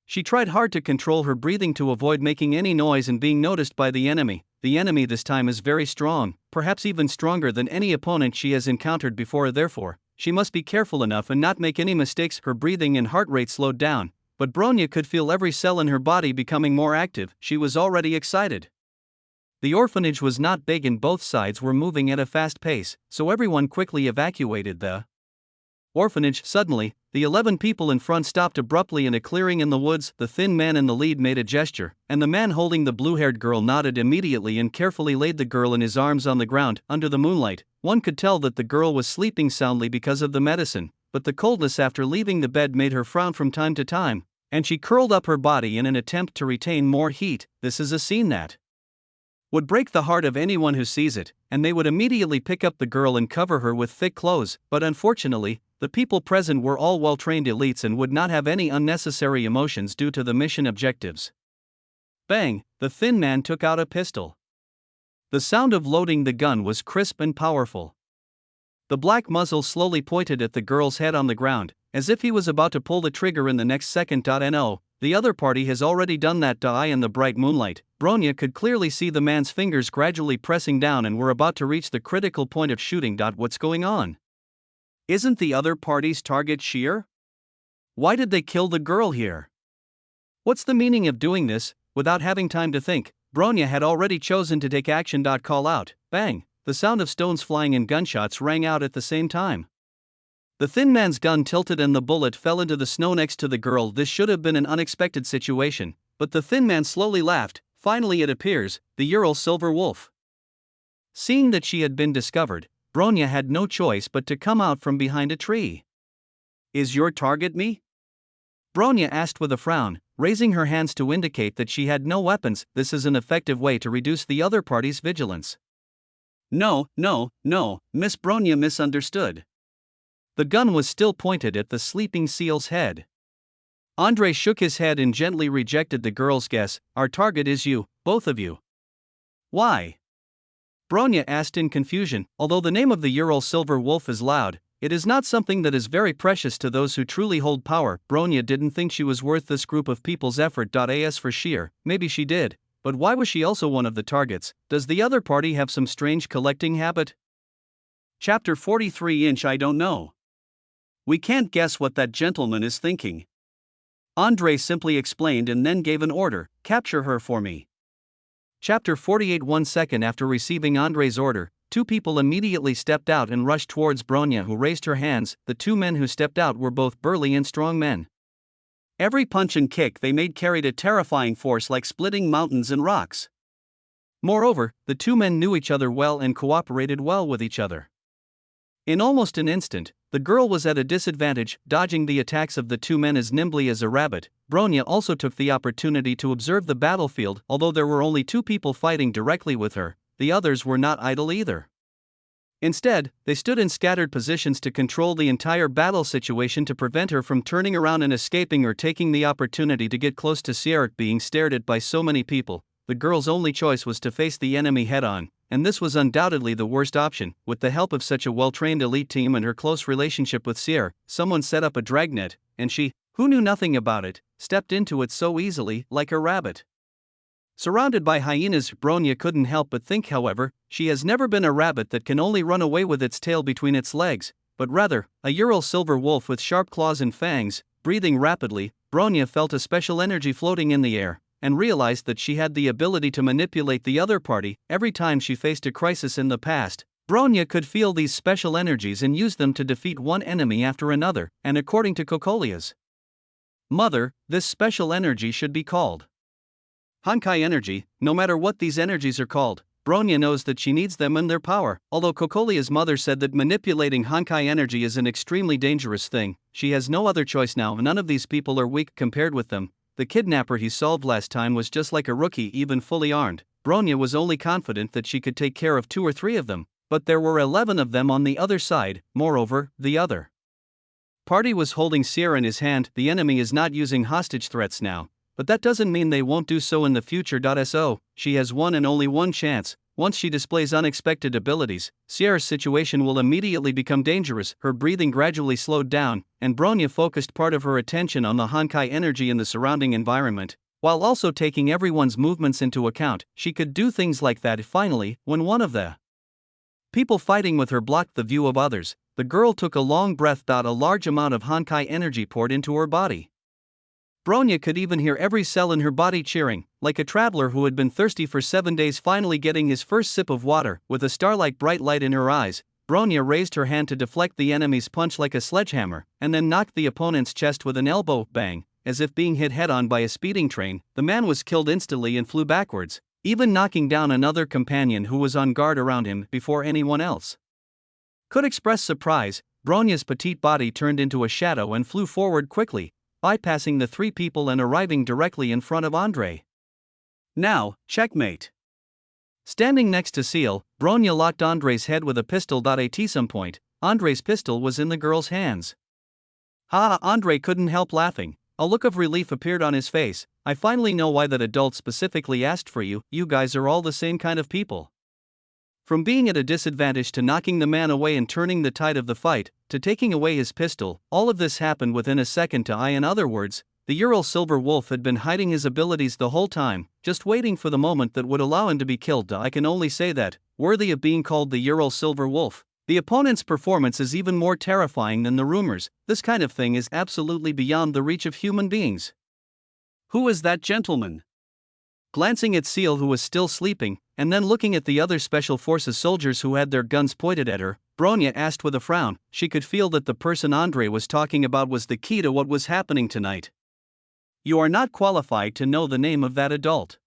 She tried hard to control her breathing to avoid making any noise and being noticed by the enemy. The enemy this time is very strong, perhaps even stronger than any opponent she has encountered before. Therefore, she must be careful enough and not make any mistakes. Her breathing and heart rate slowed down, but Bronya could feel every cell in her body becoming more active. She was already excited. The orphanage was not big and both sides were moving at a fast pace, so everyone quickly evacuated the orphanage. Suddenly, the 11 people in front stopped abruptly in a clearing in the woods. The thin man in the lead made a gesture, and the man holding the blue-haired girl nodded immediately and carefully laid the girl in his arms on the ground. Under the moonlight, one could tell that the girl was sleeping soundly because of the medicine, but the coldness after leaving the bed made her frown from time to time, and she curled up her body in an attempt to retain more heat. This is a scene that would break the heart of anyone who sees it, and they would immediately pick up the girl and cover her with thick clothes. But unfortunately, the people present were all well-trained elites and would not have any unnecessary emotions due to the mission objectives. Bang! The thin man took out a pistol. The sound of loading the gun was crisp and powerful. The black muzzle slowly pointed at the girl's head on the ground, as if he was about to pull the trigger in the next second. No, the other party has already done that. In the bright moonlight, Bronya could clearly see the man's fingers gradually pressing down and were about to reach the critical point of shooting. What's going on? Isn't the other party's target Sheer? Why did they kill the girl here? What's the meaning of doing this? Without having time to think, Bronya had already chosen to take action. Call out, bang! The sound of stones flying and gunshots rang out at the same time. The thin man's gun tilted and the bullet fell into the snow next to the girl. This should have been an unexpected situation, but the thin man slowly laughed. Finally, it appears, the Ural Silver Wolf. Seeing that she had been discovered, Bronya had no choice but to come out from behind a tree. Is your target me? Bronya asked with a frown, raising her hands to indicate that she had no weapons. This is an effective way to reduce the other party's vigilance. No, Miss Bronya misunderstood. The gun was still pointed at the sleeping seal's head. Andre shook his head and gently rejected the girl's guess. Our target is you, both of you. Why? Bronya asked in confusion. Although the name of the Ural Silver Wolf is loud, it is not something that is very precious to those who truly hold power. Bronya didn't think she was worth this group of people's effort. As for Sheer, maybe she did, but why was she also one of the targets? Does the other party have some strange collecting habit? Chapter 43 I don't know. We can't guess what that gentleman is thinking. Andrei simply explained and then gave an order, capture her for me. Chapter 48 1 second after receiving Andrei's order, two people immediately stepped out and rushed towards Bronya, who raised her hands. The two men who stepped out were both burly and strong men. Every punch and kick they made carried a terrifying force like splitting mountains and rocks. Moreover, the two men knew each other well and cooperated well with each other. In almost an instant, the girl was at a disadvantage, dodging the attacks of the two men as nimbly as a rabbit. Bronya also took the opportunity to observe the battlefield. Although there were only two people fighting directly with her, the others were not idle either. Instead, they stood in scattered positions to control the entire battle situation to prevent her from turning around and escaping or taking the opportunity to get close to Sierra. Being stared at by so many people, the girl's only choice was to face the enemy head-on, and this was undoubtedly the worst option. With the help of such a well-trained elite team and her close relationship with Sierra, someone set up a dragnet, and she, who knew nothing about it, stepped into it so easily, like a rabbit. Surrounded by hyenas, Bronya couldn't help but think, however, she has never been a rabbit that can only run away with its tail between its legs, but rather, a Ural silver wolf with sharp claws and fangs. Breathing rapidly, Bronya felt a special energy floating in the air, and realized that she had the ability to manipulate the other party. Every time she faced a crisis in the past, Bronya could feel these special energies and use them to defeat one enemy after another, and according to Kokolia's mother, this special energy should be called Honkai energy. No matter what these energies are called, Bronya knows that she needs them and their power. Although Kokolia's mother said that manipulating Honkai energy is an extremely dangerous thing, she has no other choice now. None of these people are weak compared with them. The kidnapper he solved last time was just like a rookie, even fully armed. Bronya was only confident that she could take care of 2 or 3 of them, but there were 11 of them on the other side. Moreover, the other party was holding Sierra in his hand. The enemy is not using hostage threats now, but that doesn't mean they won't do so in the future. So, she has one and only one chance. Once she displays unexpected abilities, Sierra's situation will immediately become dangerous. Her breathing gradually slowed down, and Bronya focused part of her attention on the Honkai energy in the surrounding environment, while also taking everyone's movements into account. She could do things like that. Finally, when one of the people fighting with her blocked the view of others, the girl took a long breath. A large amount of Honkai energy poured into her body. Bronya could even hear every cell in her body cheering, like a traveler who had been thirsty for 7 days finally getting his first sip of water. With a starlight bright light in her eyes, Bronya raised her hand to deflect the enemy's punch like a sledgehammer, and then knocked the opponent's chest with an elbow. Bang! As if being hit head-on by a speeding train, the man was killed instantly and flew backwards, even knocking down another companion who was on guard around him before anyone else could express surprise. Bronya's petite body turned into a shadow and flew forward quickly, bypassing the 3 people and arriving directly in front of Andrei. Now, checkmate. Standing next to Seal, Bronya locked Andrei's head with a pistol. At some point, Andrei's pistol was in the girl's hands. Ha! Andrei couldn't help laughing. A look of relief appeared on his face. I finally know why that adult specifically asked for you. You guys are all the same kind of people. From being at a disadvantage to knocking the man away and turning the tide of the fight, to taking away his pistol, all of this happened within a second. In other words, the Ural Silver Wolf had been hiding his abilities the whole time, just waiting for the moment that would allow him to be killed. I can only say that, worthy of being called the Ural Silver Wolf. The opponent's performance is even more terrifying than the rumors. This kind of thing is absolutely beyond the reach of human beings. Who is that gentleman? Glancing at Seal, who was still sleeping, and then looking at the other Special Forces soldiers who had their guns pointed at her, Bronya asked with a frown. She could feel that the person Andrei was talking about was the key to what was happening tonight. You are not qualified to know the name of that adult.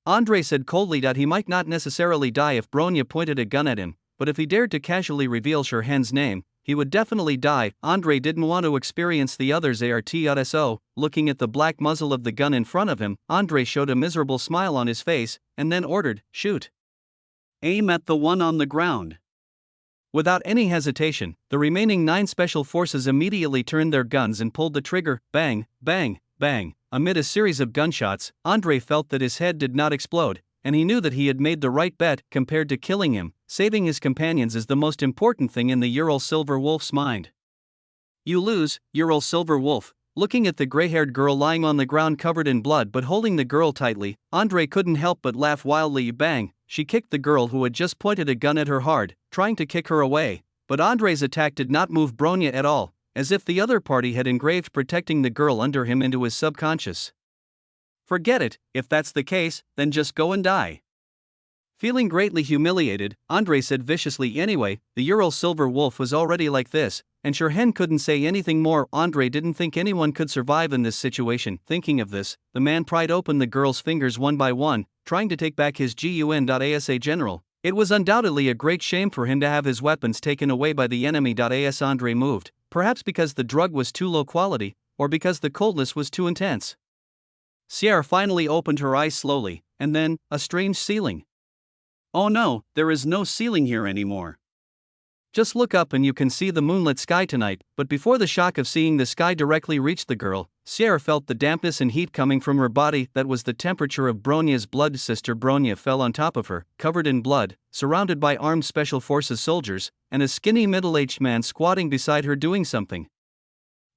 Andrei said coldly that he might not necessarily die if Bronya pointed a gun at him, but if he dared to casually reveal Sherhan's name, he would definitely die. Andrei didn't want to experience the other's ARTSO. Looking at the black muzzle of the gun in front of him, Andrei showed a miserable smile on his face, and then ordered, shoot. Aim at the one on the ground. Without any hesitation, the remaining 9 special forces immediately turned their guns and pulled the trigger. Bang, bang, bang. Amid a series of gunshots, Andrei felt that his head did not explode, and he knew that he had made the right bet. Compared to killing him, saving his companions is the most important thing in the Ural Silver Wolf's mind. You lose, Ural Silver Wolf. Looking at the gray-haired girl lying on the ground covered in blood but holding the girl tightly, Andrei couldn't help but laugh wildly. Bang! she kicked the girl who had just pointed a gun at her hard, trying to kick her away. But Andrei's attack did not move Bronya at all, as if the other party had engraved protecting the girl under him into his subconscious. Forget it, if that's the case, then just go and die. Feeling greatly humiliated, Andrei said viciously, anyway, the Ural Silver Wolf was already like this, and Shirhan couldn't say anything more. Andrei didn't think anyone could survive in this situation. Thinking of this, the man pried open the girl's fingers one by one, trying to take back his gun.asa general. It was undoubtedly a great shame for him to have his weapons taken away by the enemy. As Andrei moved, perhaps because the drug was too low quality, or because the coldness was too intense. Sierra finally opened her eyes slowly, and then, a strange ceiling. Oh no, there is no ceiling here anymore. Just look up and you can see the moonlit sky tonight. But before the shock of seeing the sky directly reached the girl, Sierra felt the dampness and heat coming from her body. That was the temperature of Bronya's blood. Sister Bronya fell on top of her, covered in blood, surrounded by armed special forces soldiers, and a skinny middle-aged man squatting beside her doing something.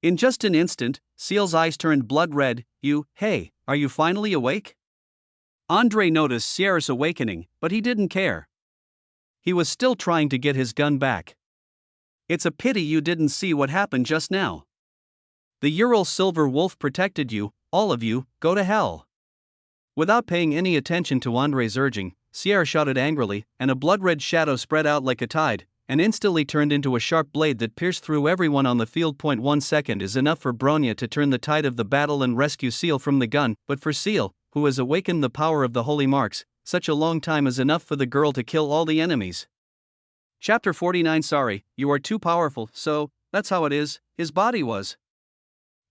In just an instant, Seal's eyes turned blood red. Hey, are you finally awake? Andrei noticed Sierra's awakening, but he didn't care. He was still trying to get his gun back. It's a pity you didn't see what happened just now. The Ural Silver Wolf protected you, all of you, go to hell. Without paying any attention to Andrei's urging, Sierra shouted angrily, and a blood-red shadow spread out like a tide, and instantly turned into a sharp blade that pierced through everyone on the field. 1 second is enough for Bronya to turn the tide of the battle and rescue Seal from the gun, but for Seal, who has awakened the power of the holy marks, such a long time is enough for the girl to kill all the enemies. Chapter 49. Sorry, you are too powerful. So, that's how it is. His body was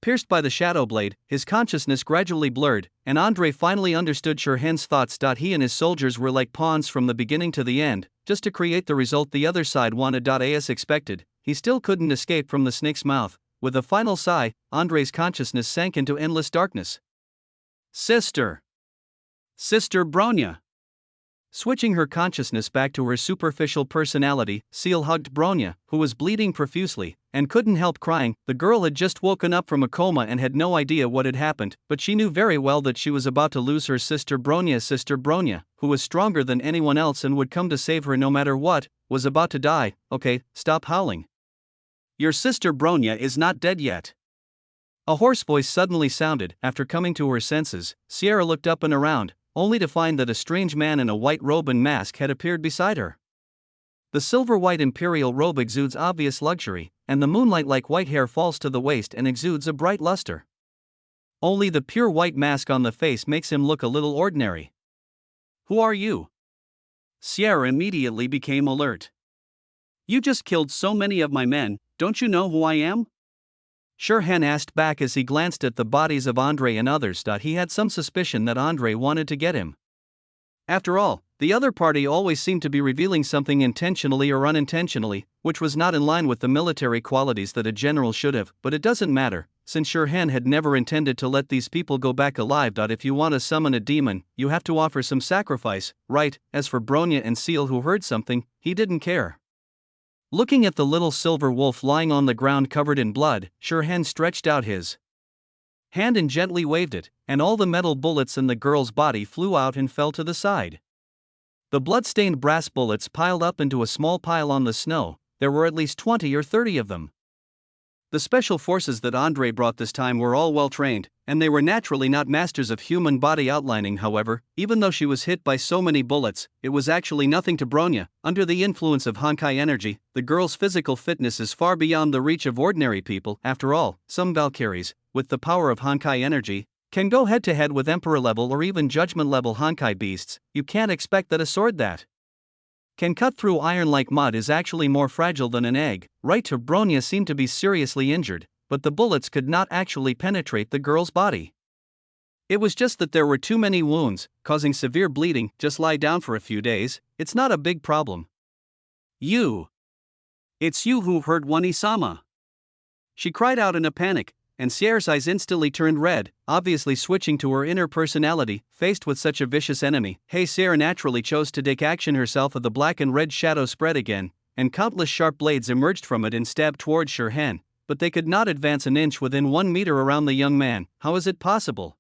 pierced by the shadow blade, his consciousness gradually blurred, and Andrei finally understood Shirhan's thoughts. He and his soldiers were like pawns from the beginning to the end, just to create the result the other side wanted. As expected, he still couldn't escape from the snake's mouth. With a final sigh, Andrei's consciousness sank into endless darkness. Sister Bronya. Switching her consciousness back to her superficial personality, Seal hugged Bronya, who was bleeding profusely, and couldn't help crying. The girl had just woken up from a coma and had no idea what had happened, but she knew very well that she was about to lose her sister Bronya. Sister Bronya, who was stronger than anyone else and would come to save her no matter what, was about to die. Okay, stop howling. Your sister Bronya is not dead yet. A hoarse voice suddenly sounded. After coming to her senses, Sierra looked up and around, only to find that a strange man in a white robe and mask had appeared beside her. The silver-white imperial robe exudes obvious luxury, and the moonlight-like white hair falls to the waist and exudes a bright luster. Only the pure white mask on the face makes him look a little ordinary. Who are you? Sierra immediately became alert. You just killed so many of my men, don't you know who I am? Shirhan asked back as he glanced at the bodies of Andrei and others. He had some suspicion that Andrei wanted to get him. After all, the other party always seemed to be revealing something intentionally or unintentionally, which was not in line with the military qualities that a general should have, but it doesn't matter, since Shirhan had never intended to let these people go back alive. If you want to summon a demon, you have to offer some sacrifice, right? As for Bronya and Seal, who heard something, he didn't care. Looking at the little silver wolf lying on the ground covered in blood, Shirhan stretched out his hand and gently waved it, and all the metal bullets in the girl's body flew out and fell to the side. The blood-stained brass bullets piled up into a small pile on the snow. There were at least 20 or 30 of them. The special forces that Andrei brought this time were all well-trained, and they were naturally not masters of human body outlining. However, even though she was hit by so many bullets, it was actually nothing to Bronya. Under the influence of Honkai energy, the girl's physical fitness is far beyond the reach of ordinary people. After all, some Valkyries, with the power of Honkai energy, can go head-to-head with Emperor-level or even Judgment-level Honkai beasts. You can't expect that a sword that can cut through iron like mud is actually more fragile than an egg. Right? To Bronya seemed to be seriously injured, but the bullets could not actually penetrate the girl's body. It was just that there were too many wounds, causing severe bleeding. Just lie down for a few days, it's not a big problem. It's you who hurt Wani-sama. She cried out in a panic, and Sierra's eyes instantly turned red, obviously switching to her inner personality. Faced with such a vicious enemy, Sierra naturally chose to take action herself. The black and red shadow spread again, and countless sharp blades emerged from it and stabbed towards Shirhan, but they could not advance an inch within 1 meter around the young man. How is it possible?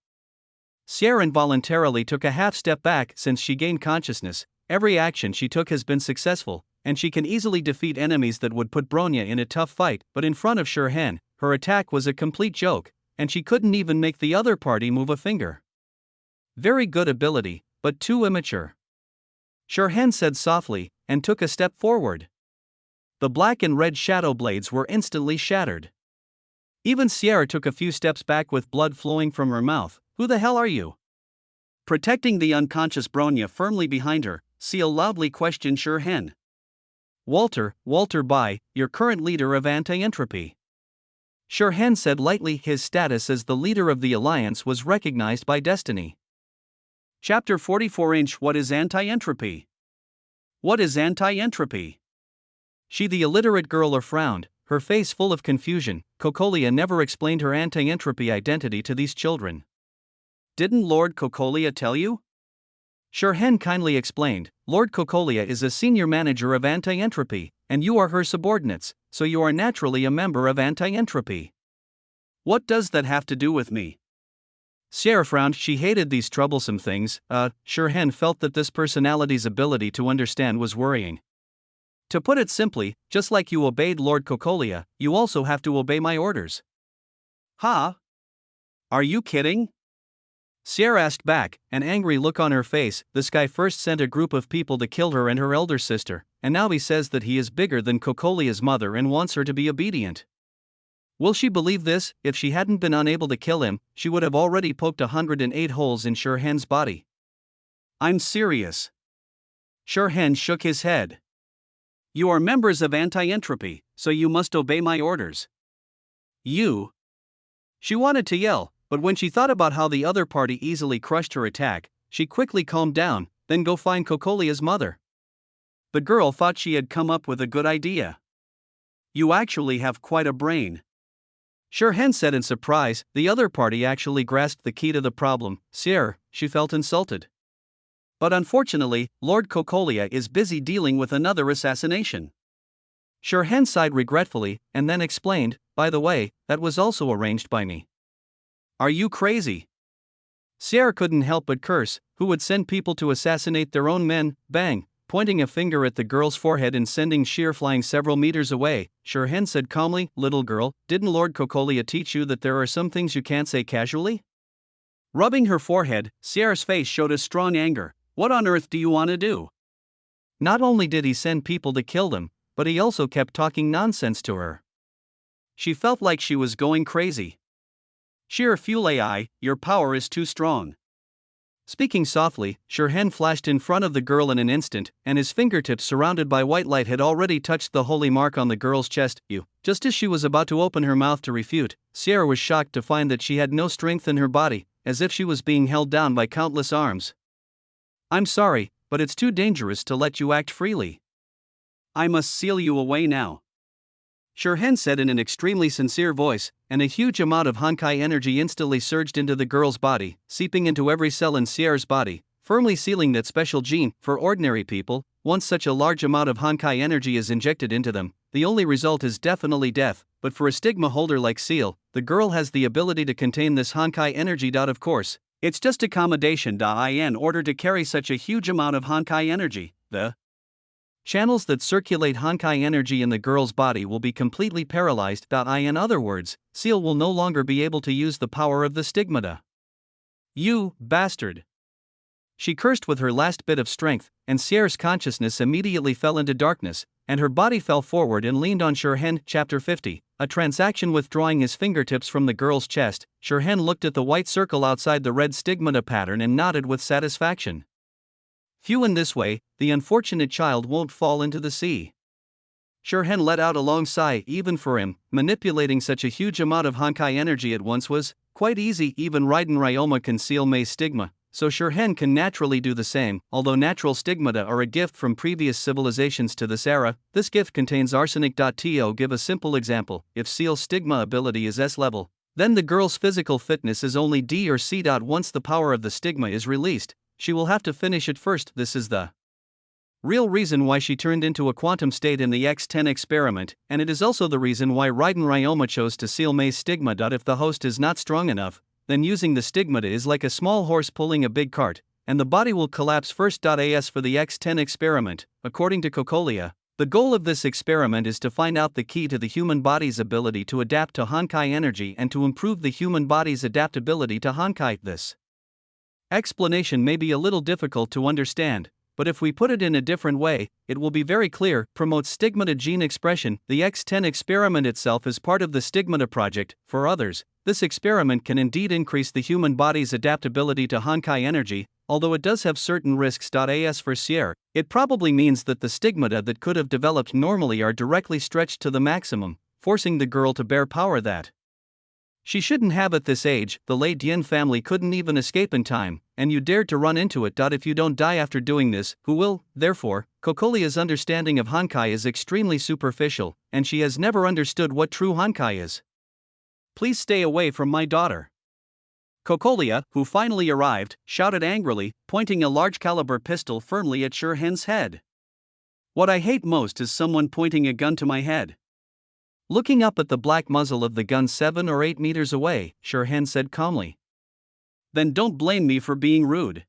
Sierra involuntarily took a half step back. Since she gained consciousness, every action she took has been successful, and she can easily defeat enemies that would put Bronya in a tough fight, but in front of Shirhan, her attack was a complete joke, and she couldn't even make the other party move a finger. Very good ability, but too immature. Shirhan said softly, and took a step forward. The black and red shadow blades were instantly shattered. Even Sierra took a few steps back with blood flowing from her mouth. Who the hell are you? Protecting the unconscious Bronya firmly behind her, Seal loudly questioned Shirhan. Walter Bai, your current leader of Anti-Entropy. Shirhan said lightly. His status as the leader of the Alliance was recognized by Destiny. Chapter 44. What is Anti-Entropy? What is Anti-Entropy? She, the illiterate girl, frowned, her face full of confusion. Cocolia never explained her anti-entropy identity to these children. Didn't Lord Cocolia tell you? Shirhan kindly explained. Lord Cocolia is a senior manager of anti-entropy, and you are her subordinates, so you are naturally a member of anti-entropy. What does that have to do with me? Sierra frowned. She hated these troublesome things. Shirhan felt that this personality's ability to understand was worrying. To put it simply, just like you obeyed Lord Cocolia, you also have to obey my orders. Huh? Are you kidding? Sierra asked back, an angry look on her face. This guy first sent a group of people to kill her and her elder sister, and now he says that he is bigger than Cocolia's mother and wants her to be obedient. Will she believe this? If she hadn't been unable to kill him, she would have already poked 108 holes in Shirhan's body. I'm serious. Shirhan shook his head. You are members of anti-entropy, so you must obey my orders. You. She wanted to yell, but when she thought about how the other party easily crushed her attack, she quickly calmed down. Then go find Cocolia's mother. The girl thought she had come up with a good idea. You actually have quite a brain. Shirhan said in surprise. The other party actually grasped the key to the problem. Sierra, she felt insulted. But unfortunately, Lord Cocolia is busy dealing with another assassination. Shirhan sighed regretfully, and then explained, by the way, that was also arranged by me. Are you crazy? Sierra couldn't help but curse. Who would send people to assassinate their own men? Bang! Pointing a finger at the girl's forehead and sending Sheer flying several meters away, Shirhan said calmly, little girl, didn't Lord Cocolia teach you that there are some things you can't say casually? Rubbing her forehead, Sierra's face showed a strong anger. What on earth do you want to do? Not only did he send people to kill them, but he also kept talking nonsense to her. She felt like she was going crazy. Sheer Fuel AI, your power is too strong. Speaking softly, Shirhan flashed in front of the girl in an instant, and his fingertips surrounded by white light had already touched the holy mark on the girl's chest. Just as she was about to open her mouth to refute, Sierra was shocked to find that she had no strength in her body, as if she was being held down by countless arms. I'm sorry, but it's too dangerous to let you act freely. I must seal you away now. Shirhan said in an extremely sincere voice, and a huge amount of Honkai energy instantly surged into the girl's body, seeping into every cell in Sierra's body, firmly sealing that special gene. For ordinary people, once such a large amount of Honkai energy is injected into them, the only result is definitely death, but for a stigma holder like Seal, the girl has the ability to contain this Honkai energy. Of course, it's just accommodation. In order to carry such a huge amount of Honkai energy, the channels that circulate Honkai energy in the girl's body will be completely paralyzed. In other words, Seal will no longer be able to use the power of the stigmata. You bastard! She cursed with her last bit of strength, and Sierra's consciousness immediately fell into darkness, and her body fell forward and leaned on Shirhan. Chapter 50. A transaction. Withdrawing his fingertips from the girl's chest, Shirhan looked at the white circle outside the red stigmata pattern and nodded with satisfaction. Phew, in this way, the unfortunate child won't fall into the sea. Shirhan let out a long sigh. Even for him, manipulating such a huge amount of Honkai energy at once was quite easy. Even Raiden Ryoma can seal Mei's stigma, so Shirhan can naturally do the same. Although natural stigmata are a gift from previous civilizations to this era, this gift contains arsenic. To give a simple example, if Seal's stigma ability is S level, then the girl's physical fitness is only D or C. Once the power of the stigma is released, she will have to finish it first. This is the real reason why she turned into a quantum state in the X10 experiment, and it is also the reason why Raiden Ryoma chose to seal Mei's stigma. If the host is not strong enough, then using the stigmata is like a small horse pulling a big cart. and the body will collapse first. As for the X10 experiment, according to Cocolia, the goal of this experiment is to find out the key to the human body's ability to adapt to Honkai energy and to improve the human body's adaptability to Honkai. This explanation may be a little difficult to understand, but if we put it in a different way, it will be very clear. Promotes stigmata gene expression. The X10 experiment itself is part of the stigmata project. For others, this experiment can indeed increase the human body's adaptability to Honkai energy, although it does have certain risks. As for Sierre, it probably means that the stigmata that could have developed normally are directly stretched to the maximum, forcing the girl to bear power that she shouldn't have at this age. The Lei Dian family couldn't even escape in time, and you dared to run into it. If you don't die after doing this, who will? Therefore, Cocolia's understanding of Honkai is extremely superficial, and she has never understood what true Honkai is. Please stay away from my daughter. Cocolia, who finally arrived, shouted angrily, pointing a large caliber pistol firmly at Shirhen's head. What I hate most is someone pointing a gun to my head. Looking up at the black muzzle of the gun 7 or 8 meters away, Shirhen said calmly. Then don't blame me for being rude.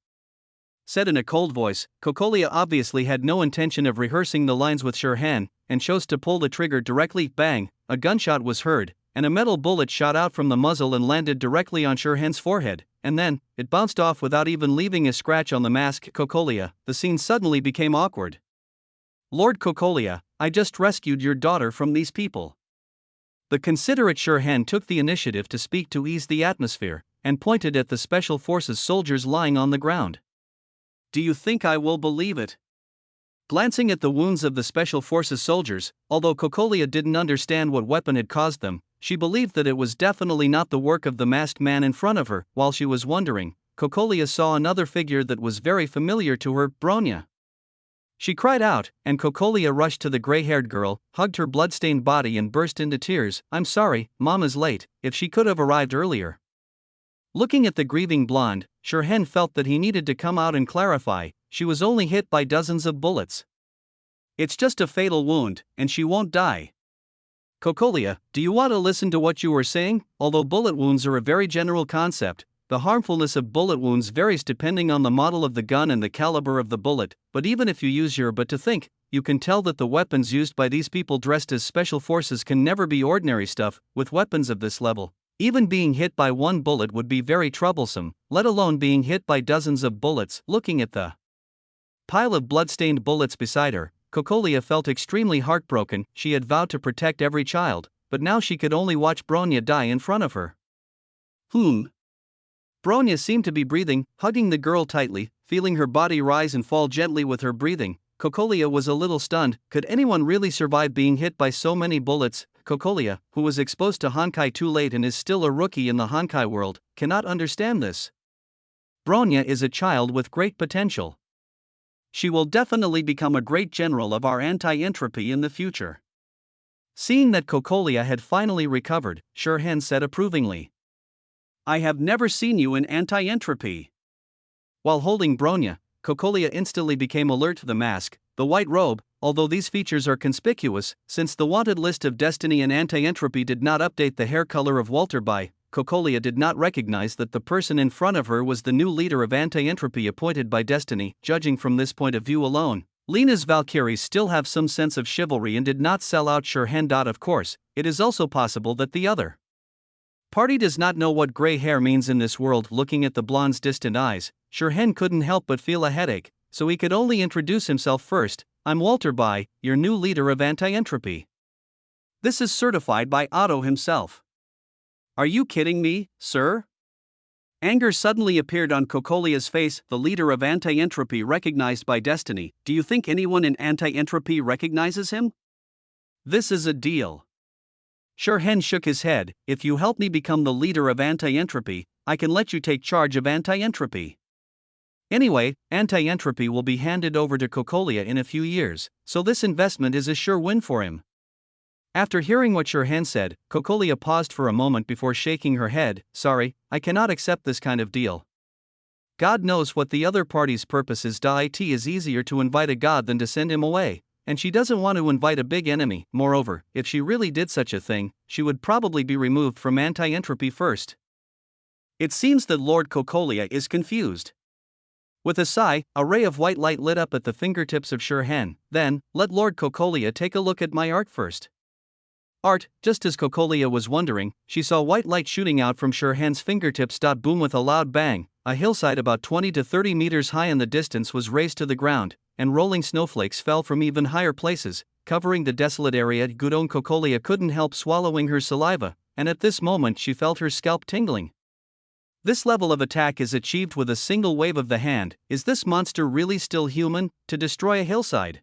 Said in a cold voice, Cocolia obviously had no intention of rehearsing the lines with Shirhen, and chose to pull the trigger directly. Bang, a gunshot was heard, and a metal bullet shot out from the muzzle and landed directly on Shirhen's forehead, and then, it bounced off without even leaving a scratch on the mask. Cocolia, the scene suddenly became awkward. Lord Cocolia, I just rescued your daughter from these people. The considerate Shirhen took the initiative to speak to ease the atmosphere, and pointed at the Special Forces soldiers lying on the ground. Do you think I will believe it? Glancing at the wounds of the Special Forces soldiers, although Cocolia didn't understand what weapon had caused them, she believed that it was definitely not the work of the masked man in front of her. While she was wondering, Cocolia saw another figure that was very familiar to her, Bronya. She cried out, and Cocolia rushed to the gray-haired girl, hugged her blood-stained body and burst into tears. I'm sorry, Mom is late, if she could have arrived earlier. Looking at the grieving blonde, Shirhen felt that he needed to come out and clarify, she was only hit by dozens of bullets. It's just a fatal wound, and she won't die. Cocolia, do you want to listen to what you were saying? Although bullet wounds are a very general concept, the harmfulness of bullet wounds varies depending on the model of the gun and the caliber of the bullet, but even if you use your but to think, you can tell that the weapons used by these people dressed as special forces can never be ordinary stuff. With weapons of this level, even being hit by one bullet would be very troublesome, let alone being hit by dozens of bullets. Looking at the pile of blood-stained bullets beside her, Cocolia felt extremely heartbroken. She had vowed to protect every child, but now she could only watch Bronya die in front of her. Bronya seemed to be breathing, hugging the girl tightly, feeling her body rise and fall gently with her breathing. Cocolia was a little stunned. Could anyone really survive being hit by so many bullets? Cocolia, who was exposed to Honkai too late and is still a rookie in the Honkai world, cannot understand this. Bronya is a child with great potential. She will definitely become a great general of our anti-entropy in the future. Seeing that Cocolia had finally recovered, Shirhen said approvingly. I have never seen you in anti-entropy. While holding Bronya, Cocolia instantly became alert to the mask, the white robe, although these features are conspicuous, since the wanted list of Destiny and anti-entropy did not update the hair color of Walter by, Cocolia did not recognize that the person in front of her was the new leader of anti-entropy appointed by Destiny. Judging from this point of view alone, Lena's Valkyries still have some sense of chivalry and did not sell out Shirhen. Of course, it is also possible that the other party does not know what gray hair means in this world. Looking at the blonde's distant eyes, Shirhen couldn't help but feel a headache, so he could only introduce himself first. I'm Walter Bai, your new leader of anti-entropy. This is certified by Otto himself. Are you kidding me, sir? Anger suddenly appeared on Cocolia's face. The leader of anti-entropy recognized by Destiny. Do you think anyone in anti-entropy recognizes him? This is a deal. Shirhen shook his head. If you help me become the leader of anti-entropy, I can let you take charge of anti-entropy. Anyway, anti-entropy will be handed over to Cocolia in a few years, so this investment is a sure win for him. After hearing what Shirhen said, Cocolia paused for a moment before shaking her head. Sorry, I cannot accept this kind of deal. God knows what the other party's purpose is. It is easier to invite a god than to send him away. And she doesn't want to invite a big enemy. Moreover, if she really did such a thing, she would probably be removed from anti-entropy first. It seems that Lord Cocolia is confused. With a sigh, a ray of white light lit up at the fingertips of Shirhan. Then, let Lord Cocolia take a look at my art first. Art, just as Cocolia was wondering, she saw white light shooting out from Shirhan's fingertips. Boom, with a loud bang, a hillside about 20 to 30 meters high in the distance was razed to the ground, and rolling snowflakes fell from even higher places, covering the desolate area. Gudon Cocolia couldn't help swallowing her saliva, and at this moment she felt her scalp tingling. This level of attack is achieved with a single wave of the hand. Is this monster really still human, to destroy a hillside?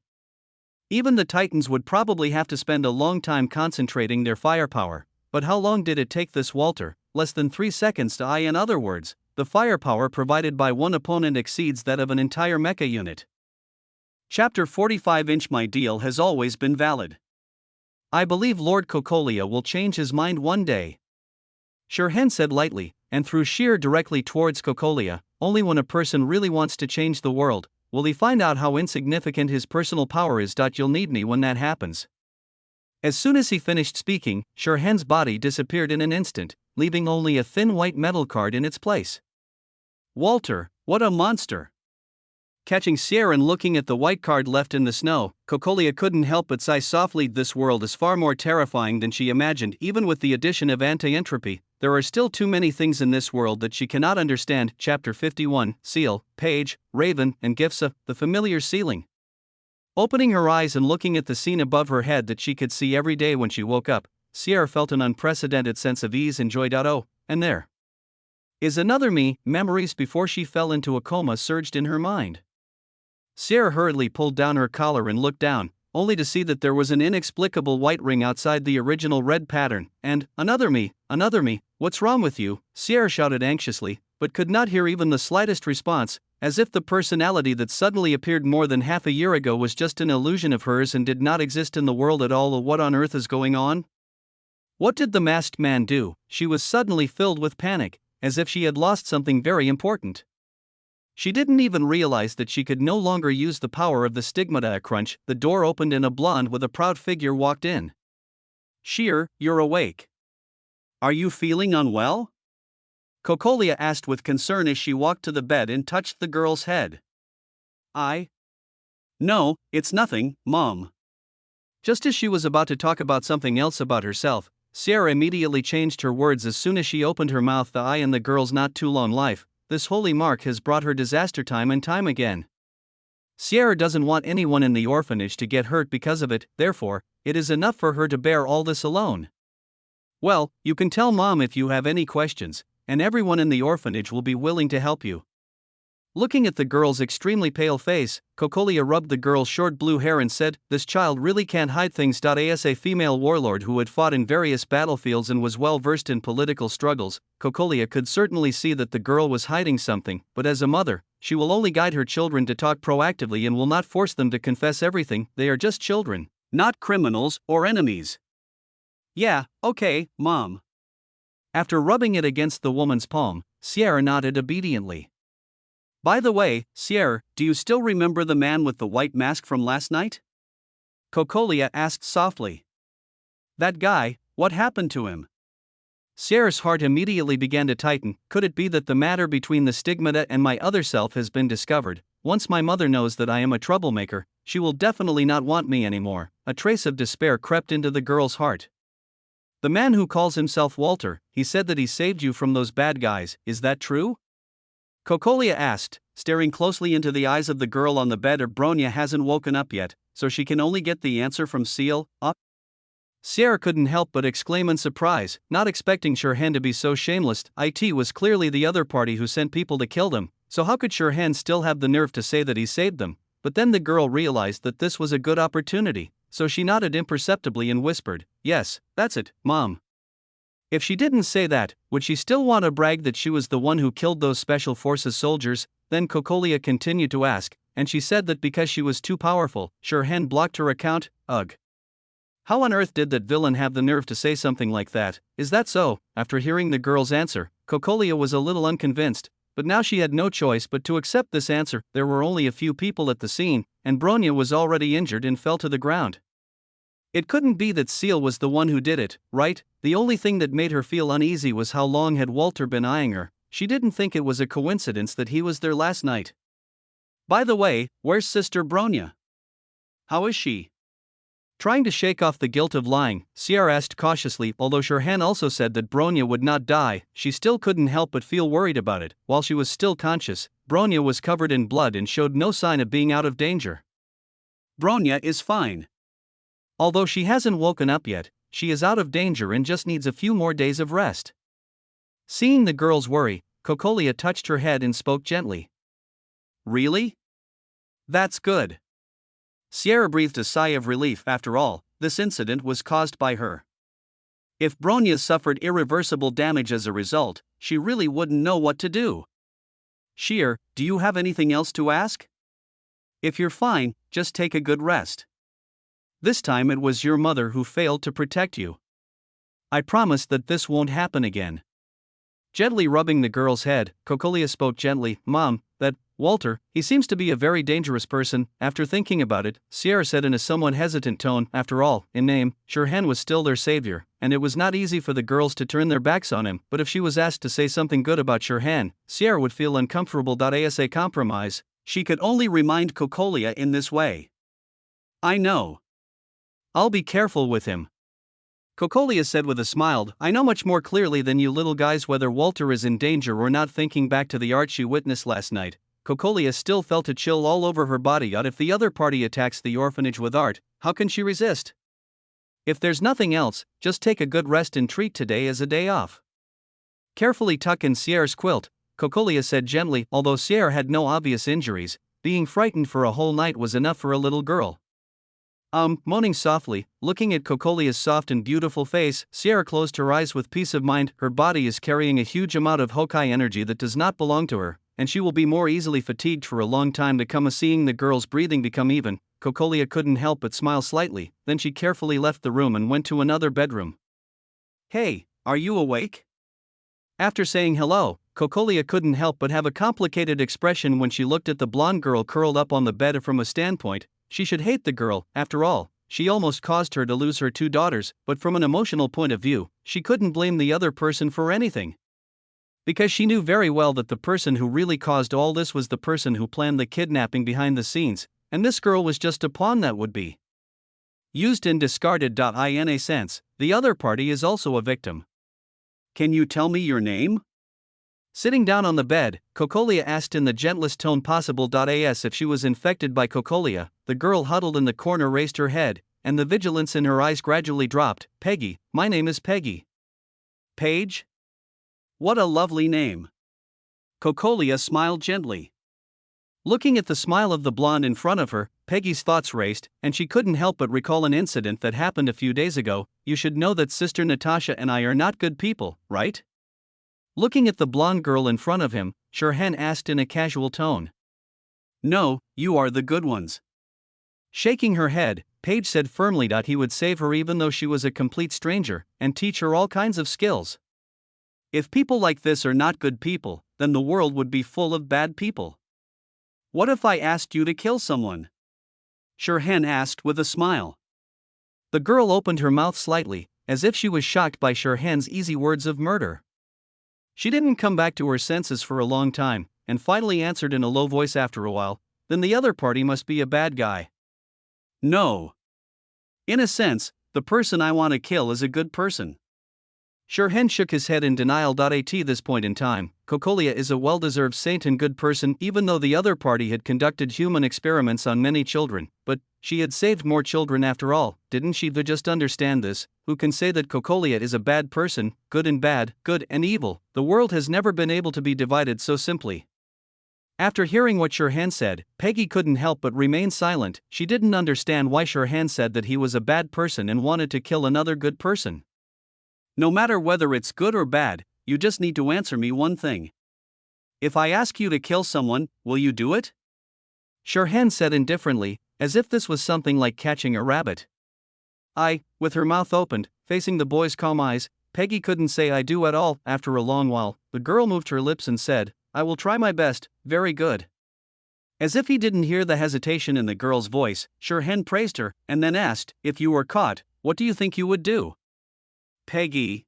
Even the Titans would probably have to spend a long time concentrating their firepower, but how long did it take this Walter? Less than 3 seconds. In other words, the firepower provided by one opponent exceeds that of an entire mecha unit. Chapter 45. My deal has always been valid. I believe Lord Cocolia will change his mind one day. Shirhan said lightly, and threw sheer directly towards Cocolia. Only when a person really wants to change the world will he find out how insignificant his personal power is. You'll need me when that happens. As soon as he finished speaking, Shirhan's body disappeared in an instant, leaving only a thin white metal card in its place. Walter, what a monster! Catching Sierra and looking at the white card left in the snow, Cocolia couldn't help but sigh softly. This world is far more terrifying than she imagined. Even with the addition of anti-entropy, there are still too many things in this world that she cannot understand. Chapter 51. Seal, Paige, Raven, and Gifsa, the familiar ceiling. Opening her eyes and looking at the scene above her head that she could see every day when she woke up, Sierra felt an unprecedented sense of ease and joy. Oh, and there is another me. Memories before she fell into a coma surged in her mind. Sierra hurriedly pulled down her collar and looked down, only to see that there was an inexplicable white ring outside the original red pattern, and, another me, what's wrong with you? Sierra shouted anxiously, but could not hear even the slightest response, as if the personality that suddenly appeared more than half a year ago was just an illusion of hers and did not exist in the world at all. What on earth is going on? What did the masked man do? She was suddenly filled with panic, as if she had lost something very important. She didn't even realize that she could no longer use the power of the stigmata. A crunch, the door opened and a blonde with a proud figure walked in. Sheer, you're awake. Are you feeling unwell? Cocolia asked with concern as she walked to the bed and touched the girl's head. No, it's nothing, Mom. Just as she was about to talk about something else about herself, Sierra immediately changed her words as soon as she opened her mouth. The eye in the girl's not too long life. This holy mark has brought her disaster time and time again. Sierra doesn't want anyone in the orphanage to get hurt because of it, therefore, it is enough for her to bear all this alone. Well, you can tell Mom if you have any questions, and everyone in the orphanage will be willing to help you. Looking at the girl's extremely pale face, Cocolia rubbed the girl's short blue hair and said, This child really can't hide things. As a female warlord who had fought in various battlefields and was well versed in political struggles, Cocolia could certainly see that the girl was hiding something, but as a mother, she will only guide her children to talk proactively and will not force them to confess everything. They are just children, not criminals or enemies. Yeah, okay, Mom. After rubbing it against the woman's palm, Sierra nodded obediently. By the way, Sierra, do you still remember the man with the white mask from last night? Cocolia asked softly. That guy, what happened to him? Sierra's heart immediately began to tighten. Could it be that the matter between the stigmata and my other self has been discovered? Once my mother knows that I am a troublemaker, she will definitely not want me anymore. A trace of despair crept into the girl's heart. The man who calls himself Walter, he said that he saved you from those bad guys, is that true? Cocolia asked, staring closely into the eyes of the girl on the bed. Bronya hasn't woken up yet, so she can only get the answer from Seal. Sierra couldn't help but exclaim in surprise, not expecting Shirhan to be so shameless. It was clearly the other party who sent people to kill them, so how could Shirhan still have the nerve to say that he saved them? But then the girl realized that this was a good opportunity, so she nodded imperceptibly and whispered, Yes, that's it, Mom. If she didn't say that, would she still want to brag that she was the one who killed those special forces soldiers? Then Cocolia continued to ask, and she said that because she was too powerful, Shirhan blocked her account. Ugh. How on earth did that villain have the nerve to say something like that? Is that so? After hearing the girl's answer, Cocolia was a little unconvinced, but now she had no choice but to accept this answer. There were only a few people at the scene, and Bronya was already injured and fell to the ground. It couldn't be that Seal was the one who did it, right? The only thing that made her feel uneasy was how long had Walter been eyeing her. She didn't think it was a coincidence that he was there last night. By the way, where's Sister Bronya? How is she? Trying to shake off the guilt of lying, Sierra asked cautiously. Although Shirhan also said that Bronya would not die, she still couldn't help but feel worried about it. While she was still conscious, Bronya was covered in blood and showed no sign of being out of danger. Bronya is fine. Although she hasn't woken up yet, she is out of danger and just needs a few more days of rest. Seeing the girl's worry, Cocolia touched her head and spoke gently. Really? That's good. Sierra breathed a sigh of relief. After all, this incident was caused by her. If Bronya suffered irreversible damage as a result, she really wouldn't know what to do. Sheer, do you have anything else to ask? If you're fine, just take a good rest. This time it was your mother who failed to protect you. I promise that this won't happen again. Gently rubbing the girl's head, Cocolia spoke gently. Mom, that Walter, he seems to be a very dangerous person. After thinking about it, Sierra said in a somewhat hesitant tone. After all, in name, Shirhan was still their savior, and it was not easy for the girls to turn their backs on him. But if she was asked to say something good about Shirhan, Sierra would feel uncomfortable. As a compromise, she could only remind Cocolia in this way. I know. I'll be careful with him. Cocolia said with a smile. I know much more clearly than you little guys whether Walter is in danger or not. Thinking back to the art she witnessed last night, Cocolia still felt a chill all over her body. If the other party attacks the orphanage with art, how can she resist? If there's nothing else, just take a good rest and treat today as a day off. Carefully tuck in Sierra's quilt, Cocolia said gently. Although Sierra had no obvious injuries, being frightened for a whole night was enough for a little girl. Moaning softly, looking at Cocolia's soft and beautiful face, Sierra closed her eyes with peace of mind. Her body is carrying a huge amount of Hokai energy that does not belong to her, and she will be more easily fatigued for a long time to come. Seeing the girl's breathing become even, Cocolia couldn't help but smile slightly. Then she carefully left the room and went to another bedroom. Hey, are you awake? After saying hello, Cocolia couldn't help but have a complicated expression when she looked at the blonde girl curled up on the bed. From a standpoint, she should hate the girl. After all, she almost caused her to lose her two daughters, but from an emotional point of view, she couldn't blame the other person for anything. Because she knew very well that the person who really caused all this was the person who planned the kidnapping behind the scenes, and this girl was just a pawn that would be used and discarded. In a sense, the other party is also a victim. Can you tell me your name? Sitting down on the bed, Cocolia asked in the gentlest tone possible. As if she was infected by Cocolia, the girl huddled in the corner raised her head, and the vigilance in her eyes gradually dropped. Peggy, my name is Peggy. Paige? What a lovely name. Cocolia smiled gently. Looking at the smile of the blonde in front of her, Peggy's thoughts raced, and she couldn't help but recall an incident that happened a few days ago. You should know that Sister Natasha and I are not good people, right? Looking at the blonde girl in front of him, Shirhan asked in a casual tone. No, you are the good ones. Shaking her head, Paige said firmly. He would save her even though she was a complete stranger, and teach her all kinds of skills. If people like this are not good people, then the world would be full of bad people. What if I asked you to kill someone? Shirhan asked with a smile. The girl opened her mouth slightly, as if she was shocked by Shirhan's easy words of murder. She didn't come back to her senses for a long time, and finally answered in a low voice after a while. Then the other party must be a bad guy. No. In a sense, the person I want to kill is a good person. Shirhan shook his head in denial. At this point in time, Cocolia is a well-deserved saint and good person, even though the other party had conducted human experiments on many children. But she had saved more children after all, didn't she? Just understand this. Who can say that Cocolia is a bad person, good and bad, good and evil? The world has never been able to be divided so simply. After hearing what Shirhan said, Peggy couldn't help but remain silent. She didn't understand why Shirhan said that he was a bad person and wanted to kill another good person. No matter whether it's good or bad, you just need to answer me one thing. If I ask you to kill someone, will you do it? Shirhan said indifferently, as if this was something like catching a rabbit. With her mouth opened, facing the boy's calm eyes, Peggy couldn't say I do at all. After a long while, the girl moved her lips and said, I will try my best. Very good. As if he didn't hear the hesitation in the girl's voice, Shirhan praised her, and then asked, if you were caught, what do you think you would do? Peggy.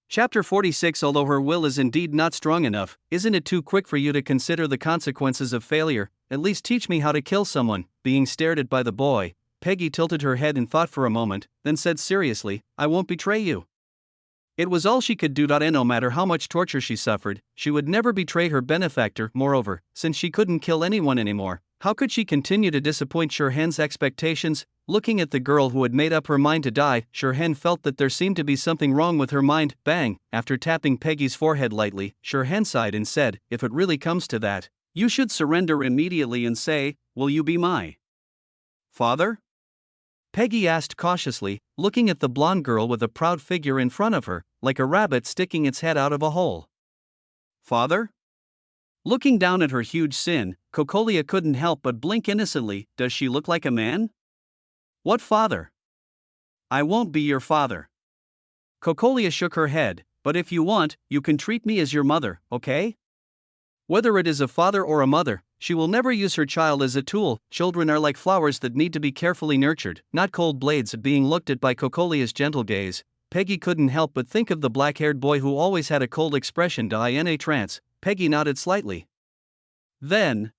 Chapter 46. Although her will is indeed not strong enough, isn't it too quick for you to consider the consequences of failure? at least teach me how to kill someone. Being stared at by the boy, Peggy tilted her head in thought for a moment, then said seriously, I won't betray you. It was all she could do. And no matter how much torture she suffered, she would never betray her benefactor. Moreover, since she couldn't kill anyone anymore, how could she continue to disappoint Shirhan's expectations? Looking at the girl who had made up her mind to die, Shirhan felt that there seemed to be something wrong with her mind. Bang! After tapping Peggy's forehead lightly, Shirhan sighed and said, if it really comes to that, you should surrender immediately and say, will you be my father? Peggy asked cautiously, looking at the blonde girl with a proud figure in front of her, like a rabbit sticking its head out of a hole. Father? Looking down at her huge sin, Cocolia couldn't help but blink innocently. Does she look like a man? What father? I won't be your father. Cocolia shook her head, but if you want, you can treat me as your mother, okay? Whether it is a father or a mother, she will never use her child as a tool. Children are like flowers that need to be carefully nurtured, not cold blades. Being looked at by Cocolia's gentle gaze, Peggy couldn't help but think of the black-haired boy who always had a cold expression. In a trance, Peggy nodded slightly. Then,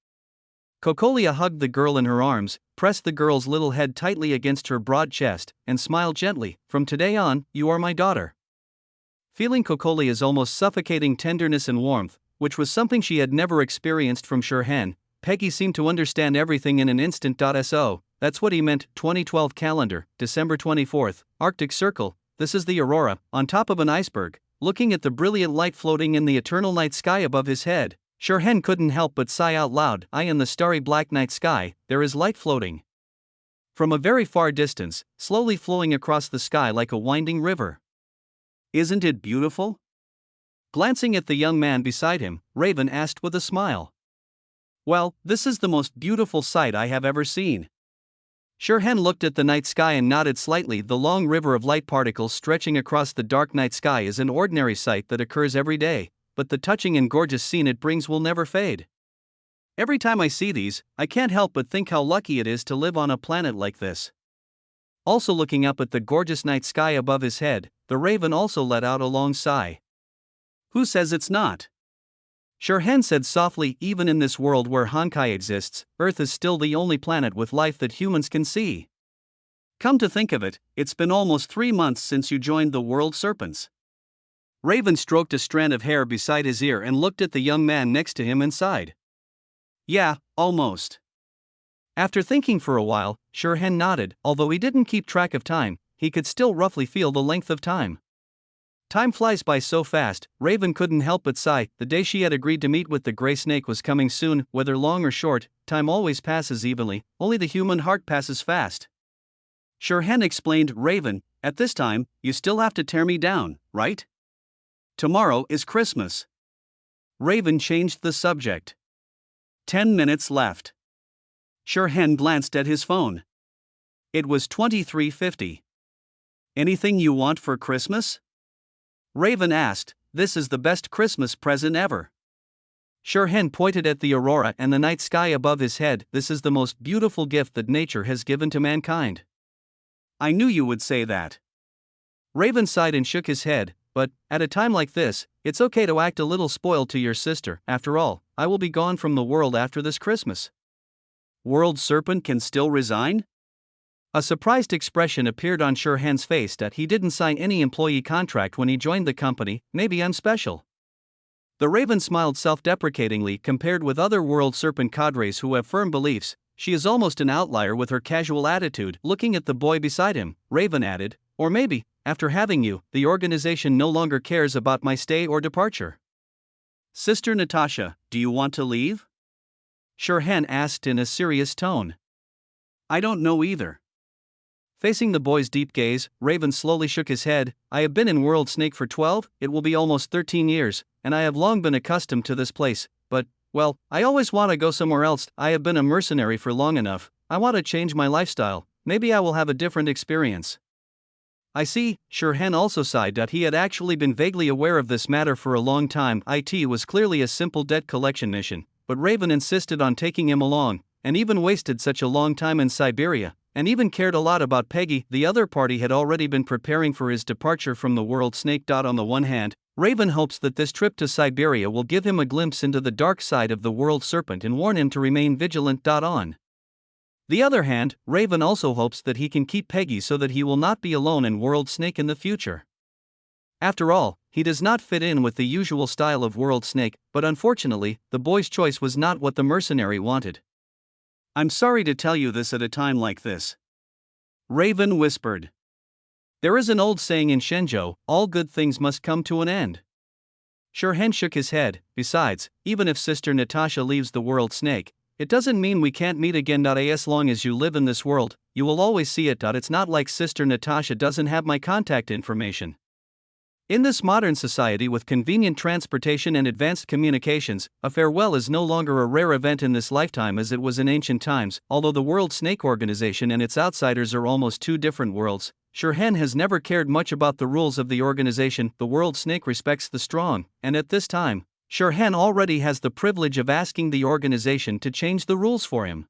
Cocolia hugged the girl in her arms, pressed the girl's little head tightly against her broad chest, and smiled gently. From today on, you are my daughter. Feeling Cocolia's almost suffocating tenderness and warmth, which was something she had never experienced from Shirhan, Peggy seemed to understand everything in an instant. So, that's what he meant. 2012 calendar, December 24th, Arctic Circle. This is the aurora, on top of an iceberg, looking at the brilliant light floating in the eternal night sky above his head. Shirhan couldn't help but sigh out loud. In the starry black night sky, there is light floating from a very far distance, slowly flowing across the sky like a winding river. Isn't it beautiful? Glancing at the young man beside him, Raven asked with a smile. Well, this is the most beautiful sight I have ever seen. Shirhan looked at the night sky and nodded slightly. The long river of light particles stretching across the dark night sky is an ordinary sight that occurs every day, but the touching and gorgeous scene it brings will never fade. Every time I see these, I can't help but think how lucky it is to live on a planet like this. Also looking up at the gorgeous night sky above his head, the Raven also let out a long sigh. Who says it's not? Shirhan said softly, even in this world where Honkai exists, Earth is still the only planet with life that humans can see. Come to think of it, it's been almost 3 months since you joined the World Serpents. Raven stroked a strand of hair beside his ear and looked at the young man next to him and sighed. Yeah, almost. After thinking for a while, Shirhan nodded. Although he didn't keep track of time, he could still roughly feel the length of time. Time flies by so fast, Raven couldn't help but sigh. The day she had agreed to meet with the gray snake was coming soon. Whether long or short, time always passes evenly, only the human heart passes fast. Shirhan explained. Raven, at this time, you still have to tear me down, right? Tomorrow is Christmas. Raven changed the subject. 10 minutes left. Shirhan glanced at his phone. It was 23:50. Anything you want for Christmas? Raven asked. This is the best Christmas present ever. Shirhan pointed at the aurora and the night sky above his head. This is the most beautiful gift that nature has given to mankind. I knew you would say that. Raven sighed and shook his head, but, at a time like this, it's okay to act a little spoiled to your sister. After all, I will be gone from the world after this Christmas. World Serpent can still resign? A surprised expression appeared on Shirhan's face that he didn't sign any employee contract when he joined the company. Maybe I'm special. The Raven smiled self-deprecatingly. Compared with other World Serpent cadres who have firm beliefs, she is almost an outlier with her casual attitude. Looking at the boy beside him, Raven added, or maybe, after having you, the organization no longer cares about my stay or departure. Sister Natasha, do you want to leave? Shirhan asked in a serious tone. I don't know either. Facing the boy's deep gaze, Raven slowly shook his head. I have been in World Snake for 12, it will be almost 13 years, and I have long been accustomed to this place, but, well, I always want to go somewhere else. I have been a mercenary for long enough. I want to change my lifestyle. Maybe I will have a different experience. I see. Shirhan also sighed that he had actually been vaguely aware of this matter for a long time. It was clearly a simple debt collection mission, but Raven insisted on taking him along, and even wasted such a long time in Siberia, and even cared a lot about Peggy. The other party had already been preparing for his departure from the world snake. On the one hand, Raven hopes that this trip to Siberia will give him a glimpse into the dark side of the world serpent and warn him to remain vigilant. On the other hand, Raven also hopes that he can keep Peggy so that he will not be alone in World Snake in the future. After all, he does not fit in with the usual style of World Snake, but unfortunately, the boy's choice was not what the mercenary wanted. I'm sorry to tell you this at a time like this, Raven whispered. There is an old saying in Shenzhou, all good things must come to an end. Shirhan shook his head. Besides, even if Sister Natasha leaves the World Snake, it doesn't mean we can't meet again. As long as you live in this world, you will always see it. It's not like Sister Natasha doesn't have my contact information. In this modern society with convenient transportation and advanced communications, a farewell is no longer a rare event in this lifetime as it was in ancient times. Although the World Snake Organization and its outsiders are almost two different worlds, Shirhan has never cared much about the rules of the organization. The World Snake respects the strong, and at this time, Shirhan already has the privilege of asking the organization to change the rules for him.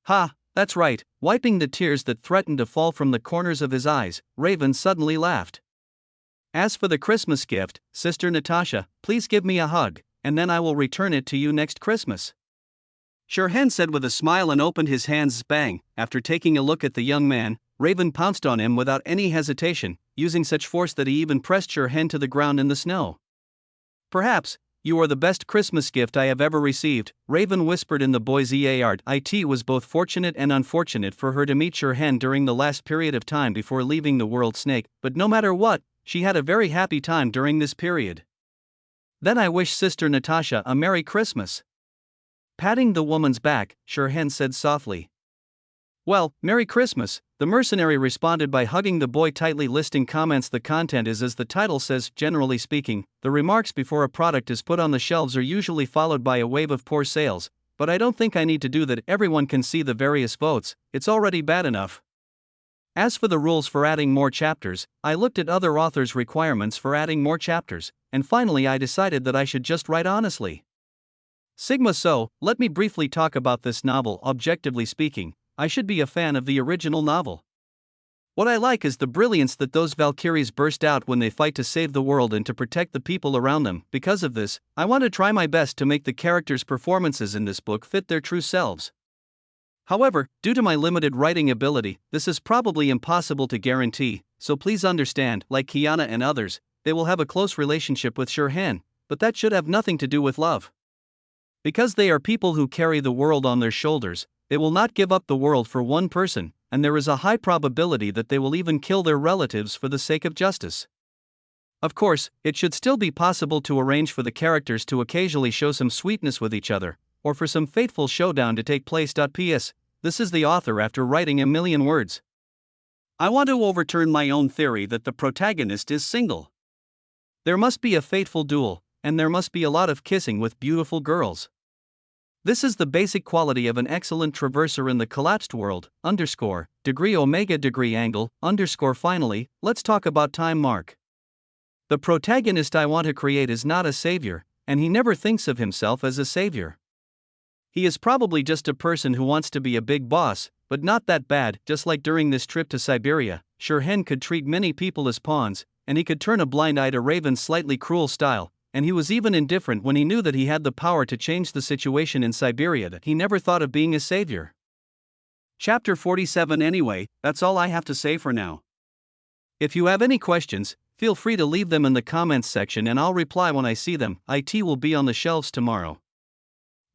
Ha, that's right. Wiping the tears that threatened to fall from the corners of his eyes, Raven suddenly laughed. As for the Christmas gift, Sister Natasha, please give me a hug, and then I will return it to you next Christmas. Shirhan said with a smile and opened his hands. Bang! After taking a look at the young man, Raven pounced on him without any hesitation, using such force that he even pressed Shirhan to the ground in the snow. Perhaps, you are the best Christmas gift I have ever received, Raven whispered in the boy's ear. It was both fortunate and unfortunate for her to meet Shirhan during the last period of time before leaving the World Snake, but no matter what, she had a very happy time during this period. Then I wish Sister Natasha a Merry Christmas. Patting the woman's back, Shirhan said softly. Well, Merry Christmas, the mercenary responded by hugging the boy tightly. Listing comments. The content is as the title says. Generally speaking, the remarks before a product is put on the shelves are usually followed by a wave of poor sales, but I don't think I need to do that. Everyone can see the various votes, it's already bad enough. As for the rules for adding more chapters, I looked at other authors' requirements for adding more chapters, and finally I decided that I should just write honestly. Sigma. So, let me briefly talk about this novel. Objectively speaking, I should be a fan of the original novel. What I like is the brilliance that those Valkyries burst out when they fight to save the world and to protect the people around them. Because of this, I want to try my best to make the characters' performances in this book fit their true selves. However, due to my limited writing ability, this is probably impossible to guarantee, so please understand. Like Kiana and others, they will have a close relationship with Shirhan, but that should have nothing to do with love. Because they are people who carry the world on their shoulders, they will not give up the world for one person, and there is a high probability that they will even kill their relatives for the sake of justice. Of course, it should still be possible to arrange for the characters to occasionally show some sweetness with each other, or for some fateful showdown to take place. P.S. This is the author after writing a million words. I want to overturn my own theory that the protagonist is single. There must be a fateful duel, and there must be a lot of kissing with beautiful girls. This is the basic quality of an excellent traverser in the collapsed world, degree omega degree angle, finally, let's talk about time mark. The protagonist I want to create is not a savior, and he never thinks of himself as a savior. He is probably just a person who wants to be a big boss, but not that bad. Just like during this trip to Siberia, Shirhan could treat many people as pawns, and he could turn a blind eye to Raven's slightly cruel style, and he was even indifferent when he knew that he had the power to change the situation in Siberia. That he never thought of being a savior. Chapter 47. Anyway, that's all I have to say for now. If you have any questions, feel free to leave them in the comments section and I'll reply when I see them. It will be on the shelves tomorrow.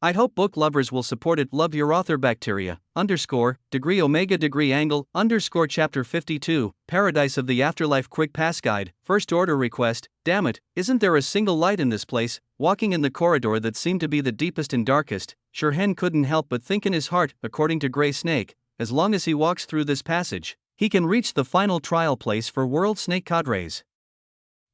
I hope book lovers will support it. Love your author. Bacteria, degree omega degree angle, chapter 52, Paradise of the Afterlife Quick Pass Guide, first order request. Damn it, isn't there a single light in this place? Walking in the corridor that seemed to be the deepest and darkest, Shirhan couldn't help but think in his heart, according to Grey Snake, as long as he walks through this passage, he can reach the final trial place for World Snake Cadres.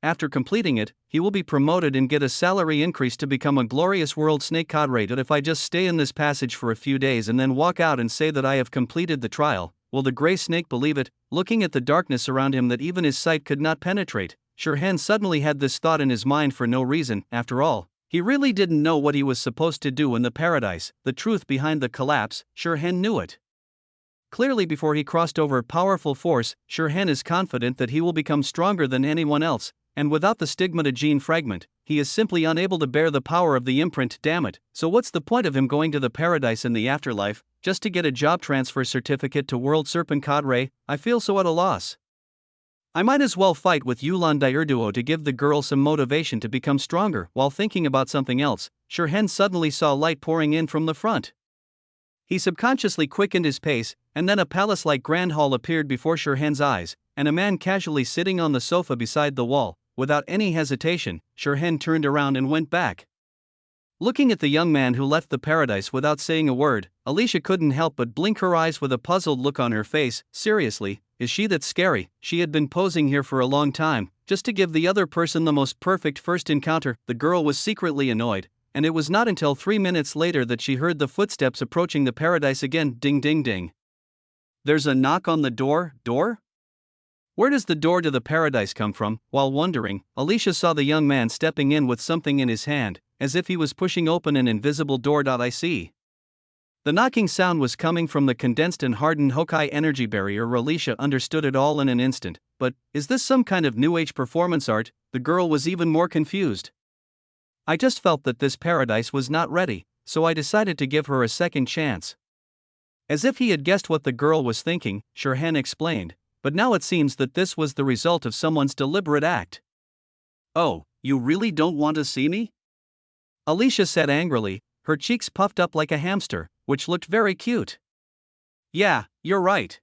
After completing it, he will be promoted and get a salary increase to become a glorious World Snake Cadre. If I just stay in this passage for a few days and then walk out and say that I have completed the trial, will the Grey Snake believe it? Looking at the darkness around him that even his sight could not penetrate, Shirhan suddenly had this thought in his mind for no reason. After all, he really didn't know what he was supposed to do in the paradise. The truth behind the collapse, Shirhan knew it. Clearly, before he crossed over powerful force, Shirhan is confident that he will become stronger than anyone else, and without the stigmata gene fragment, he is simply unable to bear the power of the imprint, damn it. So what's the point of him going to the paradise in the afterlife, just to get a job transfer certificate to World Serpent Cadre? I feel so at a loss. I might as well fight with Yulan Diurduo to give the girl some motivation to become stronger. While thinking about something else, Shirhan suddenly saw light pouring in from the front. He subconsciously quickened his pace, and then a palace-like grand hall appeared before Shirhan's eyes, and a man casually sitting on the sofa beside the wall. Without any hesitation, Shirhan turned around and went back. Looking at the young man who left the paradise without saying a word, Alicia couldn't help but blink her eyes with a puzzled look on her face. Seriously, is she that scary? She had been posing here for a long time, just to give the other person the most perfect first encounter. The girl was secretly annoyed, and it was not until 3 minutes later that she heard the footsteps approaching the paradise again. Ding ding ding. There's a knock on the door. Door? Where does the door to the paradise come from? While wondering, Alicia saw the young man stepping in with something in his hand, as if he was pushing open an invisible door. I see. The knocking sound was coming from the condensed and hardened Hokai energy barrier. Alicia understood it all in an instant. But, is this some kind of new age performance art? The girl was even more confused. I just felt that this paradise was not ready, so I decided to give her a second chance. As if he had guessed what the girl was thinking, Shirhan explained. But now it seems that this was the result of someone's deliberate act. Oh, you really don't want to see me? Alicia said angrily, her cheeks puffed up like a hamster, which looked very cute. Yeah, you're right.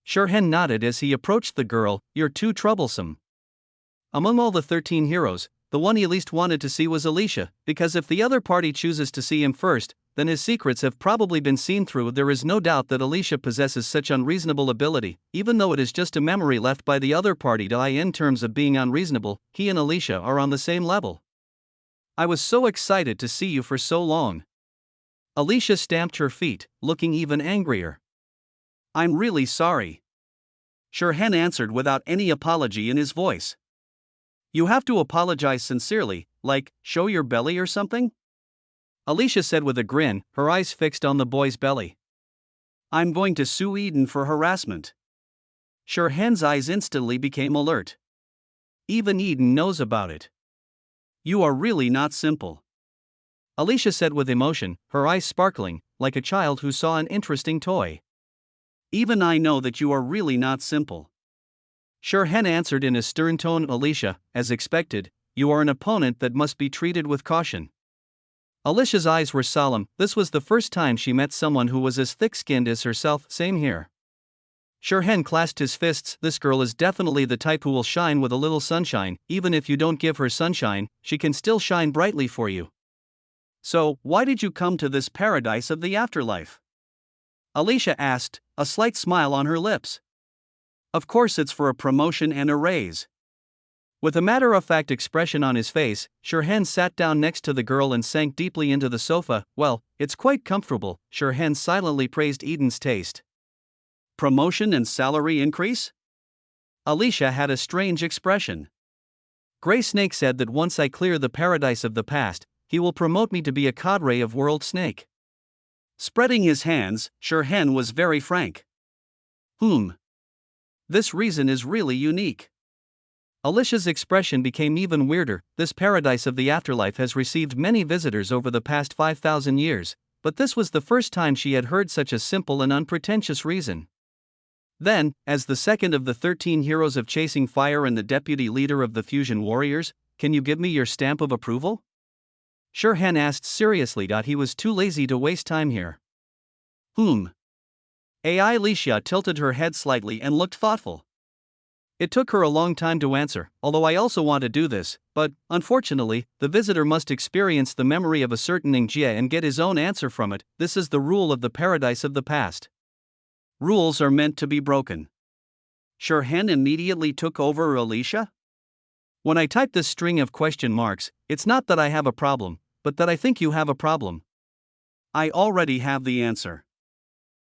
Shirhan nodded as he approached the girl. You're too troublesome. Among all the 13 heroes, the one he least wanted to see was Alicia, because if the other party chooses to see him first, then his secrets have probably been seen through. There is no doubt that Alicia possesses such unreasonable ability, even though it is just a memory left by the other party. In terms of being unreasonable, he and Alicia are on the same level. I was so excited to see you for so long. Alicia stamped her feet, looking even angrier. I'm really sorry. Shirhan answered without any apology in his voice. You have to apologize sincerely, like, show your belly or something? Alicia said with a grin, her eyes fixed on the boy's belly. I'm going to sue Eden for harassment. Shirhan's eyes instantly became alert. Even Eden knows about it. You are really not simple. Alicia said with emotion, her eyes sparkling, like a child who saw an interesting toy. Even I know that you are really not simple. Shirhan answered in a stern tone. Alicia, as expected, you are an opponent that must be treated with caution. Alicia's eyes were solemn. This was the first time she met someone who was as thick-skinned as herself. Same here. Shirhan clasped his fists. This girl is definitely the type who will shine with a little sunshine. Even if you don't give her sunshine, she can still shine brightly for you. So, why did you come to this paradise of the afterlife? Alicia asked, a slight smile on her lips. Of course it's for a promotion and a raise. With a matter-of-fact expression on his face, Shirhan sat down next to the girl and sank deeply into the sofa. Well, it's quite comfortable. Shirhan silently praised Eden's taste. Promotion and salary increase? Alicia had a strange expression. Grey Snake said that once I clear the paradise of the past, he will promote me to be a cadre of World Snake. Spreading his hands, Shirhan was very frank. This reason is really unique. Alicia's expression became even weirder. This paradise of the afterlife has received many visitors over the past 5,000 years, but this was the first time she had heard such a simple and unpretentious reason. Then, as the second of the 13 heroes of Chasing Fire and the deputy leader of the Fusion Warriors, can you give me your stamp of approval? Shirhan asked seriously. He was too lazy to waste time here. AI Alicia tilted her head slightly and looked thoughtful. It took her a long time to answer, although I also want to do this, but, unfortunately, the visitor must experience the memory of a certain Ningjia and get his own answer from it. This is the rule of the paradise of the past. Rules are meant to be broken. Shirhan immediately took over. Alicia? When I type this string of question marks, it's not that I have a problem, but that I think you have a problem. I already have the answer.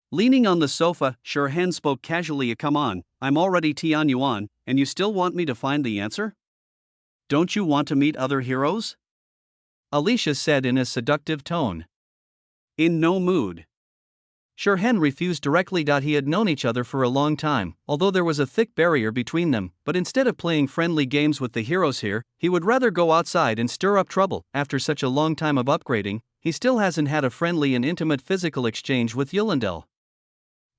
Leaning on the sofa, Shirhan spoke casually. Come on, I'm already Tian Yuan, and you still want me to find the answer? Don't you want to meet other heroes? Alicia said in a seductive tone. In no mood. Shirhan refused directly. He had known each other for a long time, although there was a thick barrier between them, but instead of playing friendly games with the heroes here, he would rather go outside and stir up trouble. After such a long time of upgrading, he still hasn't had a friendly and intimate physical exchange with Yulindel.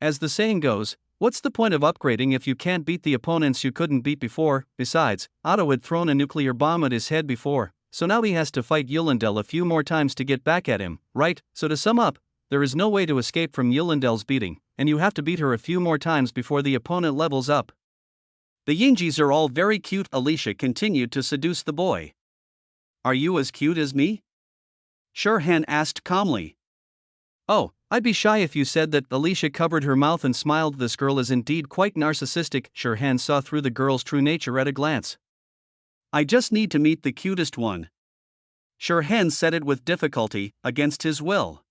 As the saying goes, what's the point of upgrading if you can't beat the opponents you couldn't beat before? Besides, Otto had thrown a nuclear bomb at his head before, so now he has to fight Yulindel a few more times to get back at him, right? So to sum up, there is no way to escape from Yulindel's beating, and you have to beat her a few more times before the opponent levels up. The Yinjis are all very cute. Alicia continued to seduce the boy. Are you as cute as me? Shirhan asked calmly. Oh, I'd be shy if you said that. Alicia covered her mouth and smiled. This girl is indeed quite narcissistic. Shirhan saw through the girl's true nature at a glance. I just need to meet the cutest one. Shirhan said it with difficulty, against his will.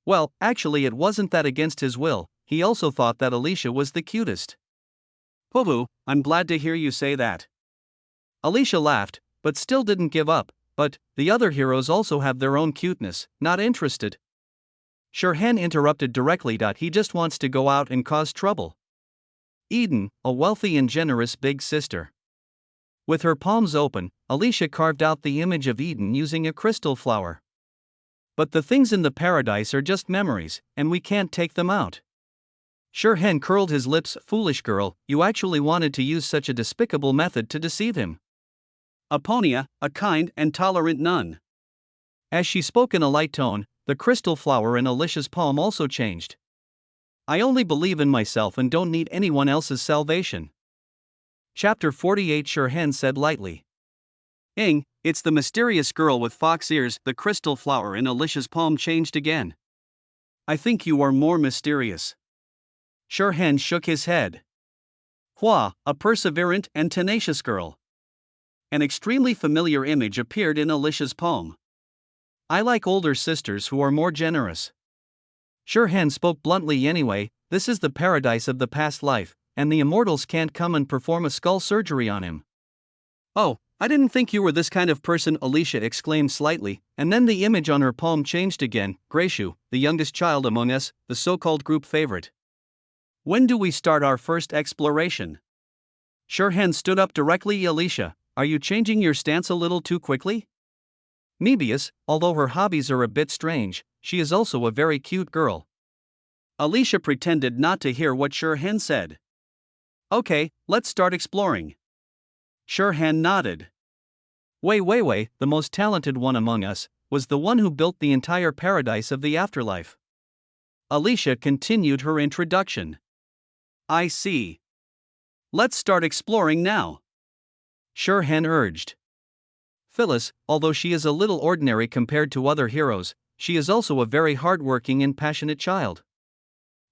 Well, actually it wasn't that against his will, he also thought that Alicia was the cutest. Povu, I'm glad to hear you say that. Alicia laughed, but still didn't give up. But the other heroes also have their own cuteness. Not interested. Shirhan interrupted directly. He just wants to go out and cause trouble. Eden, a wealthy and generous big sister. With her palms open, Alicia carved out the image of Eden using a crystal flower. But the things in the paradise are just memories, and we can't take them out. Shirhan curled his lips. Foolish girl, you actually wanted to use such a despicable method to deceive him. Aponia, a kind and tolerant nun. As she spoke in a light tone, the crystal flower in Alicia's palm also changed. I only believe in myself and don't need anyone else's salvation. Chapter 48. Shirhan said lightly. It's the mysterious girl with fox ears. The crystal flower in Alicia's palm changed again. I think you are more mysterious. Shirhan shook his head. Hua, a perseverant and tenacious girl. An extremely familiar image appeared in Alicia's palm. I like older sisters who are more generous. Shirhan spoke bluntly. Anyway, this is the paradise of the past life, and the immortals can't come and perform a skull surgery on him. Oh, I didn't think you were this kind of person, Alicia exclaimed slightly, and then the image on her palm changed again. Grayshu, the youngest child among us, the so-called group favorite. When do we start our first exploration? Shirhan stood up directly. Alicia, are you changing your stance a little too quickly? Mebius, although her hobbies are a bit strange, she is also a very cute girl. Alicia pretended not to hear what Shirhan said. Okay, let's start exploring. Shirhan nodded. Wei Weiwei, the most talented one among us, was the one who built the entire paradise of the afterlife. Alicia continued her introduction. I see. Let's start exploring now. Shirhan urged. Phyllis, although she is a little ordinary compared to other heroes, she is also a very hardworking and passionate child.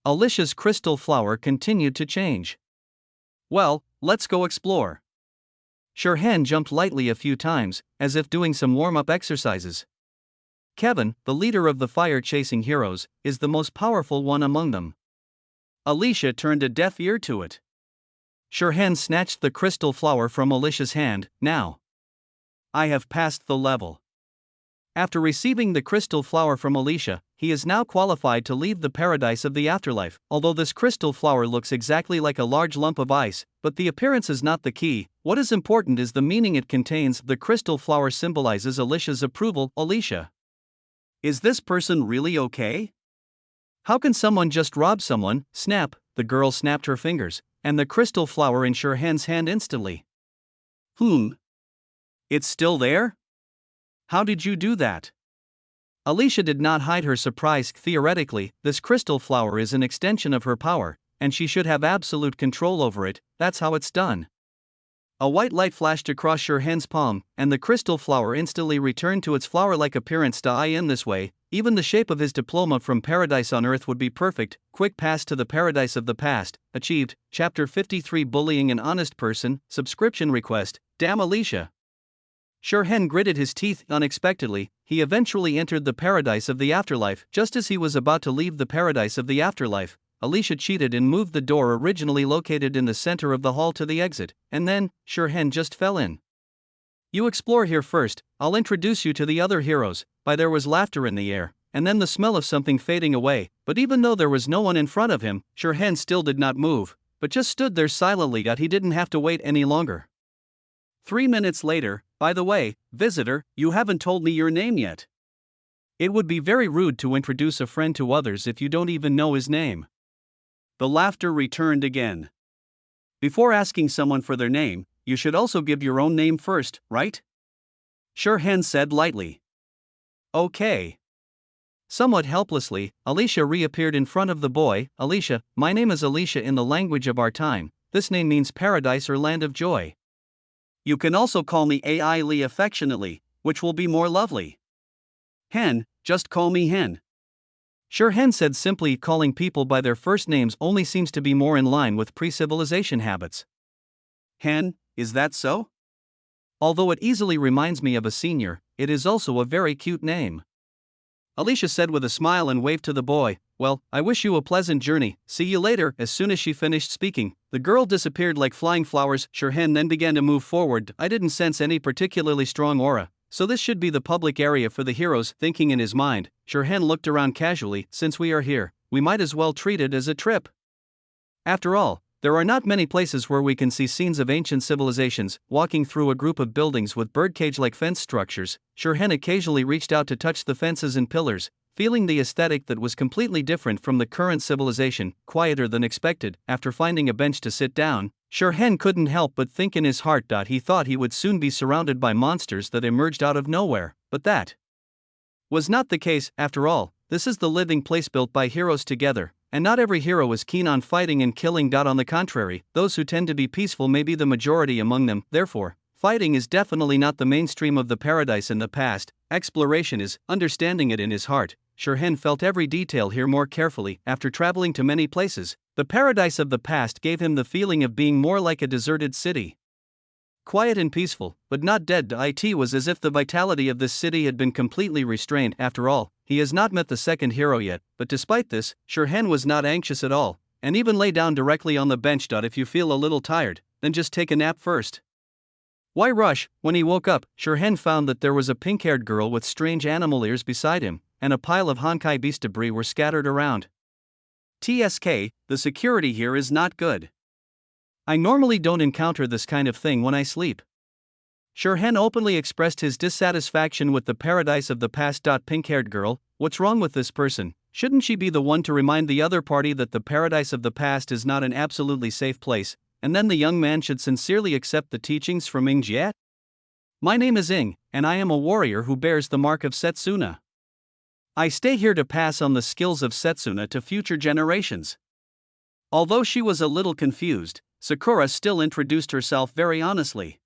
Alicia's crystal flower continued to change. Well, let's go explore. Shirhan jumped lightly a few times, as if doing some warm-up exercises. Kevin, the leader of the fire-chasing heroes, is the most powerful one among them. Alicia turned a deaf ear to it. Shirhan snatched the crystal flower from Alicia's hand. Now, I have passed the level. After receiving the crystal flower from Alicia, he is now qualified to leave the paradise of the afterlife. Although this crystal flower looks exactly like a large lump of ice, but the appearance is not the key. What is important is the meaning it contains. The crystal flower symbolizes Alicia's approval. Alicia, is this person really okay? How can someone just rob someone? Snap, the girl snapped her fingers, and the crystal flower in Shirhan's hand instantly. It's still there? How did you do that? Alicia did not hide her surprise. Theoretically, this crystal flower is an extension of her power, and she should have absolute control over it. That's how it's done. A white light flashed across Shirhan's palm, and the crystal flower instantly returned to its flower-like appearance. In this way, even the shape of his diploma from Paradise on Earth would be perfect. Quick pass to the paradise of the past, achieved. Chapter 53. Bullying an honest person, subscription request. Damn Alicia. Shirhan gritted his teeth. Unexpectedly, he eventually entered the paradise of the afterlife. Just as he was about to leave the paradise of the afterlife, Alicia cheated and moved the door originally located in the center of the hall to the exit, and then, Shirhan just fell in. You explore here first, I'll introduce you to the other heroes. There was laughter in the air, and then the smell of something fading away, but even though there was no one in front of him, Shirhan still did not move, but just stood there silently. He didn't have to wait any longer. 3 minutes later, by the way, visitor, you haven't told me your name yet. It would be very rude to introduce a friend to others if you don't even know his name. The laughter returned again. Before asking someone for their name, you should also give your own name first, right? Shirhan said lightly. Okay. Somewhat helplessly, Alicia reappeared in front of the boy. Alicia, my name is Alicia in the language of our time. This name means paradise or land of joy. You can also call me Ai Li affectionately, which will be more lovely. Hen, just call me Hen. Shirhan said simply. Calling people by their first names only seems to be more in line with pre-civilization habits. Hen, is that so? Although it easily reminds me of a senior, it is also a very cute name. Alicia said with a smile and waved to the boy. Well, I wish you a pleasant journey, see you later. As soon as she finished speaking, the girl disappeared like flying flowers. Shirhan then began to move forward. I didn't sense any particularly strong aura, so this should be the public area for the heroes. Thinking in his mind, Shirhan looked around casually. Since we are here, we might as well treat it as a trip. After all, there are not many places where we can see scenes of ancient civilizations. Walking through a group of buildings with birdcage-like fence structures, Shirhan occasionally reached out to touch the fences and pillars, feeling the aesthetic that was completely different from the current civilization, quieter than expected. After finding a bench to sit down, Shirhan couldn't help but think in his heart. He thought he would soon be surrounded by monsters that emerged out of nowhere, but that was not the case. After all, this is the living place built by heroes together, and not every hero is keen on fighting and killing. On the contrary, those who tend to be peaceful may be the majority among them. Therefore, fighting is definitely not the mainstream of the paradise in the past. Exploration is. Understanding it in his heart, Shirhan felt every detail here more carefully. After traveling to many places, the paradise of the past gave him the feeling of being more like a deserted city. Quiet and peaceful, but not dead. It was as if the vitality of this city had been completely restrained. After all, he has not met the second hero yet, but despite this, Shirhan was not anxious at all, and even lay down directly on the bench. If you feel a little tired, then just take a nap first. Why rush? When he woke up, Shirhan found that there was a pink-haired girl with strange animal ears beside him, and a pile of Honkai Beast debris were scattered around. TSK, the security here is not good. I normally don't encounter this kind of thing when I sleep. Shirhan openly expressed his dissatisfaction with the paradise of the past. Pink-haired girl, what's wrong with this person? Shouldn't she be the one to remind the other party that the paradise of the past is not an absolutely safe place, and then the young man should sincerely accept the teachings from Ing Jie? My name is Ing, and I am a warrior who bears the mark of Setsuna. I stay here to pass on the skills of Setsuna to future generations. Although she was a little confused, Sakura still introduced herself very honestly.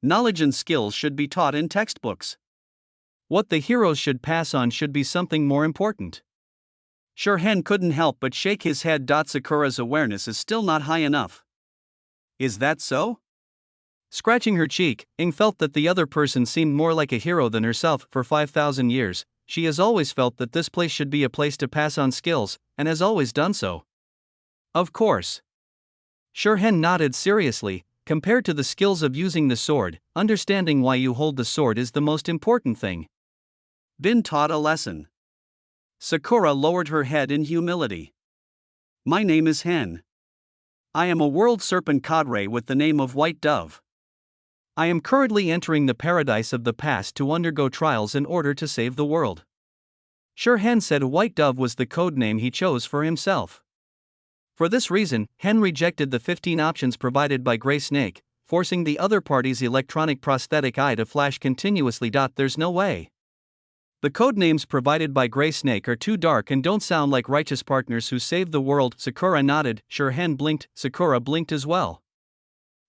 Knowledge and skills should be taught in textbooks. What the heroes should pass on should be something more important. Shirhan couldn't help but shake his head. Sakura's awareness is still not high enough. Is that so? Scratching her cheek, Ing felt that the other person seemed more like a hero than herself. For 5,000 years, she has always felt that this place should be a place to pass on skills, and has always done so. Of course. Shirhan nodded seriously. Compared to the skills of using the sword, understanding why you hold the sword is the most important thing. Been taught a lesson. Sakura lowered her head in humility. My name is Hen. I am a world serpent cadre with the name of White Dove. I am currently entering the paradise of the past to undergo trials in order to save the world. Shirhan said White Dove was the code name he chose for himself. For this reason, Hen rejected the 15 options provided by Grey Snake, forcing the other party's electronic prosthetic eye to flash continuously. There's no way. The code names provided by Grey Snake are too dark and don't sound like righteous partners who save the world. Sakura nodded. Shirhan blinked. Sakura blinked as well.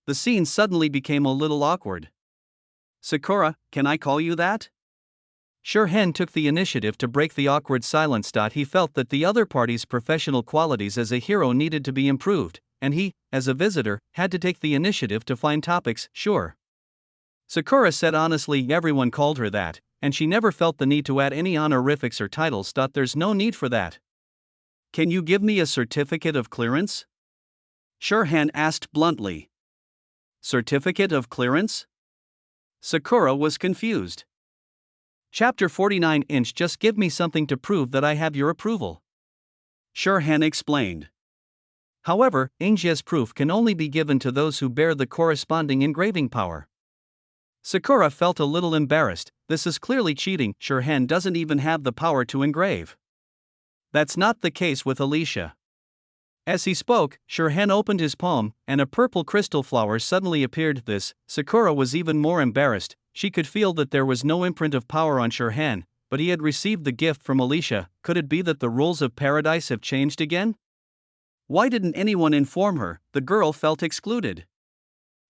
The scene suddenly became a little awkward. Sakura, can I call you that? Shirhan took the initiative to break the awkward silence. He felt that the other party's professional qualities as a hero needed to be improved, and he, as a visitor, had to take the initiative to find topics. Sure. Sakura said honestly everyone called her that, and she never felt the need to add any honorifics or titles. There's no need for that. Can you give me a certificate of clearance? Shirhan asked bluntly. Certificate of clearance? Sakura was confused. Chapter 49 Inch Just give me something to prove that I have your approval. Shirhan explained. However, Ingjia's proof can only be given to those who bear the corresponding engraving power. Sakura felt a little embarrassed. This is clearly cheating. Shirhan doesn't even have the power to engrave. That's not the case with Alicia. As he spoke, Shirhan opened his palm, and a purple crystal flower suddenly appeared. Sakura was even more embarrassed. She could feel that there was no imprint of power on Shirhan, but he had received the gift from Alicia. Could it be that the rules of paradise have changed again? Why didn't anyone inform her? The girl felt excluded.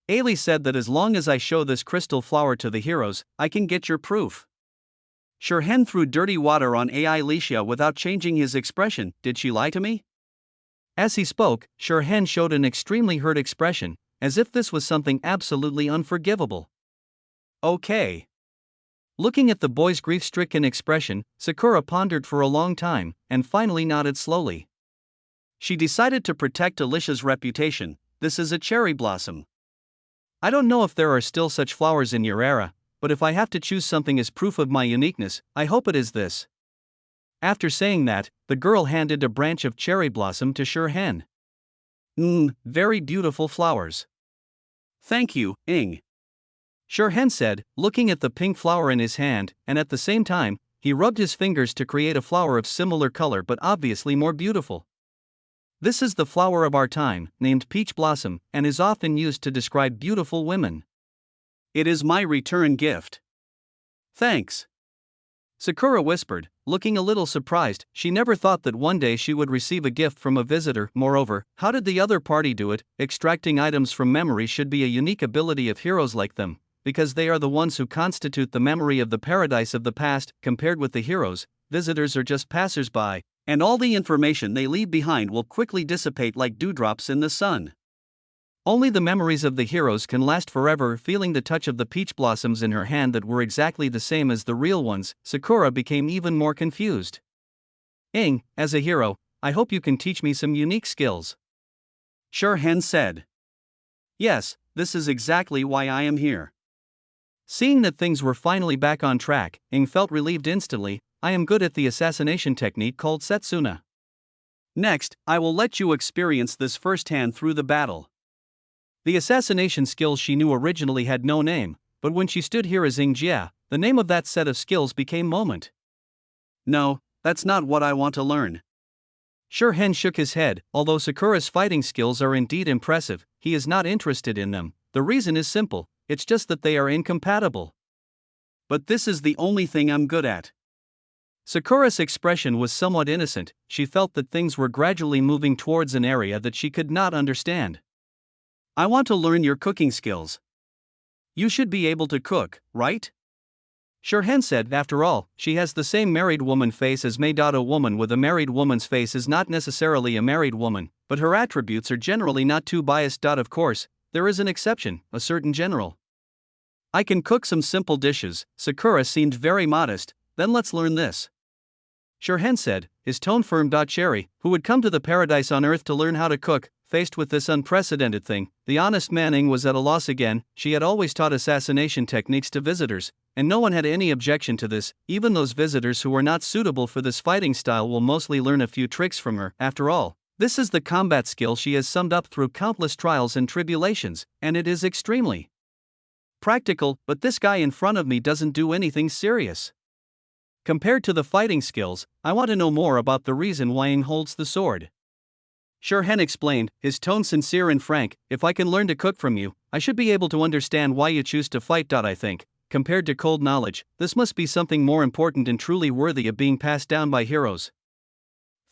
Ailey said that as long as I show this crystal flower to the heroes, I can get your proof. Shirhan threw dirty water on Alicia without changing his expression. Did she lie to me? As he spoke, Shirhan showed an extremely hurt expression, as if this was something absolutely unforgivable. Okay. Looking at the boy's grief-stricken expression, Sakura pondered for a long time, and finally nodded slowly. She decided to protect Alicia's reputation. This is a cherry blossom. I don't know if there are still such flowers in your era, but if I have to choose something as proof of my uniqueness, I hope it is this. After saying that, the girl handed a branch of cherry blossom to Shirhan. Very beautiful flowers. Thank you, Ing. Shirhan said, looking at the pink flower in his hand, and at the same time, he rubbed his fingers to create a flower of similar color but obviously more beautiful. This is the flower of our time, named peach blossom, and is often used to describe beautiful women. It is my return gift. Thanks. Sakura whispered, looking a little surprised. She never thought that one day she would receive a gift from a visitor. Moreover, how did the other party do it? Extracting items from memory should be a unique ability of heroes like them, because they are the ones who constitute the memory of the paradise of the past. Compared with the heroes, visitors are just passers-by, and all the information they leave behind will quickly dissipate like dewdrops in the sun. Only the memories of the heroes can last forever. Feeling the touch of the peach blossoms in her hand that were exactly the same as the real ones, Sakura became even more confused. Ing, as a hero, I hope you can teach me some unique skills. Shirhan said. Yes, this is exactly why I am here. Seeing that things were finally back on track, Ing felt relieved instantly. I am good at the assassination technique called Setsuna. Next, I will let you experience this firsthand through the battle. The assassination skills she knew originally had no name, but when she stood here as Ingjia, the name of that set of skills became Moment. No, that's not what I want to learn. Shirhan shook his head. Although Sakura's fighting skills are indeed impressive, he is not interested in them. The reason is simple, it's just that they are incompatible. But this is the only thing I'm good at. Sakura's expression was somewhat innocent. She felt that things were gradually moving towards an area that she could not understand. I want to learn your cooking skills. You should be able to cook, right? Shirhan said, after all, she has the same married woman face as Maid. A woman with a married woman's face is not necessarily a married woman, but her attributes are generally not too biased. Of course, there is an exception, a certain general. I can cook some simple dishes. Sakura seemed very modest. Then let's learn this. Shirhan said, his tone firm. Cherry, who would come to the paradise on earth to learn how to cook, faced with this unprecedented thing, the honest Manning was at a loss again. She had always taught assassination techniques to visitors, and no one had any objection to this. Even those visitors who were not suitable for this fighting style will mostly learn a few tricks from her. After all, this is the combat skill she has summed up through countless trials and tribulations, and it is extremely practical. But this guy in front of me doesn't do anything serious. Compared to the fighting skills, I want to know more about the reason why Ing holds the sword. Shirhan explained, his tone sincere and frank. If I can learn to cook from you, I should be able to understand why you choose to fight. I think, compared to cold knowledge, this must be something more important and truly worthy of being passed down by heroes.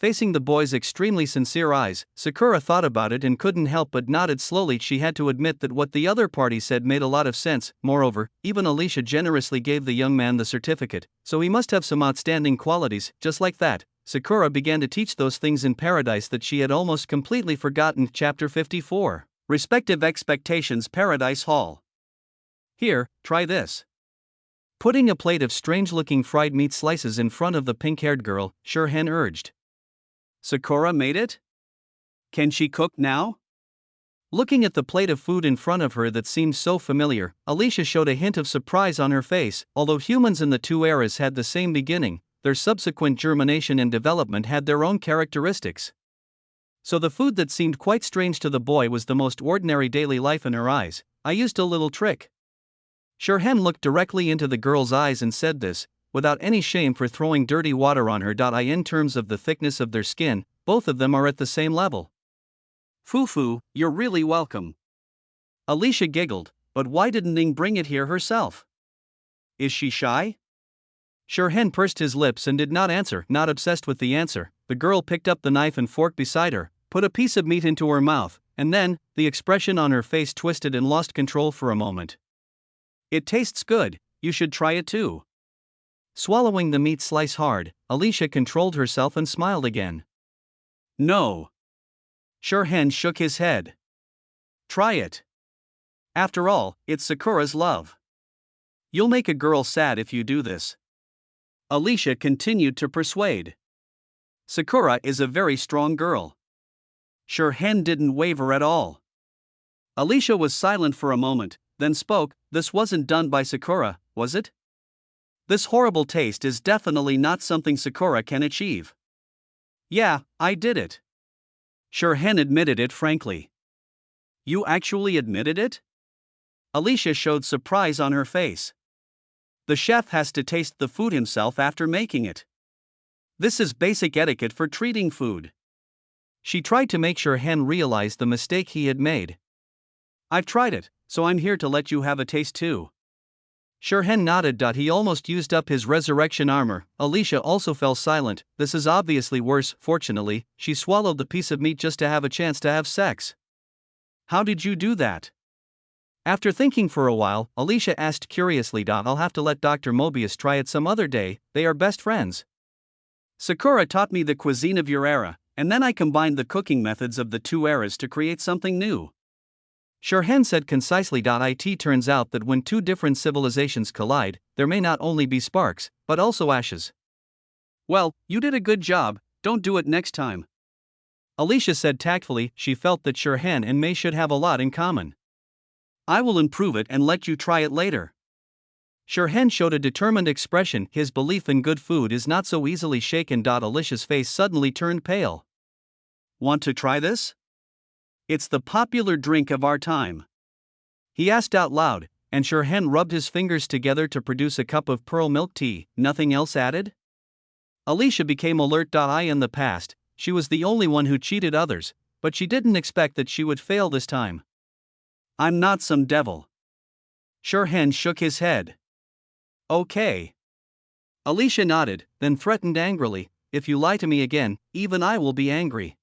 Facing the boy's extremely sincere eyes, Sakura thought about it and couldn't help but nodded slowly. She had to admit that what the other party said made a lot of sense. Moreover, even Alicia generously gave the young man the certificate, so he must have some outstanding qualities. Just like that, Sakura began to teach those things in paradise that she had almost completely forgotten. Chapter 54. Respective Expectations. Paradise Hall. Here, try this. Putting a plate of strange-looking fried meat slices in front of the pink-haired girl, Shirhan urged. Sakura made it? Can she cook now? Looking at the plate of food in front of her that seemed so familiar, Alicia showed a hint of surprise on her face. Although humans in the two eras had the same beginning, their subsequent germination and development had their own characteristics. So the food that seemed quite strange to the boy was the most ordinary daily life in her eyes. I used a little trick. Shirhan looked directly into the girl's eyes and said this, without any shame for throwing dirty water on her. In terms of the thickness of their skin, both of them are at the same level. Fufu, you're really welcome. Alicia giggled, but why didn't Ning bring it here herself? Is she shy? Shirhan pursed his lips and did not answer. Not obsessed with the answer, the girl picked up the knife and fork beside her, put a piece of meat into her mouth, and then, the expression on her face twisted and lost control for a moment. It tastes good, you should try it too. Swallowing the meat slice hard, Alicia controlled herself and smiled again. No. Shirhan shook his head. Try it. After all, it's Sakura's love. You'll make a girl sad if you do this. Alicia continued to persuade. Sakura is a very strong girl. Shirhan didn't waver at all. Alicia was silent for a moment, then spoke. This wasn't done by Sakura, was it? This horrible taste is definitely not something Sakura can achieve. Yeah, I did it. Shirhan admitted it frankly. You actually admitted it? Alicia showed surprise on her face. The chef has to taste the food himself after making it. This is basic etiquette for treating food. She tried to make Shirhan realize the mistake he had made. I've tried it, so I'm here to let you have a taste too. Shirhan nodded. He almost used up his resurrection armor. Alicia also fell silent. This is obviously worse. Fortunately, she swallowed the piece of meat just to have a chance to have sex. How did you do that? After thinking for a while, Alicia asked curiously. I'll have to let Dr. Mobius try it some other day, they are best friends. Sakura taught me the cuisine of your era, and then I combined the cooking methods of the two eras to create something new. Shirhan said concisely. It turns out that when two different civilizations collide, there may not only be sparks, but also ashes. Well, you did a good job, don't do it next time. Alicia said tactfully. She felt that Shirhan and Mei should have a lot in common. I will improve it and let you try it later. Shirhan showed a determined expression. His belief in good food is not so easily shaken. Alicia's face suddenly turned pale. Want to try this? It's the popular drink of our time. He asked out loud, and Shirhan rubbed his fingers together to produce a cup of pearl milk tea. Nothing else added? Alicia became alert. In the past, she was the only one who cheated others, but she didn't expect that she would fail this time. I'm not some devil. Shirhan shook his head. Okay. Alicia nodded, then threatened angrily, if you lie to me again, even I will be angry.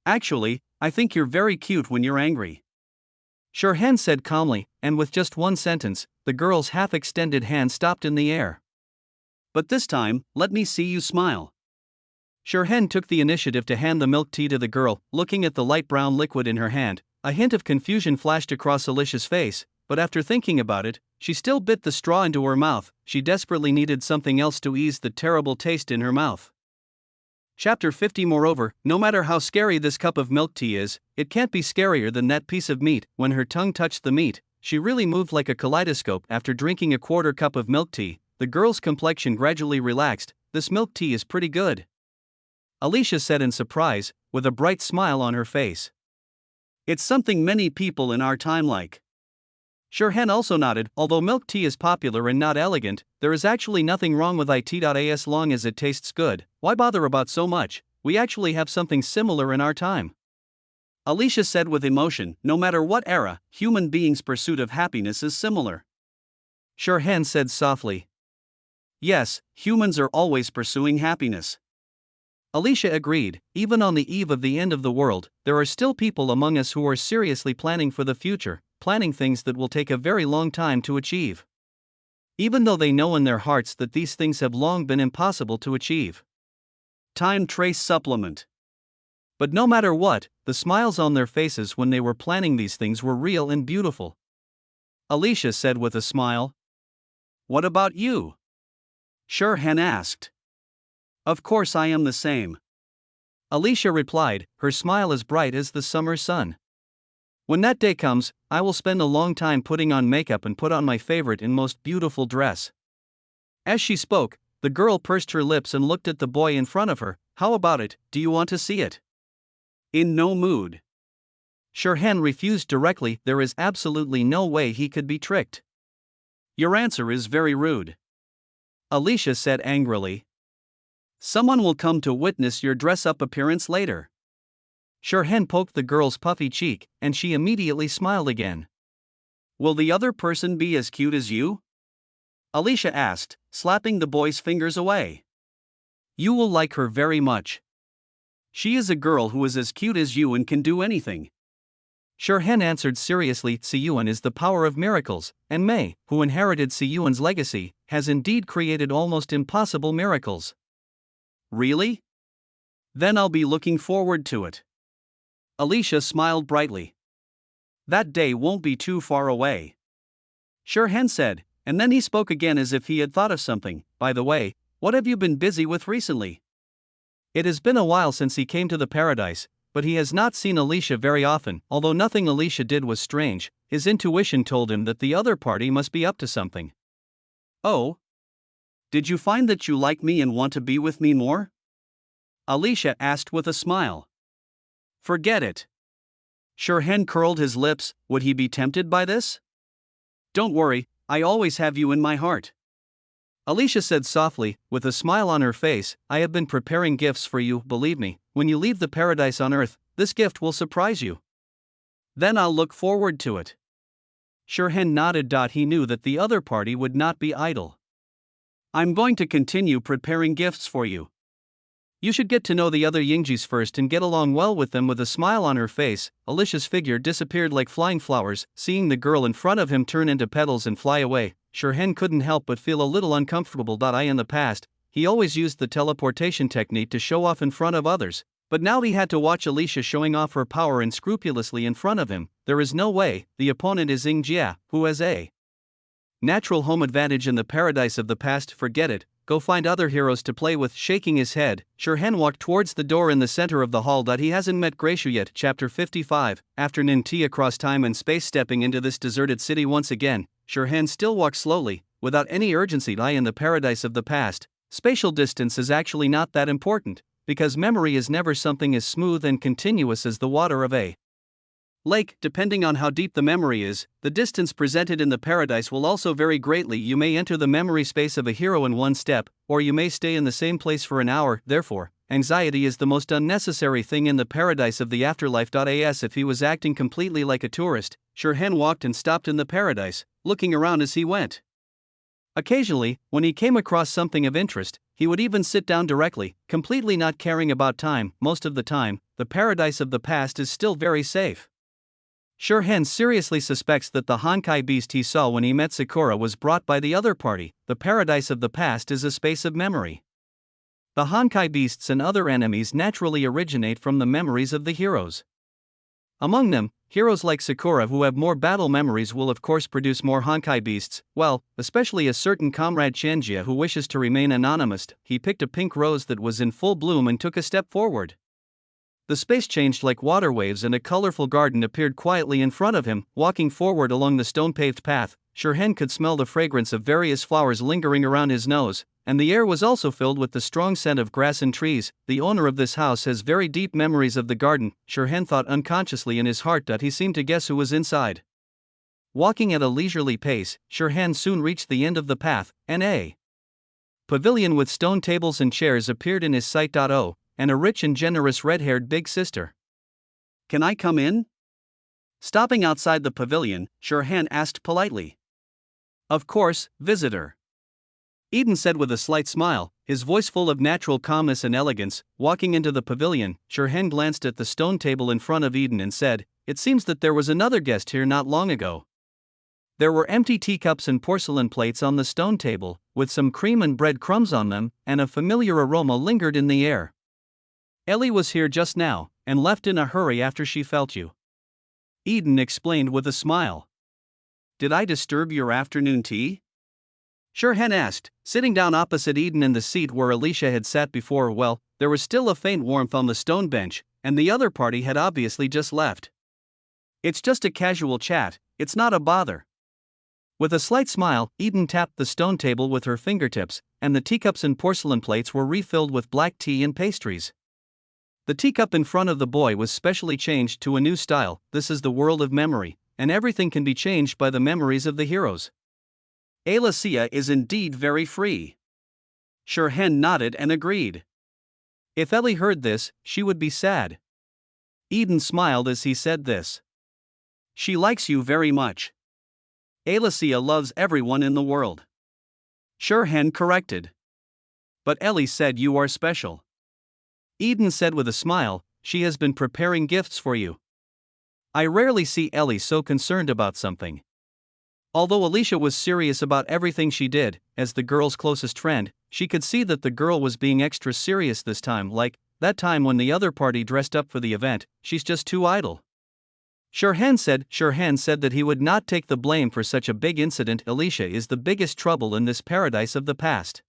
Actually, I think you're very cute when you're angry. Shirhan said calmly, and with just one sentence, the girl's half-extended hand stopped in the air. But this time, let me see you smile. Shirhan took the initiative to hand the milk tea to the girl. Looking at the light brown liquid in her hand, a hint of confusion flashed across Alicia's face, but after thinking about it, she still bit the straw into her mouth. She desperately needed something else to ease the terrible taste in her mouth. Chapter 50. Moreover, no matter how scary this cup of milk tea is, it can't be scarier than that piece of meat. When her tongue touched the meat, she really moved like a kaleidoscope. After drinking a quarter cup of milk tea, the girl's complexion gradually relaxed. This milk tea is pretty good, Alicia said in surprise, with a bright smile on her face. It's something many people in our time like. Shirhan also nodded. Although milk tea is popular and not elegant, there is actually nothing wrong with it. As long as it tastes good, why bother about so much? We actually have something similar in our time, Alicia said with emotion. No matter what era, human beings' pursuit of happiness is similar. Shirhan said softly. Yes, humans are always pursuing happiness. Alicia agreed. Even on the eve of the end of the world, there are still people among us who are seriously planning for the future, planning things that will take a very long time to achieve, even though they know in their hearts that these things have long been impossible to achieve. Time trace supplement. But no matter what, the smiles on their faces when they were planning these things were real and beautiful, Alicia said with a smile. What about you? Shirhan asked. Of course I am the same, Alicia replied, her smile as bright as the summer sun. When that day comes, I will spend a long time putting on makeup and put on my favorite and most beautiful dress." As she spoke, the girl pursed her lips and looked at the boy in front of her. "How about it, do you want to see it?" "In no mood." Shirhan refused directly. There is absolutely no way he could be tricked. "Your answer is very rude," Alicia said angrily. "Someone will come to witness your dress-up appearance later." Shirhan poked the girl's puffy cheek, and she immediately smiled again. "Will the other person be as cute as you?" Alicia asked, slapping the boy's fingers away. "You will like her very much. She is a girl who is as cute as you and can do anything." Shirhan answered seriously. Siyuan is the power of miracles, and Mei, who inherited Siyuan's legacy, has indeed created almost impossible miracles. "Really? Then I'll be looking forward to it." Alicia smiled brightly. "That day won't be too far away," Shirhan said, and then he spoke again as if he had thought of something. "By the way, what have you been busy with recently?" It has been a while since he came to the paradise, but he has not seen Alicia very often. Although nothing Alicia did was strange, his intuition told him that the other party must be up to something. "Oh? Did you find that you like me and want to be with me more?" Alicia asked with a smile. "Forget it." Shirhan curled his lips. Would he be tempted by this? "Don't worry, I always have you in my heart," Alicia said softly, with a smile on her face. "I have been preparing gifts for you. Believe me, when you leave the paradise on earth, this gift will surprise you." "Then I'll look forward to it." Shirhan nodded. He knew that the other party would not be idle. "I'm going to continue preparing gifts for you. You should get to know the other Yingjis first and get along well with them." With a smile on her face, Alicia's figure disappeared like flying flowers. Seeing the girl in front of him turn into petals and fly away, Shirhan couldn't help but feel a little uncomfortable. In the past, he always used the teleportation technique to show off in front of others, but now he had to watch Alicia showing off her power unscrupulously in front of him. There is no way. The opponent is Yingjia, who has a natural home advantage in the paradise of the past. Forget it. Go find other heroes to play with. Shaking his head, Shirhan walked towards the door in the center of the hall. He hasn't met Grayshu yet. Chapter 55. Afternoon tea. Across time and space. Stepping into this deserted city once again, Shirhan still walks slowly, without any urgency. In the paradise of the past, spatial distance is actually not that important, because memory is never something as smooth and continuous as the water of a lake. Depending on how deep the memory is, the distance presented in the paradise will also vary greatly. You may enter the memory space of a hero in one step, or you may stay in the same place for an hour. Therefore, anxiety is the most unnecessary thing in the paradise of the afterlife. As if he was acting completely like a tourist, Shirhan walked and stopped in the paradise, looking around as he went. Occasionally, when he came across something of interest, he would even sit down directly, completely not caring about time. Most of the time, the paradise of the past is still very safe. Shirhan seriously suspects that the Honkai beast he saw when he met Sakura was brought by the other party. The paradise of the past is a space of memory. The Honkai beasts and other enemies naturally originate from the memories of the heroes. Among them, heroes like Sakura who have more battle memories will of course produce more Honkai beasts. Well, especially a certain comrade Shenjia who wishes to remain anonymous. He picked a pink rose that was in full bloom and took a step forward. The space changed like water waves and a colorful garden appeared quietly in front of him. Walking forward along the stone-paved path, Shirhan could smell the fragrance of various flowers lingering around his nose, and the air was also filled with the strong scent of grass and trees. The owner of this house has very deep memories of the garden, Shirhan thought unconsciously in his heart. He seemed to guess who was inside. Walking at a leisurely pace, Shirhan soon reached the end of the path, and a pavilion with stone tables and chairs appeared in his sight. And a rich and generous red-haired big sister. "Can I come in?" Stopping outside the pavilion, Shirhan asked politely. "Of course, visitor," Eden said with a slight smile, his voice full of natural calmness and elegance. Walking into the pavilion, Shirhan glanced at the stone table in front of Eden and said, "It seems that there was another guest here not long ago." There were empty teacups and porcelain plates on the stone table, with some cream and bread crumbs on them, and a familiar aroma lingered in the air. "Ellie was here just now, and left in a hurry after she felt you," Eden explained with a smile. "Did I disturb your afternoon tea?" Shirhan asked, sitting down opposite Eden in the seat where Alicia had sat before. Well, there was still a faint warmth on the stone bench, and the other party had obviously just left. It's just a casual chat, it's not a bother. With a slight smile, Eden tapped the stone table with her fingertips, and the teacups and porcelain plates were refilled with black tea and pastries. The teacup in front of the boy was specially changed to a new style. This is the world of memory, and everything can be changed by the memories of the heroes. Alicia is indeed very free. Shirhan nodded and agreed. If Ellie heard this, she would be sad. Eden smiled as he said this. She likes you very much. Alicia loves everyone in the world. Shirhan corrected. But Ellie said you are special. Eden said with a smile, she has been preparing gifts for you. I rarely see Ellie so concerned about something. Although Alicia was serious about everything she did, as the girl's closest friend, she could see that the girl was being extra serious this time, like that time when the other party dressed up for the event. She's just too idle. Shirhan said that he would not take the blame for such a big incident. Alicia is the biggest trouble in this paradise of the past.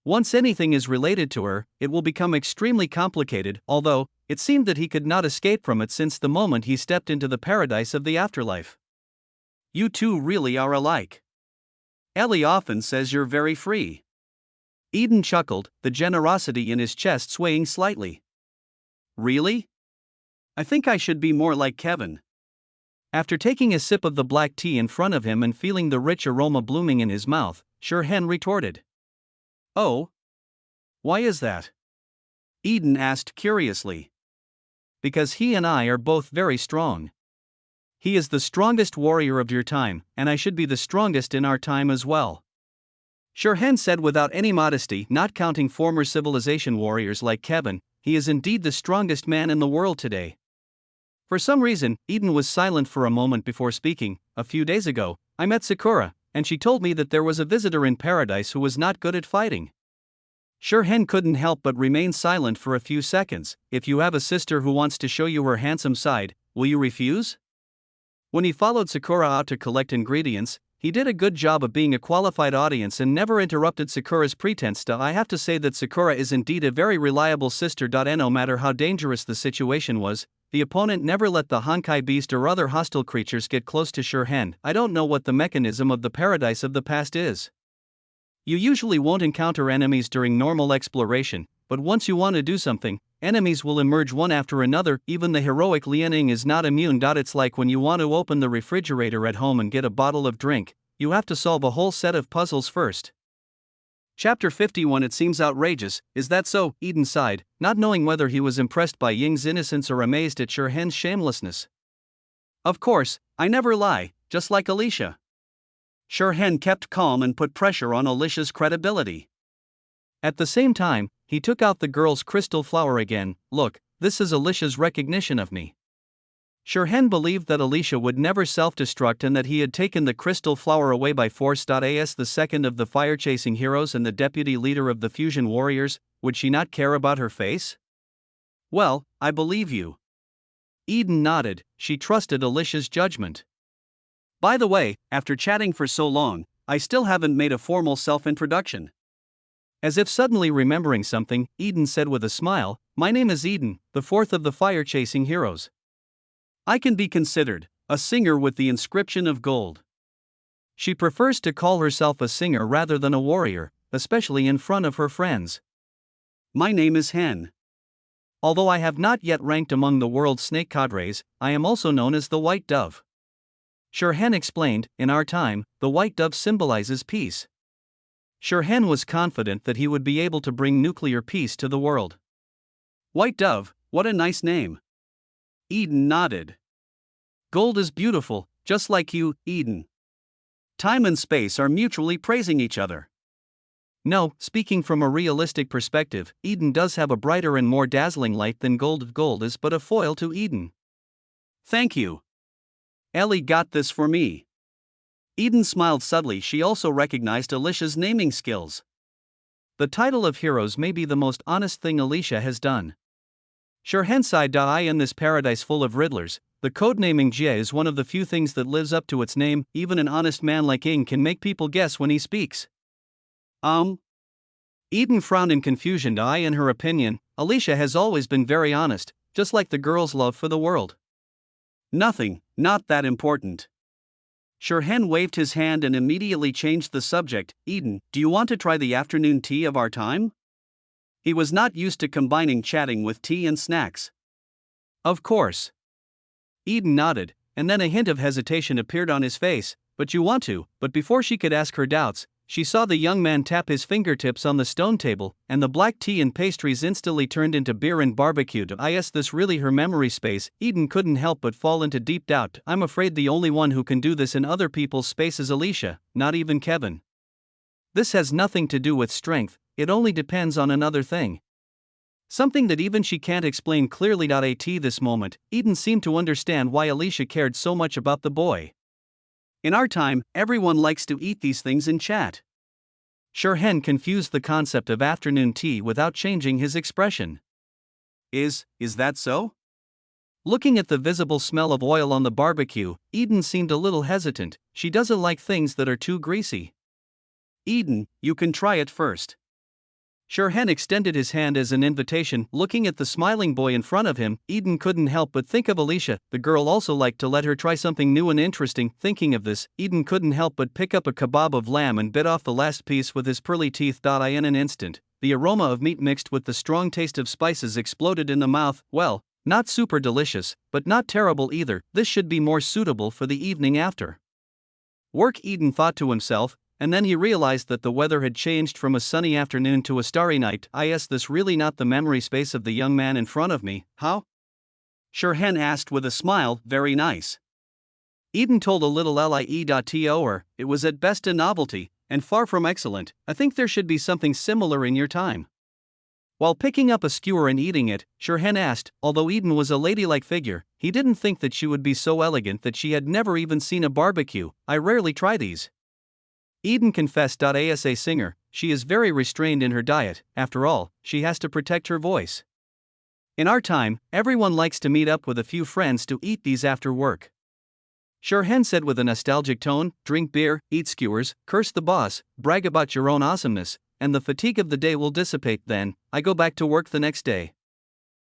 Once anything is related to her, it will become extremely complicated, although it seemed that he could not escape from it since the moment he stepped into the paradise of the afterlife. You two really are alike. Ellie often says you're very free. Eden chuckled, the generosity in his chest swaying slightly. Really? I think I should be more like Kevin. After taking a sip of the black tea in front of him and feeling the rich aroma blooming in his mouth, Shirhan retorted. Oh? Why is that? Eden asked curiously. Because he and I are both very strong. He is the strongest warrior of your time, and I should be the strongest in our time as well. Shirhan said without any modesty, not counting former civilization warriors like Kevin, he is indeed the strongest man in the world today. For some reason, Eden was silent for a moment before speaking. A few days ago, I met Sakura, and she told me that there was a visitor in paradise who was not good at fighting. Shirhan couldn't help but remain silent for a few seconds. If you have a sister who wants to show you her handsome side, will you refuse? When he followed Sakura out to collect ingredients, he did a good job of being a qualified audience and never interrupted Sakura's pretense to. I have to say that Sakura is indeed a very reliable sister. No matter how dangerous the situation was, the opponent never let the Honkai beast or other hostile creatures get close to Shirhan. I don't know what the mechanism of the paradise of the past is. You usually won't encounter enemies during normal exploration, but once you want to do something, enemies will emerge one after another. Even the heroic Liaoning is not immune. It's like when you want to open the refrigerator at home and get a bottle of drink, you have to solve a whole set of puzzles first. Chapter 51. It seems outrageous, is that so? Eden sighed, not knowing whether he was impressed by Ying's innocence or amazed at Shirhan's shamelessness. Of course, I never lie, just like Alicia. Shirhan kept calm and put pressure on Alicia's credibility. At the same time, he took out the girl's crystal flower again. Look, this is Alicia's recognition of me. Shirhan believed that Alicia would never self-destruct and that he had taken the crystal flower away by force. As the second of the fire-chasing heroes and the deputy leader of the fusion warriors, would she not care about her face? Well, I believe you. Eden nodded, she trusted Alicia's judgment. By the way, after chatting for so long, I still haven't made a formal self-introduction. As if suddenly remembering something, Eden said with a smile, my name is Eden, the fourth of the fire-chasing heroes. I can be considered a singer with the inscription of gold. She prefers to call herself a singer rather than a warrior, especially in front of her friends. My name is Hen. Although I have not yet ranked among the world's snake cadres, I am also known as the White Dove. Shirhan explained, in our time, the white dove symbolizes peace. Shirhan was confident that he would be able to bring nuclear peace to the world. White Dove, what a nice name. Eden nodded. Gold is beautiful, just like you, Eden. Time and space are mutually praising each other. No, speaking from a realistic perspective, Eden does have a brighter and more dazzling light than gold. Gold is but a foil to Eden. Thank you. Ellie got this for me. Eden smiled subtly. She also recognized Alicia's naming skills. The title of heroes may be the most honest thing Alicia has done. Shirhan sighed. I in this paradise full of riddlers, the codenaming Jie is one of the few things that lives up to its name. Even an honest man like Ying can make people guess when he speaks. Eden frowned in confusion. In her opinion, Alicia has always been very honest, just like the girl's love for the world. Nothing, not that important. Shirhan waved his hand and immediately changed the subject. Eden, do you want to try the afternoon tea of our time? He was not used to combining chatting with tea and snacks. Of course. Eden nodded, and then a hint of hesitation appeared on his face. But you want to? But before she could ask her doubts, she saw the young man tap his fingertips on the stone table, and the black tea and pastries instantly turned into beer and barbecued. Is this really her memory space? Eden couldn't help but fall into deep doubt. I'm afraid the only one who can do this in other people's space is Alicia, not even Kevin. This has nothing to do with strength, it only depends on another thing. Something that even she can't explain clearly. At this moment, Eden seemed to understand why Alicia cared so much about the boy. In our time, everyone likes to eat these things and chat. Shirhan confused the concept of afternoon tea without changing his expression. Is that so? Looking at the visible smell of oil on the barbecue, Eden seemed a little hesitant. She doesn't like things that are too greasy. Eden, you can try it first. Shirhan extended his hand as an invitation. Looking at the smiling boy in front of him, Eden couldn't help but think of Alicia. The girl also liked to let her try something new and interesting. Thinking of this, Eden couldn't help but pick up a kebab of lamb and bit off the last piece with his pearly teeth. In an instant, the aroma of meat mixed with the strong taste of spices exploded in the mouth. Well, not super delicious, but not terrible either. This should be more suitable for the evening after work, Eden thought to himself. And then he realized that the weather had changed from a sunny afternoon to a starry night. Is this really not the memory space of the young man in front of me? How? Shirhan asked with a smile. Very nice. Eden told a little lie.to. It was at best a novelty, and far from excellent. I think there should be something similar in your time. While picking up a skewer and eating it, Shirhan asked, although Eden was a ladylike figure, he didn't think that she would be so elegant that she had never even seen a barbecue. I rarely try these. Eden confessed. As a singer, she is very restrained in her diet. After all, she has to protect her voice. In our time, everyone likes to meet up with a few friends to eat these after work. Shirhan said with a nostalgic tone, drink beer, eat skewers, curse the boss, brag about your own awesomeness, and the fatigue of the day will dissipate. Then, I go back to work the next day.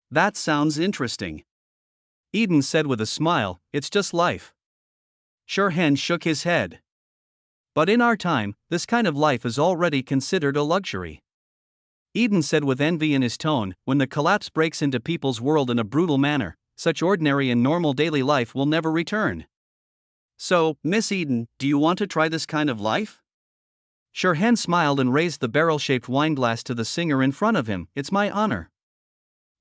That sounds interesting. Eden said with a smile, it's just life. Shirhan shook his head. But in our time, this kind of life is already considered a luxury. Eden said with envy in his tone, when the collapse breaks into people's world in a brutal manner, such ordinary and normal daily life will never return. So, Miss Eden, do you want to try this kind of life? Shirhan smiled and raised the barrel-shaped wineglass to the singer in front of him. It's my honor.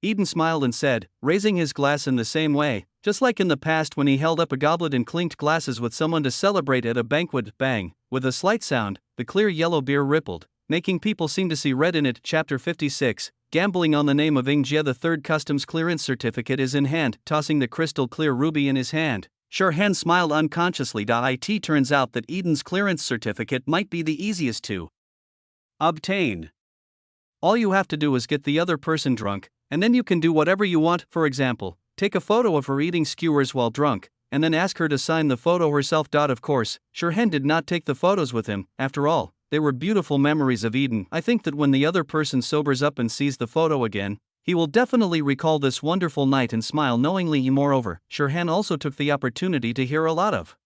Eden smiled and said, raising his glass in the same way, just like in the past when he held up a goblet and clinked glasses with someone to celebrate at a banquet. Bang, with a slight sound, the clear yellow beer rippled, making people seem to see red in it. Chapter 56, Gambling on the name of Ingjia. The third customs clearance certificate is in hand. Tossing the crystal clear ruby in his hand, Shirhan smiled unconsciously. It turns out that Eden's clearance certificate might be the easiest to obtain. All you have to do is get the other person drunk, and then you can do whatever you want. For example, take a photo of her eating skewers while drunk, and then ask her to sign the photo herself. Of course, Shirhan did not take the photos with him. After all, they were beautiful memories of Eden. I think that when the other person sobers up and sees the photo again, he will definitely recall this wonderful night and smile knowingly. Moreover, Shirhan also took the opportunity to hear a lot of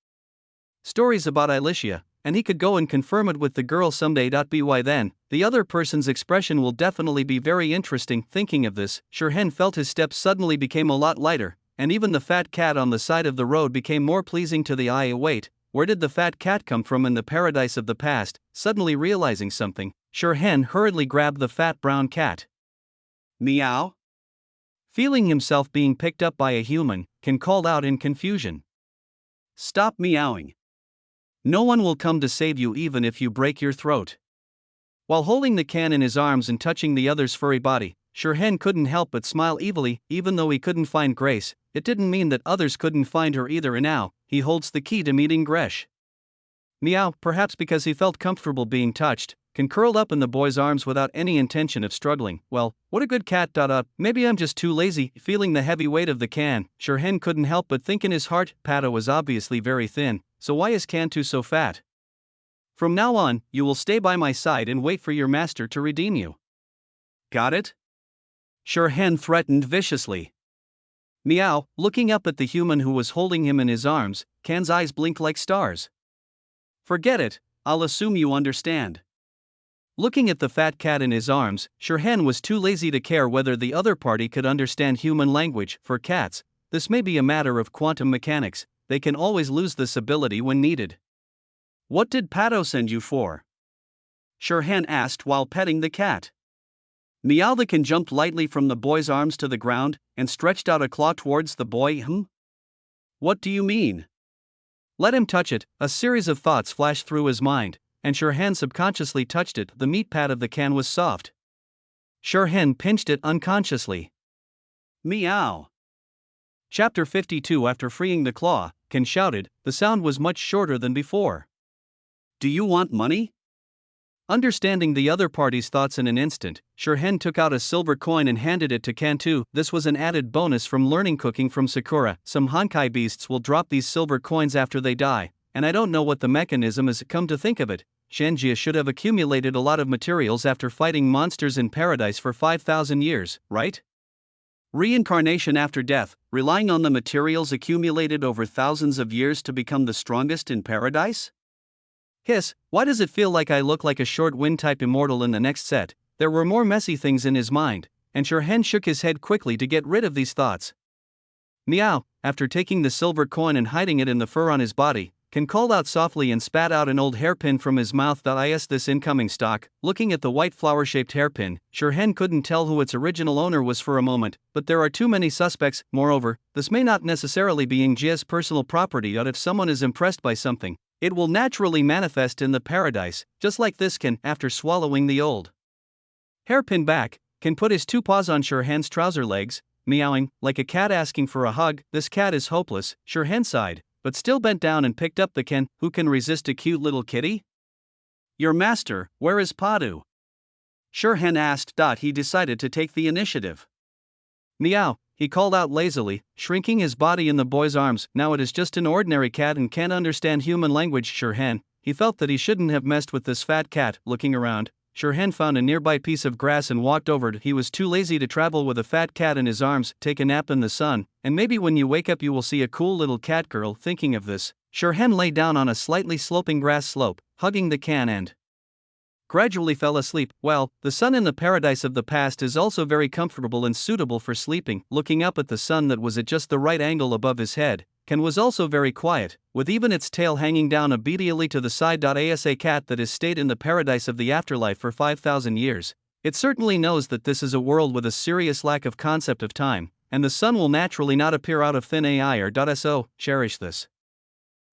stories about Alicia, and he could go and confirm it with the girl someday. By then, the other person's expression will definitely be very interesting. Thinking of this, Shirhan felt his steps suddenly became a lot lighter, and even the fat cat on the side of the road became more pleasing to the eye. Wait, where did the fat cat come from in the paradise of the past? Suddenly realizing something, Shirhan hurriedly grabbed the fat brown cat. Meow? Feeling himself being picked up by a human, Ken called out in confusion. Stop meowing. No one will come to save you even if you break your throat. While holding the can in his arms and touching the other's furry body, Shirhan couldn't help but smile evilly. Even though he couldn't find Grace, it didn't mean that others couldn't find her either. And now, he holds the key to meeting Gresh. Meow, perhaps because he felt comfortable being touched, Ken curled up in the boy's arms without any intention of struggling. Well, what a good cat. Maybe I'm just too lazy. Feeling the heavy weight of the can, Shirhan couldn't help but think in his heart, Pato was obviously very thin, so why is Cantu so fat? From now on, you will stay by my side and wait for your master to redeem you. Got it? Shirhan threatened viciously. Meow, looking up at the human who was holding him in his arms, Kan's eyes blinked like stars. Forget it, I'll assume you understand. Looking at the fat cat in his arms, Shirhan was too lazy to care whether the other party could understand human language. For cats, this may be a matter of quantum mechanics, they can always lose this ability when needed. What did Pato send you for? Shirhan asked while petting the cat. Meow the Can jumped lightly from the boy's arms to the ground and stretched out a claw towards the boy. What do you mean? Let him touch it. A series of thoughts flashed through his mind, and Shirhan subconsciously touched it. The meat pad of the can was soft. Shirhan pinched it unconsciously. Meow. Chapter 52. After freeing the claw, Kan shouted. The sound was much shorter than before. Do you want money? Understanding the other party's thoughts in an instant, Shirhan took out a silver coin and handed it to Kantu. This was an added bonus from learning cooking from Sakura. Some Honkai beasts will drop these silver coins after they die, and I don't know what the mechanism is. Come to think of it, Shenjia should have accumulated a lot of materials after fighting monsters in paradise for 5,000 years, right? Reincarnation after death, relying on the materials accumulated over thousands of years to become the strongest in paradise? Hiss, why does it feel like I look like a short wind type immortal in the next set? There were more messy things in his mind, and Shirhan shook his head quickly to get rid of these thoughts. Meow, after taking the silver coin and hiding it in the fur on his body, Kan called out softly and spat out an old hairpin from his mouth. Is this incoming stock? Looking at the white flower-shaped hairpin, Shirhan couldn't tell who its original owner was for a moment, but there are too many suspects. Moreover, this may not necessarily be Yingjia's personal property. If someone is impressed by something, it will naturally manifest in the paradise, just like this Kan. After swallowing the old hairpin back, Kan put his two paws on Shirhan's trouser legs, meowing like a cat asking for a hug. This cat is hopeless, Shirhan sighed, but still bent down and picked up the Kan. Who can resist a cute little kitty? Your master, where is Padu? Shirhan asked. He decided to take the initiative. Meow, he called out lazily, shrinking his body in the boy's arms. Now it is just an ordinary cat and can't understand human language. Shirhan, he felt that he shouldn't have messed with this fat cat. Looking around, Shirhan found a nearby piece of grass and walked over it. He was too lazy to travel with a fat cat in his arms. Take a nap in the sun, and maybe when you wake up you will see a cool little cat girl. Thinking of this, Shirhan lay down on a slightly sloping grass slope, hugging the can and gradually fell asleep. Well, the sun in the paradise of the past is also very comfortable and suitable for sleeping. Looking up at the sun that was at just the right angle above his head, Kan was also very quiet, with even its tail hanging down obediently to the side. As a cat that has stayed in the paradise of the afterlife for 5,000 years, it certainly knows that this is a world with a serious lack of concept of time, and the sun will naturally not appear out of thin air. So, cherish this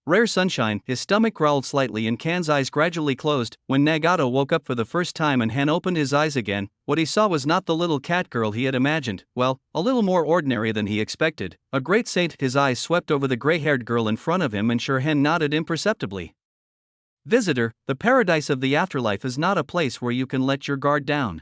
rare sunshine. His stomach growled slightly and Kan's eyes gradually closed. When Nagato woke up for the first time and Han opened his eyes again, what he saw was not the little cat girl he had imagined. Well, a little more ordinary than he expected. A great saint. His eyes swept over the gray-haired girl in front of him and Shirhan nodded imperceptibly. Visitor, the paradise of the afterlife is not a place where you can let your guard down.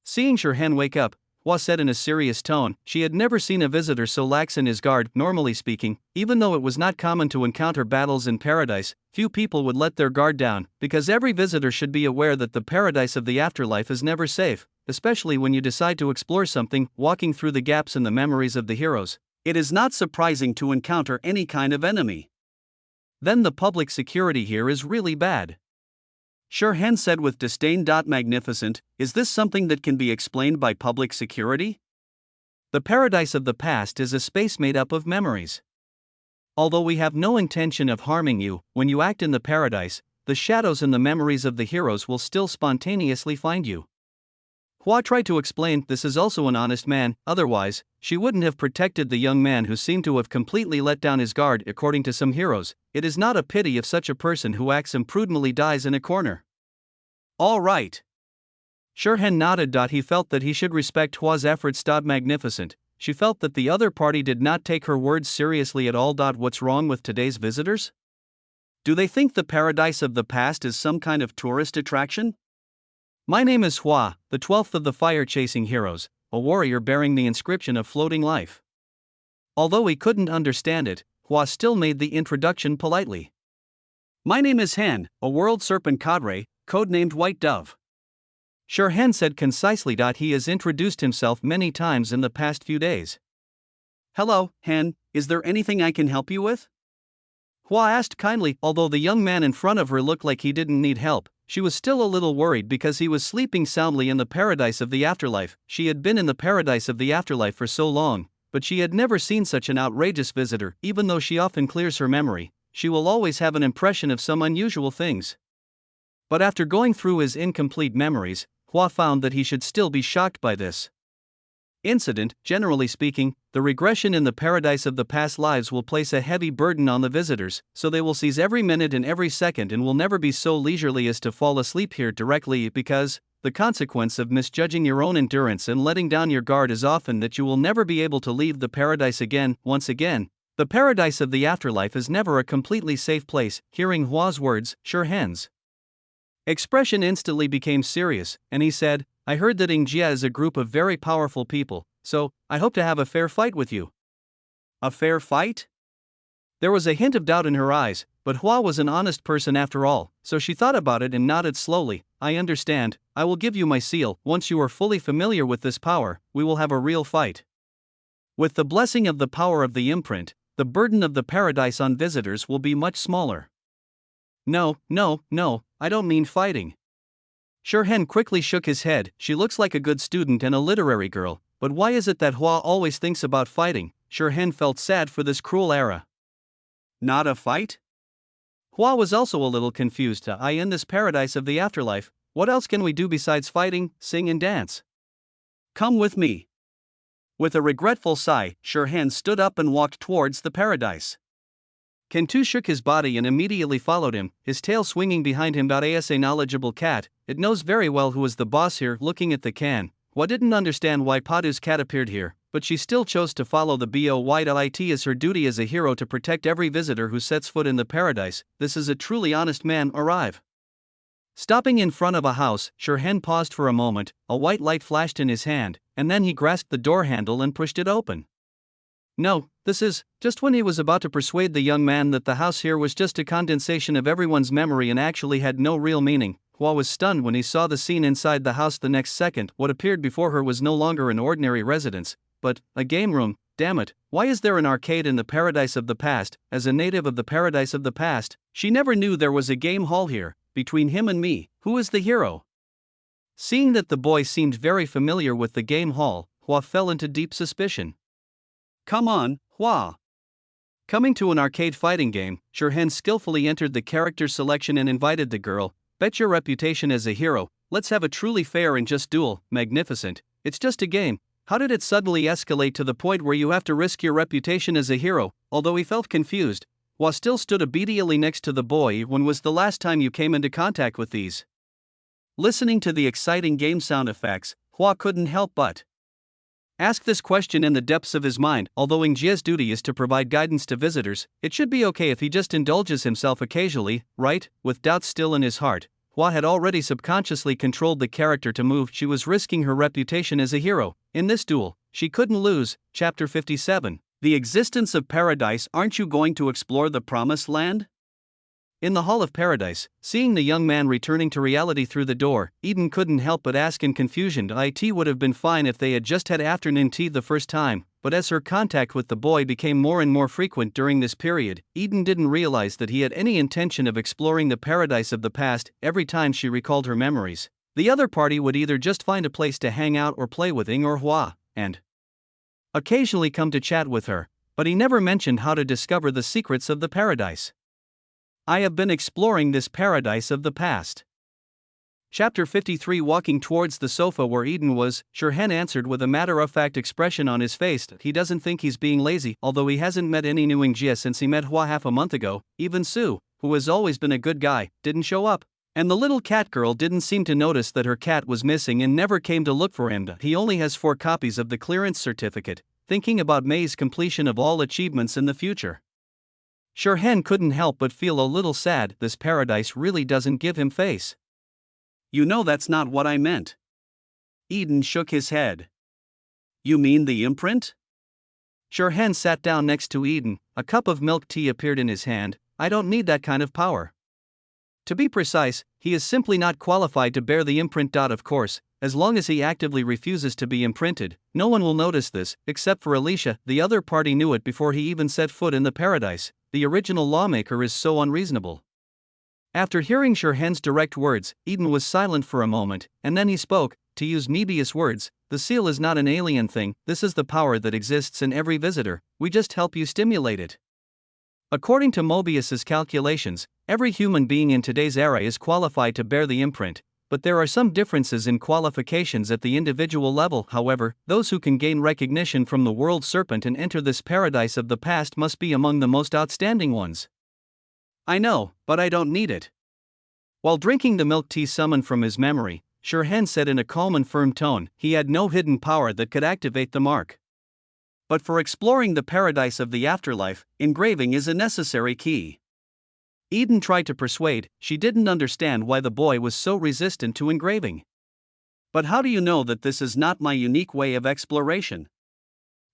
Seeing Shirhan wake up, Hua said in a serious tone. She had never seen a visitor so lax in his guard. Normally speaking, even though it was not common to encounter battles in paradise, few people would let their guard down, because every visitor should be aware that the paradise of the afterlife is never safe, especially when you decide to explore something. Walking through the gaps in the memories of the heroes, it is not surprising to encounter any kind of enemy. Then the public security here is really bad. Shirhan said with disdain. Magnificent, is this something that can be explained by public security? The paradise of the past is a space made up of memories. Although we have no intention of harming you, when you act in the paradise, the shadows and the memories of the heroes will still spontaneously find you. Hua tried to explain. This is also an honest man, otherwise, she wouldn't have protected the young man who seemed to have completely let down his guard. According to some heroes, it is not a pity if such a person who acts imprudently dies in a corner. All right. Shirhan nodded. He felt that he should respect Hua's efforts. Magnificent, she felt that the other party did not take her words seriously at all. What's wrong with today's visitors? Do they think the paradise of the past is some kind of tourist attraction? My name is Hua, the 12th of the fire-chasing heroes, a warrior bearing the inscription of floating life. Although he couldn't understand it, Hua still made the introduction politely. My name is Han, a world serpent cadre, codenamed White Dove. Shirhan said concisely. He has introduced himself many times in the past few days. Hello, Hen, is there anything I can help you with? Hua asked kindly. Although the young man in front of her looked like he didn't need help, she was still a little worried because he was sleeping soundly in the paradise of the afterlife. She had been in the paradise of the afterlife for so long, but she had never seen such an outrageous visitor. Even though she often clears her memory, she will always have an impression of some unusual things. But after going through his incomplete memories, Hua found that he should still be shocked by this incident. Generally speaking, the regression in the paradise of the past lives will place a heavy burden on the visitors, so they will seize every minute and every second and will never be so leisurely as to fall asleep here directly, because the consequence of misjudging your own endurance and letting down your guard is often that you will never be able to leave the paradise again. Once again, the paradise of the afterlife is never a completely safe place. Hearing Hua's words, Sure Hen's expression instantly became serious, and he said, I heard that Ingjia is a group of very powerful people, so I hope to have a fair fight with you. A fair fight? There was a hint of doubt in her eyes, but Hua was an honest person after all, so she thought about it and nodded slowly. I understand, I will give you my seal. Once you are fully familiar with this power, we will have a real fight. With the blessing of the power of the imprint, the burden of the paradise on visitors will be much smaller. No, I don't mean fighting. Sure Hen quickly shook his head. She looks like a good student and a literary girl, but why is it that Hua always thinks about fighting? Sure Hen felt sad for this cruel era. Not a fight? Hua was also a little confused. In this paradise of the afterlife, what else can we do besides fighting, sing and dance? Come with me. With a regretful sigh, Sure Hen stood up and walked towards the paradise. Kentu shook his body and immediately followed him, his tail swinging behind him. As a knowledgeable cat, it knows very well who is the boss here. Looking at the can, Hua didn't understand why Padu's cat appeared here, but she still chose to follow the boy. It is her duty as a hero to protect every visitor who sets foot in the paradise. This is a truly honest man. Arrive. Stopping in front of a house, Sure Hen paused for a moment. A white light flashed in his hand, and then he grasped the door handle and pushed it open. No, this is. Just when he was about to persuade the young man that the house here was just a condensation of everyone's memory and actually had no real meaning, Hua was stunned when he saw the scene inside the house. The next second, what appeared before her was no longer an ordinary residence, but a game room. Damn it, why is there an arcade in the paradise of the past? As a native of the paradise of the past, she never knew there was a game hall here. Between him and me, who is the hero? Seeing that the boy seemed very familiar with the game hall, Hua fell into deep suspicion. Come on, Hua. Coming to an arcade fighting game, Sure Hen skillfully entered the character selection and invited the girl. Bet your reputation as a hero, let's have a truly fair and just duel. Magnificent, it's just a game. How did it suddenly escalate to the point where you have to risk your reputation as a hero? Although he felt confused, Hua still stood obediently next to the boy. When was the last time you came into contact with these? Listening to the exciting game sound effects, Hua couldn't help but ask this question in the depths of his mind. Although Ingjia's duty is to provide guidance to visitors, it should be okay if he just indulges himself occasionally, right? With doubt still in his heart, Hua had already subconsciously controlled the character to move. She was risking her reputation as a hero. In this duel, she couldn't lose. Chapter 57. The existence of paradise. Aren't you going to explore the promised land? In the Hall of Paradise, seeing the young man returning to reality through the door, Eden couldn't help but ask in confusion. It would have been fine if they had just had afternoon tea the first time, but as her contact with the boy became more and more frequent during this period, Eden didn't realize that he had any intention of exploring the paradise of the past. Every time she recalled her memories, the other party would either just find a place to hang out or play with Ing or Hua, and occasionally come to chat with her, but he never mentioned how to discover the secrets of the paradise. I have been exploring this paradise of the past. Chapter 53. Walking towards the sofa where Eden was, Sure Hen answered with a matter-of-fact expression on his face. He doesn't think he's being lazy. Although he hasn't met any new Ingjia since he met Hua half a month ago, even Su, who has always been a good guy, didn't show up. And the little cat girl didn't seem to notice that her cat was missing and never came to look for him. He only has 4 copies of the clearance certificate, thinking about May's completion of all achievements in the future. Sure Hen couldn't help but feel a little sad. This paradise really doesn't give him face. You know that's not what I meant. Eden shook his head. You mean the imprint? Sure Hen sat down next to Eden. A cup of milk tea appeared in his hand. I don't need that kind of power. To be precise, he is simply not qualified to bear the imprint. Of course, as long as he actively refuses to be imprinted, no one will notice this, except for Alicia. The other party knew it before he even set foot in the paradise. The original lawmaker is so unreasonable. After hearing Shirhan's direct words, Eden was silent for a moment, and then he spoke. To use Nebius' words, the seal is not an alien thing, this is the power that exists in every visitor, we just help you stimulate it. According to Mobius's calculations, every human being in today's era is qualified to bear the imprint, but there are some differences in qualifications at the individual level. However, those who can gain recognition from the world serpent and enter this paradise of the past must be among the most outstanding ones. I know, but I don't need it. While drinking the milk tea summoned from his memory, Shirhan said in a calm and firm tone, he had no hidden power that could activate the mark. But for exploring the paradise of the afterlife, engraving is a necessary key. Eden tried to persuade, she didn't understand why the boy was so resistant to engraving. But how do you know that this is not my unique way of exploration?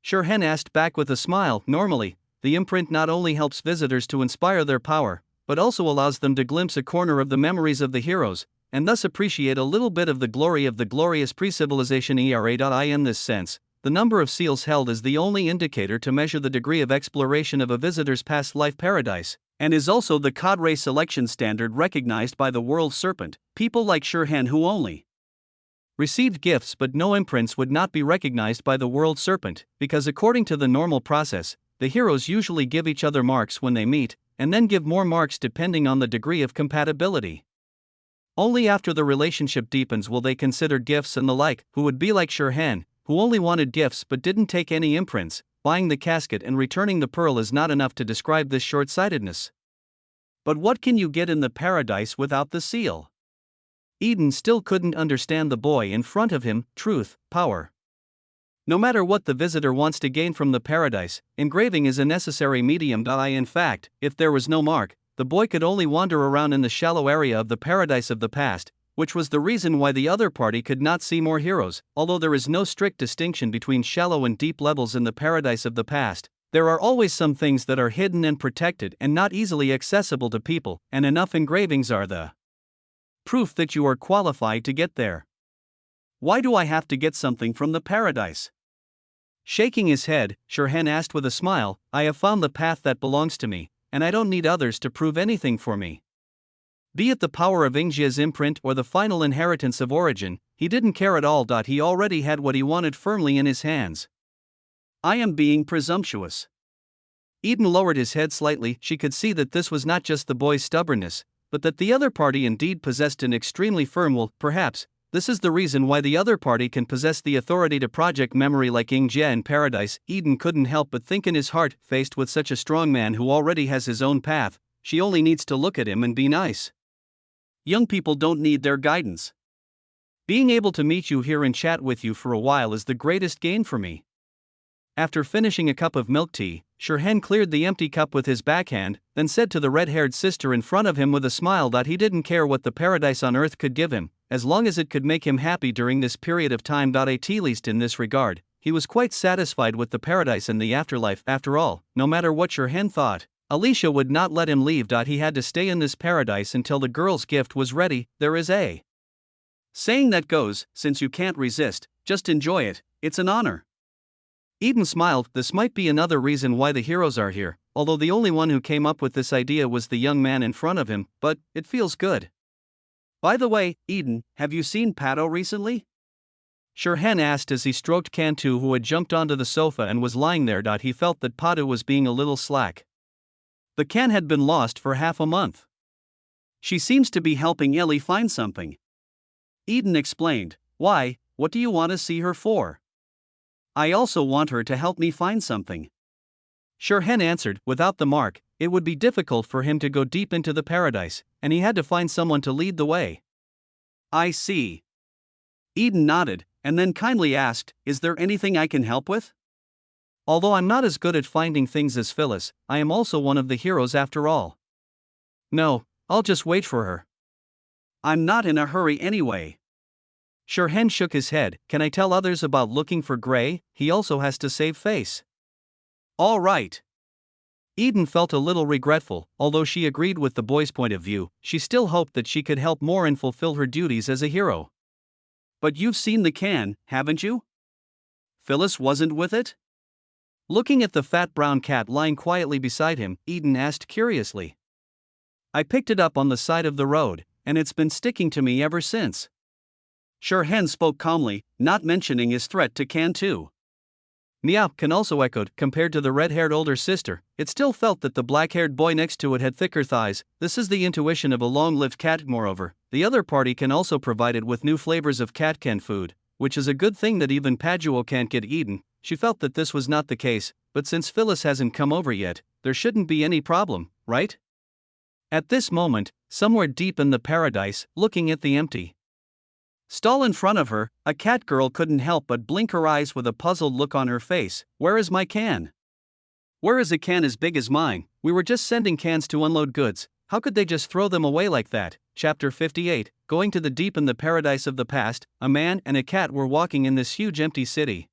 Shirhan asked back with a smile. Normally, the imprint not only helps visitors to inspire their power, but also allows them to glimpse a corner of the memories of the heroes, and thus appreciate a little bit of the glory of the glorious pre-civilization era. In this sense, the number of seals held is the only indicator to measure the degree of exploration of a visitor's past life paradise, and is also the cadre selection standard recognized by the world serpent. People like Shirhan who only received gifts but no imprints would not be recognized by the world serpent, because according to the normal process, the heroes usually give each other marks when they meet, and then give more marks depending on the degree of compatibility. Only after the relationship deepens will they consider gifts and the like. Who would be like Shirhan, who only wanted gifts but didn't take any imprints? Buying the casket and returning the pearl is not enough to describe this short-sightedness. But what can you get in the paradise without the seal? Eden still couldn't understand the boy in front of him. Truth, power. No matter what the visitor wants to gain from the paradise, engraving is a necessary medium. In fact, if there was no mark, the boy could only wander around in the shallow area of the paradise of the past, which was the reason why the other party could not see more heroes. Although there is no strict distinction between shallow and deep levels in the paradise of the past, there are always some things that are hidden and protected and not easily accessible to people, and enough engravings are the proof that you are qualified to get there. Why do I have to get something from the paradise? Shaking his head, Shirhan asked with a smile, I have found the path that belongs to me, and I don't need others to prove anything for me. Be it the power of Ingjia's imprint or the final inheritance of origin, he didn't care at all. He already had what he wanted firmly in his hands. I am being presumptuous. Eden lowered his head slightly. She could see that this was not just the boy's stubbornness, but that the other party indeed possessed an extremely firm will. Perhaps this is the reason why the other party can possess the authority to project memory like Ingjia in paradise. Eden couldn't help but think in his heart, faced with such a strong man who already has his own path, she only needs to look at him and be nice. Young people don't need their guidance. Being able to meet you here and chat with you for a while is the greatest gain for me. After finishing a cup of milk tea, Shirhan cleared the empty cup with his backhand, then said to the red-haired sister in front of him with a smile that he didn't care what the paradise on earth could give him, as long as it could make him happy during this period of time. At least in this regard, he was quite satisfied with the paradise and the afterlife. After all, no matter what Shirhan thought, Alicia would not let him leave. He had to stay in this paradise until the girl's gift was ready. There is a saying that goes, since you can't resist, just enjoy it, it's an honor. Eden smiled. This might be another reason why the heroes are here, although the only one who came up with this idea was the young man in front of him, but it feels good. By the way, Eden, have you seen Pato recently? Shirhan asked as he stroked Cantu, who had jumped onto the sofa and was lying there. He felt that Pato was being a little slack. The can had been lost for half a month. She seems to be helping Ellie find something. Eden explained. Why, what do you want to see her for? I also want her to help me find something. Shirhan answered. Without the mark, it would be difficult for him to go deep into the paradise, and he had to find someone to lead the way. I see. Eden nodded, and then kindly asked, is there anything I can help with? Although I'm not as good at finding things as Phyllis, I am also one of the heroes after all. No, I'll just wait for her. I'm not in a hurry anyway. Shirhan shook his head. Can I tell others about looking for Gray? He also has to save face. All right. Eden felt a little regretful. Although she agreed with the boy's point of view, she still hoped that she could help more and fulfill her duties as a hero. But you've seen the can, haven't you? Phyllis wasn't with it? Looking at the fat brown cat lying quietly beside him, Eden asked curiously. I picked it up on the side of the road, and it's been sticking to me ever since. Shirhan spoke calmly, not mentioning his threat to Can too. Meow Can also echoed. Compared to the red-haired older sister, it still felt that the black-haired boy next to it had thicker thighs. This is the intuition of a long-lived cat. Moreover, the other party can also provide it with new flavors of cat can food, which is a good thing that even Paduo can't get eaten. She felt that this was not the case, but since Phyllis hasn't come over yet, there shouldn't be any problem, right? At this moment, somewhere deep in the paradise, looking at the empty stall in front of her, a cat girl couldn't help but blink her eyes with a puzzled look on her face. Where is my can? Where is a can as big as mine? We were just sending cans to unload goods. How could they just throw them away like that? Chapter 58, Going to the deep in the paradise of the past, a man and a cat were walking in this huge empty city.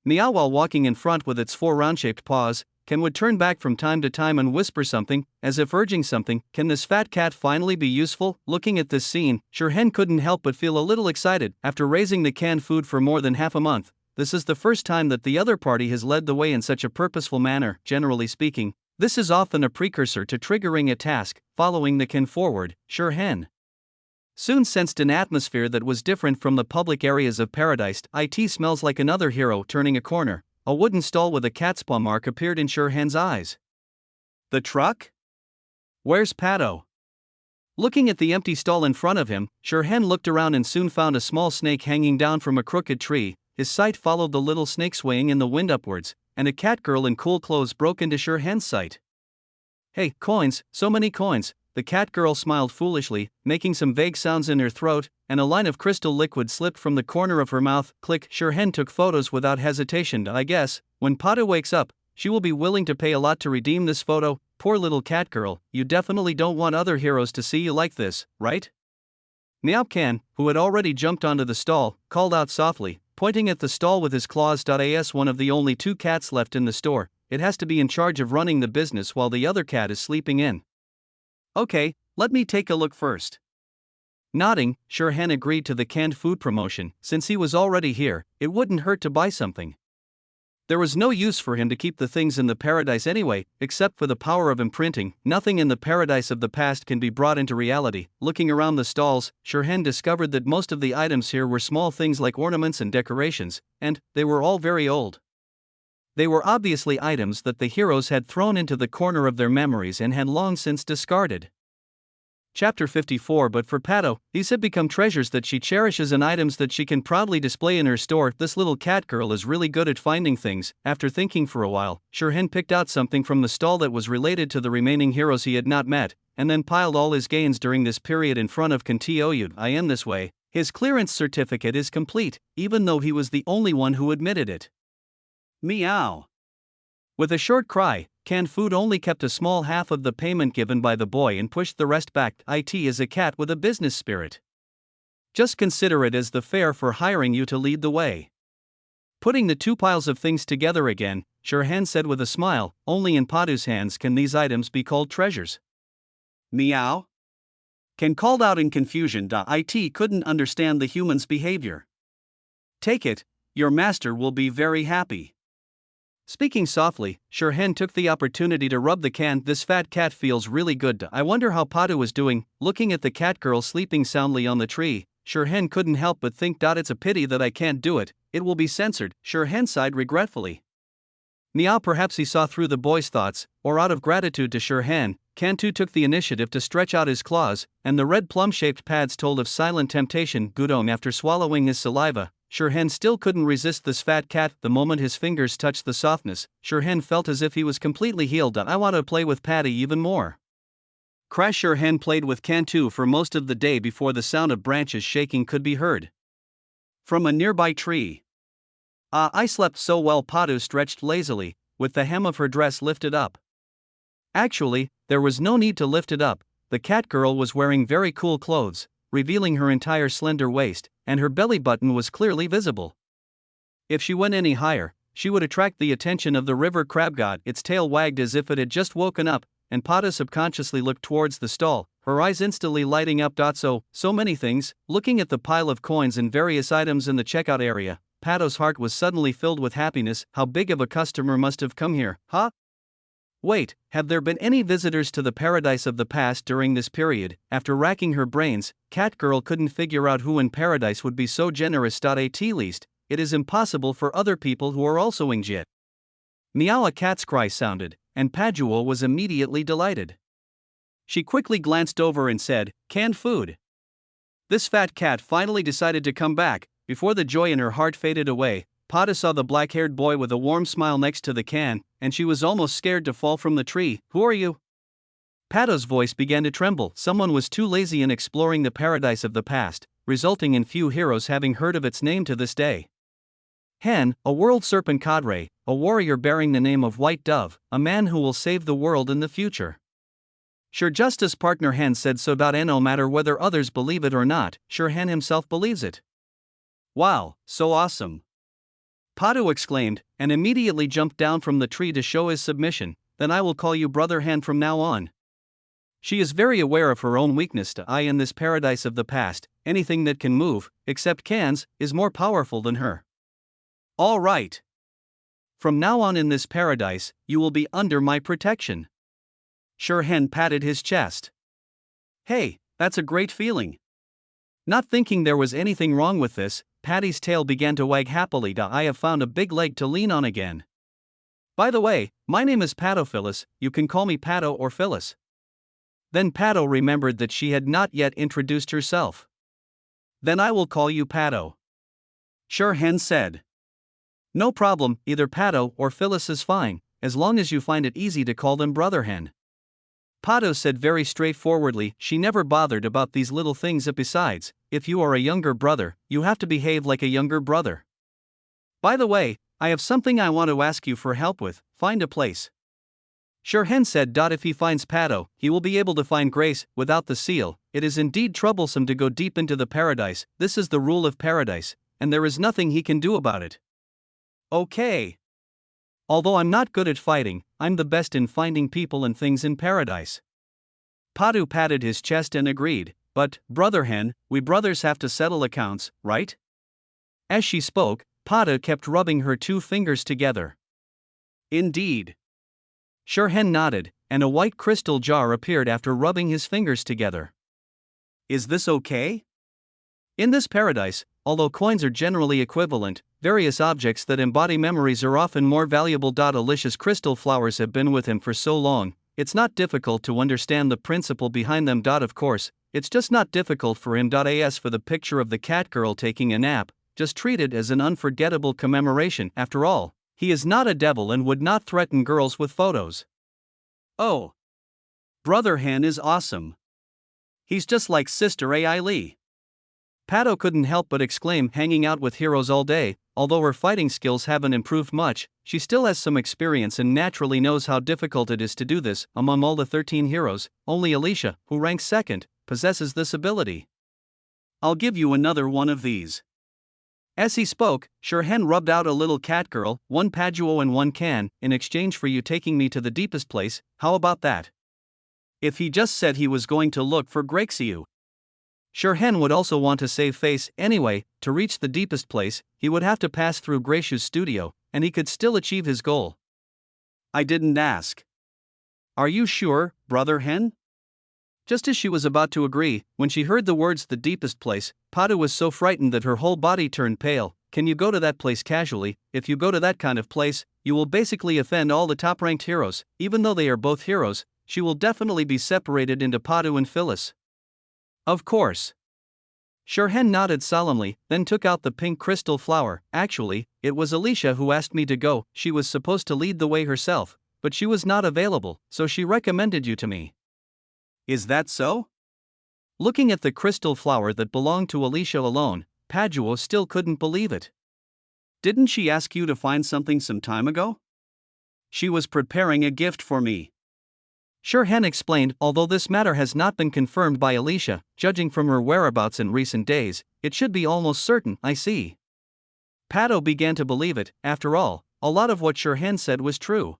Meow, while walking in front with its four round-shaped paws, Can would turn back from time to time and whisper something, as if urging something. Can this fat cat finally be useful? Looking at this scene, Shirhan couldn't help but feel a little excited. After raising the canned food for more than half a month, this is the first time that the other party has led the way in such a purposeful manner. Generally speaking, this is often a precursor to triggering a task. Following the can forward, Shirhan soon sensed an atmosphere that was different from the public areas of paradise. It smells like another hero. Turning a corner, a wooden stall with a cat's paw mark appeared in Shirhan's eyes. The truck? Where's Pato? Looking at the empty stall in front of him, Shirhan looked around and soon found a small snake hanging down from a crooked tree. His sight followed the little snake swaying in the wind upwards, and a cat girl in cool clothes broke into Shirhan's sight. Hey, coins, so many coins. The cat girl smiled foolishly, making some vague sounds in her throat, and a line of crystal liquid slipped from the corner of her mouth. Click. Shirhan took photos without hesitation. I guess, when Pato wakes up, she will be willing to pay a lot to redeem this photo. Poor little cat girl, you definitely don't want other heroes to see you like this, right? Meow Can, who had already jumped onto the stall, called out softly, pointing at the stall with his claws. As one of the only two cats left in the store, it has to be in charge of running the business while the other cat is sleeping in. Okay, let me take a look first. Nodding, Shirhan agreed to the canned food promotion. Since he was already here, it wouldn't hurt to buy something. There was no use for him to keep the things in the paradise anyway, except for the power of imprinting. Nothing in the paradise of the past can be brought into reality. Looking around the stalls, Shirhan discovered that most of the items here were small things like ornaments and decorations, and they were all very old. They were obviously items that the heroes had thrown into the corner of their memories and had long since discarded. Chapter 54. But for Pato, these have become treasures that she cherishes and items that she can proudly display in her store. This little cat girl is really good at finding things. After thinking for a while, Shirhan picked out something from the stall that was related to the remaining heroes he had not met, and then piled all his gains during this period in front of Can Toyud. In this way, his clearance certificate is complete, even though he was the only one who admitted it. Meow. With a short cry, Canned Food only kept a small half of the payment given by the boy and pushed the rest back. It is a cat with a business spirit. Just consider it as the fare for hiring you to lead the way. Putting the two piles of things together again, Shirhan said with a smile, only in Padu's hands can these items be called treasures. Meow? Can called out in confusion. It couldn't understand the human's behavior. Take it, your master will be very happy. Speaking softly, Shirhan took the opportunity to rub the can. This fat cat feels really good. I wonder how Padu is doing. Looking at the cat girl sleeping soundly on the tree, Shirhan couldn't help but think. It's a pity that I can't do it, it will be censored. Shirhan sighed regretfully. Meow. Perhaps he saw through the boy's thoughts, or out of gratitude to Shirhan, Cantu took the initiative to stretch out his claws, and the red plum-shaped pads told of silent temptation. Gudong. After swallowing his saliva, Shirhan still couldn't resist this fat cat. The moment his fingers touched the softness, Shirhan felt as if he was completely healed. I want to play with Patty even more. Crash. Shirhan played with Cantu for most of the day before the sound of branches shaking could be heard from a nearby tree. I slept so well. Padu stretched lazily, with the hem of her dress lifted up. Actually, there was no need to lift it up. The cat girl was wearing very cool clothes, revealing her entire slender waist, and her belly button was clearly visible. If she went any higher, she would attract the attention of the river crab god. Its tail wagged as if it had just woken up, and Pata subconsciously looked towards the stall, her eyes instantly lighting up. So many things. Looking at the pile of coins and various items in the checkout area, Pato's heart was suddenly filled with happiness. How big of a customer must have come here, huh? Wait, have there been any visitors to the paradise of the past during this period? After racking her brains, Catgirl couldn't figure out who in paradise would be so generous. At least, it is impossible for other people who are also Ingjit. Meow, a cat's cry sounded, and Padua was immediately delighted. She quickly glanced over and said, "Canned food." This fat cat finally decided to come back. Before the joy in her heart faded away, Pata saw the black-haired boy with a warm smile next to the can, and she was almost scared to fall from the tree. "Who are you?" Pata's voice began to tremble. Someone was too lazy in exploring the paradise of the past, resulting in few heroes having heard of its name to this day. Hen, a world serpent cadre, a warrior bearing the name of White Dove, a man who will save the world in the future. Sure, Justice Partner Hen said so. No matter whether others believe it or not, Sure Hen himself believes it. Wow, so awesome! Patu exclaimed, and immediately jumped down from the tree to show his submission. Then I will call you Brother Hen from now on. She is very aware of her own weakness. In this paradise of the past, anything that can move, except cans, is more powerful than her. All right. From now on in this paradise, you will be under my protection. Sure Hen patted his chest. Hey, that's a great feeling. Not thinking there was anything wrong with this, Patty's tail began to wag happily. I have found a big leg to lean on again. By the way, my name is Pato Phyllis, you can call me Pato or Phyllis. Then Pato remembered that she had not yet introduced herself. Then I will call you Pato. Sure Hen said. No problem, either Pato or Phyllis is fine, as long as you find it easy to call them Brother Hen. Pato said very straightforwardly. She never bothered about these little things. Besides, if you are a younger brother, you have to behave like a younger brother. By the way, I have something I want to ask you for help with. Find a place. Sure Hen said. If he finds Pato, he will be able to find Grace. Without the seal, it is indeed troublesome to go deep into the paradise. This is the rule of paradise, and there is nothing he can do about it. Okay. Although I'm not good at fighting, I'm the best in finding people and things in paradise. Patu patted his chest and agreed, but, Brother Hen, we brothers have to settle accounts, right? As she spoke, Pata kept rubbing her 2 fingers together. Indeed. Sure Hen nodded, and a white crystal jar appeared after rubbing his fingers together. Is this okay? In this paradise, although coins are generally equivalent, various objects that embody memories are often more valuable. Alicia's crystal flowers have been with him for so long, it's not difficult to understand the principle behind them. Of course, it's just not difficult for him. As for the picture of the cat girl taking a nap, just treat it as an unforgettable commemoration. After all, he is not a devil and would not threaten girls with photos. Oh. Brother Hen is awesome. He's just like Sister Ai Lee. Pato couldn't help but exclaim. Hanging out with heroes all day, although her fighting skills haven't improved much, she still has some experience and naturally knows how difficult it is to do this. Among all the 13 heroes, only Alicia, who ranks second, possesses this ability. I'll give you another one of these. As he spoke, Sure Hen rubbed out a little cat girl, 1 Paduo and 1 can, in exchange for you taking me to the deepest place. How about that? If he just said he was going to look for Graxiu. Sure Hen would also want to save face. Anyway, to reach the deepest place, he would have to pass through Graciu's studio, and he could still achieve his goal. I didn't ask. Are you sure, Brother Hen? Just as she was about to agree, when she heard the words the deepest place, Patu was so frightened that her whole body turned pale. Can you go to that place casually? If you go to that kind of place, you will basically offend all the top-ranked heroes. Even though they are both heroes, she will definitely be separated into Patu and Phyllis. Of course. Sure Hen nodded solemnly, then took out the pink crystal flower. Actually, it was Alicia who asked me to go. She was supposed to lead the way herself, but she was not available, so she recommended you to me. Is that so? Looking at the crystal flower that belonged to Alicia alone, Paduo still couldn't believe it. Didn't she ask you to find something some time ago? She was preparing a gift for me. Sure Hen explained. Although this matter has not been confirmed by Alicia, judging from her whereabouts in recent days, it should be almost certain. I see. Pato began to believe it. After all, a lot of what Shirhan said was true.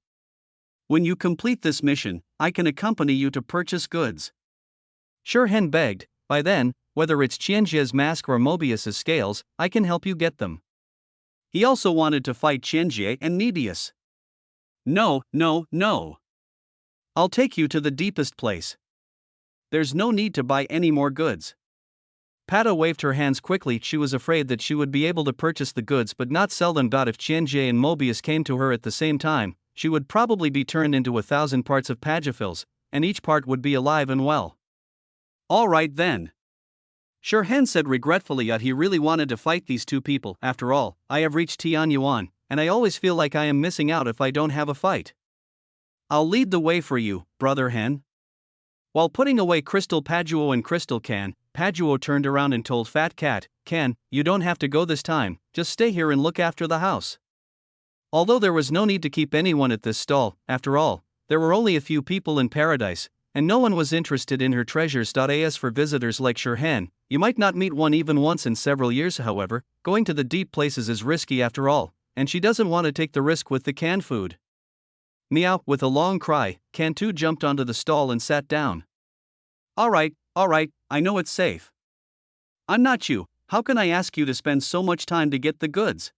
When you complete this mission, I can accompany you to purchase goods. Shirhan begged. By then, whether it's Qianjie's mask or Mobius's scales, I can help you get them. He also wanted to fight Qianjie and Nebius. No. I'll take you to the deepest place. There's no need to buy any more goods. Pato waved her hands quickly. She was afraid that she would be able to purchase the goods but not sell them. If Qianjie and Mobius came to her at the same time, she would probably be turned into 1,000 parts of Pajophils, and each part would be alive and well. All right then. Shirhan said regretfully that he really wanted to fight these two people. After all, I have reached Tianyuan, and I always feel like I am missing out if I don't have a fight. I'll lead the way for you, Brother Hen. While putting away Crystal Paduo and Crystal Can, Paduo turned around and told Fat Cat, Can, you don't have to go this time, just stay here and look after the house. Although there was no need to keep anyone at this stall, after all, there were only a few people in paradise, and no one was interested in her treasures. As for visitors like Shirhan, you might not meet one even once in several years. However, going to the deep places is risky after all, and she doesn't want to take the risk with the canned food. Meow, with a long cry, Cantu jumped onto the stall and sat down. All right, I know it's safe. I'm not you, how can I ask you to spend so much time to get the goods?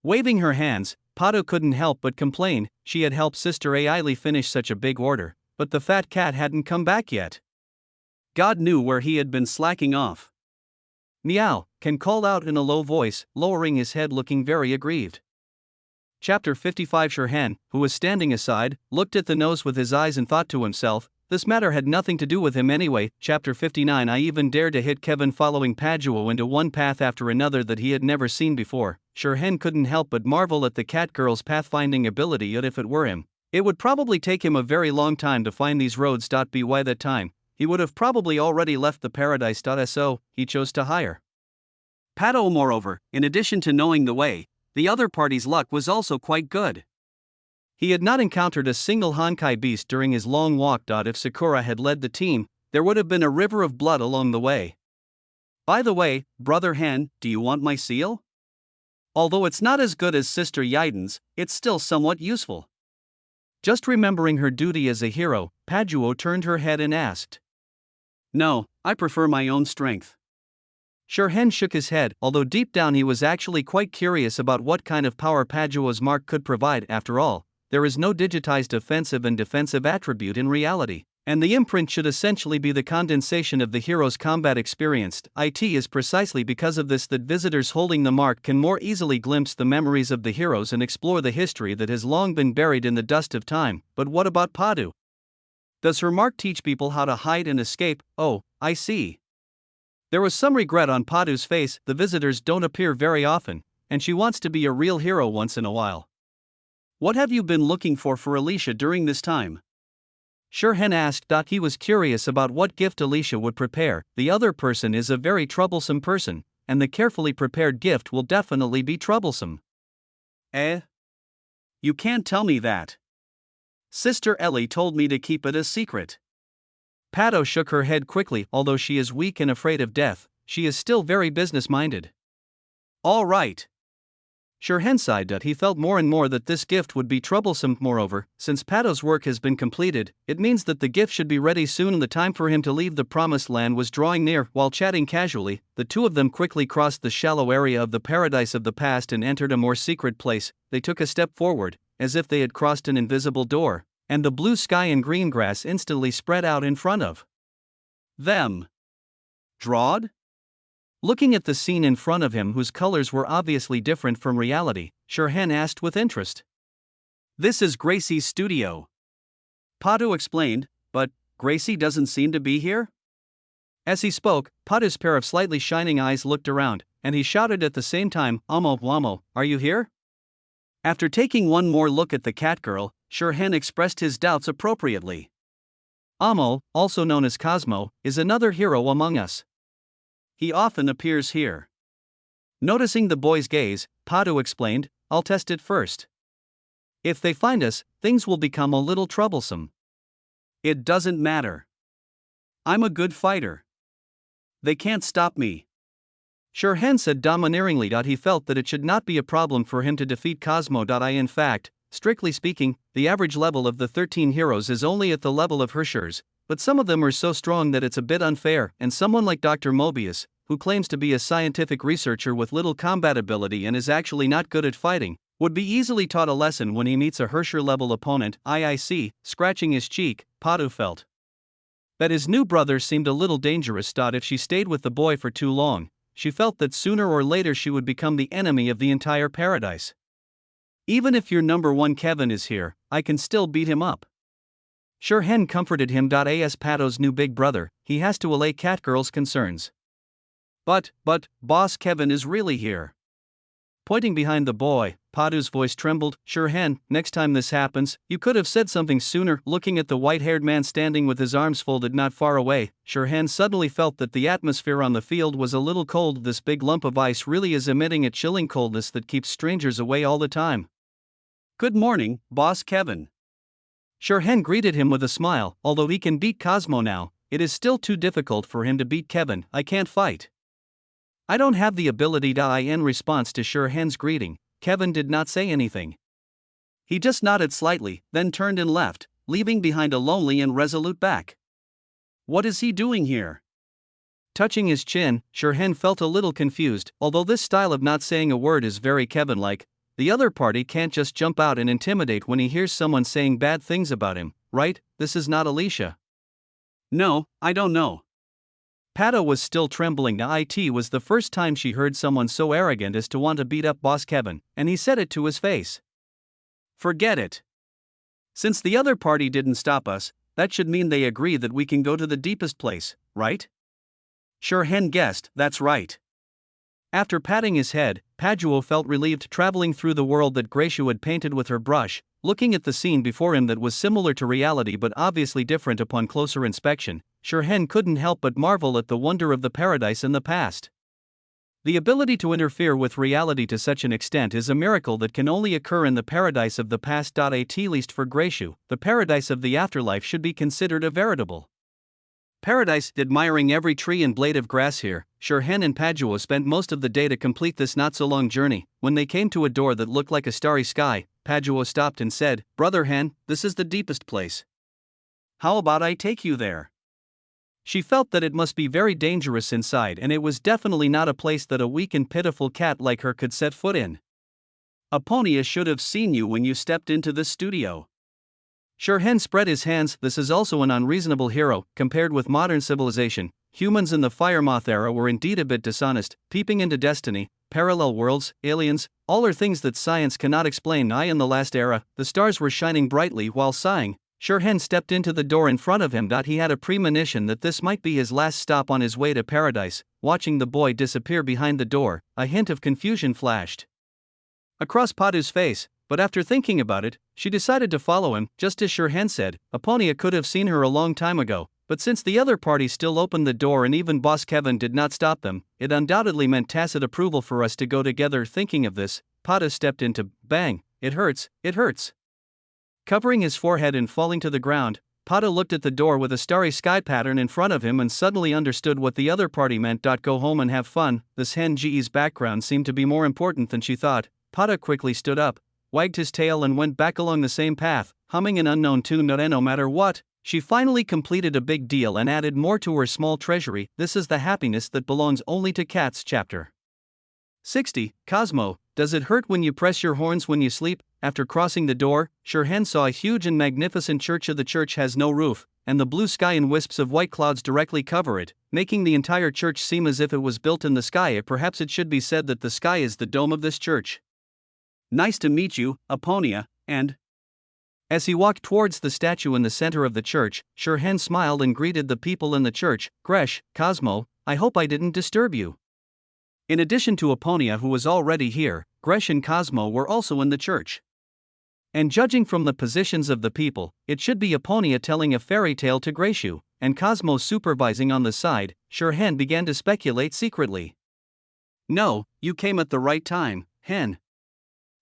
Waving her hands, Pato couldn't help but complain. She had helped Sister Ailey finish such a big order, but the fat cat hadn't come back yet. God knew where he had been slacking off. Meow, Can called out in a low voice, lowering his head, looking very aggrieved. Chapter 55. Shirhan, who was standing aside, looked at the nose with his eyes and thought to himself, this matter had nothing to do with him anyway. Chapter 59. I even dared to hit Kevin following Paduo into one path after another that he had never seen before. Shirhan couldn't help but marvel at the cat girl's pathfinding ability. Yet if it were him, it would probably take him a very long time to find these roads. By that time, he would have probably already left the paradise. So, he chose to hire Pato. Moreover, in addition to knowing the way, the other party's luck was also quite good. He had not encountered a single Honkai beast during his long walk. If Sakura had led the team, there would have been a river of blood along the way. By the way, Brother Hen, do you want my seal? Although it's not as good as Sister Yaiden's, it's still somewhat useful. Just remembering her duty as a hero, Paduo turned her head and asked. No, I prefer my own strength. Shirhan shook his head, although deep down he was actually quite curious about what kind of power Paduo's mark could provide. After all, there is no digitized offensive and defensive attribute in reality, and the imprint should essentially be the condensation of the hero's combat experience. It is precisely because of this that visitors holding the mark can more easily glimpse the memories of the heroes and explore the history that has long been buried in the dust of time. But what about Padu? Does her mark teach people how to hide and escape? Oh, I see. There was some regret on Padu's face. The visitors don't appear very often, and she wants to be a real hero once in a while. What have you been looking for Alicia during this time? Shirhan asked. He was curious about what gift Alicia would prepare. The other person is a very troublesome person, and the carefully prepared gift will definitely be troublesome. You can't tell me that. Sister Ellie told me to keep it a secret. Pato shook her head quickly. Although she is weak and afraid of death, she is still very business-minded. All right. Shirhan sighed. He felt more and more that this gift would be troublesome. Moreover, since Pato's work has been completed, it means that the gift should be ready soon and the time for him to leave the promised land was drawing near. While chatting casually, the two of them quickly crossed the shallow area of the paradise of the past and entered a more secret place. They took a step forward, as if they had crossed an invisible door, and the blue sky and green grass instantly spread out in front of them. Drawed? Looking at the scene in front of him, whose colors were obviously different from reality, Shirhan asked with interest. This is Gracie's studio. Pato explained, but Gracie doesn't seem to be here? As he spoke, Pato's pair of slightly shining eyes looked around, and he shouted at the same time, Amo, Wamo, are you here? After taking one more look at the cat girl, Shirhan expressed his doubts appropriately. Amo, also known as Cosmo, is another hero among us. He often appears here. Noticing the boy's gaze, Pato explained, I'll test it first. If they find us, things will become a little troublesome. It doesn't matter. I'm a good fighter. They can't stop me. Shirhan said domineeringly. He felt that it should not be a problem for him to defeat Cosmo. In fact, strictly speaking, the average level of the 13 heroes is only at the level of Hershers, but some of them are so strong that it's a bit unfair, and someone like Dr. Mobius, who claims to be a scientific researcher with little combat ability and is actually not good at fighting, would be easily taught a lesson when he meets a Hersher-level opponent. IIC, scratching his cheek, Patu felt that his new brother seemed a little dangerous. If she stayed with the boy for too long, she felt that sooner or later she would become the enemy of the entire paradise. Even if your number one Kevin is here, I can still beat him up. Shirhan comforted him. As Pato's new big brother, he has to allay Catgirl's concerns. But, Boss Kevin is really here. Pointing behind the boy, Patu's voice trembled. Shirhan, next time this happens, you could have said something sooner. Looking at the white-haired man standing with his arms folded not far away, Shirhan suddenly felt that the atmosphere on the field was a little cold. This big lump of ice really is emitting a chilling coldness that keeps strangers away all the time. Good morning, Boss Kevin. Shirhan greeted him with a smile. Although he can beat Cosmo now, it is still too difficult for him to beat Kevin. I can't fight. I don't have the ability. In response to Shirhan's greeting, Kevin did not say anything. He just nodded slightly, then turned and left, leaving behind a lonely and resolute back. What is he doing here? Touching his chin, Shirhan felt a little confused. Although this style of not saying a word is very Kevin-like, the other party can't just jump out and intimidate when he hears someone saying bad things about him, right? This is not Alicia. No, I don't know. Pato was still trembling. It was the first time she heard someone so arrogant as to want to beat up Boss Kevin, and he said it to his face. Forget it. Since the other party didn't stop us, that should mean they agree that we can go to the deepest place, right? Shirhan guessed, that's right. After patting his head, Pajuo felt relieved. Traveling through the world that Gracia had painted with her brush, looking at the scene before him that was similar to reality but obviously different upon closer inspection, Shirhan couldn't help but marvel at the wonder of the paradise in the past. The ability to interfere with reality to such an extent is a miracle that can only occur in the paradise of the past. At least for Gracia, the paradise of the afterlife should be considered a veritable paradise. Admiring every tree and blade of grass here, Shirhan and Pajuo spent most of the day to complete this not-so-long journey. When they came to a door that looked like a starry sky, Pajuo stopped and said, Brother Han, this is the deepest place. How about I take you there? She felt that it must be very dangerous inside, and it was definitely not a place that a weak and pitiful cat like her could set foot in. Aponia should have seen you when you stepped into this studio. Shirhan spread his hands. This is also an unreasonable hero. Compared with modern civilization, humans in the Firemoth era were indeed a bit dishonest, peeping into destiny, parallel worlds, aliens, all are things that science cannot explain. In the last era, the stars were shining brightly. While sighing, Shirhan stepped into the door in front of him. He had a premonition that this might be his last stop on his way to paradise. Watching the boy disappear behind the door, a hint of confusion flashed across Patu's face, but after thinking about it, she decided to follow him. Just as Shirhan said, Aponia could have seen her a long time ago, but since the other party still opened the door and even Boss Kevin did not stop them, it undoubtedly meant tacit approval for us to go together. Thinking of this, Patu stepped into, bang, it hurts, it hurts. Covering his forehead and falling to the ground, Patu looked at the door with a starry sky pattern in front of him and suddenly understood what the other party meant. Go home and have fun. This Hen Ge's background seemed to be more important than she thought. Patu quickly stood up, wagged his tail and went back along the same path, humming an unknown tune. No matter what, she finally completed a big deal and added more to her small treasury. This is the happiness that belongs only to cats. Chapter 60, Cosmo, does it hurt when you press your horns when you sleep? After crossing the door, Shirhan saw a huge and magnificent church. The church has no roof, and the blue sky and wisps of white clouds directly cover it, making the entire church seem as if it was built in the sky. Perhaps it should be said that the sky is the dome of this church. Nice to meet you, Aponia, and... As he walked towards the statue in the center of the church, Shirhan smiled and greeted the people in the church. Gresh, Cosmo, I hope I didn't disturb you. In addition to Aponia, who was already here, Gresh and Cosmo were also in the church. And judging from the positions of the people, it should be Aponia telling a fairy tale to Gracia, and Cosmo supervising on the side. Shirhan began to speculate secretly. No, you came at the right time, Hen.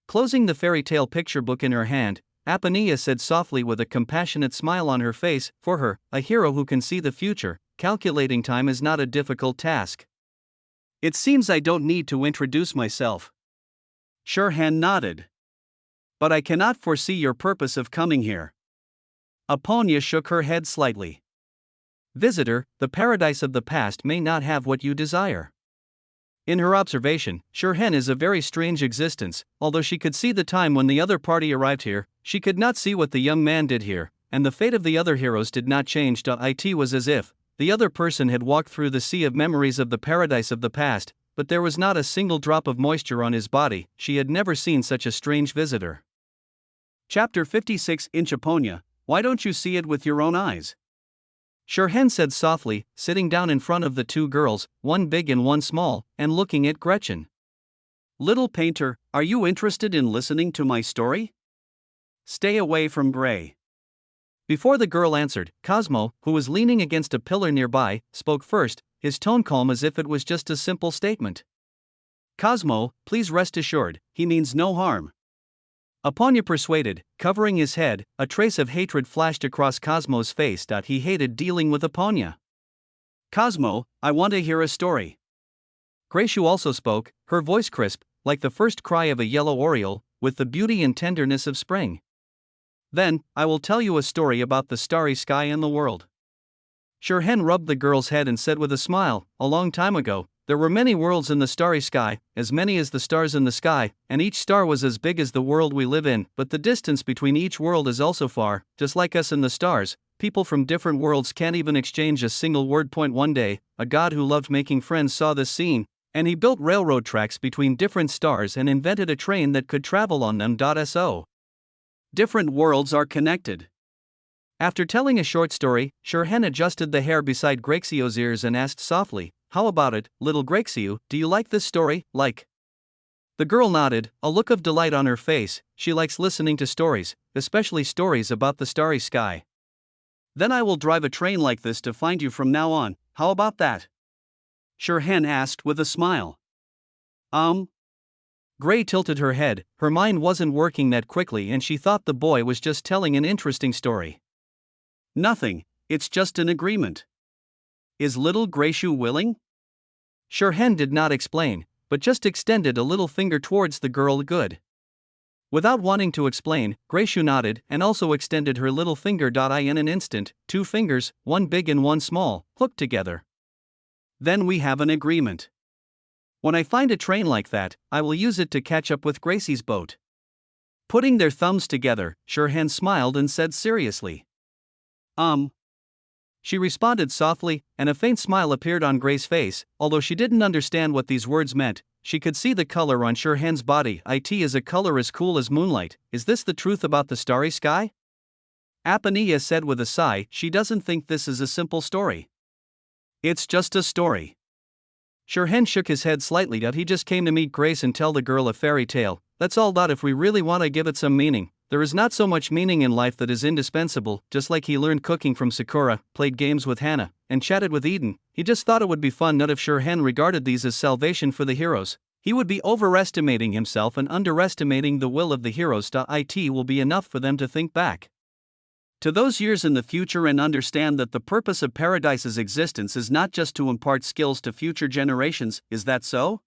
Closing the fairy tale picture book in her hand, Aponia said softly with a compassionate smile on her face, for her, a hero who can see the future, calculating time is not a difficult task. It seems I don't need to introduce myself. Shirhan nodded. But I cannot foresee your purpose of coming here. Aponya shook her head slightly. Visitor, the paradise of the past may not have what you desire. In her observation, Shirhan is a very strange existence. Although she could see the time when the other party arrived here, she could not see what the young man did here, and the fate of the other heroes did not change. It was as if the other person had walked through the sea of memories of the paradise of the past, but there was not a single drop of moisture on his body. She had never seen such a strange visitor. Chapter 56 In Aponya, why don't you see it with your own eyes? Shirhan said softly, sitting down in front of the two girls, one big and one small, and looking at Gretchen. Little painter, are you interested in listening to my story? Stay away from Gray. Before the girl answered, Cosmo, who was leaning against a pillar nearby, spoke first, his tone calm as if it was just a simple statement. Cosmo, please rest assured, he means no harm. Aponya persuaded, covering his head, a trace of hatred flashed across Cosmo's face. He hated dealing with Aponya. Cosmo, I want to hear a story. Grayshu also spoke, her voice crisp, like the first cry of a yellow oriole, with the beauty and tenderness of spring. Then, I will tell you a story about the starry sky and the world. Shirhan rubbed the girl's head and said with a smile, a long time ago, there were many worlds in the starry sky, as many as the stars in the sky, and each star was as big as the world we live in, but the distance between each world is also far. Just like us and the stars, people from different worlds can't even exchange a single word. One day, a god who loved making friends saw this scene, and he built railroad tracks between different stars and invented a train that could travel on them. So different worlds are connected. After telling a short story, Shirhan adjusted the hair beside Grexio's ears and asked softly, how about it, little Grexio, do you like this story? Like? The girl nodded, a look of delight on her face. She likes listening to stories, especially stories about the starry sky. Then I will drive a train like this to find you from now on, how about that? Shirhan asked with a smile. Gray tilted her head, her mind wasn't working that quickly and she thought the boy was just telling an interesting story. Nothing, it's just an agreement. Is little Grayshu willing? Shirhan did not explain, but just extended a little finger towards the girl. Good. Without wanting to explain, Grayshu nodded and also extended her little finger. In an instant, two fingers, one big and one small, hooked together. Then we have an agreement. When I find a train like that, I will use it to catch up with Gracie's boat. Putting their thumbs together, Shirhan smiled and said seriously. She responded softly, and a faint smile appeared on Gray's face. Although she didn't understand what these words meant, she could see the color on Shirhan's body. It is a color as cool as moonlight. Is this the truth about the starry sky? Aponya said with a sigh, she doesn't think this is a simple story. It's just a story. Shirhan shook his head slightly. He just came to meet Grace and tell the girl a fairy tale. That's all. If we really want to give it some meaning, there is not so much meaning in life that is indispensable. Just like he learned cooking from Sakura, played games with Hana, and chatted with Eden, he just thought it would be fun. Not if Shirhan regarded these as salvation for the heroes, he would be overestimating himself and underestimating the will of the heroes. It will be enough for them to think back to those years in the future and understand that the purpose of Paradise's existence is not just to impart skills to future generations. Is that so?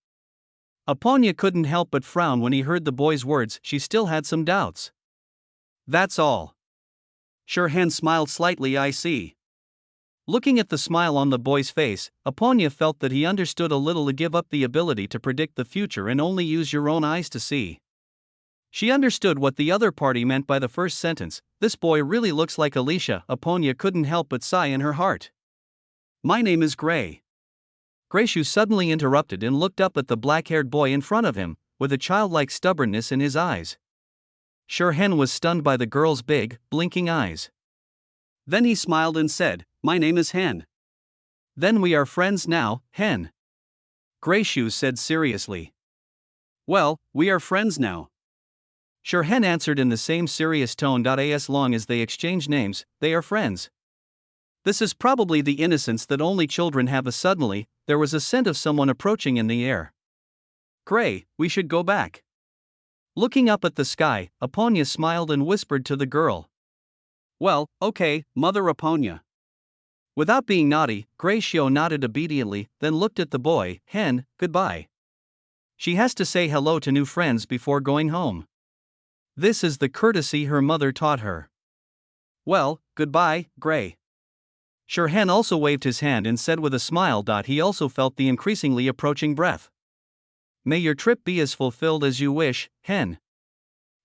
Aponya couldn't help but frown when he heard the boy's words. She still had some doubts. That's all. Shirhan smiled slightly. I see. Looking at the smile on the boy's face, Aponya felt that he understood a little. To give up the ability to predict the future and only use your own eyes to see. She understood what the other party meant by the first sentence. This boy really looks like Alicia. Aponya couldn't help but sigh in her heart. My name is Gray. Grayshu suddenly interrupted and looked up at the black-haired boy in front of him, with a childlike stubbornness in his eyes. Shirhan was stunned by the girl's big, blinking eyes. Then he smiled and said, my name is Hen. Then we are friends now, Hen. Grayshu said seriously. Well, we are friends now. Shirhan answered in the same serious tone. As long as they exchange names, they are friends. This is probably the innocence that only children have. Suddenly, there was a scent of someone approaching in the air. Gray, we should go back. Looking up at the sky, Aponya smiled and whispered to the girl. Well, okay, Mother Aponya. Without being naughty, Gracio nodded obediently, then looked at the boy. Hen, goodbye. She has to say hello to new friends before going home. This is the courtesy her mother taught her. Well, goodbye, Gray. Shirhan also waved his hand and said with a smile. He also felt the increasingly approaching breath. May your trip be as fulfilled as you wish, Hen.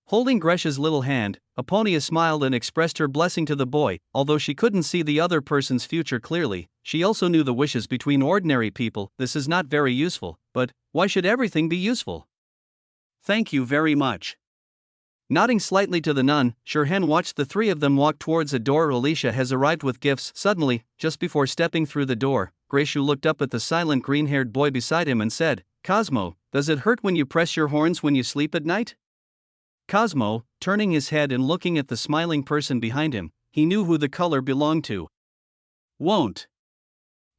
Holding Grecia's little hand, Aponia smiled and expressed her blessing to the boy. Although she couldn't see the other person's future clearly, she also knew the wishes between ordinary people. This is not very useful, but why should everything be useful? Thank you very much. Nodding slightly to the nun, Shirhan watched the three of them walk towards a door. Alicia has arrived with gifts. Suddenly, just before stepping through the door, Gracio looked up at the silent green-haired boy beside him and said, Cosmo, does it hurt when you press your horns when you sleep at night? Cosmo, turning his head and looking at the smiling person behind him, he knew who the color belonged to. Won't.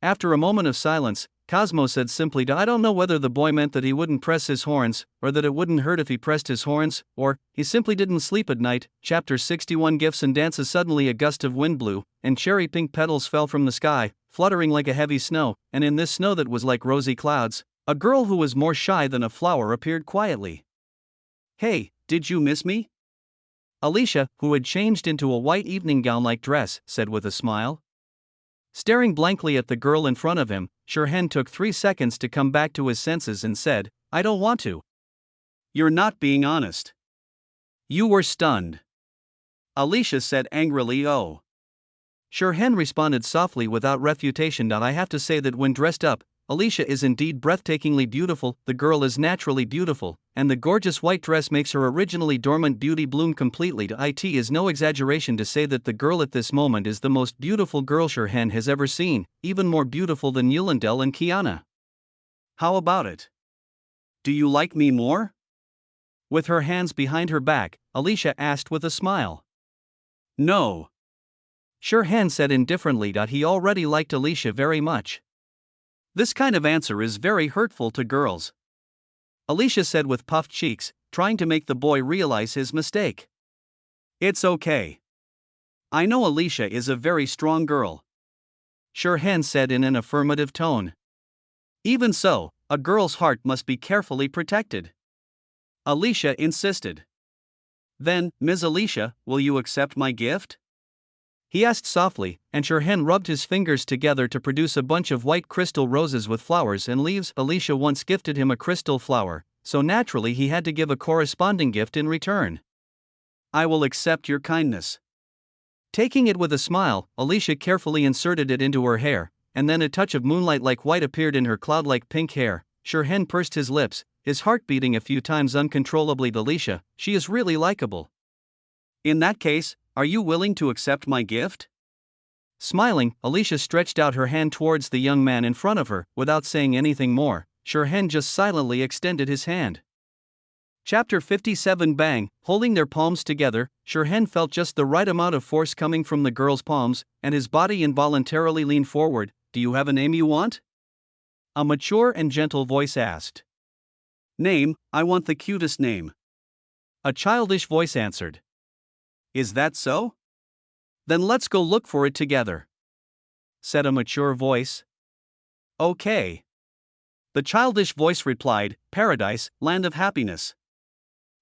After a moment of silence, Cosmo said simply, I don't know whether the boy meant that he wouldn't press his horns, or that it wouldn't hurt if he pressed his horns, or he simply didn't sleep at night. Chapter 61 Gifts and Dances. Suddenly a gust of wind blew, and cherry pink petals fell from the sky, fluttering like a heavy snow, and in this snow that was like rosy clouds, a girl who was more shy than a flower appeared quietly. Hey, did you miss me? Alicia, who had changed into a white evening gown-like dress, said with a smile. Staring blankly at the girl in front of him, Shirhan took 3 seconds to come back to his senses and said, I don't want to. You're not being honest. You were stunned. Alicia said angrily, oh. Shirhan responded softly without refutation. I have to say that when dressed up, Alicia is indeed breathtakingly beautiful. The girl is naturally beautiful, and the gorgeous white dress makes her originally dormant beauty bloom completely. It is no exaggeration to say that the girl at this moment is the most beautiful girl Shirhan has ever seen, even more beautiful than Yulindel and Kiana. How about it? Do you like me more? With her hands behind her back, Alicia asked with a smile. No. Shirhan said indifferently. He already liked Alicia very much. This kind of answer is very hurtful to girls. Alicia said with puffed cheeks, trying to make the boy realize his mistake. It's okay. I know Alicia is a very strong girl. Shirhan said in an affirmative tone. Even so, a girl's heart must be carefully protected. Alicia insisted. Then, Ms. Alicia, will you accept my gift? He asked softly, and Shirhan rubbed his fingers together to produce a bunch of white crystal roses with flowers and leaves. Alicia once gifted him a crystal flower, so naturally he had to give a corresponding gift in return. I will accept your kindness. Taking it with a smile, Alicia carefully inserted it into her hair, and then a touch of moonlight-like white appeared in her cloud-like pink hair. Shirhan pursed his lips, his heart beating a few times uncontrollably. Alicia, she is really likable. In that case, are you willing to accept my gift? Smiling, Alicia stretched out her hand towards the young man in front of her. Without saying anything more, Shirhan just silently extended his hand. Chapter 57 Bang. Holding their palms together, Shirhan felt just the right amount of force coming from the girl's palms, and his body involuntarily leaned forward. Do you have a name you want? A mature and gentle voice asked. Name, I want the cutest name. A childish voice answered. Is that so? Then let's go look for it together, said a mature voice. Okay. The childish voice replied, Paradise, land of happiness.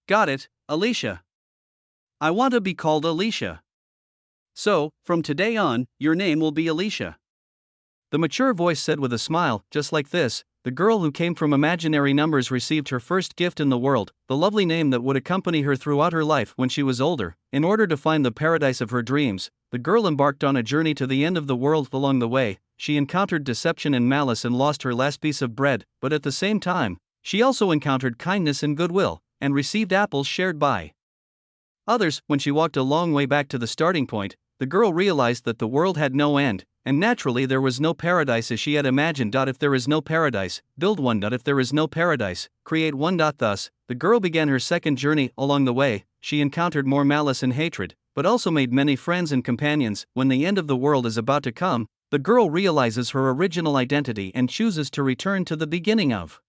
Got it, Alicia. I want to be called Alicia. So, from today on, your name will be Alicia. The mature voice said with a smile, just like this, the girl who came from imaginary numbers received her first gift in the world, the lovely name that would accompany her throughout her life when she was older. In order to find the paradise of her dreams, the girl embarked on a journey to the end of the world. Along the way, she encountered deception and malice and lost her last piece of bread, but at the same time, she also encountered kindness and goodwill, and received apples shared by others. When she walked a long way back to the starting point, the girl realized that the world had no end, and naturally there was no paradise as she had imagined. If there is no paradise, build one. If there is no paradise, create one. Thus, the girl began her second journey. Along the way, she encountered more malice and hatred, but also made many friends and companions. When the end of the world is about to come, the girl realizes her original identity and chooses to return to the beginning of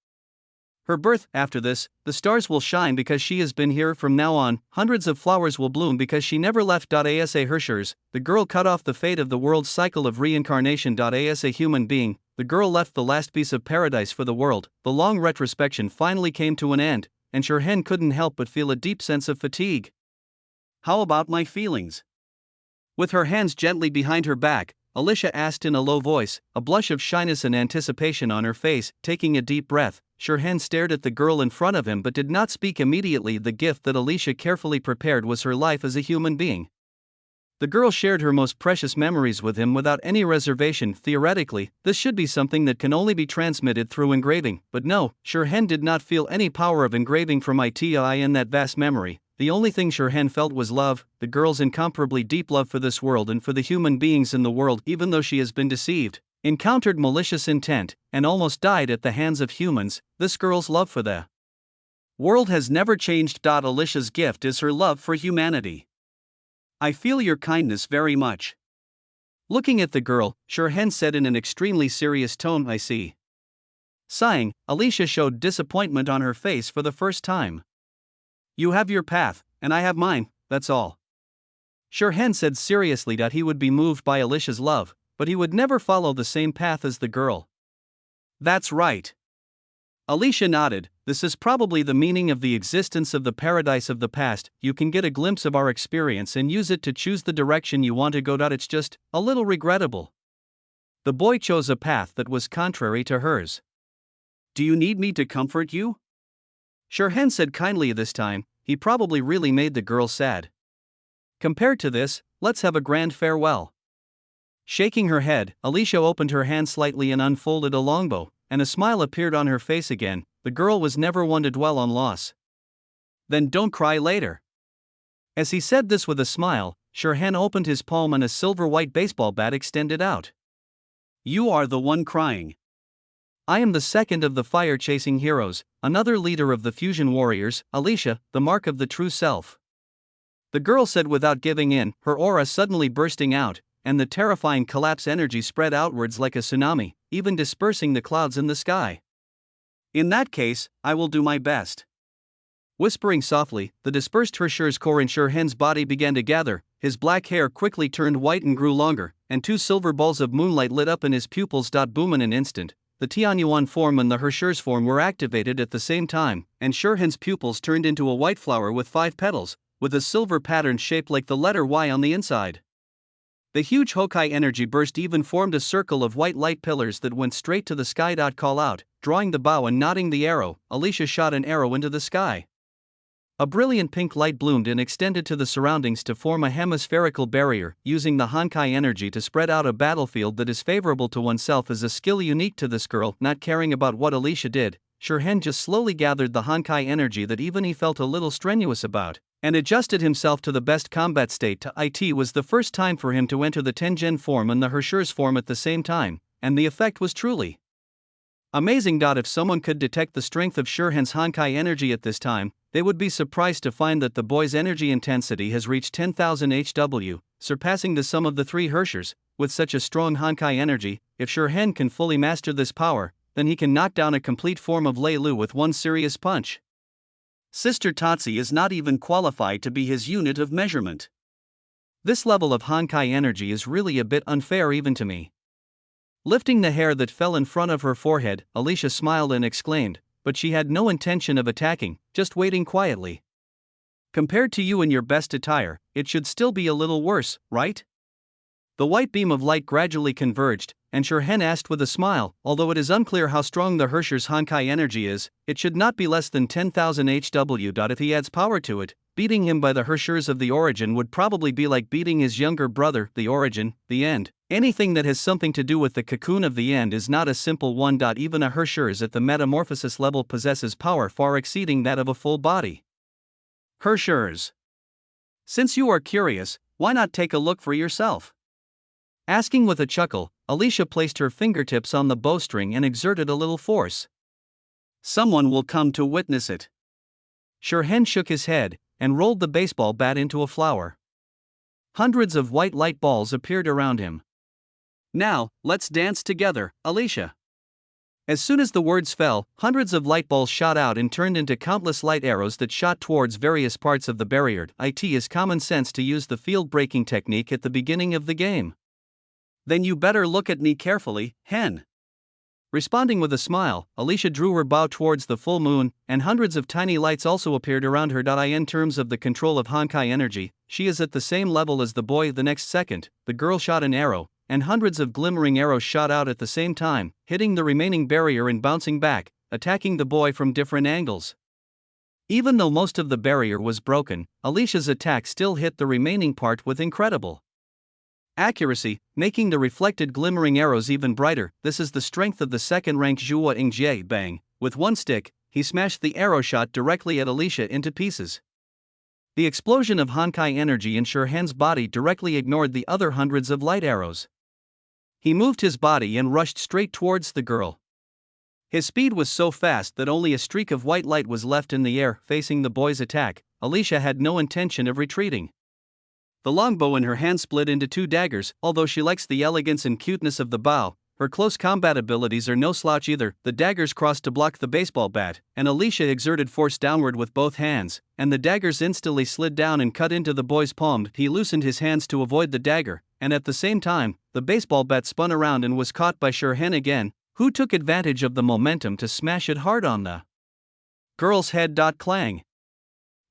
Her birth, after this, the stars will shine because she has been here from now on, hundreds of flowers will bloom because she never left. Asa Hershers, the girl cut off the fate of the world's cycle of reincarnation. Asa human being, the girl left the last piece of paradise for the world. The long retrospection finally came to an end, and Shirhan couldn't help but feel a deep sense of fatigue. How about my feelings? With her hands gently behind her back, Alicia asked in a low voice, a blush of shyness and anticipation on her face. Taking a deep breath, Shirhan stared at the girl in front of him but did not speak immediately. The gift that Alicia carefully prepared was her life as a human being. The girl shared her most precious memories with him without any reservation. Theoretically, this should be something that can only be transmitted through engraving, but no, Shirhan did not feel any power of engraving from it in that vast memory. The only thing Shirhan felt was love, the girl's incomparably deep love for this world and for the human beings in the world. Even though she has been deceived, encountered malicious intent, and almost died at the hands of humans, this girl's love for the world has never changed. Alicia's gift is her love for humanity. I feel your kindness very much. Looking at the girl, Shirhan said in an extremely serious tone, I see. Sighing, Alicia showed disappointment on her face for the first time. You have your path, and I have mine, that's all. Shirhan said seriously that he would be moved by Alicia's love, but he would never follow the same path as the girl. That's right. Alicia nodded. This is probably the meaning of the existence of the paradise of the past. You can get a glimpse of our experience and use it to choose the direction you want to go. It's just a little regrettable. The boy chose a path that was contrary to hers. Do you need me to comfort you? Shirhan said kindly this time. He probably really made the girl sad. Compared to this, let's have a grand farewell. Shaking her head, Alicia opened her hand slightly and unfolded a longbow, and a smile appeared on her face again. The girl was never one to dwell on loss. Then don't cry later. As he said this with a smile, Shirhan opened his palm and a silver-white baseball bat extended out. You are the one crying. I am the second of the fire-chasing heroes, another leader of the fusion warriors, Alicia, the mark of the true self. The girl said without giving in, her aura suddenly bursting out, and the terrifying collapse energy spread outwards like a tsunami, even dispersing the clouds in the sky. In that case, I will do my best. Whispering softly, the dispersed Hersher's core in Shirhan's body began to gather. His black hair quickly turned white and grew longer, and two silver balls of moonlight lit up in his pupils. Boom! In an instant, the Tianyuan form and the Hersher's form were activated at the same time, and Shirhan's pupils turned into a white flower with 5 petals, with a silver pattern shaped like the letter Y on the inside. The huge Hokai energy burst even formed a circle of white light pillars that went straight to the sky. Call out, drawing the bow and nodding the arrow, Alicia shot an arrow into the sky. A brilliant pink light bloomed and extended to the surroundings to form a hemispherical barrier. Using the Honkai energy to spread out a battlefield that is favorable to oneself is a skill unique to this girl. Not caring about what Alicia did, Shirhan just slowly gathered the Honkai energy that even he felt a little strenuous about, and adjusted himself to the best combat state. It was the first time for him to enter the Tengen form and the Hersher's form at the same time, and the effect was truly amazing. If someone could detect the strength of Shirhan's Honkai energy at this time, they would be surprised to find that the boy's energy intensity has reached 10,000 HW, surpassing the sum of the 3 Hershers. With such a strong Honkai energy, if Shirhan can fully master this power, then he can knock down a complete form of Lei Lu with one serious punch. Sister Tatsi is not even qualified to be his unit of measurement. This level of Honkai energy is really a bit unfair even to me. Lifting the hair that fell in front of her forehead, Alicia smiled and exclaimed, but she had no intention of attacking, just waiting quietly. Compared to you in your best attire, it should still be a little worse, right? The white beam of light gradually converged, and Shirhan asked with a smile, although it is unclear how strong the Hersher's Honkai energy is, it should not be less than 10,000 HW. If he adds power to it, beating him by the Hershers of the origin would probably be like beating his younger brother, the origin, the end. Anything that has something to do with the cocoon of the end is not a simple one. Even a Hersher's at the metamorphosis level possesses power far exceeding that of a full body. Hersher's. Since you are curious, why not take a look for yourself? Asking with a chuckle, Alicia placed her fingertips on the bowstring and exerted a little force. Someone will come to witness it. Shirhan shook his head and rolled the baseball bat into a flower. Hundreds of white light balls appeared around him. Now, let's dance together, Alicia. As soon as the words fell, hundreds of light balls shot out and turned into countless light arrows that shot towards various parts of the barrier. It is common sense to use the field breaking technique at the beginning of the game. Then you better look at me carefully, hen. Responding with a smile, Alicia drew her bow towards the full moon, and hundreds of tiny lights also appeared around her. In terms of the control of Honkai energy, she is at the same level as the boy. The next second, the girl shot an arrow, and hundreds of glimmering arrows shot out at the same time, hitting the remaining barrier and bouncing back, attacking the boy from different angles. Even though most of the barrier was broken, Alicia's attack still hit the remaining part with incredible accuracy, making the reflected glimmering arrows even brighter. This is the strength of the second-ranked Zhuo Yingjie. Bang! With one stick, he smashed the arrow shot directly at Alicia into pieces. The explosion of Honkai energy in Shurhan's body directly ignored the other hundreds of light arrows. He moved his body and rushed straight towards the girl. His speed was so fast that only a streak of white light was left in the air. Facing the boy's attack, Alicia had no intention of retreating. The longbow in her hand split into two daggers. Although she likes the elegance and cuteness of the bow, her close combat abilities are no slouch either. The daggers crossed to block the baseball bat, and Alicia exerted force downward with both hands, and the daggers instantly slid down and cut into the boy's palm. He loosened his hands to avoid the dagger, and at the same time, the baseball bat spun around and was caught by Shurhan again, who took advantage of the momentum to smash it hard on the girl's head. Clang!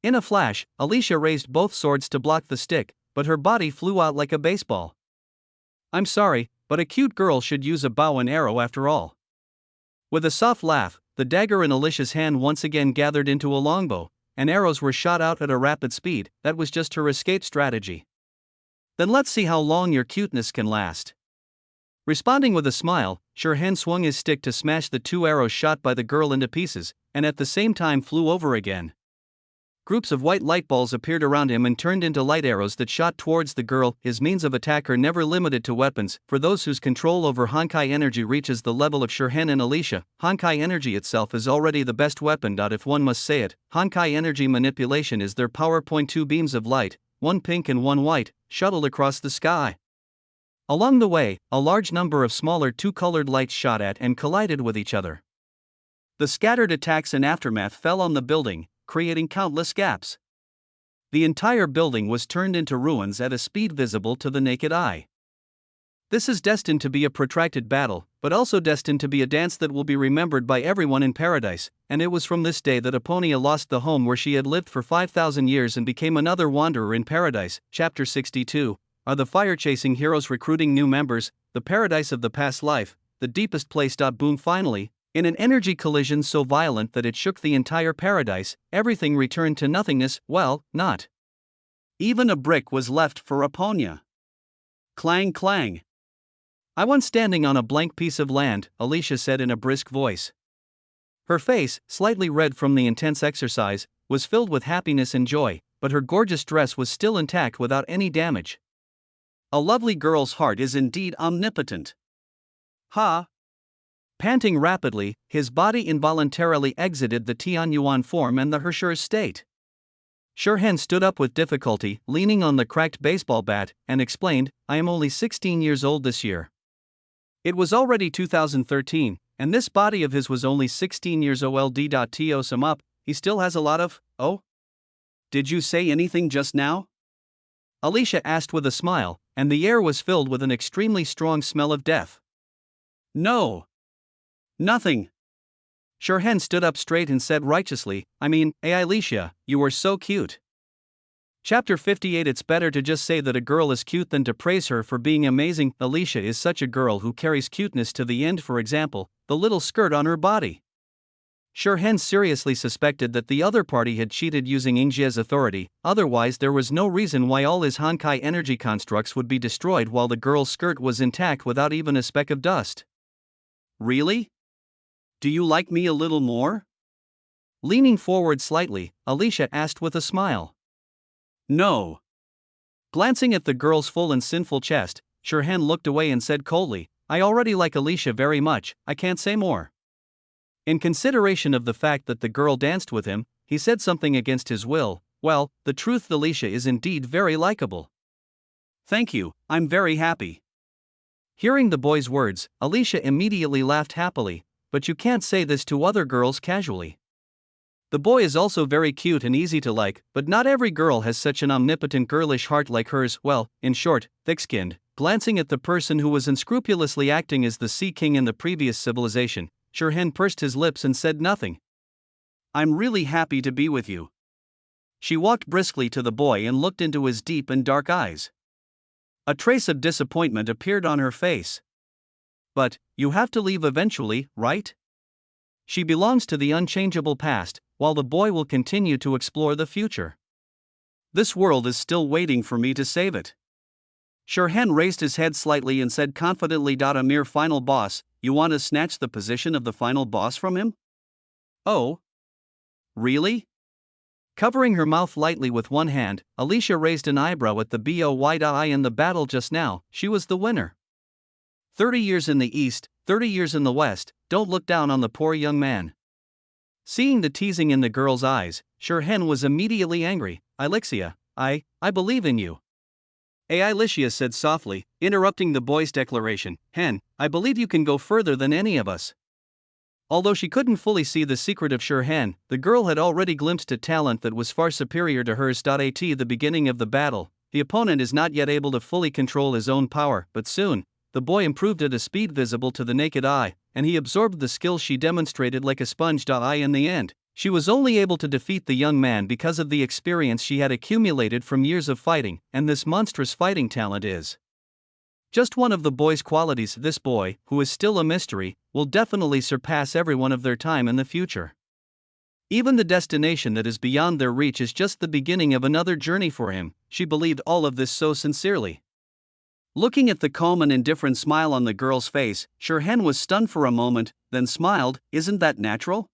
In a flash, Alicia raised both swords to block the stick, but her body flew out like a baseball. I'm sorry, but a cute girl should use a bow and arrow after all. With a soft laugh, the dagger in Alicia's hand once again gathered into a longbow, and arrows were shot out at a rapid speed. That was just her escape strategy. Then let's see how long your cuteness can last. Responding with a smile, Shurhan swung his stick to smash the two arrows shot by the girl into pieces, and at the same time flew over again. Groups of white light balls appeared around him and turned into light arrows that shot towards the girl. His means of attack are never limited to weapons. For those whose control over Honkai energy reaches the level of Shurhan and Alicia, Honkai energy itself is already the best weapon. If one must say it, Honkai energy manipulation is their power. Two beams of light, one pink and one white, shuttled across the sky. Along the way, a large number of smaller two-colored lights shot at and collided with each other. The scattered attacks and aftermath fell on the building, creating countless gaps. The entire building was turned into ruins at a speed visible to the naked eye. This is destined to be a protracted battle, but also destined to be a dance that will be remembered by everyone in paradise, and it was from this day that Epona lost the home where she had lived for 5,000 years and became another wanderer in paradise. Chapter 62. Are the fire-chasing heroes recruiting new members? The paradise of the past life, the deepest place. Boom! Finally, in an energy collision so violent that it shook the entire paradise, everything returned to nothingness. Well, not even a brick was left for Epona. Clang clang. I was standing on a blank piece of land, Alicia said in a brisk voice. Her face, slightly red from the intense exercise, was filled with happiness and joy, but her gorgeous dress was still intact without any damage. A lovely girl's heart is indeed omnipotent. Ha! Panting rapidly, his body involuntarily exited the Tianyuan form and the Herrscher state. Shurhan stood up with difficulty, leaning on the cracked baseball bat, and explained, I am only 16 years old this year. It was already 2013, and this body of his was only 16 years old. To sum up, he still has a lot of, oh? Did you say anything just now? Alicia asked with a smile, and the air was filled with an extremely strong smell of death. No. Nothing. Shurhan stood up straight and said righteously, I mean, hey Alicia, you were so cute. Chapter 58. It's better to just say that a girl is cute than to praise her for being amazing. Alicia is such a girl who carries cuteness to the end. For example, the little skirt on her body. Shurhan seriously suspected that the other party had cheated using Yingjie's authority, otherwise there was no reason why all his Honkai energy constructs would be destroyed while the girl's skirt was intact without even a speck of dust. Really? Do you like me a little more? Leaning forward slightly, Alicia asked with a smile. No. Glancing at the girl's full and sinful chest, Shurhan looked away and said coldly, I already like Alicia very much, I can't say more. In consideration of the fact that the girl danced with him, he said something against his will, well, the truth, Alicia is indeed very likable. Thank you, I'm very happy. Hearing the boy's words, Alicia immediately laughed happily, but you can't say this to other girls casually. The boy is also very cute and easy to like, but not every girl has such an omnipotent girlish heart like hers. Well, in short, thick-skinned. Glancing at the person who was unscrupulously acting as the Sea King in the previous civilization, Shirhan pursed his lips and said nothing. "I'm really happy to be with you." She walked briskly to the boy and looked into his deep and dark eyes. A trace of disappointment appeared on her face. "But, you have to leave eventually, right? She belongs to the unchangeable past, while the boy will continue to explore the future. This world is still waiting for me to save it." Shirhan raised his head slightly and said confidently, "A mere final boss, you want to snatch the position of the final boss from him? Oh? Really?" Covering her mouth lightly with one hand, Alicia raised an eyebrow at the boy. In the battle just now, she was the winner. 30 years in the east, 30 years in the west, don't look down on the poor young man. Seeing the teasing in the girl's eyes, Shirhan was immediately angry. "Alexia, I believe in you." Alicia said softly, interrupting the boy's declaration. "Hen, I believe you can go further than any of us." Although she couldn't fully see the secret of Shirhan, the girl had already glimpsed a talent that was far superior to hers. At the beginning of the battle, the opponent is not yet able to fully control his own power, but soon, the boy improved at a speed visible to the naked eye, and he absorbed the skills she demonstrated like a sponge. In the end, she was only able to defeat the young man because of the experience she had accumulated from years of fighting, and this monstrous fighting talent is just one of the boy's qualities. This boy, who is still a mystery, will definitely surpass everyone of their time in the future. Even the destination that is beyond their reach is just the beginning of another journey for him. She believed all of this so sincerely. Looking at the calm and indifferent smile on the girl's face, Shirhan was stunned for a moment, then smiled. "Isn't that natural?"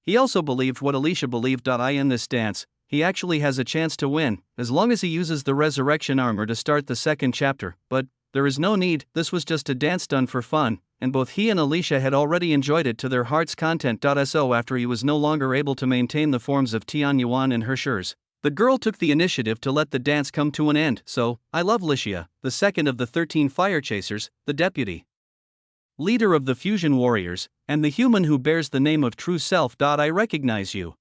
He also believed what Alicia believed. In this dance, he actually has a chance to win, as long as he uses the resurrection armor to start the second chapter, but there is no need. This was just a dance done for fun, and both he and Alicia had already enjoyed it to their heart's content. So after he was no longer able to maintain the forms of Tian Yuan and Hershers, the girl took the initiative to let the dance come to an end. "So, I love Alicia, the second of the 13 fire chasers, the deputy leader of the fusion warriors, and the human who bears the name of True Self. I recognize you."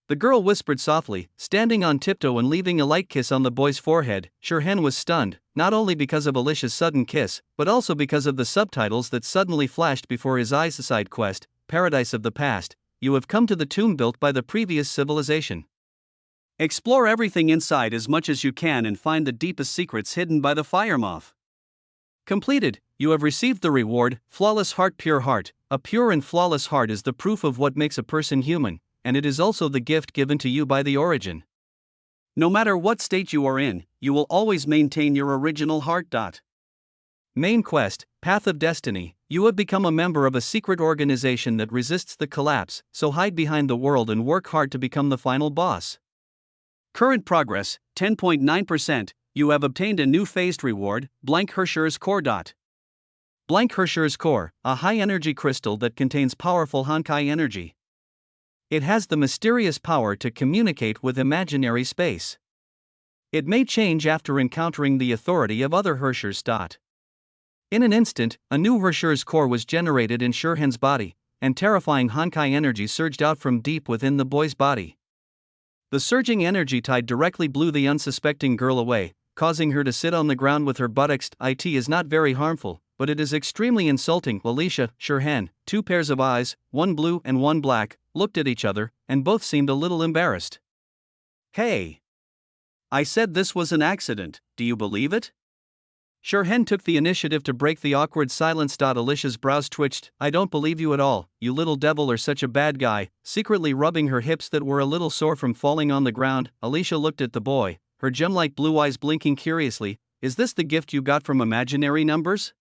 The girl whispered softly, standing on tiptoe and leaving a light kiss on the boy's forehead. Shirhan was stunned, not only because of Alicia's sudden kiss, but also because of the subtitles that suddenly flashed before his eyes. Side quest, Paradise of the Past, you have come to the tomb built by the previous civilization. Explore everything inside as much as you can and find the deepest secrets hidden by the fire moth. Completed, you have received the reward, Flawless Heart. Pure heart. A pure and flawless heart is the proof of what makes a person human, and it is also the gift given to you by the origin. No matter what state you are in, you will always maintain your original heart. Main quest, Path of Destiny. You have become a member of a secret organization that resists the collapse, so hide behind the world and work hard to become the final boss. Current progress, 10.9%. You have obtained a new phased reward, Blank Hershers Core. Blank Hershers Core, a high-energy crystal that contains powerful Honkai energy. It has the mysterious power to communicate with imaginary space. It may change after encountering the authority of other Hershers. In an instant, a new Hershers Core was generated in Shirhan's body, and terrifying Honkai energy surged out from deep within the boy's body. The surging energy tide directly blew the unsuspecting girl away, causing her to sit on the ground with her buttocks. It is not very harmful, but it is extremely insulting. Alicia, Shirhan, two pairs of eyes, one blue and one black, looked at each other, and both seemed a little embarrassed. "Hey! I said this was an accident, do you believe it?" Shirhan took the initiative to break the awkward silence. Alicia's brows twitched. "I don't believe you at all, you little devil are such a bad guy," secretly rubbing her hips that were a little sore from falling on the ground. Alicia looked at the boy, her gem-like blue eyes blinking curiously. "Is this the gift you got from imaginary numbers?"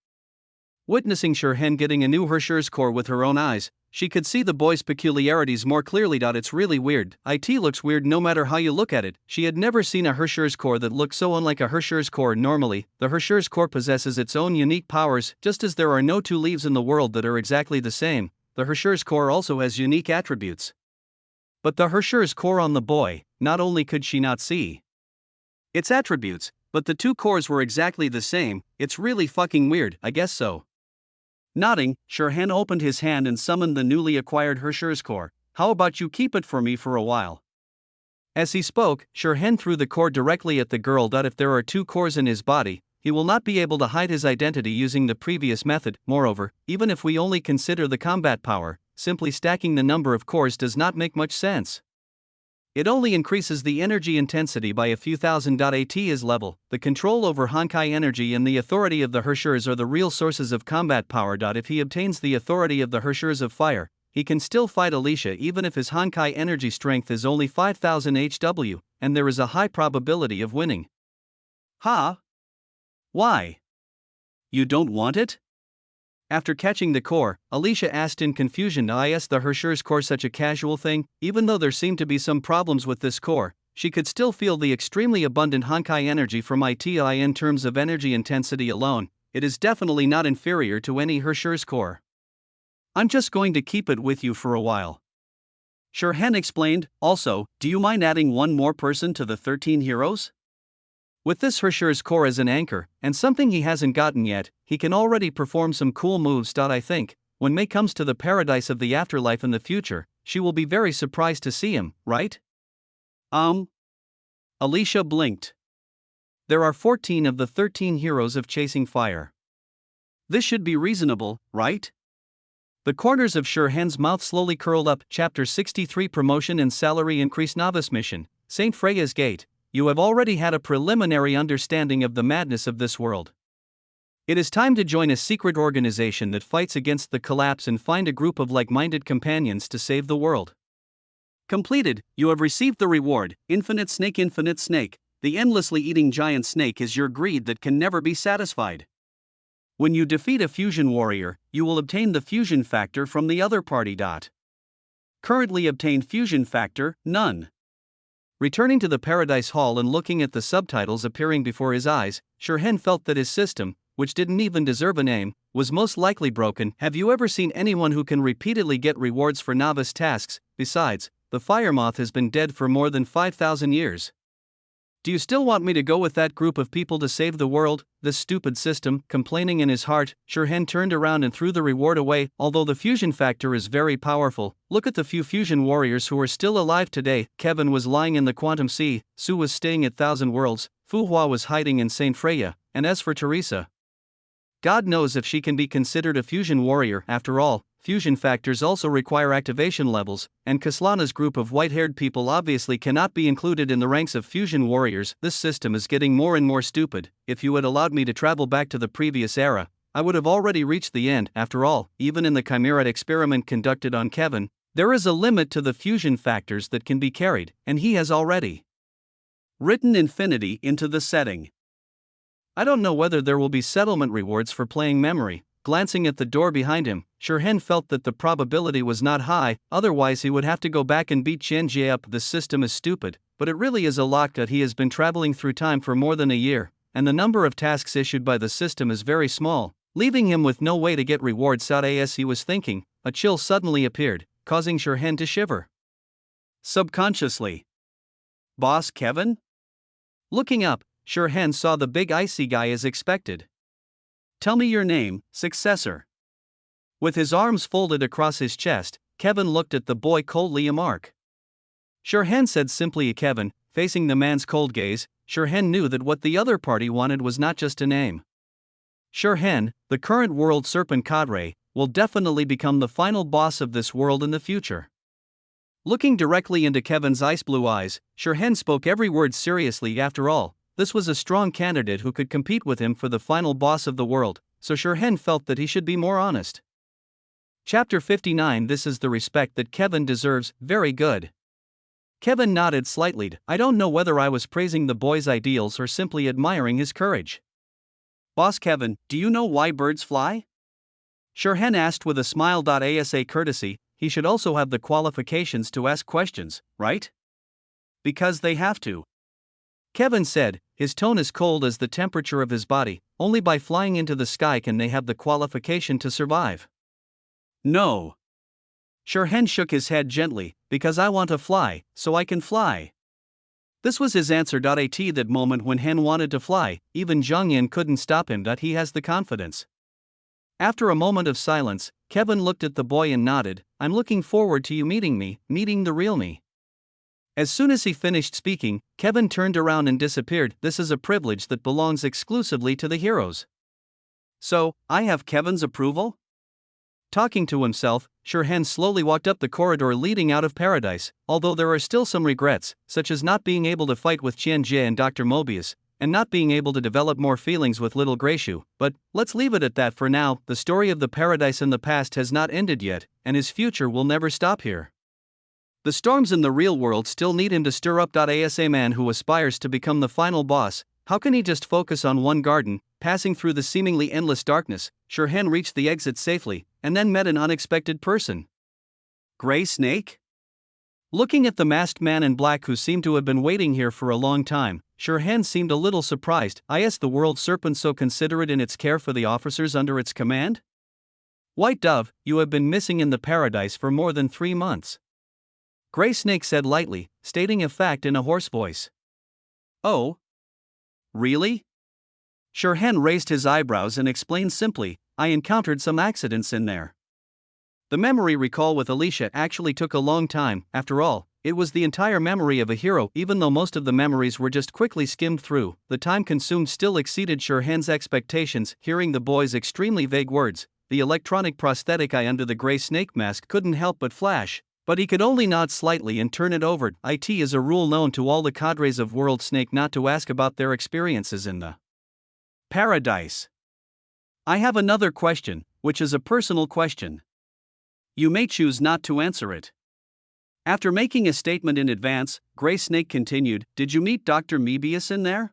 Witnessing Shirhan getting a new Hershers Core with her own eyes, she could see the boy's peculiarities more clearly. "It's really weird. It looks weird no matter how you look at it." She had never seen a Hershers Core that looked so unlike a Hershers Core. Normally, the Hershers Core possesses its own unique powers. Just as there are no two leaves in the world that are exactly the same, the Hershers Core also has unique attributes. But the Hershers Core on the boy, not only could she not see its attributes, but the two cores were exactly the same. "It's really fucking weird, I guess so." Nodding, Shirhan opened his hand and summoned the newly acquired Hershur's core. How about you keep it for me for a while? As he spoke, Shirhan threw the core directly at the girl. If there are two cores in his body, he will not be able to hide his identity using the previous method. Moreover, even if we only consider the combat power, simply stacking the number of cores does not make much sense. It only increases the energy intensity by a few thousand. At his level, the control over Honkai energy and the authority of the Hershurs are the real sources of combat power. If he obtains the authority of the Hershurs of fire, he can still fight Alicia even if his Honkai energy strength is only 5000 HW, and there is a high probability of winning. Ha? Why? You don't want it? After catching the core, Alicia asked in confusion. Is the Hershur's core such a casual thing? Even though there seemed to be some problems with this core, she could still feel the extremely abundant Honkai energy from it. In terms of energy intensity alone, it is definitely not inferior to any Hershur's core. I'm just going to keep it with you for a while. Shirhan explained. Also, do you mind adding one more person to the 13 heroes? With this Hershur's core as an anchor, and something he hasn't gotten yet, he can already perform some cool moves. I think, when Mei comes to the paradise of the afterlife in the future, she will be very surprised to see him, right? Alicia blinked. There are 14 of the 13 heroes of Chasing Fire. This should be reasonable, right? The corners of Shirhan's mouth slowly curled up. Chapter 63 Promotion and Salary Increase. Novice Mission, St. Freya's Gate. You have already had a preliminary understanding of the madness of this world. It is time to join a secret organization that fights against the collapse and find a group of like-minded companions to save the world. Completed, you have received the reward, Infinite Snake. Infinite Snake, the endlessly eating giant snake is your greed that can never be satisfied. When you defeat a fusion warrior, you will obtain the fusion factor from the other party. Currently obtained fusion factor, none. Returning to the Paradise Hall and looking at the subtitles appearing before his eyes, Shirhan felt that his system, which didn't even deserve a name, was most likely broken. Have you ever seen anyone who can repeatedly get rewards for novice tasks? Besides, the Firemoth has been dead for more than 5,000 years. Do you still want me to go with that group of people to save the world? This stupid system. Complaining in his heart, Shirhan turned around and threw the reward away. Although the fusion factor is very powerful, look at the few fusion warriors who are still alive today. Kevin was lying in the Quantum Sea, Sue was staying at Thousand Worlds, Fu Hua was hiding in St. Freya, and as for Teresa, God knows if she can be considered a fusion warrior. After all, fusion factors also require activation levels, and Kaslana's group of white-haired people obviously cannot be included in the ranks of fusion warriors. This system is getting more and more stupid. If you had allowed me to travel back to the previous era, I would have already reached the end. After all, even in the Chimera experiment conducted on Kevin, there is a limit to the fusion factors that can be carried, and he has already written infinity into the setting. I don't know whether there will be settlement rewards for playing memory. Glancing at the door behind him, Shirhan felt that the probability was not high, otherwise he would have to go back and beat Chen Jie up. The system is stupid, but it really is a lock that he has been traveling through time for more than a year, and the number of tasks issued by the system is very small, leaving him with no way to get rewards. As he was thinking, a chill suddenly appeared, causing Shirhan to shiver. Subconsciously. Boss Kevin? Looking up, Shirhan saw the big icy guy as expected. Tell me your name, successor. With his arms folded across his chest, Kevin looked at the boy coldly. Mark. Shirhan said simply. Kevin, facing the man's cold gaze, Shirhan knew that what the other party wanted was not just a name. Shirhan, the current world serpent cadre, will definitely become the final boss of this world in the future. Looking directly into Kevin's ice blue eyes, Shirhan spoke every word seriously. After all, this was a strong candidate who could compete with him for the final boss of the world, so Shirhan felt that he should be more honest. Chapter 59 This is the respect that Kevin deserves. Very good. Kevin nodded slightly. I don't know whether I was praising the boy's ideals or simply admiring his courage. Boss Kevin, do you know why birds fly? Shirhan asked with a smile. Asa courtesy, he should also have the qualifications to ask questions, right? Because they have to. Kevin said, his tone as cold as the temperature of his body. Only by flying into the sky can they have the qualification to survive. No. Shirhan shook his head gently, because I want to fly, so I can fly. This was his answer. At that moment when Hen wanted to fly, even Zhang Yin couldn't stop him. He has the confidence. After a moment of silence, Kevin looked at the boy and nodded. I'm looking forward to you meeting me, meeting the real me. As soon as he finished speaking, Kevin turned around and disappeared. This is a privilege that belongs exclusively to the heroes. So, I have Kevin's approval? Talking to himself, Shirhan slowly walked up the corridor leading out of paradise, although there are still some regrets, such as not being able to fight with Qianjie and Dr. Mobius, and not being able to develop more feelings with little Grayshoe. But let's leave it at that for now. The story of the paradise in the past has not ended yet, and his future will never stop here. The storms in the real world still need him to stir up. As a man who aspires to become the final boss, how can he just focus on one garden? Passing through the seemingly endless darkness, Shirhan reached the exit safely, and then met an unexpected person. Gray Snake? Looking at the masked man in black who seemed to have been waiting here for a long time, Shirhan seemed a little surprised. Is the world serpent so considerate in its care for the officers under its command? White Dove, you have been missing in the paradise for more than 3 months. Gray Snake said lightly, stating a fact in a hoarse voice. Oh? Really? Shirhan raised his eyebrows and explained simply, I encountered some accidents in there. The memory recall with Alicia actually took a long time. After all, it was the entire memory of a hero. Even though most of the memories were just quickly skimmed through, the time consumed still exceeded Shirhan's expectations. Hearing the boy's extremely vague words, the electronic prosthetic eye under the Gray Snake mask couldn't help but flash, but he could only nod slightly and turn it over. It is a rule known to all the cadres of World Snake not to ask about their experiences in the paradise. I have another question, which is a personal question. You may choose not to answer it. After making a statement in advance, Gray Snake continued, Did you meet Dr. Mobius in there?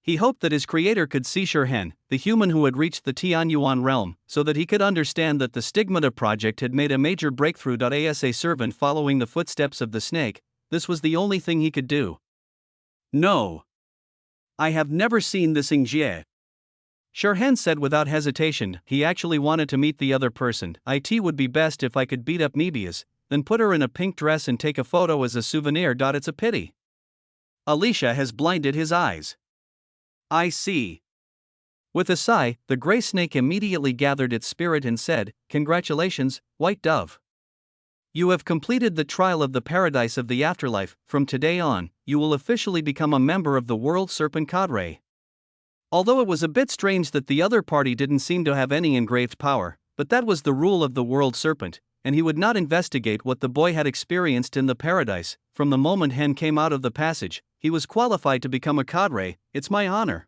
He hoped that his creator could see Shirhan, the human who had reached the Tianyuan realm, so that he could understand that the Stigmata project had made a major breakthrough. As a servant following the footsteps of the snake, this was the only thing he could do. No. I have never seen this Jie. Shirhan said without hesitation. He actually wanted to meet the other person. It would be best if I could beat up Mobius, then put her in a pink dress and take a photo as a souvenir. It's a pity. Alicia has blinded his eyes. I see. With a sigh, the Gray Snake immediately gathered its spirit and said, Congratulations, White Dove. You have completed the trial of the paradise of the afterlife. From today on, you will officially become a member of the World Serpent Cadre. Although it was a bit strange that the other party didn't seem to have any engraved power, but that was the rule of the World Serpent, and he would not investigate what the boy had experienced in the paradise. From the moment Hen came out of the passage, he was qualified to become a cadre. It's my honor.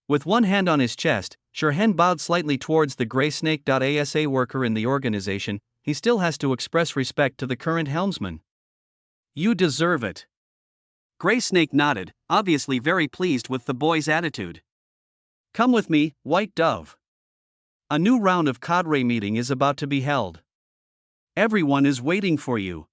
With one hand on his chest, Shirhan bowed slightly towards the Gray Snake. As a worker in the organization, he still has to express respect to the current helmsman. You deserve it. Gray Snake nodded, obviously very pleased with the boy's attitude. Come with me, White Dove. A new round of cadre meeting is about to be held. Everyone is waiting for you.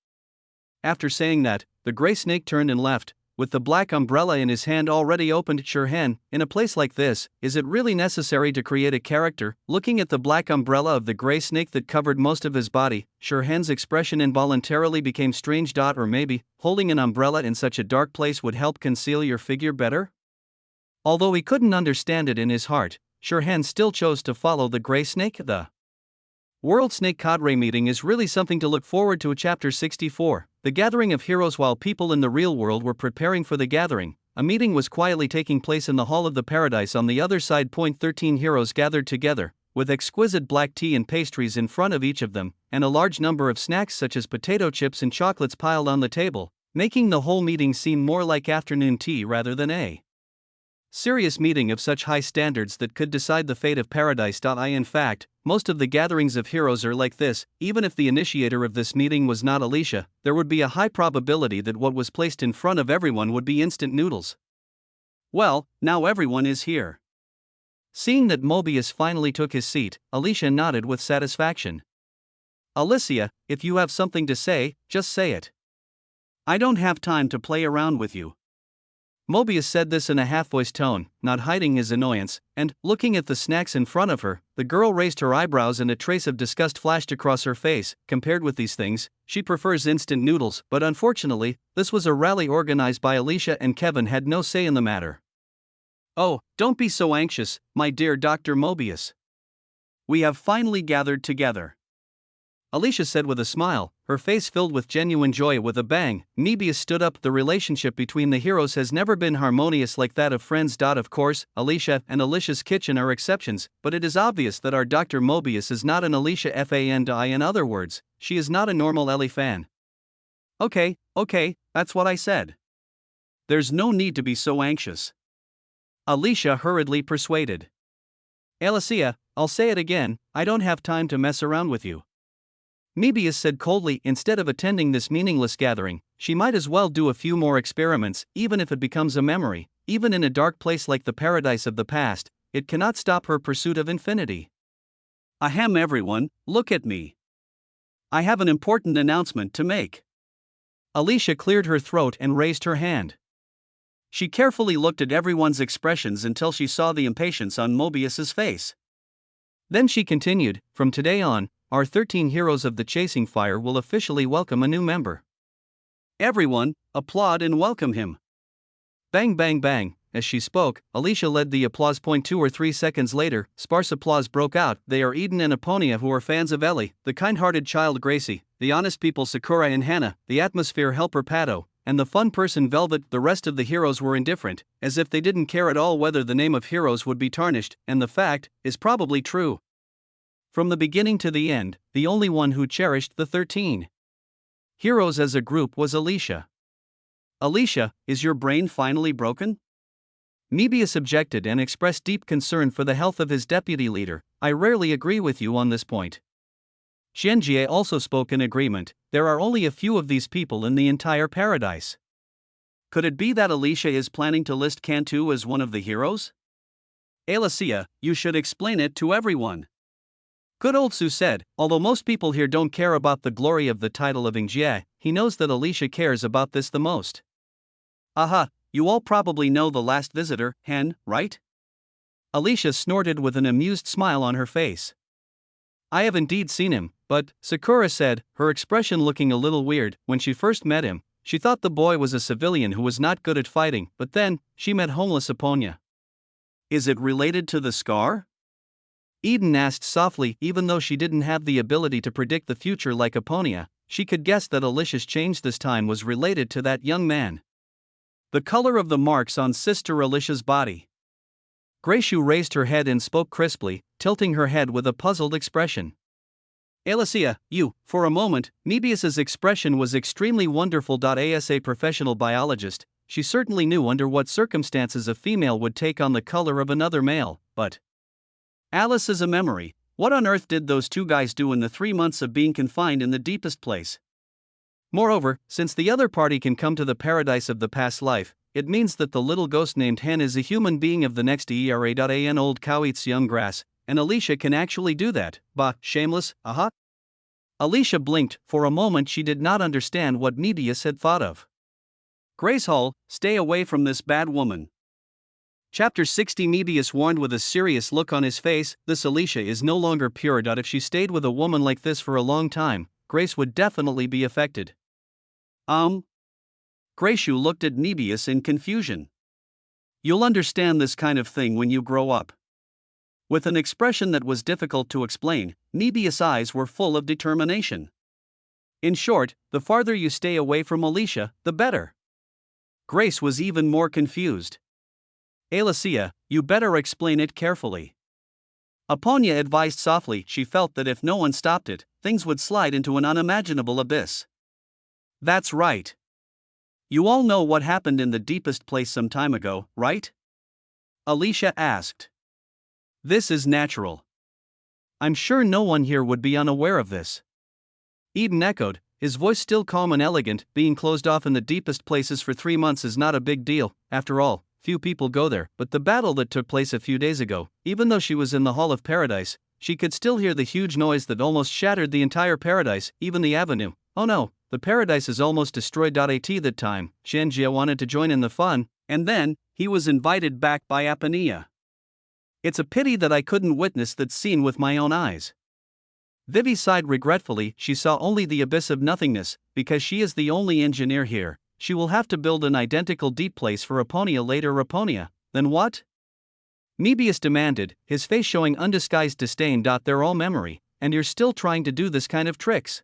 After saying that, the Gray Snake turned and left, with the black umbrella in his hand already opened. Shirhan, in a place like this, is it really necessary to create a character? Looking at the black umbrella of the Gray Snake that covered most of his body, Shirhan's expression involuntarily became strange. Or maybe, holding an umbrella in such a dark place would help conceal your figure better? Although he couldn't understand it in his heart, Shirhan still chose to follow the Gray Snake. The World Snake Cadre meeting is really something to look forward to. Chapter 64, The Gathering of Heroes. While people in the real world were preparing for the gathering, a meeting was quietly taking place in the Hall of the Paradise on the other side. 13 heroes gathered together, with exquisite black tea and pastries in front of each of them, and a large number of snacks such as potato chips and chocolates piled on the table, making the whole meeting seem more like afternoon tea rather than a serious meeting of such high standards that could decide the fate of paradise. In fact, most of the gatherings of heroes are like this. Even if the initiator of this meeting was not Alicia, there would be a high probability that what was placed in front of everyone would be instant noodles. Well, now everyone is here. Seeing that Mobius finally took his seat, Alicia nodded with satisfaction. Alicia, if you have something to say, just say it. I don't have time to play around with you. Mobius said this in a half-voiced tone, not hiding his annoyance, and, looking at the snacks in front of her, the girl raised her eyebrows and a trace of disgust flashed across her face. Compared with these things, she prefers instant noodles, but unfortunately, this was a rally organized by Alicia and Kevin had no say in the matter. Oh, don't be so anxious, my dear Dr. Mobius. we have finally gathered together," Alicia said with a smile, her face filled with genuine joy. With a bang, Mebius stood up. The relationship between the heroes has never been harmonious like that of friends. Of course, Alicia and Alicia's kitchen are exceptions, but it is obvious that our Dr. Mobius is not an Alicia fan. In other words, she is not a normal Ellie fan. Okay, that's what I said. There's no need to be so anxious," Alicia hurriedly persuaded. Alicia, I'll say it again, I don't have time to mess around with you, Mebius said coldly. Instead of attending this meaningless gathering, she might as well do a few more experiments. Even if it becomes a memory, even in a dark place like the paradise of the past, it cannot stop her pursuit of infinity. Ahem, everyone, look at me. I have an important announcement to make. Alicia cleared her throat and raised her hand. She carefully looked at everyone's expressions until she saw the impatience on Mobius's face. Then she continued, from today on, our 13 heroes of the Chasing Fire will officially welcome a new member. Everyone, applaud and welcome him. Bang bang bang, as she spoke, Alicia led the applause. 2 or 3 seconds later, sparse applause broke out. They are Eden and Eponia, who are fans of Ellie, the kind-hearted child Gracie, the honest people Sakura and Hannah, the atmosphere helper Pato, and the fun person Velvet. The rest of the heroes were indifferent, as if they didn't care at all whether the name of heroes would be tarnished, and the fact is probably true. From the beginning to the end, the only one who cherished the 13 heroes as a group was Alicia. Alicia, is your brain finally broken? Mebius objected and expressed deep concern for the health of his deputy leader. I rarely agree with you on this point. Xianjie also spoke in agreement. There are only a few of these people in the entire paradise. Could it be that Alicia is planning to list Cantu as one of the heroes? Alicia, you should explain it to everyone. Good old Su said, although most people here don't care about the glory of the title of Ingjie, he knows that Alicia cares about this the most. Aha, you all probably know the last visitor, Hen, right? Alicia snorted with an amused smile on her face. I have indeed seen him, but, Sakura said, her expression looking a little weird. When she first met him, she thought the boy was a civilian who was not good at fighting, but then, she met homeless Eponia. Is it related to the scar? Eden asked softly. Even though she didn't have the ability to predict the future like Eponia, she could guess that Alicia's change this time was related to that young man. The color of the marks on Sister Alicia's body. Grayshu raised her head and spoke crisply, tilting her head with a puzzled expression. Alicia, you, for a moment, Mebius's expression was extremely wonderful. As a professional biologist, she certainly knew under what circumstances a female would take on the color of another male, but Alice is a memory. What on earth did those two guys do in the 3 months of being confined in the deepest place? Moreover, since the other party can come to the paradise of the past life, it means that the little ghost named Hen is a human being of the next era. Old cow eats young grass, and Alicia can actually do that. Bah, shameless, aha. Alicia blinked. For a moment she did not understand what Mebius had thought of. Grace Hall, stay away from this bad woman. Chapter 60. Mebius warned with a serious look on his face, this Alicia is no longer pure. If she stayed with a woman like this for a long time, Grace would definitely be affected. Grayshu looked at Mebius in confusion. You'll understand this kind of thing when you grow up. With an expression that was difficult to explain, Mebius' eyes were full of determination. In short, the farther you stay away from Alicia, the better. Grace was even more confused. Alicia, you better explain it carefully. Eponia advised softly. She felt that if no one stopped it, things would slide into an unimaginable abyss. That's right. You all know what happened in the deepest place some time ago, right? Alicia asked. This is natural. I'm sure no one here would be unaware of this. Eden echoed, his voice still calm and elegant. Being closed off in the deepest places for 3 months is not a big deal. After all, few people go there. But the battle that took place a few days ago, even though she was in the Hall of Paradise, she could still hear the huge noise that almost shattered the entire paradise, even the avenue. Oh no, the paradise is almost destroyed. At that time, Xianjie wanted to join in the fun, and then, he was invited back by Eponia. It's a pity that I couldn't witness that scene with my own eyes. Vivi sighed regretfully. She saw only the abyss of nothingness. Because she is the only engineer here, she will have to build an identical deep place for Eponia later. Eponia, then what? Mebius demanded, his face showing undisguised disdain. They're all memory, and you're still trying to do this kind of tricks.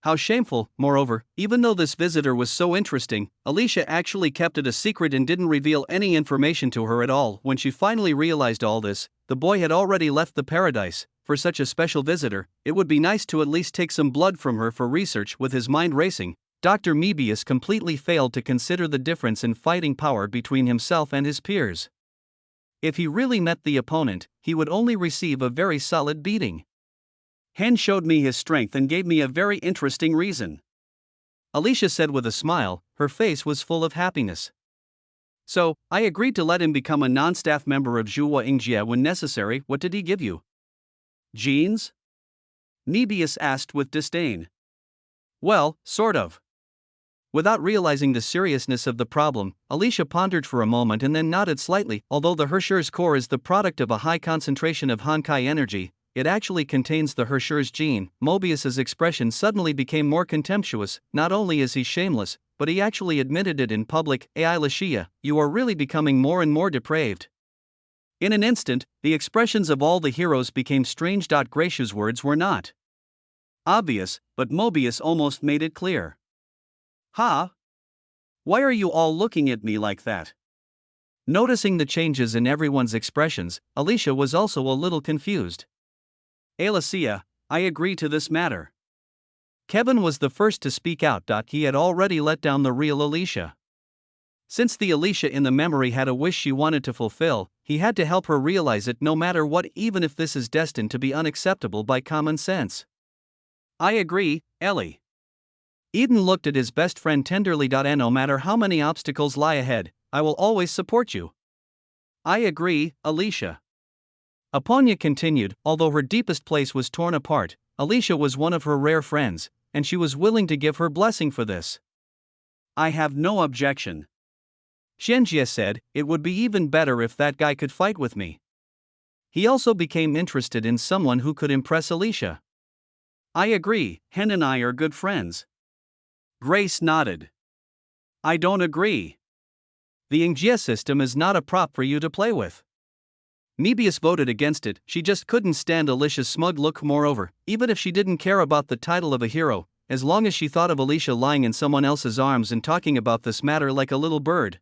How shameful. Moreover, even though this visitor was so interesting, Alicia actually kept it a secret and didn't reveal any information to her at all. When she finally realized all this, the boy had already left the paradise. For such a special visitor, it would be nice to at least take some blood from her for research. With his mind racing, Dr. Mebius completely failed to consider the difference in fighting power between himself and his peers. If he really met the opponent, he would only receive a very solid beating. Hen showed me his strength and gave me a very interesting reason, Alicia said with a smile. Her face was full of happiness. So, I agreed to let him become a non-staff member of Zhuo Yingjie when necessary. What did he give you? Genes? Mebius asked with disdain. Well, sort of. Without realizing the seriousness of the problem, Alicia pondered for a moment and then nodded slightly. Although the Hershur's core is the product of a high concentration of Honkai energy, it actually contains the Hershur's gene. Mobius's expression suddenly became more contemptuous. Not only is he shameless, but he actually admitted it in public. Alicia, you are really becoming more and more depraved. In an instant, the expressions of all the heroes became strange. Gracious words were not obvious, but Mobius almost made it clear. Huh? Why are you all looking at me like that? Noticing the changes in everyone's expressions, Alicia was also a little confused. Alicia, I agree to this matter. Kevin was the first to speak out. He had already let down the real Alicia. Since the Alicia in the memory had a wish she wanted to fulfill, he had to help her realize it no matter what, even if this is destined to be unacceptable by common sense. I agree, Ellie. Eden looked at his best friend tenderly. And no matter how many obstacles lie ahead, I will always support you. I agree, Alicia. Aponya continued. Although her deepest place was torn apart, Alicia was one of her rare friends, and she was willing to give her blessing for this. I have no objection. Shenjie said, it would be even better if that guy could fight with me. He also became interested in someone who could impress Alicia. I agree, Hen and I are good friends. Grace nodded. I don't agree. The Yingjie system is not a prop for you to play with. Mebius voted against it. She just couldn't stand Alicia's smug look. Moreover, even if she didn't care about the title of a hero, as long as she thought of Alicia lying in someone else's arms and talking about this matter like a little bird.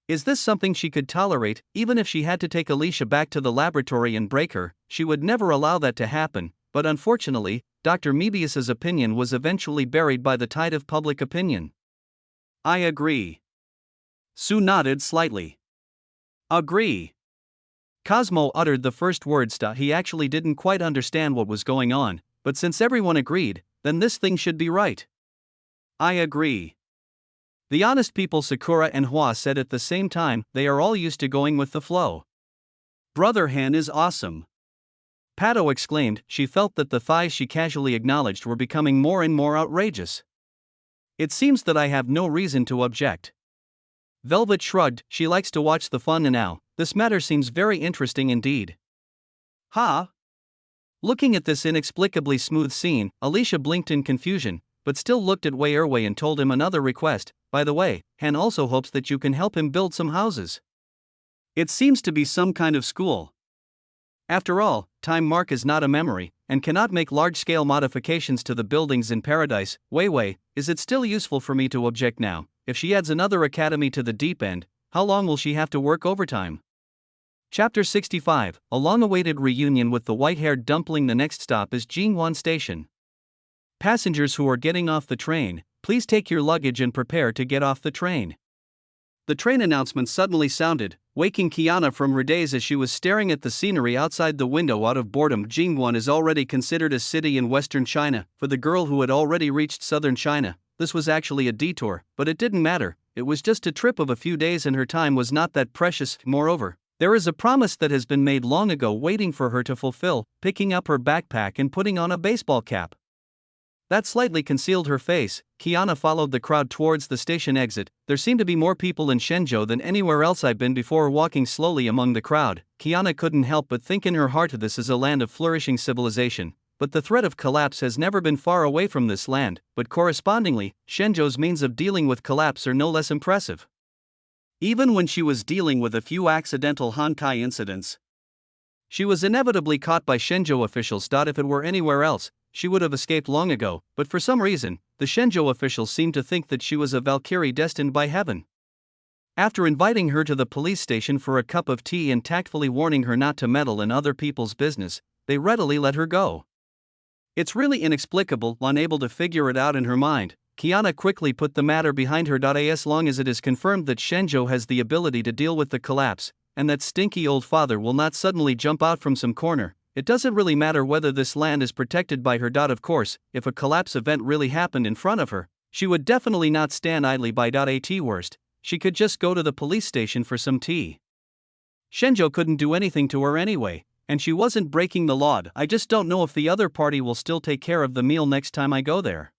Is this something she could tolerate? Even if she had to take Alicia back to the laboratory and break her, she would never allow that to happen. But unfortunately, Dr. Mebius's opinion was eventually buried by the tide of public opinion. I agree. Sue nodded slightly. Agree. Cosmo uttered the first words. He actually didn't quite understand what was going on, but since everyone agreed, then this thing should be right. I agree. The honest people Sakura and Hua said at the same time. They are all used to going with the flow. Brother Han is awesome. Pato exclaimed. She felt that the thighs she casually acknowledged were becoming more and more outrageous. It seems that I have no reason to object. Velvet shrugged. She likes to watch the fun, and now, this matter seems very interesting indeed. Ha! Looking at this inexplicably smooth scene, Alicia blinked in confusion, but still looked at Wei Erwei and told him another request. By the way, Han also hopes that you can help him build some houses. It seems to be some kind of school. After all, Time Mark is not a memory, and cannot make large-scale modifications to the buildings in Paradise. Wei, is it still useful for me to object now? If she adds another academy to the deep end, how long will she have to work overtime? Chapter 65, a long-awaited reunion with the white-haired dumpling. The next stop is Jingwan Station. Passengers who are getting off the train, please take your luggage and prepare to get off the train. The train announcement suddenly sounded, waking Kiana from her daze as she was staring at the scenery outside the window out of boredom. Jingwan is already considered a city in western China. For the girl who had already reached southern China, this was actually a detour, but it didn't matter. It was just a trip of a few days and her time was not that precious. Moreover, there is a promise that has been made long ago waiting for her to fulfill, picking up her backpack and putting on a baseball cap. That slightly concealed her face. Kiana followed the crowd towards the station exit. There seemed to be more people in Shenzhou than anywhere else I've been before. Walking slowly among the crowd, Kiana couldn't help but think in her heart this is a land of flourishing civilization, but the threat of collapse has never been far away from this land, but correspondingly, Shenzhou's means of dealing with collapse are no less impressive. Even when she was dealing with a few accidental Honkai incidents, she was inevitably caught by Shenzhou officials. If it were anywhere else, she would have escaped long ago, but for some reason, the Shenzhou officials seemed to think that she was a Valkyrie destined by heaven. After inviting her to the police station for a cup of tea and tactfully warning her not to meddle in other people's business, they readily let her go. It's really inexplicable. Unable to figure it out in her mind, Kiana quickly put the matter behind her. As long as it is confirmed that Shenzhou has the ability to deal with the collapse, and that stinky old father will not suddenly jump out from some corner, it doesn't really matter whether this land is protected by her. Of course, if a collapse event really happened in front of her, she would definitely not stand idly by. At worst, she could just go to the police station for some tea. Shenzhou couldn't do anything to her anyway, and she wasn't breaking the law. I just don't know if the other party will still take care of the meal next time I go there.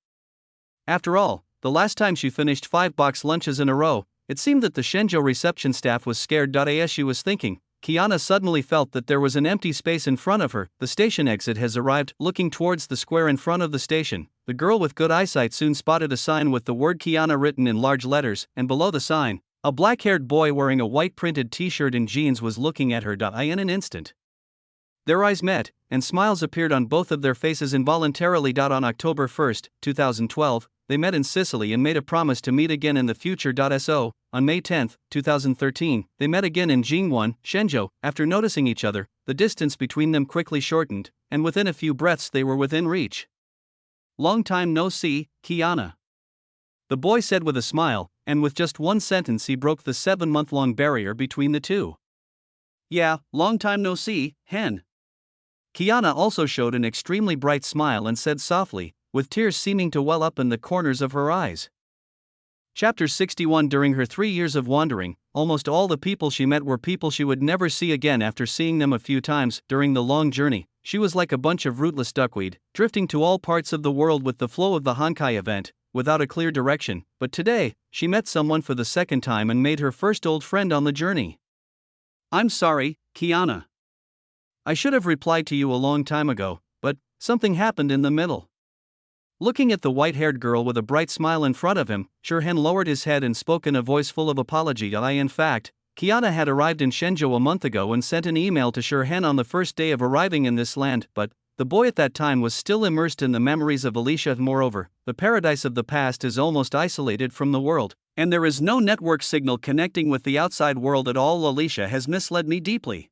After all, the last time she finished 5 box lunches in a row, it seemed that the Shenzhou reception staff was scared. As she was thinking, Kiana suddenly felt that there was an empty space in front of her. The station exit has arrived. Looking towards the square in front of the station, the girl with good eyesight soon spotted a sign with the word Kiana written in large letters, and below the sign, a black-haired boy wearing a white printed t-shirt and jeans was looking at her. In an instant, their eyes met, and smiles appeared on both of their faces involuntarily. On October 1, 2012, they met in Sicily and made a promise to meet again in the future. So, on May 10, 2013, they met again in Jingwon, Shenzhou. After noticing each other, the distance between them quickly shortened, and within a few breaths they were within reach. "Long time no see, Kiana," the boy said with a smile, and with just one sentence he broke the 7-month-long barrier between the two. "Yeah, long time no see, Hen." Kiana also showed an extremely bright smile and said softly, with tears seeming to well up in the corners of her eyes. Chapter 61. During her 3 years of wandering, almost all the people she met were people she would never see again. After seeing them a few times during the long journey, she was like a bunch of rootless duckweed, drifting to all parts of the world with the flow of the Honkai event, without a clear direction. But today, she met someone for the second time and made her first old friend on the journey. "I'm sorry, Kiana. I should have replied to you a long time ago, but something happened in the middle." Looking at the white-haired girl with a bright smile in front of him, Shurhen lowered his head and spoke in a voice full of apology. In fact, Kiana had arrived in Shenzhou a month ago and sent an email to Shurhen on the first day of arriving in this land, but the boy at that time was still immersed in the memories of Alicia. Moreover, the paradise of the past is almost isolated from the world, and there is no network signal connecting with the outside world at all. Alicia has misled me deeply.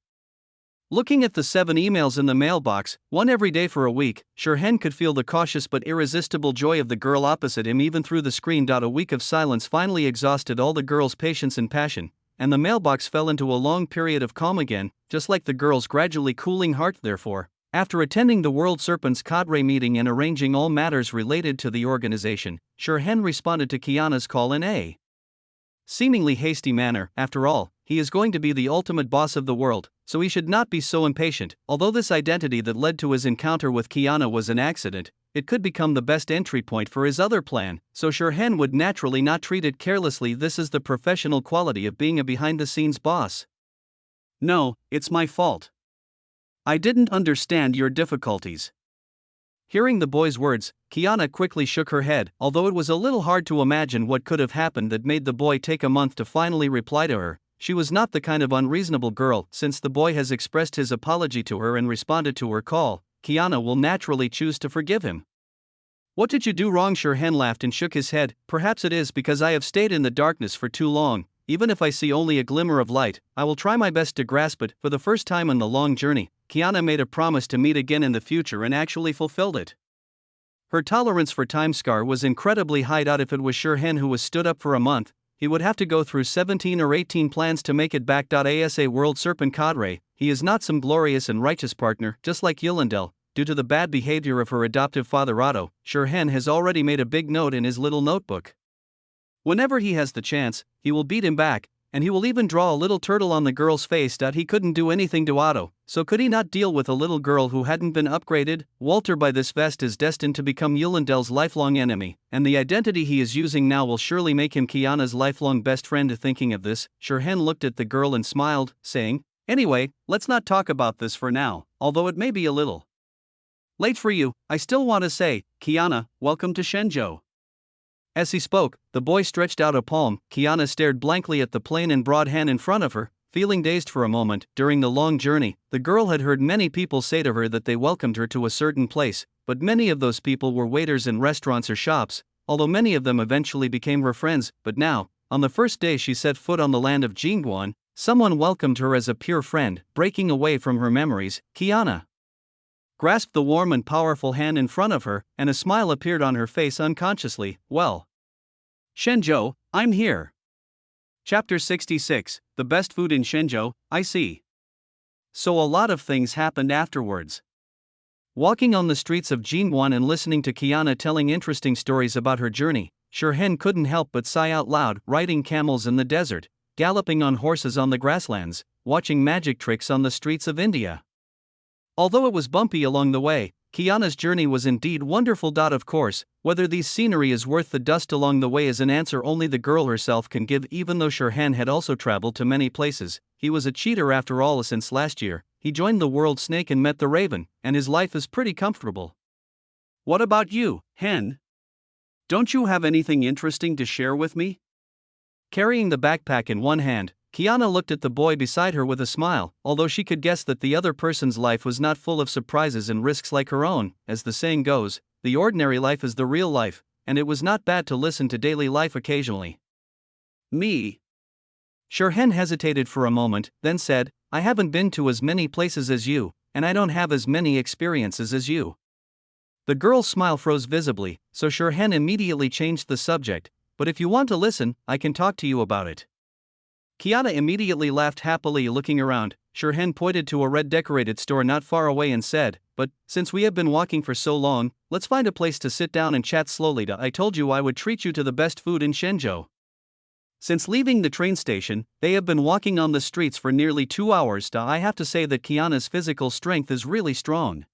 Looking at the 7 emails in the mailbox, one every day for a week, Shurhen could feel the cautious but irresistible joy of the girl opposite him even through the screen. A week of silence finally exhausted all the girl's patience and passion, and the mailbox fell into a long period of calm again, just like the girl's gradually cooling heart. Therefore, after attending the World Serpents Cadre meeting and arranging all matters related to the organization, Shurhen responded to Kiana's call in a seemingly hasty manner. After all, he is going to be the ultimate boss of the world, so he should not be so impatient. Although this identity that led to his encounter with Kiana was an accident, it could become the best entry point for his other plan, so Shurhen would naturally not treat it carelessly. This is the professional quality of being a behind-the-scenes boss. "No, it's my fault. I didn't understand your difficulties." Hearing the boy's words, Kiana quickly shook her head, although it was a little hard to imagine what could have happened that made the boy take a month to finally reply to her. She was not the kind of unreasonable girl. Since the boy has expressed his apology to her and responded to her call, Kiana will naturally choose to forgive him. "What did you do wrong?" Shurhen laughed and shook his head. "Perhaps it is because I have stayed in the darkness for too long. Even if I see only a glimmer of light, I will try my best to grasp it." For the first time on the long journey, Kiana made a promise to meet again in the future and actually fulfilled it. Her tolerance for time scar was incredibly high. If it was Shurhen who was stood up for a month, he would have to go through 17 or 18 plans to make it back. As a World Serpent Cadre, he is not some glorious and righteous partner. Just like Yulindel, due to the bad behavior of her adoptive father Otto, Shurhen has already made a big note in his little notebook. Whenever he has the chance, he will beat him back, and he will even draw a little turtle on the girl's face. He couldn't do anything to Otto, so could he not deal with a little girl who hadn't been upgraded? Walter by this vest is destined to become Yulindel's lifelong enemy, and the identity he is using now will surely make him Kiana's lifelong best friend. Thinking of this, Shurhen looked at the girl and smiled, saying, "Anyway, let's not talk about this for now, although it may be a little late for you. I still want to say, Kiana, welcome to Shenzhou. As he spoke, the boy stretched out a palm. Kiana stared blankly at the plain and broad hand in front of her, feeling dazed for a moment. During the long journey, the girl had heard many people say to her that they welcomed her to a certain place, but many of those people were waiters in restaurants or shops, although many of them eventually became her friends. But now, on the first day she set foot on the land of Jingguan, someone welcomed her as a pure friend. Breaking away from her memories, Kiana grasped the warm and powerful hand in front of her, and a smile appeared on her face unconsciously. Well, Shenzhou, I'm here. Chapter 66, The Best Food in Shenzhou, I see. So a lot of things happened afterwards. Walking on the streets of Jingguan and listening to Kiana telling interesting stories about her journey, Shirhen couldn't help but sigh out loud. Riding camels in the desert, galloping on horses on the grasslands, watching magic tricks on the streets of India. Although it was bumpy along the way, Kiana's journey was indeed wonderful. Of course, whether these scenery is worth the dust along the way is an answer only the girl herself can give. Even though Shirhan had also traveled to many places, he was a cheater after all. Since last year, he joined the World Snake and met the Raven, and his life is pretty comfortable. What about you, Hen? Don't you have anything interesting to share with me? Carrying the backpack in one hand, Kiana looked at the boy beside her with a smile, although she could guess that the other person's life was not full of surprises and risks like her own. As the saying goes, the ordinary life is the real life, and it was not bad to listen to daily life occasionally. Me? Shirhen hesitated for a moment, then said, I haven't been to as many places as you, and I don't have as many experiences as you. The girl's smile froze visibly, so Shirhen immediately changed the subject, but if you want to listen, I can talk to you about it. Kiana immediately laughed happily. Looking around, Shirhen pointed to a red-decorated store not far away and said, but, since we have been walking for so long, let's find a place to sit down and chat slowly. I told you I would treat you to the best food in Shenzhou. Since leaving the train station, they have been walking on the streets for nearly 2 hours. I have to say that Kiana's physical strength is really strong.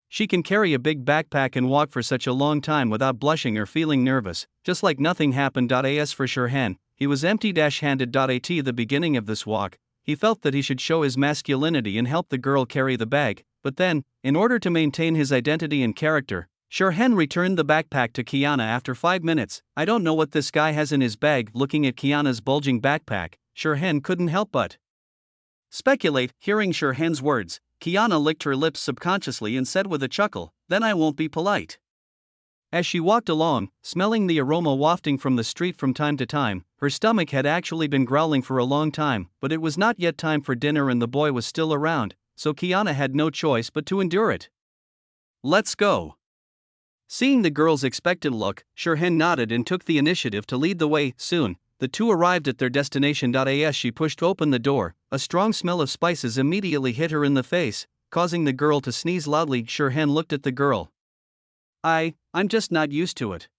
She can carry a big backpack and walk for such a long time without blushing or feeling nervous, just like nothing happened. As for Shirhen, he was empty-handed. At the beginning of this walk, he felt that he should show his masculinity and help the girl carry the bag, but then, in order to maintain his identity and character, Shirhen returned the backpack to Kiana after 5 minutes. I don't know what this guy has in his bag. Looking at Kiana's bulging backpack, Shirhen couldn't help but speculate. Hearing Shirhen's words, Kiana licked her lips subconsciously and said with a chuckle, then I won't be polite. As she walked along, smelling the aroma wafting from the street from time to time, her stomach had actually been growling for a long time, but it was not yet time for dinner and the boy was still around, so Kiana had no choice but to endure it. Let's go. Seeing the girl's expectant look, Shirhen nodded and took the initiative to lead the way. Soon, the two arrived at their destination. As she pushed open the door, a strong smell of spices immediately hit her in the face, causing the girl to sneeze loudly. Shirhen looked at the girl. I'm just not used to it.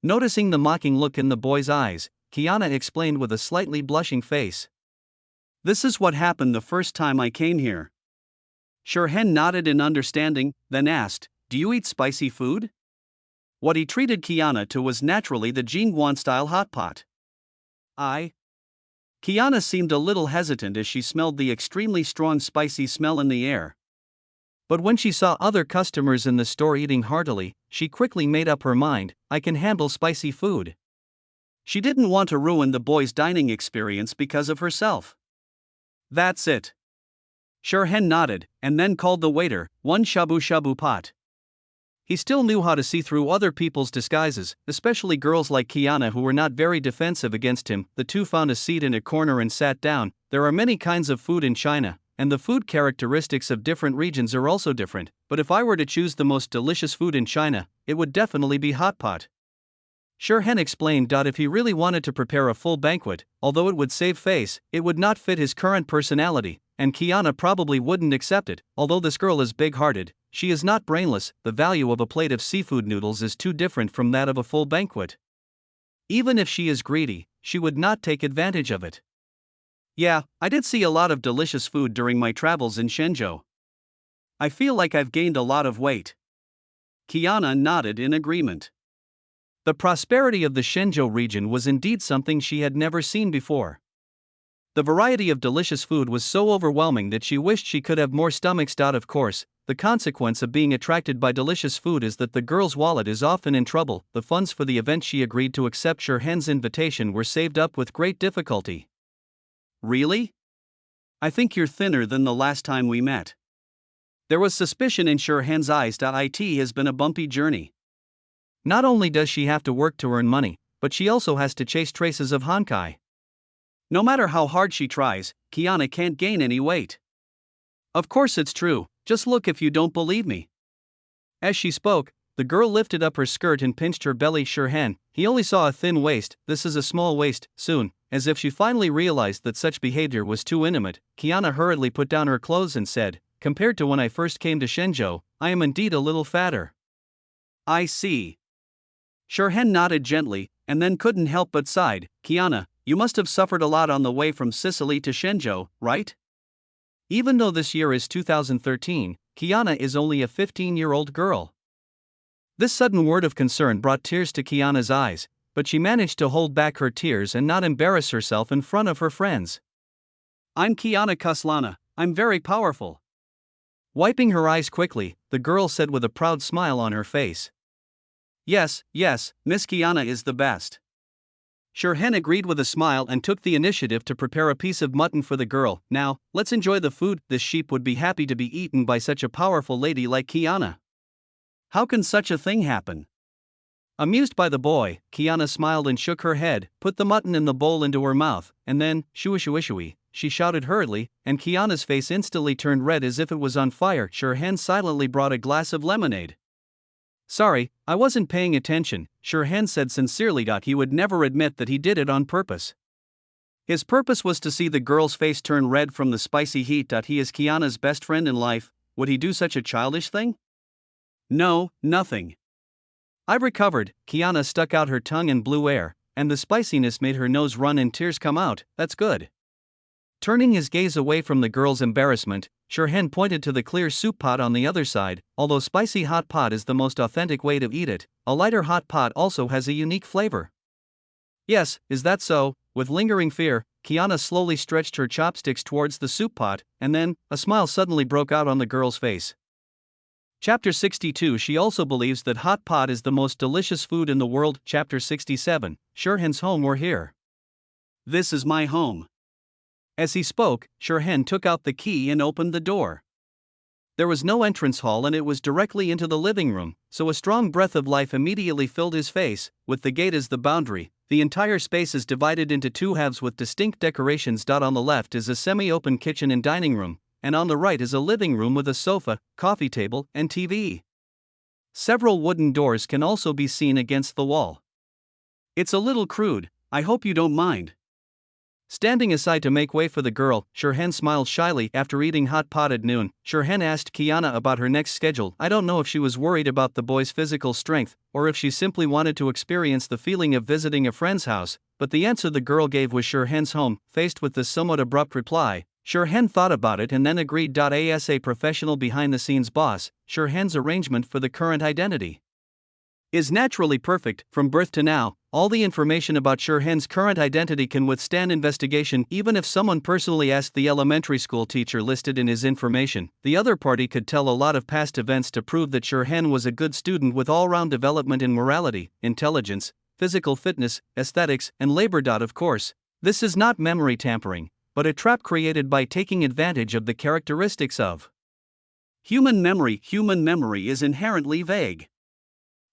Noticing the mocking look in the boy's eyes, Kiana explained with a slightly blushing face. This is what happened the first time I came here. Shirhen nodded in understanding, then asked, do you eat spicy food? What he treated Kiana to was naturally the Jingguan-style hot pot. Kiana seemed a little hesitant as she smelled the extremely strong spicy smell in the air. But when she saw other customers in the store eating heartily, she quickly made up her mind, I can handle spicy food. She didn't want to ruin the boy's dining experience because of herself. That's it. Shirhen nodded, and then called the waiter, 1 shabu-shabu pot. He still knew how to see through other people's disguises, especially girls like Kiana who were not very defensive against him. The two found a seat in a corner and sat down. There are many kinds of food in China, and the food characteristics of different regions are also different, but if I were to choose the most delicious food in China, it would definitely be hot pot. Shirhen explained. If he really wanted to prepare a full banquet, although it would save face, it would not fit his current personality, and Kiana probably wouldn't accept it. Although this girl is big-hearted, she is not brainless. The value of a plate of seafood noodles is too different from that of a full banquet. Even if she is greedy, she would not take advantage of it. Yeah, I did see a lot of delicious food during my travels in Shenzhou. I feel like I've gained a lot of weight. Kiana nodded in agreement. The prosperity of the Shenzhou region was indeed something she had never seen before. The variety of delicious food was so overwhelming that she wished she could have more stomachs. Of course, the consequence of being attracted by delicious food is that the girl's wallet is often in trouble. The funds for the event she agreed to accept Shirhan's invitation were saved up with great difficulty. Really? I think you're thinner than the last time we met. There was suspicion in Shirhan's eyes. It has been a bumpy journey. Not only does she have to work to earn money, but she also has to chase traces of Honkai. No matter how hard she tries, Kiana can't gain any weight. Of course it's true, just look if you don't believe me. As she spoke, the girl lifted up her skirt and pinched her belly. Shirhan, he only saw a thin waist. This is a small waist. Soon, as if she finally realized that such behavior was too intimate, Kiana hurriedly put down her clothes and said, compared to when I first came to Shenzhou, I am indeed a little fatter. I see. Shirhan nodded gently, and then couldn't help but sighed. Kiana, you must have suffered a lot on the way from Sicily to Shenzhou, right? Even though this year is 2013, Kiana is only a 15-year-old girl. This sudden word of concern brought tears to Kiana's eyes, but she managed to hold back her tears and not embarrass herself in front of her friends. I'm Kiana Kaslana, I'm very powerful. Wiping her eyes quickly, the girl said with a proud smile on her face. Yes, Miss Kiana is the best. Shirhan agreed with a smile and took the initiative to prepare a piece of mutton for the girl. Now, let's enjoy the food. This sheep would be happy to be eaten by such a powerful lady like Kiana. How can such a thing happen? Amused by the boy, Kiana smiled and shook her head, put the mutton in the bowl into her mouth, and then, shoo-shui, she shouted hurriedly, and Kiana's face instantly turned red as if it was on fire. Shirhan silently brought a glass of lemonade. Sorry, I wasn't paying attention, Shirhan said sincerely. He would never admit that he did it on purpose. His purpose was to see the girl's face turn red from the spicy heat. He is Kiana's best friend in life. Would he do such a childish thing? No, nothing. I've recovered. Kiana stuck out her tongue and blew air, and the spiciness made her nose run and tears come out. That's good. Turning his gaze away from the girl's embarrassment, Shirhan pointed to the clear soup pot on the other side. Although spicy hot pot is the most authentic way to eat it, a lighter hot pot also has a unique flavor. Yes, is that so? With lingering fear, Kiana slowly stretched her chopsticks towards the soup pot, and then, a smile suddenly broke out on the girl's face. Chapter 62. She also believes that hot pot is the most delicious food in the world. Chapter 67. Shirhan's home. We're here. This is my home. As he spoke, Shirhan took out the key and opened the door. There was no entrance hall and it was directly into the living room, so a strong breath of life immediately filled his face. With the gate as the boundary, the entire space is divided into two halves with distinct decorations. On the left is a semi-open kitchen and dining room, and on the right is a living room with a sofa, coffee table, and TV. Several wooden doors can also be seen against the wall. It's a little crude, I hope you don't mind. Standing aside to make way for the girl, Shirhan smiled shyly. After eating hot pot at noon, Shirhan asked Kiana about her next schedule. I don't know if she was worried about the boy's physical strength, or if she simply wanted to experience the feeling of visiting a friend's house, but the answer the girl gave was Shirhan's home. Faced with this somewhat abrupt reply, Shirhan thought about it and then agreed. As a professional behind-the-scenes boss, Shirhan's arrangement for the current identity is naturally perfect. From birth to now, all the information about Shirhan's current identity can withstand investigation. Even if someone personally asked the elementary school teacher listed in his information, the other party could tell a lot of past events to prove that Shirhan was a good student with all-round development in morality, intelligence, physical fitness, aesthetics, and labor. Of course, this is not memory tampering, but a trap created by taking advantage of the characteristics of human memory. Human memory is inherently vague.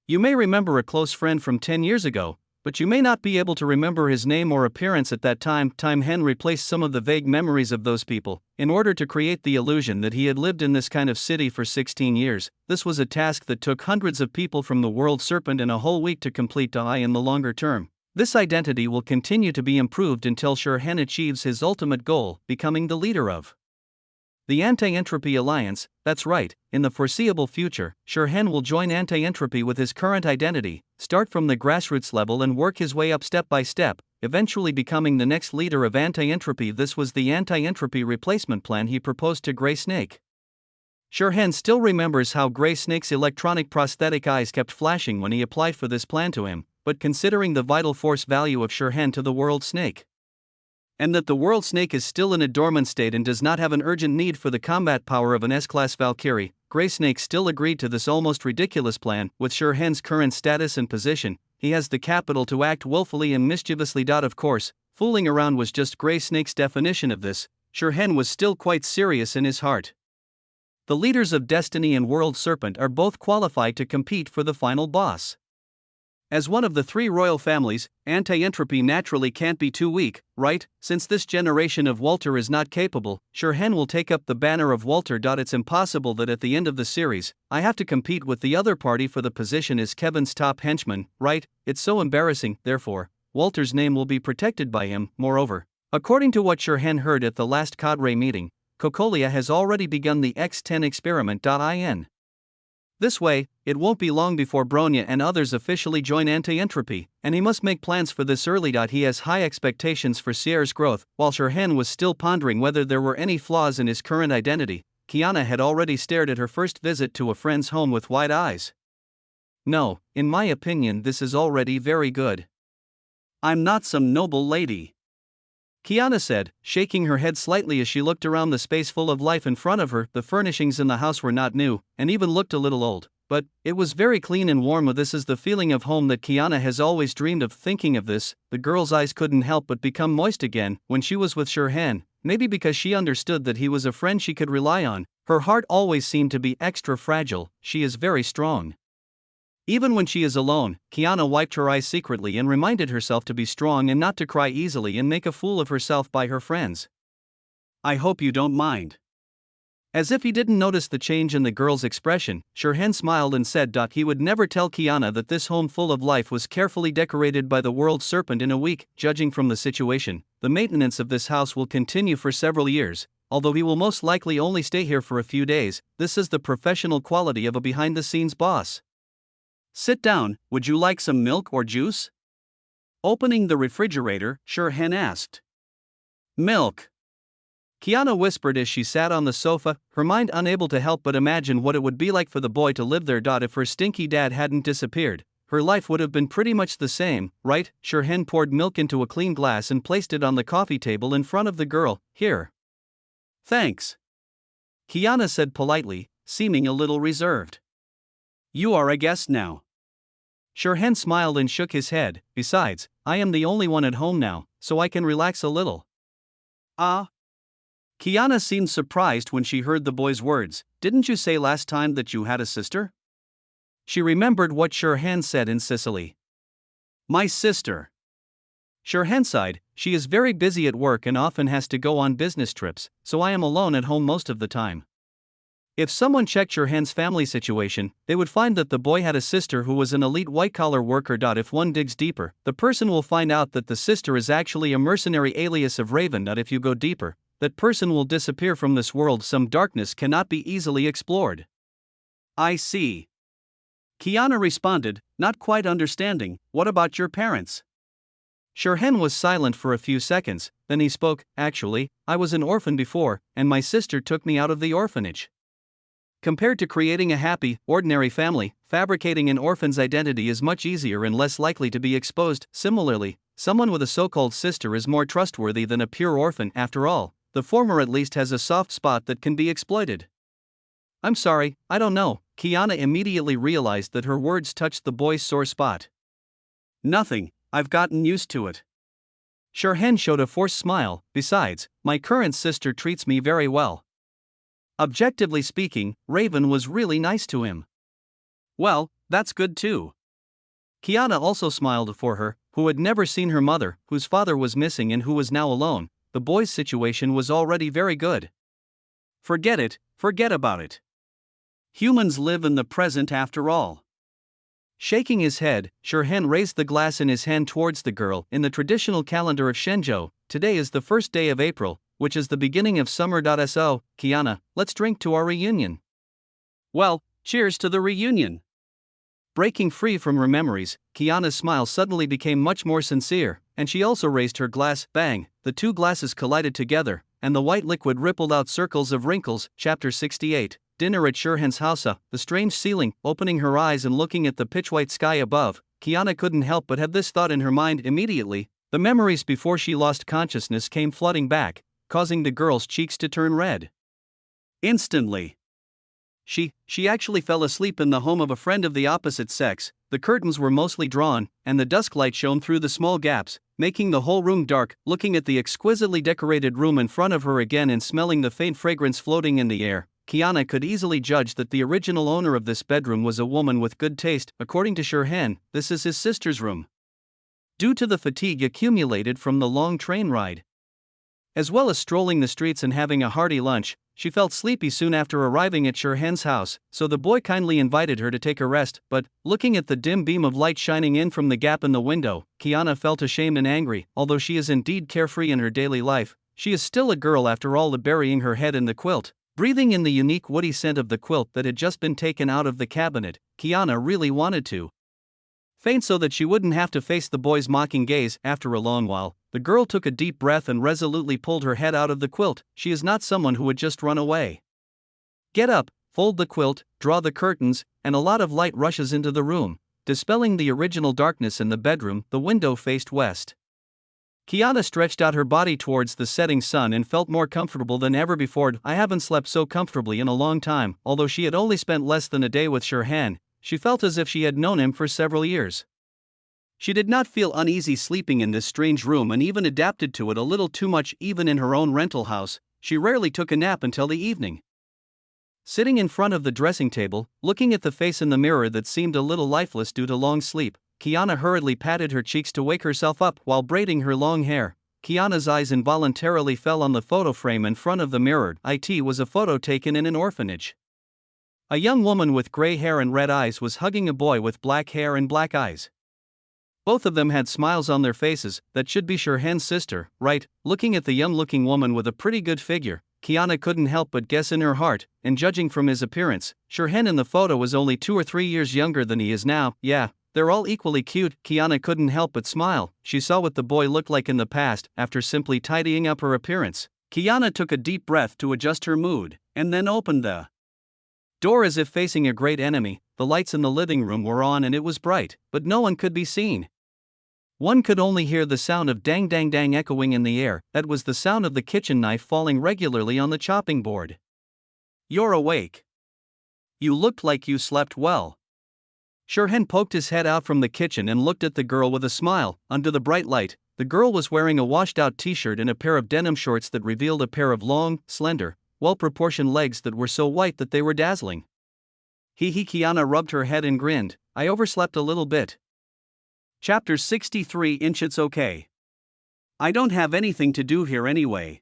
You may remember a close friend from 10 years ago, but you may not be able to remember his name or appearance at that time. Hen replaced some of the vague memories of those people, in order to create the illusion that he had lived in this kind of city for 16 years. This was a task that took hundreds of people from the World Serpent and a whole week to complete. In the longer term, this identity will continue to be improved until Shirhan achieves his ultimate goal, becoming the leader of the Anti-Entropy Alliance. That's right, in the foreseeable future, Shirhan will join Anti-Entropy with his current identity, start from the grassroots level and work his way up step by step, eventually becoming the next leader of Anti-Entropy. This was the Anti-Entropy replacement plan he proposed to Grey Snake. Shirhan still remembers how Grey Snake's electronic prosthetic eyes kept flashing when he applied for this plan to him, but considering the vital force value of Shirhan to the world snake, and that the world snake is still in a dormant state and does not have an urgent need for the combat power of an S-class Valkyrie, Grey Snake still agreed to this almost ridiculous plan. With Shirhan's current status and position, he has the capital to act willfully and mischievously. Of course, fooling around was just Grey Snake's definition of this. Shirhan was still quite serious in his heart. The leaders of Destiny and World Serpent are both qualified to compete for the final boss. As one of the three royal families, Anti-Entropy naturally can't be too weak, right? Since this generation of Walter is not capable, Shirhan will take up the banner of Walter. It's impossible that at the end of the series, I have to compete with the other party for the position as Kevin's top henchman, right? It's so embarrassing. Therefore, Walter's name will be protected by him. Moreover, according to what Shirhan heard at the last cadre meeting, Cocolia has already begun the X10 experiment. This way, it won't be long before Bronya and others officially join Anti-Entropy, and he must make plans for this early. He has high expectations for Sierra's growth. While Shirhan was still pondering whether there were any flaws in his current identity, Kiana had already stared at her first visit to a friend's home with wide eyes. No, in my opinion, this is already very good. I'm not some noble lady, Kiana said, shaking her head slightly as she looked around the space full of life in front of her. The furnishings in the house were not new, and even looked a little old, but it was very clean and warm. This is the feeling of home that Kiana has always dreamed of. Thinking of this, the girl's eyes couldn't help but become moist again when she was with Shirhan, maybe because she understood that he was a friend she could rely on. Her heart always seemed to be extra fragile. She is very strong. Even when she is alone, Kiana wiped her eyes secretly and reminded herself to be strong and not to cry easily and make a fool of herself by her friends. I hope you don't mind. As if he didn't notice the change in the girl's expression, Shirhan smiled and said he would never tell Kiana that this home full of life was carefully decorated by the World Serpent in a week. Judging from the situation, the maintenance of this house will continue for several years, although he will most likely only stay here for a few days. This is the professional quality of a behind-the-scenes boss. Sit down, would you like some milk or juice? Opening the refrigerator, Shirhan asked. Milk, Kiana whispered as she sat on the sofa, her mind unable to help but imagine what it would be like for the boy to live there. If her stinky dad hadn't disappeared, her life would have been pretty much the same, right? Shirhan poured milk into a clean glass and placed it on the coffee table in front of the girl. Here. Thanks, Kiana said politely, seeming a little reserved. You are a guest now. Shirhan smiled and shook his head. Besides, I am the only one at home now, so I can relax a little. Ah. Kiana seemed surprised when she heard the boy's words. Didn't you say last time that you had a sister? She remembered what Shirhan said in Sicily. My sister. Shirhan sighed. She is very busy at work and often has to go on business trips, so I am alone at home most of the time. If someone checked Shirhan's family situation, they would find that the boy had a sister who was an elite white-collar worker. If one digs deeper, the person will find out that the sister is actually a mercenary alias of Raven. If you go deeper, that person will disappear from this world. Some darkness cannot be easily explored. I see. Kiana responded, not quite understanding. What about your parents? Shirhan was silent for a few seconds, then he spoke. Actually, I was an orphan before, and my sister took me out of the orphanage. Compared to creating a happy, ordinary family, fabricating an orphan's identity is much easier and less likely to be exposed. Similarly, someone with a so-called sister is more trustworthy than a pure orphan. After all, the former at least has a soft spot that can be exploited. I'm sorry, I don't know. Kiana immediately realized that her words touched the boy's sore spot. Nothing, I've gotten used to it. Shirhan showed a forced smile. Besides, my current sister treats me very well. Objectively speaking, Raven was really nice to him. Well, that's good too. Kiana also smiled for her, who had never seen her mother, whose father was missing and who was now alone. The boy's situation was already very good. Forget it, forget about it. Humans live in the present after all. Shaking his head, Shirhan raised the glass in his hand towards the girl. In the traditional calendar of Shenzhou, today is the first day of April, which is the beginning of summer. So, Kiana, let's drink to our reunion. Well, cheers to the reunion. Breaking free from her memories, Kiana's smile suddenly became much more sincere, and she also raised her glass. Bang, the two glasses collided together, and the white liquid rippled out circles of wrinkles. Chapter 68, Dinner at Shirhan's house. The strange ceiling. Opening her eyes and looking at the pitch-white sky above, Kiana couldn't help but have this thought in her mind immediately. The memories before she lost consciousness came flooding back, causing the girl's cheeks to turn red. Instantly, she actually fell asleep in the home of a friend of the opposite sex. The curtains were mostly drawn, and the dusk light shone through the small gaps, making the whole room dark. Looking at the exquisitely decorated room in front of her again and smelling the faint fragrance floating in the air, Kiana could easily judge that the original owner of this bedroom was a woman with good taste. According to Shirhan, this is his sister's room. Due to the fatigue accumulated from the long train ride, as well as strolling the streets and having a hearty lunch, she felt sleepy soon after arriving at Shirhan's house, so the boy kindly invited her to take a rest. But, looking at the dim beam of light shining in from the gap in the window, Kiana felt ashamed and angry. Although she is indeed carefree in her daily life, she is still a girl after all. Burying her head in the quilt, breathing in the unique woody scent of the quilt that had just been taken out of the cabinet, Kiana really wanted to faint so that she wouldn't have to face the boy's mocking gaze. After a long while, the girl took a deep breath and resolutely pulled her head out of the quilt. She is not someone who would just run away. Get up, fold the quilt, draw the curtains, and a lot of light rushes into the room, dispelling the original darkness in the bedroom. The window faced west. Kiana stretched out her body towards the setting sun and felt more comfortable than ever before. I haven't slept so comfortably in a long time. Although she had only spent less than a day with Shirhan, she felt as if she had known him for several years. She did not feel uneasy sleeping in this strange room and even adapted to it a little too much. Even in her own rental house, she rarely took a nap until the evening. Sitting in front of the dressing table, looking at the face in the mirror that seemed a little lifeless due to long sleep, Kiana hurriedly patted her cheeks to wake herself up while braiding her long hair. Kiana's eyes involuntarily fell on the photo frame in front of the mirror. It was a photo taken in an orphanage. A young woman with gray hair and red eyes was hugging a boy with black hair and black eyes. Both of them had smiles on their faces. That should be Shirhan's sister, right? Looking at the young-looking woman with a pretty good figure, Kiana couldn't help but guess in her heart, and judging from his appearance, Shirhan in the photo was only 2 or 3 years younger than he is now. Yeah, they're all equally cute. Kiana couldn't help but smile. She saw what the boy looked like in the past. After simply tidying up her appearance, Kiana took a deep breath to adjust her mood, and then opened the door as if facing a great enemy. The lights in the living room were on and it was bright, but no one could be seen. One could only hear the sound of dang dang dang echoing in the air. That was the sound of the kitchen knife falling regularly on the chopping board. You're awake. You looked like you slept well. Shirhan poked his head out from the kitchen and looked at the girl with a smile. Under the bright light, the girl was wearing a washed-out t-shirt and a pair of denim shorts that revealed a pair of long, slender, well-proportioned legs that were so white that they were dazzling. Kiana rubbed her head and grinned. I overslept a little bit. Chapter 63. It's okay. I don't have anything to do here anyway.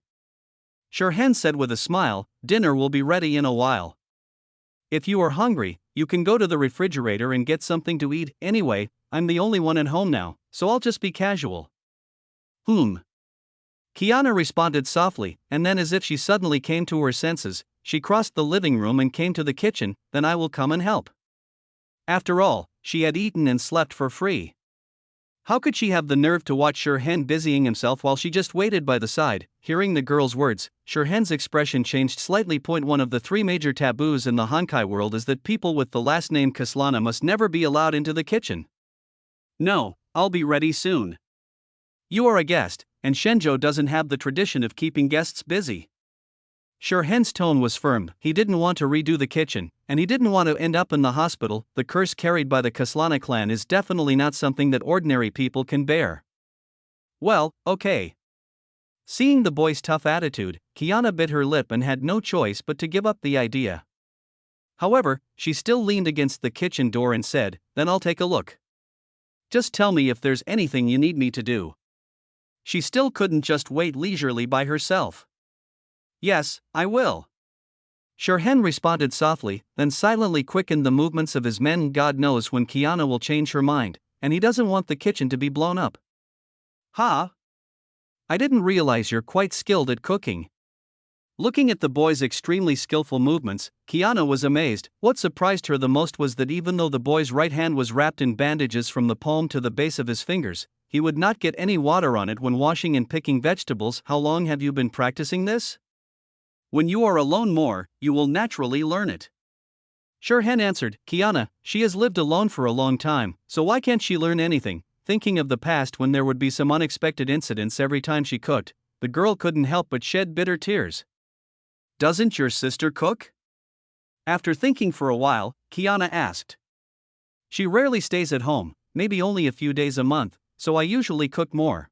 Shirhan said with a smile, dinner will be ready in a while. If you are hungry, you can go to the refrigerator and get something to eat. Anyway, I'm the only one at home now, so I'll just be casual. Kiana responded softly, and then as if she suddenly came to her senses, she crossed the living room and came to the kitchen. Then I will come and help. After all, she had eaten and slept for free. How could she have the nerve to watch Shirhan busying himself while she just waited by the side? Hearing the girl's words, Shirhan's expression changed slightly. One of the 3 major taboos in the Honkai world is that people with the last name Kaslana must never be allowed into the kitchen. No, I'll be ready soon. You are a guest, and Shenzhou doesn't have the tradition of keeping guests busy. Shirhan's tone was firm. He didn't want to redo the kitchen, and he didn't want to end up in the hospital. The curse carried by the Kaslana clan is definitely not something that ordinary people can bear. Well, okay. Seeing the boy's tough attitude, Kiana bit her lip and had no choice but to give up the idea. However, she still leaned against the kitchen door and said, then I'll take a look. Just tell me if there's anything you need me to do. She still couldn't just wait leisurely by herself. Yes, I will. Shirhan responded softly, then silently quickened the movements of his men. God knows when Kiana will change her mind, and he doesn't want the kitchen to be blown up. I didn't realize you're quite skilled at cooking. Looking at the boy's extremely skillful movements, Kiana was amazed. What surprised her the most was that even though the boy's right hand was wrapped in bandages from the palm to the base of his fingers, he would not get any water on it when washing and picking vegetables. How long have you been practicing this? When you are alone more, you will naturally learn it. Shirhan answered. Kiana, she has lived alone for a long time, so why can't she learn anything? thinking of the past when there would be some unexpected incidents every time she cooked. The girl couldn't help but shed bitter tears. Doesn't your sister cook? After thinking for a while, Kiana asked. She rarely stays at home, maybe only a few days a month, so I usually cook more.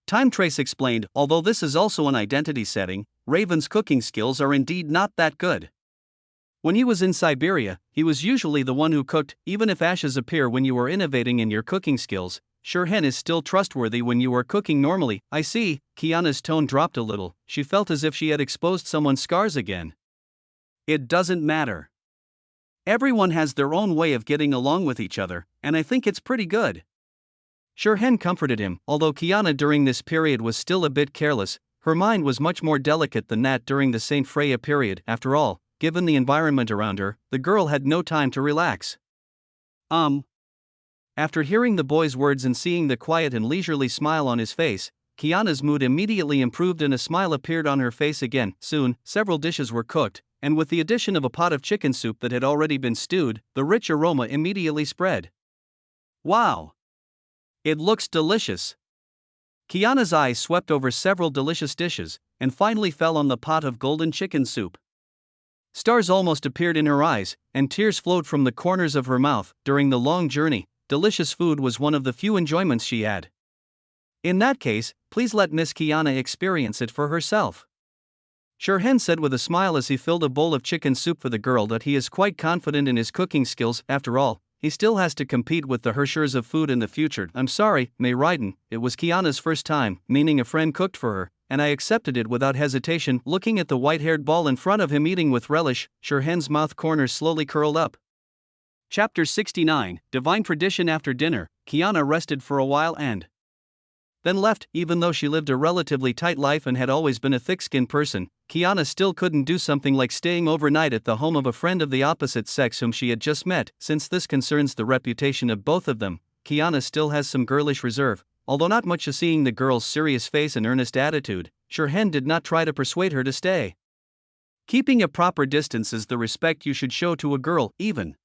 Time Trace explained. Although this is also an identity setting, Raven's cooking skills are indeed not that good. When he was in Siberia, he was usually the one who cooked. Even if ashes appear when you are innovating in your cooking skills, Shirhan is still trustworthy when you are cooking normally. I see. Kiana's tone dropped a little. She felt as if she had exposed someone's scars again. It doesn't matter. Everyone has their own way of getting along with each other, and I think it's pretty good. Shirhan comforted him. Although Kiana during this period was still a bit careless, her mind was much more delicate than that during the Saint Freya period. After all, given the environment around her, the girl had no time to relax. After hearing the boy's words and seeing the quiet and leisurely smile on his face, Kiana's mood immediately improved and a smile appeared on her face again. Soon, several dishes were cooked, and with the addition of a pot of chicken soup that had already been stewed, the rich aroma immediately spread. Wow! It looks delicious. Kiana's eyes swept over several delicious dishes, and finally fell on the pot of golden chicken soup. Stars almost appeared in her eyes, and tears flowed from the corners of her mouth. During the long journey, delicious food was one of the few enjoyments she had. In that case, please let Miss Kiana experience it for herself. Shirhan said with a smile as he filled a bowl of chicken soup for the girl that he is quite confident in his cooking skills. After all, he still has to compete with the Hershers of food in the future. I'm sorry, May Ryden, it was Kiana's first time, meaning a friend cooked for her, and I accepted it without hesitation. Looking at the white-haired ball in front of him eating with relish, Shirhan's mouth corners slowly curled up. Chapter 69, Divine Tradition. After dinner, Kiana rested for a while and then left. Even though she lived a relatively tight life and had always been a thick-skinned person, Kiana still couldn't do something like staying overnight at the home of a friend of the opposite sex whom she had just met. Since this concerns the reputation of both of them, Kiana still has some girlish reserve. Although not much to seeing the girl's serious face and earnest attitude, Shirhan did not try to persuade her to stay. Keeping a proper distance is the respect you should show to a girl, even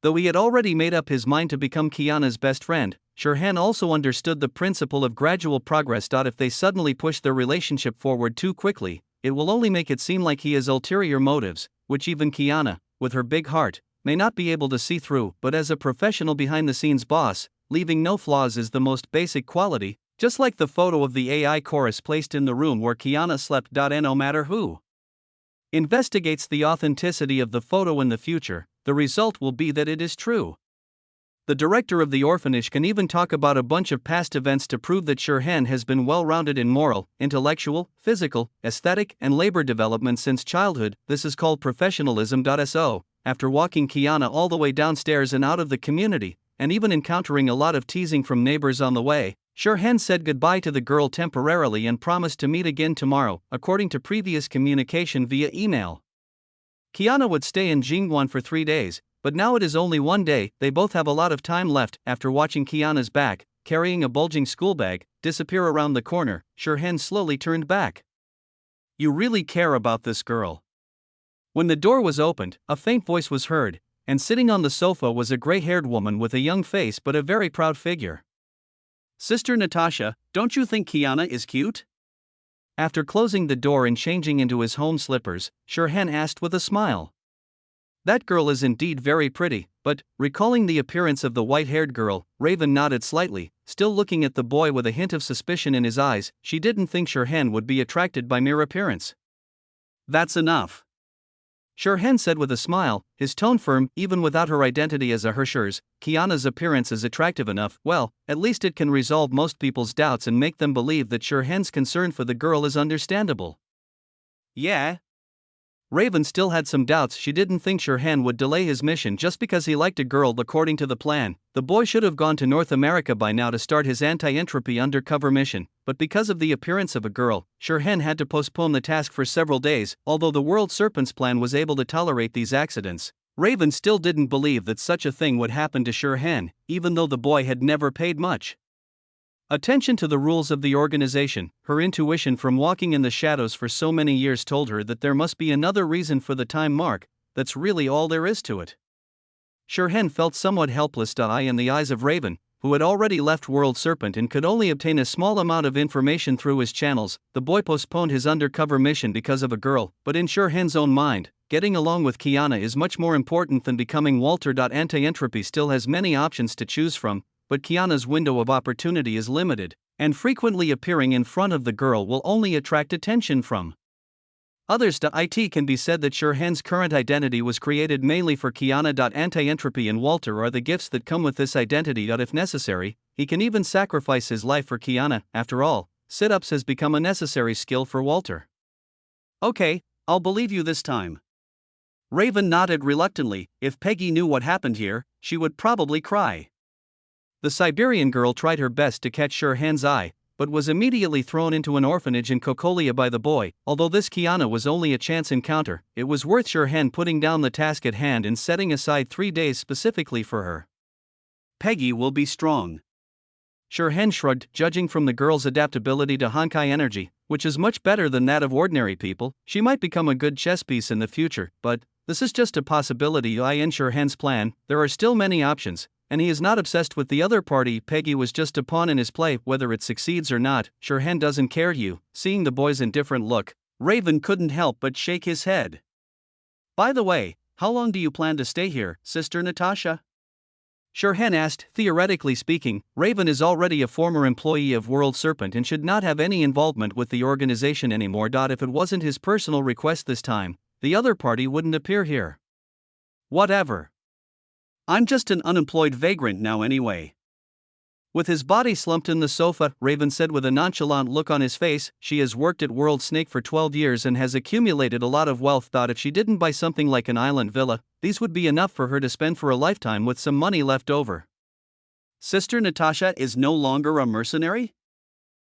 though he had already made up his mind to become Kiana's best friend. Shirhan also understood the principle of gradual progress. If they suddenly push their relationship forward too quickly, it will only make it seem like he has ulterior motives, which even Kiana, with her big heart, may not be able to see through. But as a professional behind-the-scenes boss, leaving no flaws is the most basic quality, just like the photo of the AI chorus placed in the room where Kiana slept. No matter who investigates the authenticity of the photo in the future, the result will be that it is true. The director of the orphanage can even talk about a bunch of past events to prove that Shirhan has been well-rounded in moral, intellectual, physical, aesthetic, and labor development since childhood. This is called professionalism. So, after walking Kiana all the way downstairs and out of the community, and even encountering a lot of teasing from neighbors on the way, Shirhan said goodbye to the girl temporarily and promised to meet again tomorrow. According to previous communication via email, Kiana would stay in Jingguan for 3 days, but now it is only 1 day. They both have a lot of time left. After watching Kiana's back, carrying a bulging school bag, disappear around the corner, Shirhan slowly turned back. You really care about this girl. When the door was opened, a faint voice was heard, and sitting on the sofa was a gray-haired woman with a young face but a very proud figure. Sister Natasha, don't you think Kiana is cute? After closing the door and changing into his home slippers, Shirhan asked with a smile. That girl is indeed very pretty, but, recalling the appearance of the white-haired girl, Raven nodded slightly, still looking at the boy with a hint of suspicion in his eyes. She didn't think Shirhan would be attracted by mere appearance. That's enough, Shirhan said with a smile, his tone firm. Even without her identity as a Hershers, Kiana's appearance is attractive enough. Well, at least it can resolve most people's doubts and make them believe that Shirhan's concern for the girl is understandable. Yeah? Raven still had some doubts. She didn't think Shirhan would delay his mission just because he liked a girl. According to the plan, the boy should have gone to North America by now to start his anti-entropy undercover mission, but because of the appearance of a girl, Shirhan had to postpone the task for several days. Although the World Serpents plan was able to tolerate these accidents, Raven still didn't believe that such a thing would happen to Shirhan, even though the boy had never paid much attention to the rules of the organization. Her intuition from walking in the shadows for so many years told her that there must be another reason for the time mark. That's really all there is to it. Shirhan felt somewhat helpless in the eyes of Raven, who had already left World Serpent and could only obtain a small amount of information through his channels. The boy postponed his undercover mission because of a girl, but in Shirhan's own mind, getting along with Kiana is much more important than becoming Walter. Anti-entropy still has many options to choose from, but Kiana's window of opportunity is limited, and frequently appearing in front of the girl will only attract attention from others. It can be said that Shirhan's current identity was created mainly for Kiana. Anti-entropy and Walter are the gifts that come with this identity. If necessary, he can even sacrifice his life for Kiana. After all, sit-ups has become a necessary skill for Walter. Okay, I'll believe you this time. Raven nodded reluctantly. If Peggy knew what happened here, she would probably cry. The Siberian girl tried her best to catch Shirhan's eye, but was immediately thrown into an orphanage in Kokolia by the boy. Although this Kiana was only a chance encounter, it was worth Shirhan putting down the task at hand and setting aside 3 days specifically for her. Peggy will be strong. Shirhan shrugged, judging from the girl's adaptability to Honkai energy, which is much better than that of ordinary people. She might become a good chess piece in the future, but this is just a possibility. In Shirhan's plan, there are still many options, and he is not obsessed with the other party. Peggy was just a pawn in his play. Whether it succeeds or not, Shirhan doesn't care. Seeing the boy's indifferent look, Raven couldn't help but shake his head. By the way, how long do you plan to stay here, Sister Natasha? Shirhan asked. Theoretically speaking, Raven is already a former employee of World Serpent and should not have any involvement with the organization anymore. If it wasn't his personal request this time, the other party wouldn't appear here. Whatever. I'm just an unemployed vagrant now anyway. With his body slumped in the sofa, Raven said with a nonchalant look on his face, she has worked at World Snake for 12 years and has accumulated a lot of wealth. If she didn't buy something like an island villa, these would be enough for her to spend for a lifetime with some money left over. Sister Natasha is no longer a mercenary?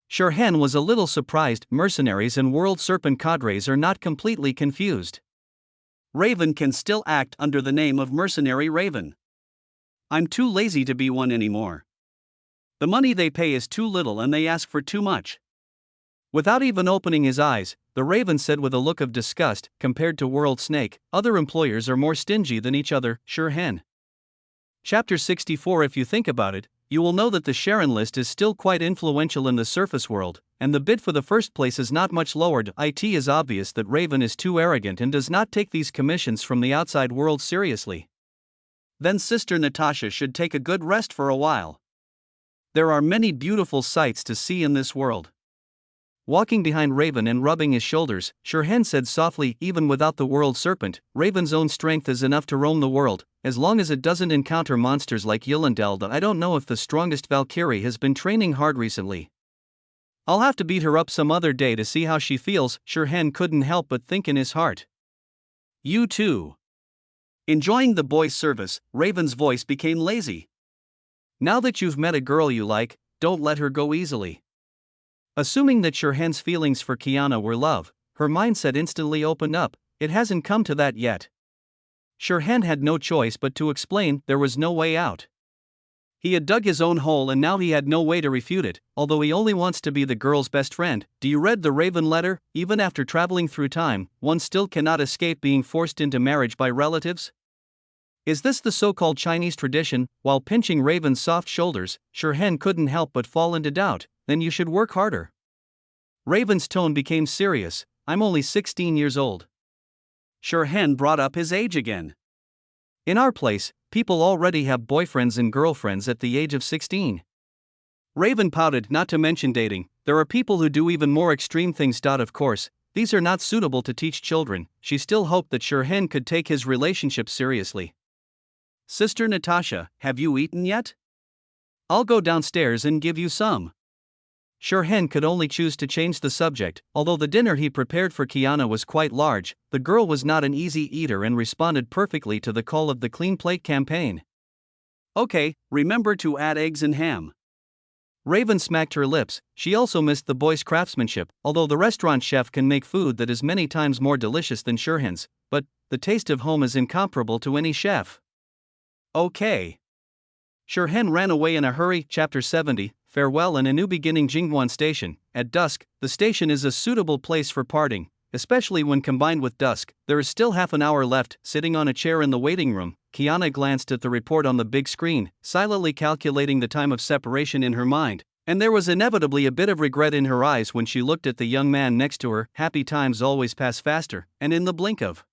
Shirhan was a little surprised. Mercenaries and World Serpent cadres are not completely confused. Raven can still act under the name of Mercenary Raven. I'm too lazy to be one anymore. The money they pay is too little and they ask for too much. Without even opening his eyes, the Raven said with a look of disgust, compared to World Snake, other employers are more stingy than each other. Shirhan. Chapter 64. If you think about it, you will know that the Sharon list is still quite influential in the surface world, and the bid for the first place is not much lowered. It is obvious that Raven is too arrogant and does not take these commissions from the outside world seriously. Then Sister Natasha should take a good rest for a while. There are many beautiful sights to see in this world. Walking behind Raven and rubbing his shoulders, Shirhan said softly, even without the World Serpent, Raven's own strength is enough to roam the world, as long as it doesn't encounter monsters like Yilindel. I don't know if the strongest Valkyrie has been training hard recently. I'll have to beat her up some other day to see how she feels. Shirhan couldn't help but think in his heart. You too. Enjoying the boy's service, Raven's voice became lazy. Now that you've met a girl you like, don't let her go easily. Assuming that Shirhan's feelings for Kiana were love, her mindset instantly opened up. It hasn't come to that yet. Shirhan had no choice but to explain. There was no way out. He had dug his own hole and now he had no way to refute it, although he only wants to be the girl's best friend. Do you read the Raven letter? Even after traveling through time, one still cannot escape being forced into marriage by relatives? Is this the so-called Chinese tradition? While pinching Raven's soft shoulders, Shirhan couldn't help but fall into doubt. Then you should work harder. Raven's tone became serious. I'm only 16 years old. Shirhan brought up his age again. In our place, people already have boyfriends and girlfriends at the age of 16. Raven pouted. Not to mention dating, there are people who do even more extreme things. Of course, these are not suitable to teach children. She still hoped that Shirhan could take his relationship seriously. Sister Natasha, have you eaten yet? I'll go downstairs and give you some. Shirhan could only choose to change the subject. Although the dinner he prepared for Kiana was quite large, the girl was not an easy eater and responded perfectly to the call of the clean plate campaign. Okay, remember to add eggs and ham. Raven smacked her lips. She also missed the boy's craftsmanship, although the restaurant chef can make food that is many times more delicious than Shirhan's, but the taste of home is incomparable to any chef. Okay. Shirhan ran away in a hurry. Chapter 70, Farewell and a New Beginning. Jingguan Station. At dusk, the station is a suitable place for parting, especially when combined with dusk. There is still half an hour left. Sitting on a chair in the waiting room, Kiana glanced at the report on the big screen, silently calculating the time of separation in her mind. And there was inevitably a bit of regret in her eyes when she looked at the young man next to her. Happy times always pass faster, and in the blink of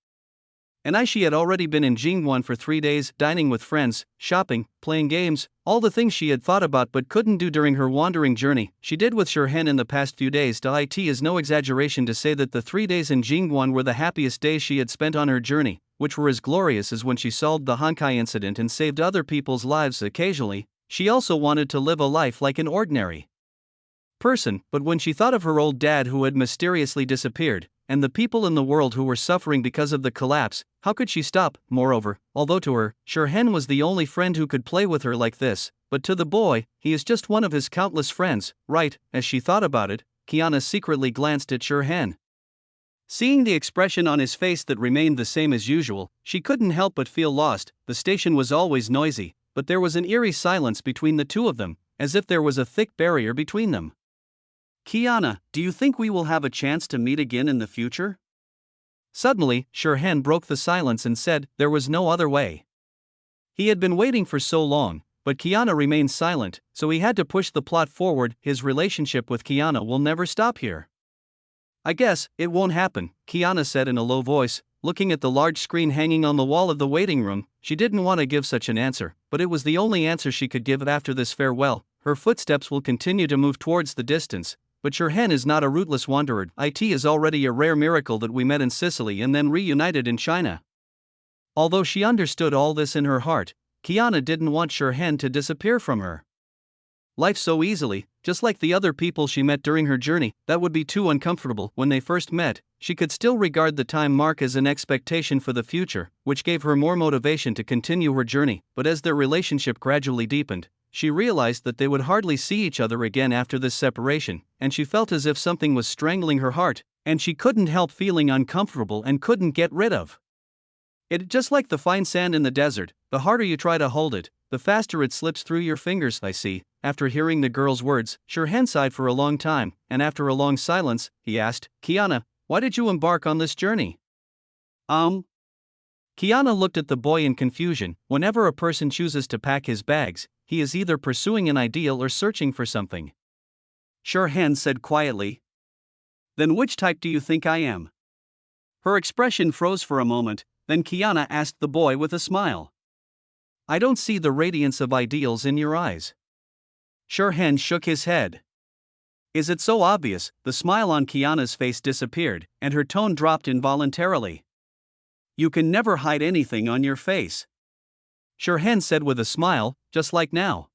an eye she had already been in Jingwan for 3 days, dining with friends, shopping, playing games, all the things she had thought about but couldn't do during her wandering journey, she did with Shirhan in the past few days. It is no exaggeration to say that the 3 days in Jingwan were the happiest days she had spent on her journey, which were as glorious as when she solved the Hankai incident and saved other people's lives occasionally. She also wanted to live a life like an ordinary person, but when she thought of her old dad who had mysteriously disappeared, and the people in the world who were suffering because of the collapse, how could she stop? Moreover, although to her, Shirhan was the only friend who could play with her like this, but to the boy, he is just one of his countless friends, right? As she thought about it, Kiana secretly glanced at Shirhan. Seeing the expression on his face that remained the same as usual, she couldn't help but feel lost. The station was always noisy, but there was an eerie silence between the two of them, as if there was a thick barrier between them. Kiana, do you think we will have a chance to meet again in the future? Suddenly, Shirhan broke the silence and said there was no other way. He had been waiting for so long, but Kiana remained silent, so he had to push the plot forward. His relationship with Kiana will never stop here. I guess it won't happen, Kiana said in a low voice, looking at the large screen hanging on the wall of the waiting room. She didn't want to give such an answer, but it was the only answer she could give after this farewell. Her footsteps will continue to move towards the distance, but Shirhan is not a rootless wanderer. It is already a rare miracle that we met in Sicily and then reunited in China. Although she understood all this in her heart, Kiana didn't want Shirhan to disappear from her life so easily, just like the other people she met during her journey. That would be too uncomfortable. When they first met, she could still regard the time mark as an expectation for the future, which gave her more motivation to continue her journey. But as their relationship gradually deepened, she realized that they would hardly see each other again after this separation, and she felt as if something was strangling her heart, and she couldn't help feeling uncomfortable and couldn't get rid of it. Just like the fine sand in the desert, the harder you try to hold it, the faster it slips through your fingers. I see. After hearing the girl's words, Shirhan sighed for a long time, and after a long silence, he asked, Kiana, why did you embark on this journey? Kiana looked at the boy in confusion. Whenever a person chooses to pack his bags, he is either pursuing an ideal or searching for something. Shirhan said quietly. Then which type do you think I am? Her expression froze for a moment, then Kiana asked the boy with a smile. I don't see the radiance of ideals in your eyes. Shirhan shook his head. Is it so obvious? The smile on Kiana's face disappeared, and her tone dropped involuntarily. You can never hide anything on your face, Shirhan said with a smile, just like now.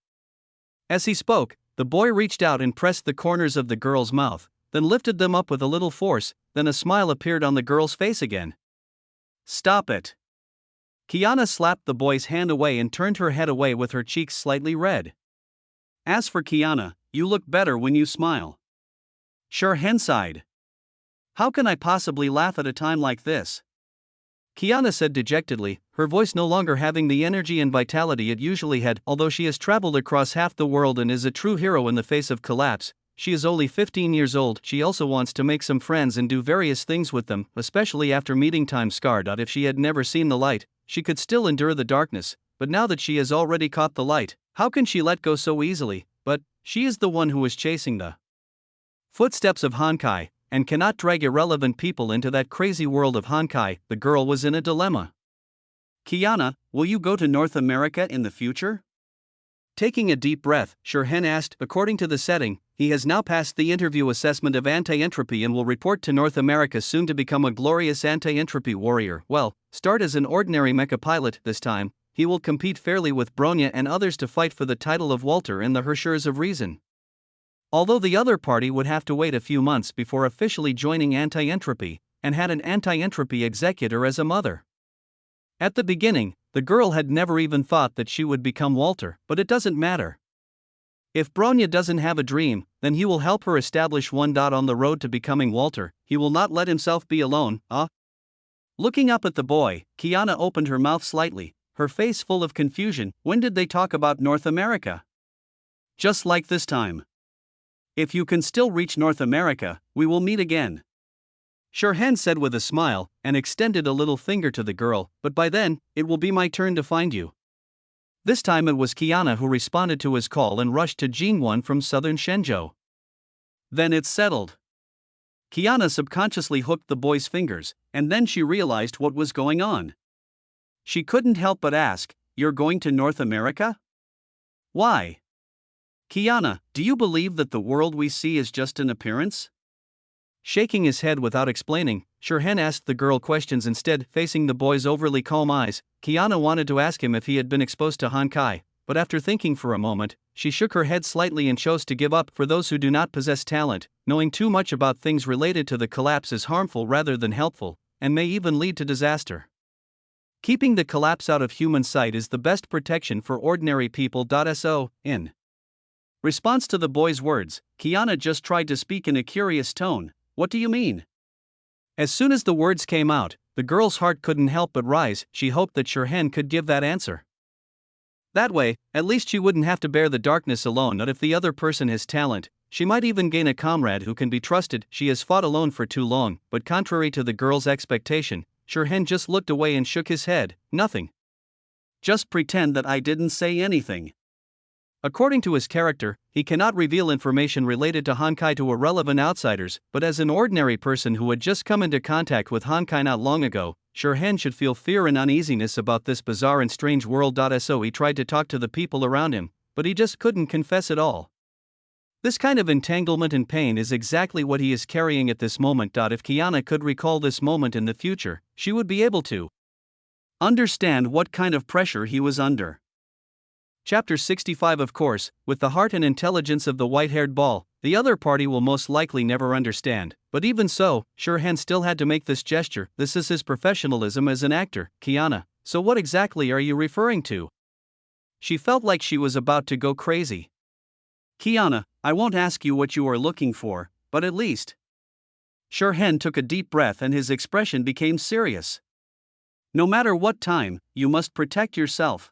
As he spoke, the boy reached out and pressed the corners of the girl's mouth, then lifted them up with a little force. Then a smile appeared on the girl's face again. Stop it. Kiana slapped the boy's hand away and turned her head away with her cheeks slightly red. As for Kiana, you look better when you smile. Shirhan sighed. How can I possibly laugh at a time like this? Kiana said dejectedly, her voice no longer having the energy and vitality it usually had. Although she has traveled across half the world and is a true hero in the face of collapse, she is only 15 years old. She also wants to make some friends and do various things with them, especially after meeting Time Scar. If she had never seen the light, she could still endure the darkness, but now that she has already caught the light, how can she let go so easily? But she is the one who is chasing the footsteps of Hankai, and cannot drag irrelevant people into that crazy world of Hankai. The girl was in a dilemma. Kiana, will you go to North America in the future? Taking a deep breath, Shirhan asked. According to the setting, he has now passed the interview assessment of anti-entropy and will report to North America soon to become a glorious anti-entropy warrior. Well, start as an ordinary mecha pilot. This time, he will compete fairly with Bronya and others to fight for the title of Walter in the Hershers of Reason. Although the other party would have to wait a few months before officially joining anti-entropy, and had an anti-entropy executor as a mother. At the beginning, the girl had never even thought that she would become Walter, but it doesn't matter. If Bronya doesn't have a dream, then he will help her establish one. On the road to becoming Walter, he will not let himself be alone. Looking up at the boy, Kiana opened her mouth slightly, her face full of confusion. When did they talk about North America? Just like this time. If you can still reach North America, we will meet again. Shirhan said with a smile, and extended a little finger to the girl, but by then, it will be my turn to find you. This time it was Kiana who responded to his call and rushed to Jingwon from southern Shenzhou. Then it's settled. Kiana subconsciously hooked the boy's fingers, and then she realized what was going on. She couldn't help but ask, "You're going to North America? Why?" "Kiana, do you believe that the world we see is just an appearance?" Shaking his head without explaining, Shirhan asked the girl questions instead. Facing the boy's overly calm eyes, Kiana wanted to ask him if he had been exposed to Hankai, but after thinking for a moment, she shook her head slightly and chose to give up. For those who do not possess talent, knowing too much about things related to the collapse is harmful rather than helpful, and may even lead to disaster. Keeping the collapse out of human sight is the best protection for ordinary people. So, in response to the boy's words, Kiana just tried to speak in a curious tone. "What do you mean?" As soon as the words came out, the girl's heart couldn't help but rise. She hoped that Shirhan could give that answer. That way, at least she wouldn't have to bear the darkness alone. Not if the other person has talent, she might even gain a comrade who can be trusted. She has fought alone for too long, but contrary to the girl's expectation, Shirhan just looked away and shook his head. "Nothing. Just pretend that I didn't say anything." According to his character, he cannot reveal information related to Hankai to irrelevant outsiders, but as an ordinary person who had just come into contact with Hankai not long ago, Shirhan should feel fear and uneasiness about this bizarre and strange world. So he tried to talk to the people around him, but he just couldn't confess it all. This kind of entanglement and pain is exactly what he is carrying at this moment. If Kiana could recall this moment in the future, she would be able to understand what kind of pressure he was under. Chapter 65. Of course, with the heart and intelligence of the white-haired ball, the other party will most likely never understand, but even so, Shirhan still had to make this gesture. This is his professionalism as an actor. "Kiana, so what exactly are you referring to?" She felt like she was about to go crazy. "Kiana, I won't ask you what you are looking for, but at least..." Shirhan took a deep breath and his expression became serious. "No matter what time, you must protect yourself.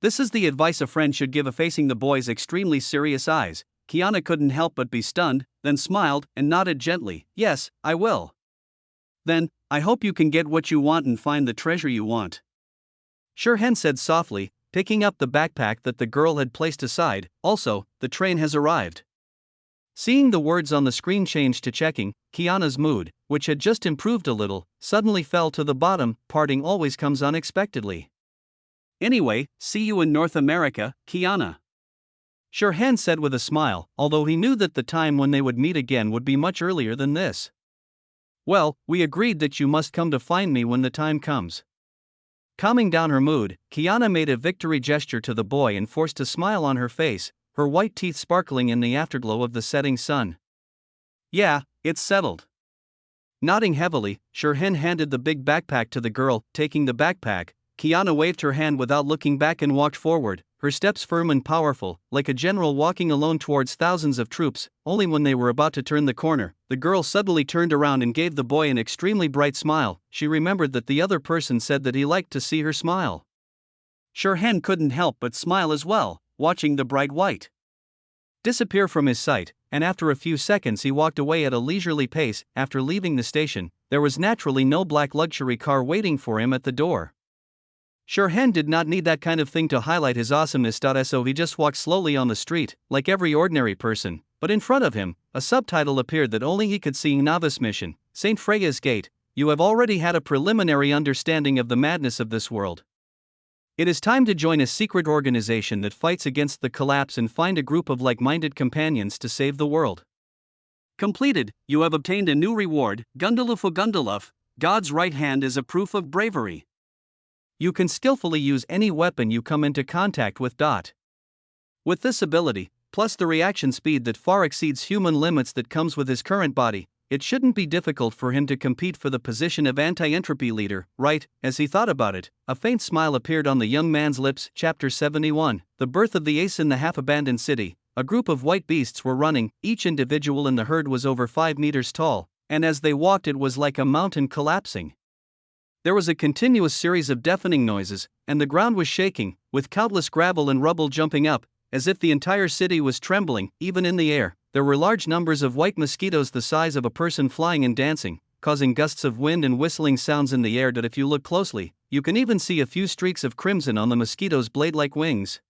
This is the advice a friend should give." Facing the boy's extremely serious eyes, Kiana couldn't help but be stunned, then smiled and nodded gently. "Yes, I will." "Then, I hope you can get what you want and find the treasure you want," Shirhan said softly, picking up the backpack that the girl had placed aside. "Also, the train has arrived." Seeing the words on the screen change to checking, Kiana's mood, which had just improved a little, suddenly fell to the bottom. Parting always comes unexpectedly. "Anyway, see you in North America, Kiana," Shirhan said with a smile, although he knew that the time when they would meet again would be much earlier than this. "Well, we agreed that you must come to find me when the time comes." Calming down her mood, Kiana made a victory gesture to the boy and forced a smile on her face, her white teeth sparkling in the afterglow of the setting sun. "Yeah, it's settled." Nodding heavily, Shirhan handed the big backpack to the girl. Taking the backpack, Kiana waved her hand without looking back and walked forward, her steps firm and powerful, like a general walking alone towards thousands of troops. Only when they were about to turn the corner, the girl suddenly turned around and gave the boy an extremely bright smile. She remembered that the other person said that he liked to see her smile. Shirhan couldn't help but smile as well, watching the bright white disappear from his sight, and after a few seconds he walked away at a leisurely pace. After leaving the station, there was naturally no black luxury car waiting for him at the door. Shirhan did not need that kind of thing to highlight his awesomeness. So he just walked slowly on the street, like every ordinary person, but in front of him, a subtitle appeared that only he could see. "Novice Mission, St. Freya's Gate. You have already had a preliminary understanding of the madness of this world. It is time to join a secret organization that fights against the collapse and find a group of like-minded companions to save the world. Completed, you have obtained a new reward, Gundaluf Gundaluf, God's right hand is a proof of bravery. You can skillfully use any weapon you come into contact with. With this ability, plus the reaction speed that far exceeds human limits that comes with his current body, it shouldn't be difficult for him to compete for the position of anti-entropy leader, right?" As he thought about it, a faint smile appeared on the young man's lips. Chapter 71. The birth of the ace. In the half-abandoned city, a group of white beasts were running. Each individual in the herd was over 5 meters tall, and as they walked it was like a mountain collapsing. There was a continuous series of deafening noises, and the ground was shaking, with countless gravel and rubble jumping up, as if the entire city was trembling. Even in the air, there were large numbers of white mosquitoes the size of a person flying and dancing. causing gusts of wind and whistling sounds in the air that if you look closely, you can even see a few streaks of crimson on the mosquitoes' blade-like wings.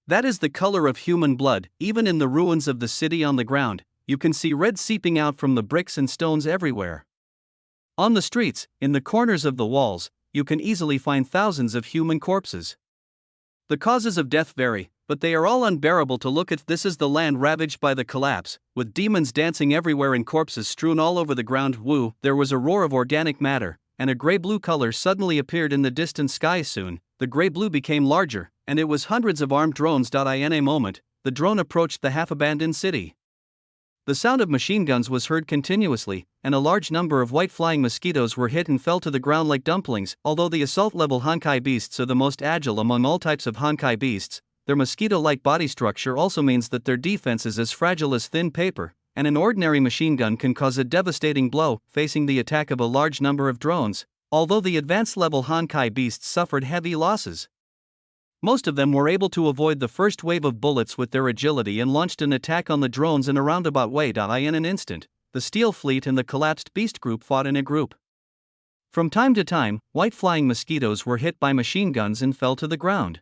That is the color of human blood. Even in the ruins of the city on the ground, you can see red seeping out from the bricks and stones everywhere. On the streets, in the corners of the walls, you can easily find thousands of human corpses. The causes of death vary, but they are all unbearable to look at. This is the land ravaged by the collapse, with demons dancing everywhere and corpses strewn all over the ground. Woo! There was a roar of organic matter, and a gray-blue color suddenly appeared in the distant sky. Soon, the gray-blue became larger, and it was hundreds of armed drones. In a moment, the drone approached the half-abandoned city. The sound of machine guns was heard continuously, and a large number of white flying mosquitoes were hit and fell to the ground like dumplings. Although the assault-level Honkai beasts are the most agile among all types of Honkai beasts, their mosquito-like body structure also means that their defense is as fragile as thin paper, and an ordinary machine gun can cause a devastating blow, facing the attack of a large number of drones. Although the advanced-level Honkai beasts suffered heavy losses, most of them were able to avoid the first wave of bullets with their agility and launched an attack on the drones in a roundabout way. In an instant, the Steel Fleet and the collapsed Beast Group fought in a group. From time to time, white flying mosquitoes were hit by machine guns and fell to the ground.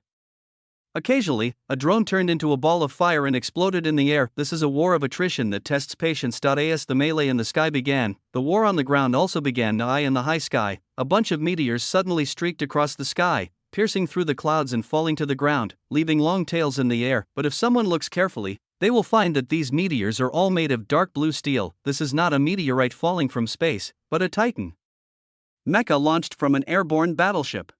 Occasionally, a drone turned into a ball of fire and exploded in the air. This is a war of attrition that tests patience. As the melee in the sky began, the war on the ground also began. In the high sky, a bunch of meteors suddenly streaked across the sky, piercing through the clouds and falling to the ground, leaving long tails in the air. But if someone looks carefully, they will find that these meteors are all made of dark blue steel. This is not a meteorite falling from space, but a Titan mecha launched from an airborne battleship.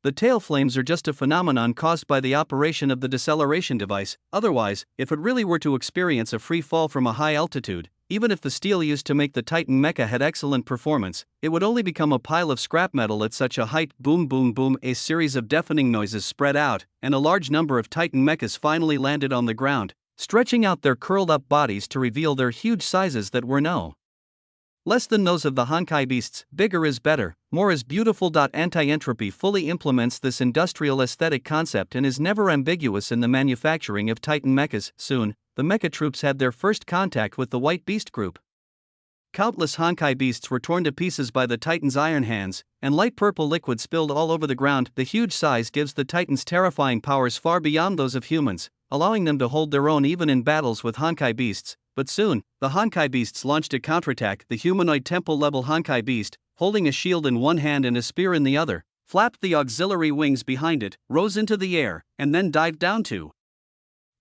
The tail flames are just a phenomenon caused by the operation of the deceleration device. Otherwise, if it really were to experience a free fall from a high altitude, even if the steel used to make the Titan mecha had excellent performance, it would only become a pile of scrap metal at such a height. Boom, boom, boom. A series of deafening noises spread out, and a large number of Titan mechas finally landed on the ground, stretching out their curled-up bodies to reveal their huge sizes that were no less than those of the Honkai beasts. Bigger is better, more is beautiful. Anti-entropy fully implements this industrial aesthetic concept and is never ambiguous in the manufacturing of Titan mechas. Soon, the mecha troops had their first contact with the White Beast Group. Countless Honkai beasts were torn to pieces by the Titan's iron hands, and light purple liquid spilled all over the ground. The huge size gives the Titans terrifying powers far beyond those of humans, allowing them to hold their own even in battles with Honkai beasts. But soon, the Honkai beasts launched a counterattack. The humanoid temple-level Honkai beast, holding a shield in one hand and a spear in the other, flapped the auxiliary wings behind it, rose into the air, and then dived down to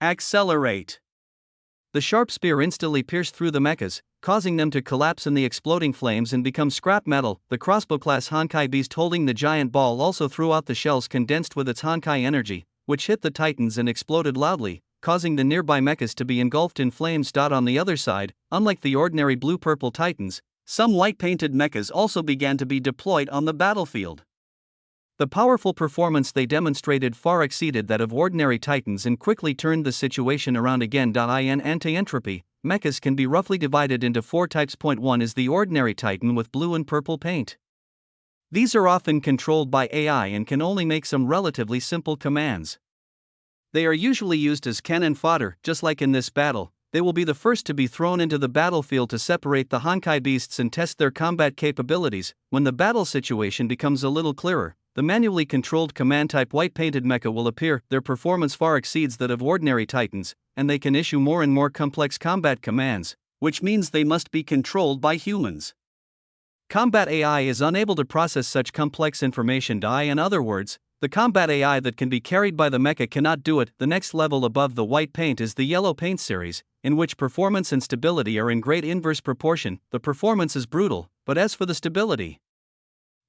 accelerate. The sharp spear instantly pierced through the mechas, causing them to collapse in the exploding flames and become scrap metal. The crossbow-class Honkai beast holding the giant ball also threw out the shells condensed with its Honkai energy, which hit the Titans and exploded loudly, causing the nearby mechas to be engulfed in flames. On the other side, unlike the ordinary blue-purple Titans, some white-painted mechas also began to be deployed on the battlefield. The powerful performance they demonstrated far exceeded that of ordinary Titans and quickly turned the situation around again. In anti-entropy, mechas can be roughly divided into 4 types. 1 is the ordinary Titan with blue and purple paint. These are often controlled by AI and can only make some relatively simple commands. They are usually used as cannon fodder. Just like in this battle, they will be the first to be thrown into the battlefield to separate the Honkai beasts and test their combat capabilities. When the battle situation becomes a little clearer, the manually controlled command-type white-painted mecha will appear. Their performance far exceeds that of ordinary Titans, and they can issue more and more complex combat commands, which means they must be controlled by humans. Combat AI is unable to process such complex information. In other words, the combat AI that can be carried by the mecha cannot do it. The next level above the white paint is the yellow paint series, in which performance and stability are in great inverse proportion. The performance is brutal, but as for the stability,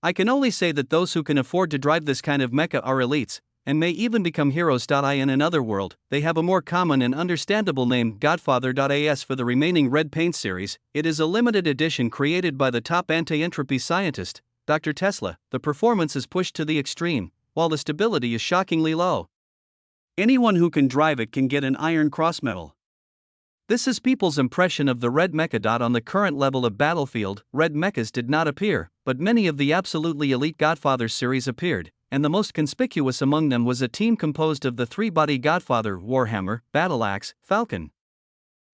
I can only say that those who can afford to drive this kind of mecha are elites, and may even become heroes. In another world, they have a more common and understandable name, Godfather. As for the remaining red paint series, it is a limited edition created by the top anti-entropy scientist, Dr. Tesla. The performance is pushed to the extreme, while the stability is shockingly low. Anyone who can drive it can get an iron cross medal. This is people's impression of the red mecha. On the current level of Battlefield, red mechas did not appear, but many of the absolutely elite Godfather series appeared, and the most conspicuous among them was a team composed of the 3-body Godfather, Warhammer, Battleaxe, Falcon.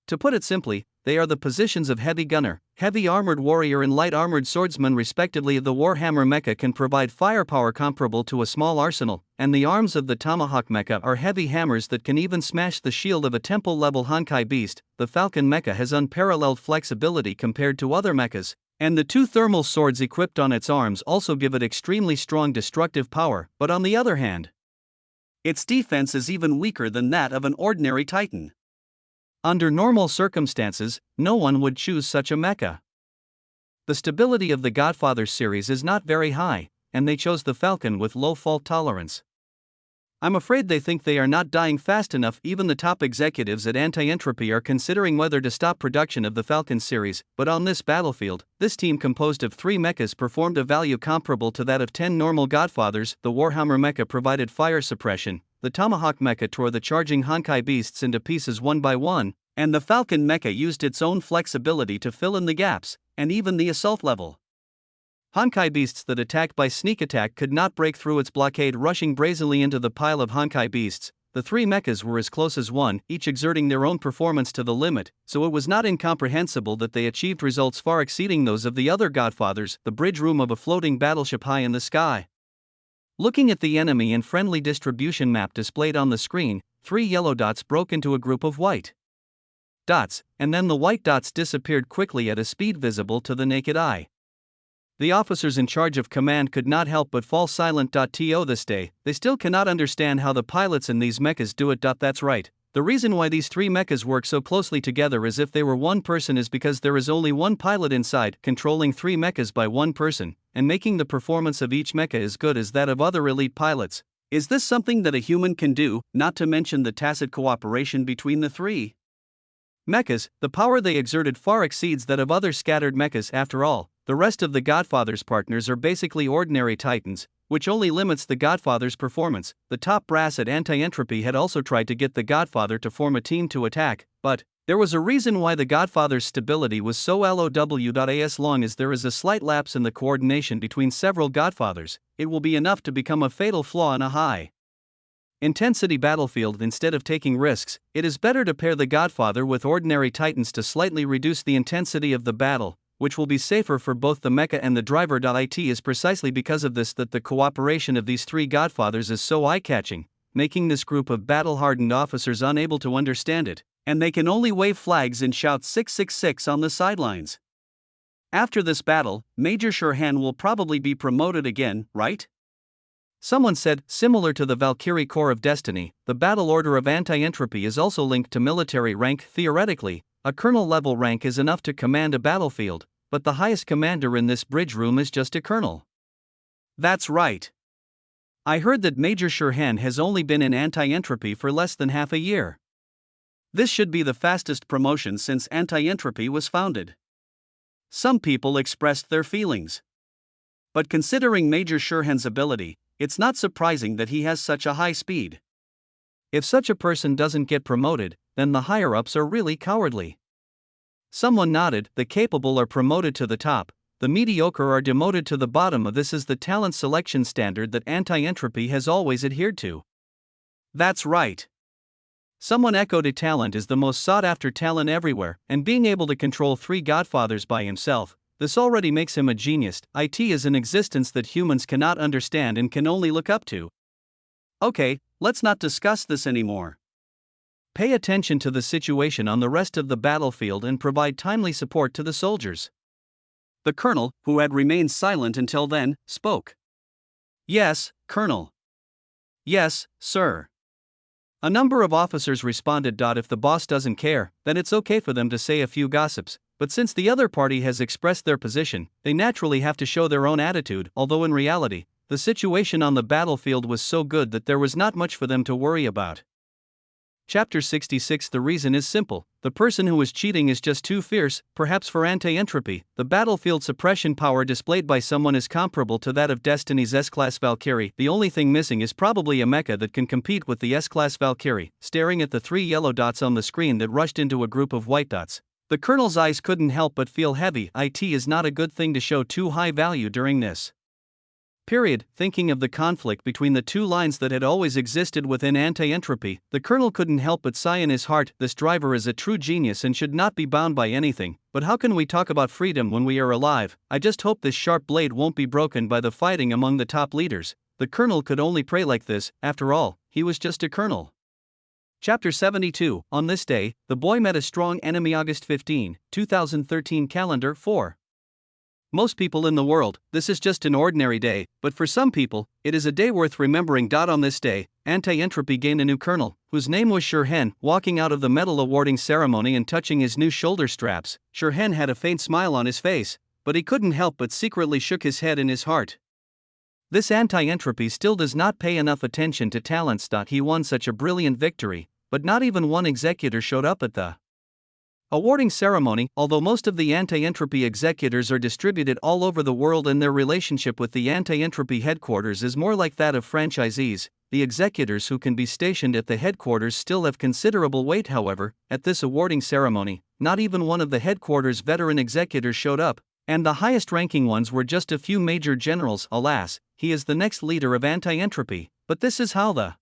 To put it simply, they are the positions of heavy gunner, heavy armored warrior and light armored swordsman respectively. The Warhammer mecha can provide firepower comparable to a small arsenal, and the arms of the Tomahawk mecha are heavy hammers that can even smash the shield of a temple-level Honkai beast. The Falcon mecha has unparalleled flexibility compared to other mechas, and the two thermal swords equipped on its arms also give it extremely strong destructive power, but on the other hand, its defense is even weaker than that of an ordinary Titan. Under normal circumstances, no one would choose such a mecha. The stability of the Godfather series is not very high, and they chose the Falcon with low fault tolerance. I'm afraid they think they are not dying fast enough. Even the top executives at Anti-Entropy are considering whether to stop production of the Falcon series, but on this battlefield, this team composed of 3 mechas performed a value comparable to that of 10 normal Godfathers. The Warhammer mecha provided fire suppression, the Tomahawk mecha tore the charging Honkai beasts into pieces one by one, and the Falcon mecha used its own flexibility to fill in the gaps, and even the assault level. Honkai beasts that attacked by sneak attack could not break through its blockade, rushing brazenly into the pile of Honkai beasts. The 3 mechas were as close as one, each exerting their own performance to the limit, so it was not incomprehensible that they achieved results far exceeding those of the other Godfathers. The bridge room of a floating battleship high in the sky. Looking at the enemy and friendly distribution map displayed on the screen, 3 yellow dots broke into a group of white dots, and then the white dots disappeared quickly at a speed visible to the naked eye. The officers in charge of command could not help but fall silent. To this day, they still cannot understand how the pilots in these mechas do it. That's right. The reason why these 3 mechas work so closely together as if they were one person is because there is only one pilot inside, controlling 3 mechas by one person, and making the performance of each mecha as good as that of other elite pilots. Is this something that a human can do, not to mention the tacit cooperation between the 3 mechas? The power they exerted far exceeds that of other scattered mechas. After all, the rest of the Godfather's partners are basically ordinary Titans, which only limits the Godfather's performance. The top brass at Anti-Entropy had also tried to get the Godfather to form a team to attack, but there was a reason why the Godfather's stability was so low. As long as there is a slight lapse in the coordination between several Godfathers, it will be enough to become a fatal flaw in a high intensity battlefield. Instead of taking risks, it is better to pair the Godfather with ordinary Titans to slightly reduce the intensity of the battle, which will be safer for both the mecha and the driver. It is precisely because of this that the cooperation of these 3 Godfathers is so eye-catching, making this group of battle-hardened officers unable to understand it, and they can only wave flags and shout 666 on the sidelines. After this battle, Major Shurhan will probably be promoted again, right? Someone said, similar to the Valkyrie Corps of Destiny, the battle order of Anti-Entropy is also linked to military rank. Theoretically, a colonel-level rank is enough to command a battlefield, but the highest commander in this bridge room is just a colonel. That's right. I heard that Major Shurhan has only been in Anti-Entropy for less than half a year. This should be the fastest promotion since Anti-Entropy was founded. Some people expressed their feelings. But considering Major Shurhan's ability, it's not surprising that he has such a high speed. If such a person doesn't get promoted, then the higher-ups are really cowardly. Someone nodded. The capable are promoted to the top, the mediocre are demoted to the bottom. This is the talent selection standard that Anti-Entropy has always adhered to. That's right. Someone echoed it. Talent is the most sought-after talent everywhere, and being able to control 3 Godfathers by himself, this already makes him a genius. It is an existence that humans cannot understand and can only look up to. Okay, let's not discuss this anymore. Pay attention to the situation on the rest of the battlefield and provide timely support to the soldiers. The colonel, who had remained silent until then, spoke. Yes, Colonel. Yes, sir. A number of officers responded. If the boss doesn't care, then it's okay for them to say a few gossips, but since the other party has expressed their position, they naturally have to show their own attitude. Although in reality, the situation on the battlefield was so good that there was not much for them to worry about. Chapter 66. The reason is simple. The person who is cheating is just too fierce, perhaps for Anti-Entropy. The battlefield suppression power displayed by someone is comparable to that of Destiny's S-Class Valkyrie. The only thing missing is probably a mecha that can compete with the S-Class Valkyrie. Staring at the 3 yellow dots on the screen that rushed into a group of white dots, the colonel's eyes couldn't help but feel heavy. It is not a good thing to show too high value during this Period. Thinking of the conflict between the two lines that had always existed within anti-entropy, the colonel couldn't help but sigh in his heart. This driver is a true genius and should not be bound by anything. But how can we talk about freedom when we are alive? I just hope this sharp blade won't be broken by the fighting among the top leaders. The colonel could only pray like this. After all, he was just a colonel. Chapter 72. On this day, the boy met a strong enemy. August 15, 2013. Calendar 4. Most people in the world, this is just an ordinary day, but for some people, it is a day worth remembering. On this day, anti-entropy gained a new colonel, whose name was Shirhen. Walking out of the medal awarding ceremony and touching his new shoulder straps, Shirhen had a faint smile on his face, but he couldn't help but secretly shook his head in his heart. This anti-entropy still does not pay enough attention to talents. He won such a brilliant victory, but not even one executor showed up at the awarding ceremony. Although most of the anti-entropy executors are distributed all over the world and their relationship with the anti-entropy headquarters is more like that of franchisees, the executors who can be stationed at the headquarters still have considerable weight. However, at this awarding ceremony, not even one of the headquarters' veteran executors showed up, and the highest-ranking ones were just a few major generals. Alas, he is the next leader of anti-entropy, but this is how the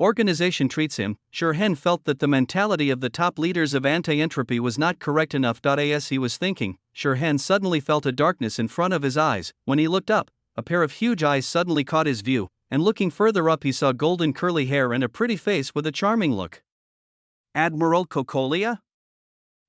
organization treats him. Shirhen felt that the mentality of the top leaders of anti-entropy was not correct enough. As he was thinking, Shirhen suddenly felt a darkness in front of his eyes. When he looked up, a pair of huge eyes suddenly caught his view, and looking further up he saw golden curly hair and a pretty face with a charming look. Admiral Cocolia?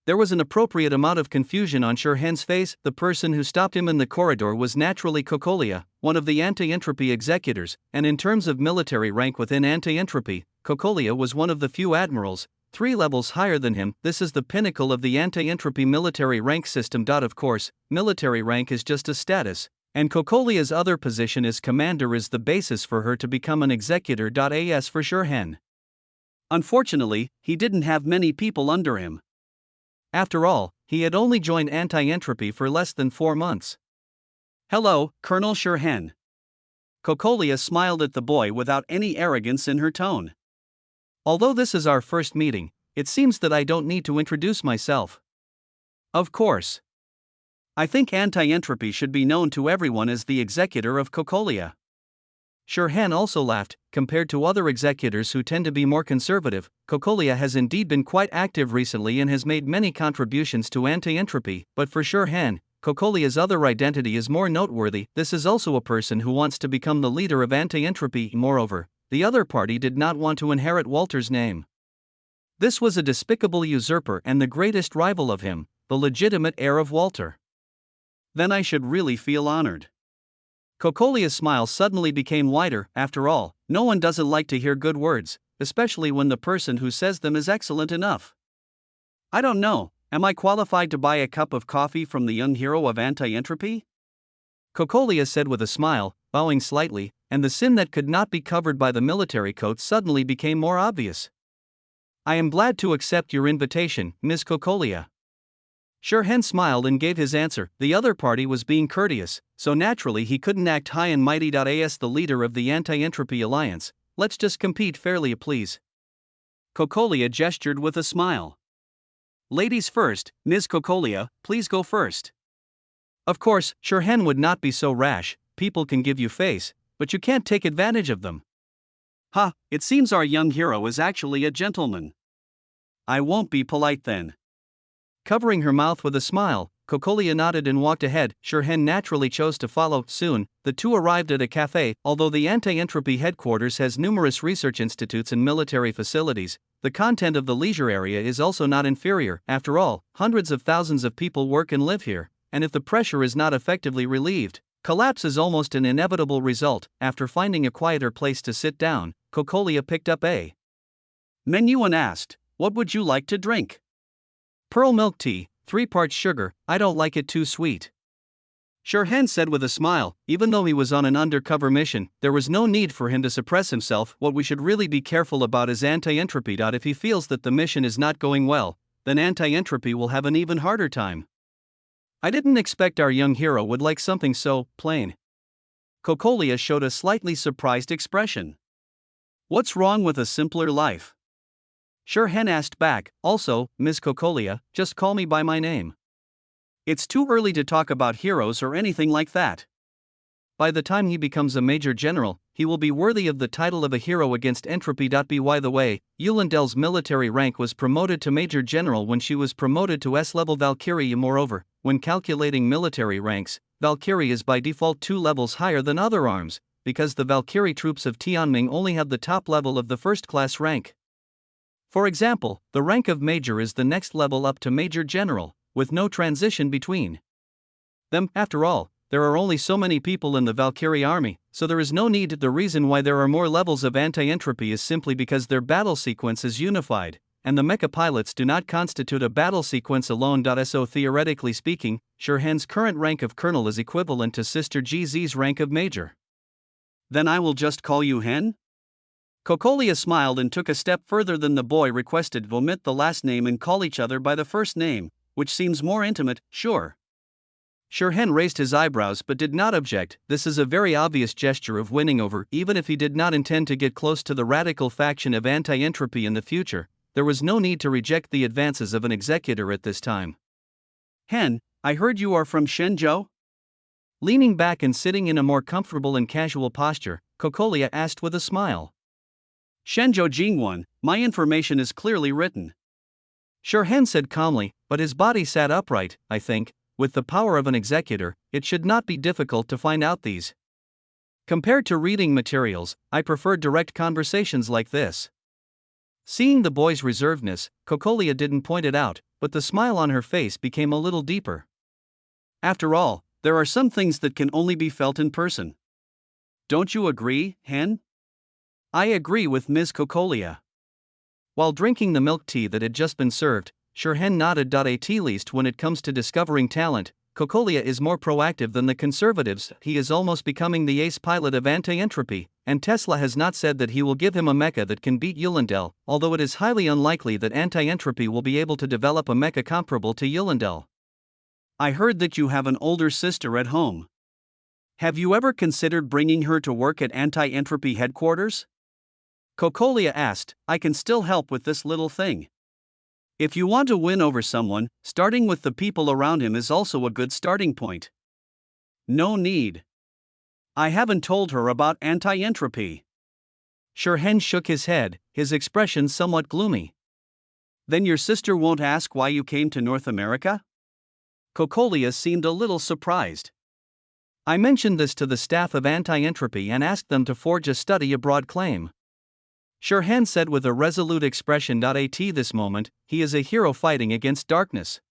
There was an appropriate amount of confusion on Shirhen's face. The person who stopped him in the corridor was naturally Cocolia, one of the anti-entropy executors, and in terms of military rank within anti-entropy, Cocolia was one of the few admirals, 3 levels higher than him. This is the pinnacle of the anti-entropy military rank system. Of course, military rank is just a status, and Cocolia's other position as commander is the basis for her to become an executor. As for Shirhen, unfortunately, he didn't have many people under him. After all, he had only joined anti-entropy for less than 4 months. Hello, Colonel Shirhen. Cocolia smiled at the boy without any arrogance in her tone. Although this is our first meeting, it seems that I don't need to introduce myself. Of course. I think anti-entropy should be known to everyone as the executor of Cocolia. Shirhen also laughed. Compared to other executors who tend to be more conservative, Cocolia has indeed been quite active recently and has made many contributions to anti-entropy. But for Shirhen, Cocolia's other identity is more noteworthy. This is also a person who wants to become the leader of anti-entropy. Moreover, the other party did not want to inherit Walter's name. This was a despicable usurper and the greatest rival of him, the legitimate heir of Walter. Then I should really feel honored. Cocolia's smile suddenly became wider. After all, no one doesn't like to hear good words, especially when the person who says them is excellent enough. I don't know, am I qualified to buy a cup of coffee from the young hero of anti-entropy? Cocolia said with a smile, bowing slightly, and the sin that could not be covered by the military coat suddenly became more obvious. I am glad to accept your invitation, Ms. Cocolia. Shirhen smiled and gave his answer. The other party was being courteous, so naturally he couldn't act high and mighty. As the leader of the anti-entropy alliance, let's just compete fairly, please. Cocolia gestured with a smile. Ladies first, Ms. Cocolia, please go first. Of course, Shirhen would not be so rash. People can give you face, but you can't take advantage of them. Ha, it seems our young hero is actually a gentleman. I won't be polite then. Covering her mouth with a smile, Cocolia nodded and walked ahead. Shirhen naturally chose to follow. Soon, the two arrived at a cafe. Although the anti-entropy headquarters has numerous research institutes and military facilities, the content of the leisure area is also not inferior. After all, hundreds of thousands of people work and live here, and if the pressure is not effectively relieved, collapse is almost an inevitable result. After finding a quieter place to sit down, Cocolia picked up a menu and asked, "What would you like to drink?" Pearl milk tea, 3 parts sugar, I don't like it too sweet. Shirhen said with a smile. Even though he was on an undercover mission, there was no need for him to suppress himself. What we should really be careful about is anti-entropy. If he feels that the mission is not going well, then anti-entropy will have an even harder time. I didn't expect our young hero would like something so plain. Cocolia showed a slightly surprised expression. What's wrong with a simpler life? Shirhen asked back. Also, Ms. Cocolia, just call me by my name. It's too early to talk about heroes or anything like that. by the time he becomes a major general, he will be worthy of the title of a hero against entropy. By the way, Eulendel's military rank was promoted to major general when she was promoted to S-level Valkyrie. Moreover, when calculating military ranks, Valkyrie is by default 2 levels higher than other arms, because the Valkyrie troops of Tianming only have the top level of the first-class rank. For example, the rank of major is the next level up to major general, with no transition between them. After all, there are only so many people in the Valkyrie army, so there is no need. The reason why there are more levels of anti-entropy is simply because their battle sequence is unified, and the mecha pilots do not constitute a battle sequence alone. So theoretically speaking, Shirhan's current rank of colonel is equivalent to Sister GZ's rank of major. Then I will just call you Hen? Cocolia smiled and took a step further than the boy requested. Omit the last name and call each other by the first name, which seems more intimate, sure. Shirhan raised his eyebrows but did not object. This is a very obvious gesture of winning over. Even if he did not intend to get close to the radical faction of anti-entropy in the future, there was no need to reject the advances of an executor at this time. Hen, I heard you are from Shenzhou? Leaning back and sitting in a more comfortable and casual posture, Cocolia asked with a smile. Shenzhou Jingwan, my information is clearly written. Shirhan said calmly, but his body sat upright. I think, with the power of an executor, it should not be difficult to find out these. Compared to reading materials, I prefer direct conversations like this. Seeing the boy's reservedness, Cocolia didn't point it out, but the smile on her face became a little deeper. After all, there are some things that can only be felt in person. Don't you agree, Hen? I agree with Ms. Cocolia. While drinking the milk tea that had just been served, Shirhan nodded. At least when it comes to discovering talent, Cocolia is more proactive than the conservatives. He is almost becoming the ace pilot of anti-entropy, and Tesla has not said that he will give him a mecha that can beat Eulendel, although it is highly unlikely that anti-entropy will be able to develop a mecha comparable to Eulendel. I heard that you have an older sister at home. Have you ever considered bringing her to work at anti-entropy headquarters? Cocolia asked. I can still help with this little thing. If you want to win over someone, starting with the people around him is also a good starting point. No need. I haven't told her about anti-entropy. Shirhan shook his head, his expression somewhat gloomy. Then your sister won't ask why you came to North America? Cocolia seemed a little surprised. I mentioned this to the staff of anti-entropy and asked them to forge a study abroad claim. Shirhan said with a resolute expression. At this moment, he is a hero fighting against darkness.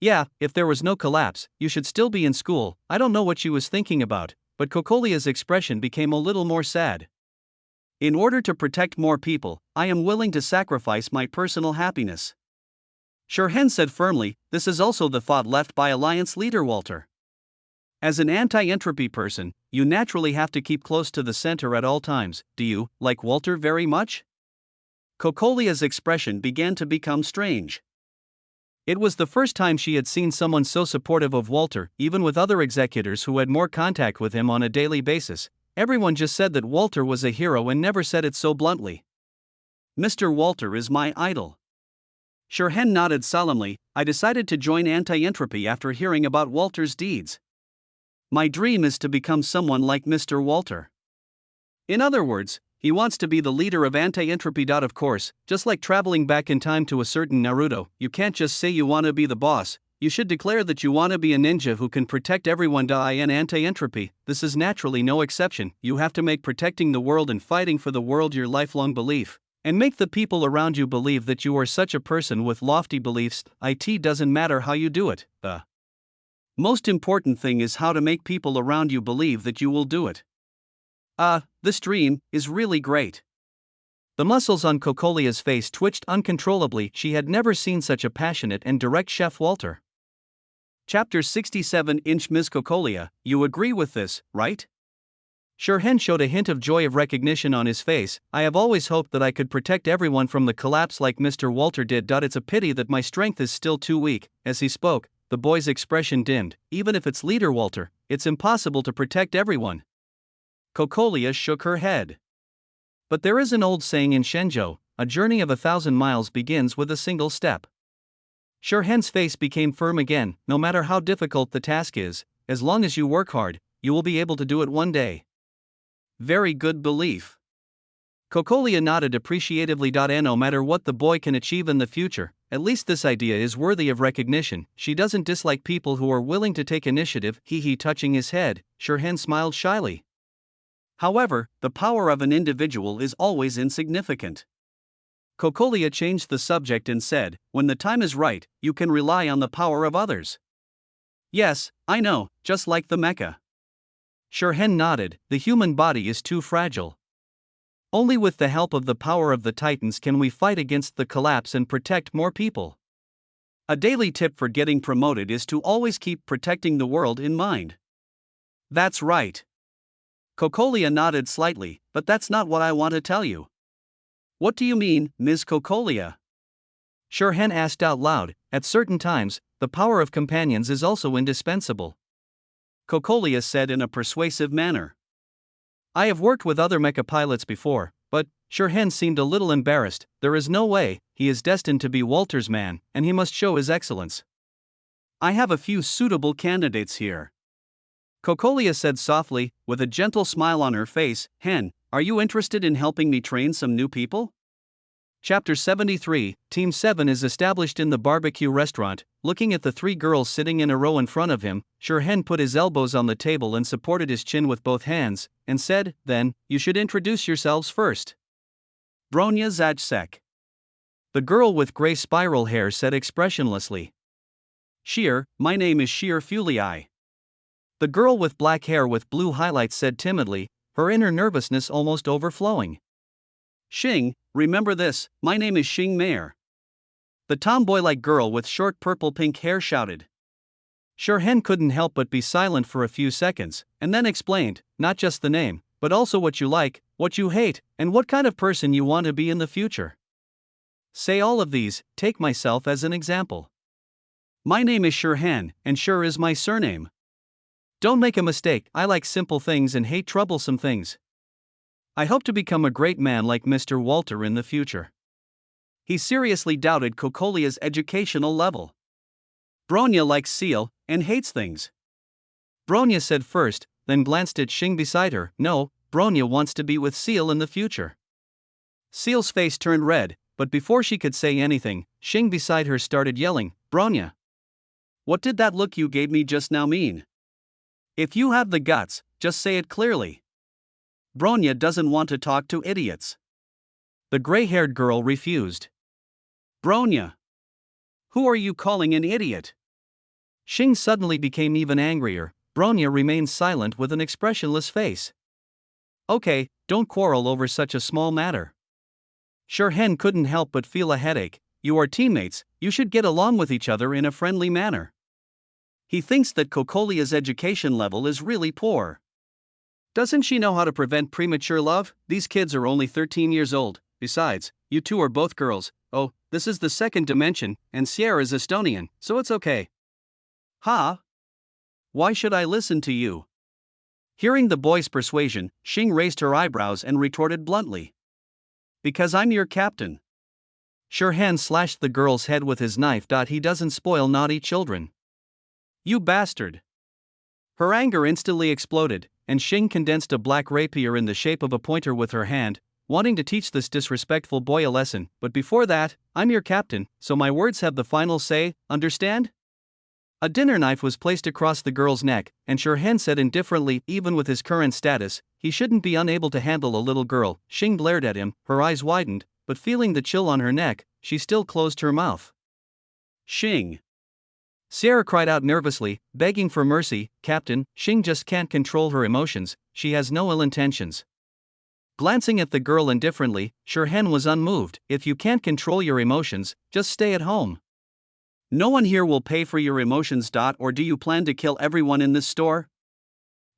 Yeah, if there was no collapse, you should still be in school. I don't know what she was thinking about, but Cocolia's expression became a little more sad. In order to protect more people, I am willing to sacrifice my personal happiness. Shirhan said firmly. This is also the thought left by Alliance leader Walter. As an anti-entropy person, you naturally have to keep close to the center at all times. Do you like Walter very much? Cocolia's expression began to become strange. It was the first time she had seen someone so supportive of Walter. Even with other executors who had more contact with him on a daily basis, everyone just said that Walter was a hero and never said it so bluntly. Mr. Walter is my idol. Shirhan nodded solemnly. I decided to join anti-entropy after hearing about Walter's deeds. My dream is to become someone like Mr. Walter. In other words, he wants to be the leader of anti-entropy. Of course, just like traveling back in time to a certain Naruto, you can't just say you want to be the boss, you should declare that you want to be a ninja who can protect everyone. In anti-entropy, this is naturally no exception. You have to make protecting the world and fighting for the world your lifelong belief, and make the people around you believe that you are such a person with lofty beliefs. It doesn't matter how you do it. The most important thing is how to make people around you believe that you will do it. This dream is really great. The muscles on Cocolia's face twitched uncontrollably. She had never seen such a passionate and direct Chef Walter. Chapter 67. Ms. Cocolia, you agree with this, right? Shirhan showed a hint of joy of recognition on his face. I have always hoped that I could protect everyone from the collapse like Mr. Walter did. It's a pity that my strength is still too weak. As he spoke, the boy's expression dimmed. Even if it's leader Walter, it's impossible to protect everyone. Cocolia shook her head. But there is an old saying in Shenzhou, a journey of 1,000 miles begins with a single step. Shirhan's face became firm again. No matter how difficult the task is, as long as you work hard, you will be able to do it one day. Very good belief. Cocolia nodded appreciatively. No matter what the boy can achieve in the future, at least this idea is worthy of recognition. She doesn't dislike people who are willing to take initiative. He touching his head, Shirhan smiled shyly. However, the power of an individual is always insignificant. Cocolia changed the subject and said, when the time is right, you can rely on the power of others. Yes, I know, just like the mecha. Shirhan nodded, the human body is too fragile. Only with the help of the power of the Titans can we fight against the collapse and protect more people. A daily tip for getting promoted is to always keep protecting the world in mind. That's right. Cocolia nodded slightly, but that's not what I want to tell you. What do you mean, Ms. Cocolia? Shirhan asked out loud. At certain times, the power of companions is also indispensable. Cocolia said in a persuasive manner. I have worked with other mecha pilots before, but Shirhan seemed a little embarrassed. There is no way, he is destined to be Walter's man, and he must show his excellence. I have a few suitable candidates here. Cocolia said softly, with a gentle smile on her face. Hen, are you interested in helping me train some new people? Chapter 73, Team 7 is established in the barbecue restaurant. Looking at the three girls sitting in a row in front of him, Shirhan put his elbows on the table and supported his chin with both hands, and said, then, you should introduce yourselves first. Bronya Zajcek. The girl with gray spiral hair said expressionlessly. Sheer, my name is Sheer Fulii. The girl with black hair with blue highlights said timidly, her inner nervousness almost overflowing. Xing, remember this, my name is Xing Mayer. The tomboy-like girl with short purple-pink hair shouted. Shirhan couldn't help but be silent for a few seconds, and then explained, not just the name, but also what you like, what you hate, and what kind of person you want to be in the future. Say all of these. Take myself as an example. My name is Shirhan, and Shur is my surname. Don't make a mistake, I like simple things and hate troublesome things. I hope to become a great man like Mr. Walter in the future. He seriously doubted Cocolia's educational level. Bronya likes Seal, and hates things. Bronya said first, then glanced at Xing beside her. No, Bronya wants to be with Seal in the future. Seal's face turned red, but before she could say anything, Xing beside her started yelling, Bronya! What did that look you gave me just now mean? If you have the guts, just say it clearly. Bronya doesn't want to talk to idiots. The gray-haired girl refused. Bronya! Who are you calling an idiot? Xing suddenly became even angrier. Bronya remained silent with an expressionless face. Okay, don't quarrel over such a small matter. Shirhan couldn't help but feel a headache. You are teammates, you should get along with each other in a friendly manner. He thinks that Cocolia's education level is really poor. Doesn't she know how to prevent premature love? These kids are only 13 years old. Besides, you two are both girls. Oh, this is the second dimension, and Sierra's Estonian, so it's okay. Ha? Why should I listen to you? Hearing the boy's persuasion, Xing raised her eyebrows and retorted bluntly. Because I'm your captain. Shirhan slashed the girl's head with his knife. He doesn't spoil naughty children. You bastard. Her anger instantly exploded, and Xing condensed a black rapier in the shape of a pointer with her hand, wanting to teach this disrespectful boy a lesson. But before that, I'm your captain, so my words have the final say, understand? A dinner knife was placed across the girl's neck, and Shirhan said indifferently, even with his current status, he shouldn't be unable to handle a little girl. Xing glared at him, her eyes widened, but feeling the chill on her neck, she still closed her mouth. Xing! Sierra cried out nervously, begging for mercy. Captain, Xing just can't control her emotions, she has no ill intentions. Glancing at the girl indifferently, Shirhan was unmoved. If you can't control your emotions, just stay at home. No one here will pay for your emotions. Or do you plan to kill everyone in this store?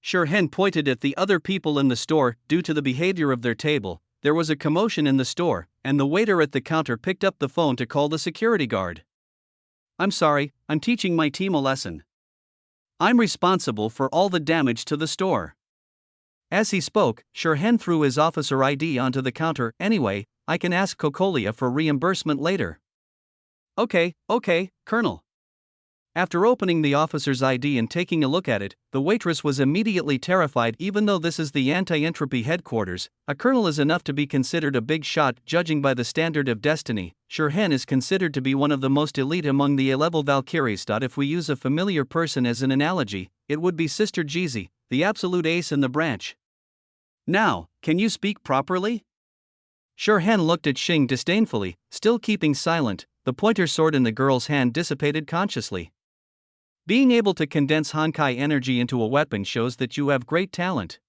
Shirhan pointed at the other people in the store. Due to the behavior of their table, there was a commotion in the store, and the waiter at the counter picked up the phone to call the security guard. I'm sorry, I'm teaching my team a lesson. I'm responsible for all the damage to the store. As he spoke, Shirhan threw his officer ID onto the counter. Anyway, I can ask Cocolia for reimbursement later. Okay, Colonel. After opening the officer's ID and taking a look at it, the waitress was immediately terrified. Even though this is the anti-entropy headquarters, a colonel is enough to be considered a big shot judging by the standard of destiny. Shirhan is considered to be one of the most elite among the A-level Valkyries. If we use a familiar person as an analogy, it would be Sister Jeezy, the absolute ace in the branch. Now, can you speak properly? Shirhan looked at Xing disdainfully, still keeping silent. The pointer sword in the girl's hand dissipated consciously. Being able to condense Honkai energy into a weapon shows that you have great talent.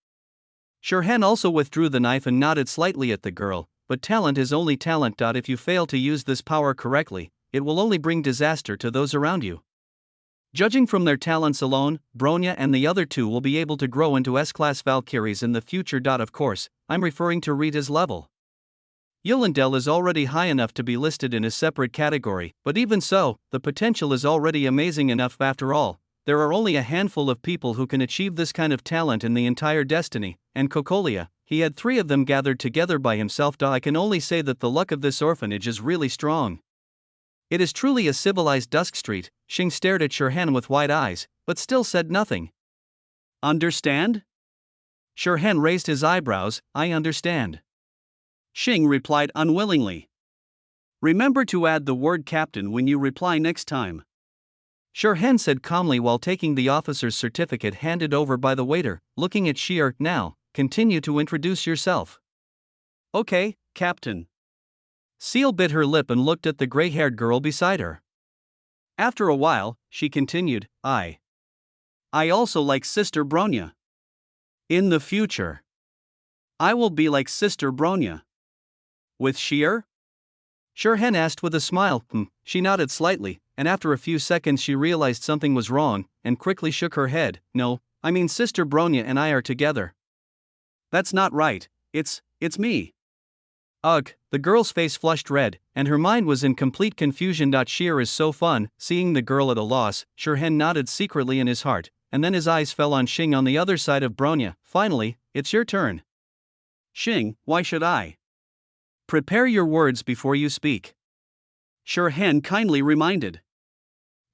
Shirhan also withdrew the knife and nodded slightly at the girl, but talent is only talent. If you fail to use this power correctly, it will only bring disaster to those around you. Judging from their talents alone, Bronya and the other two will be able to grow into S-class Valkyries in the future. Of course, I'm referring to Rita's level. Yulindel is already high enough to be listed in a separate category, but even so, the potential is already amazing enough. After all, there are only a handful of people who can achieve this kind of talent in the entire Destiny, and Cocolia, he had 3 of them gathered together by himself. I can only say that the luck of this orphanage is really strong. It is truly a civilized Dusk Street. Xing stared at Shirhan with wide eyes, but still said nothing. Understand? Shirhan raised his eyebrows. I understand. Xing replied unwillingly. Remember to add the word captain when you reply next time. Shirhan said calmly while taking the officer's certificate handed over by the waiter, looking at Shir. Now, continue to introduce yourself. Okay, Captain. Seal bit her lip and looked at the gray-haired girl beside her. After a while, she continued, I also like Sister Bronya. In the future, I will be like Sister Bronya. With Shir? Shirhan asked with a smile. She nodded slightly, and after a few seconds she realized something was wrong, and quickly shook her head. No, I mean Sister Bronya and I are together. That's not right, it's me. Ugh, the girl's face flushed red, and her mind was in complete confusion. Shir is so fun. Seeing the girl at a loss, Shirhan nodded secretly in his heart, and then his eyes fell on Xing on the other side of Bronya. Finally, it's your turn. Xing, why should I? Prepare your words before you speak. Shirhan kindly reminded.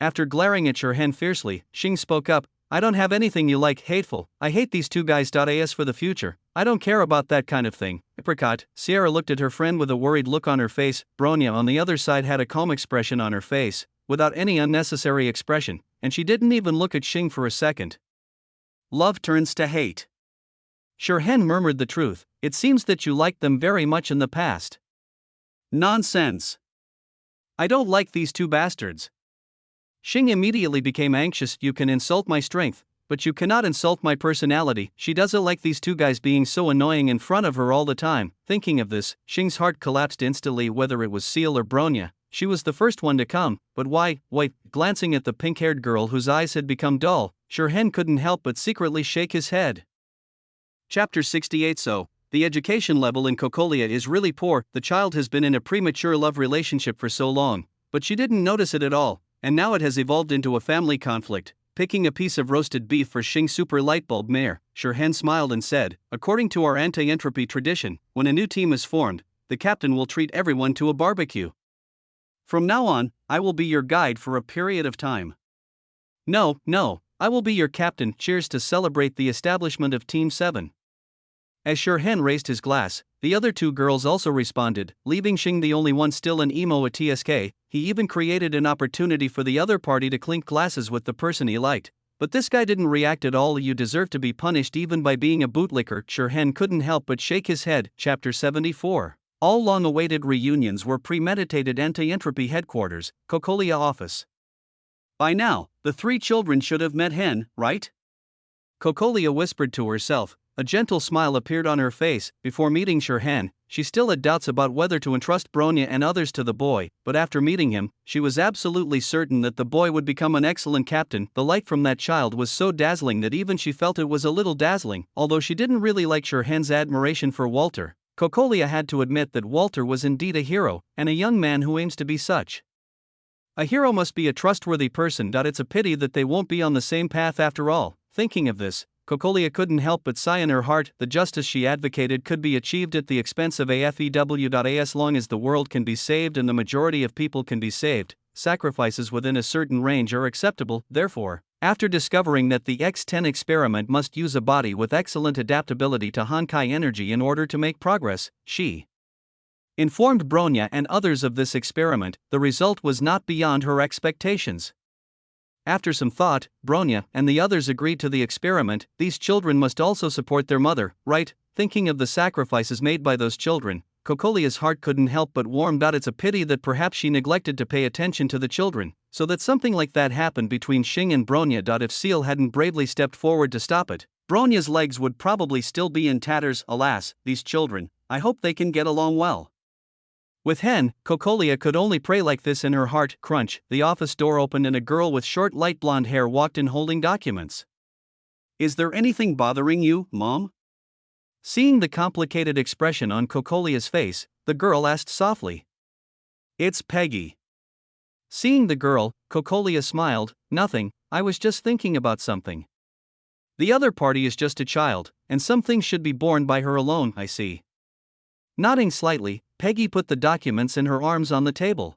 After glaring at Shirhan fiercely, Xing spoke up. I don't have anything you like, hateful. I hate these two guys. As for the future, I don't care about that kind of thing. Apricot. Sierra looked at her friend with a worried look on her face. Bronya on the other side had a calm expression on her face, without any unnecessary expression, and she didn't even look at Xing for a second. Love turns to hate. Shirhan murmured the truth. It seems that you liked them very much in the past. Nonsense. I don't like these two bastards. Xing immediately became anxious. You can insult my strength, but you cannot insult my personality. She doesn't like these two guys being so annoying in front of her all the time. Thinking of this, Xing's heart collapsed instantly. Whether it was Seal or Bronya, she was the first one to come, but why? Glancing at the pink-haired girl whose eyes had become dull, Shirhan couldn't help but secretly shake his head. Chapter 68. So, the education level in Cocolia is really poor. The child has been in a premature love relationship for so long, but she didn't notice it at all, and now it has evolved into a family conflict. Picking a piece of roasted beef for Xing Super Lightbulb Mare, Shirhan smiled and said, according to our anti-entropy tradition, when a new team is formed, the captain will treat everyone to a barbecue. From now on, I will be your guide for a period of time. No, I will be your captain. Cheers to celebrate the establishment of Team 7. As Shirhan raised his glass, the other two girls also responded, leaving Xing the only one still in emo at TSK. He even created an opportunity for the other party to clink glasses with the person he liked. But this guy didn't react at all. You deserve to be punished even by being a bootlicker. Shirhan couldn't help but shake his head. Chapter 74. All long-awaited reunions were premeditated. Anti-entropy headquarters, Cocolia office. By now, the 3 children should have met Hen, right? Cocolia whispered to herself. A gentle smile appeared on her face. Before meeting Shirhan, she still had doubts about whether to entrust Bronya and others to the boy, but after meeting him, she was absolutely certain that the boy would become an excellent captain. The light from that child was so dazzling that even she felt it was a little dazzling. Although she didn't really like Shirhan's admiration for Walter, Cocolia had to admit that Walter was indeed a hero, and a young man who aims to be such. A hero must be a trustworthy person. It's a pity that they won't be on the same path after all. Thinking of this, Cocolia couldn't help but sigh in her heart. The justice she advocated could be achieved at the expense of AFEW. As long as the world can be saved and the majority of people can be saved, sacrifices within a certain range are acceptable, therefore. After discovering that the X10 experiment must use a body with excellent adaptability to Honkai energy in order to make progress, she informed Bronya and others of this experiment. The result was not beyond her expectations. After some thought, Bronya and the others agreed to the experiment. These children must also support their mother, right? Thinking of the sacrifices made by those children, Cocolia's heart couldn't help but warm. It's a pity that perhaps she neglected to pay attention to the children, so that something like that happened between Xing and Bronya. If Seal hadn't bravely stepped forward to stop it, Bronya's legs would probably still be in tatters. Alas, these children, I hope they can get along well with Hen. Cocolia could only pray like this in her heart. Crunch, the office door opened and a girl with short light blonde hair walked in holding documents. Is there anything bothering you, Mom? Seeing the complicated expression on Cocolia's face, the girl asked softly. It's Peggy. Seeing the girl, Cocolia smiled. Nothing, I was just thinking about something. The other party is just a child, and some things should be borne by her alone, I see. Nodding slightly, Peggy put the documents in her arms on the table.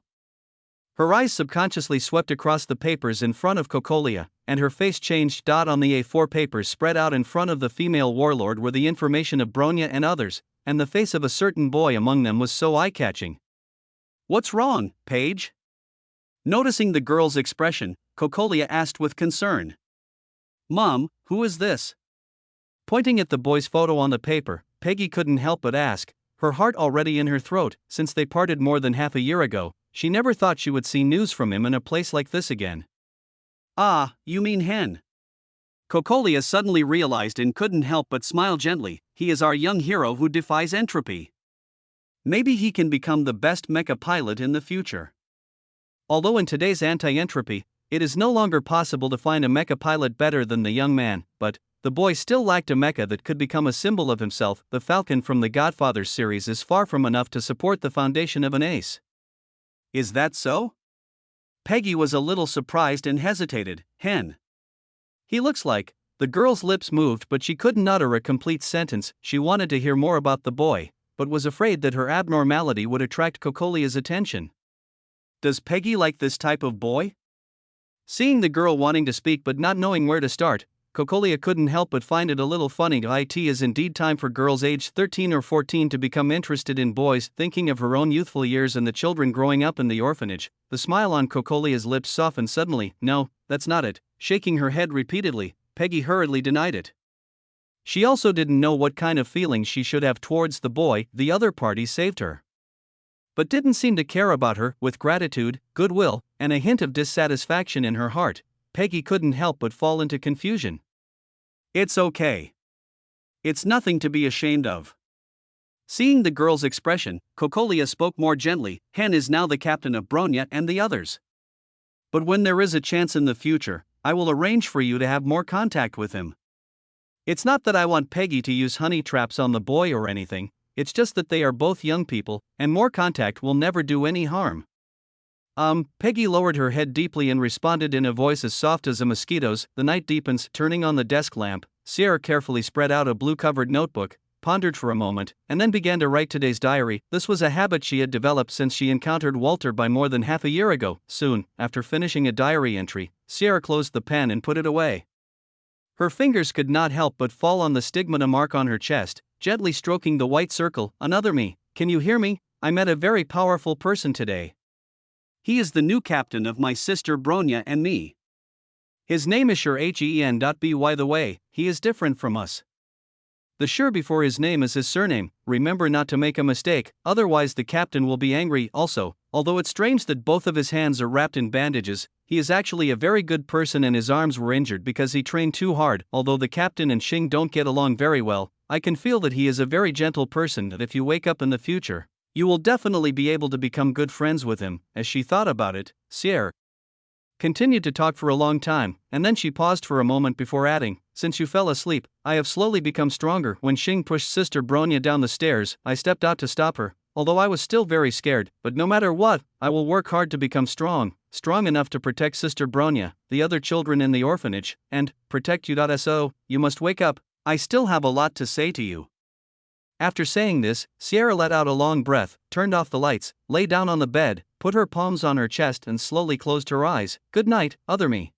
Her eyes subconsciously swept across the papers in front of Cocolia, and her face changed. On the A4 papers spread out in front of the female warlord were the information of Bronya and others, and the face of a certain boy among them was so eye-catching. What's wrong, Paige? Noticing the girl's expression, Cocolia asked with concern. Mom, who is this? Pointing at the boy's photo on the paper, Peggy couldn't help but ask, her heart already in her throat. Since they parted more than half a year ago, she never thought she would see news from him in a place like this again. Ah, you mean Hen? Cocolia suddenly realized and couldn't help but smile gently. He is our young hero who defies entropy. Maybe he can become the best mecha pilot in the future. Although in today's anti-entropy, it is no longer possible to find a mecha pilot better than the young man, but the boy still lacked a mecha that could become a symbol of himself. The Falcon from the Godfather series is far from enough to support the foundation of an ace. Is that so? Peggy was a little surprised and hesitated. Hen. He looks like. The girl's lips moved, but she couldn't utter a complete sentence. She wanted to hear more about the boy, but was afraid that her abnormality would attract Cocolia's attention. Does Peggy like this type of boy? Seeing the girl wanting to speak but not knowing where to start, Cocolia couldn't help but find it a little funny. It is indeed time for girls aged 13 or 14 to become interested in boys. Thinking of her own youthful years and the children growing up in the orphanage, the smile on Cocolia's lips softened suddenly. No, that's not it. Shaking her head repeatedly, Peggy hurriedly denied it. She also didn't know what kind of feelings she should have towards the boy. The other party saved her, but didn't seem to care about her. With gratitude, goodwill, and a hint of dissatisfaction in her heart, Peggy couldn't help but fall into confusion. It's okay. It's nothing to be ashamed of. Seeing the girl's expression, Cocolia spoke more gently. Hen is now the captain of Bronya and the others. But when there is a chance in the future, I will arrange for you to have more contact with him. It's not that I want Peggy to use honey traps on the boy or anything, it's just that they are both young people, and more contact will never do any harm. Peggy lowered her head deeply and responded in a voice as soft as a mosquito's. The night deepens. Turning on the desk lamp, Sierra carefully spread out a blue-covered notebook, pondered for a moment, and then began to write today's diary. This was a habit she had developed since she encountered Walter by more than half a year ago. Soon, after finishing a diary entry, Sierra closed the pen and put it away. Her fingers could not help but fall on the stigmata mark on her chest, gently stroking the white circle. Another me. Can you hear me? I met a very powerful person today. He is the new captain of my sister Bronya and me. His name is Shen. By the way, he is different from us. The Sher before his name is his surname. Remember not to make a mistake, otherwise the captain will be angry. Also, although it's strange that both of his hands are wrapped in bandages, he is actually a very good person and his arms were injured because he trained too hard. Although the captain and Xing don't get along very well, I can feel that he is a very gentle person that if you wake up in the future, you will definitely be able to become good friends with him. As she thought about it, Sierra continued to talk for a long time, and then she paused for a moment before adding, since you fell asleep, I have slowly become stronger. When Xing pushed Sister Bronya down the stairs, I stepped out to stop her, although I was still very scared, but no matter what, I will work hard to become strong enough to protect Sister Bronya, the other children in the orphanage, and protect you. So, you must wake up, I still have a lot to say to you. After saying this, Sierra let out a long breath, turned off the lights, lay down on the bed, put her palms on her chest and slowly closed her eyes. Good night, other me.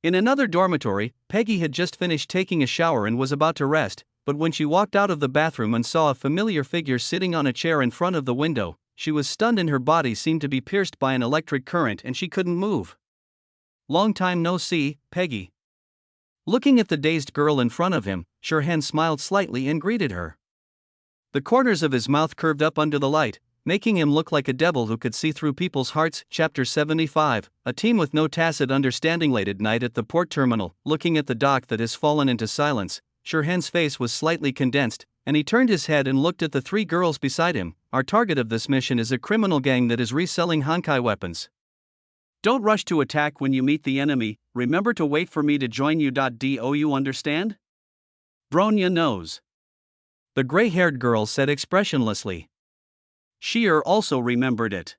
In another dormitory, Peggy had just finished taking a shower and was about to rest, but when she walked out of the bathroom and saw a familiar figure sitting on a chair in front of the window, she was stunned and her body seemed to be pierced by an electric current and she couldn't move. Long time no see, Peggy. Looking at the dazed girl in front of him, Sirhan smiled slightly and greeted her. The corners of his mouth curved up under the light, making him look like a devil who could see through people's hearts. Chapter 75, a team with no tacit understanding. Late at night at the port terminal, looking at the dock that has fallen into silence, Sirhan's face was slightly condensed, and he turned his head and looked at the three girls beside him. Our target of this mission is a criminal gang that is reselling Honkai weapons. Don't rush to attack when you meet the enemy, remember to wait for me to join you. Do you understand? Bronya knows. The gray-haired girl said expressionlessly. Sheer also remembered it.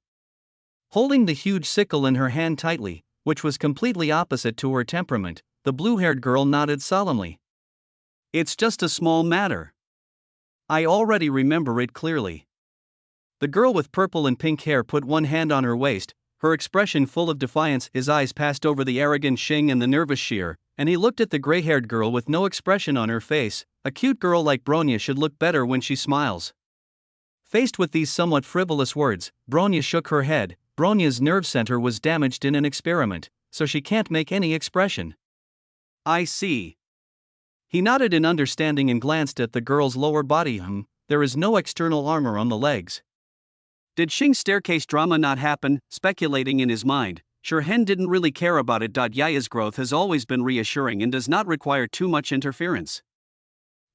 Holding the huge sickle in her hand tightly, which was completely opposite to her temperament, the blue-haired girl nodded solemnly. It's just a small matter. I already remember it clearly. The girl with purple and pink hair put one hand on her waist, her expression full of defiance. His eyes passed over the arrogant Xing and the nervous Sheer, and he looked at the gray-haired girl with no expression on her face. A cute girl like Bronya should look better when she smiles. Faced with these somewhat frivolous words, Bronya shook her head. Bronya's nerve center was damaged in an experiment, so she can't make any expression. I see. He nodded in understanding and glanced at the girl's lower body. There is no external armor on the legs. Did Xing's staircase drama not happen? Speculating in his mind, Sirhan didn't really care about it. Yaya's growth has always been reassuring and does not require too much interference.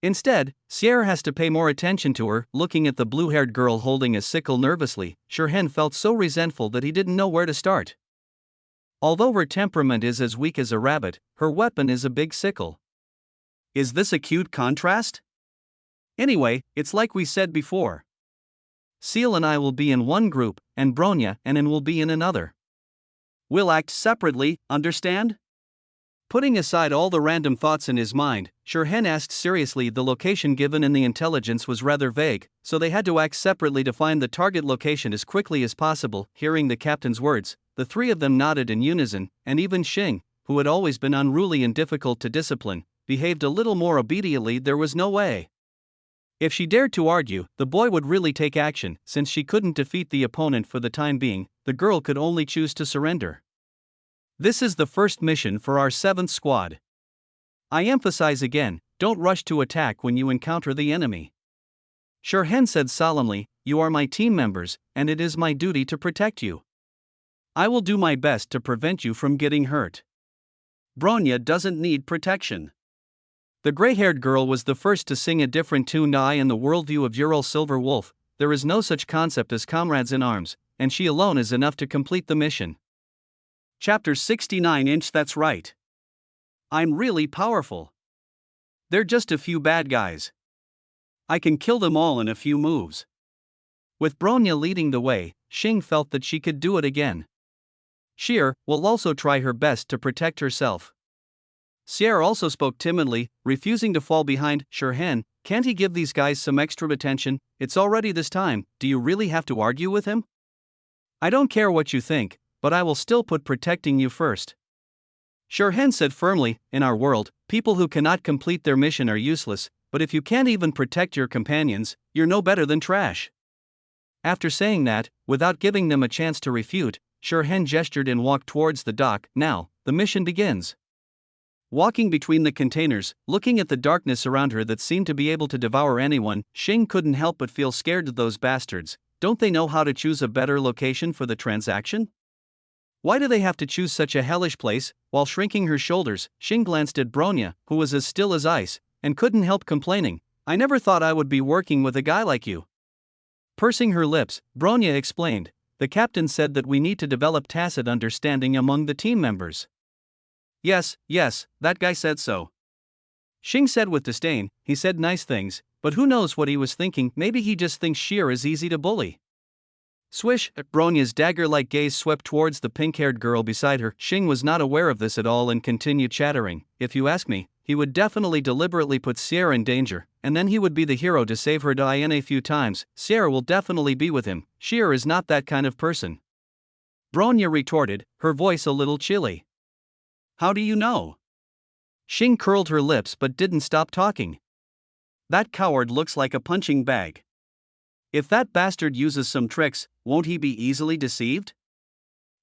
Instead, Sierra has to pay more attention to her. Looking at the blue-haired girl holding a sickle nervously, Sirhan felt so resentful that he didn't know where to start. Although her temperament is as weak as a rabbit, her weapon is a big sickle. Is this a cute contrast? Anyway, it's like we said before. Seal and I will be in one group, and Bronya and An will be in another. We'll act separately, understand? Putting aside all the random thoughts in his mind, Sirhan asked seriously. The location given in the intelligence was rather vague, so they had to act separately to find the target location as quickly as possible. Hearing the captain's words, the three of them nodded in unison, and even Xing, who had always been unruly and difficult to discipline, behaved a little more obediently. There was no way. If she dared to argue, the boy would really take action. Since she couldn't defeat the opponent for the time being, the girl could only choose to surrender. This is the first mission for our 7th squad. I emphasize again, don't rush to attack when you encounter the enemy. Sirhan said solemnly, you are my team members, and it is my duty to protect you. I will do my best to prevent you from getting hurt. Bronya doesn't need protection. The gray-haired girl was the first to sing a different tune. In the worldview of Ural Silver Wolf, there is no such concept as comrades in arms, and she alone is enough to complete the mission. Chapter 69. That's right. I'm really powerful. They're just a few bad guys. I can kill them all in a few moves. With Bronya leading the way, Xing felt that she could do it again. Sheer will also try her best to protect herself. Sierra also spoke timidly, refusing to fall behind. Sirhan, can't he give these guys some extra attention? It's already this time, do you really have to argue with him? I don't care what you think, but I will still put protecting you first. Sirhan said firmly, in our world, people who cannot complete their mission are useless, but if you can't even protect your companions, you're no better than trash. After saying that, without giving them a chance to refute, Sirhan gestured and walked towards the dock. Now, the mission begins. Walking between the containers, looking at the darkness around her that seemed to be able to devour anyone, Xing couldn't help but feel scared of those bastards. Don't they know how to choose a better location for the transaction? Why do they have to choose such a hellish place? While shrinking her shoulders, Xing glanced at Bronya, who was as still as ice, and couldn't help complaining, I never thought I would be working with a guy like you. Pursing her lips, Bronya explained, the captain said that we need to develop tacit understanding among the team members. Yes, that guy said so. Xing said with disdain, he said nice things, but who knows what he was thinking. Maybe he just thinks Sheer is easy to bully. Swish, Bronya's dagger-like gaze swept towards the pink-haired girl beside her. Xing was not aware of this at all and continued chattering, if you ask me, he would definitely deliberately put Sierra in danger, and then he would be the hero to save her a few times. Sierra will definitely be with him. Sheer is not that kind of person. Bronya retorted, her voice a little chilly. How do you know? Xing curled her lips but didn't stop talking. That coward looks like a punching bag. If that bastard uses some tricks, won't he be easily deceived?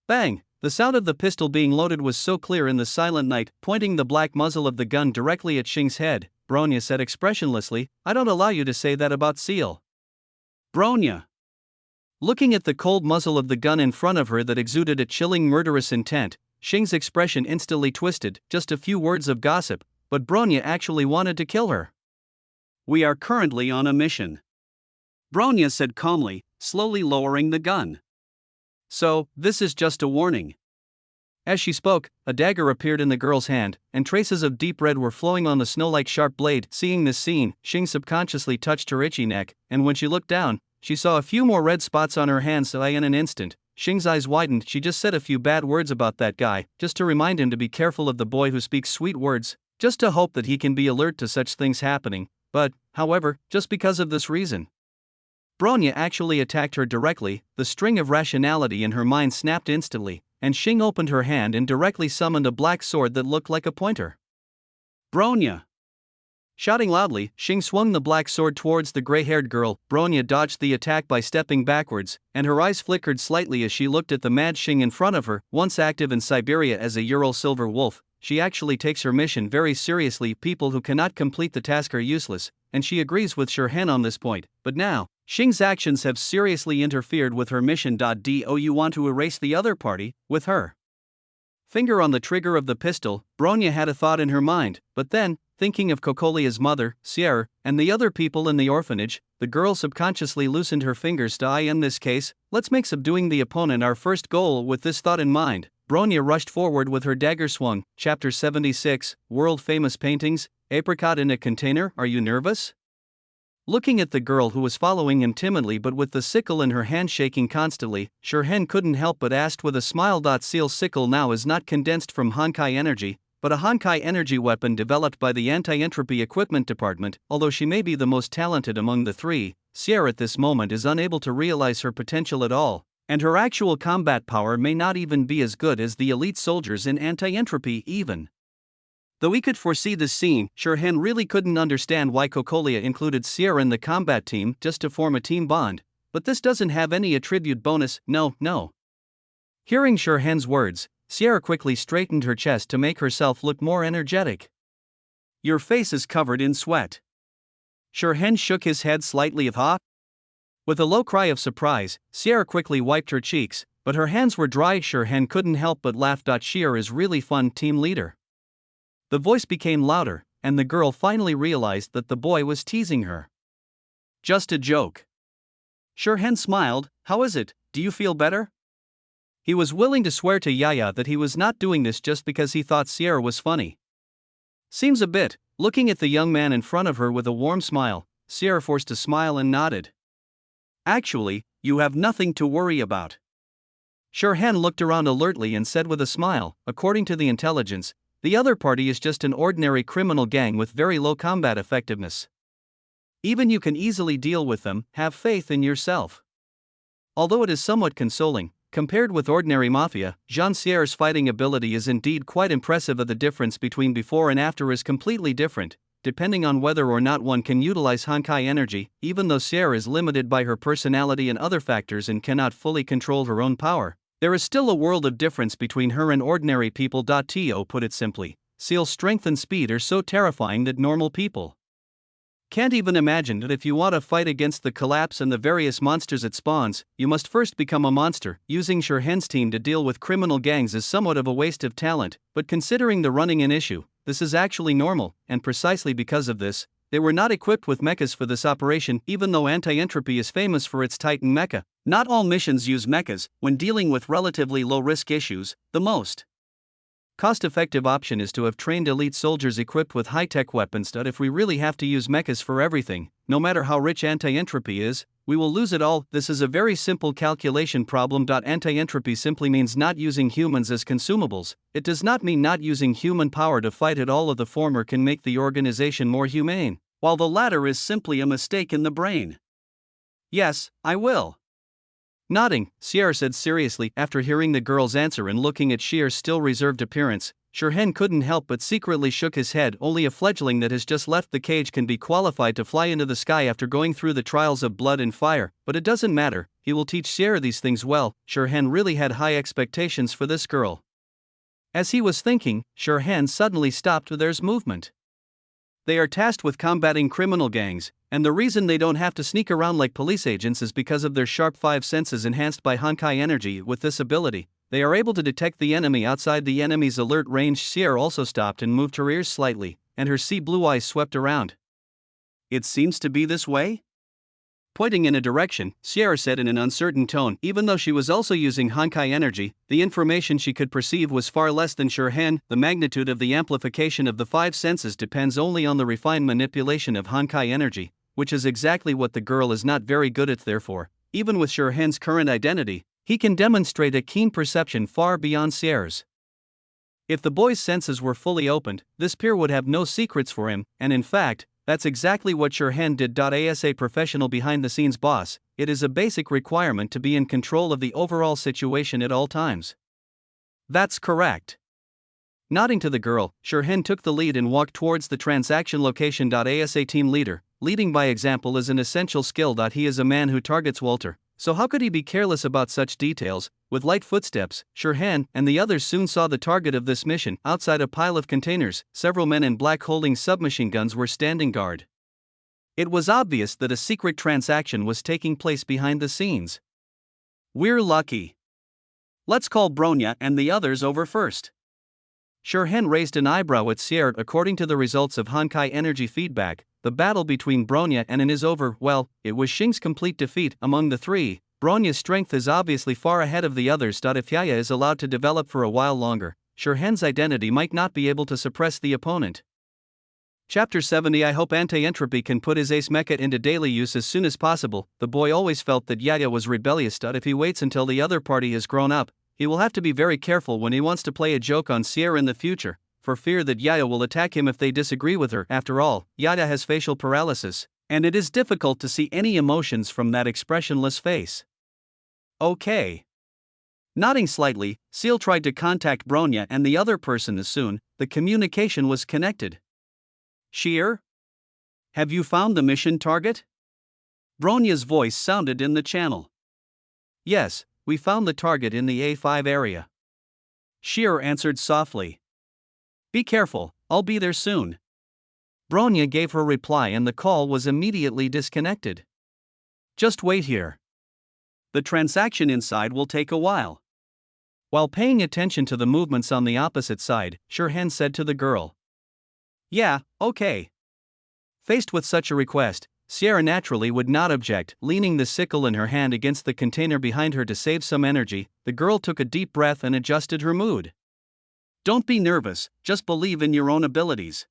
Bang! The sound of the pistol being loaded was so clear in the silent night, pointing the black muzzle of the gun directly at Xing's head. Bronya said expressionlessly, I don't allow you to say that about Seal. Bronya. Looking at the cold muzzle of the gun in front of her that exuded a chilling murderous intent, Xing's expression instantly twisted. Just a few words of gossip, but Bronya actually wanted to kill her. We are currently on a mission. Bronya said calmly, slowly lowering the gun. So, this is just a warning. As she spoke, a dagger appeared in the girl's hand, and traces of deep red were flowing on the snow like sharp blade. Seeing this scene, Xing subconsciously touched her itchy neck, and when she looked down, she saw a few more red spots on her hands. In an instant, Xing's eyes widened. She just said a few bad words about that guy, just to remind him to be careful of the boy who speaks sweet words, just to hope that he can be alert to such things happening, but, however, just because of this reason. Bronya actually attacked her directly. The string of rationality in her mind snapped instantly, and Xing opened her hand and directly summoned a black sword that looked like a pointer. Bronya! Shouting loudly, Xing swung the black sword towards the gray-haired girl. Bronya dodged the attack by stepping backwards, and her eyes flickered slightly as she looked at the mad Xing in front of her. Once active in Siberia as a Ural silver wolf, she actually takes her mission very seriously. People who cannot complete the task are useless, and she agrees with Shirhan on this point. But now, Xing's actions have seriously interfered with her mission. Do you want to erase the other party, with her? Finger on the trigger of the pistol, Bronya had a thought in her mind, but then, thinking of Kokolia's mother, Sierra, and the other people in the orphanage, the girl subconsciously loosened her fingers. In this case, let's make subduing the opponent our first goal. With this thought in mind, Bronya rushed forward with her dagger swung. Chapter 76, World Famous Paintings, Apricot in a Container. Are you nervous? Looking at the girl who was following him timidly but with the sickle in her hand shaking constantly, Shirhan couldn't help but ask with a smile. Seal's sickle now is not condensed from Honkai energy, but a Honkai energy weapon developed by the Anti-Entropy Equipment Department. Although she may be the most talented among the three, Sierra at this moment is unable to realize her potential at all, and her actual combat power may not even be as good as the elite soldiers in Anti-Entropy even. Though he could foresee this scene, Shirhan really couldn't understand why Kokolia included Sierra in the combat team just to form a team bond, but this doesn't have any attribute bonus. No. Hearing Shirhan's words, Sierra quickly straightened her chest to make herself look more energetic. Your face is covered in sweat. Shirhan shook his head slightly. With a low cry of surprise, Sierra quickly wiped her cheeks, but her hands were dry. Shirhan couldn't help but laugh. Sierra is really fun team leader. The voice became louder, and the girl finally realized that the boy was teasing her. Just a joke. Shirhan smiled. How is it? Do you feel better? He was willing to swear to Yaya that he was not doing this just because he thought Sierra was funny. Seems a bit. Looking at the young man in front of her with a warm smile, Sierra forced a smile and nodded. Actually, you have nothing to worry about. Shirhan looked around alertly and said with a smile, according to the intelligence, the other party is just an ordinary criminal gang with very low combat effectiveness. Even you can easily deal with them. Have faith in yourself. Although it is somewhat consoling, compared with ordinary mafia, Jean Sierre's fighting ability is indeed quite impressive. The difference between before and after is completely different, depending on whether or not one can utilize Honkai energy. Even though Sierra is limited by her personality and other factors and cannot fully control her own power, there is still a world of difference between her and ordinary people. To put it simply, Seal's strength and speed are so terrifying that normal people can't even imagine that. If you want to fight against the collapse and the various monsters it spawns, you must first become a monster. Using Shirhan's team to deal with criminal gangs is somewhat of a waste of talent, but considering the running in issue, this is actually normal, and precisely because of this, they were not equipped with mechas for this operation. Even though Anti-Entropy is famous for its Titan mecha, not all missions use mechas. When dealing with relatively low-risk issues, the most cost-effective option is to have trained elite soldiers equipped with high-tech weapons. If we really have to use mechas for everything, no matter how rich Anti-Entropy is, we will lose it all. This is a very simple calculation problem. Anti-entropy simply means not using humans as consumables. It does not mean not using human power to fight it. All of the former can make the organization more humane, while the latter is simply a mistake in the brain. Yes, I will. Nodding, Sierra said seriously. After hearing the girl's answer and looking at Shear's still reserved appearance, Shirhan couldn't help but secretly shook his head. Only a fledgling that has just left the cage can be qualified to fly into the sky after going through the trials of blood and fire, but it doesn't matter, he will teach Sierra these things well. Shirhan really had high expectations for this girl. As he was thinking, Shirhan suddenly stopped. There's movement. They are tasked with combating criminal gangs, and the reason they don't have to sneak around like police agents is because of their sharp five senses enhanced by Honkai energy. With this ability, they are able to detect the enemy outside the enemy's alert range. Sierra also stopped and moved her ears slightly, and her sea blue eyes swept around. It seems to be this way? Pointing in a direction, Sierra said in an uncertain tone. Even though she was also using Honkai energy, the information she could perceive was far less than Shirhan. The magnitude of the amplification of the five senses depends only on the refined manipulation of Honkai energy, which is exactly what the girl is not very good at. Therefore, even with Shirhan's current identity, he can demonstrate a keen perception far beyond Sierra's. If the boy's senses were fully opened, this peer would have no secrets for him, and in fact, that's exactly what Shirhan did. As a professional behind-the-scenes boss, it is a basic requirement to be in control of the overall situation at all times. That's correct. Nodding to the girl, Shirhan took the lead and walked towards the transaction location. As a team leader, leading by example is an essential skill. He is a man who targets Walter, so how could he be careless about such details? With light footsteps, Shirhan and the others soon saw the target of this mission. Outside a pile of containers, several men in black holding submachine guns were standing guard. It was obvious that a secret transaction was taking place behind the scenes. We're lucky. Let's call Bronya and the others over first. Shirhan raised an eyebrow at Sierra. According to the results of Honkai energy feedback, the battle between Bronya and An is over. Well, it was Xing's complete defeat. Among the three, Bronya's strength is obviously far ahead of the others. If Yaya is allowed to develop for a while longer, Shirhan's identity might not be able to suppress the opponent. Chapter 70. I hope Anti-Entropy can put his ace mecha into daily use as soon as possible. The boy always felt that Yaya was rebellious. If he waits until the other party has grown up, he will have to be very careful when he wants to play a joke on Sierra in the future, for fear that Yaya will attack him if they disagree with her. After all, Yaya has facial paralysis, and it is difficult to see any emotions from that expressionless face. Okay. Nodding slightly, Seal tried to contact Bronya and the other person. As soon the communication was connected. Sheer? Have you found the mission target? Bronya's voice sounded in the channel. Yes, we found the target in the A5 area. Sheer answered softly. Be careful, I'll be there soon. Bronya gave her reply and the call was immediately disconnected. Just wait here. The transaction inside will take a while. While paying attention to the movements on the opposite side, Shirhan said to the girl. Yeah, okay. Faced with such a request, Sierra naturally would not object. Leaning the sickle in her hand against the container behind her to save some energy, the girl took a deep breath and adjusted her mood. Don't be nervous, just believe in your own abilities.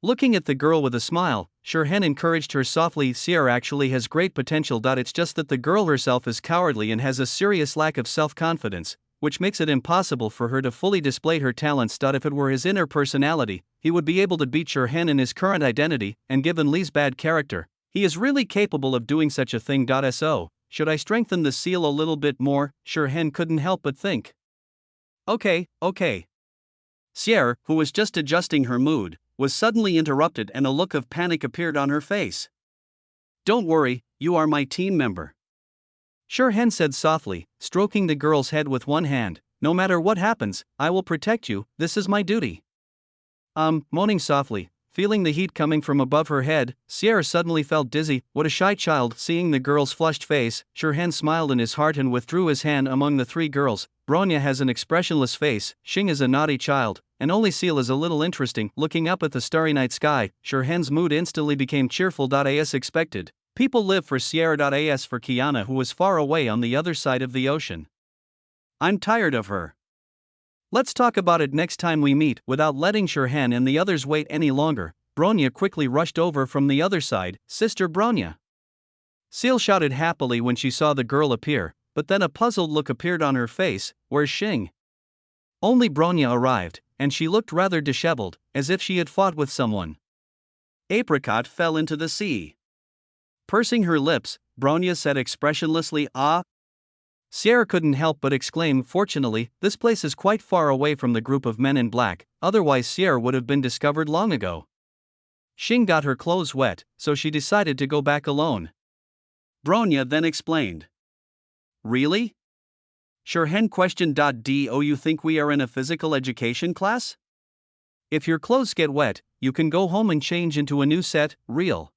Looking at the girl with a smile, Shirhan encouraged her softly. Sierra actually has great potential. It's just that the girl herself is cowardly and has a serious lack of self-confidence, which makes it impossible for her to fully display her talents. If it were his inner personality, he would be able to beat Shirhan in his current identity, and given Lee's bad character, he is really capable of doing such a thing. So, should I strengthen the seal a little bit more? Shirhan couldn't help but think. Okay. Sierra, who was just adjusting her mood, was suddenly interrupted and a look of panic appeared on her face. Don't worry, you are my team member. Shirhan said softly, stroking the girl's head with one hand. No matter what happens, I will protect you, this is my duty. Moaning softly, feeling the heat coming from above her head, Sierra suddenly felt dizzy. What a shy child. Seeing the girl's flushed face, Shirhan smiled in his heart and withdrew his hand among the three girls. Bronya has an expressionless face, Xing is a naughty child, and only Seal is a little interesting. Looking up at the starry night sky, Shirhan's mood instantly became cheerful. As expected, people live for Sierra. As for Kiana, who was far away on the other side of the ocean. I'm tired of her. Let's talk about it next time we meet. Without letting Shirhan and the others wait any longer, Bronya quickly rushed over from the other side. Sister Bronya. Seal shouted happily when she saw the girl appear, but then a puzzled look appeared on her face. Where's Xing? Only Bronya arrived, and she looked rather disheveled, as if she had fought with someone. Apricot fell into the sea. Pursing her lips, Bronya said expressionlessly, "Ah." Sierra couldn't help but exclaim, "Fortunately, this place is quite far away from the group of men in black, otherwise Sierra would have been discovered long ago." Xing got her clothes wet, so she decided to go back alone. Bronya then explained. Really? Shirhen questioned. Do you think we are in a physical education class? If your clothes get wet, you can go home and change into a new set, real.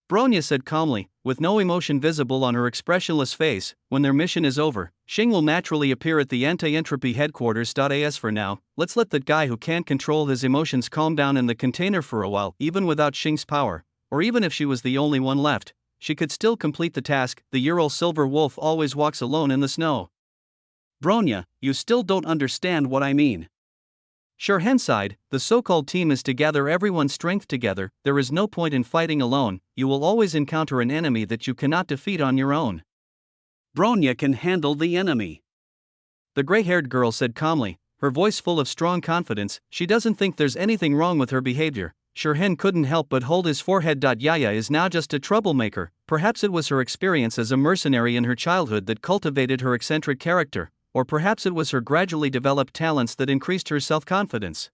Bronya said calmly, with no emotion visible on her expressionless face. When their mission is over, Xing will naturally appear at the anti-entropy headquarters. As for now, let's let that guy who can't control his emotions calm down in the container for a while. Even without Xing's power, or even if she was the only one left, she could still complete the task. The Ural Silver Wolf always walks alone in the snow. Bronya, you still don't understand what I mean. Shirhen sighed. The so-called team is to gather everyone's strength together. There is no point in fighting alone. You will always encounter an enemy that you cannot defeat on your own. Bronya can handle the enemy, the gray-haired girl said calmly, her voice full of strong confidence. She doesn't think there's anything wrong with her behavior. Shirhen couldn't help but hold his forehead. Yaya is now just a troublemaker. Perhaps it was her experience as a mercenary in her childhood that cultivated her eccentric character, or perhaps it was her gradually developed talents that increased her self-confidence.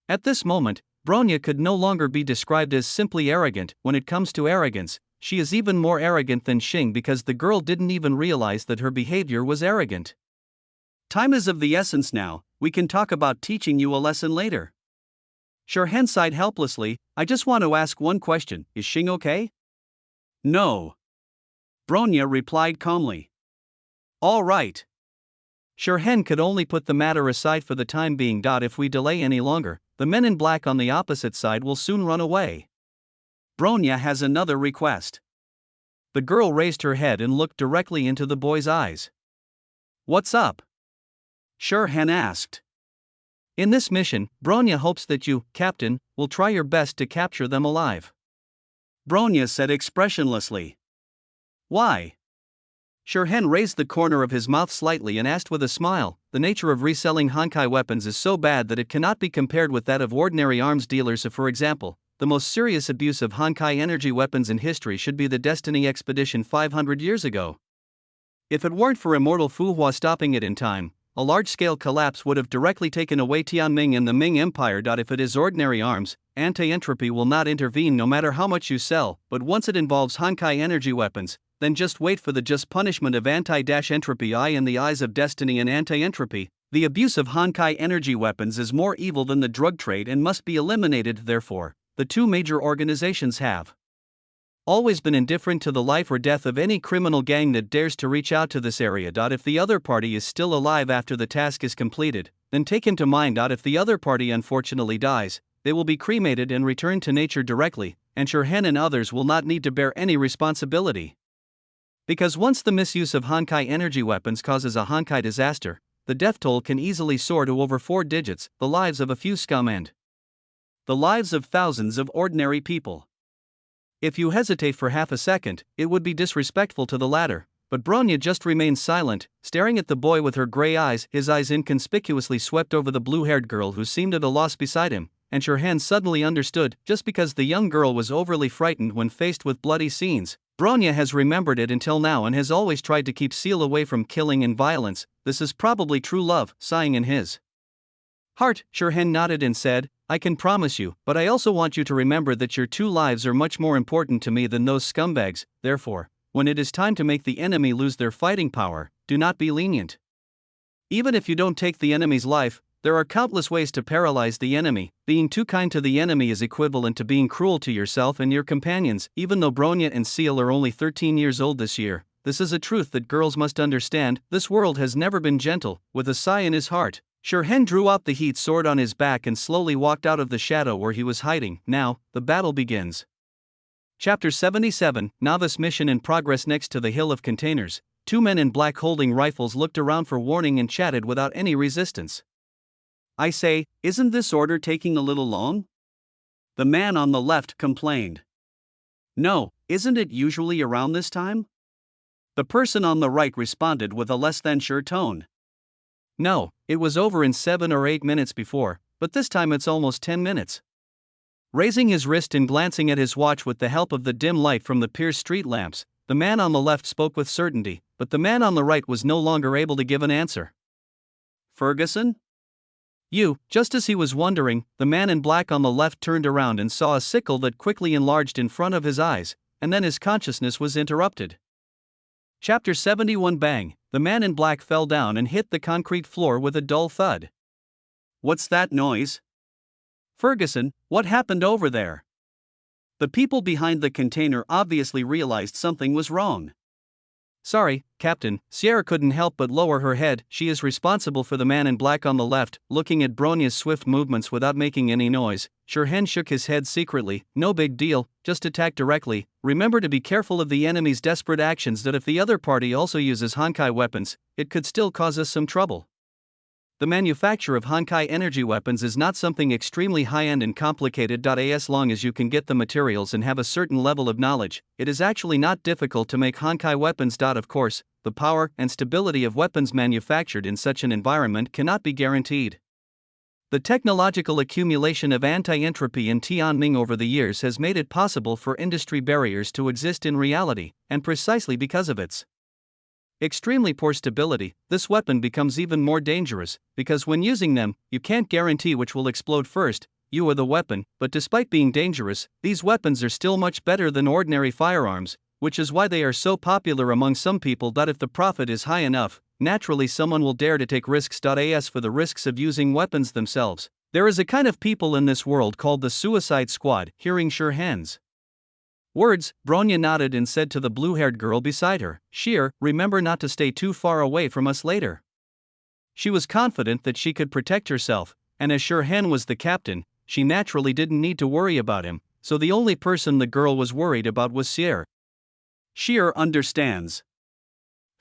At this moment, Bronya could no longer be described as simply arrogant. When it comes to arrogance, she is even more arrogant than Xing because the girl didn't even realize that her behavior was arrogant. Time is of the essence now. We can talk about teaching you a lesson later. Shirhen sighed helplessly. I just want to ask one question. Is Xing okay? No. Bronya replied calmly. All right. Shirhen could only put the matter aside for the time being. If we delay any longer, the men in black on the opposite side will soon run away. Bronya has another request. The girl raised her head and looked directly into the boy's eyes. What's up? Shirhen asked. In this mission, Bronya hopes that you, Captain, will try your best to capture them alive. Bronya said expressionlessly. Why? Shirhen raised the corner of his mouth slightly and asked with a smile, the nature of reselling Honkai weapons is so bad that it cannot be compared with that of ordinary arms dealers. For example, the most serious abuse of Honkai energy weapons in history should be the Destiny Expedition 500 years ago. If it weren't for Immortal Fu Hua stopping it in time, a large-scale collapse would have directly taken away Tianming and the Ming Empire. If it is ordinary arms, anti-entropy will not intervene no matter how much you sell, but once it involves Honkai energy weapons, then just wait for the just punishment of anti-entropy. In the eyes of Destiny and anti-entropy, the abuse of Honkai energy weapons is more evil than the drug trade and must be eliminated. Therefore, the two major organizations have always been indifferent to the life or death of any criminal gang that dares to reach out to this area. If the other party is still alive after the task is completed, then take him to mind. If the other party unfortunately dies, they will be cremated and returned to nature directly, and Shirhen and others will not need to bear any responsibility. Because once the misuse of Honkai energy weapons causes a Honkai disaster, the death toll can easily soar to over 4 digits, the lives of a few scum and the lives of thousands of ordinary people. If you hesitate for half a second, it would be disrespectful to the latter. But Bronya just remained silent, staring at the boy with her gray eyes. His eyes inconspicuously swept over the blue-haired girl who seemed at a loss beside him, and Shirhen suddenly understood. Just because the young girl was overly frightened when faced with bloody scenes, Bronya has remembered it until now and has always tried to keep Seal away from killing and violence. This is probably true love, sighing in his heart. Shirhen nodded and said, I can promise you, but I also want you to remember that your 2 lives are much more important to me than those scumbags. Therefore, when it is time to make the enemy lose their fighting power, do not be lenient. Even if you don't take the enemy's life, there are countless ways to paralyze the enemy. Being too kind to the enemy is equivalent to being cruel to yourself and your companions. Even though Bronya and Seal are only 13 years old this year, this is a truth that girls must understand. This world has never been gentle. With a sigh in his heart, Shirhen drew out the heat sword on his back and slowly walked out of the shadow where he was hiding. Now, the battle begins. Chapter 77, Novice Mission in Progress. Next to the Hill of Containers, 2 men in black holding rifles looked around for warning and chatted without any resistance. I say, isn't this order taking a little long? The man on the left complained. No, isn't it usually around this time? The person on the right responded with a less than sure tone. No, it was over in 7 or 8 minutes before, but this time it's almost 10 minutes. Raising his wrist and glancing at his watch with the help of the dim light from the Pierce Street lamps, the man on the left spoke with certainty, but the man on the right was no longer able to give an answer. Ferguson? Just as he was wondering, the man in black on the left turned around and saw a sickle that quickly enlarged in front of his eyes, and then his consciousness was interrupted. Chapter 71. Bang! The man in black fell down and hit the concrete floor with a dull thud. What's that noise? Ferguson, what happened over there? The people behind the container obviously realized something was wrong. Sorry, Captain. Sierra couldn't help but lower her head. She is responsible for the man in black on the left, looking at Bronya's swift movements without making any noise. Shirhan shook his head secretly. No big deal, just attack directly. Remember to be careful of the enemy's desperate actions, that if the other party also uses Honkai weapons, it could still cause us some trouble. The manufacture of Honkai energy weapons is not something extremely high-end and complicated. As long as you can get the materials and have a certain level of knowledge, it is actually not difficult to make Honkai weapons. Of course, the power and stability of weapons manufactured in such an environment cannot be guaranteed. The technological accumulation of anti-entropy in Tianming over the years has made it possible for industry barriers to exist in reality, and precisely because of its extremely poor stability, this weapon becomes even more dangerous, because when using them, you can't guarantee which will explode first, you or the weapon. But despite being dangerous, these weapons are still much better than ordinary firearms, which is why they are so popular among some people. If the profit is high enough, naturally someone will dare to take risks. As for the risks of using weapons themselves, there is a kind of people in this world called the Suicide Squad. Hearing Shirhan's words, Bronya nodded and said to the blue-haired girl beside her, Shir, remember not to stay too far away from us later. She was confident that she could protect herself, and as Shirhan was the captain, she naturally didn't need to worry about him, so the only person the girl was worried about was Shir. Shir understands.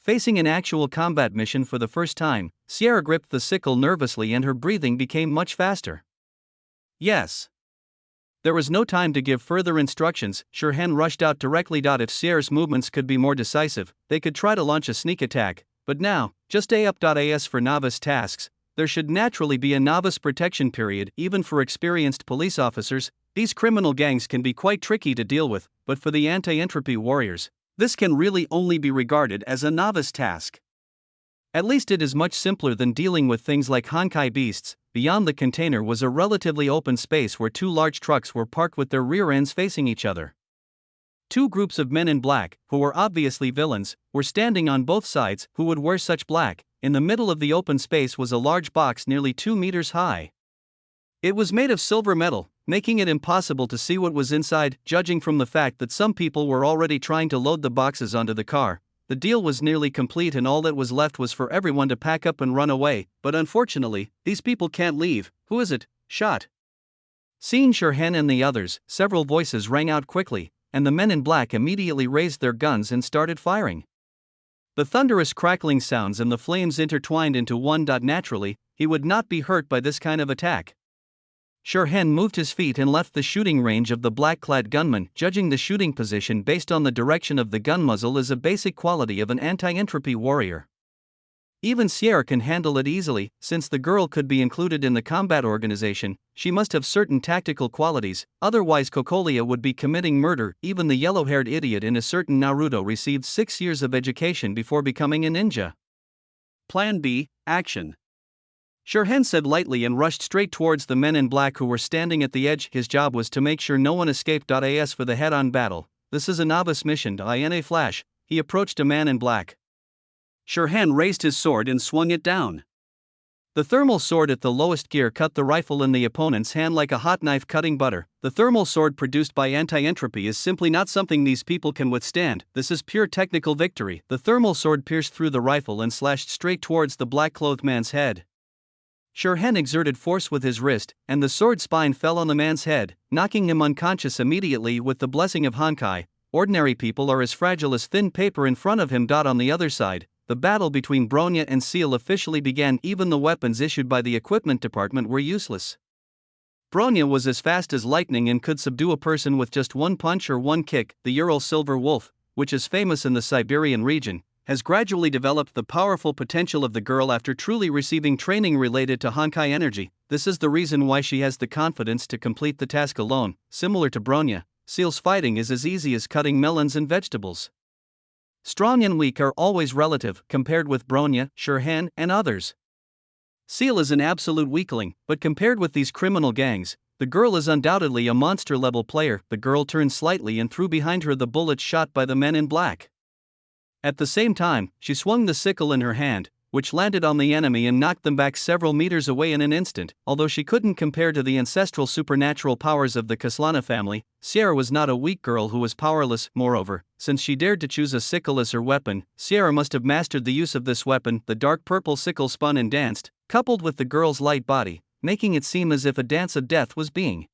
Facing an actual combat mission for the first time, Sierra gripped the sickle nervously and her breathing became much faster. Yes. There was no time to give further instructions. Shirhan rushed out directly. If Sierra's movements could be more decisive, they could try to launch a sneak attack, but now, just as for novice tasks, there should naturally be a novice protection period. Even for experienced police officers, these criminal gangs can be quite tricky to deal with, but for the anti-entropy warriors, this can really only be regarded as a novice task. At least it is much simpler than dealing with things like Honkai beasts. Beyond the container was a relatively open space where two large trucks were parked with their rear ends facing each other. Two groups of men in black, who were obviously villains, were standing on both sides. Who would wear such black? In the middle of the open space was a large box nearly 2 meters high. It was made of silver metal, making it impossible to see what was inside. Judging from the fact that some people were already trying to load the boxes onto the car, the deal was nearly complete and all that was left was for everyone to pack up and run away. But unfortunately, these people can't leave. Who is it? Shot. Seeing Shirhan and the others, several voices rang out quickly, and the men in black immediately raised their guns and started firing. The thunderous crackling sounds and the flames intertwined into one. Naturally, he would not be hurt by this kind of attack. Shirhan moved his feet and left the shooting range of the black-clad gunman. Judging the shooting position based on the direction of the gun muzzle is a basic quality of an anti-entropy warrior. Even Sierra can handle it easily. Since the girl could be included in the combat organization, she must have certain tactical qualities, otherwise Cocolia would be committing murder. Even the yellow-haired idiot in a certain Naruto received 6 years of education before becoming a ninja. Plan B, action. Shirhan said lightly and rushed straight towards the men in black who were standing at the edge. His job was to make sure no one escaped. As for the head-on battle, this is a novice mission. In a flash, he approached a man in black. Shirhan raised his sword and swung it down. The thermal sword at the lowest gear cut the rifle in the opponent's hand like a hot knife cutting butter. The thermal sword produced by anti-entropy is simply not something these people can withstand. This is pure technical victory. The thermal sword pierced through the rifle and slashed straight towards the black-clothed man's head. Shirhan exerted force with his wrist, and the sword spine fell on the man's head, knocking him unconscious immediately. With the blessing of Honkai, ordinary people are as fragile as thin paper in front of him. On the other side, the battle between Bronya and Seal officially began. Even the weapons issued by the equipment department were useless. Bronya was as fast as lightning and could subdue a person with just one punch or one kick. The Ural silver wolf, which is famous in the Siberian region, has gradually developed the powerful potential of the girl after truly receiving training related to Honkai energy. This is the reason why she has the confidence to complete the task alone. Similar to Bronya, Seal's fighting is as easy as cutting melons and vegetables. Strong and weak are always relative compared with Bronya, Shirhan, and others. Seal is an absolute weakling, but compared with these criminal gangs, the girl is undoubtedly a monster-level player. The girl turned slightly and threw behind her the bullets shot by the men in black. At the same time, she swung the sickle in her hand, which landed on the enemy and knocked them back several meters away in an instant. Although she couldn't compare to the ancestral supernatural powers of the Kaslana family, Sierra was not a weak girl who was powerless. Moreover, since she dared to choose a sickle as her weapon, Sierra must have mastered the use of this weapon. The dark purple sickle spun and danced, coupled with the girl's light body, making it seem as if a dance of death was being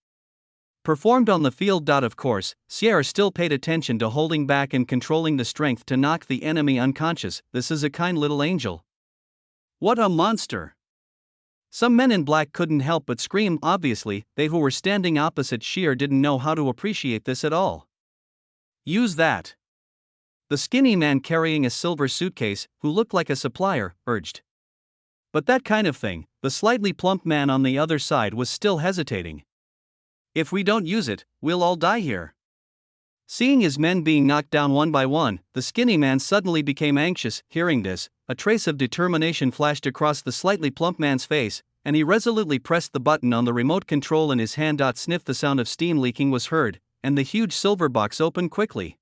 performed on the field. Of course, Sierra still paid attention to holding back and controlling the strength to knock the enemy unconscious. This is a kind little angel. What a monster! Some men in black couldn't help but scream. Obviously, they who were standing opposite Sheer didn't know how to appreciate this at all. Use that! The skinny man carrying a silver suitcase, who looked like a supplier, urged. But that kind of thing, the slightly plump man on the other side was still hesitating. If we don't use it, we'll all die here. Seeing his men being knocked down one by one, the skinny man suddenly became anxious. Hearing this, a trace of determination flashed across the slightly plump man's face, and he resolutely pressed the button on the remote control in his hand. Sniff, the sound of steam leaking was heard, and the huge silver box opened quickly.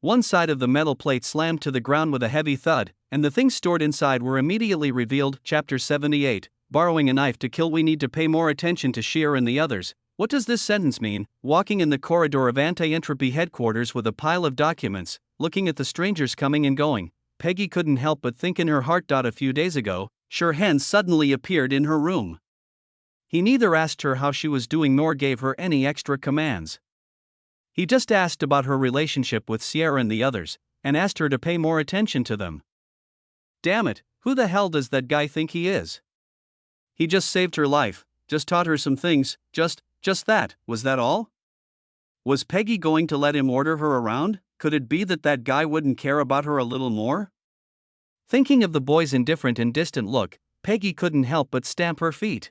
One side of the metal plate slammed to the ground with a heavy thud, and the things stored inside were immediately revealed. Chapter 78, Borrowing a Knife to Kill. We need to pay more attention to Sheer and the others. What does this sentence mean? Walking in the corridor of Anti-Entropy headquarters with a pile of documents, looking at the strangers coming and going, Peggy couldn't help but think in her heart. A few days ago, Shirhan suddenly appeared in her room. He neither asked her how she was doing nor gave her any extra commands. He just asked about her relationship with Sierra and the others, and asked her to pay more attention to them. Damn it, who the hell does that guy think he is? He just saved her life, just taught her some things, just that. Was that all? Was Peggy going to let him order her around? Could it be that that guy wouldn't care about her a little more? Thinking of the boy's indifferent and distant look, Peggy couldn't help but stamp her feet.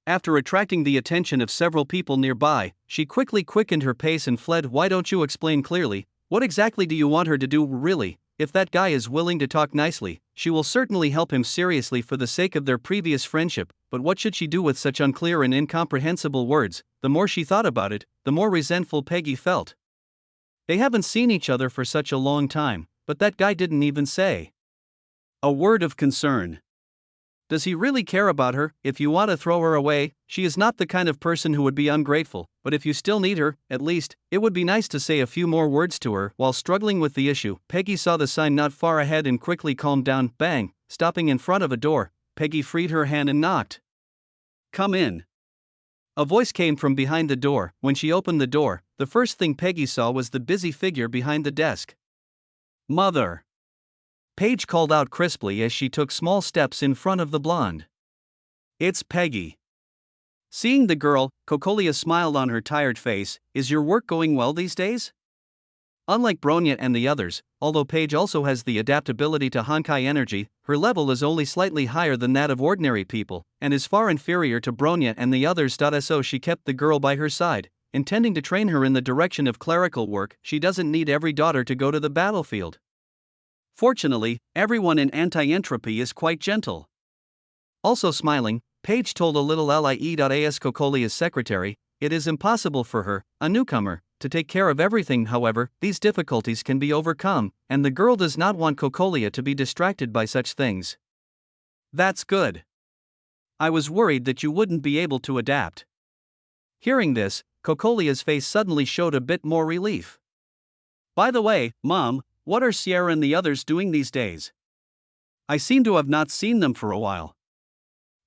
After attracting the attention of several people nearby, she quickly quickened her pace and fled. Why don't you explain clearly? What exactly do you want her to do? Really, if that guy is willing to talk nicely, she will certainly help him seriously for the sake of their previous friendship. But what should she do with such unclear and incomprehensible words? The more she thought about it, the more resentful Peggy felt. They haven't seen each other for such a long time, but that guy didn't even say a word of concern. Does he really care about her? If you want to throw her away, she is not the kind of person who would be ungrateful, but if you still need her, at least, it would be nice to say a few more words to her. While struggling with the issue, Peggy saw the sign not far ahead and quickly calmed down. Bang! Stopping in front of a door, Peggy freed her hand and knocked. Come in. A voice came from behind the door. When she opened the door, the first thing Peggy saw was the busy figure behind the desk. Mother! Paige called out crisply as she took small steps in front of the blonde. It's Peggy. Seeing the girl, Cocolia smiled on her tired face. Is your work going well these days? Unlike Bronya and the others, although Paige also has the adaptability to Honkai energy, her level is only slightly higher than that of ordinary people, and is far inferior to Bronya and the others. So she kept the girl by her side, intending to train her in the direction of clerical work. She doesn't need every daughter to go to the battlefield. Fortunately, everyone in Anti-Entropy is quite gentle. Also smiling, Paige told a little Lie.as Cocolia's secretary, it is impossible for her, a newcomer, to take care of everything. However, these difficulties can be overcome, and the girl does not want Cocolia to be distracted by such things. That's good. I was worried that you wouldn't be able to adapt. Hearing this, Cocolia's face suddenly showed a bit more relief. By the way, Mom, what are Sierra and the others doing these days? I seem to have not seen them for a while.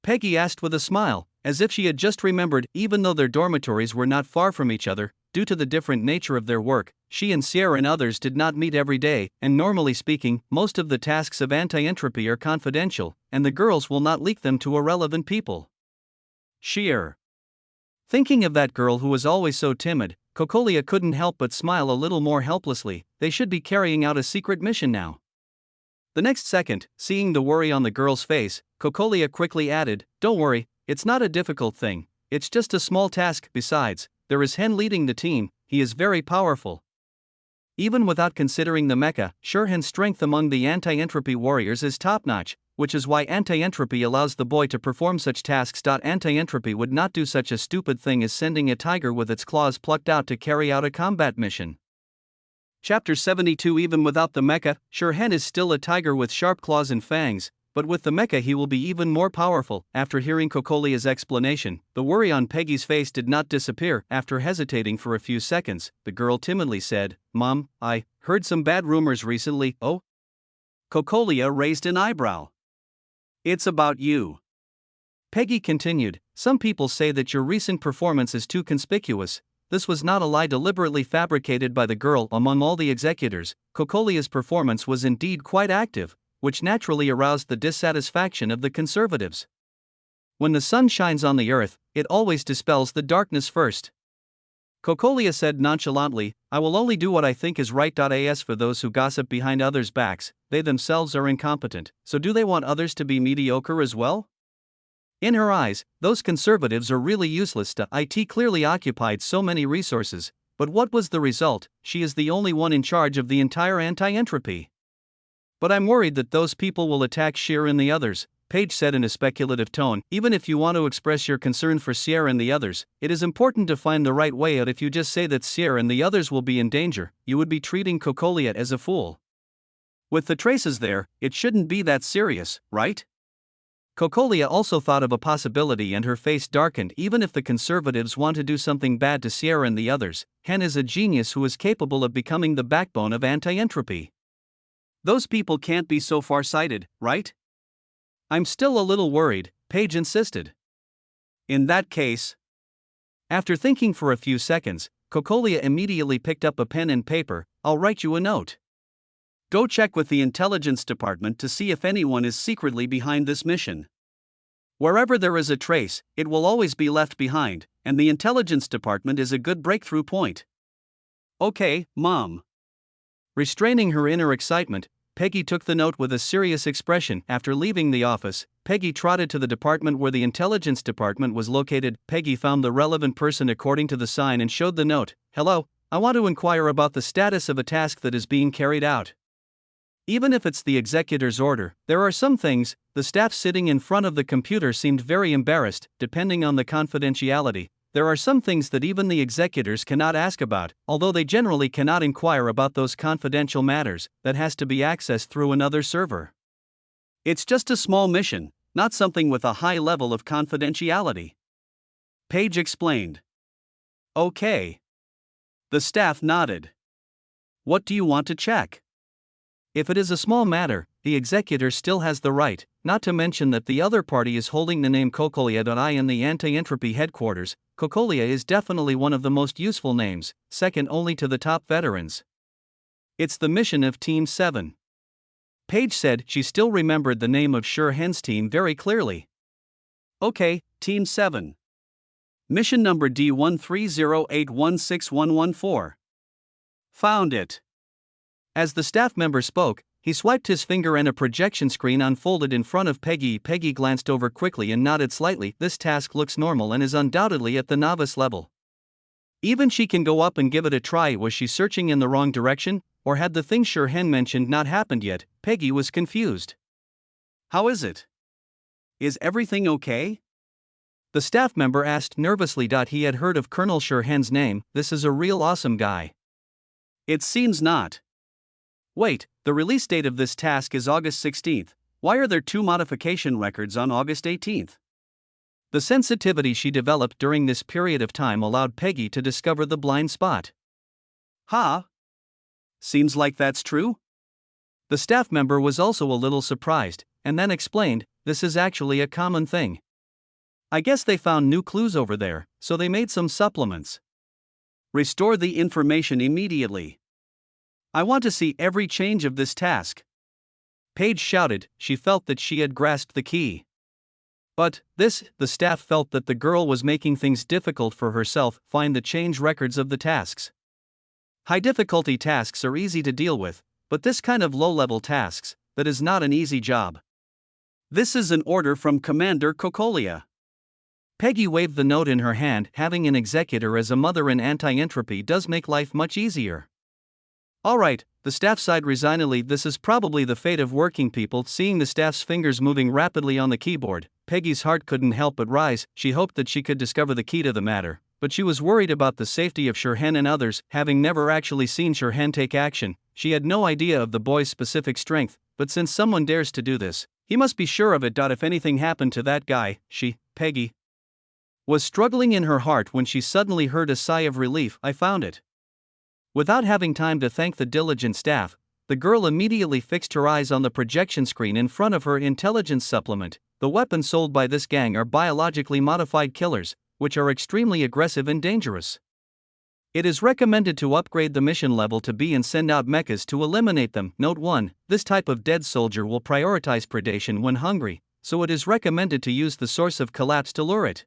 Peggy asked with a smile, as if she had just remembered. Even though their dormitories were not far from each other, due to the different nature of their work, she and Sierra and others did not meet every day, and normally speaking, most of the tasks of Anti-Entropy are confidential, and the girls will not leak them to irrelevant people. Sheer. Thinking of that girl who was always so timid, Cocolia couldn't help but smile a little more helplessly. They should be carrying out a secret mission now. The next second, seeing the worry on the girl's face, Cocolia quickly added, "Don't worry, it's not a difficult thing, it's just a small task. Besides, there is Hen leading the team, he is very powerful." Even without considering the mecha, Shurhen's strength among the anti-entropy warriors is top-notch, which is why anti-entropy allows the boy to perform such tasks. Anti-entropy would not do such a stupid thing as sending a tiger with its claws plucked out to carry out a combat mission. Chapter 72. Even without the mecha, Shurhen is still a tiger with sharp claws and fangs, but with the mecha he will be even more powerful. After hearing Cocolia's explanation, the worry on Peggy's face did not disappear. After hesitating for a few seconds, the girl timidly said, "Mom, I heard some bad rumors recently." "Oh?" Cocolia raised an eyebrow. "It's about you." Peggy continued, "Some people say that your recent performance is too conspicuous." This was not a lie deliberately fabricated by the girl. Among all the executors, Cocolia's performance was indeed quite active, which naturally aroused the dissatisfaction of the conservatives. When the sun shines on the earth, it always dispels the darkness first. Cocolia said nonchalantly, "I will only do what I think is right. As for those who gossip behind others' backs, they themselves are incompetent, so do they want others to be mediocre as well?" In her eyes, those conservatives are really useless. It clearly occupied so many resources, but what was the result? She is the only one in charge of the entire anti-entropy. "But I'm worried that those people will attack Sheer and the others," Paige said in a speculative tone. "Even if you want to express your concern for Sierra and the others, it is important to find the right way out. If you just say that Sierra and the others will be in danger, you would be treating Cocolia as a fool. With the traces there, it shouldn't be that serious, right?" Cocolia also thought of a possibility and her face darkened. Even if the conservatives want to do something bad to Sierra and the others, Hen is a genius who is capable of becoming the backbone of anti-entropy. Those people can't be so far-sighted, right? "I'm still a little worried," Paige insisted. "In that case..." After thinking for a few seconds, Cocolia immediately picked up a pen and paper. "I'll write you a note. Go check with the intelligence department to see if anyone is secretly behind this mission. Wherever there is a trace, it will always be left behind, and the intelligence department is a good breakthrough point." "Okay, Mom." Restraining her inner excitement, Peggy took the note with a serious expression. After leaving the office, Peggy trotted to the department where the intelligence department was located. Peggy found the relevant person according to the sign and showed the note. "Hello, I want to inquire about the status of a task that is being carried out." Even if it's the executor's order, there are some things. The staff sitting in front of the computer seemed very embarrassed. Depending on the confidentiality, there are some things that even the executors cannot ask about, although they generally cannot inquire about those confidential matters. That has to be accessed through another server. It's just a small mission, not something with a high level of confidentiality, Paige explained. "Okay." The staff nodded. "What do you want to check?" If it is a small matter, the executor still has the right, not to mention that the other party is holding the name Cocolia. In the anti-entropy headquarters, Cocolia is definitely one of the most useful names, second only to the top veterans. It's the mission of Team 7. Paige said she still remembered the name of Shurhen's team very clearly. "Okay, Team 7. Mission number D1308161114. Found it." As the staff member spoke, he swiped his finger and a projection screen unfolded in front of Peggy. Peggy glanced over quickly and nodded slightly. This task looks normal and is undoubtedly at the novice level. Even she can go up and give it a try. Was she searching in the wrong direction, or had the thing Shurhen mentioned not happened yet? Peggy was confused. "How is it? Is everything okay?" The staff member asked nervously. He had heard of Colonel Shurhen's name. This is a real awesome guy. "It seems not." "Wait, the release date of this task is August 16th. Why are there 2 modification records on August 18th? The sensitivity she developed during this period of time allowed Peggy to discover the blind spot. "Huh? Seems like that's true?" The staff member was also a little surprised, and then explained, "This is actually a common thing. I guess they found new clues over there, so they made some supplements. Restore the information immediately. I want to see every change of this task." Paige shouted. She felt that she had grasped the key. But, the staff felt that the girl was making things difficult for herself. Find the change records of the tasks. High difficulty tasks are easy to deal with, but this kind of low level tasks, that is not an easy job. This is an order from Commander Cocolia. Peggy waved the note in her hand. Having an executor as a mother in anti-entropy does make life much easier. Alright, the staff sighed resignedly. This is probably the fate of working people. Seeing the staff's fingers moving rapidly on the keyboard, Peggy's heart couldn't help but rise. She hoped that she could discover the key to the matter, but she was worried about the safety of Shirhan and others. Having never actually seen Shirhan take action, she had no idea of the boy's specific strength, but since someone dares to do this, he must be sure of it. If anything happened to that guy, Peggy, was struggling in her heart when she suddenly heard a sigh of relief. I found it. Without having time to thank the diligent staff, the girl immediately fixed her eyes on the projection screen in front of her. Intelligence supplement. The weapons sold by this gang are biologically modified killers, which are extremely aggressive and dangerous. It is recommended to upgrade the mission level to B and send out mechas to eliminate them. Note 1. This type of dead soldier will prioritize predation when hungry, so it is recommended to use the source of collapse to lure it.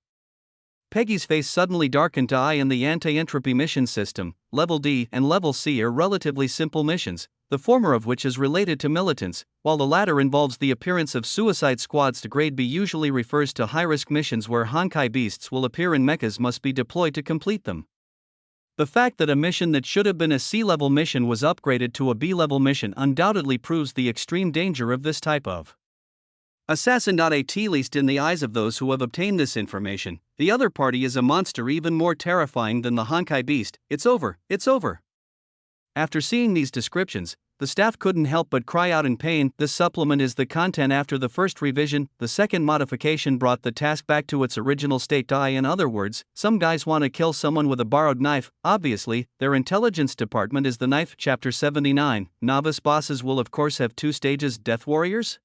Peggy's face suddenly darkened. I and the anti-entropy mission system, Level D and Level C, are relatively simple missions, the former of which is related to militants, while the latter involves the appearance of suicide squads. To Grade B usually refers to high-risk missions where Honkai beasts will appear and mechas must be deployed to complete them. The fact that a mission that should have been a C-level mission was upgraded to a B-level mission undoubtedly proves the extreme danger of this type of assassin. At least in the eyes of those who have obtained this information, the other party is a monster even more terrifying than the Honkai beast. It's over. After seeing these descriptions, the staff couldn't help but cry out in pain. This supplement is the content after the first revision. The second modification brought the task back to its original state. In other words, some guys want to kill someone with a borrowed knife. Obviously, their intelligence department is the knife. Chapter 79. Novice bosses will of course have 2 stages. Death warriors?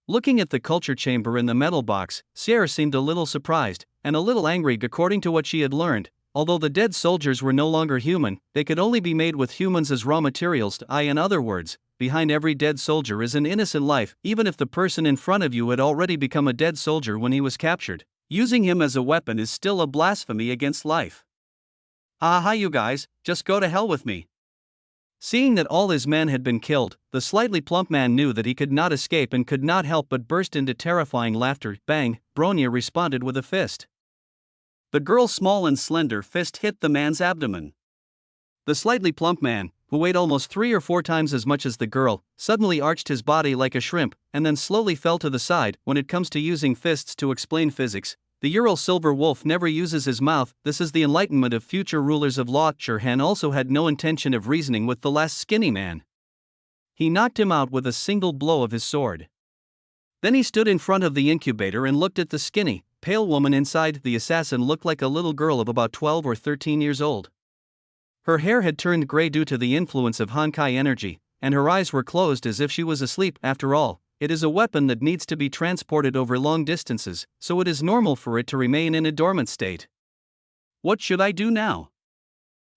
Looking at the culture chamber in the metal box, Sierra seemed a little surprised, and a little angry. According to what she had learned, although the dead soldiers were no longer human, they could only be made with humans as raw materials. In other words, behind every dead soldier is an innocent life. Even if the person in front of you had already become a dead soldier when he was captured, using him as a weapon is still a blasphemy against life. You guys, just go to hell with me. Seeing that all his men had been killed, the slightly plump man knew that he could not escape and could not help but burst into terrifying laughter. Bang! Bronya responded with a fist. The girl's small and slender fist hit the man's abdomen. The slightly plump man, who weighed almost 3 or 4 times as much as the girl, suddenly arched his body like a shrimp and then slowly fell to the side. When it comes to using fists to explain physics, the Ural Silver Wolf never uses his mouth. This is the enlightenment of future rulers of law. Shirhan also had no intention of reasoning with the last skinny man. He knocked him out with a single blow of his sword. Then he stood in front of the incubator and looked at the skinny, pale woman inside. The assassin looked like a little girl of about 12 or 13 years old. Her hair had turned gray due to the influence of Honkai energy, and her eyes were closed as if she was asleep. After all, it is a weapon that needs to be transported over long distances, so it is normal for it to remain in a dormant state. What should I do now?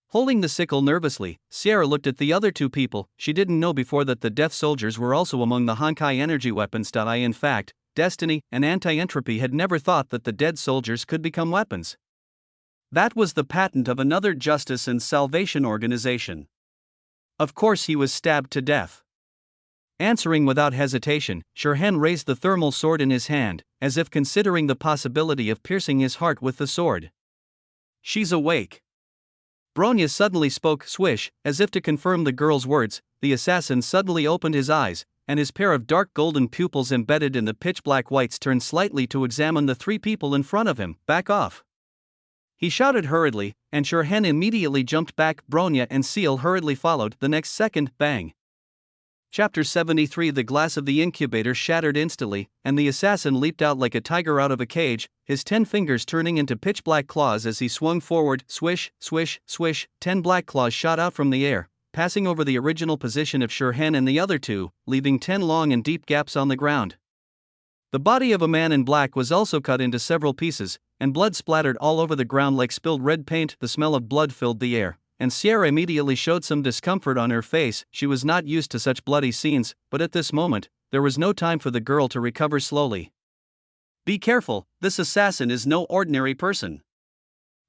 Holding the sickle nervously, Sierra looked at the other 2 people. She didn't know before that the death soldiers were also among the Honkai energy weapons. In fact, Destiny and Anti-Entropy had never thought that the dead soldiers could become weapons. That was the patent of another justice and salvation organization. Of course he was stabbed to death. Answering without hesitation, Shirhan raised the thermal sword in his hand, as if considering the possibility of piercing his heart with the sword. She's awake. Bronya suddenly spoke. Swish, as if to confirm the girl's words, the assassin suddenly opened his eyes, and his pair of dark golden pupils embedded in the pitch-black whites turned slightly to examine the 3 people in front of him. Back off! He shouted hurriedly, and Shirhan immediately jumped back. Bronya and Seal hurriedly followed. The next second, bang! Chapter 73. The glass of the incubator shattered instantly, and the assassin leaped out like a tiger out of a cage, his 10 fingers turning into pitch-black claws as he swung forward. Swish, swish, swish, 10 black claws shot out from the air, passing over the original position of Shirhan and the other 2, leaving 10 long and deep gaps on the ground. The body of a man in black was also cut into several pieces, and blood splattered all over the ground like spilled red paint. The smell of blood filled the air, and Sierra immediately showed some discomfort on her face. She was not used to such bloody scenes, but at this moment, there was no time for the girl to recover slowly. Be careful, this assassin is no ordinary person.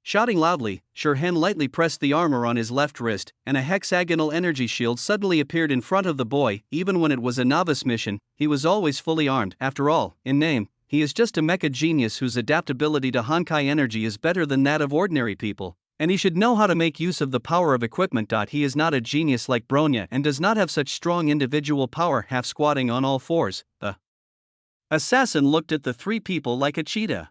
Shouting loudly, Shirhan lightly pressed the armor on his left wrist, and a hexagonal energy shield suddenly appeared in front of the boy. Even when it was a novice mission, he was always fully armed. After all, in name, he is just a mecha genius whose adaptability to Honkai energy is better than that of ordinary people, and he should know how to make use of the power of equipment. He is not a genius like Bronya and does not have such strong individual power. Half squatting on all fours, the assassin looked at the three people like a cheetah.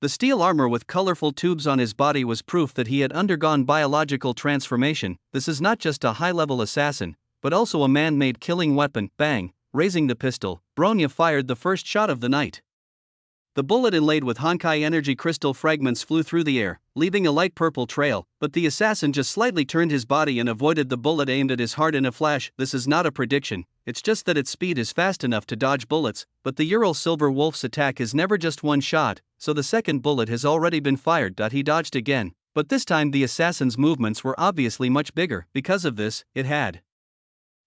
The steel armor with colorful tubes on his body was proof that he had undergone biological transformation. This is not just a high-level assassin, but also a man-made killing weapon. Bang! Raising the pistol, Bronya fired the first shot of the night. The bullet inlaid with Honkai energy crystal fragments flew through the air, leaving a light purple trail, but the assassin just slightly turned his body and avoided the bullet aimed at his heart in a flash. This is not a prediction, it's just that its speed is fast enough to dodge bullets, but the Ural Silver Wolf's attack is never just one shot, so the second bullet has already been fired. He dodged again, but this time the assassin's movements were obviously much bigger. Because of this, it had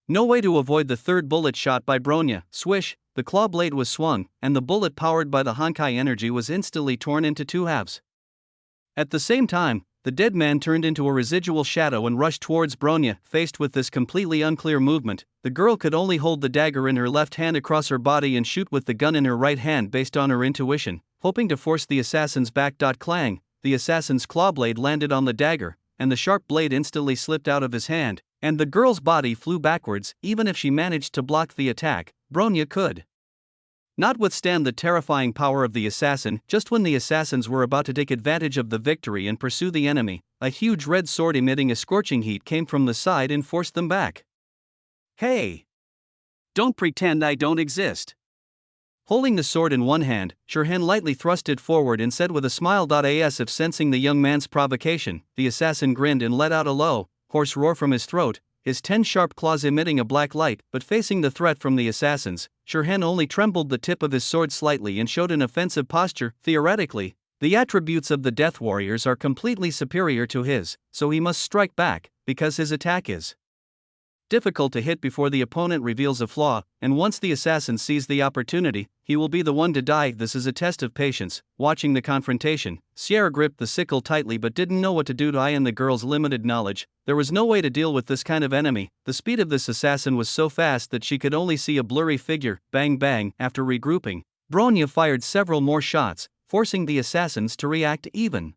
no way to avoid the third bullet shot by Bronya. Swish! The claw blade was swung, and the bullet powered by the Honkai energy was instantly torn into two halves. At the same time, the dead man turned into a residual shadow and rushed towards Bronya. Faced with this completely unclear movement, the girl could only hold the dagger in her left hand across her body and shoot with the gun in her right hand based on her intuition, hoping to force the assassin's back. Clang! The assassin's claw blade landed on the dagger, and the sharp blade instantly slipped out of his hand, and the girl's body flew backwards. Even if she managed to block the attack, Bronya could not withstand the terrifying power of the assassin. Just when the assassins were about to take advantage of the victory and pursue the enemy, a huge red sword emitting a scorching heat came from the side and forced them back. Hey! Don't pretend I don't exist. Holding the sword in one hand, Shirhan lightly thrust it forward and said with a smile. As if sensing the young man's provocation, the assassin grinned and let out a low, hoarse roar from his throat, his 10 sharp claws emitting a black light. But facing the threat from the assassins, Shirhan only trembled the tip of his sword slightly and showed an offensive posture. Theoretically, the attributes of the Death Warriors are completely superior to his, so he must strike back, because his attack is difficult to hit before the opponent reveals a flaw, and once the assassin sees the opportunity, he will be the one to die. This is a test of patience. Watching the confrontation, Sierra gripped the sickle tightly but didn't know what to do. In the girl's limited knowledge, there was no way to deal with this kind of enemy. The speed of this assassin was so fast that she could only see a blurry figure. Bang bang! After regrouping, Bronya fired several more shots, forcing the assassins to react. Even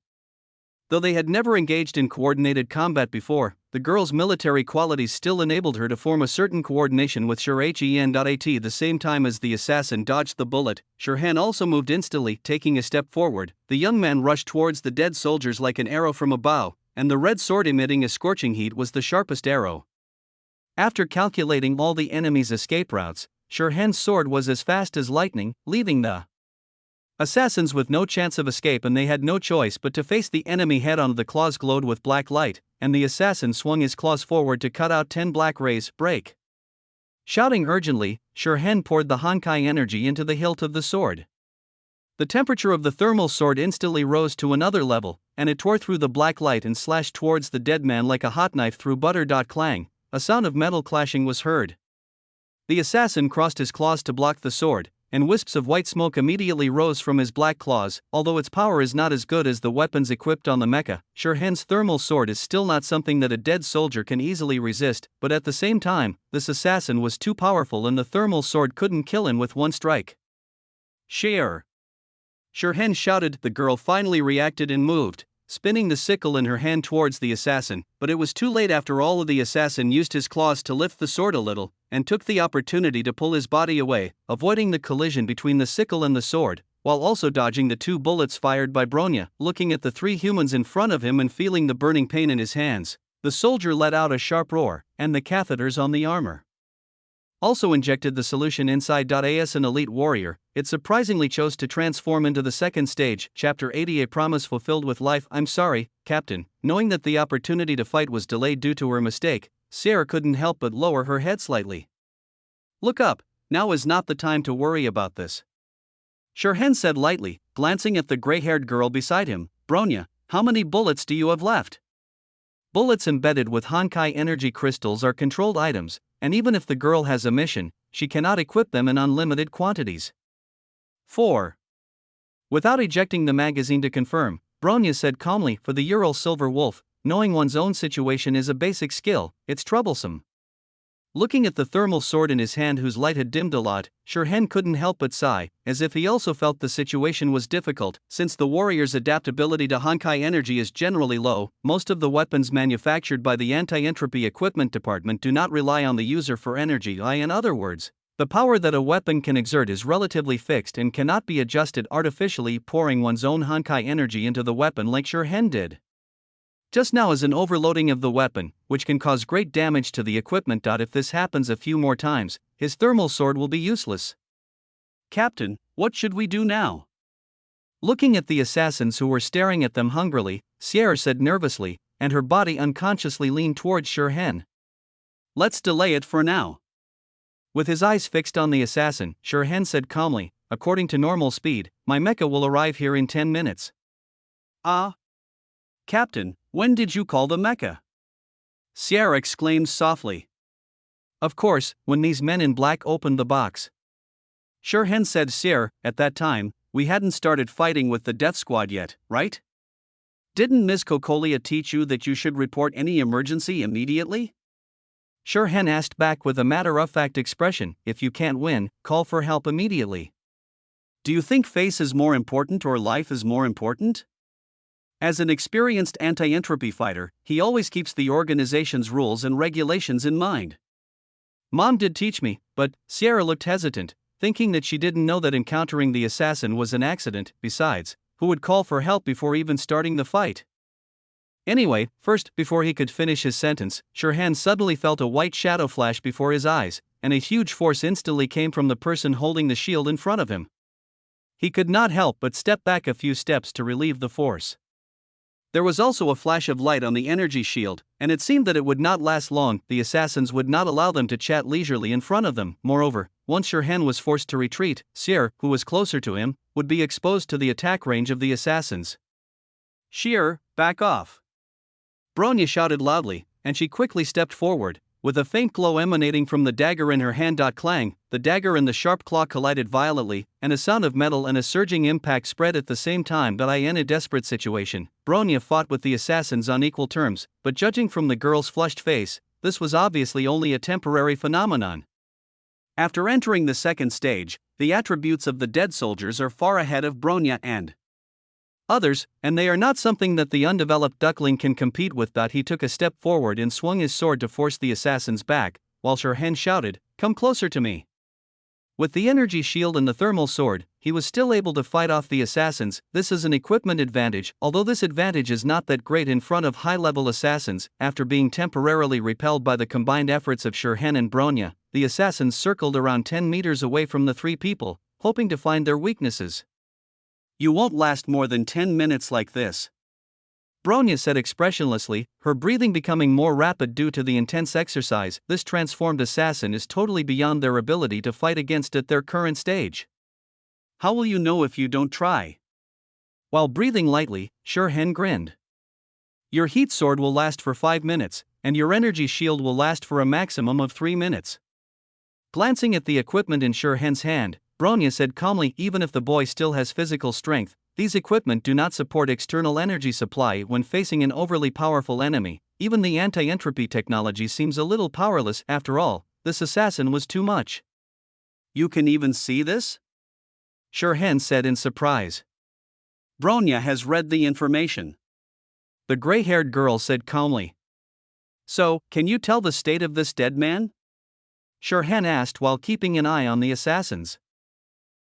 though they had never engaged in coordinated combat before, the girl's military qualities still enabled her to form a certain coordination with Shirhan. At the same time as the assassin dodged the bullet, Shirhan also moved instantly. Taking a step forward, the young man rushed towards the dead soldiers like an arrow from a bow, and the red sword emitting a scorching heat was the sharpest arrow. After calculating all the enemy's escape routes, Shirhan's sword was as fast as lightning, leaving the assassins with no chance of escape, and they had no choice but to face the enemy head-on. The claws glowed with black light, and the assassin swung his claws forward to cut out 10 black rays. Break! Shouting urgently, Shirhan poured the Honkai energy into the hilt of the sword. The temperature of the thermal sword instantly rose to another level, and it tore through the black light and slashed towards the dead man like a hot knife through butter. Clang! A sound of metal clashing was heard. The assassin crossed his claws to block the sword, and wisps of white smoke immediately rose from his black claws. Although its power is not as good as the weapons equipped on the mecha, Shirhan's thermal sword is still not something that a dead soldier can easily resist, but at the same time, this assassin was too powerful and the thermal sword couldn't kill him with one strike. Share! Shirhan shouted. The girl finally reacted and moved, spinning the sickle in her hand towards the assassin, but it was too late. After all, the assassin used his claws to lift the sword a little, and took the opportunity to pull his body away, avoiding the collision between the sickle and the sword, while also dodging the 2 bullets fired by Bronya. Looking at the 3 humans in front of him and feeling the burning pain in his hands, the soldier let out a sharp roar, and the catheters on the armor also injected the solution inside. As an elite warrior, it surprisingly chose to transform into the second stage. Chapter 80: A Promise Fulfilled with Life. I'm sorry, Captain. Knowing that the opportunity to fight was delayed due to her mistake, Sierra couldn't help but lower her head slightly. Look up, now is not the time to worry about this, Shirhan said lightly, glancing at the gray-haired girl beside him. Bronya, how many bullets do you have left? Bullets embedded with Honkai energy crystals are controlled items, and even if the girl has a mission, she cannot equip them in unlimited quantities. 4. Without ejecting the magazine to confirm, Bronya said calmly, for the Ural Silver Wolf, knowing one's own situation is a basic skill, it's troublesome. Looking at the thermal sword in his hand whose light had dimmed a lot, Shirhen couldn't help but sigh, as if he also felt the situation was difficult. Since the warrior's adaptability to Honkai energy is generally low, most of the weapons manufactured by the Anti-Entropy Equipment Department do not rely on the user for energy. In other words, the power that a weapon can exert is relatively fixed and cannot be adjusted artificially, pouring one's own Honkai energy into the weapon like Shirhen did. Just now is an overloading of the weapon, which can cause great damage to the equipment. If this happens a few more times, his thermal sword will be useless. Captain, what should we do now? Looking at the assassins who were staring at them hungrily, Sierra said nervously, and her body unconsciously leaned towards Shirhen. Let's delay it for now. With his eyes fixed on the assassin, Shirhen said calmly, according to normal speed, my mecha will arrive here in 10 minutes. Ah. Captain, when did you call the mecha? Sierra exclaimed softly. Of course, when these men in black opened the box. Shirhen said. Sierra, at that time, we hadn't started fighting with the death squad yet, right? Didn't Ms. Kokolia teach you that you should report any emergency immediately? Shirhen asked back with a matter-of-fact expression, if you can't win, call for help immediately. Do you think face is more important or life is more important? As an experienced anti-entropy fighter, he always keeps the organization's rules and regulations in mind. Mom did teach me, but Sierra looked hesitant, thinking that she didn't know that encountering the assassin was an accident. Besides, who would call for help before even starting the fight? Anyway, first, before he could finish his sentence, Shirhen suddenly felt a white shadow flash before his eyes, and a huge force instantly came from the person holding the shield in front of him. He could not help but step back a few steps to relieve the force. There was also a flash of light on the energy shield, and it seemed that it would not last long. The assassins would not allow them to chat leisurely in front of them. Moreover, once Shirhen was forced to retreat, Sierra, who was closer to him, would be exposed to the attack range of the assassins. Sierra, back off! Bronya shouted loudly, and she quickly stepped forward, with a faint glow emanating from the dagger in her hand. Clang, the dagger and the sharp claw collided violently, and a sound of metal and a surging impact spread at the same time. In a desperate situation, Bronya fought with the assassins on equal terms, but judging from the girl's flushed face, this was obviously only a temporary phenomenon. After entering the second stage, the attributes of the dead soldiers are far ahead of Bronya and others, and they are not something that the undeveloped duckling can compete with. He took a step forward and swung his sword to force the assassins back, while Shirhen shouted, come closer to me. With the energy shield and the thermal sword, he was still able to fight off the assassins. This is an equipment advantage, although this advantage is not that great in front of high-level assassins. After being temporarily repelled by the combined efforts of Shirhen and Bronya, the assassins circled around 10 meters away from the three people, hoping to find their weaknesses. You won't last more than 10 minutes like this, Bronya said expressionlessly, her breathing becoming more rapid due to the intense exercise. This transformed assassin is totally beyond their ability to fight against at their current stage. How will you know if you don't try? While breathing lightly, Shirhen grinned. Your heat sword will last for 5 minutes, and your energy shield will last for a maximum of 3 minutes. Glancing at the equipment in Shirhen's hand, Bronya said calmly, even if the boy still has physical strength, these equipment do not support external energy supply when facing an overly powerful enemy. Even the anti-entropy technology seems a little powerless. After all, this assassin was too much. You can even see this? Shirhen said in surprise. Bronya has read the information, the gray-haired girl said calmly. So, can you tell the state of this dead man? Shirhen asked while keeping an eye on the assassins.